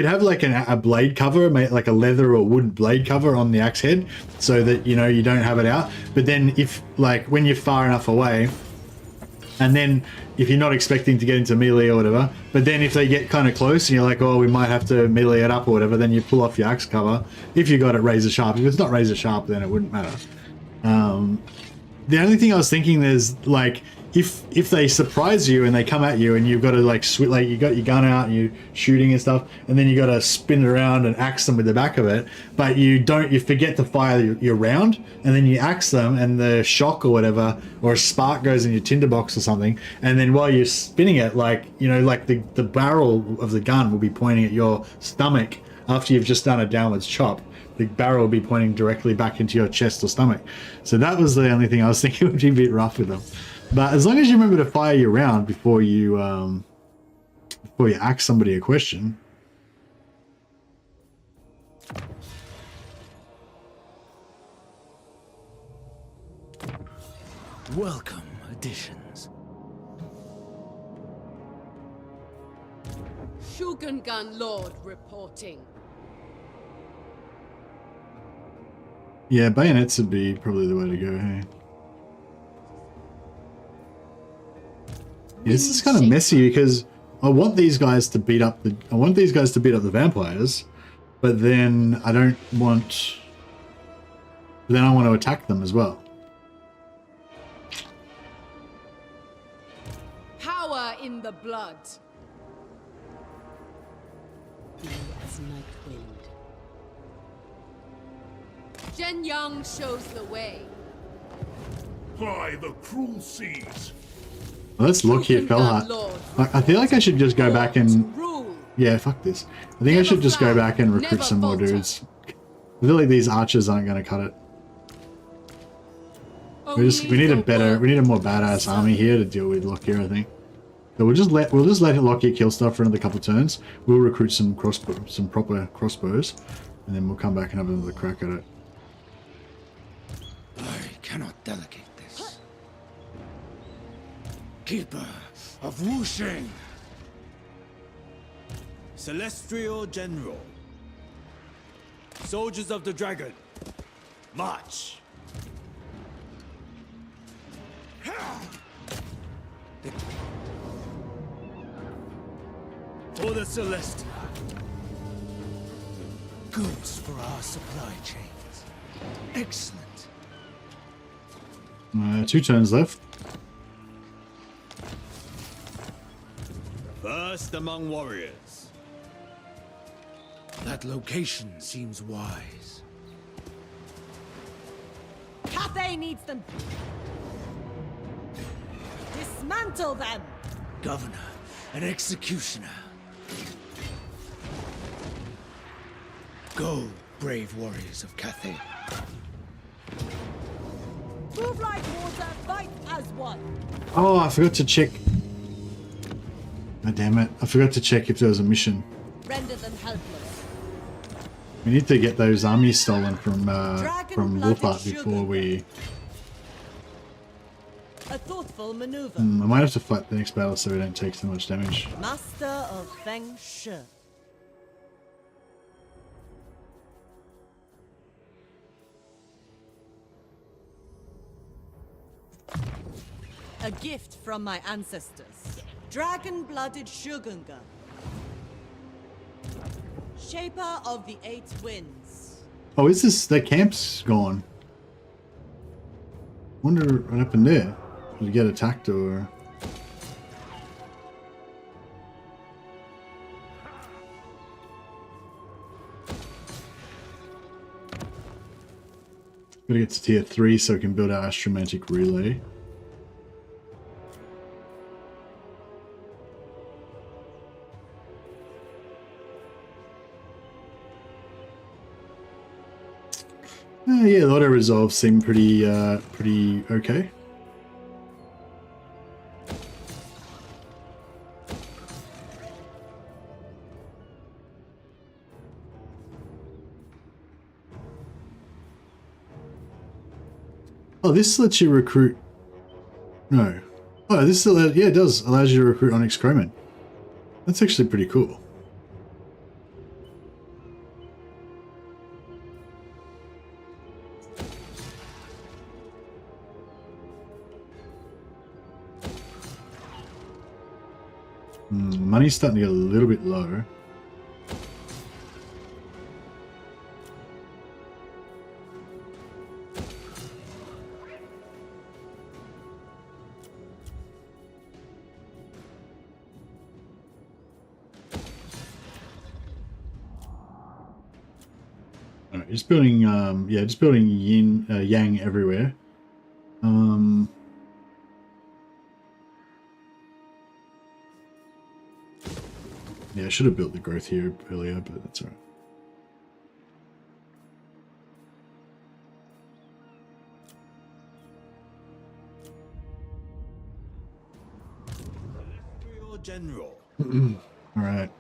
have like a blade cover, like a leather or wood blade cover on the axe head so that, you know, you don't have it out. But then if like when you're far enough away, and then if you're not expecting to get into melee or whatever, but then if they get kind of close and you're like, oh, we might have to melee it up or whatever, then you pull off your axe cover. If you got it razor sharp, if it's not razor sharp, then it wouldn't matter. The only thing I was thinking is like, if they surprise you and they come at you and you've got to like you got your gun out and you're shooting and stuff, and then you got to spin it around and axe them with the back of it, but you forget to fire your round, and then you axe them and the shock or whatever or a spark goes in your tinderbox or something, and then while you're spinning it, like, you know, like the barrel of the gun will be pointing at your stomach after you've just done a downwards chop. The barrel will be pointing directly back into your chest or stomach. So that was the only thing I was thinking would be a bit rough with them. But as long as you remember to fire your round before you ask somebody a question. Welcome additions. Shogungan Lord reporting. Yeah, bayonets would be probably the way to go, hey? Yeah, this is kind of messy because I want these guys to beat up the vampires, but then I don't want. Then I want to attack them as well. Power in the blood. Be as night wind. Zhen Yang shows the way. By the cruel seas. Well, let's look here, Felhart. I feel like I should just go back and... Yeah, fuck this. I think I should just go back and recruit some more dudes. I feel like these archers aren't going to cut it. We need a more badass army here to deal with Lockyer, I think. So we'll just let Lockyer kill stuff for another couple turns. We'll recruit some proper crossbows, and then we'll come back and have another crack at it. I cannot delegate this. Keeper of Wuxing. Celestial General. Soldiers of the Dragon. March. For the Celestial. Goods for our supply chains. Excellent. 2 turns left. First among warriors. That location seems wise. Cathay needs them. Dismantle them. Governor and executioner. Go, brave warriors of Cathay. Move like water, fight as one. Oh, I forgot to check. God damn it. I forgot to check if there was a mission. Render them helpless. We need to get those armies stolen from Wolfheart before we... A thoughtful maneuver. I might have to fight the next battle so we don't take so much damage. Master of Feng Shi. A gift from my ancestors. Dragon-blooded Shogunga. Shaper of the 8 winds. Oh, is this... Their camp's gone. Wonder what happened there. Did we get attacked or... Gotta get to tier 3 so we can build our astromantic relay. Yeah, the auto resolve seemed pretty okay. Oh, this lets you recruit. No. Oh, this yeah, it does allows you to recruit Onyx Crowman. That's actually pretty cool. Money's starting to get a little bit low. Alright, just building yeah, just building Yin Yang everywhere. Yeah, I should have built the growth here earlier, but that's alright. General. Alright,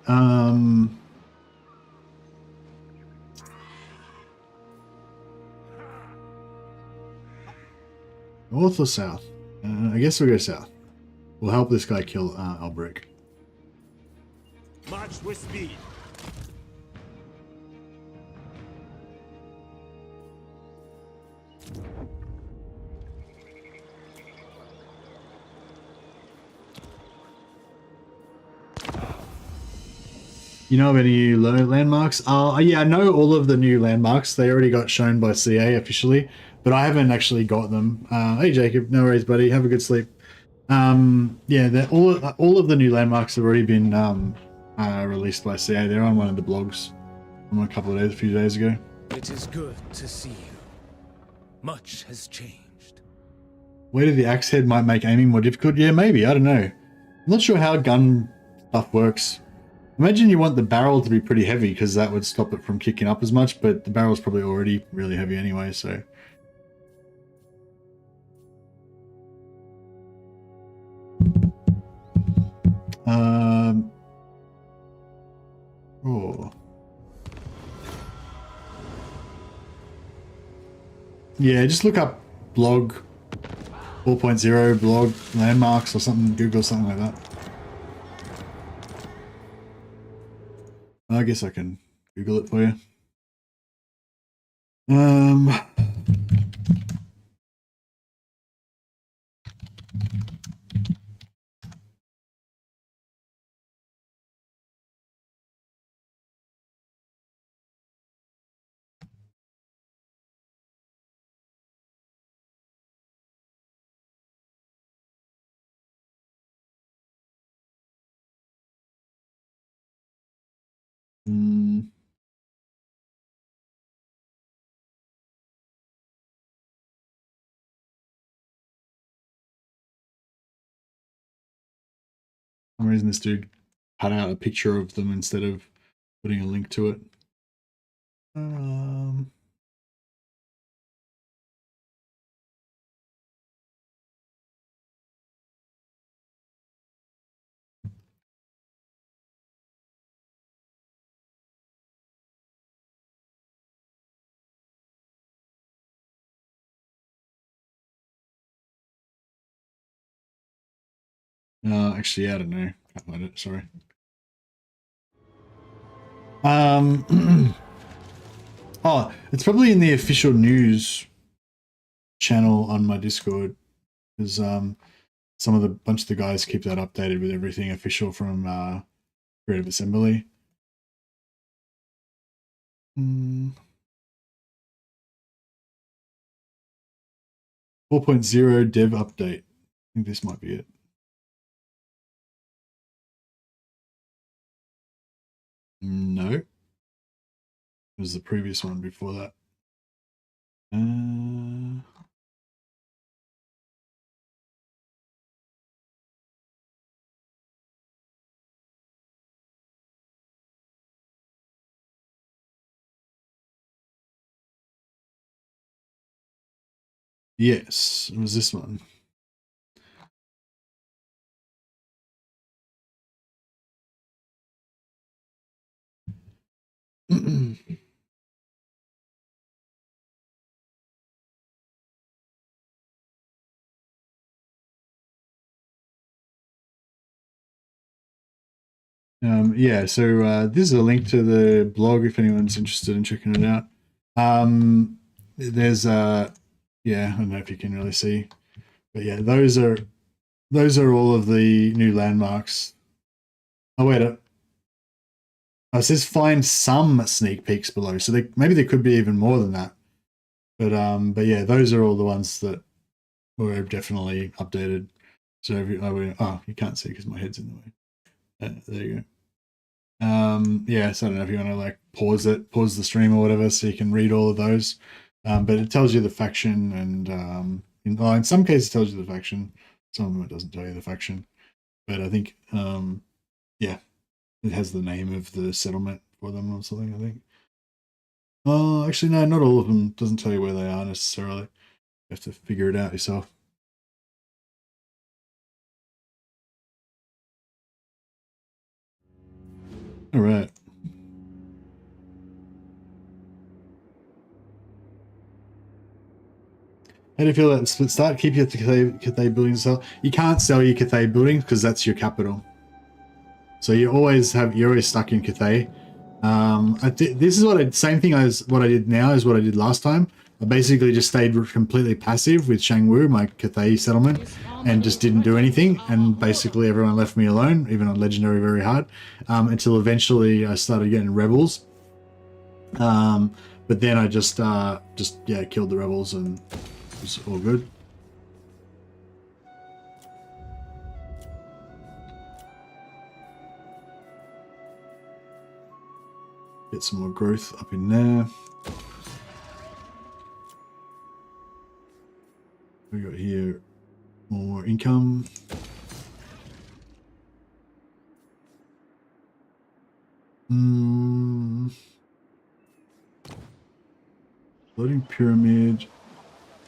north or south? I guess we'll go south. We'll help this guy kill Albrecht. March with speed. You know of any landmarks? Yeah, I know all of the new landmarks. They already got shown by CA officially, but I haven't actually got them. Hey Jacob, no worries buddy, have a good sleep. Yeah, all of the new landmarks have already been released by CA. They're on one of the blogs from a few days ago. It is good to see you. Much has changed. Whether the axe head might make aiming more difficult? Yeah, maybe, I don't know. I'm not sure how gun stuff works. Imagine you want the barrel to be pretty heavy because that would stop it from kicking up as much, but the barrel's probably already really heavy anyway, so... Oh. Yeah, just look up blog 4.0 blog landmarks or something, Google something like that. I guess I can Google it for you. For some reason this dude cut out a picture of them instead of putting a link to it. Actually, yeah, I don't know. Can't find it. Sorry. Oh, it's probably in the official news channel on my Discord, because some of the bunch of the guys keep that updated with everything official from Creative Assembly. 4.0 dev update. I think this might be it. No. It was the previous one before that. Yes, it was this one. Yeah, so this is a link to the blog if anyone's interested in checking it out. There's yeah, I don't know if you can really see, but yeah, those are all of the new landmarks. Oh wait, it says find some sneak peeks below, so maybe there could be even more than that. But yeah, those are all the ones that were definitely updated. So you can't see because my head's in the way. There you go. Yeah, so I don't know if you want to like pause the stream or whatever, so you can read all of those. But it tells you the faction, and in some cases it tells you the faction. Some of them it doesn't tell you the faction. But I think yeah, it has the name of the settlement for them or something, I think. Oh, actually no, not all of them. It doesn't tell you where they are necessarily. You have to figure it out yourself. All right. How do you feel about split start? Keep your Cathay buildings sell. You can't sell your Cathay buildings because that's your capital. So you're always stuck in Cathay. This is same thing as what I did now is what I did last time. I basically just stayed completely passive with Shangwu, my Cathay settlement, and just didn't do anything. And basically everyone left me alone, even on Legendary very hard, until eventually I started getting rebels. But then I just killed the rebels and it was all good. Get some more growth up in there. We got here more income. Floating pyramid.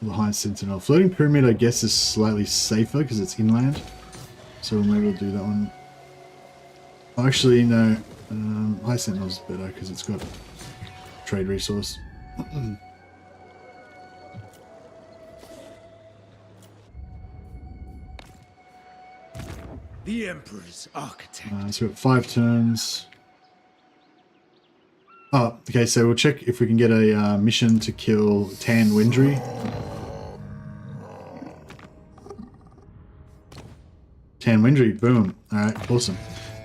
The high sentinel. Floating pyramid, I guess, is slightly safer because it's inland. So maybe we'll do that one. Actually, no. High sentinel's better because it's got trade resource. The Emperor's architect. So we've got 5 turns. Oh, okay, so we'll check if we can get a mission to kill Tan Wendry. Tan Wendry, boom. Alright, awesome.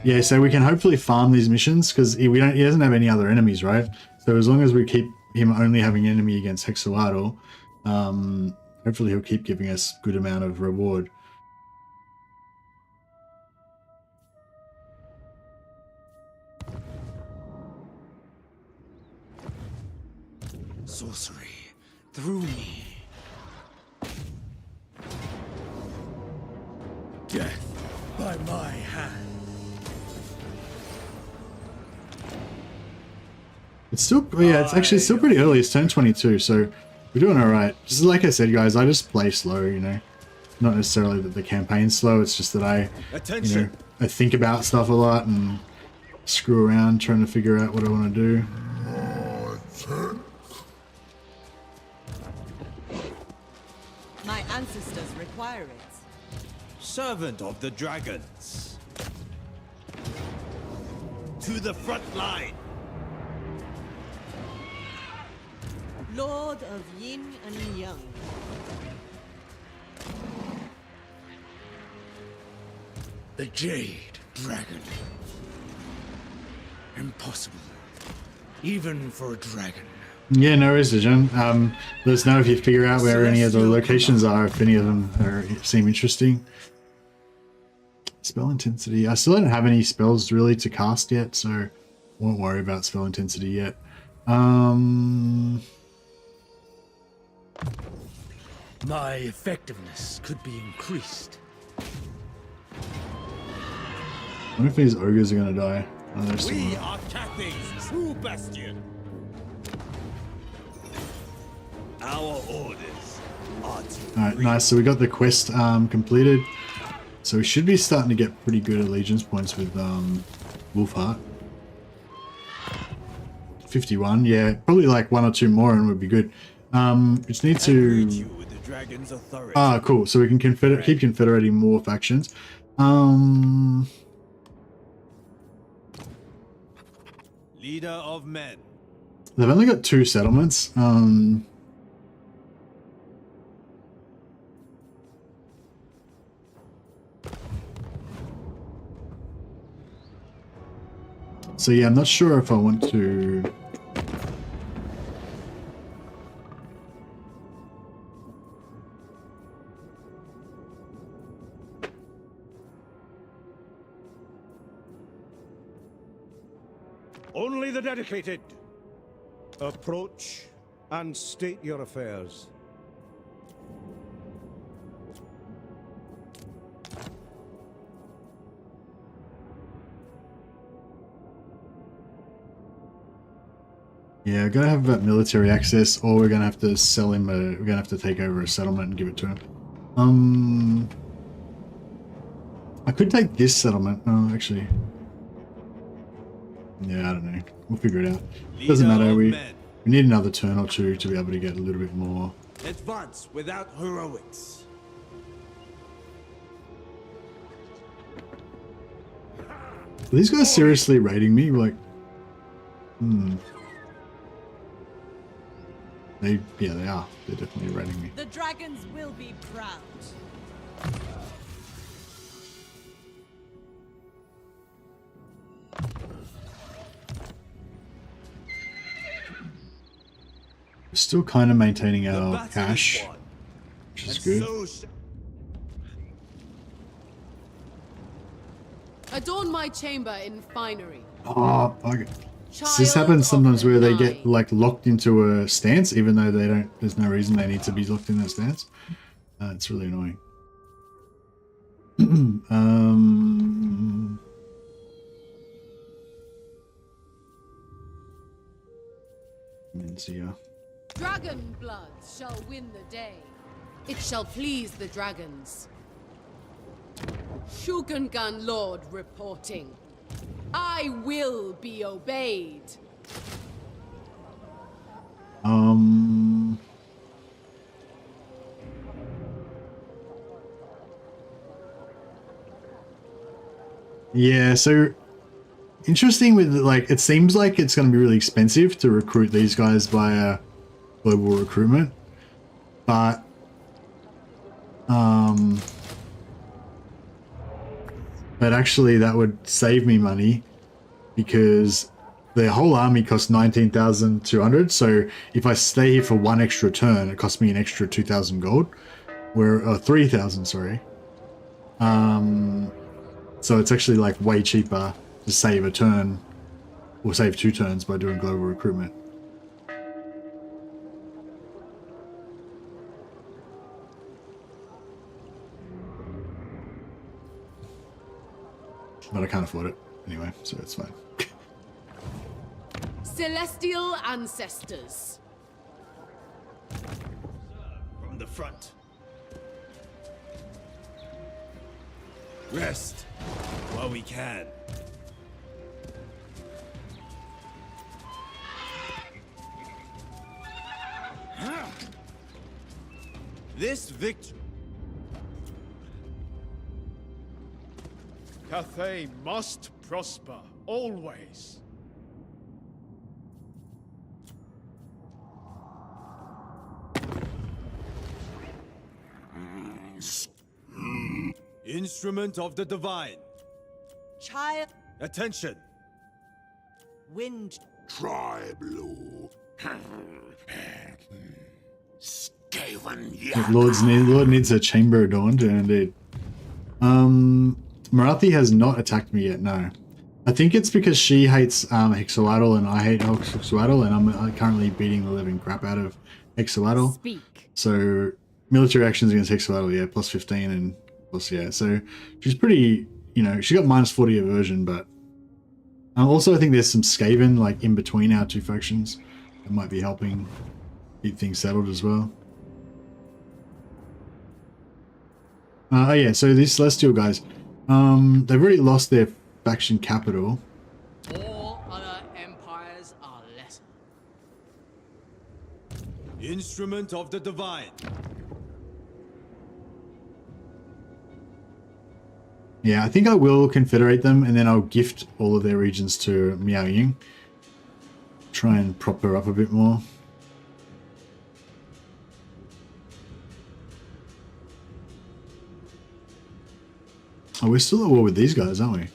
Yeah, so we can hopefully farm these missions because he doesn't have any other enemies, right? So as long as we keep him only having enemy against Hexawado, hopefully he'll keep giving us good amount of reward. sorcery through me. Death by my hand. It's still, yeah, it's actually still pretty early. It's turn 22, so we're doing all right. Just like I said, guys, I just play slow, you know. Not necessarily that the campaign's slow. It's just that I, you know, I think about stuff a lot and screw around trying to figure out what I want to do. My ancestors require it. Servant of the dragons. To the front line. Lord of Yin and Yang. The Jade Dragon. Impossible. Even for a dragon. Yeah, no worries, John. Let us know if you figure out where any of the locations are, if any of them seem interesting. Spell intensity. I still don't have any spells really to cast yet, so won't worry about spell intensity yet. My effectiveness could be increased. I wonder if these ogres are going to die. Oh, We are Cathay's true bastion. Our orders are to Alright, nice. So we got the quest completed. So we should be starting to get pretty good allegiance points with Wolfheart. 51, yeah, probably like 1 or 2 more and would be good. Just need to... Ah, cool. So we can keep confederating more factions. Leader of men. They've only got 2 settlements. So yeah, I'm not sure if I want to... Only the dedicated. Approach and state your affairs. Yeah, we're gonna have military access, or we're gonna have to sell him we're gonna have to take over a settlement and give it to him. I could take this settlement. Oh, actually. Yeah, I don't know. We'll figure it out. Doesn't matter. We need another turn or 2 to be able to get a little bit more. Advance without heroics. Are these guys seriously raiding me? Like, yeah, they are. They're definitely raiding me. The dragons will be proud. We're still kind of maintaining our cash, which is good. Adorn my chamber in finery. Oh, okay. This happens sometimes where they get like locked into a stance, even though they don't. There's no reason they need to be locked in that stance. It's really annoying. Dragon blood shall win the day. It shall please the dragons. Shugengan Lord reporting. I will be obeyed. Yeah, so interesting with like, it seems like it's going to be really expensive to recruit these guys via global recruitment, but actually that would save me money because the whole army costs 19,200. So if I stay here for 1 extra turn, it costs me an extra 2,000 gold, where 3,000, sorry. So it's actually like way cheaper to save a turn or save 2 turns by doing global recruitment. but I can't afford it anyway, so it's fine. Celestial ancestors. From the front. Rest while we can. This victory. Cathay must prosper, always. Instrument of the divine. Child. Attention. Wind. Tribe Lord. Lord needs a chamber adorned, indeed. Marathi has not attacked me yet, no. I think it's because she hates Hexawaddle and I hate Hexawaddle, and I'm currently beating the living crap out of Hexawaddle. Speak. So military actions against Hexawaddle, yeah, plus 15 and plus, yeah. So she's pretty, you know, she got minus 40 aversion, but also I think there's some Skaven like in between our two factions that might be helping keep things settled as well. Oh yeah, so these Celestial guys, they've already lost their faction capital. All other empires are lesser. Instrument of the divine. Yeah, I think I will confederate them, and then I'll gift all of their regions to Miao Ying. Try and prop her up a bit more. Oh, we're still at war with these guys, aren't we?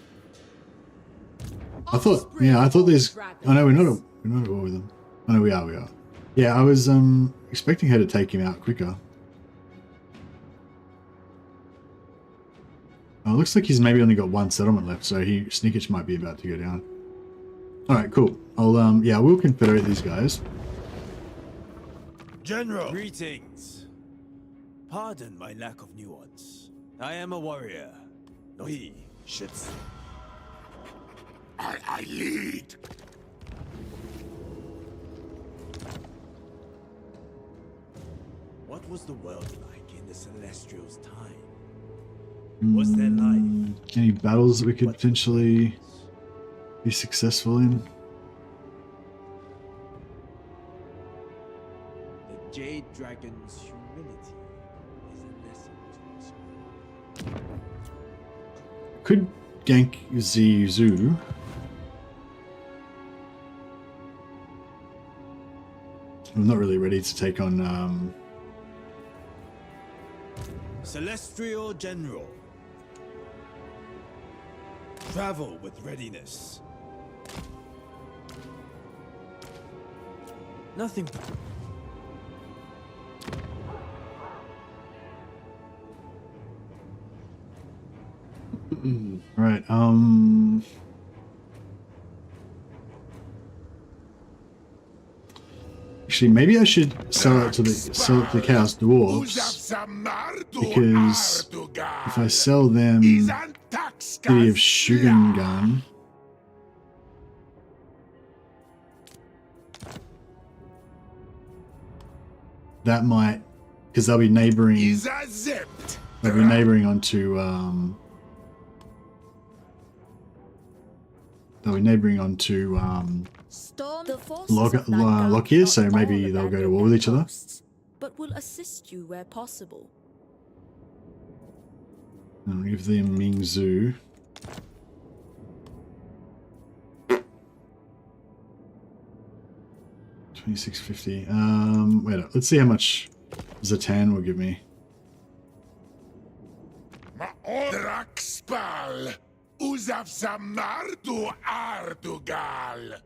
I thought these. Oh no, we're not at war with them. Oh no, we are. Yeah, I was expecting her to take him out quicker. Oh, it looks like he's maybe only got one settlement left, so Sneakage might be about to go down. All right, cool. I'll yeah, we'll confederate these guys. General. Greetings. Pardon my lack of nuance. I am a warrior. No, he should. I lead. What was the world like in the Celestials' time? Was there life? Any battles that we could potentially be successful in? The Jade Dragon's humility is a lesson to us all. Could gank Zizu. I'm not really ready to take on Celestial General. Travel with readiness. Nothing. Right, actually, maybe I should sell it to the Chaos Dwarves, because if I sell them City of Shugengan, that might, because they'll be neighboring. They'll be neighboring onto Lockyer, so maybe they'll go to war with each other. But will assist you where possible. I'll give them Mingzhu. $26.50. Wait up. Let's see how much Zatan will give me. Draxpal, Uzavsamardu Ardugal,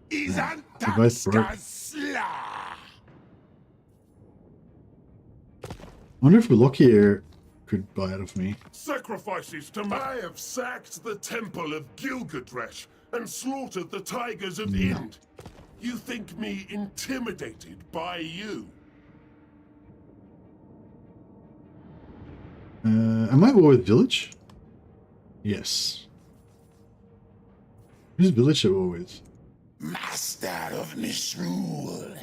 Izantaxkasla. I wonder if Lockyer could buy it off me. Sacrifices to I have sacked the temple of Gilgadresh and slaughtered the tigers of Ind. You think me intimidated by you? Am I at war with Village? Yes. Who's village at war with? Master of misrule.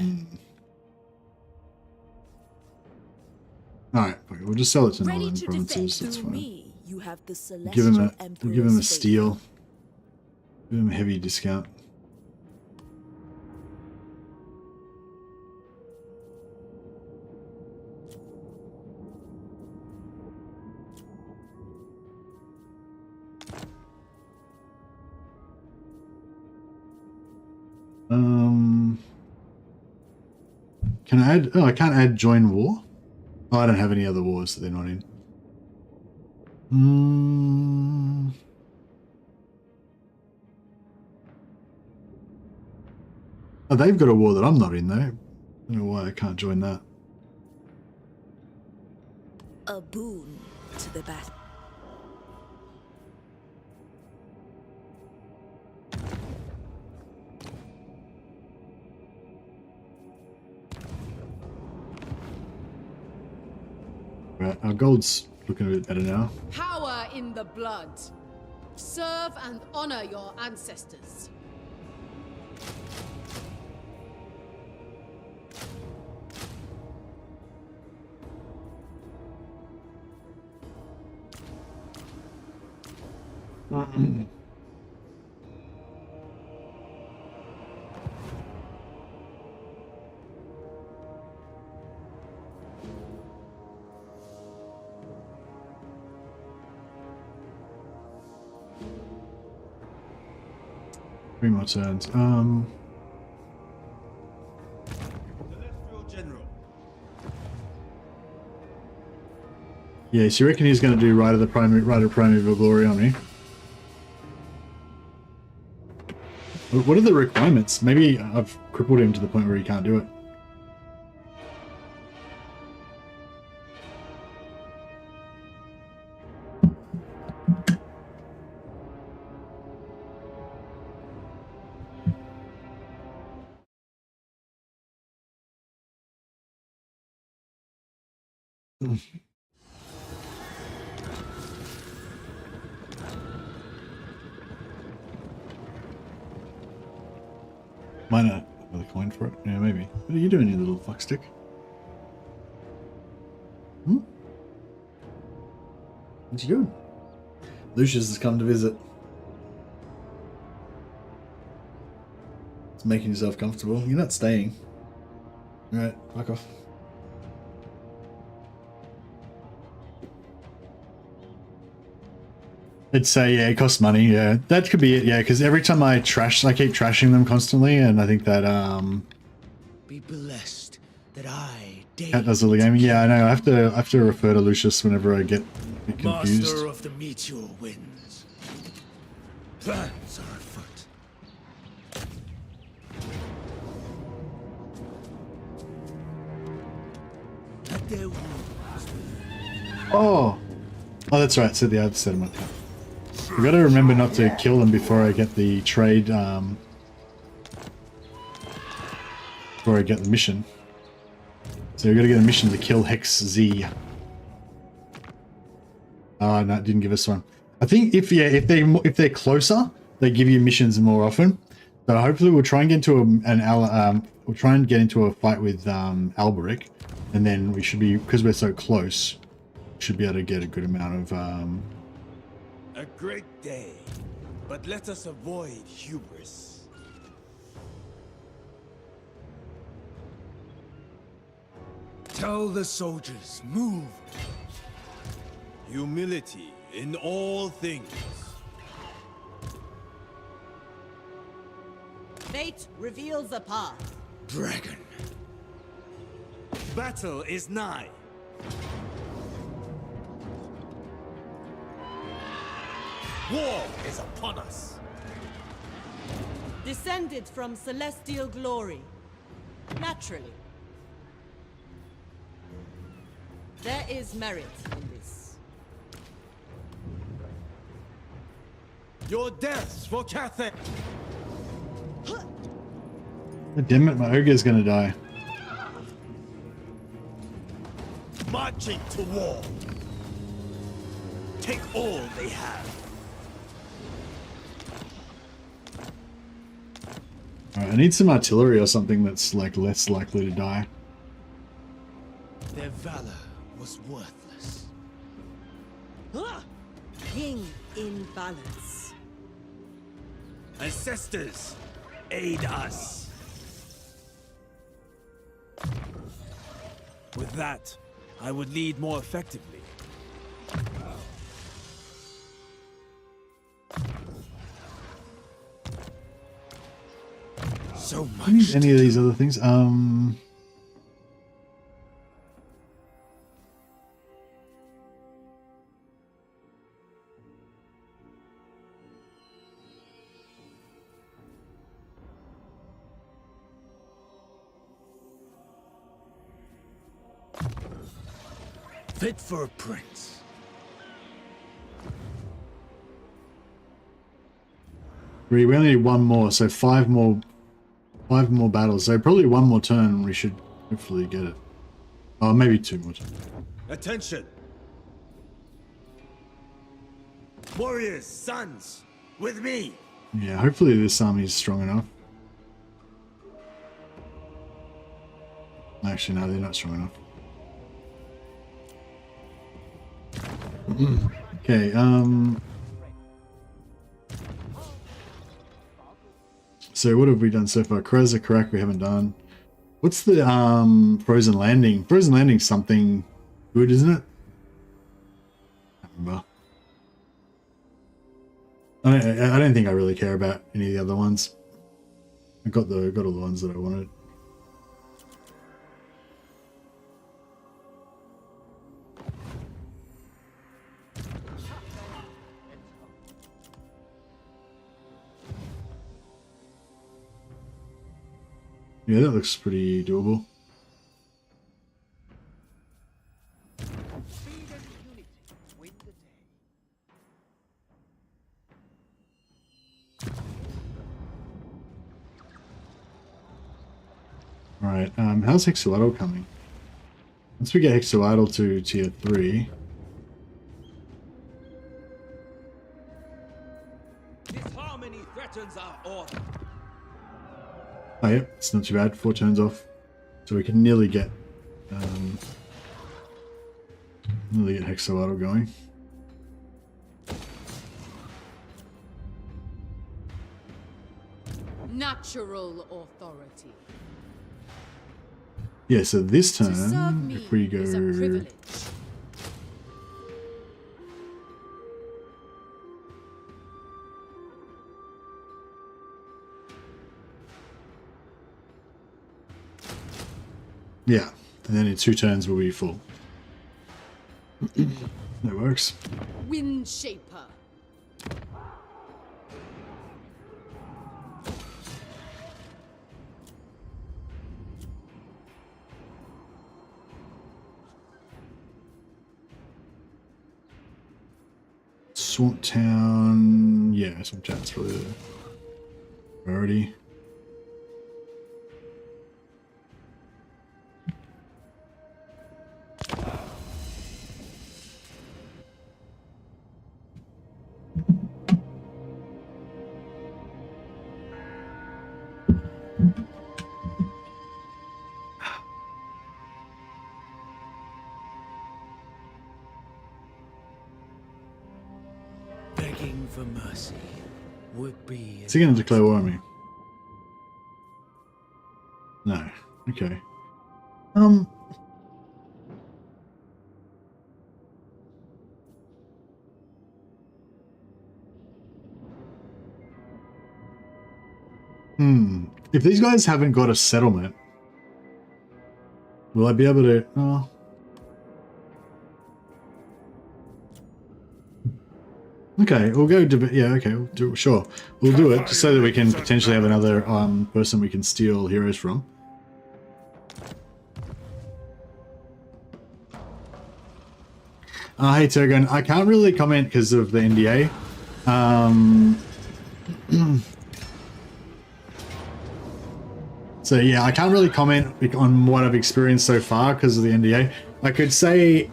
Alright, we'll just sell it to Ready Northern to Provinces. defend That's through fine. me, you have the We'll give him Celestial a we'll give him a Emperor's steal. Give him a heavy discount. Can I add? Oh, I can't add join war. Oh, I don't have any other wars that they're not in. Oh, they've got a war that I'm not in though. I don't know why I can't join that. A boon to the battle. Right, our gold's looking a bit better now. Power in the blood. Serve and honor your ancestors. Three more turns. Yeah, so you reckon he's going to do Rite of Primeval Glory on me? What are the requirements? Maybe I've crippled him to the point where he can't do it. Might not have a coin for it. Yeah, maybe. What are you doing, you little fuckstick? What you doing? Lucius has come to visit. It's making yourself comfortable. You're not staying. Alright, fuck off. I'd say, yeah, it costs money, yeah. That could be it, yeah, because every time I keep trashing them constantly, and I think that, Be blessed that I Cat does all the gaming. Yeah, I know, I have to refer to Lucius whenever I get confused. Master of the meteor winds. Plans are afoot. At their wounds. Oh, that's right. So the other settlement. We got to remember not to kill them before I get the trade. Before I get the mission. So we got to get a mission to kill Hex Z. Oh no, it didn't give us one. I think if they're closer, they give you missions more often. So hopefully we'll try and get into a fight with Alberic, and then we should be, because we're so close, should be able to get a good amount of A great day, but let us avoid hubris. Tell the soldiers, move. Humility in all things. Fate reveals a path. Dragon. Battle is nigh. War is upon us. Descended from celestial glory. Naturally. There is merit in this. Your deaths for Cathay. damn it, my ogre's gonna die. Marching to war. Take all they have. Alright, I need some artillery or something that's like less likely to die. Their valor was worthless. King in balance. Ancestors, aid us. With that, I would lead more effectively. So much. I need any of these other things. Fit for a prince. We only need one more, so five more battles. So probably one more turn, we should hopefully get it. Oh, maybe two more turns. Attention! Warriors, sons, with me! Yeah, hopefully this army is strong enough. Actually, no, they're not strong enough. Okay, so what have we done so far? Kreza, correct, we haven't done. What's the frozen landing? Frozen landing's something good, isn't it? I don't remember. I don't think I really care about any of the other ones. I got all the ones that I wanted. Yeah, that looks pretty doable. Alright, how's Hexuadal coming? Once we get Hexuadal to tier 3. Disharmony threatens our order. Oh yeah, it's not too bad. 4 turns off, so we can nearly get Hexuadal going. Natural authority. Yeah, so this To serve turn, me if we go... is a privilege. Yeah, and then in 2 turns we'll be full. That works. Wind Shaper. Swamp Town, yeah, Swamp Town's probably the priority. Begging for mercy would be... Is he going to declare war on me? No. Okay. If these guys haven't got a settlement, will I be able to... Oh. Okay, we'll go to... Yeah, okay, we'll do, sure. We'll do it just so that we can potentially have another person we can steal heroes from. Hey, Turgon. I can't really comment because of the NDA. So yeah, I can't really comment on what I've experienced so far because of the NDA. I could say,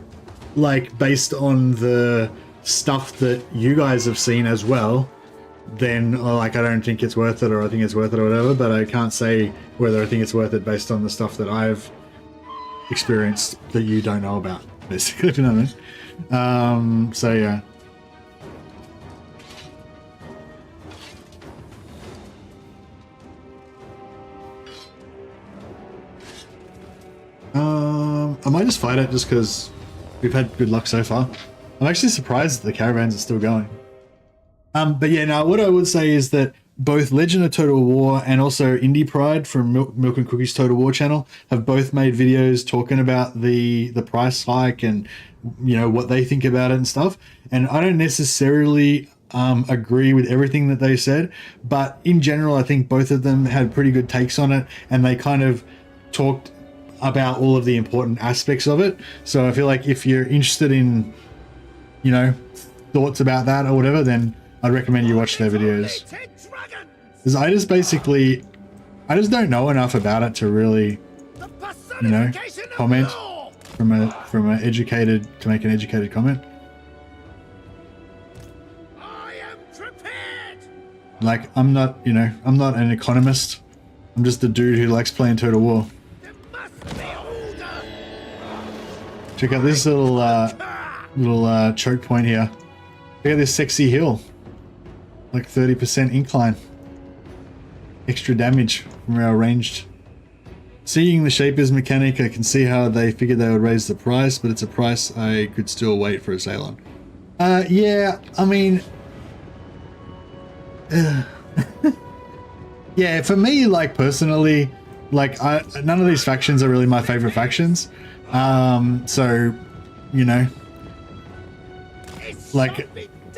like, based on the stuff that you guys have seen as well, then like I don't think it's worth it, or I think it's worth it, or whatever. But I can't say whether I think it's worth it based on the stuff that I've experienced that you don't know about, basically. If you know what I mean. So yeah. I might just fight it just because we've had good luck so far. I'm actually surprised that the caravans are still going. But yeah, now what I would say is that both Legend of Total War and also Indie Pride from Milk and Cookies Total War channel have both made videos talking about the price hike and, you know, what they think about it and stuff. And I don't necessarily agree with everything that they said, but in general, I think both of them had pretty good takes on it, and they kind of talked about all of the important aspects of it. So I feel like if you're interested in, you know, thoughts about that or whatever, then I'd recommend you watch their videos. Because I just don't know enough about it to really, you know, comment from an educated, to make an educated comment. Like, I'm not, you know, I'm not an economist. I'm just a dude who likes playing Total War. Check out this little choke point here. Look at this sexy hill. Like 30% incline. Extra damage from our ranged. Seeing the Shapers mechanic, I can see how they figured they would raise the price, but it's a price I could still wait for a sale on. Yeah, I mean... yeah, for me, like, personally, like, none of these factions are really my favorite factions. So, you know, like,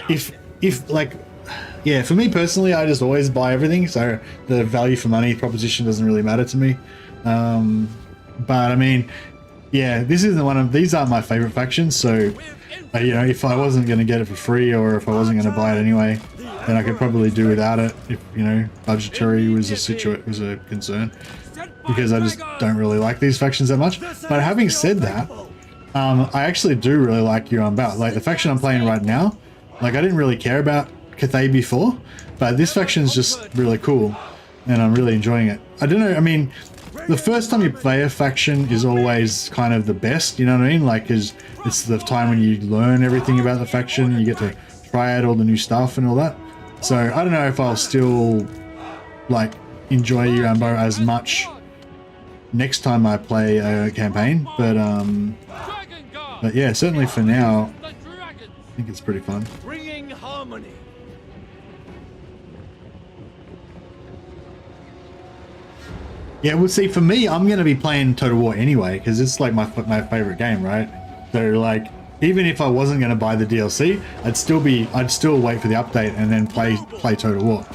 if like, yeah, for me personally, I just always buy everything, so the value for money proposition doesn't really matter to me. But I mean, yeah, this isn't one of, these aren't my favorite factions, so, you know, if I wasn't going to get it for free, or if I wasn't going to buy it anyway, then I could probably do without it if, you know, budgetary was a concern, because I just don't really like these factions that much. But having said that, I actually do really like Yuan Bo. Like, the faction I'm playing right now, like, I didn't really care about Cathay before, but this faction is just really cool, and I'm really enjoying it. I don't know, I mean, the first time you play a faction is always kind of the best, you know what I mean? Like, it's the time when you learn everything about the faction, you get to try out all the new stuff and all that. So I don't know if I'll still, like, enjoy Yuan Bo as much next time I play a campaign, but yeah, certainly for now, I think it's pretty fun. Bringing harmony. Yeah, well, see, for me, I'm going to be playing Total War anyway, because it's like my favorite game, right? So, like, even if I wasn't going to buy the DLC, I'd still wait for the update and then play Total War.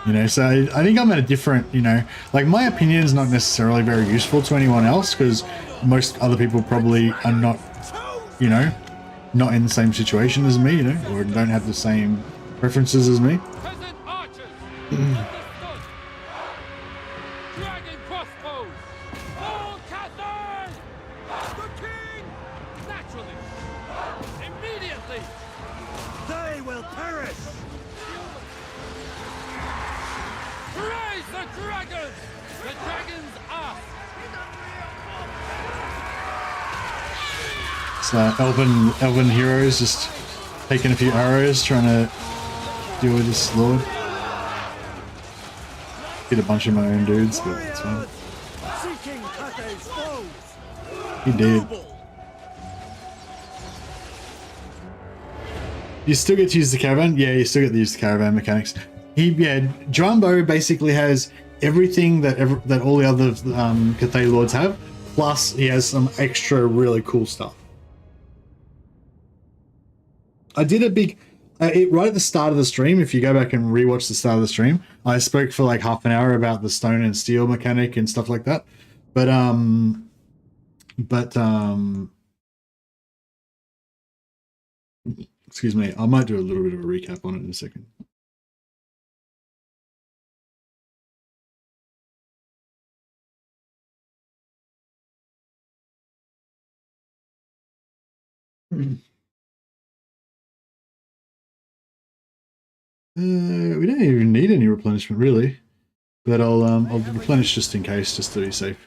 You know, so I think I'm at a different, you know, like, my opinion is not necessarily very useful to anyone else, because most other people probably are not, you know, not in the same situation as me, you know, or don't have the same preferences as me. Dragon crossbows! All Cathay! The king! Naturally! Immediately! They will perish! Praise the dragons! The dragons are... So elven heroes just taking a few arrows, trying to deal with this lord. Hit a bunch of my own dudes, but it's fine. He did. You still get to use the caravan? Yeah, you still get to use the caravan mechanics. Yuan Bo basically has everything that all the other Cathay lords have, plus he has some extra really cool stuff. I did a big, right at the start of the stream, if you go back and rewatch the start of the stream, I spoke for like half an hour about the stone and steel mechanic and stuff like that. But excuse me, I might do a little bit of a recap on it in a second. We don't even need any replenishment really, but I'll replenish just in case, just to be safe.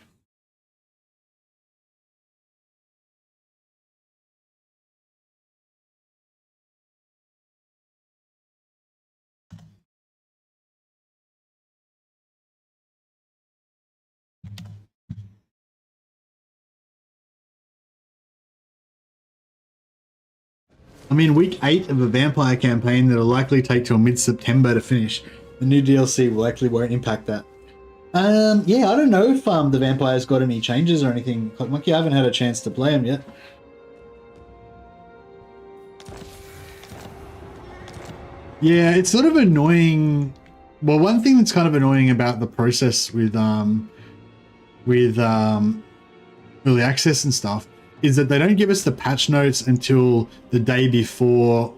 I'm in week 8 of a vampire campaign that'll likely take till mid-September to finish. The new DLC likely won't impact that. Yeah, I don't know if the vampires got any changes or anything. Clock Monkey, I haven't had a chance to play them yet. Yeah, it's sort of annoying. Well, one thing that's kind of annoying about the process with early access and stuff is that they don't give us the patch notes until the day before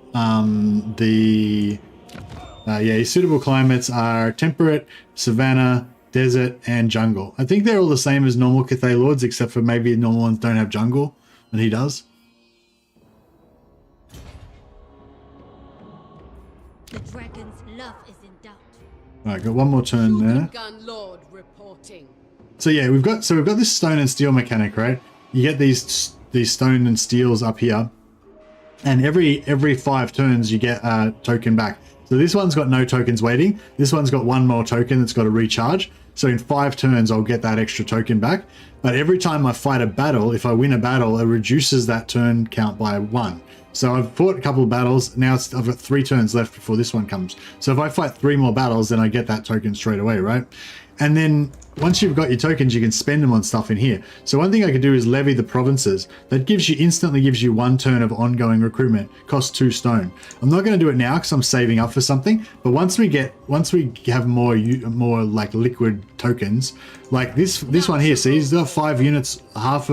suitable climates are temperate, savanna, desert, and jungle. I think they're all the same as normal Cathay Lords, except for maybe normal ones don't have jungle, and he does. The dragon's love is in doubt. Alright, got one more turn there. Lord reporting. So yeah, we've got this stone and steel mechanic, right? You get these stone and steels up here, and every 5 turns you get a token back. So this one's got no tokens waiting. This one's got one more token that's got to recharge. So in 5 turns, I'll get that extra token back. But every time I fight a battle, if I win a battle, it reduces that turn count by 1. So I've fought a couple of battles. Now I've got 3 turns left before this one comes. So if I fight 3 more battles, then I get that token straight away, right? And then once you've got your tokens, you can spend them on stuff in here. So one thing I could do is levy the provinces. That instantly gives you 1 turn of ongoing recruitment. Costs 2 stone. I'm not going to do it now because I'm saving up for something. But once we have more like liquid tokens, like this one here. See, it's got 5 units. I've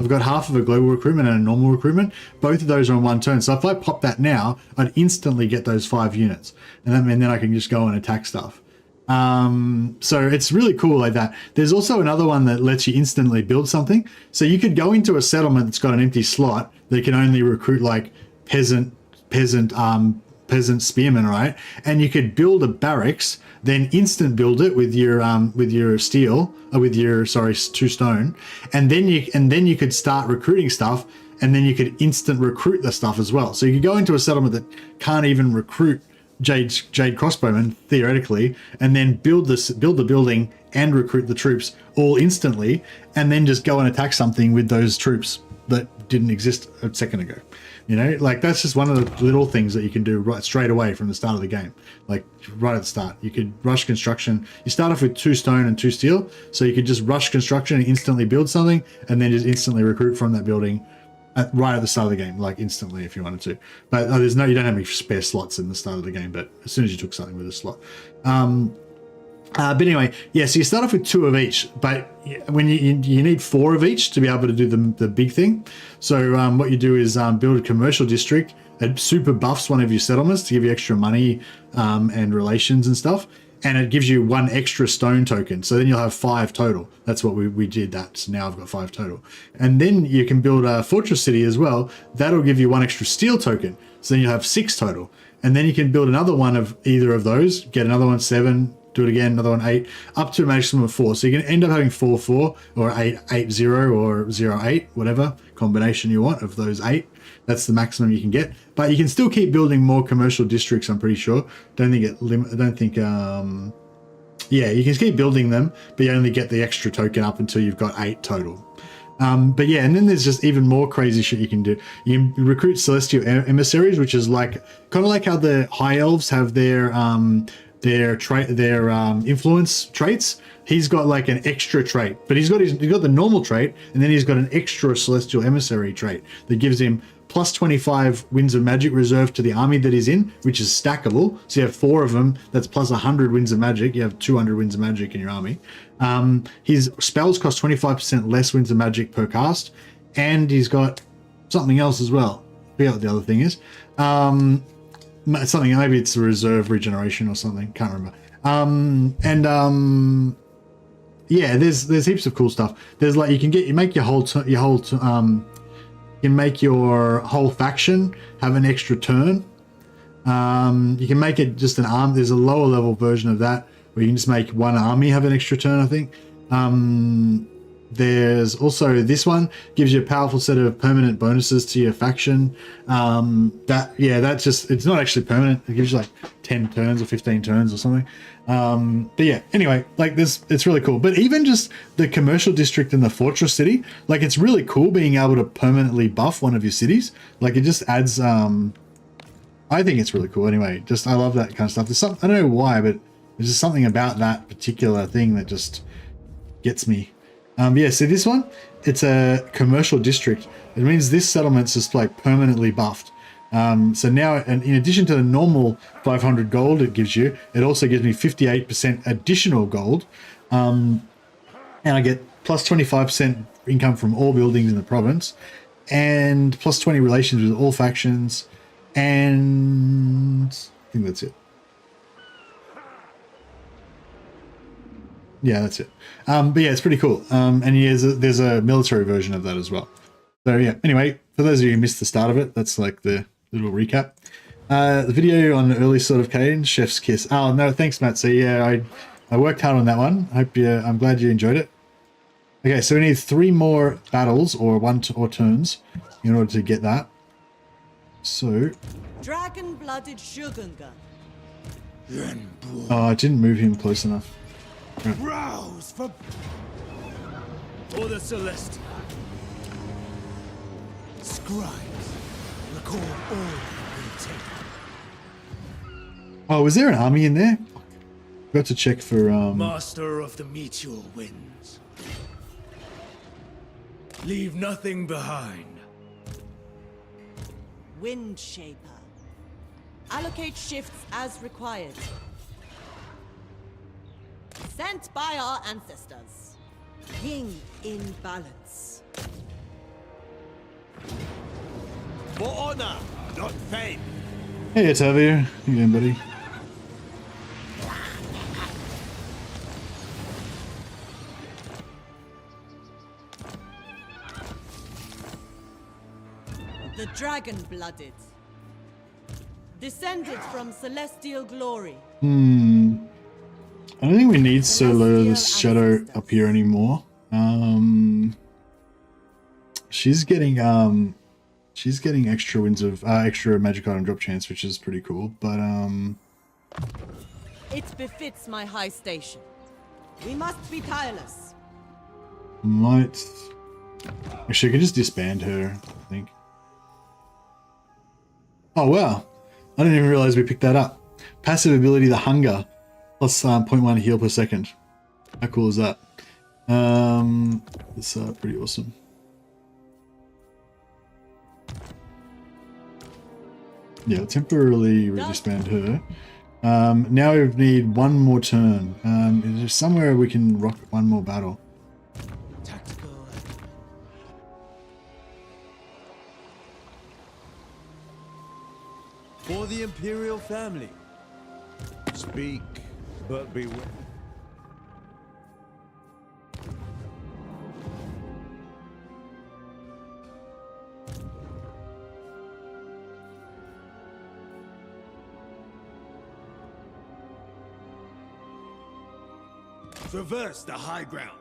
got half of a global recruitment and a normal recruitment. Both of those are on 1 turn. So if I pop that now, I'd instantly get those 5 units, and then I can just go and attack stuff. So it's really cool like that. There's also another one that lets you instantly build something. So you could go into a settlement that's got an empty slot that can only recruit like peasant spearmen, right? And you could build a barracks, then instant build it with your steel, or with your 2 stone, and then you could start recruiting stuff, and then you could instant recruit the stuff as well. So you could go into a settlement that can't even recruit Jade crossbowmen theoretically, and then build the building and recruit the troops all instantly, and then just go and attack something with those troops that didn't exist a second ago. You know, like that's just one of the little things that you can do right straight away from the start of the game. Like right at the start, you could rush construction. You start off with 2 stone and 2 steel, so you could just rush construction and instantly build something, and then just instantly recruit from that building right at the start of the game, like instantly if you wanted to. But you don't have any spare slots in the start of the game, but as soon as you took something with a slot. But anyway, yeah, so you start off with 2 of each, but when you need 4 of each to be able to do the big thing. So what you do is build a commercial district that super buffs one of your settlements to give you extra money and relations and stuff. And it gives you 1 extra stone token. So then you'll have 5 total. That's what we did that. So now I've got 5 total. And then you can build a fortress city as well. That'll give you 1 extra steel token. So then you'll have 6 total. And then you can build another one of either of those, get another one 7, do it again, another one 8, up to a maximum of 4. So you can end up having 4-4 or 8-8-0 or 0-8, whatever combination you want of those 8. That's the maximum you can get, but you can still keep building more commercial districts. I'm pretty sure. Yeah, you can keep building them, but you only get the extra token up until you've got 8 total. But yeah, and then there's just even more crazy shit you can do. You can recruit celestial emissaries, which is like kind of like how the high elves have their influence traits. He's got like an extra trait, but he's got the normal trait, and then he's got an extra celestial emissary trait that gives him plus 25 winds of magic reserved to the army that he's in, which is stackable. So you have 4 of them. That's plus 100 winds of magic. You have 200 winds of magic in your army. His spells cost 25% less winds of magic per cast, and he's got something else as well. I forget what the other thing is. Something, maybe it's a reserve regeneration or something. Can't remember. Yeah, there's heaps of cool stuff. There's like you can make your whole you can make your whole faction have an extra turn. You can make it just an arm. There's a lower level version of that where you can just make one army have an extra turn, I think. There's also this one, gives you a powerful set of permanent bonuses to your faction. That's just, it's not actually permanent. It gives you like 10 turns or 15 turns or something. But yeah, anyway, like this, it's really cool. But even just the commercial district in the fortress city, like it's really cool being able to permanently buff one of your cities. Like it just adds, I think it's really cool anyway. Just, I love that kind of stuff. There's some, I don't know why, but there's just something about that particular thing that just gets me. Yeah, so this one, it's a commercial district. It means this settlement's just like permanently buffed. So now, and in addition to the normal 500 gold it gives you, it also gives me 58% additional gold. And I get plus 25% income from all buildings in the province, and plus 20 relations with all factions. And I think that's it. Yeah, that's it. But yeah, it's pretty cool. And yeah, there's a military version of that as well. So yeah, anyway, for those of you who missed the start of it, that's like the little recap. The video on the early sort of cadence, Chef's Kiss. Oh no, thanks Matt. So yeah, I worked hard on that one. I'm glad you enjoyed it. Okay, so we need 3 more battles or turns in order to get that. So Dragon-blooded Shogunga. oh, I didn't move him close enough. Right. Rouse for the Celestial. Scribes, record all we take. Oh, was there an army in there? Got to check for Master of the Meteor Winds. Leave nothing behind. Wind Shaper. Allocate shifts as required. Sent by our ancestors. Yin in balance. For honor, not fame. Hey, it's Javier. How you doing, buddy? The dragon-blooded. Descended from celestial glory. I don't think we need Solo the Shadow up here anymore. She's getting extra wins of extra magic item drop chance, which is pretty cool. But it befits my high station. We must be tireless. Might actually I could just disband her, I think. Oh wow, I didn't even realize we picked that up. Passive ability, the Hunger, plus 0.1 heal per second. How cool is that? It's pretty awesome. Yeah, temporarily disband her. Now we need 1 more turn. Is there somewhere we can rock 1 more battle? For the Imperial family. Speak, but beware. Traverse the high ground.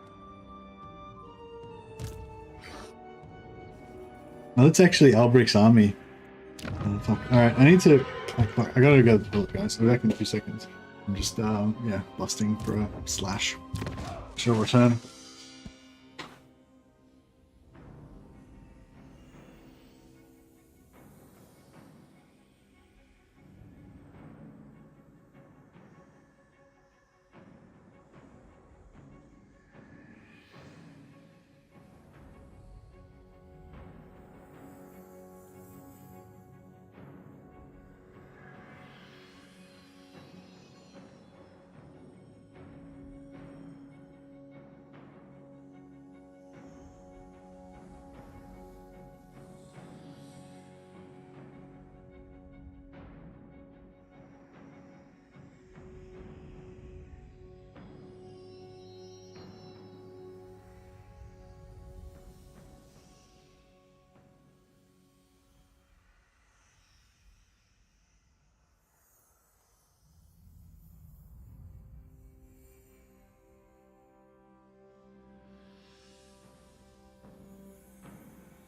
No, that's actually Albric's army. Oh, fuck. Alright, I need to... I gotta go to the bullet, guys. I'll be back in a few seconds. I'm just, yeah, lusting for a slash. She'll return.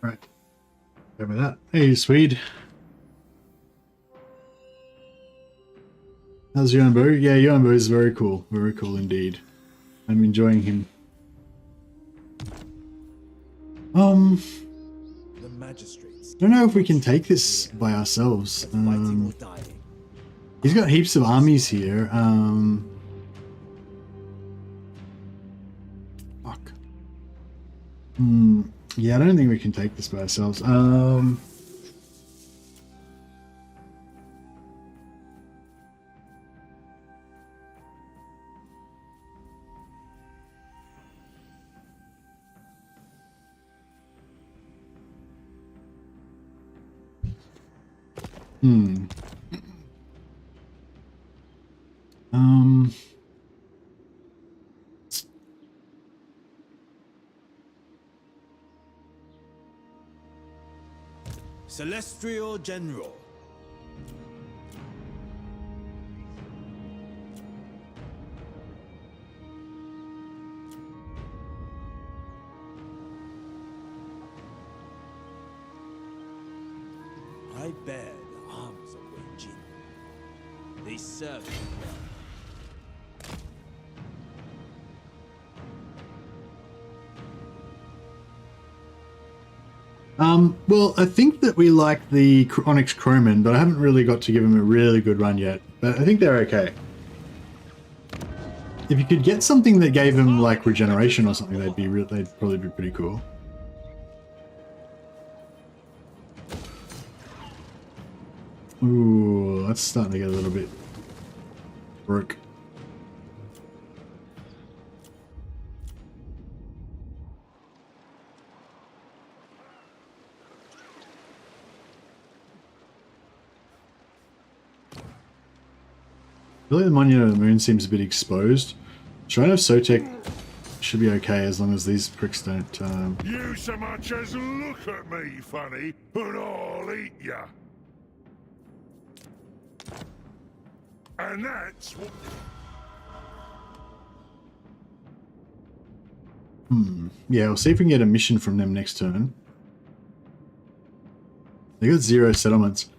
Right. Remember that. Hey, Swede. How's Yuan Bo? Yeah, Yuan Bo is very cool. Very cool indeed. I'm enjoying him. The magistrates. I don't know if we can take this by ourselves. He's got heaps of armies here. Fuck. Yeah, I don't think we can take this by ourselves. Celestial General. I bear the arms of Wen Jin. They serve me well. Well, I think that we like the Onyx Crowman, but I haven't really got to give him a really good run yet. But I think they're okay. If you could get something that gave him like regeneration or something, they'd probably be pretty cool. Ooh, that's starting to get a little bit broke. Really, the Monument of the Moon seems a bit exposed. Shrine of Sotek should be okay as long as these pricks don't... You so much as look at me funny, and I'll eat ya. And that's what... Yeah, we'll see if we can get a mission from them next turn. They got 0 settlements.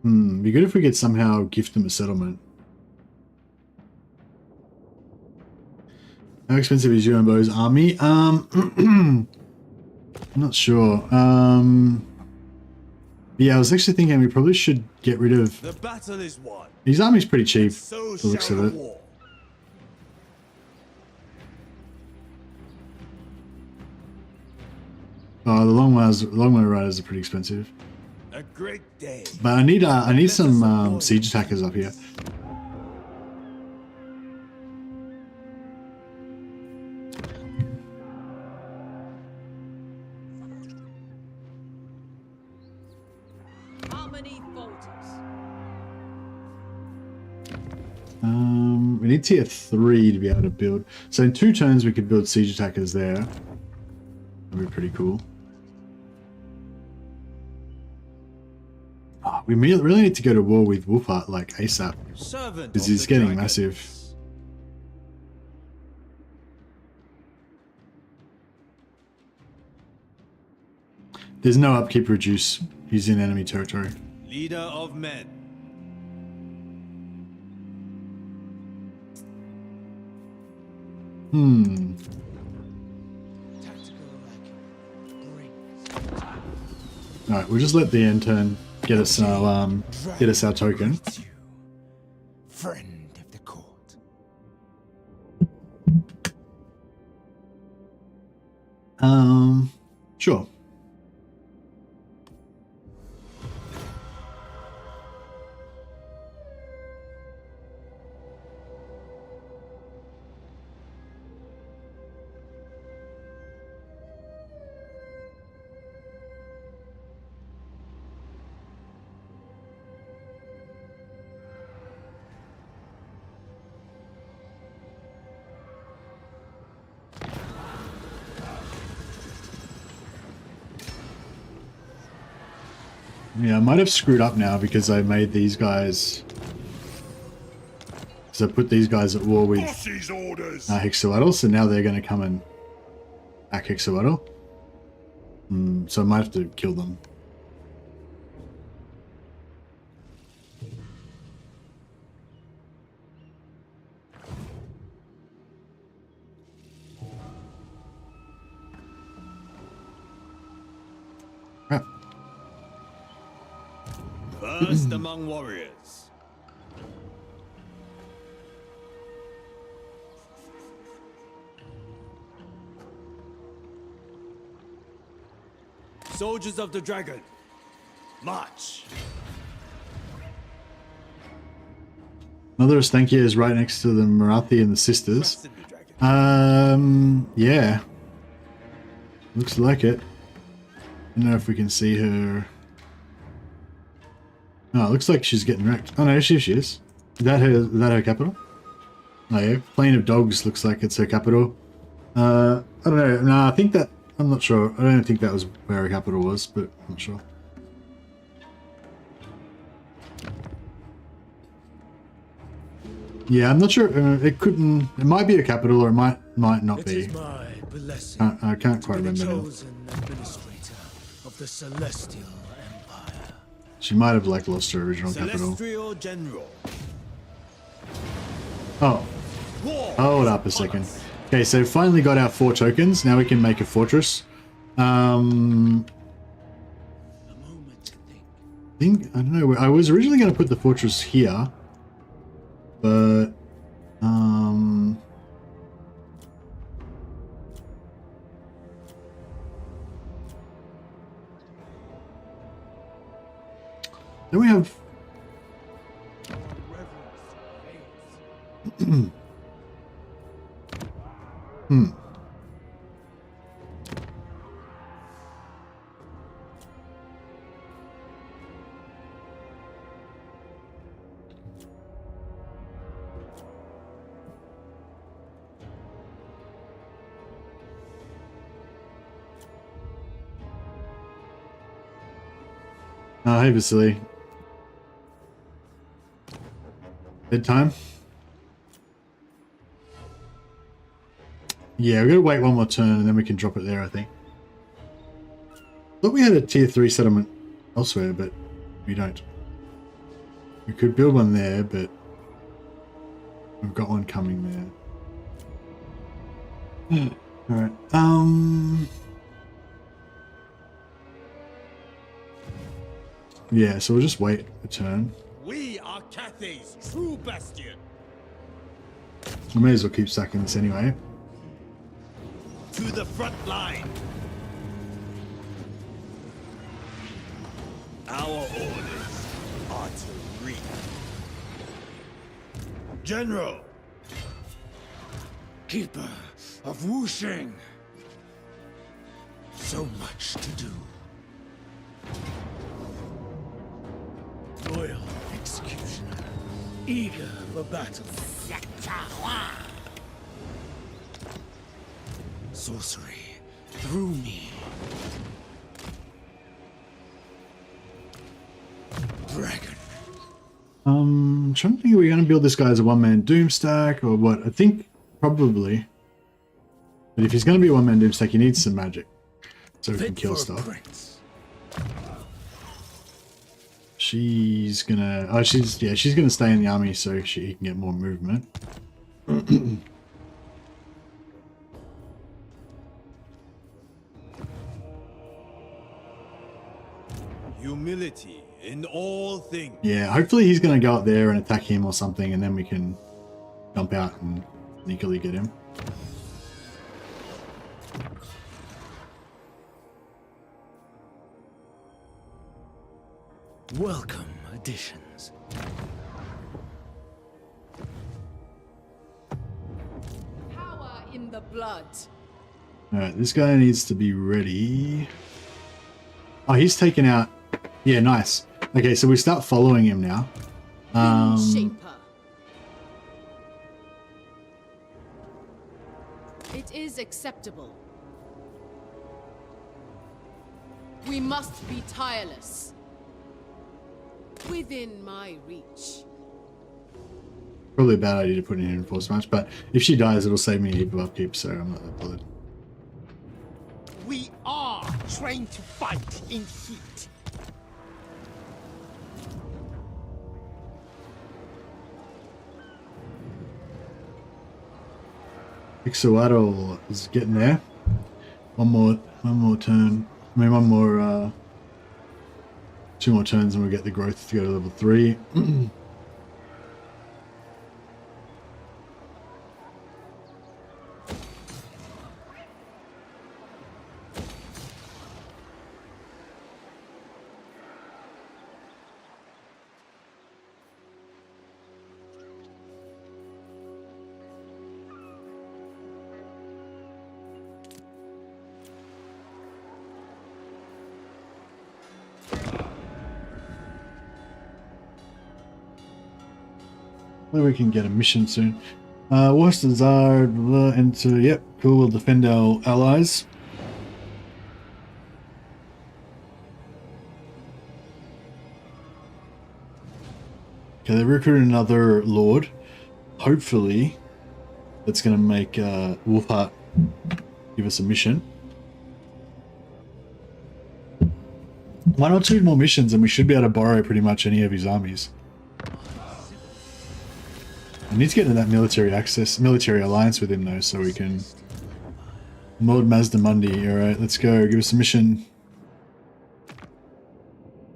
Be good if we could somehow gift them a settlement. How expensive is Yuan Bo's army? I'm not sure. Yeah, I was actually thinking we probably should get rid of... The battle is won. His army's pretty cheap, So the looks of it. war. Oh, the Longway Riders are pretty expensive. A great day. But I need some siege attackers up here. How many voters? We need tier 3 to be able to build. So in 2 turns we could build siege attackers there. That'd be pretty cool. Oh, we really need to go to war with Wolfheart like ASAP. Because he's getting massive. There's no upkeep reduce. He's in enemy territory. Leader of men. Alright, we'll just let the end turn get us our token. Friend of the court. Sure. Yeah, I might have screwed up now because I made these guys... So I put these guys at war with Hexawatl, so now they're going to come and back Hexawatl. So I might have to kill them. Crap. First among warriors. Soldiers of the Dragon, march! Mother Ostankia is right next to the Marathi and the sisters. Yeah. Looks like it. I don't know if we can see her. Oh, it looks like she's getting wrecked. Oh no, she is. Is that her capital? Oh yeah. Plain of Dogs looks like it's her capital. I don't know. No, I think that... I'm not sure. I don't think that was where her capital was, but I'm not sure. Yeah, I'm not sure. It couldn't... It might be a capital or it might not be. I can't quite remember now. Of the Celestial Empire. She might have like lost her original capital. General. Oh. Hold up a second. Okay, so finally got our 4 tokens. Now we can make a fortress. I don't know. I was originally going to put the fortress here, but then we have Oh, hey Vasily. Bedtime? Yeah, we're gonna wait one more turn and then we can drop it there, I think. Thought we had a tier 3 settlement elsewhere, but we don't. We could build one there, but we've got one coming there. Alright, yeah, so we'll just wait a turn. We are Cathay's true bastion. We may as well keep stacking this anyway. To the front line. Our orders are to reap. General. Keeper of Wuxing. So much to do. Loyal executioner, eager for battle. Sorcery through me. Dragon. I'm trying to think, are we going to build this guy as a one-man doom stack or what? I think probably. But if he's going to be a one-man doom stack, he needs some magic so we can kill stuff. She's gonna... Oh, she's gonna stay in the army so he can get more movement. Humility in all things. Yeah, hopefully he's gonna go up there and attack him or something, and then we can jump out and sneakily get him. Welcome additions. Power in the blood. Alright, this guy needs to be ready. Oh, he's taken out... Yeah, nice. Okay, so we start following him now. It is acceptable. We must be tireless. Within my reach. Probably a bad idea to put in here in force match, but if she dies, it'll save me a heap of upkeep, so I'm not that bothered. We are trained to fight in heat. Ixoatl is getting there. One more turn. I mean, one more, 2 more turns and we'll get the growth to go to level 3. Where we can get a mission soon. What's desired? Enter. Yep, cool. We'll defend our allies. Okay, they recruited another lord. Hopefully, that's going to make Wolfheart give us a mission. 1 or 2 more missions, and we should be able to borrow pretty much any of his armies. I need to get into that military alliance with him though, so we can. Lord Mazdamundi, alright, let's go. Give us a mission.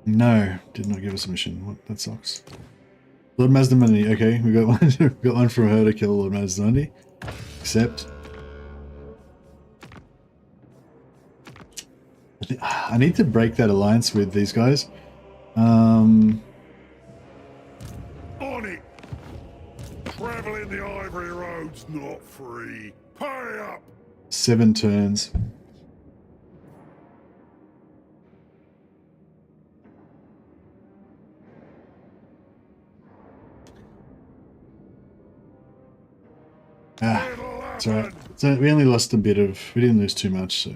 No, did not give us a mission. What? That sucks. Lord Mazdamundi, okay, we got one. We got one from her to kill Lord Mazdamundi. Accept. I need to break that alliance with these guys. On it! Traveling the Ivory Road's not free. Pay up! 7 turns. It's alright. So we only lost a bit of. We didn't lose too much, so.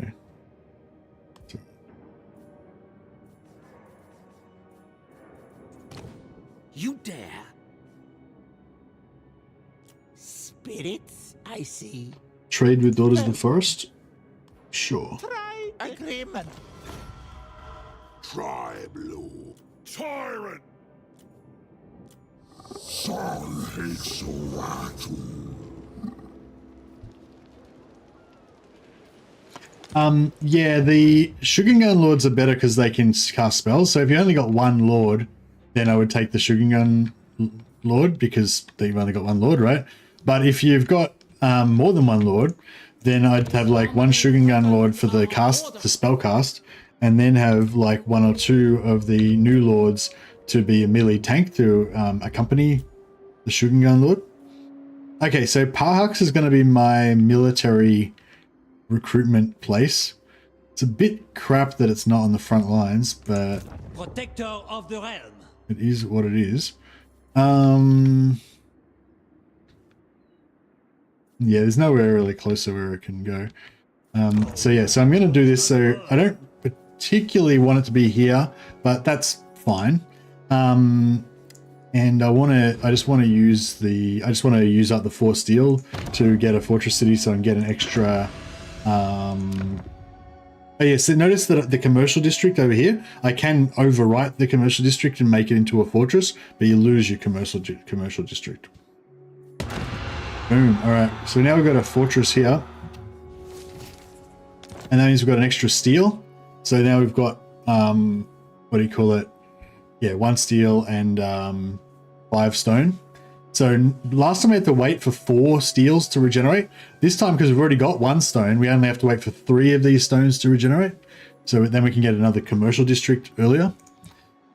You dare? Spirits, I see. Trade with Daughters of the Forest? Sure. Agreement. Tribe Lord. Tyrant! Son hates Yeah, the Sugargun Lords are better because they can cast spells. So if you only got 1 Lord, then I would take the Sugargun Lord because you've only got 1 Lord, right? But if you've got more than 1 Lord, then I'd have like 1 Sugargun Lord for the spell cast, and then have like 1 or 2 of the new Lords to be a melee tank to accompany the Sugargun Lord. Okay, so Pahux is going to be my military recruitment place. It's a bit crap that it's not on the front lines, but Protector of the realm. it is what it is. Yeah, there's nowhere really closer where it can go. So yeah, so I'm going to do this. So I don't particularly want it to be here, but that's fine. And I just want to use up the 4 steel to get a fortress city, so I can get an extra. Oh yeah, so notice that the commercial district over here, I can overwrite the commercial district and make it into a fortress, but you lose your commercial district. Boom. All right, so now we've got a fortress here, and that means we've got an extra steel. So now we've got what do you call it? Yeah, 1 steel and 5 stone. So last time we had to wait for 4 steels to regenerate. This time, because we've already got 1 stone, we only have to wait for 3 of these stones to regenerate. So then we can get another commercial district earlier.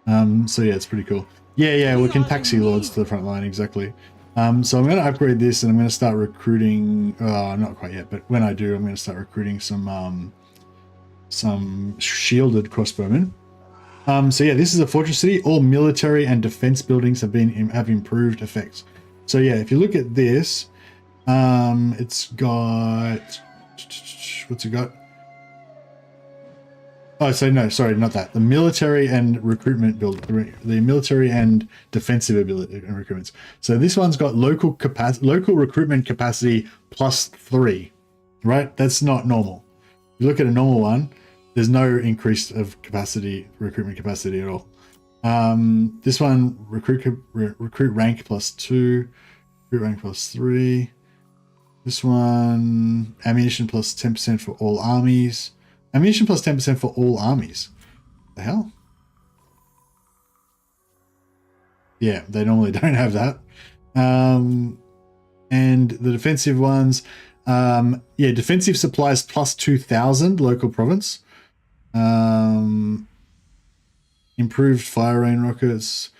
So yeah, it's pretty cool. Yeah, we can taxi lords to the front line, exactly. So I'm going to upgrade this, and I'm going to start recruiting. Not quite yet, but when I do, I'm going to start recruiting some shielded crossbowmen. So yeah, this is a fortress city. All military and defense buildings have improved effects. So yeah, if you look at this, it's got, what's it got? Oh, so no, sorry, not that. The military and recruitment the military and defensive ability and recruitments. So this one's got local recruitment capacity +3, right? That's not normal. You look at a normal one, there's no increase of capacity, recruitment capacity at all. This one, recruit rank +2, recruit rank +3. This one, ammunition plus 10% for all armies. Ammunition plus 10% for all armies. The hell? Yeah, they normally don't have that. And the defensive ones, yeah, defensive supplies plus 2,000 local province. Improved fire rain rockets,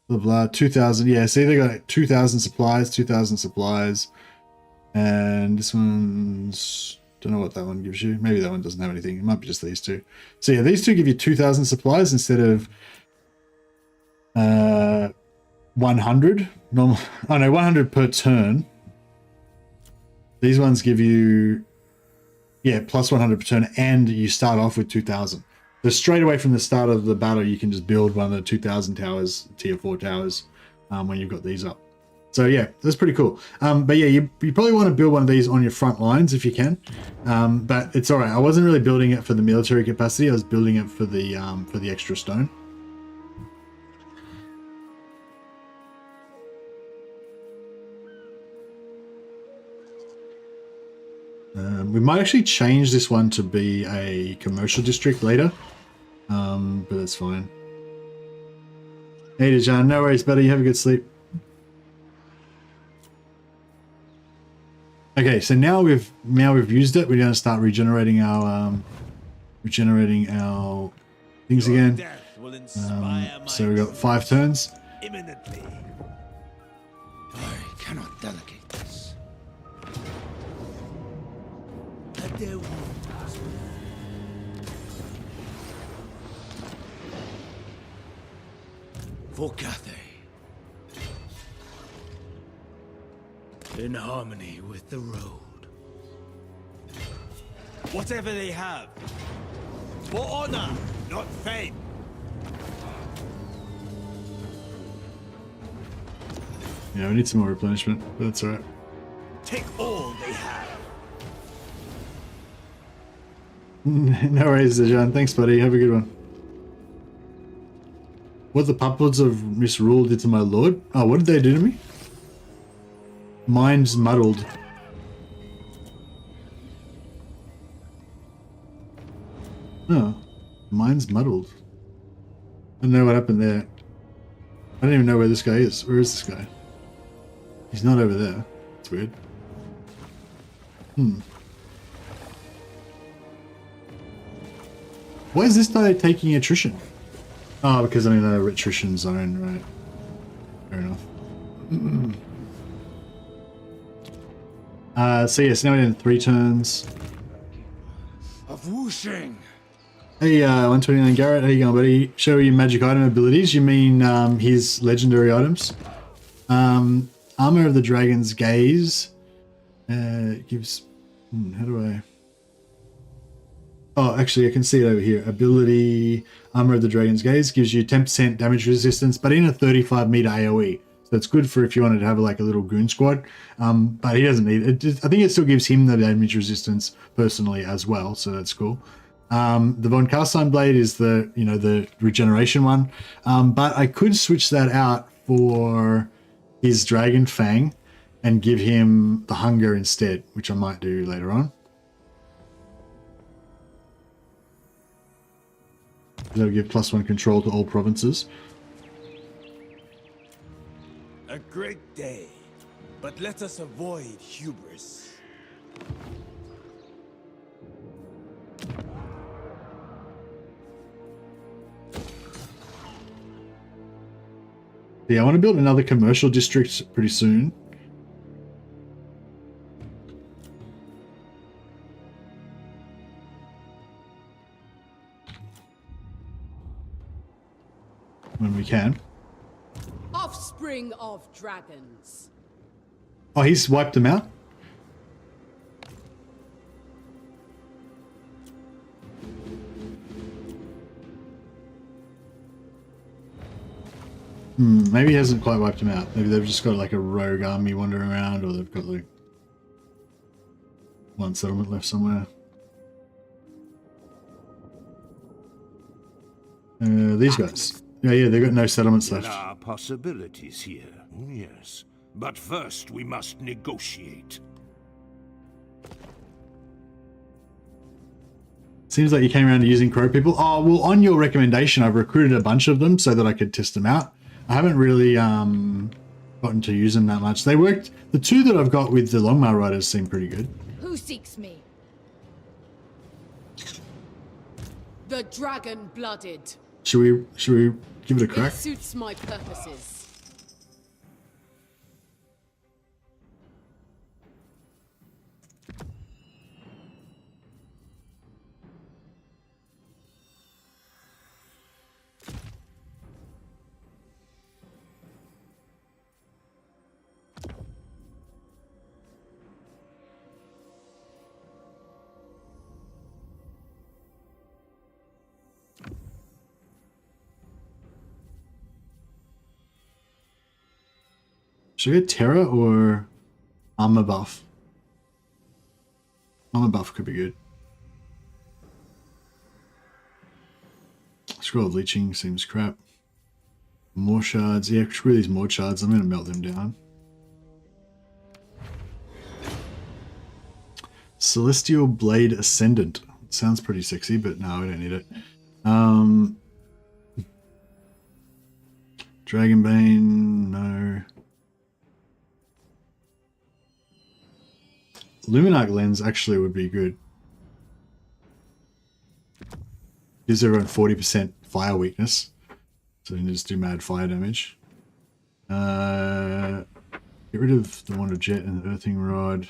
blah blah. 2,000. Yeah, see, they got 2,000 supplies, 2,000 supplies. And this one's, don't know what that one gives you. Maybe that one doesn't have anything. It might be just these two. So yeah, these two give you 2,000 supplies instead of 100. Normal. Oh no, 100 per turn. These ones give you, yeah, plus 100 per turn, and you start off with 2,000. So straight away from the start of the battle, you can just build one of the 2,000 towers, tier 4 towers, when you've got these up. So yeah, that's pretty cool. But yeah, you probably want to build one of these on your front lines if you can. But it's all right. I wasn't really building it for the military capacity. I was building it for the extra stone. We might actually change this one to be a commercial district later, but that's fine. Hey, Dejan, no worries, buddy. Have a good sleep. Okay, so now we've used it. We're going to start regenerating our things again. So we've got 5 turns. Imminently. I cannot delegate this. Let their wounds. For Cathay. In harmony with the road. Whatever they have. For honor, not fame. Yeah, we need some more replenishment, but that's alright. Take all they have. No worries, Dejan. Thanks, buddy. Have a good one. What the puppets of misrule did to my lord? Oh, what did they do to me? Mind's muddled. Oh, mine's muddled. I don't know what happened there. I don't even know where this guy is. Where is this guy? He's not over there. It's weird. Why is this guy taking attrition? Oh, because I'm in the attrition zone, right? Fair enough. So yes, now we're in 3 turns. Of whooshing. Hey, 129 Garrett, how you going, buddy? Show your magic item abilities. You mean his legendary items? Armor of the Dragon's Gaze gives. How do I? Oh, actually, I can see it over here. Ability Armor of the Dragon's Gaze gives you 10% damage resistance, but in a 35-meter AOE. So it's good for if you wanted to have like a little goon squad. But he doesn't need it. I think it still gives him the damage resistance personally as well, so that's cool. The Von Karstein Blade is the the regeneration one, but I could switch that out for his Dragon Fang and give him the Hunger instead, which I might do later on. That'll give +1 control to all provinces. A great day, but let us avoid hubris. Yeah, I want to build another commercial district pretty soon. When we can. Offspring of dragons. Oh, he's wiped them out? Maybe he hasn't quite wiped them out. Maybe they've just got like a rogue army wandering around, or they've got like one settlement left somewhere. These guys. Yeah, they've got no settlements There left. are possibilities here. Yes. But first we must negotiate. Seems like you came around to using crow people. Oh, well, on your recommendation, I've recruited a bunch of them so that I could test them out. I haven't really gotten to use them that much. They worked. The two that I've got with the Longmar Riders seem pretty good. Who seeks me? The dragon-blooded. Should we give it a crack? It suits my purposes. Should I get Terra or Armor Buff? Armor Buff could be good. Scroll of Leeching seems crap. More shards. Yeah, screw these more shards. I'm going to melt them down. Celestial Blade Ascendant. Sounds pretty sexy, but no, I don't need it. Dragonbane, no. Luminarch Lens actually would be good. Gives everyone 40% fire weakness. So you can just do mad fire damage. Get rid of the Wand of Jet and the Earthing Rod.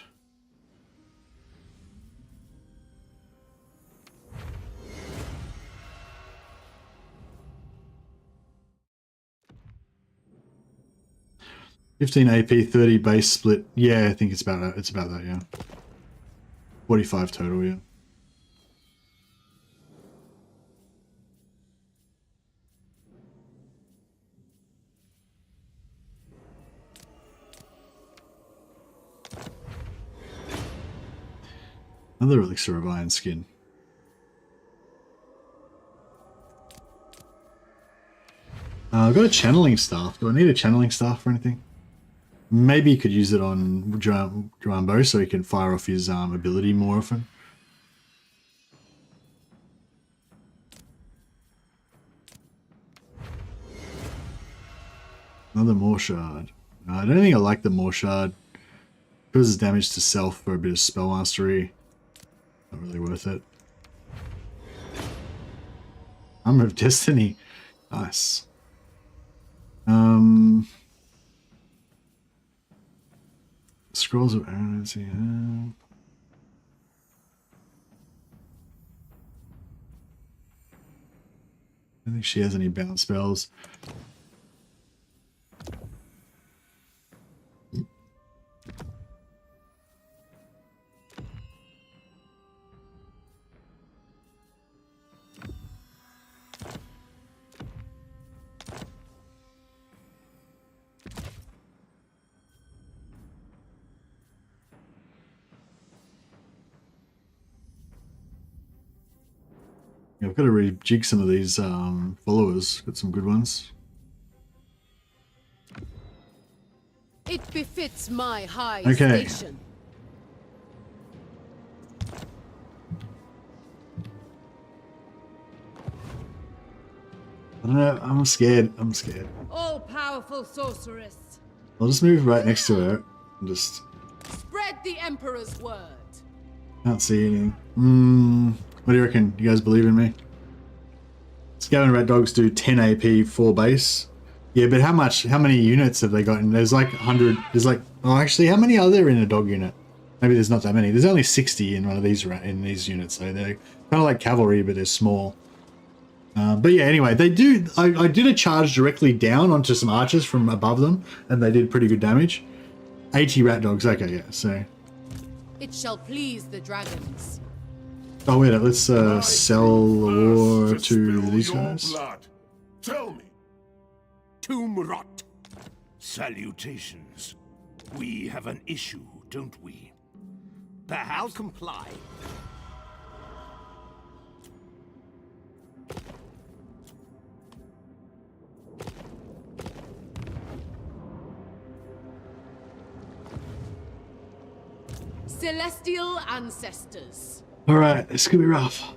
$15 AP, 30 base split. Yeah, I think it's about that. It's about that, yeah. 45 total, yeah. Another elixir of iron skin. I've got a channeling staff. Do I need a channeling staff or anything? Maybe you could use it on Yuan Bo so he can fire off his ability more often. Another More Shard. I don't think I like the More Shard. Causes damage to self for a bit of spell mastery. Not really worth it. Armor of Destiny. Nice. Scrolls of Arrows. I don't think she has any bounce spells. Yeah, I've got to rejig some of these followers. Got some good ones. It befits my high Okay. station. I don't know. I'm scared. I'm scared. All-powerful sorceress. I'll just move right next to her and just Spread the Emperor's word. can't see anything. What do you reckon? You guys believe in me? Scavenger Rat Dogs do 10 AP 4 base. Yeah, but how many units have they got? And there's like 100. There's like, oh, actually, how many are there in a dog unit? Maybe there's not that many. There's only 60 in one of these units, so they're kind of like cavalry, but they're small. But yeah, anyway, they do. I did a charge directly down onto some archers from above them, and they did pretty good damage. 80 rat dogs. Okay, yeah. So. It shall please the dragons. Oh wait, let's sell the war to these guys. Blood. Tell me. Tomb rot. Salutations. We have an issue, don't we? Perhaps I'll comply. Celestial ancestors. All right, this could be rough.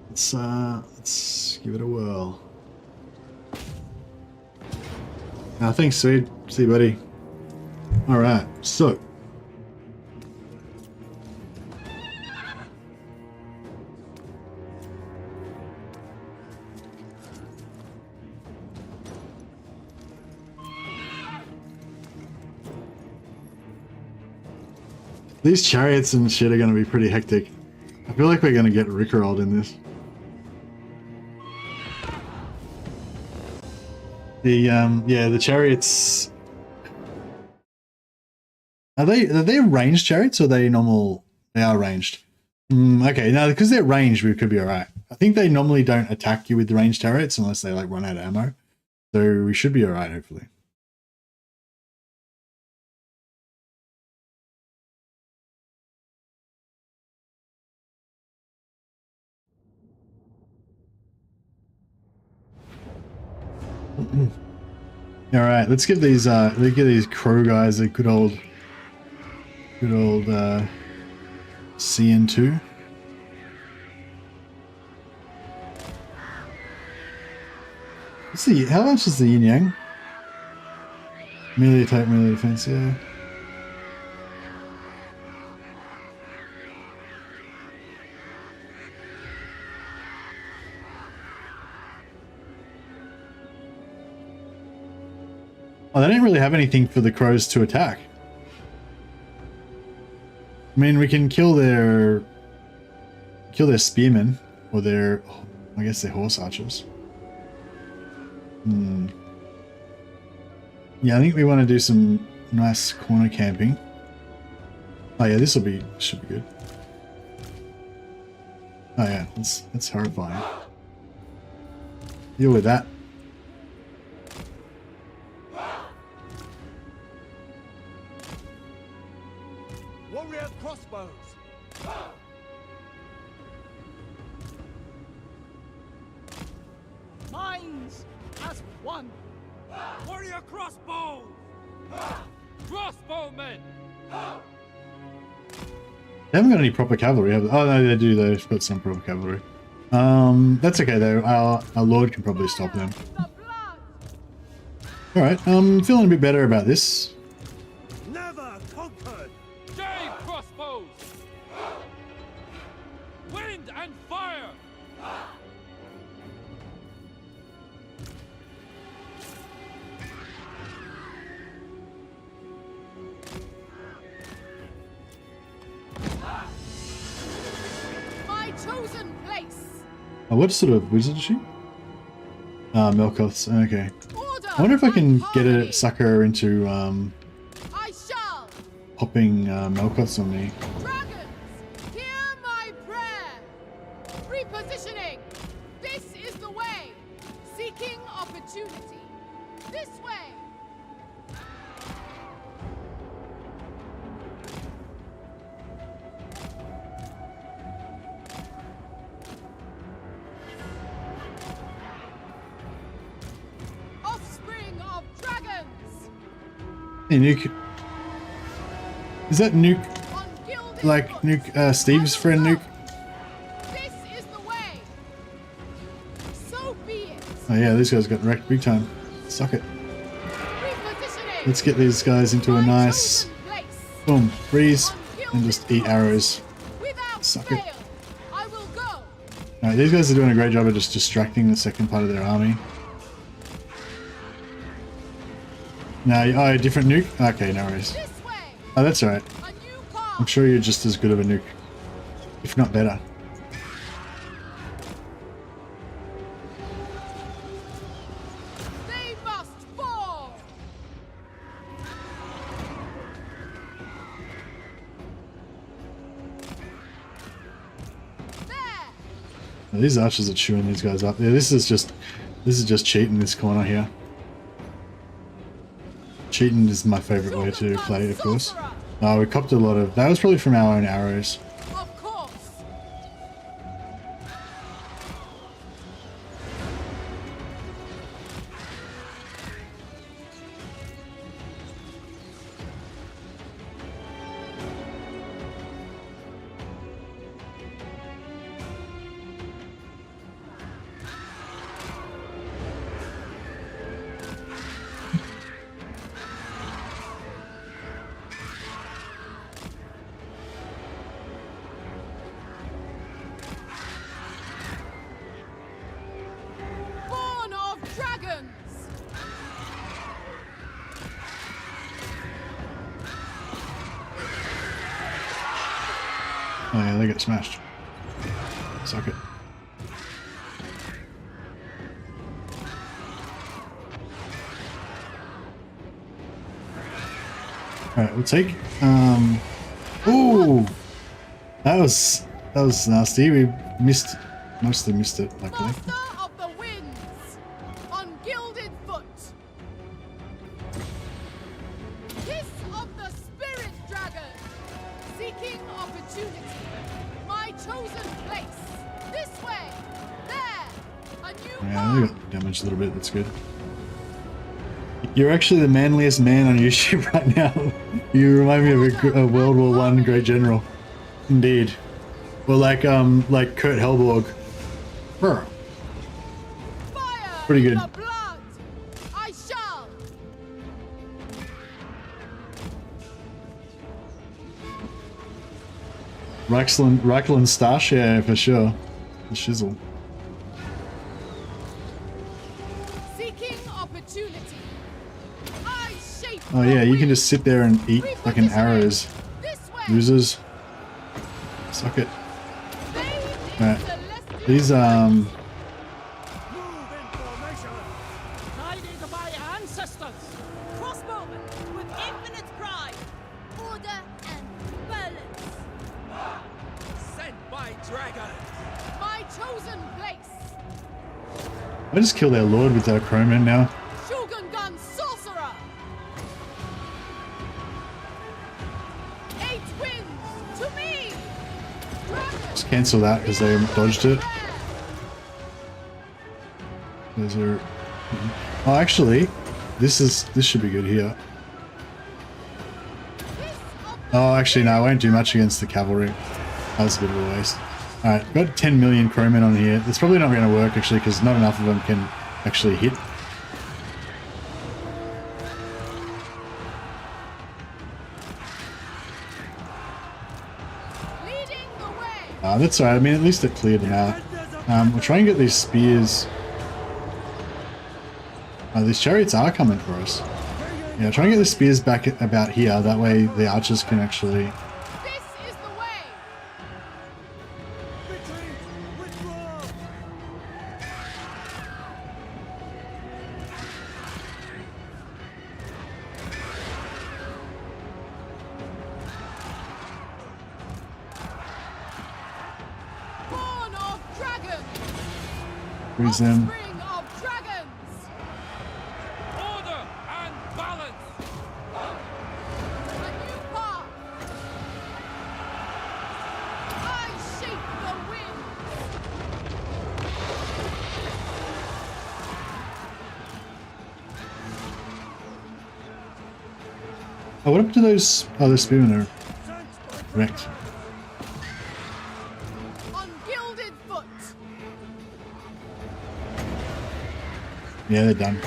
Let's give it a whirl. Thanks, Swede. See you, buddy. All right, so. These chariots and shit are going to be pretty hectic. I feel like we're going to get rickrolled in this. The chariots. Are they ranged chariots or are they normal? They are ranged. Okay, now because they're ranged, we could be alright. I think they normally don't attack you with the ranged chariots unless they like run out of ammo. So we should be alright, hopefully. All right, let's give these crow guys a good old CN2. How much is the Yin Yang? Melee attack, melee defense, yeah. Oh, they don't really have anything for the crows to attack. I mean, we can kill their spearmen or their, I guess, their horse archers. Yeah, I think we want to do some nice corner camping. Oh yeah, should be good. Oh yeah, that's horrifying. Deal with that. Warrior crossbows. Minds as one. Warrior crossbow. Crossbowmen. They haven't got any proper cavalry, have they? Oh no, they do. They've got some proper cavalry. That's okay though. Our lord can probably stop them. All right. I'm feeling a bit better about this. Never conquered. Jade crossbows. Wind and fire. My chosen place. Oh, what sort of wizard is she? Melkoth's. Okay. I wonder if I can get a sucker into I shall. popping Melkoth's on me. Dragons, hear my prayer. Repositioning. This is the way. Seeking opportunity. This way. Offspring of dragons. Hey, Nuke. Is that Nuke? Like Nuke, Steve's friend Nuke? This is the way. So be it. Oh yeah, these guys got wrecked big time. Suck it. Repositioning. Let's get these guys into a nice boom, freeze, and just eat arrows. Suck it. I will go. Alright, these guys are doing a great job of just distracting the second part of their army. No, oh, different Nuke? Okay, no worries. Oh, that's alright. I'm sure you're just as good of a Nuke, if not better. They must fall. Now, these archers are chewing these guys up. Yeah, this is just cheating this corner here. Cheating is my favorite way to play, of course. We copped a lot of... That was probably from our own arrows. Of course. Oh yeah, they get smashed. Suck it. Alright, we'll take ooh! That was nasty. We mostly missed it, luckily. Master of the winds, on gilded foot. Kiss of the spirit dragon, seeking opportunity. My chosen place. This way. There. A new Yeah, they got damaged a little bit. That's good. You're actually the manliest man on YouTube right now. You remind me of a World War I great general. Indeed. Well, like Kurt Helborg. Brr. Pretty good. blood. I shall. Reichland Stash, yeah, for sure. The shizzle. Seeking opportunity. I shape. Oh yeah, you can just sit there and eat fucking arrows. Losers. Suck it. Alright. These Guided by ancestors. Crossbowmen with infinite pride. Order and balance. Sent by dragon. My chosen place. I just kill their lord with our Croman now. Shogun gun sorcerer. 8 winds to me. Just cancel that because they dodged it. Those are. Oh, actually, this should be good here. Oh, actually, no, I won't do much against the cavalry. That was a bit of a waste. Alright, got 10 million crowmen on here. That's probably not going to work actually because not enough of them can actually hit. That's alright, I mean at least it cleared them out. We'll try and get these spears. These chariots are coming for us. Yeah, try and get the spears back about here, that way the archers can actually... freeze them. Oh, what happened to those other spearmen are wrecked? Yeah, they're done.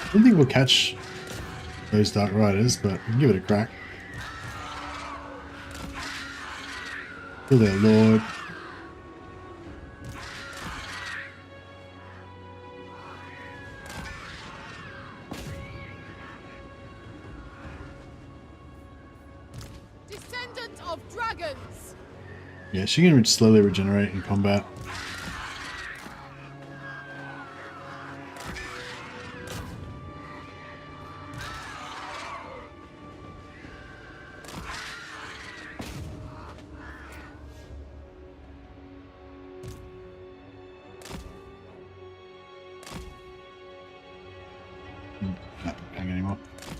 I don't think we'll catch those Dark Riders, but we can give it a crack. Kill their lord. Descendant of dragons. Yeah, she can slowly regenerate in combat.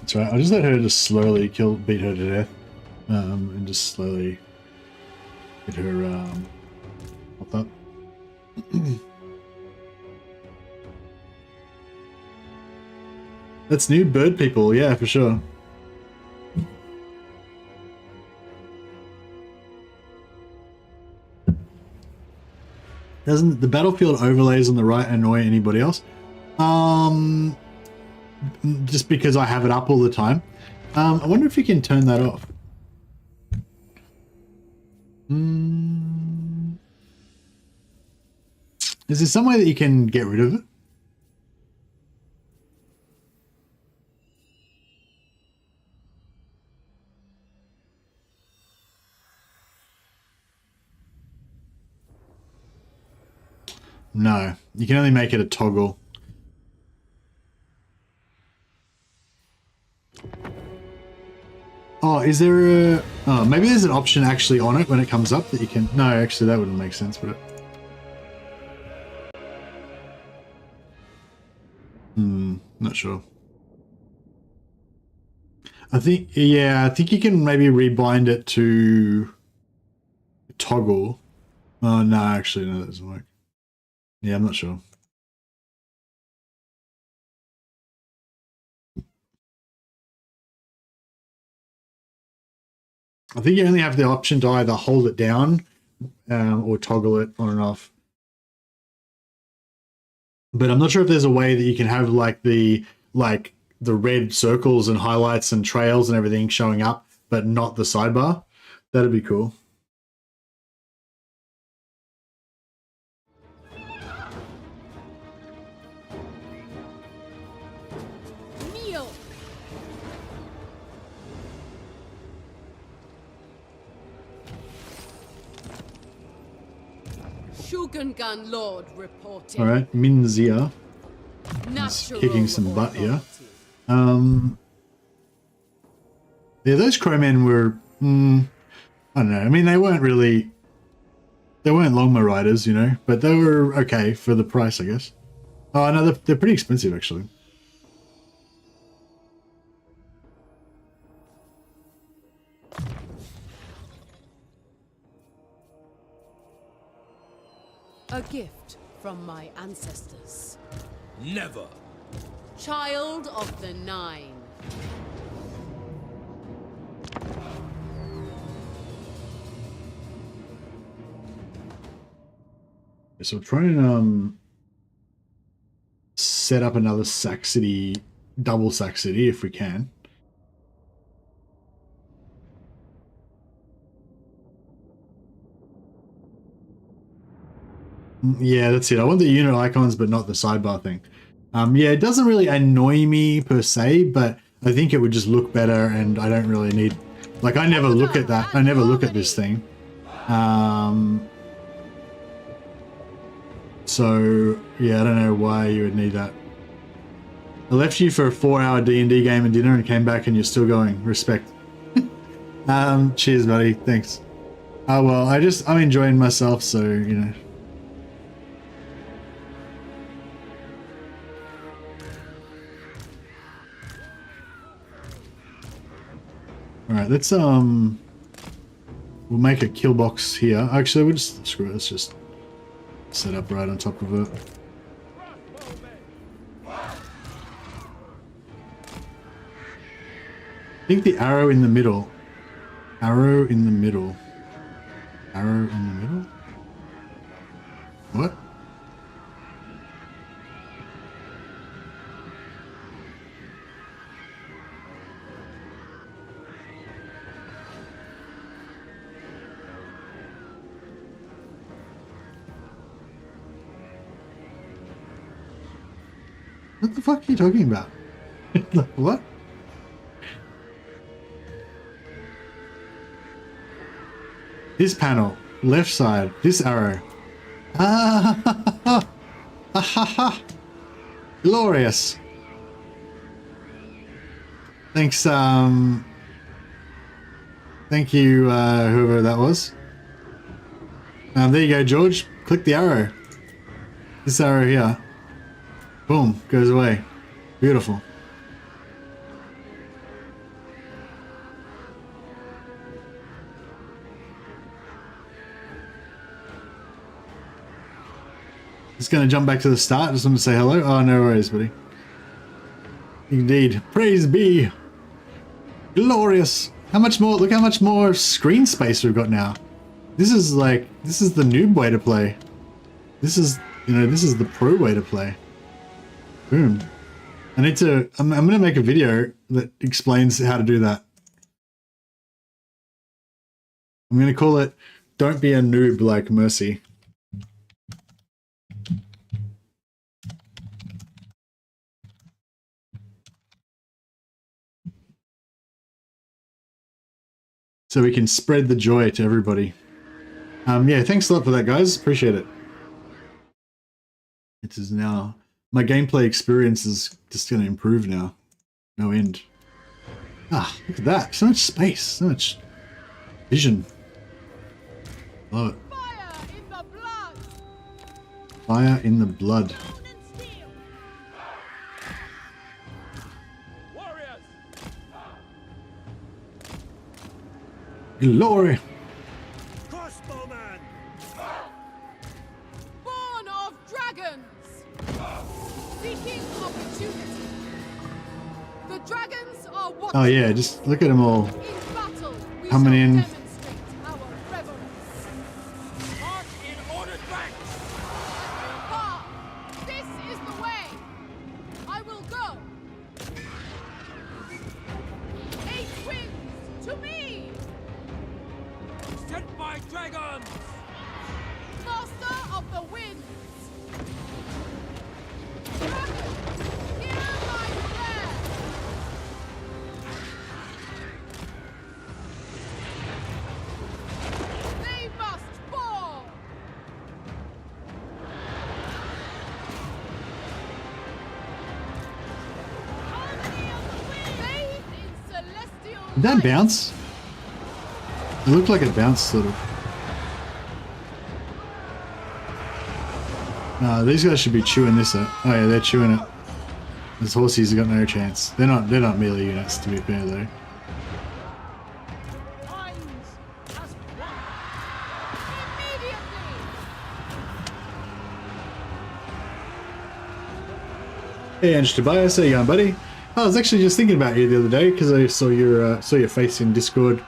That's right. I'll just let her just slowly beat her to death, and just slowly get her what's that? That's new bird people, yeah, for sure. Doesn't the battlefield overlays on the right annoy anybody else? Just because I have it up all the time. I wonder if you can turn that off. Is there some way that you can get rid of it? No, you can only make it a toggle. Oh, is there a... Oh, maybe there's an option actually on it when it comes up that you can... No, actually that wouldn't make sense, would it? Not sure. I think, yeah, I think you can maybe rebind it to toggle. Oh, no, actually, no, that doesn't work. Yeah, I'm not sure. I think you only have the option to either hold it down or toggle it on and off. But I'm not sure if there's a way that you can have like the red circles and highlights and trails and everything showing up, but not the sidebar. That'd be cool. Shogungan Lord reporting. All right, Minzia is kicking some butt here. Yeah, those crowmen were, I don't know. I mean, they weren't Longma riders, you know, but they were okay for the price, I guess. Oh no, they're pretty expensive actually. A gift from my ancestors. Never. Child of the Nine. So we're trying to set up another Sac City, double Sac City if we can. Yeah, that's it. I want the unit icons, but not the sidebar thing. Yeah, it doesn't really annoy me per se, but I think it would just look better, and I don't really need... Like, I never look at that. I never look at this thing. So, yeah, I don't know why you would need that. I left you for a 4-hour D&D game and dinner and came back and you're still going. Respect. Cheers, buddy. Thanks. Oh, well, I'm enjoying myself, so, you know... Alright, let's, we'll make a kill box here. Actually, we'll just, screw it, let's just set up right on top of it. I think the arrow in the middle. Arrow in the middle. Arrow in the middle? What? What the fuck are you talking about? What? This panel, left side, this arrow. Ah, ha, ha, ha. Ah, ha, ha. Glorious. Thanks, thank you, whoever that was. There you go, George. Click the arrow. This arrow here. Boom, goes away. Beautiful. Just gonna jump back to the start. Just want to say hello. Oh, no worries, buddy. Indeed. Praise be. Glorious. How much more? Look how much more screen space we've got now. This is like, this is the noob way to play. This is, you know, this is the pro way to play. Boom. I need to, I'm going to make a video that explains how to do that. I'm going to call it, Don't Be a Noob Like Mercy. So we can spread the joy to everybody. Yeah, thanks a lot for that, guys. Appreciate it. It is now, my gameplay experience is just going to improve now. No end. Ah, look at that. So much space, so much vision. Love it. Fire in the blood. Glory. Crossbowman. Born of dragons, seeking opportunity. The dragons are what. Oh yeah, just look at them all In battle, we coming shall in. demonstrate our reverence. March in ordered ranks. Ha! This is the way. I will go. 8 winds to me. Sent by dragons. Master of the winds. Dragons, hear my prayer. They must fall. Bathe in celestial Did that light. bounce? It looked like it bounced, sort of. No, these guys should be chewing this up. Oh yeah, they're chewing it. Those horsies have got no chance. They're not melee units, to be fair though. Hey, Ange Tobias, how you going, buddy? I was actually just thinking about you the other day because I saw your face in Discord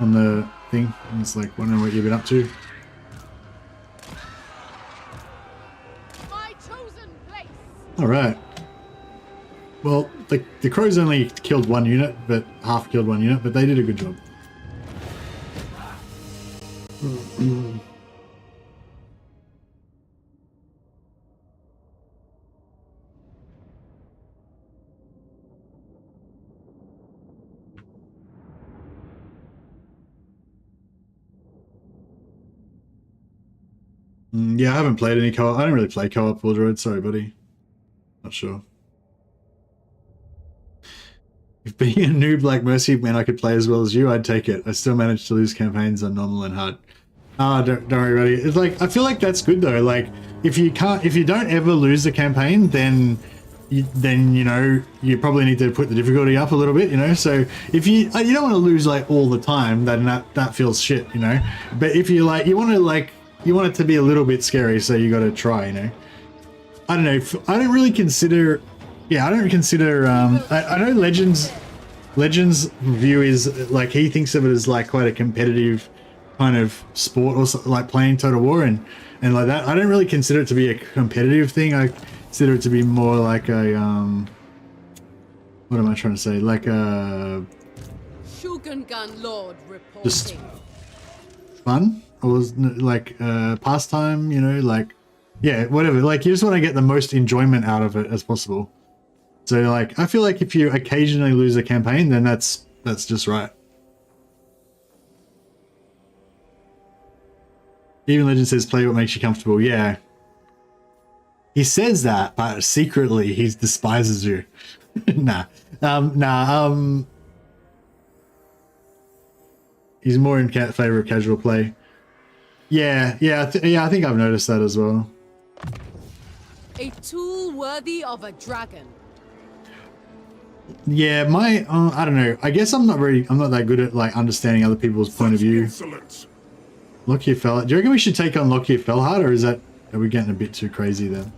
on the thing. I was like wondering what you've been up to. My chosen place. All right. Well, the crows only killed one unit, but half killed one unit, but they did a good job. Yeah, I haven't played any co-op. I don't really play co-op War Droid. Sorry, buddy. Not sure. If being a noob like Mercy meant I could play as well as you, I'd take it. I still managed to lose campaigns on normal and hard. Ah, don't worry, buddy. It's like, I feel like that's good though. Like, if you don't ever lose a campaign, then you know, you probably need to put the difficulty up a little bit, you know. So if you don't want to lose like all the time, then that feels shit, you know. But if you want it to be a little bit scary, so you got to try, you know. I don't know. I don't really consider. Yeah, I don't consider. I know Legends' view is like he thinks of it as like quite a competitive kind of sport, or like playing Total War and like that. I don't really consider it to be a competitive thing. I consider it to be more like a what am I trying to say? Like a Shogungan Lord reporting. just fun, or like pastime, you know, like yeah, whatever. Like you just want to get the most enjoyment out of it as possible. So like I feel like if you occasionally lose a campaign, then that's just right. Even Legend says play what makes you comfortable. Yeah. He says that, but secretly he despises you. Nah. He's more in favor of casual play. Yeah, I think I've noticed that as well. A tool worthy of a dragon. Yeah, I don't know. I guess I'm not that good at like understanding other people's point of view. Lockyer Fell. Do you reckon we should take on Lockyer Fellhard, or are we getting a bit too crazy then?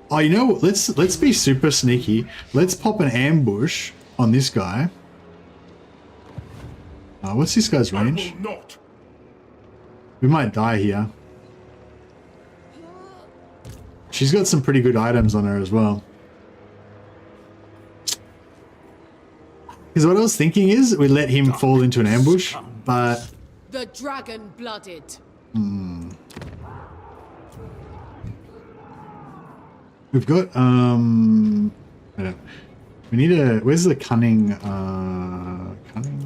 Oh, you know what? Let's be super sneaky. Let's pop an ambush on this guy. What's this guy's range? We might die here. She's got some pretty good items on her as well. Because what I was thinking is we let him fall into an ambush, but... The dragon-blooded. We've got, I don't, we need a, where's the cunning, cunning?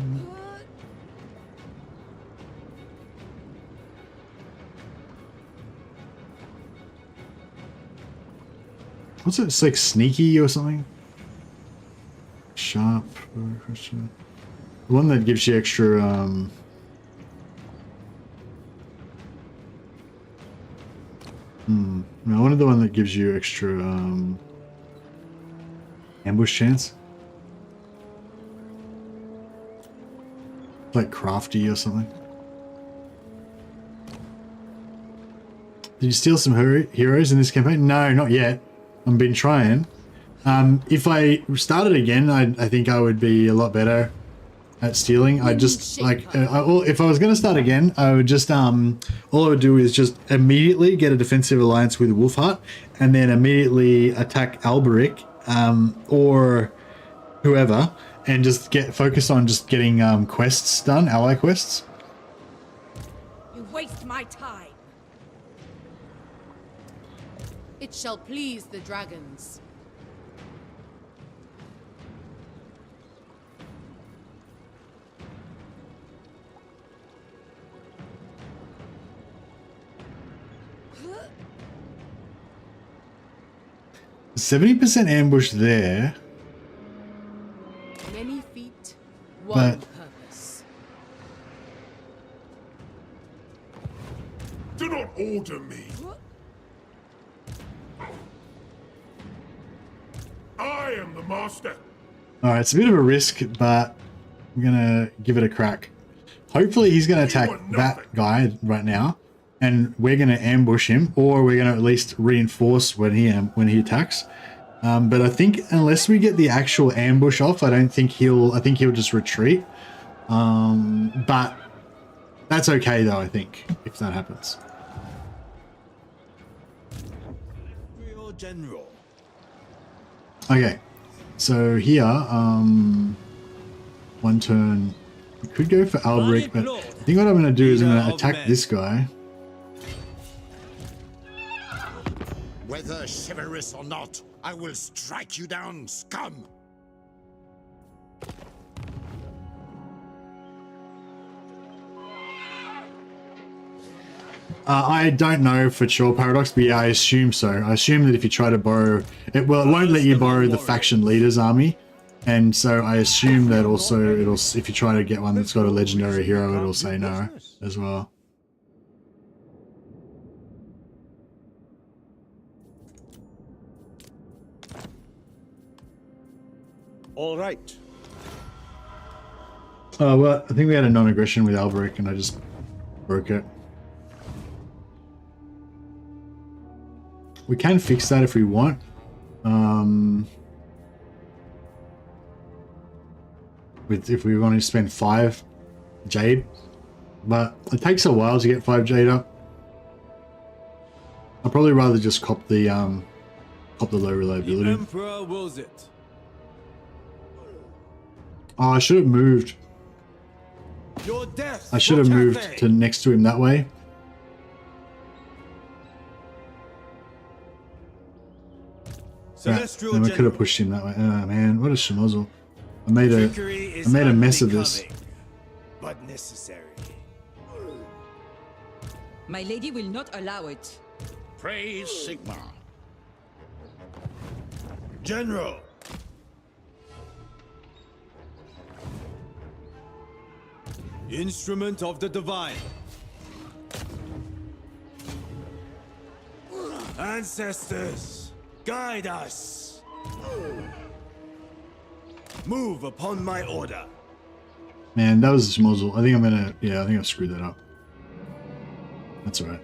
What's it, it's like sneaky or something? Sharp, the one that gives you extra, no, I wanted the one that gives you extra ambush chance. Like crafty or something. Did you steal some heroes in this campaign? No, not yet. I've been trying. If I started again, I think I would be a lot better at stealing. I just like if I was going to start again, I would just all I would do is just immediately get a defensive alliance with Wolfheart, and then immediately attack Alberic or whoever, and just get focused on just getting quests done, ally quests. You waste my time. It shall please the dragons. %70% ambush there. Many feet, one purpose. Do not order me. I am the master. All right, it's a bit of a risk, but I'm gonna give it a crack. Hopefully he's gonna attack that guy right now, and we're gonna ambush him, or we're gonna at least reinforce when he attacks. But I think unless we get the actual ambush off, I think he'll just retreat. But that's okay though, I think, if that happens. General. Okay, so here, one turn, we could go for Alberic, but I think what I'm going to do is I'm going to attack this guy. Whether chivalrous or not, I will strike you down, scum! I don't know for sure, Paradox, but yeah, I assume so. I assume that if you try to borrow it, well, it won't let you borrow the faction leader's army, and so I assume that also it'll, if you try to get one that's got a legendary hero, it'll say no as well. All right. Oh well, I think we had a non-aggression with Alberic, and I just broke it. We can fix that if we want. If we want to spend 5 jade, but it takes a while to get 5 jade up. I'd probably rather just cop the low reliability. The Emperor wills it. Oh, I should have moved. Your death. I should have moved to next to him that way. Celestial then we could have pushed him that way. Oh man, what a schmozzle. I made a mess of this. But necessary. My lady will not allow it. Praise Sigma. General. Instrument of the divine. Ancestors, guide us. Move upon my order. Man, that was a schmozzle. I think I screwed that up. That's alright.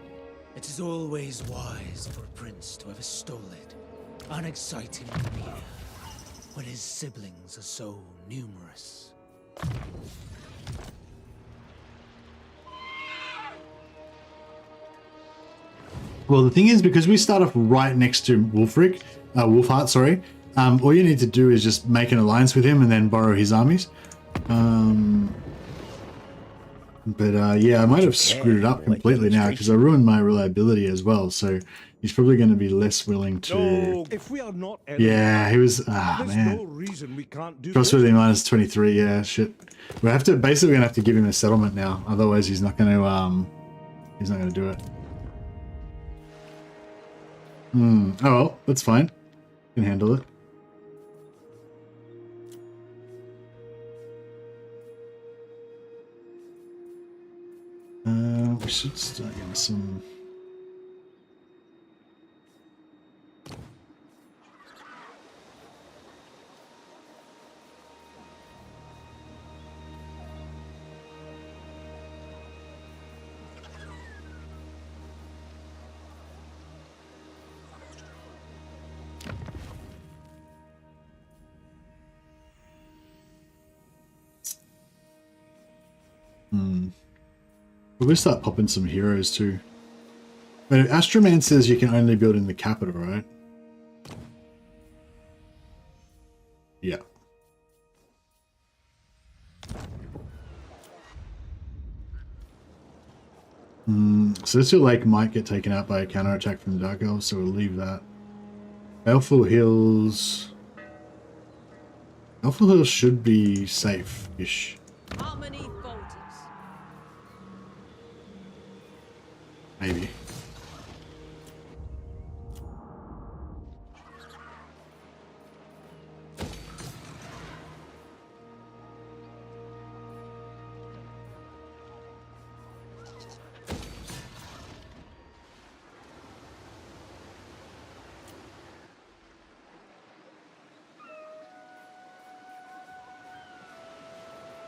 It is always wise for a prince to have a stolid, unexciting demeanor when his siblings are so numerous. Well, the thing is, because we start off right next to Wolfheart, sorry, all you need to do is just make an alliance with him and then borrow his armies. Yeah, I might have screwed it up completely now because I ruined my reliability as well. So he's probably going to be less willing to. No, if we are not Yeah, he was. Man. No reason we can't do Trustworthy minus 23. Yeah, shit. We have to basically gonna have to give him a settlement now. Otherwise, he's not going to. He's not going to do it. Oh well, that's fine. Can handle it. We should start getting some. We'll start popping some heroes too. But Astroman says you can only build in the capital, right? Yeah. Celestial Lake might get taken out by a counterattack from the Dark Elves, so we'll leave that. Baleful Hills. Baleful Hills should be safe-ish. Harmony falters. Maybe.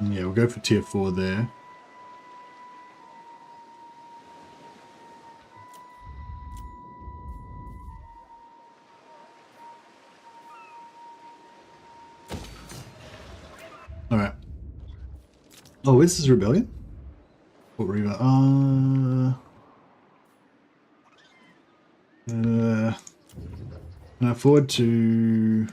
Yeah, we'll go for tier 4 there. Alright. Oh, is this Rebellion? What Reaver? Can I afford to...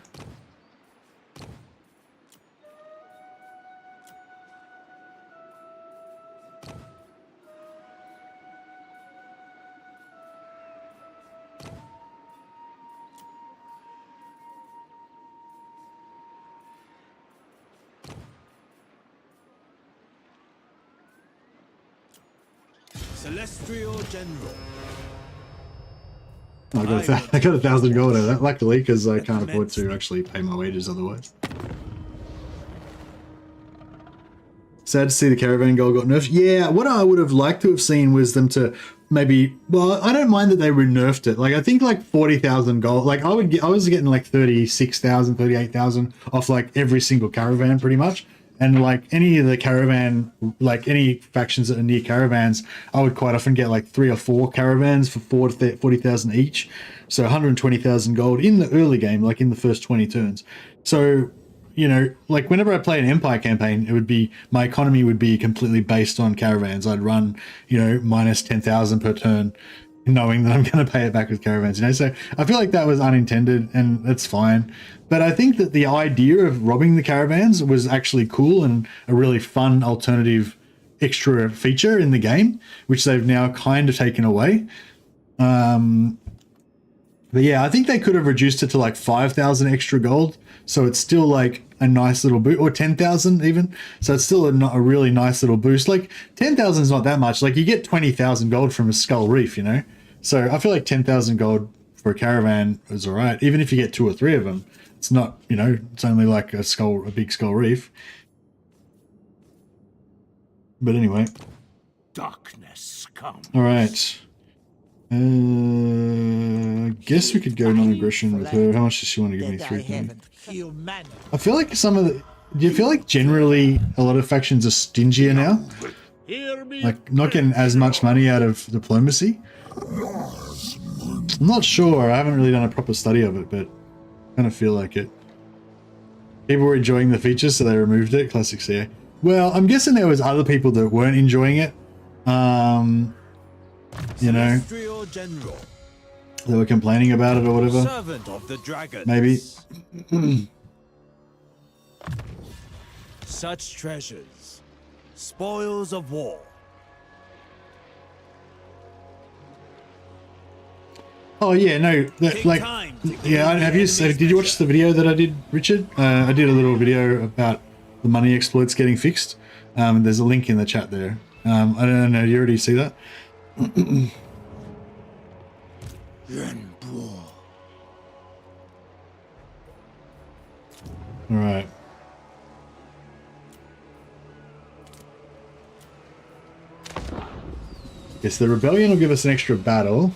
Celestial General. I got 1,000 gold out of that, luckily, because I can't afford to actually pay my wages otherwise. Sad to see the caravan goal got nerfed. Yeah, what I would have liked to have seen was them to maybe, well, I don't mind that they nerfed it. Like, I think like 40,000 gold, like I was getting like 36,000, 38,000 off like every single caravan pretty much. And like any of the caravan, like any factions that are near caravans, I would quite often get like 3 or 4 caravans for 40,000 each. So 120,000 gold in the early game, like in the first 20 turns. So, you know, like whenever I play an Empire campaign, it would be, my economy would be completely based on caravans. I'd run, you know, minus 10,000 per turn, knowing that I'm going to pay it back with caravans, you know. So I feel like that was unintended, and that's fine. But I think that the idea of robbing the caravans was actually cool and a really fun alternative extra feature in the game, which they've now kind of taken away. But yeah, I think they could have reduced it to like 5,000 extra gold, so it's still like a nice little boost, or 10,000 even. So it's still a really nice little boost. Like 10,000 is not that much. Like you get 20,000 gold from a Skull Reef, you know. So I feel like 10,000 gold for a caravan is all right, even if you get 2 or 3 of them. It's not, you know, it's only like a big Skull Reef. But anyway. Darkness come. All right. Guess we could go non-aggression with her. How much does she want to give me? 3,000. I feel like some of the... Do you feel like generally a lot of factions are stingier now? Like not getting as much money out of diplomacy? I'm not sure. I haven't really done a proper study of it, but I kind of feel like it. People were enjoying the features, so they removed it. Classic CA. Well, I'm guessing there was other people that weren't enjoying it. You know. They were complaining about it or whatever. Servant of the dragon. Maybe. Such treasures, spoils of war. Oh yeah, no, like, yeah. Have you? Did you watch the video that I did, Richard? I did a little video about the money exploits getting fixed. There's a link in the chat there. I don't know. Do you already see that? Yuan Bo. All right. Yes, the rebellion will give us an extra battle.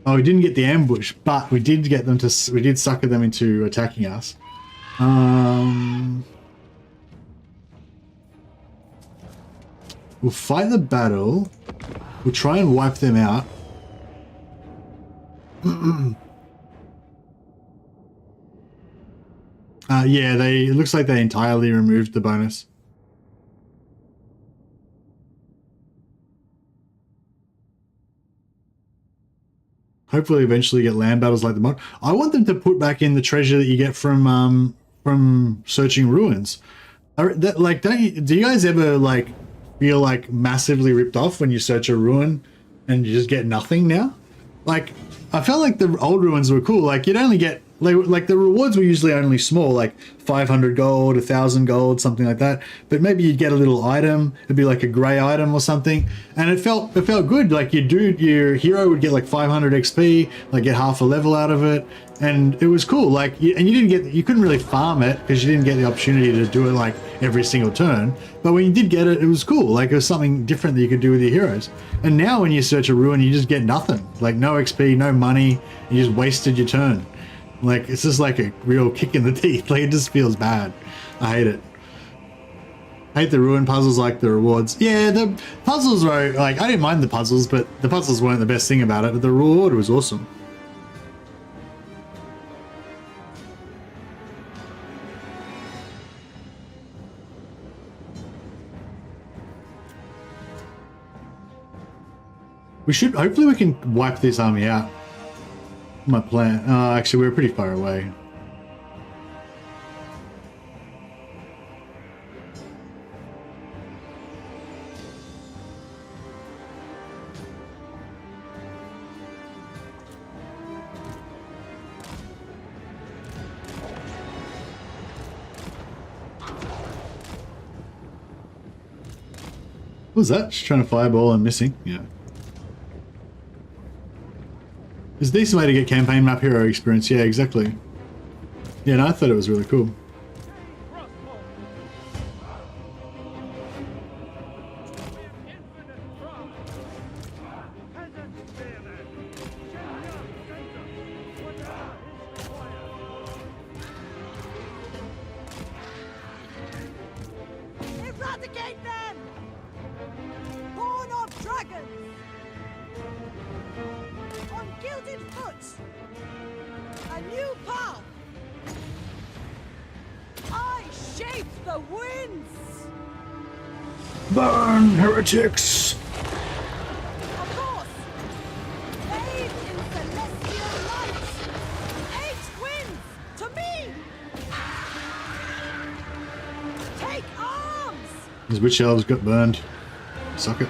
Oh, we didn't get the ambush, but we did get them to. We did sucker them into attacking us. We'll fight the battle. We'll try and wipe them out. Yeah, it looks like they entirely removed the bonus. Hopefully eventually get land battles like the mod. I want them to put back in the treasure that you get from searching ruins. Like, do you guys ever like feel like massively ripped off when you search a ruin and you just get nothing now? Like, I felt like the old ruins were cool. Like, you'd only get like the rewards were usually only small, like 500 gold, 1,000 gold, something like that. But maybe you'd get a little item. It'd be like a grey item or something, and it felt good. Like your hero would get like 500 XP, like get half a level out of it, and it was cool. Like, you couldn't really farm it because you didn't get the opportunity to do it like every single turn. But when you did get it, it was cool. Like, it was something different that you could do with your heroes. And now when you search a ruin, you just get nothing. Like, no XP, no money. You just wasted your turn. Like, it's just like a real kick in the teeth. Like, it just feels bad. I hate it. I hate the ruin puzzles like the rewards. Yeah, the puzzles were like, I didn't mind the puzzles, but the puzzles weren't the best thing about it. But the reward was awesome. Hopefully we can wipe this army out. My plan. Actually, we're pretty far away. What was that? Just trying to fireball and missing. Yeah. It's a decent way to get campaign map hero experience. Yeah, exactly. Yeah, and I thought it was really cool. Eradicate them! Born of dragons! On gilded foot! A new path! I shape the winds! Burn, heretics! Of course! Bathe in celestial light! 8 winds! To me! Take arms! His witch elves got burned. Suck it.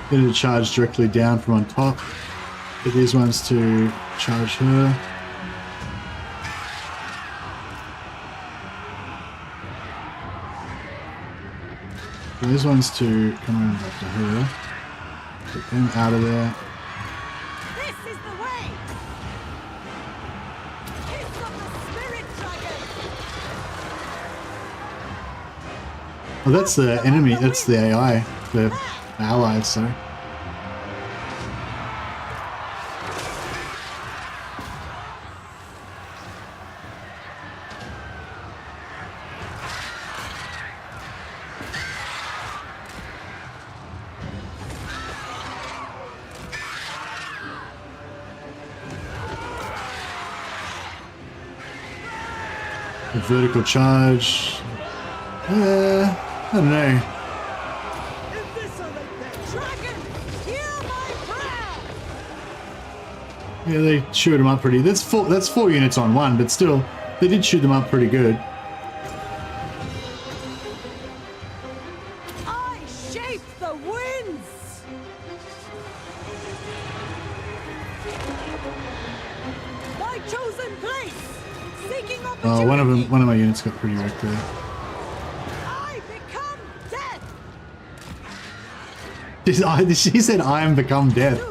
Get her to charge directly down from on top. Get these ones to charge her. Get these ones to come around back to her. Get them out of there. This is the way! Kiss of the spirit dragon! Oh, that's the enemy. That's the AI. The allies, sorry. A vertical charge. I don't know. Yeah, they shoot them up pretty. That's four units on one, but still, they did shoot them up pretty good. I shape the winds. My chosen place. Seeking opportunity. Oh, one of my units got pretty wrecked there. I become death. She said, "I am become death."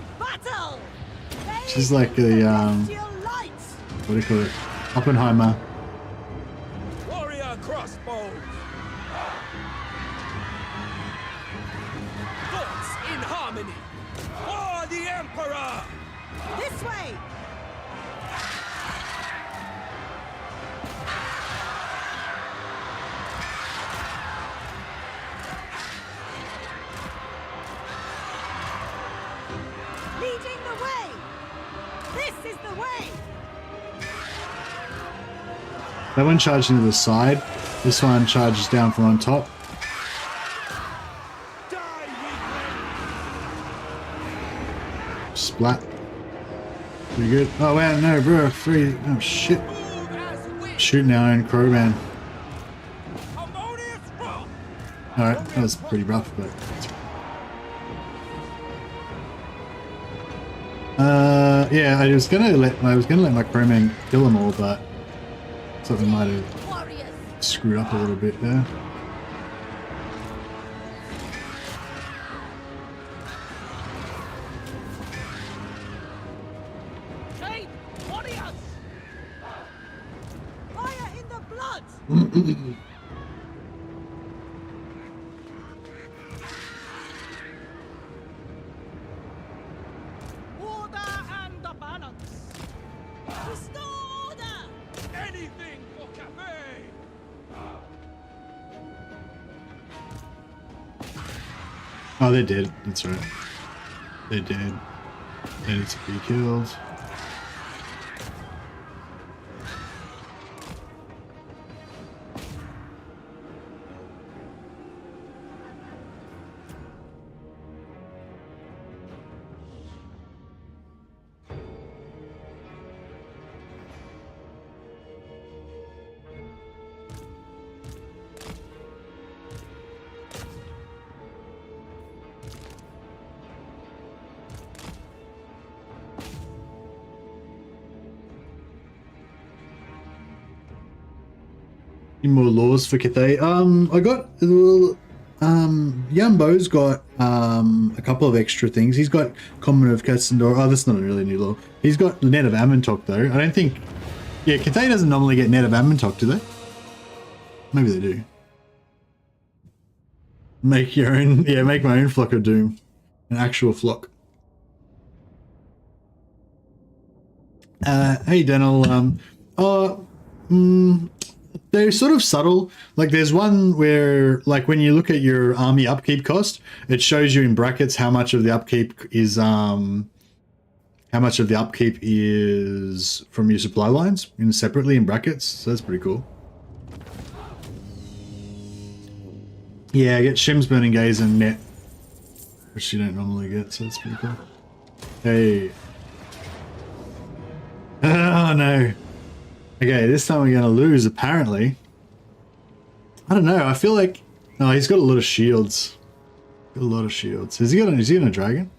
She's like the what do you call it? Oppenheimer. Warrior crossbows. Thoughts in harmony. For the Emperor. This way. Leading the way. This is the way. That one charged into the side. This one charges down from on top. Splat. Pretty good. Oh wow, no, bro. Three. Oh shit. Shooting our own crowman. Alright, that was pretty rough, but. Yeah, I was gonna let my crowman kill them all, but something might have screwed up a little bit there. Hey, warriors! Fire in the blood! Oh, they did. That's right. They did. They need to be killed. More laws for Cathay. I got Yuan Bo's got a couple of extra things. He's got Common of Katsandor. Oh, that's not a really new law. He's got Net of Amantok though. I don't think. Yeah, Cathay doesn't normally get Net of Amantok, do they? Maybe they do. Make your own. Yeah, make my own flock of doom. An actual flock. Hey, Daniel. They're sort of subtle. Like there's one where, like when you look at your army upkeep cost, it shows you in brackets how much of the upkeep is from your supply lines, separately in brackets. So that's pretty cool. Yeah, I get Shim's Burning Gaze and Net, which you don't normally get, so that's pretty cool. Hey. Oh no. Okay, this time we're gonna lose, apparently. I don't know, I feel like... No, he's got a lot of shields. Got a lot of shields. Is he on a dragon?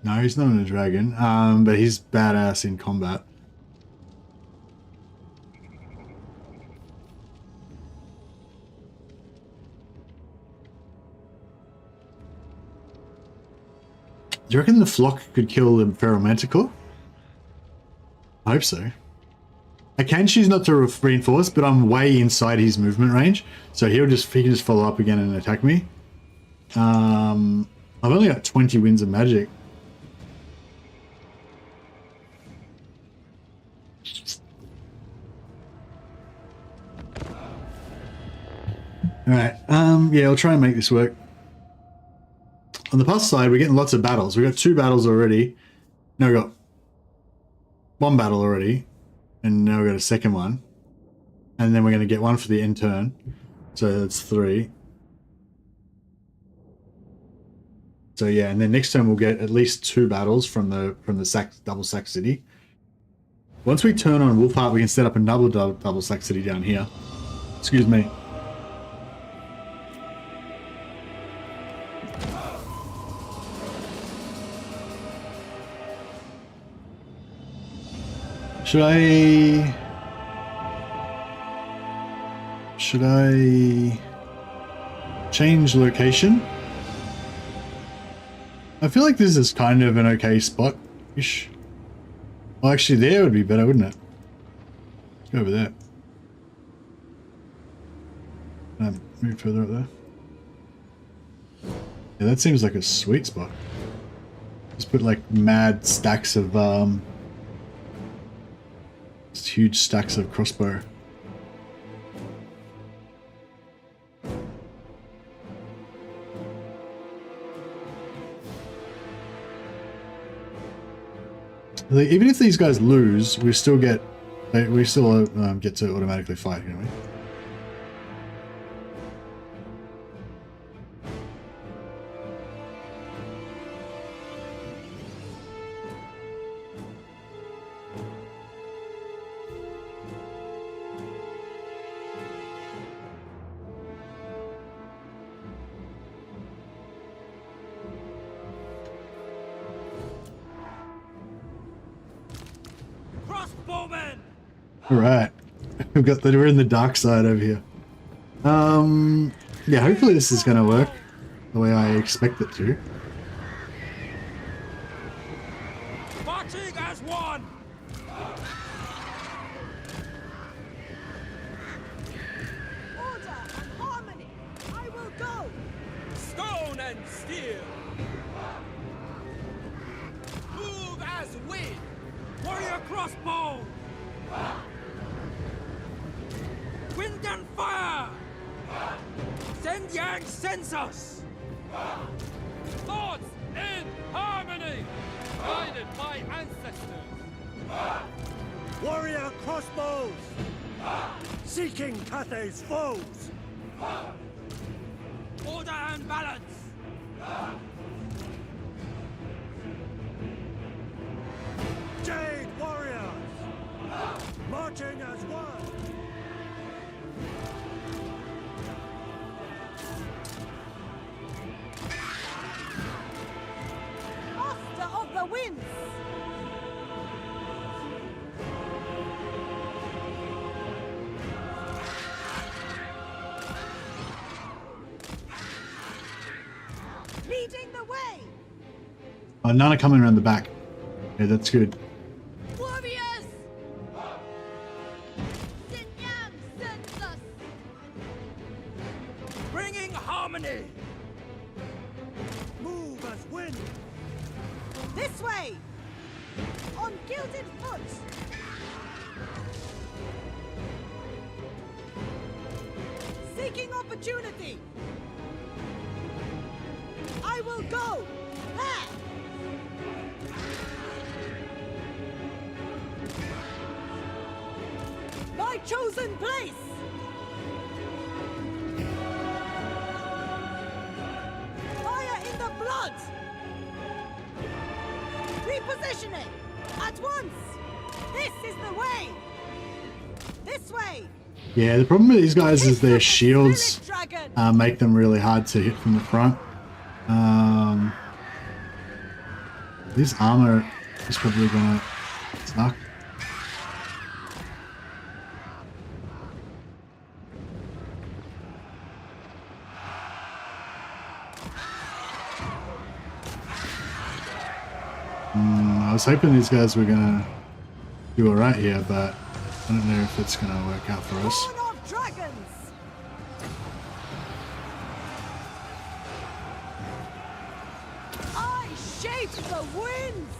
No, he's not on a dragon. But he's badass in combat. Do you reckon the flock could kill the Feral Manticore? I hope so. I can choose not to reinforce, but I'm way inside his movement range, so he can just follow up again and attack me. I've only got 20 winds of magic. Alright, yeah, I'll try and make this work. On the plus side, we're getting lots of battles. We've got 2 battles already. No, we've got 1 battle already. And now we've got a second one. And then we're going to get one for the intern. So that's 3. So yeah, and then next turn we'll get at least 2 battles from the double sack city. Once we turn on Wolfheart, we can set up a double sack city down here. Excuse me. Should I change location? I feel like this is kind of an okay spot-ish. Well, actually there would be better, wouldn't it? Let's go over there. Move further up there. Yeah, that seems like a sweet spot. Just put like mad stacks of just huge stacks of crossbow. Like, even if these guys lose, we still get to automatically fight, you know what I mean? Alright. We're in the dark side over here. Yeah, hopefully this is gonna work the way I expect it to. Marching as one! Order and harmony! I will go! Stone and steel! Move as wind! Warrior crossbow! Wind and fire! Send Yang sends us! Thoughts in harmony! Guided by ancestors! Warrior crossbows! Seeking Cathay's foes! Order and balance! Jade warriors! Marching as one! Master of the winds! Leading the way! Oh, none are coming around the back. Yeah, that's good. Warriors! Yin Yang sends us! Bringing harmony! Move as wind! This way! On gilded foot! Seeking opportunity! I will go! Ha! My chosen place! Fire in the blood! Repositioning! At once! This is the way! This way! Yeah, the problem with these guys is their shields make them really hard to hit from the front. This armor is probably gonna suck. I was hoping these guys were gonna do alright here, but I don't know if it's gonna work out for us. Born of dragons! I shape the winds!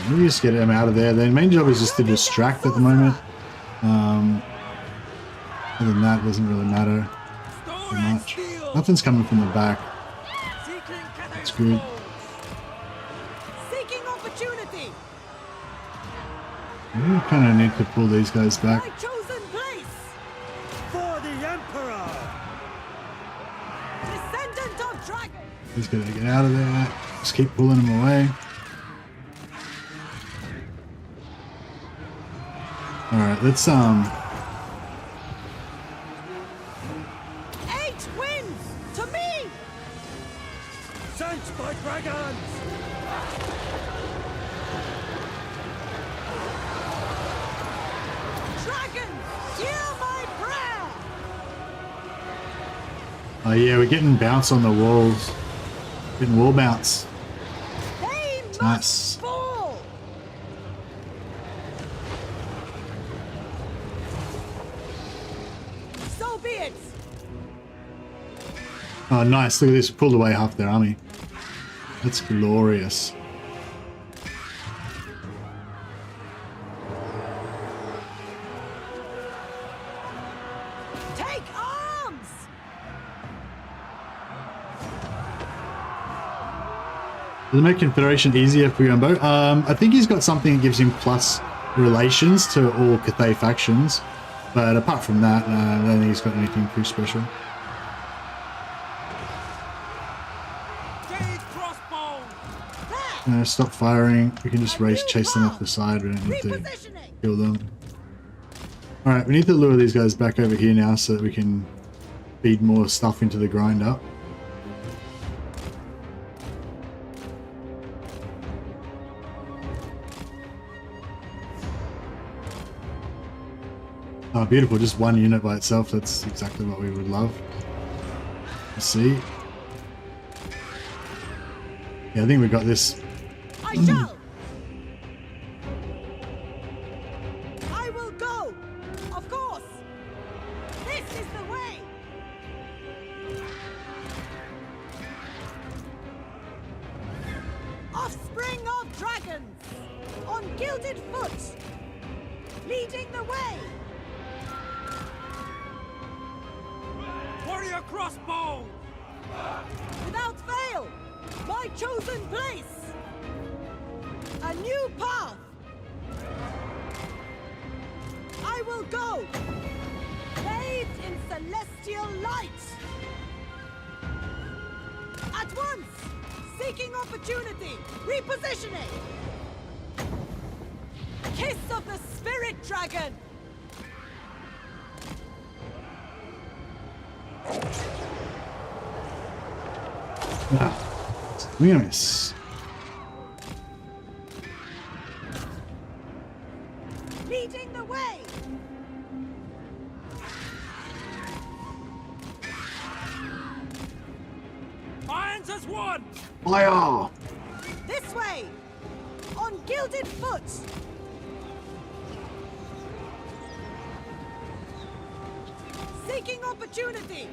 Maybe just get them out of there. Their main job is just to distract at the moment. Other than that, it doesn't really matter too much. Nothing's coming from the back. That's good. Seeking opportunity! We kind of need to pull these guys back. My chosen place! For the Emperor! Descendant of dragon! He's got to get out of there. Just keep pulling him away. Alright, let's 8 wins to me! Sent by dragons! Dragon, hear my prayer! oh yeah, we're getting bounce on the walls. Getting wall bounce. They It's must nice. fall! So be it! Oh nice, look at this. We pulled away half their army. That's glorious. Take arms! Does it make Confederation easier for Yuan Bo? I think he's got something that gives him plus relations to all Cathay factions. But apart from that, I don't think he's got anything too special. Stop firing. We can just race chase them off the side. We don't need to kill them. Alright, we need to lure these guys back over here now so that we can feed more stuff into the grinder. Oh, beautiful. Just one unit by itself. That's exactly what we would love. Let's see. Yeah, I think we got this. I shall! I will go! Of course! This is the way! Offspring of dragons! On gilded foot! Leading the way! Warrior crossbow! Without fail! My chosen place! A new path! I will go! Bathed in celestial light! At once! Seeking opportunity! Repositioning! Kiss of the Spirit Dragon! We're gonna miss. Leading the way! Irons as one! Fire! This way! On gilded foot! Seeking opportunity!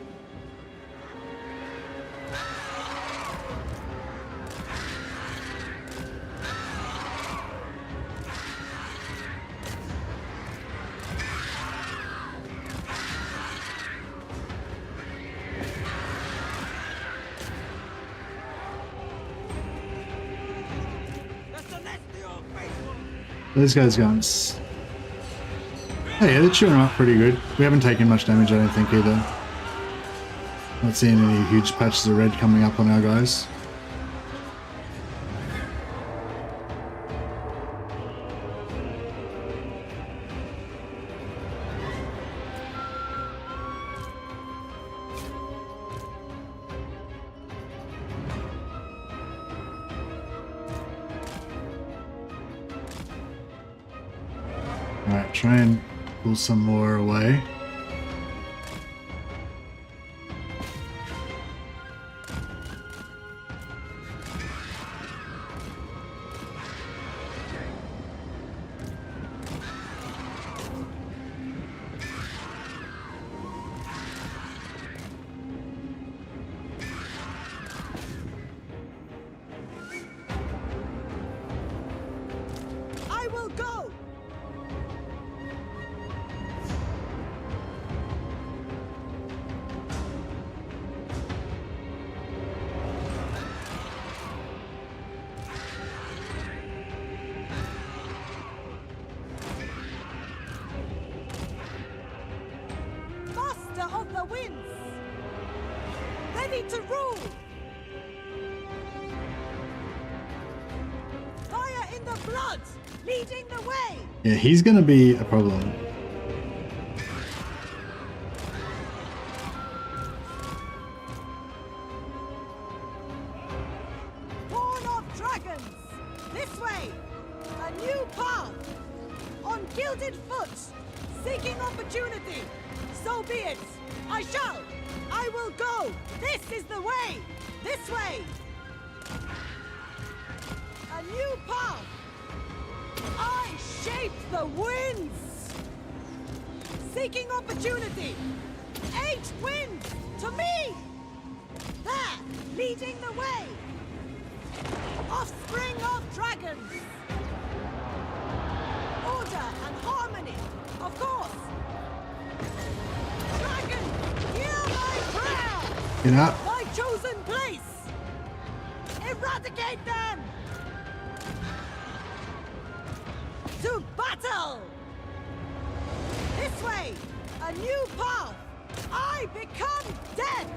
Those guys going. Hey, yeah, they're chewing them up pretty good. We haven't taken much damage, I don't think, either. Not seeing any huge patches of red coming up on our guys. Alright, try and pull some more away. I will go! Ready to rule! Fire in the blood! Leading the way! Yeah, he's gonna be a problem. Born of dragons! This way! A new path! On gilded foot! Seeking opportunity! So be it! I shall! I will go! This is the way! This way! A new path! I shape the winds! Seeking opportunity! 8 winds! To me! There! Leading the way! Offspring of dragons! Order and harmony! Of course! Dragon! Hear my prayer! Get up. My chosen place! Eradicate them! To battle! This way! A new path! I become death!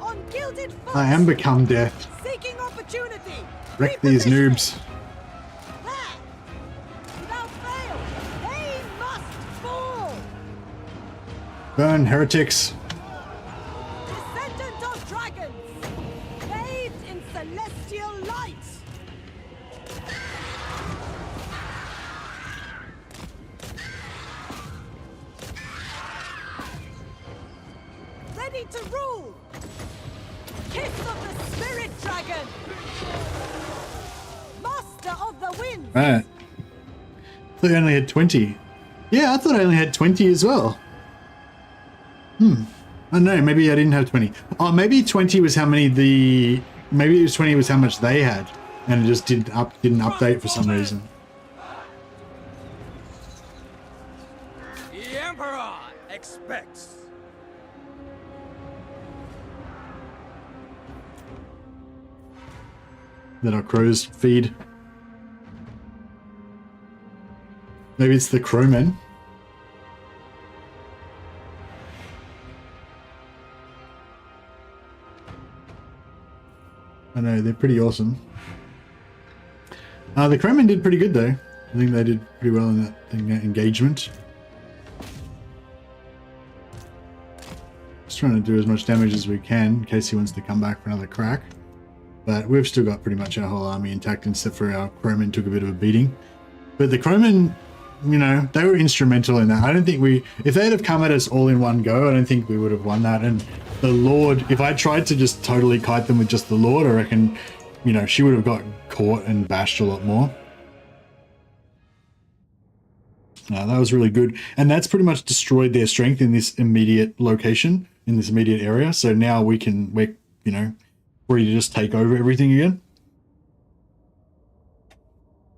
On gilded foot! I am become death. Seeking opportunity! Wreck these noobs. There! Without fail! They must fall! Burn heretics. Descendant of dragons! Bathed in celestial light! Ready to rule! Kiss of the spirit dragon! Master of the winds! Right. I thought I only had 20. Yeah, I thought I only had 20 as well. I don't know, maybe I didn't have 20. Oh, maybe 20 was how many maybe it was 20 was how much they had. And it just didn't update for some reason. The Emperor expects. That our crows feed. Maybe it's the crowmen. I know, they're pretty awesome. The crowmen did pretty good though. I think they did pretty well in that engagement. Just trying to do as much damage as we can in case he wants to come back for another crack. But we've still got pretty much our whole army intact, except for our crowmen took a bit of a beating. But the crowmen, you know, they were instrumental in that. I don't think if they'd have come at us all in one go, I don't think we would have won that. And the Lord, if I tried to just totally kite them with just the Lord, I reckon, you know, she would have got caught and bashed a lot more. That was really good. And that's pretty much destroyed their strength in this immediate location, in this immediate area. So now we're, you know, ready to just take over everything again.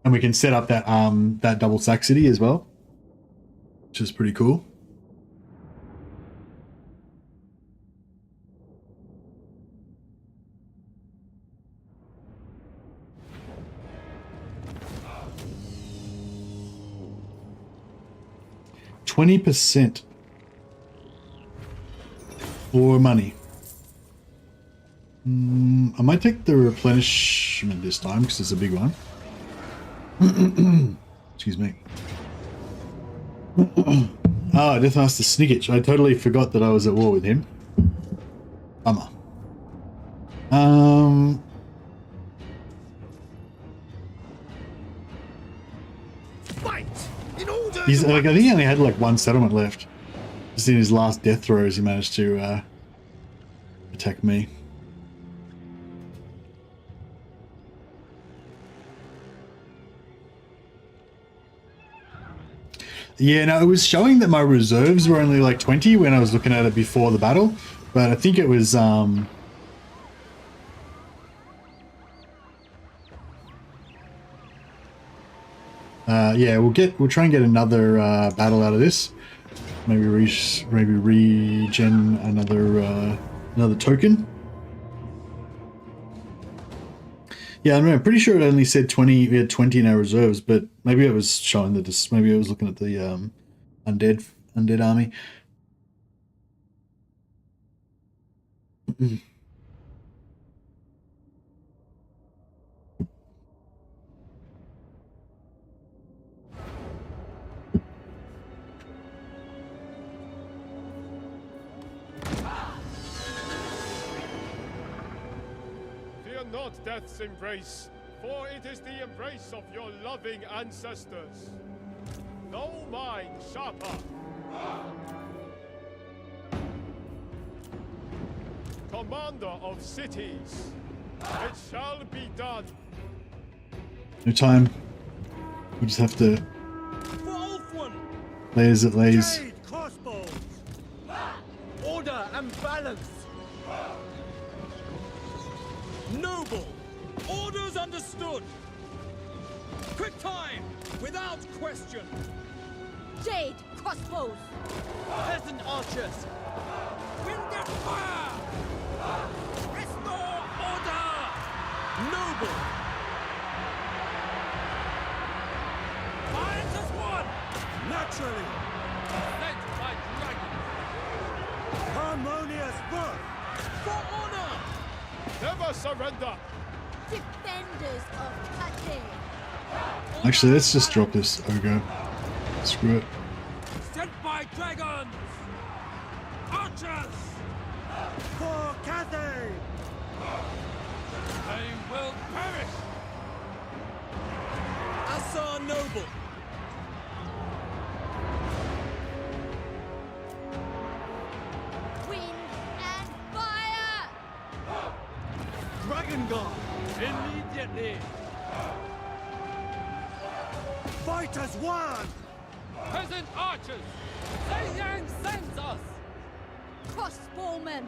And we can set up that that double sack city as well, which is pretty cool. %20 for money. I might take the replenishment this time because it's a big one. Excuse me. Deathmaster Snickich. I totally forgot that I was at war with him. Bummer. He's like, I think he only had like one settlement left. Just in his last death throes, he managed to attack me. Yeah, no, it was showing that my reserves were only like 20 when I was looking at it before the battle, but I think it was yeah, we'll try and get another battle out of this. Maybe regen another token. Yeah, I don't know, I'm pretty sure it only said 20. We had 20 in our reserves, but maybe it was showing that this. Maybe I was looking at the undead army. not death's embrace, for it is the embrace of your loving ancestors. No mind sharper. Commander of cities, it shall be done. No time. We just have to lay as it lays. Crossbows. Order and balance. Noble. Orders understood. Quick time, without question. Jade crossbows. Peasant archers. Wind and fire. Restore order. Noble. Alliance as one. Naturally. Led by dragons. Harmonious birth. For honor. Never surrender. Defenders of Pate. Actually, let's just drop this ogre. Screw it. Sent by dragons. Archers. For Cathay. They will perish. Assar Noble. Wind and fire. Dragon Guard. Immediately. Fight as one. Peasant archers. Yin Yang sends us. Crossbowmen.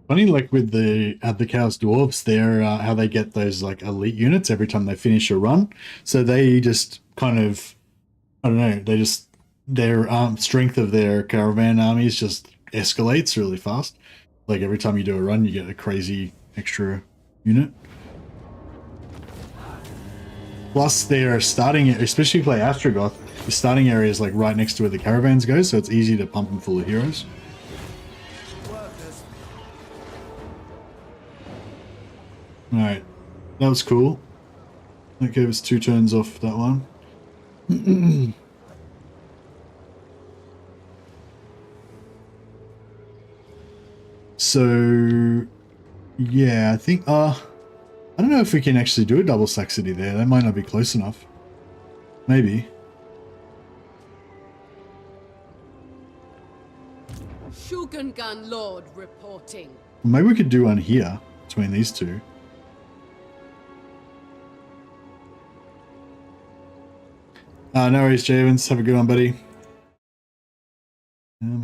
Funny, like with the Chaos Dwarves, they're how they get those like elite units every time they finish a run. So they just kind of, I don't know, they just their strength of their caravan armies just escalates really fast. Like every time you do a run, you get a crazy extra unit. Plus, their starting, especially if you play Astrogoth, the starting area is like right next to where the caravans go, so it's easy to pump them full of heroes. Alright, that was cool. That gave us 2 turns off that one. So, yeah, I think, I don't know if we can actually do a double Saxony there. That might not be close enough. Maybe. Shogungan Lord reporting. Maybe we could do one here, between these two. No worries, Javens. Have a good one, buddy.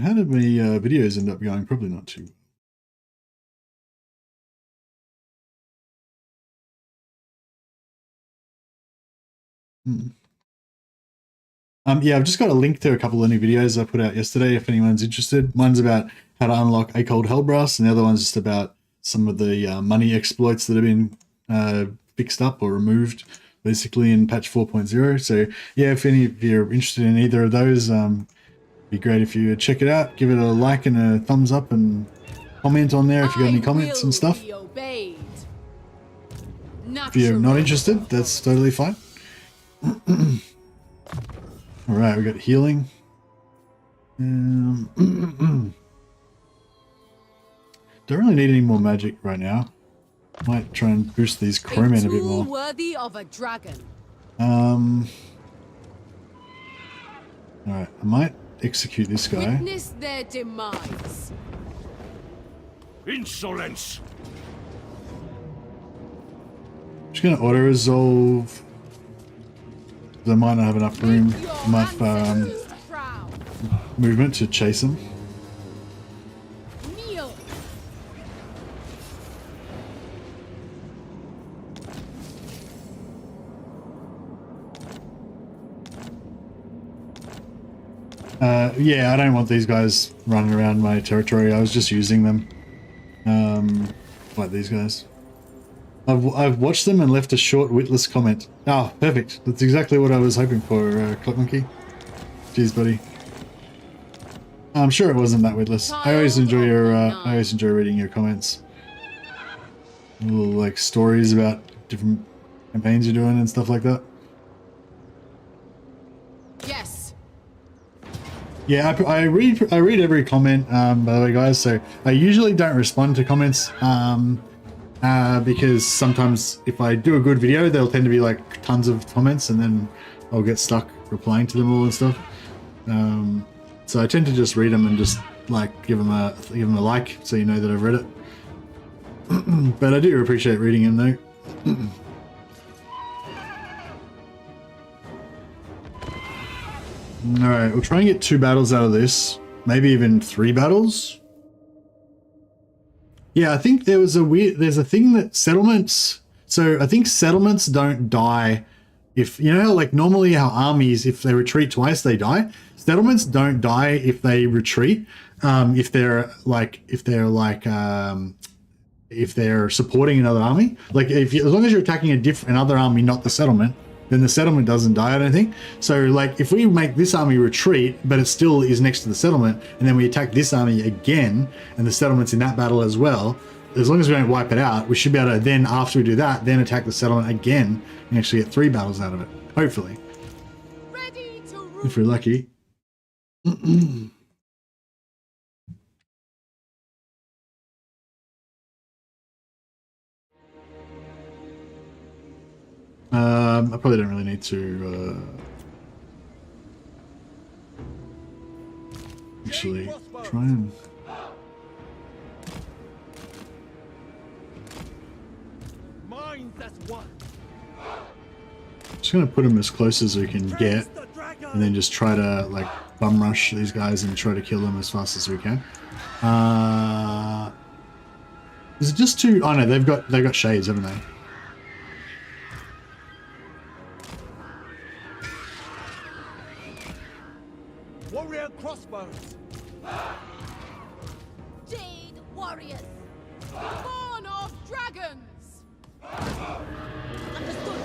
How did my videos end up going? Probably not too well. Yeah, I've just got a link to a couple of new videos I put out yesterday if anyone's interested. One's about how to unlock A Cold Hellbrass, and the other one's just about some of the money exploits that have been fixed up or removed, basically in patch 4.0. So yeah, if any of you are interested in either of those, it'd be great if you check it out, give it a like and a thumbs up, and comment on there if you got any comments and stuff. If you're not interested, that's totally fine. Alright, we got healing. Don't really need any more magic right now. Might try and boost these crewmen a bit more. Worthy of a dragon. Alright, I might execute this guy. Witness their demise. Insolence. Just gonna auto resolve. I might not have enough room, enough movement to chase him. Yeah, I don't want these guys running around my territory. I was just using them, like these guys. I've watched them and left a short witless comment. Oh, perfect. That's exactly what I was hoping for, Clock Monkey. Cheers, buddy. I'm sure it wasn't that witless. I always enjoy reading your comments. Little like stories about different campaigns you're doing and stuff like that. Yes. Yeah, I read every comment, by the way, guys. So I usually don't respond to comments, because sometimes if I do a good video, there'll tend to be like tons of comments, and then I'll get stuck replying to them all and stuff. So I tend to just read them and just like give them a like, so you know that I've read it. But I do appreciate reading them though. Alright, we'll try and get 2 battles out of this. Maybe even 3 battles. Yeah, I think there's a thing that settlements... So I think settlements don't die if... You know, like normally our armies, if they retreat twice, they die. Settlements don't die if they retreat. If they're supporting another army. Like as long as you're attacking another army, not the settlement, then the settlement doesn't die, I don't think. So like if we make this army retreat, but it still is next to the settlement, and then we attack this army again, and the settlement's in that battle as well, as long as we don't wipe it out, we should be able to then, after we do that, then attack the settlement again and actually get 3 battles out of it. Hopefully. If we're lucky. I probably don't really need to actually try and... Just gonna put them as close as we can get, and then just try to like bum rush these guys and try to kill them as fast as we can. Is it just 2? Oh no, they've got shades, haven't they? Warrior crossbows. Jade warriors. Born of dragons. Understood.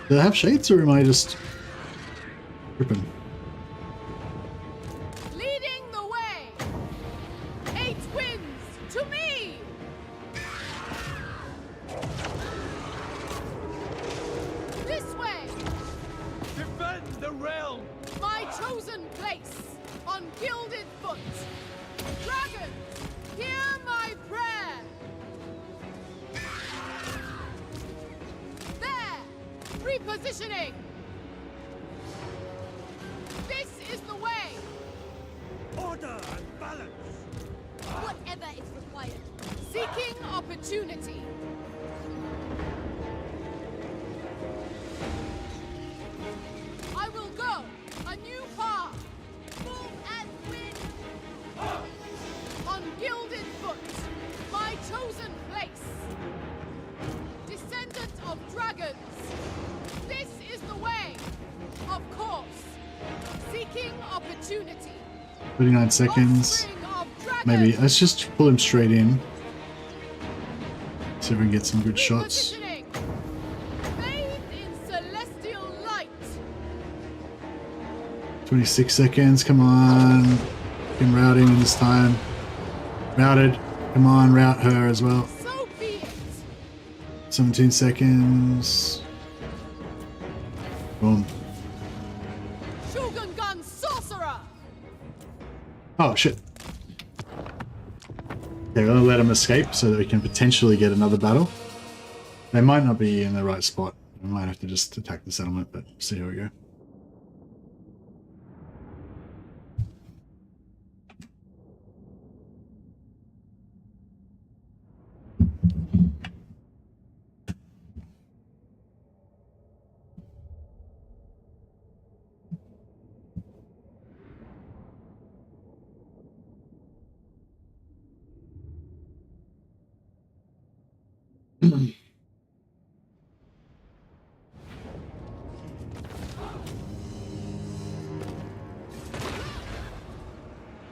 Do they have shades, or am I just tripping? Leading the way. 8 winds to me. This way. Defend the realm. My chosen place on gilded foot. Dragons, hear my prayer. There, repositioning. This is the way. Order and balance. Whatever is required. Seeking opportunity. I will go a new path. Move and win. On gilded foot, my chosen place. Descendant of dragons. This is the way. Of course. Seeking opportunity. 39 seconds. Maybe let's just pull him straight in. See if we can get some good shots. Bathed in celestial light. 26 seconds, come on. Get him routing in this time. Routed. Come on, route her as well. So be it. 17 seconds. Boom. Shogun gun sorcerer. Oh shit. Okay, we're gonna let them escape so that we can potentially get another battle. They might not be in the right spot. We might have to just attack the settlement, but see how we go.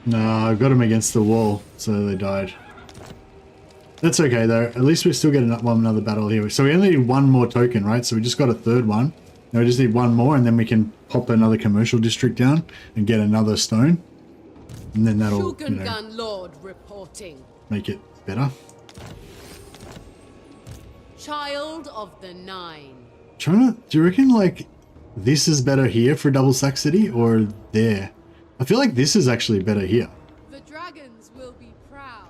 No, I got them against the wall, so they died. That's okay though. At least we still get another battle here. So we only need one more token, right? So we just got a third one. Now we just need one more, and then we can pop another commercial district down and get another stone, and then that'll, you know, Lord reporting. make it better. Child of the Nine. Do you reckon like this is better here for Double Sack City or there? I feel like this is actually better here. The dragons will be proud.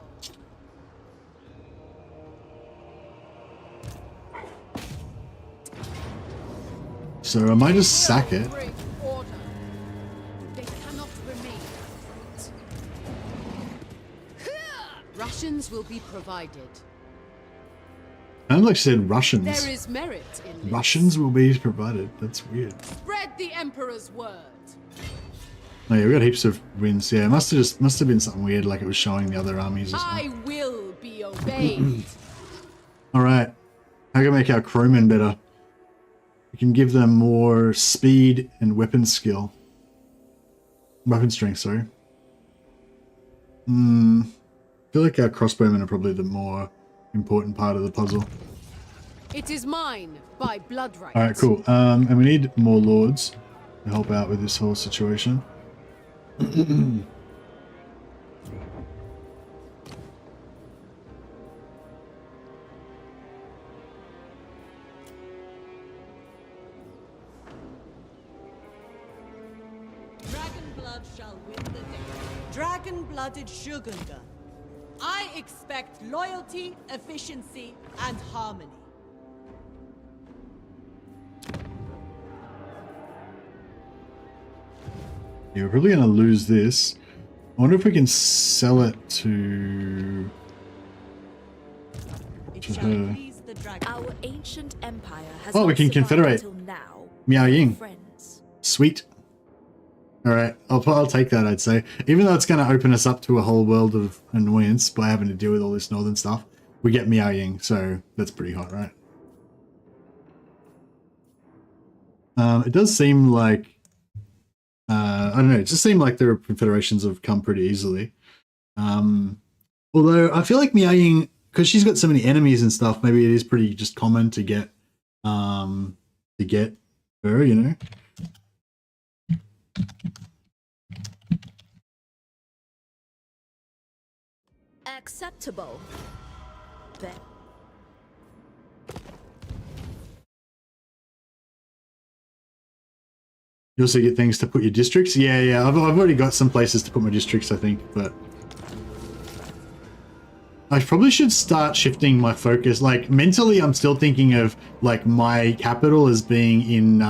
So I might just sack it. Bring order. They cannot remain. Russians will be provided. I like said Russians. There is merit in this. Russians will be provided. That's weird. Spread the Emperor's word. Oh yeah, we got heaps of wins. Yeah, it must have been something weird, like it was showing the other armies or something. I will be obeyed. All right, how can we make our crowmen better? We can give them more speed and weapon skill. Weapon strength, sorry. I feel like our crossbowmen are probably the more important part of the puzzle. It is mine by blood right. All right, cool. And we need more lords to help out with this whole situation. Dragon blood shall win the day. Dragon-blooded Shogunga. I expect loyalty, efficiency, and harmony. Yeah, we're probably going to lose this. I wonder if we can sell it to her. Our ancient empire has Oh, we can confederate. now. Miao Ying. Friends. Sweet. All right, I'll take that, I'd say. Even though it's going to open us up to a whole world of annoyance by having to deal with all this northern stuff, we get Miao Ying, so that's pretty hot, right? It does seem like I don't know, it just seemed like the confederations have come pretty easily. Although I feel like Miao Ying, because she's got so many enemies and stuff, maybe it is pretty just common to get her, you know. Acceptable. Then. You also get things to put your districts. Yeah, I've already got some places to put my districts, I think, but I probably should start shifting my focus. Like mentally, I'm still thinking of like my capital as being in.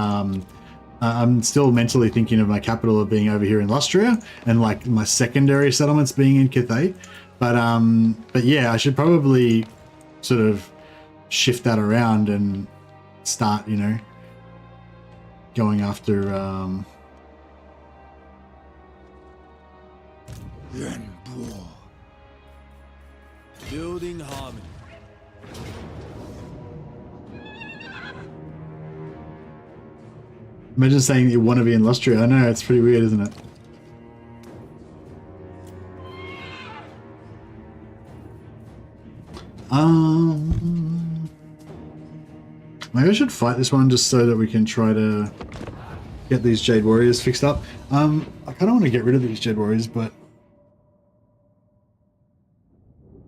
I'm still mentally thinking of my capital of being over here in Lustria, and like my secondary settlements being in Cathay. But yeah, I should probably sort of shift that around and start, you know, going after Yuan Bo. Building harmony. imagine saying that you want to be in Lustria. I know, it's pretty weird, isn't it? Maybe I should fight this one just so that we can try to get these Jade Warriors fixed up. I kind of want to get rid of these Jade Warriors, but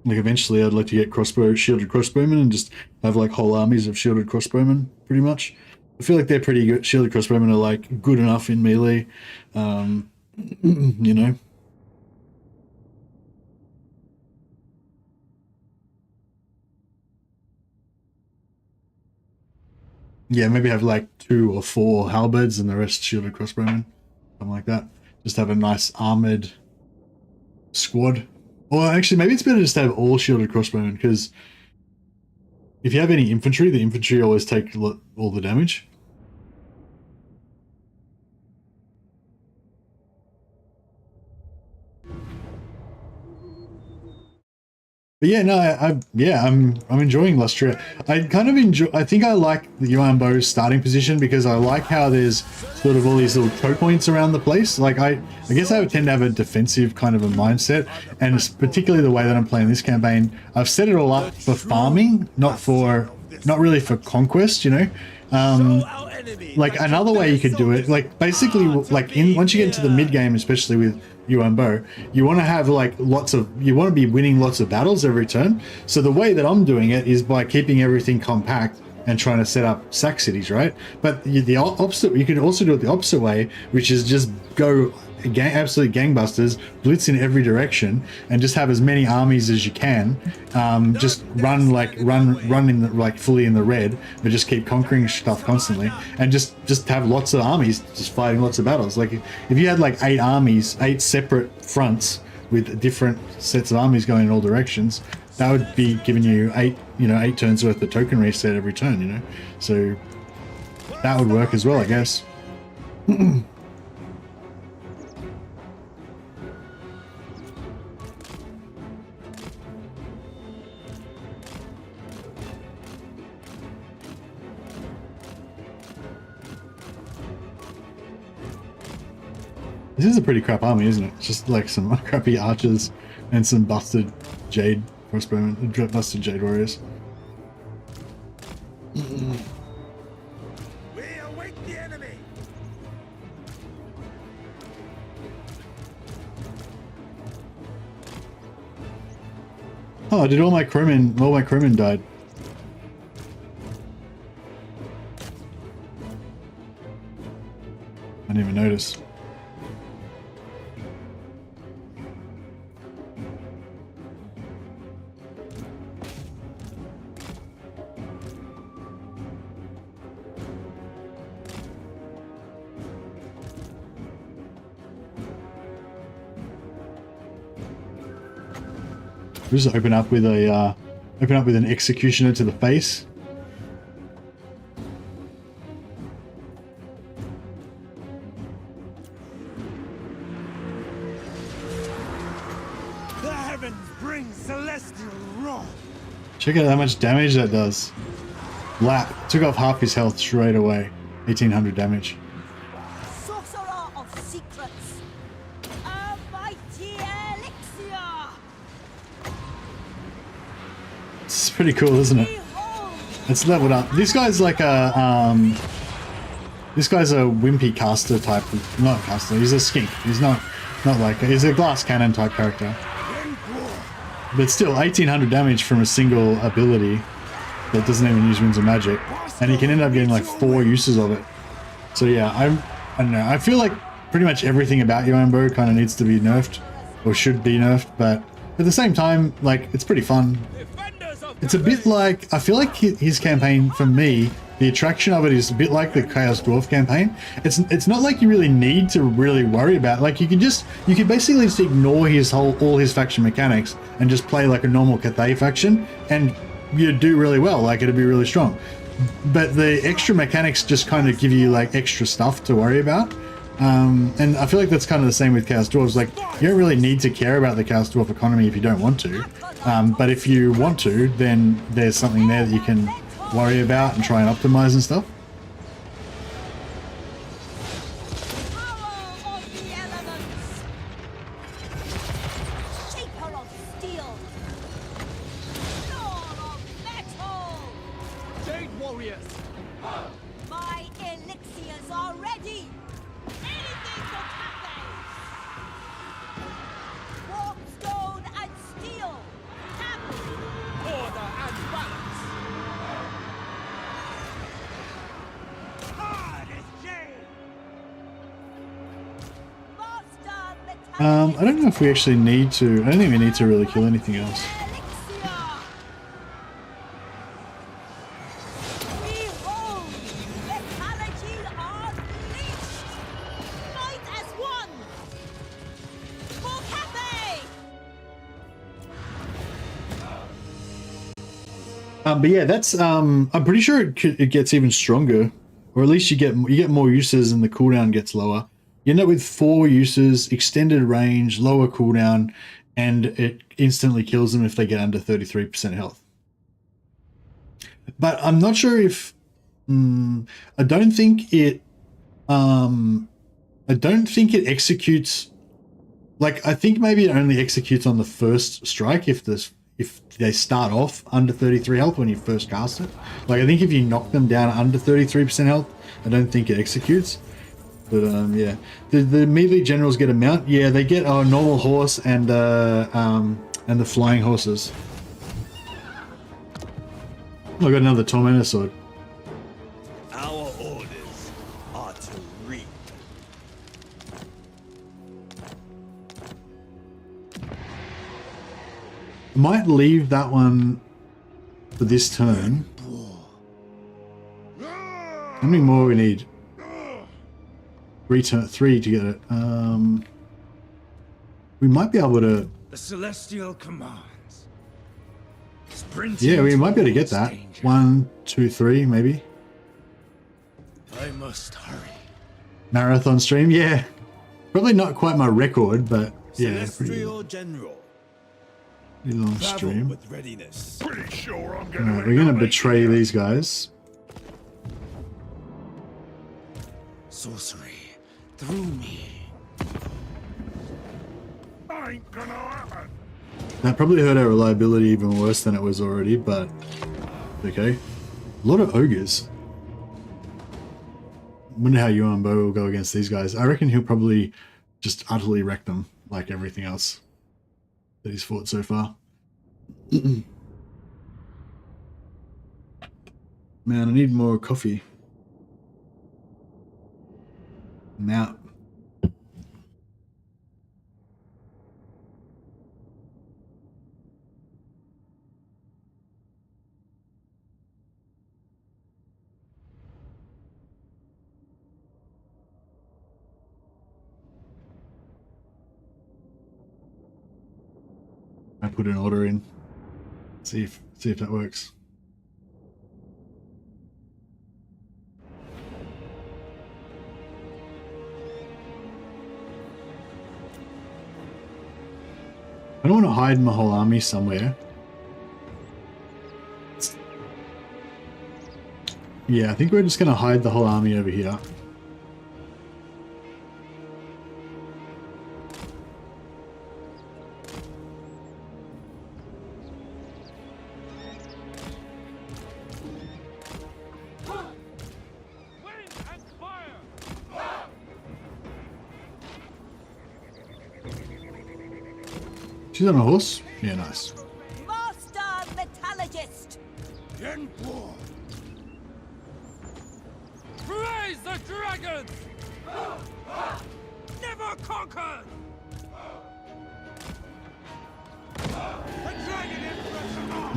like eventually I'd like to get shielded crossbowmen and just have like whole armies of shielded crossbowmen, pretty much. I feel like they're pretty good. Shielded crossbowmen are like good enough in melee, you know. Yeah, maybe have like 2 or 4 halberds and the rest shielded crossbowmen. Something like that. Just have a nice armored squad. Or actually, maybe it's better just to have all shielded crossbowmen, because if you have any infantry, the infantry always take all the damage. But yeah, no, I'm enjoying Lustria. I kind of enjoy. I think I like the Yuan Bo's starting position because I like how there's sort of all these little choke points around the place. Like I guess I would tend to have a defensive kind of a mindset, and it's particularly the way that I'm playing this campaign. I've set it all up for farming, not really for conquest. You know, like another way you could do it, like basically, like once you get into the mid game, especially with Yuan Bo, you want to have like you want to be winning lots of battles every turn. So the way that I'm doing it is by keeping everything compact and trying to set up sack cities, right? But the opposite, you can also do it the opposite way, which is just go absolute gangbusters, blitz in every direction, and just have as many armies as you can. Just run in the, like fully in the red, but just keep conquering stuff constantly, and just have lots of armies just fighting lots of battles. Like if you had like 8 armies, 8 separate fronts with different sets of armies going in all directions, that would be giving you 8 turns worth of token reset every turn, you know. So that would work as well, I guess. This is a pretty crap army, isn't it? It's just like some crappy archers and some busted jade crossbowmen, busted jade warriors. We await the enemy. Oh, did all my crewmen died? I didn't even notice. We'll just open up with an executioner to the face. The heavens bring celestial wrath. Check out how much damage that does. Lap took off half his health straight away. 1800 damage. Sorcerer of secrets. A mighty elixir. It's pretty cool, isn't it? It's leveled up. This guy's like a this guy's a wimpy caster type. Not caster. He's a skink. He's not like he's a glass cannon type character. But still, 1800 damage from a single ability that doesn't even use Winds of Magic, and he can end up getting like 4 uses of it. So yeah, I don't know. I feel like pretty much everything about Yuan Bo kind of needs to be nerfed, or should be nerfed. But at the same time, like it's pretty fun. It's a bit like, I feel like his campaign, for me, the attraction of it is a bit like the Chaos Dwarf campaign. It's not like you really need to really worry about it. Like you can basically just ignore all his faction mechanics and just play like a normal Cathay faction, and you'd do really well. Like it'd be really strong. But the extra mechanics just kind of give you like extra stuff to worry about. And I feel like that's kind of the same with Chaos Dwarves. Like you don't really need to care about the Chaos Dwarf economy if you don't want to. But if you want to, then there's something there that you can worry about and try and optimize and stuff. My elixirs are ready. Anything for Cathay. Warp stone and steel. Order and balance. Hard as jade. I don't know if we actually need to. I don't think we need to really kill anything else. But yeah, that's I'm pretty sure it gets even stronger, or at least you get more uses and the cooldown gets lower. You end up with 4 uses, extended range, lower cooldown, and it instantly kills them if they get under 33% health. But I'm not sure if I don't think it executes. Like, I think maybe it only executes on the first strike if they start off under 33 health when you first cast it. Like, I think if you knock them down under 33% health, I don't think it executes. But yeah, the melee generals get a mount. Yeah, they get a normal horse and the flying horses. Oh, I got another Tormentor sword. Our orders are to reap. I might leave that one for this turn. How many more we need? 3 to get it. We might be able to. The celestial commands. Yeah, we might be able to get that. 1, 2, 3, maybe. I must hurry. Marathon stream, yeah. Probably not quite my record, but yeah, pretty General. long stream. With readiness. Pretty sure I'm Alright, we're gonna betray these guys. Sorcery through me. Ain't gonna happen. That probably hurt our reliability even worse than it was already, but okay. A lot of ogres. Wonder how Yuan Bo will go against these guys. I reckon he'll probably just utterly wreck them like everything else that he's fought so far. Man, I need more coffee. I'm out. I put an order in. See if that works. I don't want to hide my whole army somewhere. Yeah, I think we're just going to hide the whole army over here. She's on a horse? Yeah, nice. Master Metallurgist! Yin Bo. Praise the dragons! Never conquered!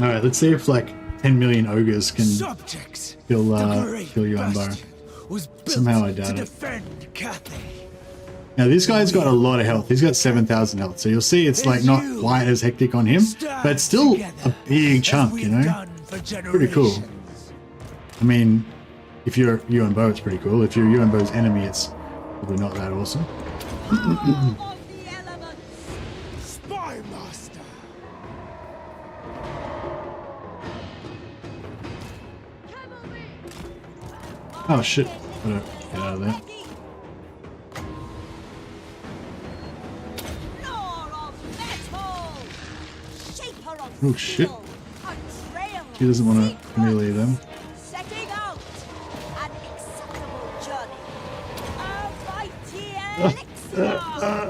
Alright, let's see if like 10 million ogres can kill Yuan Bo. Somehow I doubt it. Now this guy's got a lot of health. He's got 7,000 health, so you'll see it's like not quite as hectic on him, but it's still a big chunk, you know? Pretty cool. I mean, if you're Yuan Bo, it's pretty cool. If you're Yuan Bo's enemy, it's probably not that awesome. Spy Master. Oh shit, gotta get out of there. Oh shit. He doesn't want to melee them. Setting out an acceptable journey. A mighty elixir.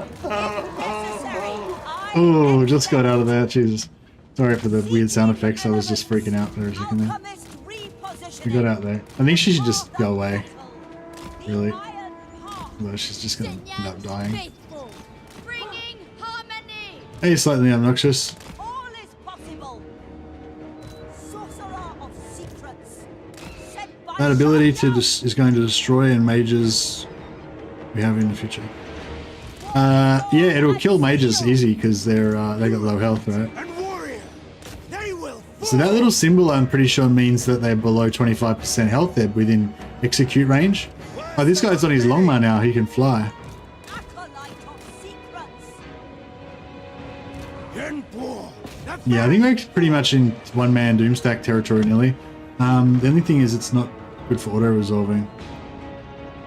If necessary, Oh, just got out of there, Jesus. Sorry for the weird sound effects, I was just freaking out for a second there. We got out there. I think she should just go away. Really. Although she's just gonna end up dying. Hey, slightly obnoxious. That ability to is going to destroy and mages we have in the future. Yeah, it'll kill mages easy because they're they got low health, right? So that little symbol, I'm pretty sure, means that they're below 25% health. They're within execute range. Oh, this guy's on his longbow now. He can fly. Yeah, I think we're pretty much in one-man Doomstack territory nearly. The only thing is it's not good for auto-resolving.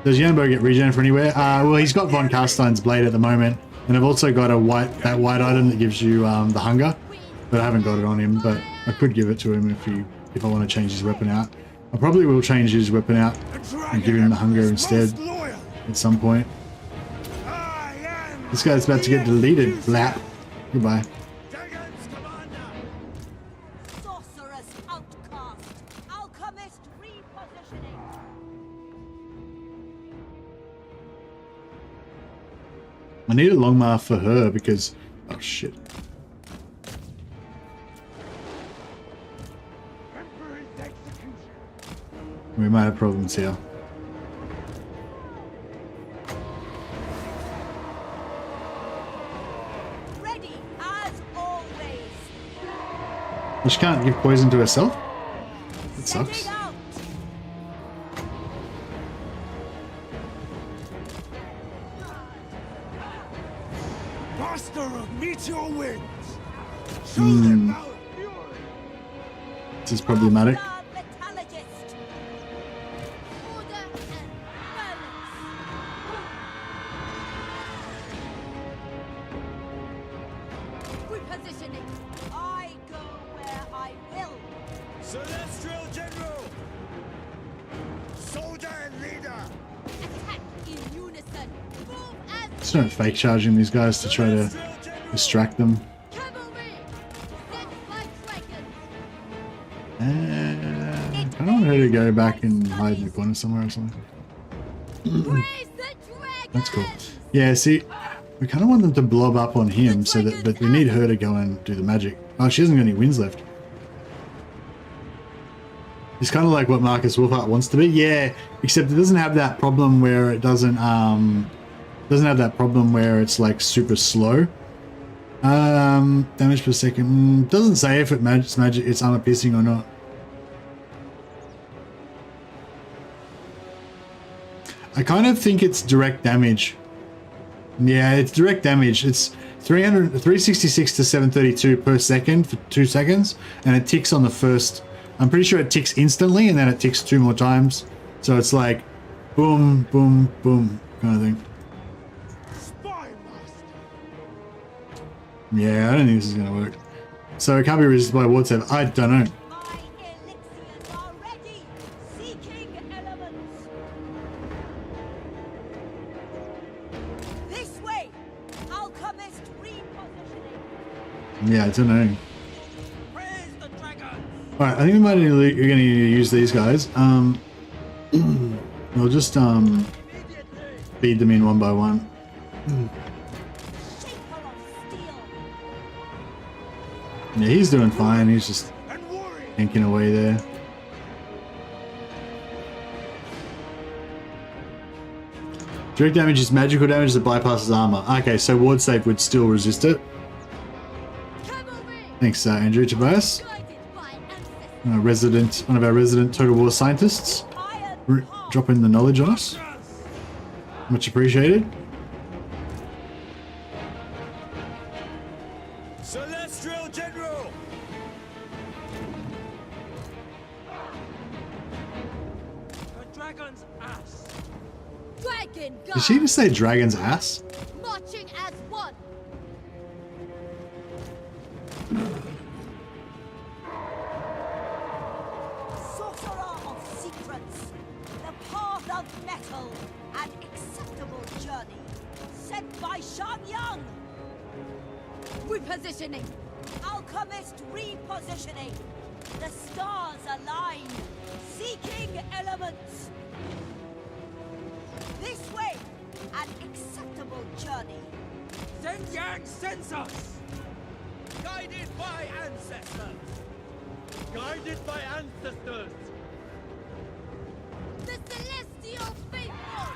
Does Yuan Bo get regen for anywhere? Well, he's got Von Carstein's blade at the moment, and I've also got that white item that gives you the hunger, but I haven't got it on him. But I could give it to him if I want to change his weapon out. I probably will change his weapon out and give him the hunger instead at some point. This guy's about to get deleted. Blap. Goodbye. I need a Longmark for her because... Oh, shit. We might have problems here. Ready as always. She can't give poison to herself? That sucks. Master of meteor winds. This is problematic. Repositioning. I go where I will. Celestial General! Soldier and leader! Attack in unison. Move as Just don't fake charging these guys to try to distract them. I don't want her to go back and hide in the corner somewhere or something. That's cool. Yeah, see, we kind of want them to blob up on him, so that, but we need her to go and do the magic. Oh, she hasn't got any wins left. It's kind of like what Marcus Wolfhart wants to be. Yeah, except it doesn't have that problem where it doesn't have that problem where it's like super slow. Damage per second. Doesn't say if it's armor piercing or not. I kind of think it's direct damage. Yeah, it's direct damage. It's 366 to 732 per second for 2 seconds, and it ticks on the first. I'm pretty sure it ticks instantly, and then it ticks 2 more times. So it's like boom, boom, boom kind of thing. Yeah, I don't think this is gonna work. So it can't be resisted by ward save. I don't know. Yeah, I don't know. Alright, I think we might need to, you're gonna need to use these guys. We'll just feed them in one by one. Yeah, he's doing fine. He's just yanking away there. Direct damage is magical damage that bypasses armor. Okay, so ward save would still resist it. Thanks, Andrew Tobias. One of our resident Total War scientists. Dropping the knowledge on us. Much appreciated. Celestial General! The dragon's ass. Dragon God. Did she just say dragon's ass? Marching as one. Sorcerer of secrets, the path of metal, an acceptable journey, sent by Shan-Yang. Repositioning. Alchemist repositioning. The stars align. Seeking elements. This way. An acceptable journey. Yin and Yang sends us. Guided by ancestors! Guided by ancestors. The celestial faithful.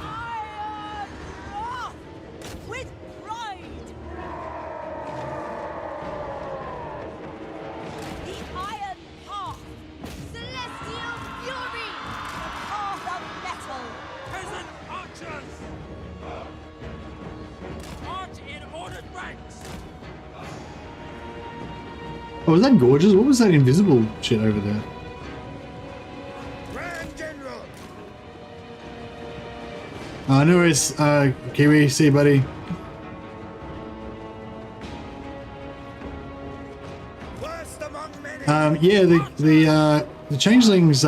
Iron Wrath with pride. The Iron Path. Celestial fury. The path of metal. Peasant archers. March in ordered ranks. Oh, was that gorgeous? What was that invisible shit over there? No worries, Kiwi, see you, buddy. Yeah, the changelings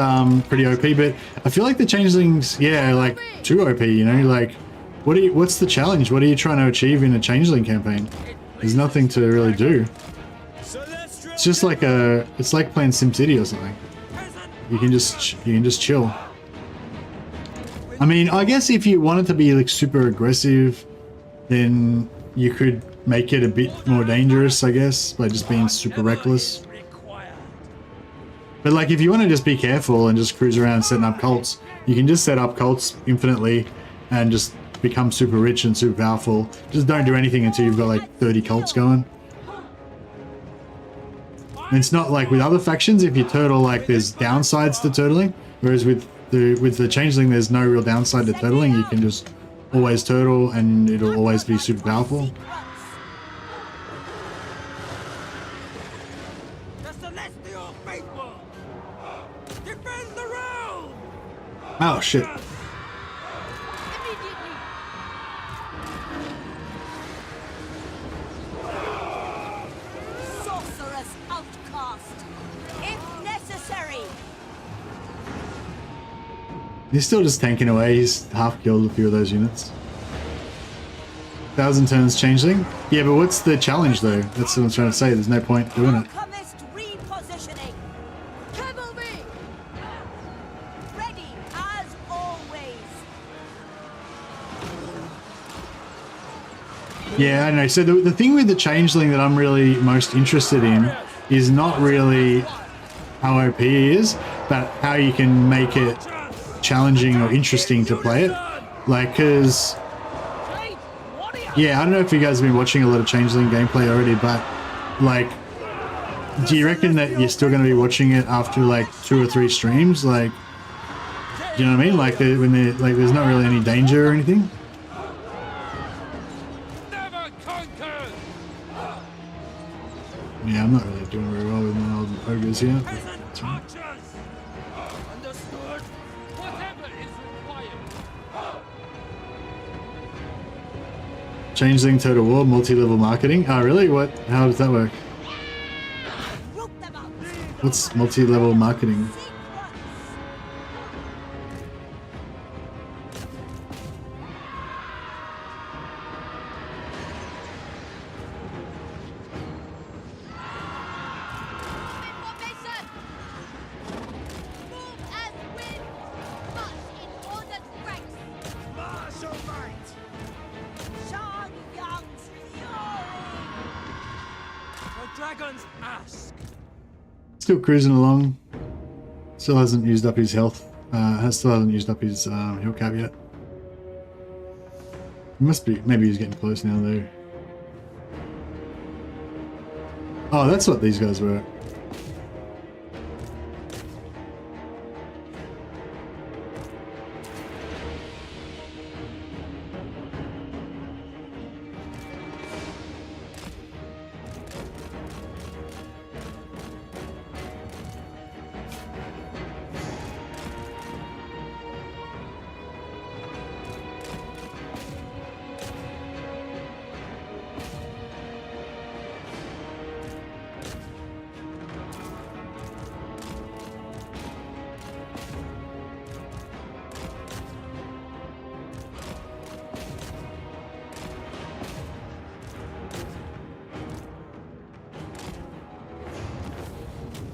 pretty OP, but I feel like the changelings, yeah, like too OP. You know, like what's the challenge? What are you trying to achieve in a changeling campaign? There's nothing to really do. It's just like it's like playing SimCity or something. You can just chill. I mean, I guess if you wanted to be like super aggressive, then you could make it a bit more dangerous, I guess, by just being super reckless. But like if you want to just be careful and just cruise around setting up cults, you can just set up cults infinitely and just become super rich and super powerful. Just don't do anything until you've got like 30 cults going. And it's not like with other factions, if you turtle, like there's downsides to turtling, whereas with the changeling there's no real downside to turtling. You can just always turtle and it'll always be super powerful. Oh shit. Sorceress outcast, if necessary. He's still just tanking away. He's half killed a few of those units. 1,000 turns changeling. Yeah, but what's the challenge though? That's what I'm trying to say. There's no point doing it. Repositioning. Cavalry. Ready as always. Yeah, I don't know. So the thing with the changeling that I'm really most interested in is not really how OP he is, but how you can make it challenging or interesting to play it. Like, cause yeah, I don't know if you guys have been watching a lot of changeling gameplay already, but like, do you reckon that you're still going to be watching it after like 2 or 3 streams? Like, do you know what I mean? Like, when there's not really any danger or anything. Yeah, I'm not really doing very well with my old ogres here. That's right. Changeling Total War, multi-level marketing. Oh, really? What? How does that work? What's multi-level marketing? Still cruising along. Still hasn't used up his health. Still hasn't used up his heal cap yet. Must be. Maybe he's getting close now though. Oh, that's what these guys were.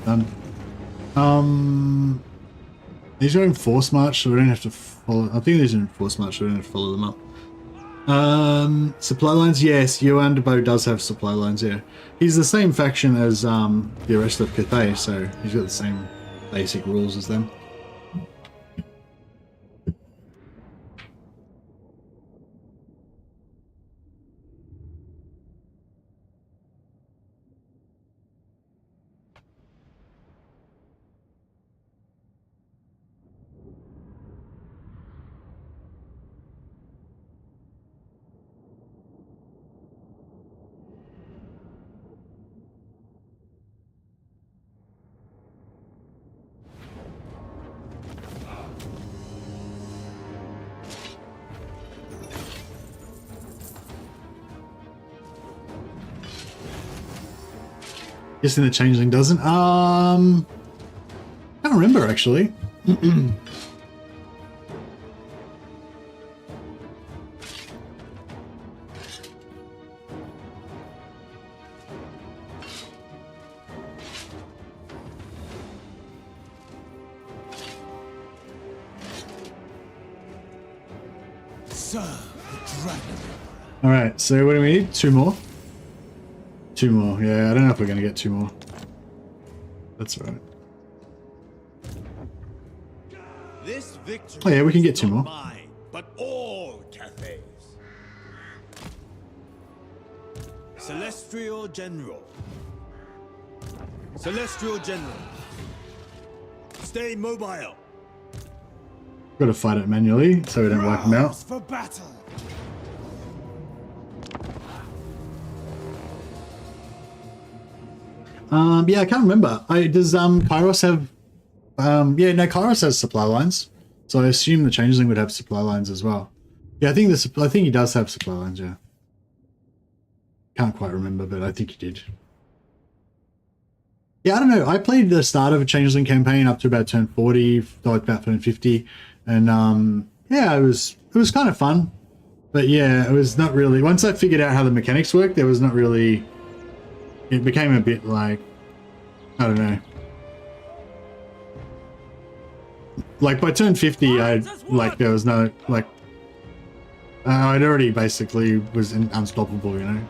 Done. These are in force march, so we don't have to follow. I think these are in force march, so we don't have to follow them up. Supply lines, yes. Yuan Bo does have supply lines. Yeah, he's the same faction as the rest of Cathay, so he's got the same basic rules as them. Guessing the changeling doesn't. I don't remember actually. All right, so what do we need? 2 more? 2 more. Yeah, I don't know if we're going to get 2 more. That's all right. This victory Oh yeah, we can get 2 more. mine, but all Cathay's. Celestial General. Celestial General. Stay mobile. Got to fight it manually so we don't wipe them out. For battle. Yeah, I can't remember. Does Kairos have? Yeah, no, Kairos has supply lines, so I assume the changeling would have supply lines as well. Yeah, I think he does have supply lines. Yeah, can't quite remember, but I think he did. Yeah, I don't know. I played the start of a changeling campaign up to about turn 40, like about turn 50, and yeah, it was kind of fun, but yeah, it was not really. Once I figured out how the mechanics work, there was not really. It became a bit like, I don't know. Like by turn 50, there was no, like, I'd already basically was unstoppable, you know.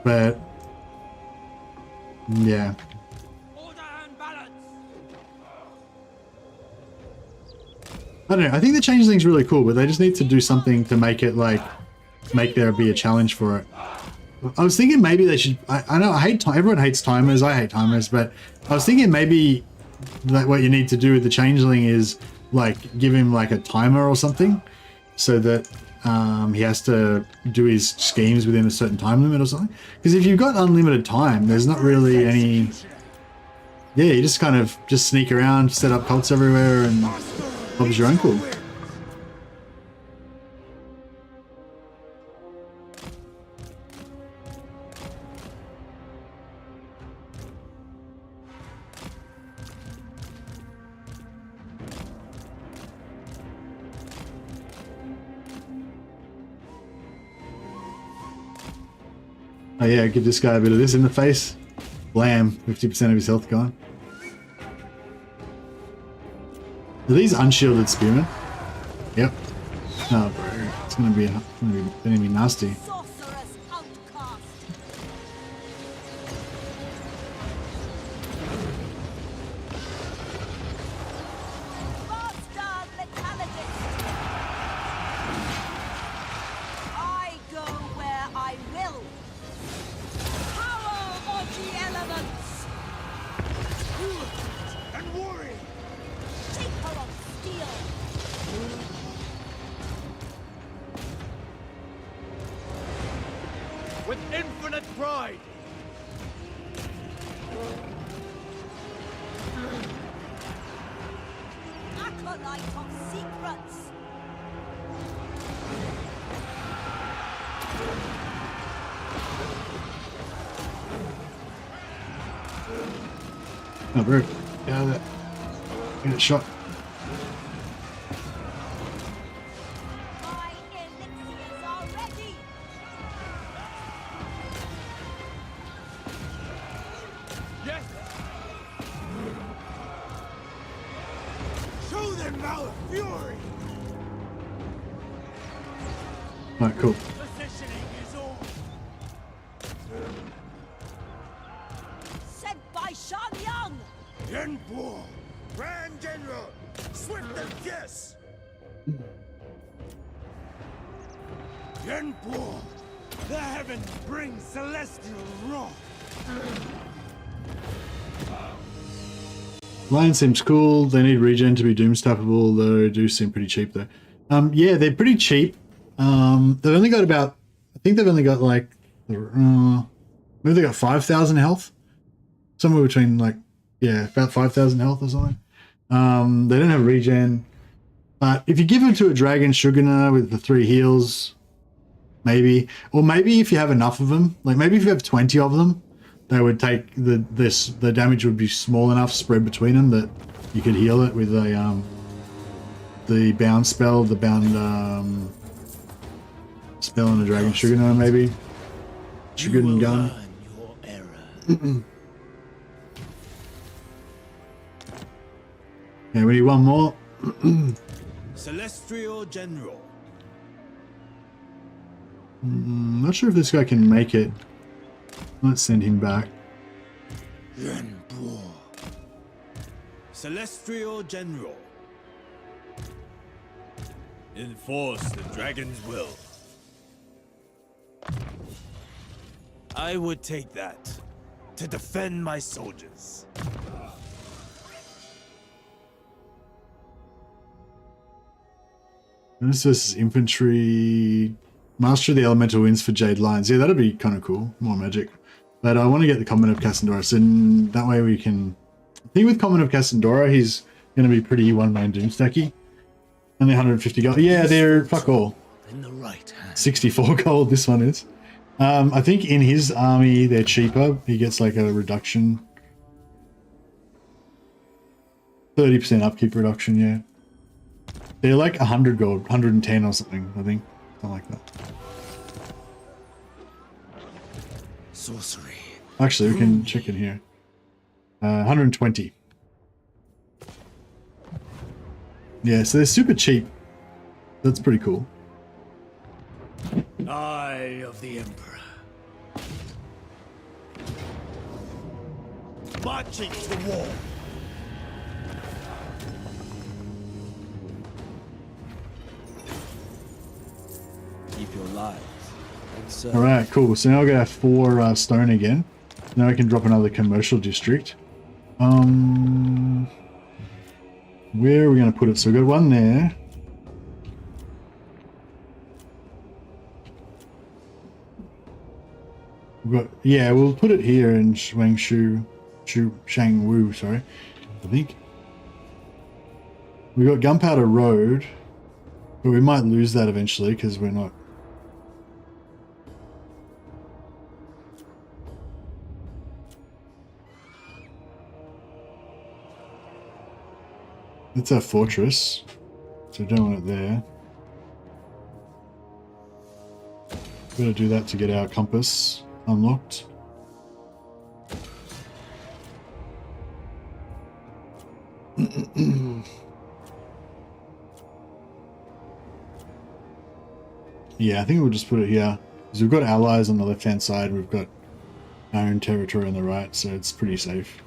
But, yeah. I don't know, I think the changeling's really cool, but they just need to do something to make it like, make there be a challenge for it. I was thinking maybe they should. I know everyone hates timers. I hate timers, but I was thinking maybe that what you need to do with the changeling is like give him like a timer or something, so that he has to do his schemes within a certain time limit or something. Because if you've got unlimited time, there's not really any. Yeah, you just kind of just sneak around, set up cults everywhere, and Bob's your uncle. Oh yeah, give this guy a bit of this in the face. Blam, 50% of his health gone. Are these unshielded spearmen? Yep. No, bro, it's gonna be nasty. With infinite pride. Acolyte of secrets. Oh, bro, get out of there. Get shot. Alright, cool. Sent by Shan Yin Bo, Grand General, swift and fierce. Yuan Bo, the heavens bring celestial wrath. Lion seems cool. They need regen to be doomstappable, though they do seem pretty cheap though. Yeah, they're pretty cheap. They've only got about, I think they've only got like, maybe they got 5,000 health, somewhere between like, yeah, about 5,000 health or something. They don't have regen, but if you give them to a dragon Shogunah with the 3 heals, maybe. Or maybe if you have enough of them, like maybe if you have 20 of them, they would take the damage would be small enough spread between them that you could heal it with a the bound spell, the bound spell and a dragon sugar gnome maybe. Sugar and gun. Yeah, we need one more. Celestial General. Not sure if this guy can make it. Let's send him back. Yuan Bo. Celestial General. Enforce the dragon's will. I would take that to defend my soldiers. This versus infantry. Master of the Elemental Winds for Jade Lions. Yeah, that'd be kind of cool. More magic. But I want to get the Common of Cassandora, so that way we can... I think with Common of Cassandora, he's going to be pretty one-man Doomstacky. Only 150 gold. Yeah, they're fuck all. In the right hand. 64 gold, this one is. I think in his army, they're cheaper. He gets like a reduction. 30% upkeep reduction, yeah. They're like 100 gold, 110 or something, I think. Something like that. Sorcery. Actually, we can check it here. 120. Yeah, so they're super cheap. That's pretty cool. Eye of the Emperor. Marching to war. Keep your lives. Alright, cool. So now we're gonna have 4 stone again. Now we can drop another commercial district. Where are we gonna put it? So we've got one there. We've got, yeah, we'll put it here in Shangwu, sorry, I think. We've got Gunpowder Road, but we might lose that eventually because we're not. It's our fortress, so we don't want it there. Gotta do that to get our compass unlocked. Yeah, I think we'll just put it here because we've got allies on the left-hand side. We've got our own territory on the right, so it's pretty safe.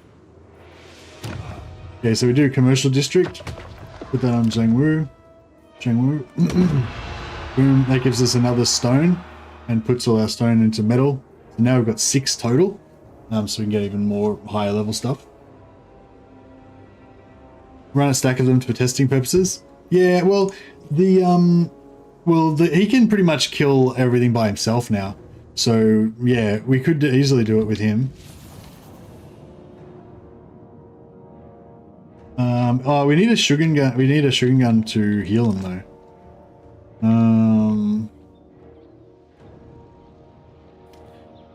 Okay, so we do commercial district. Put that on Zhangwu. Boom, that gives us another stone and puts all our stone into metal. So now we've got 6 total, so we can get even more higher level stuff. Run a stack of them for testing purposes. Yeah, well, he can pretty much kill everything by himself now. So yeah, we could easily do it with him. Oh, we need a sugar gun. We need a sugar gun to heal him though.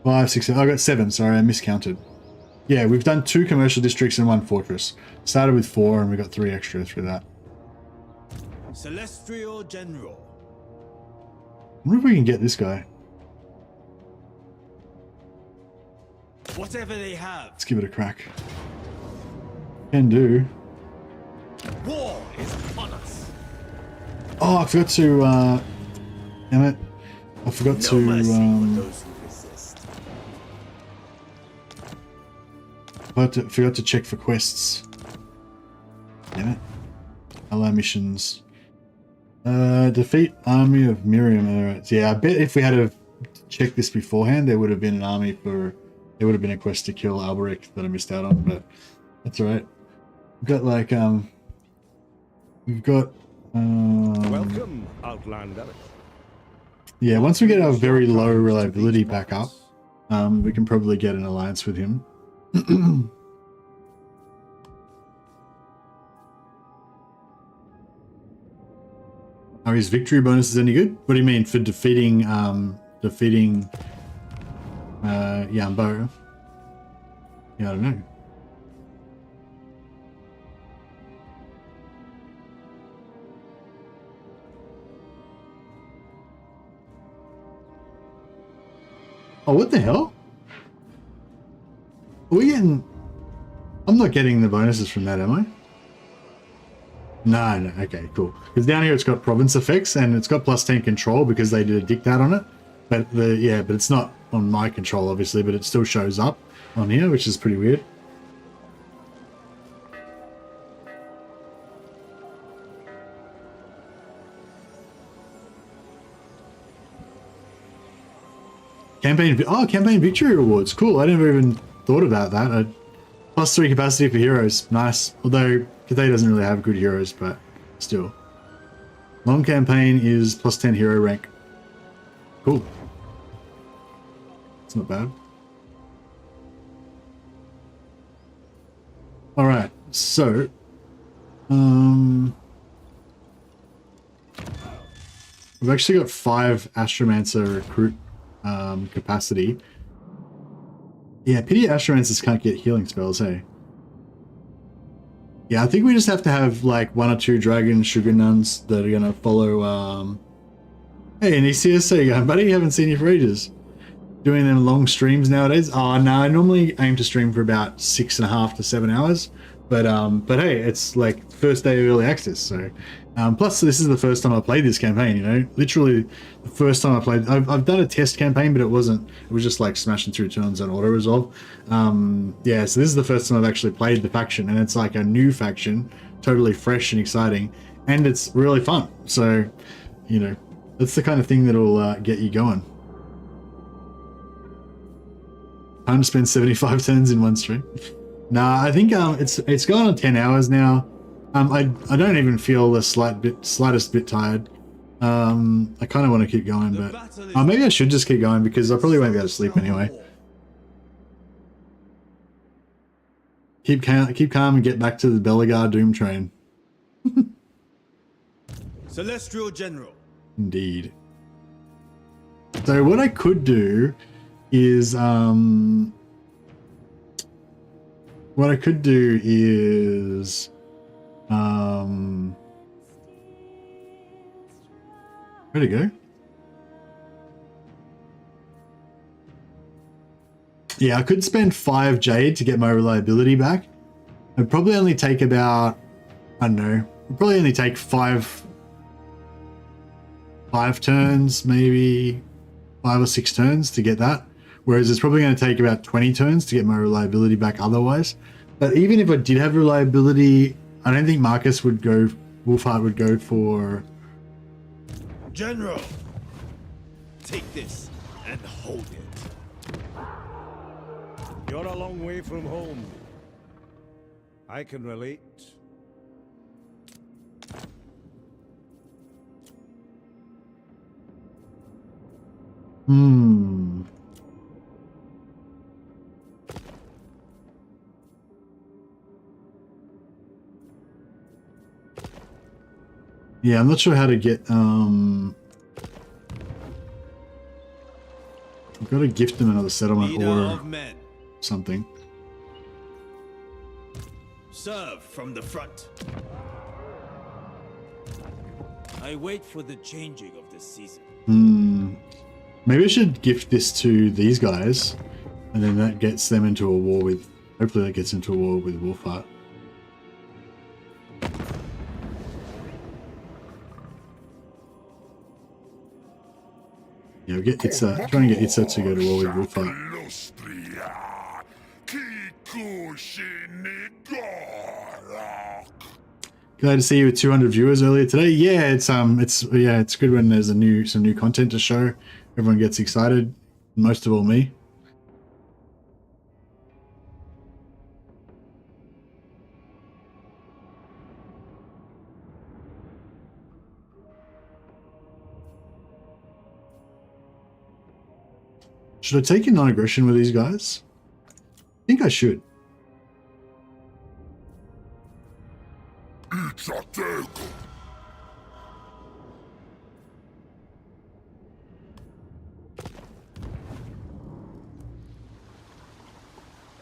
5, 6, 7. I got 7. Sorry, I miscounted. Yeah, we've done 2 commercial districts and 1 fortress. Started with 4, and we got 3 extra through that. Celestial General. I wonder if we can get this guy. Whatever they have. Let's give it a crack. Can do. War is upon us. Oh, I forgot to. Damn it! I forgot to. Forgot to check for quests. Damn it! Allow missions. Defeat army of Miriam. Yeah, I bet if we had to check this beforehand, there would have been an army for. There would have been a quest to kill Alberic that I missed out on, but that's alright. We've got like we've got Welcome, Outlander. Yeah, once we get our very low reliability back up, we can probably get an alliance with him. Are his victory bonuses any good? What do you mean for defeating Yuan Bo? Yeah, I don't know. Oh, what the hell? Are we getting... I'm not getting the bonuses from that, am I? No, okay, cool. Because down here it's got province effects and it's got +10 control because they did a dictate on it. But but it's not on my control, obviously, but it still shows up on here, which is pretty weird. Campaign victory rewards. Cool. I never even thought about that. +3 capacity for heroes. Nice. Although Cathay doesn't really have good heroes, but still. Long campaign is +10 hero rank. Cool. It's not bad. All right. So, we've actually got 5 Astromancer recruit capacity. Yeah, pity Astromancers can't get healing spells, hey? Yeah, I think we just have to have like 1 or 2 dragon sugar nuns that are gonna follow. Hey, Nicias, how you going, buddy? Haven't seen you for ages. Doing them long streams nowadays? Oh no, I normally aim to stream for about 6.5 to 7 hours. But hey, it's like first day of early access, so plus this is the first time I played this campaign, you know, literally the first time I played. I've done a test campaign, but it was just like smashing through turns on auto resolve. Yeah, so this is the first time I've actually played the faction, and it's like a new faction, totally fresh and exciting, and it's really fun. So, you know, that's the kind of thing that'll get you going. Time to spend 75 turns in one stream. Nah, I think it's going on 10 hours now. I don't even feel the slightest bit tired. I kind of want to keep going, but maybe I should just keep going because I probably won't be able to sleep anyway. Keep calm and get back to the Belagar Doom train. Celestial General. Indeed. So what I could do is where'd it go? Yeah, I could spend 5 jade to get my reliability back. It'd probably only take about, I don't know, it'd probably only take 5 turns, maybe 5 or 6 turns to get that. Whereas it's probably going to take about 20 turns to get my reliability back otherwise. But even if I did have reliability, I don't think Marcus would go, Wolfheart would go for... General, take this and hold it. You're a long way from home. I can relate. Yeah, I'm not sure how to get, I've got to gift them another settlement or something. Serve from the front. I wait for the changing of the season. Maybe I should gift this to these guys, and then that gets them into a war with, hopefully that gets into a war with Wolfheart. Yeah, we'll get Itza, try and get Itza to go to war with Wolfheart. Glad to see you with 200 viewers earlier today. Yeah, it's good when there's some new content to show. Everyone gets excited, most of all me. Should I take a non-aggression with these guys? I think I should.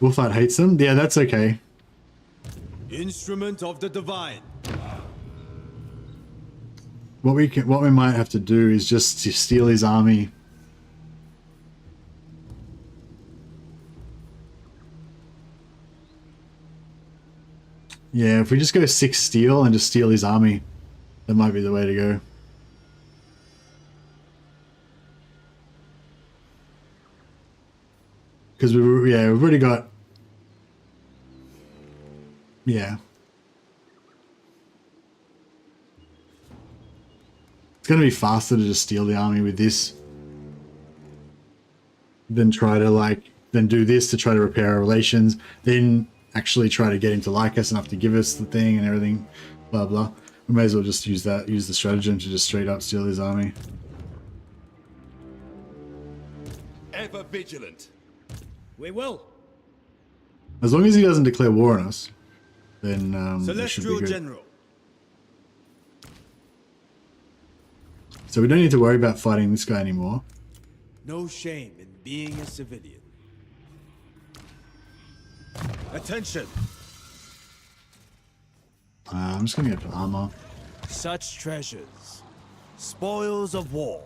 Wolfheart hates them. Yeah, that's okay. Instrument of the divine. What we might have to do is just to steal his army. Yeah, if we just go 6 steel and just steal his army, that might be the way to go. Because we've already got. Yeah. It's going to be faster to just steal the army with this than try to then do this to try to repair our relations, then actually try to get him to like us enough to give us the thing and everything, blah blah. We may as well just use the stratagem to just straight up steal his army. Ever vigilant. We will. As long as he doesn't declare war on us, then that should be Celestial good. General. So we don't need to worry about fighting this guy anymore. No shame in being a civilian. Attention. I'm just gonna get for armor. Such treasures. Spoils of war.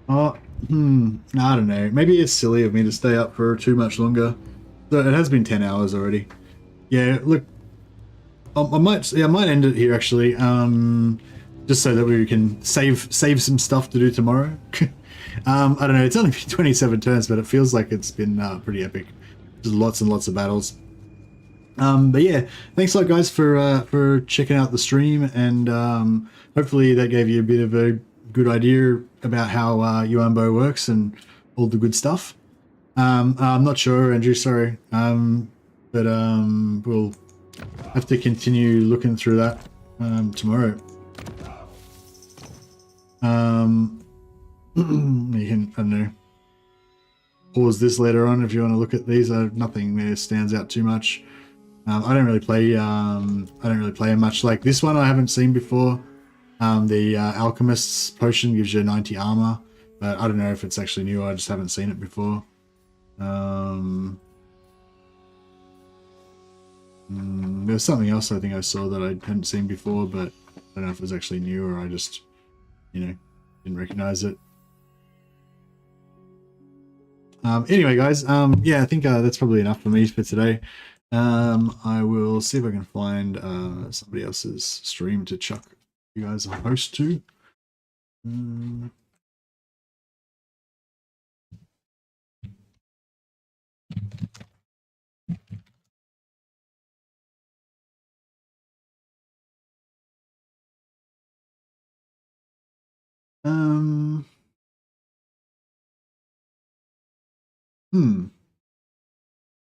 Oh, I don't know. Maybe it's silly of me to stay up for too much longer. So it has been 10 hours already. Yeah, look, I might end it here actually. Just so that we can save some stuff to do tomorrow. I don't know. It's only been 27 turns, but it feels like it's been pretty epic. Just lots and lots of battles. But yeah, thanks a lot, guys, for checking out the stream, and hopefully that gave you a bit of a good idea about how Yuan Bo works and all the good stuff. I'm not sure, Andrew, sorry, but we'll have to continue looking through that tomorrow. You can, I don't know, pause this later on if you want to look at these. Nothing there stands out too much. I don't really play much. Like this one I haven't seen before. The Alchemist's Potion gives you 90 armor, but I don't know if it's actually new. I just haven't seen it before. There's something else I think I saw that I hadn't seen before, but I don't know if it was actually new or I just, didn't recognize it. Anyway, guys, yeah, I think that's probably enough for me for today. I will see if I can find somebody else's stream to chuck you guys a host to.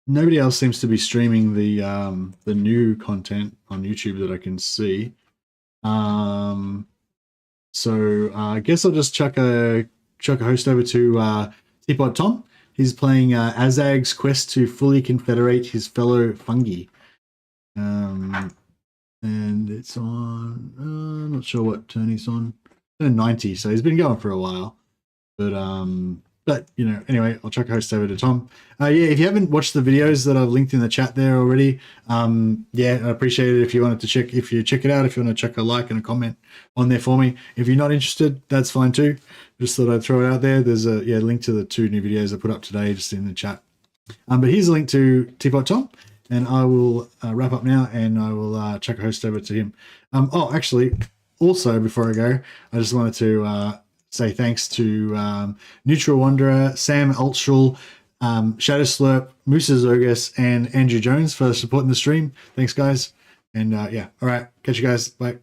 Nobody else seems to be streaming the new content on YouTube that I can see. So I guess I'll just chuck a host over to Teapot Tom. He's playing Azag's quest to fully confederate his fellow fungi. And it's on, I'm not sure what turn he's on. 90, so he's been going for a while. But anyway, I'll chuck a host over to Tom. Yeah, if you haven't watched the videos that I've linked in the chat there already, yeah, I appreciate it if you wanted to check it out, if you want to chuck a like and a comment on there for me. If you're not interested, that's fine too. Just thought I'd throw it out there. There's a link to the 2 new videos I put up today just in the chat. But here's a link to Teapot Tom, and I will wrap up now, and I will chuck a host over to him. Oh, actually, also before I go, I just wanted to say thanks to Neutral Wanderer, Sam Altschul, Shadow Slurp, Musa Zogus, and Andrew Jones for supporting the stream. Thanks, guys. And yeah, all right, catch you guys. Bye.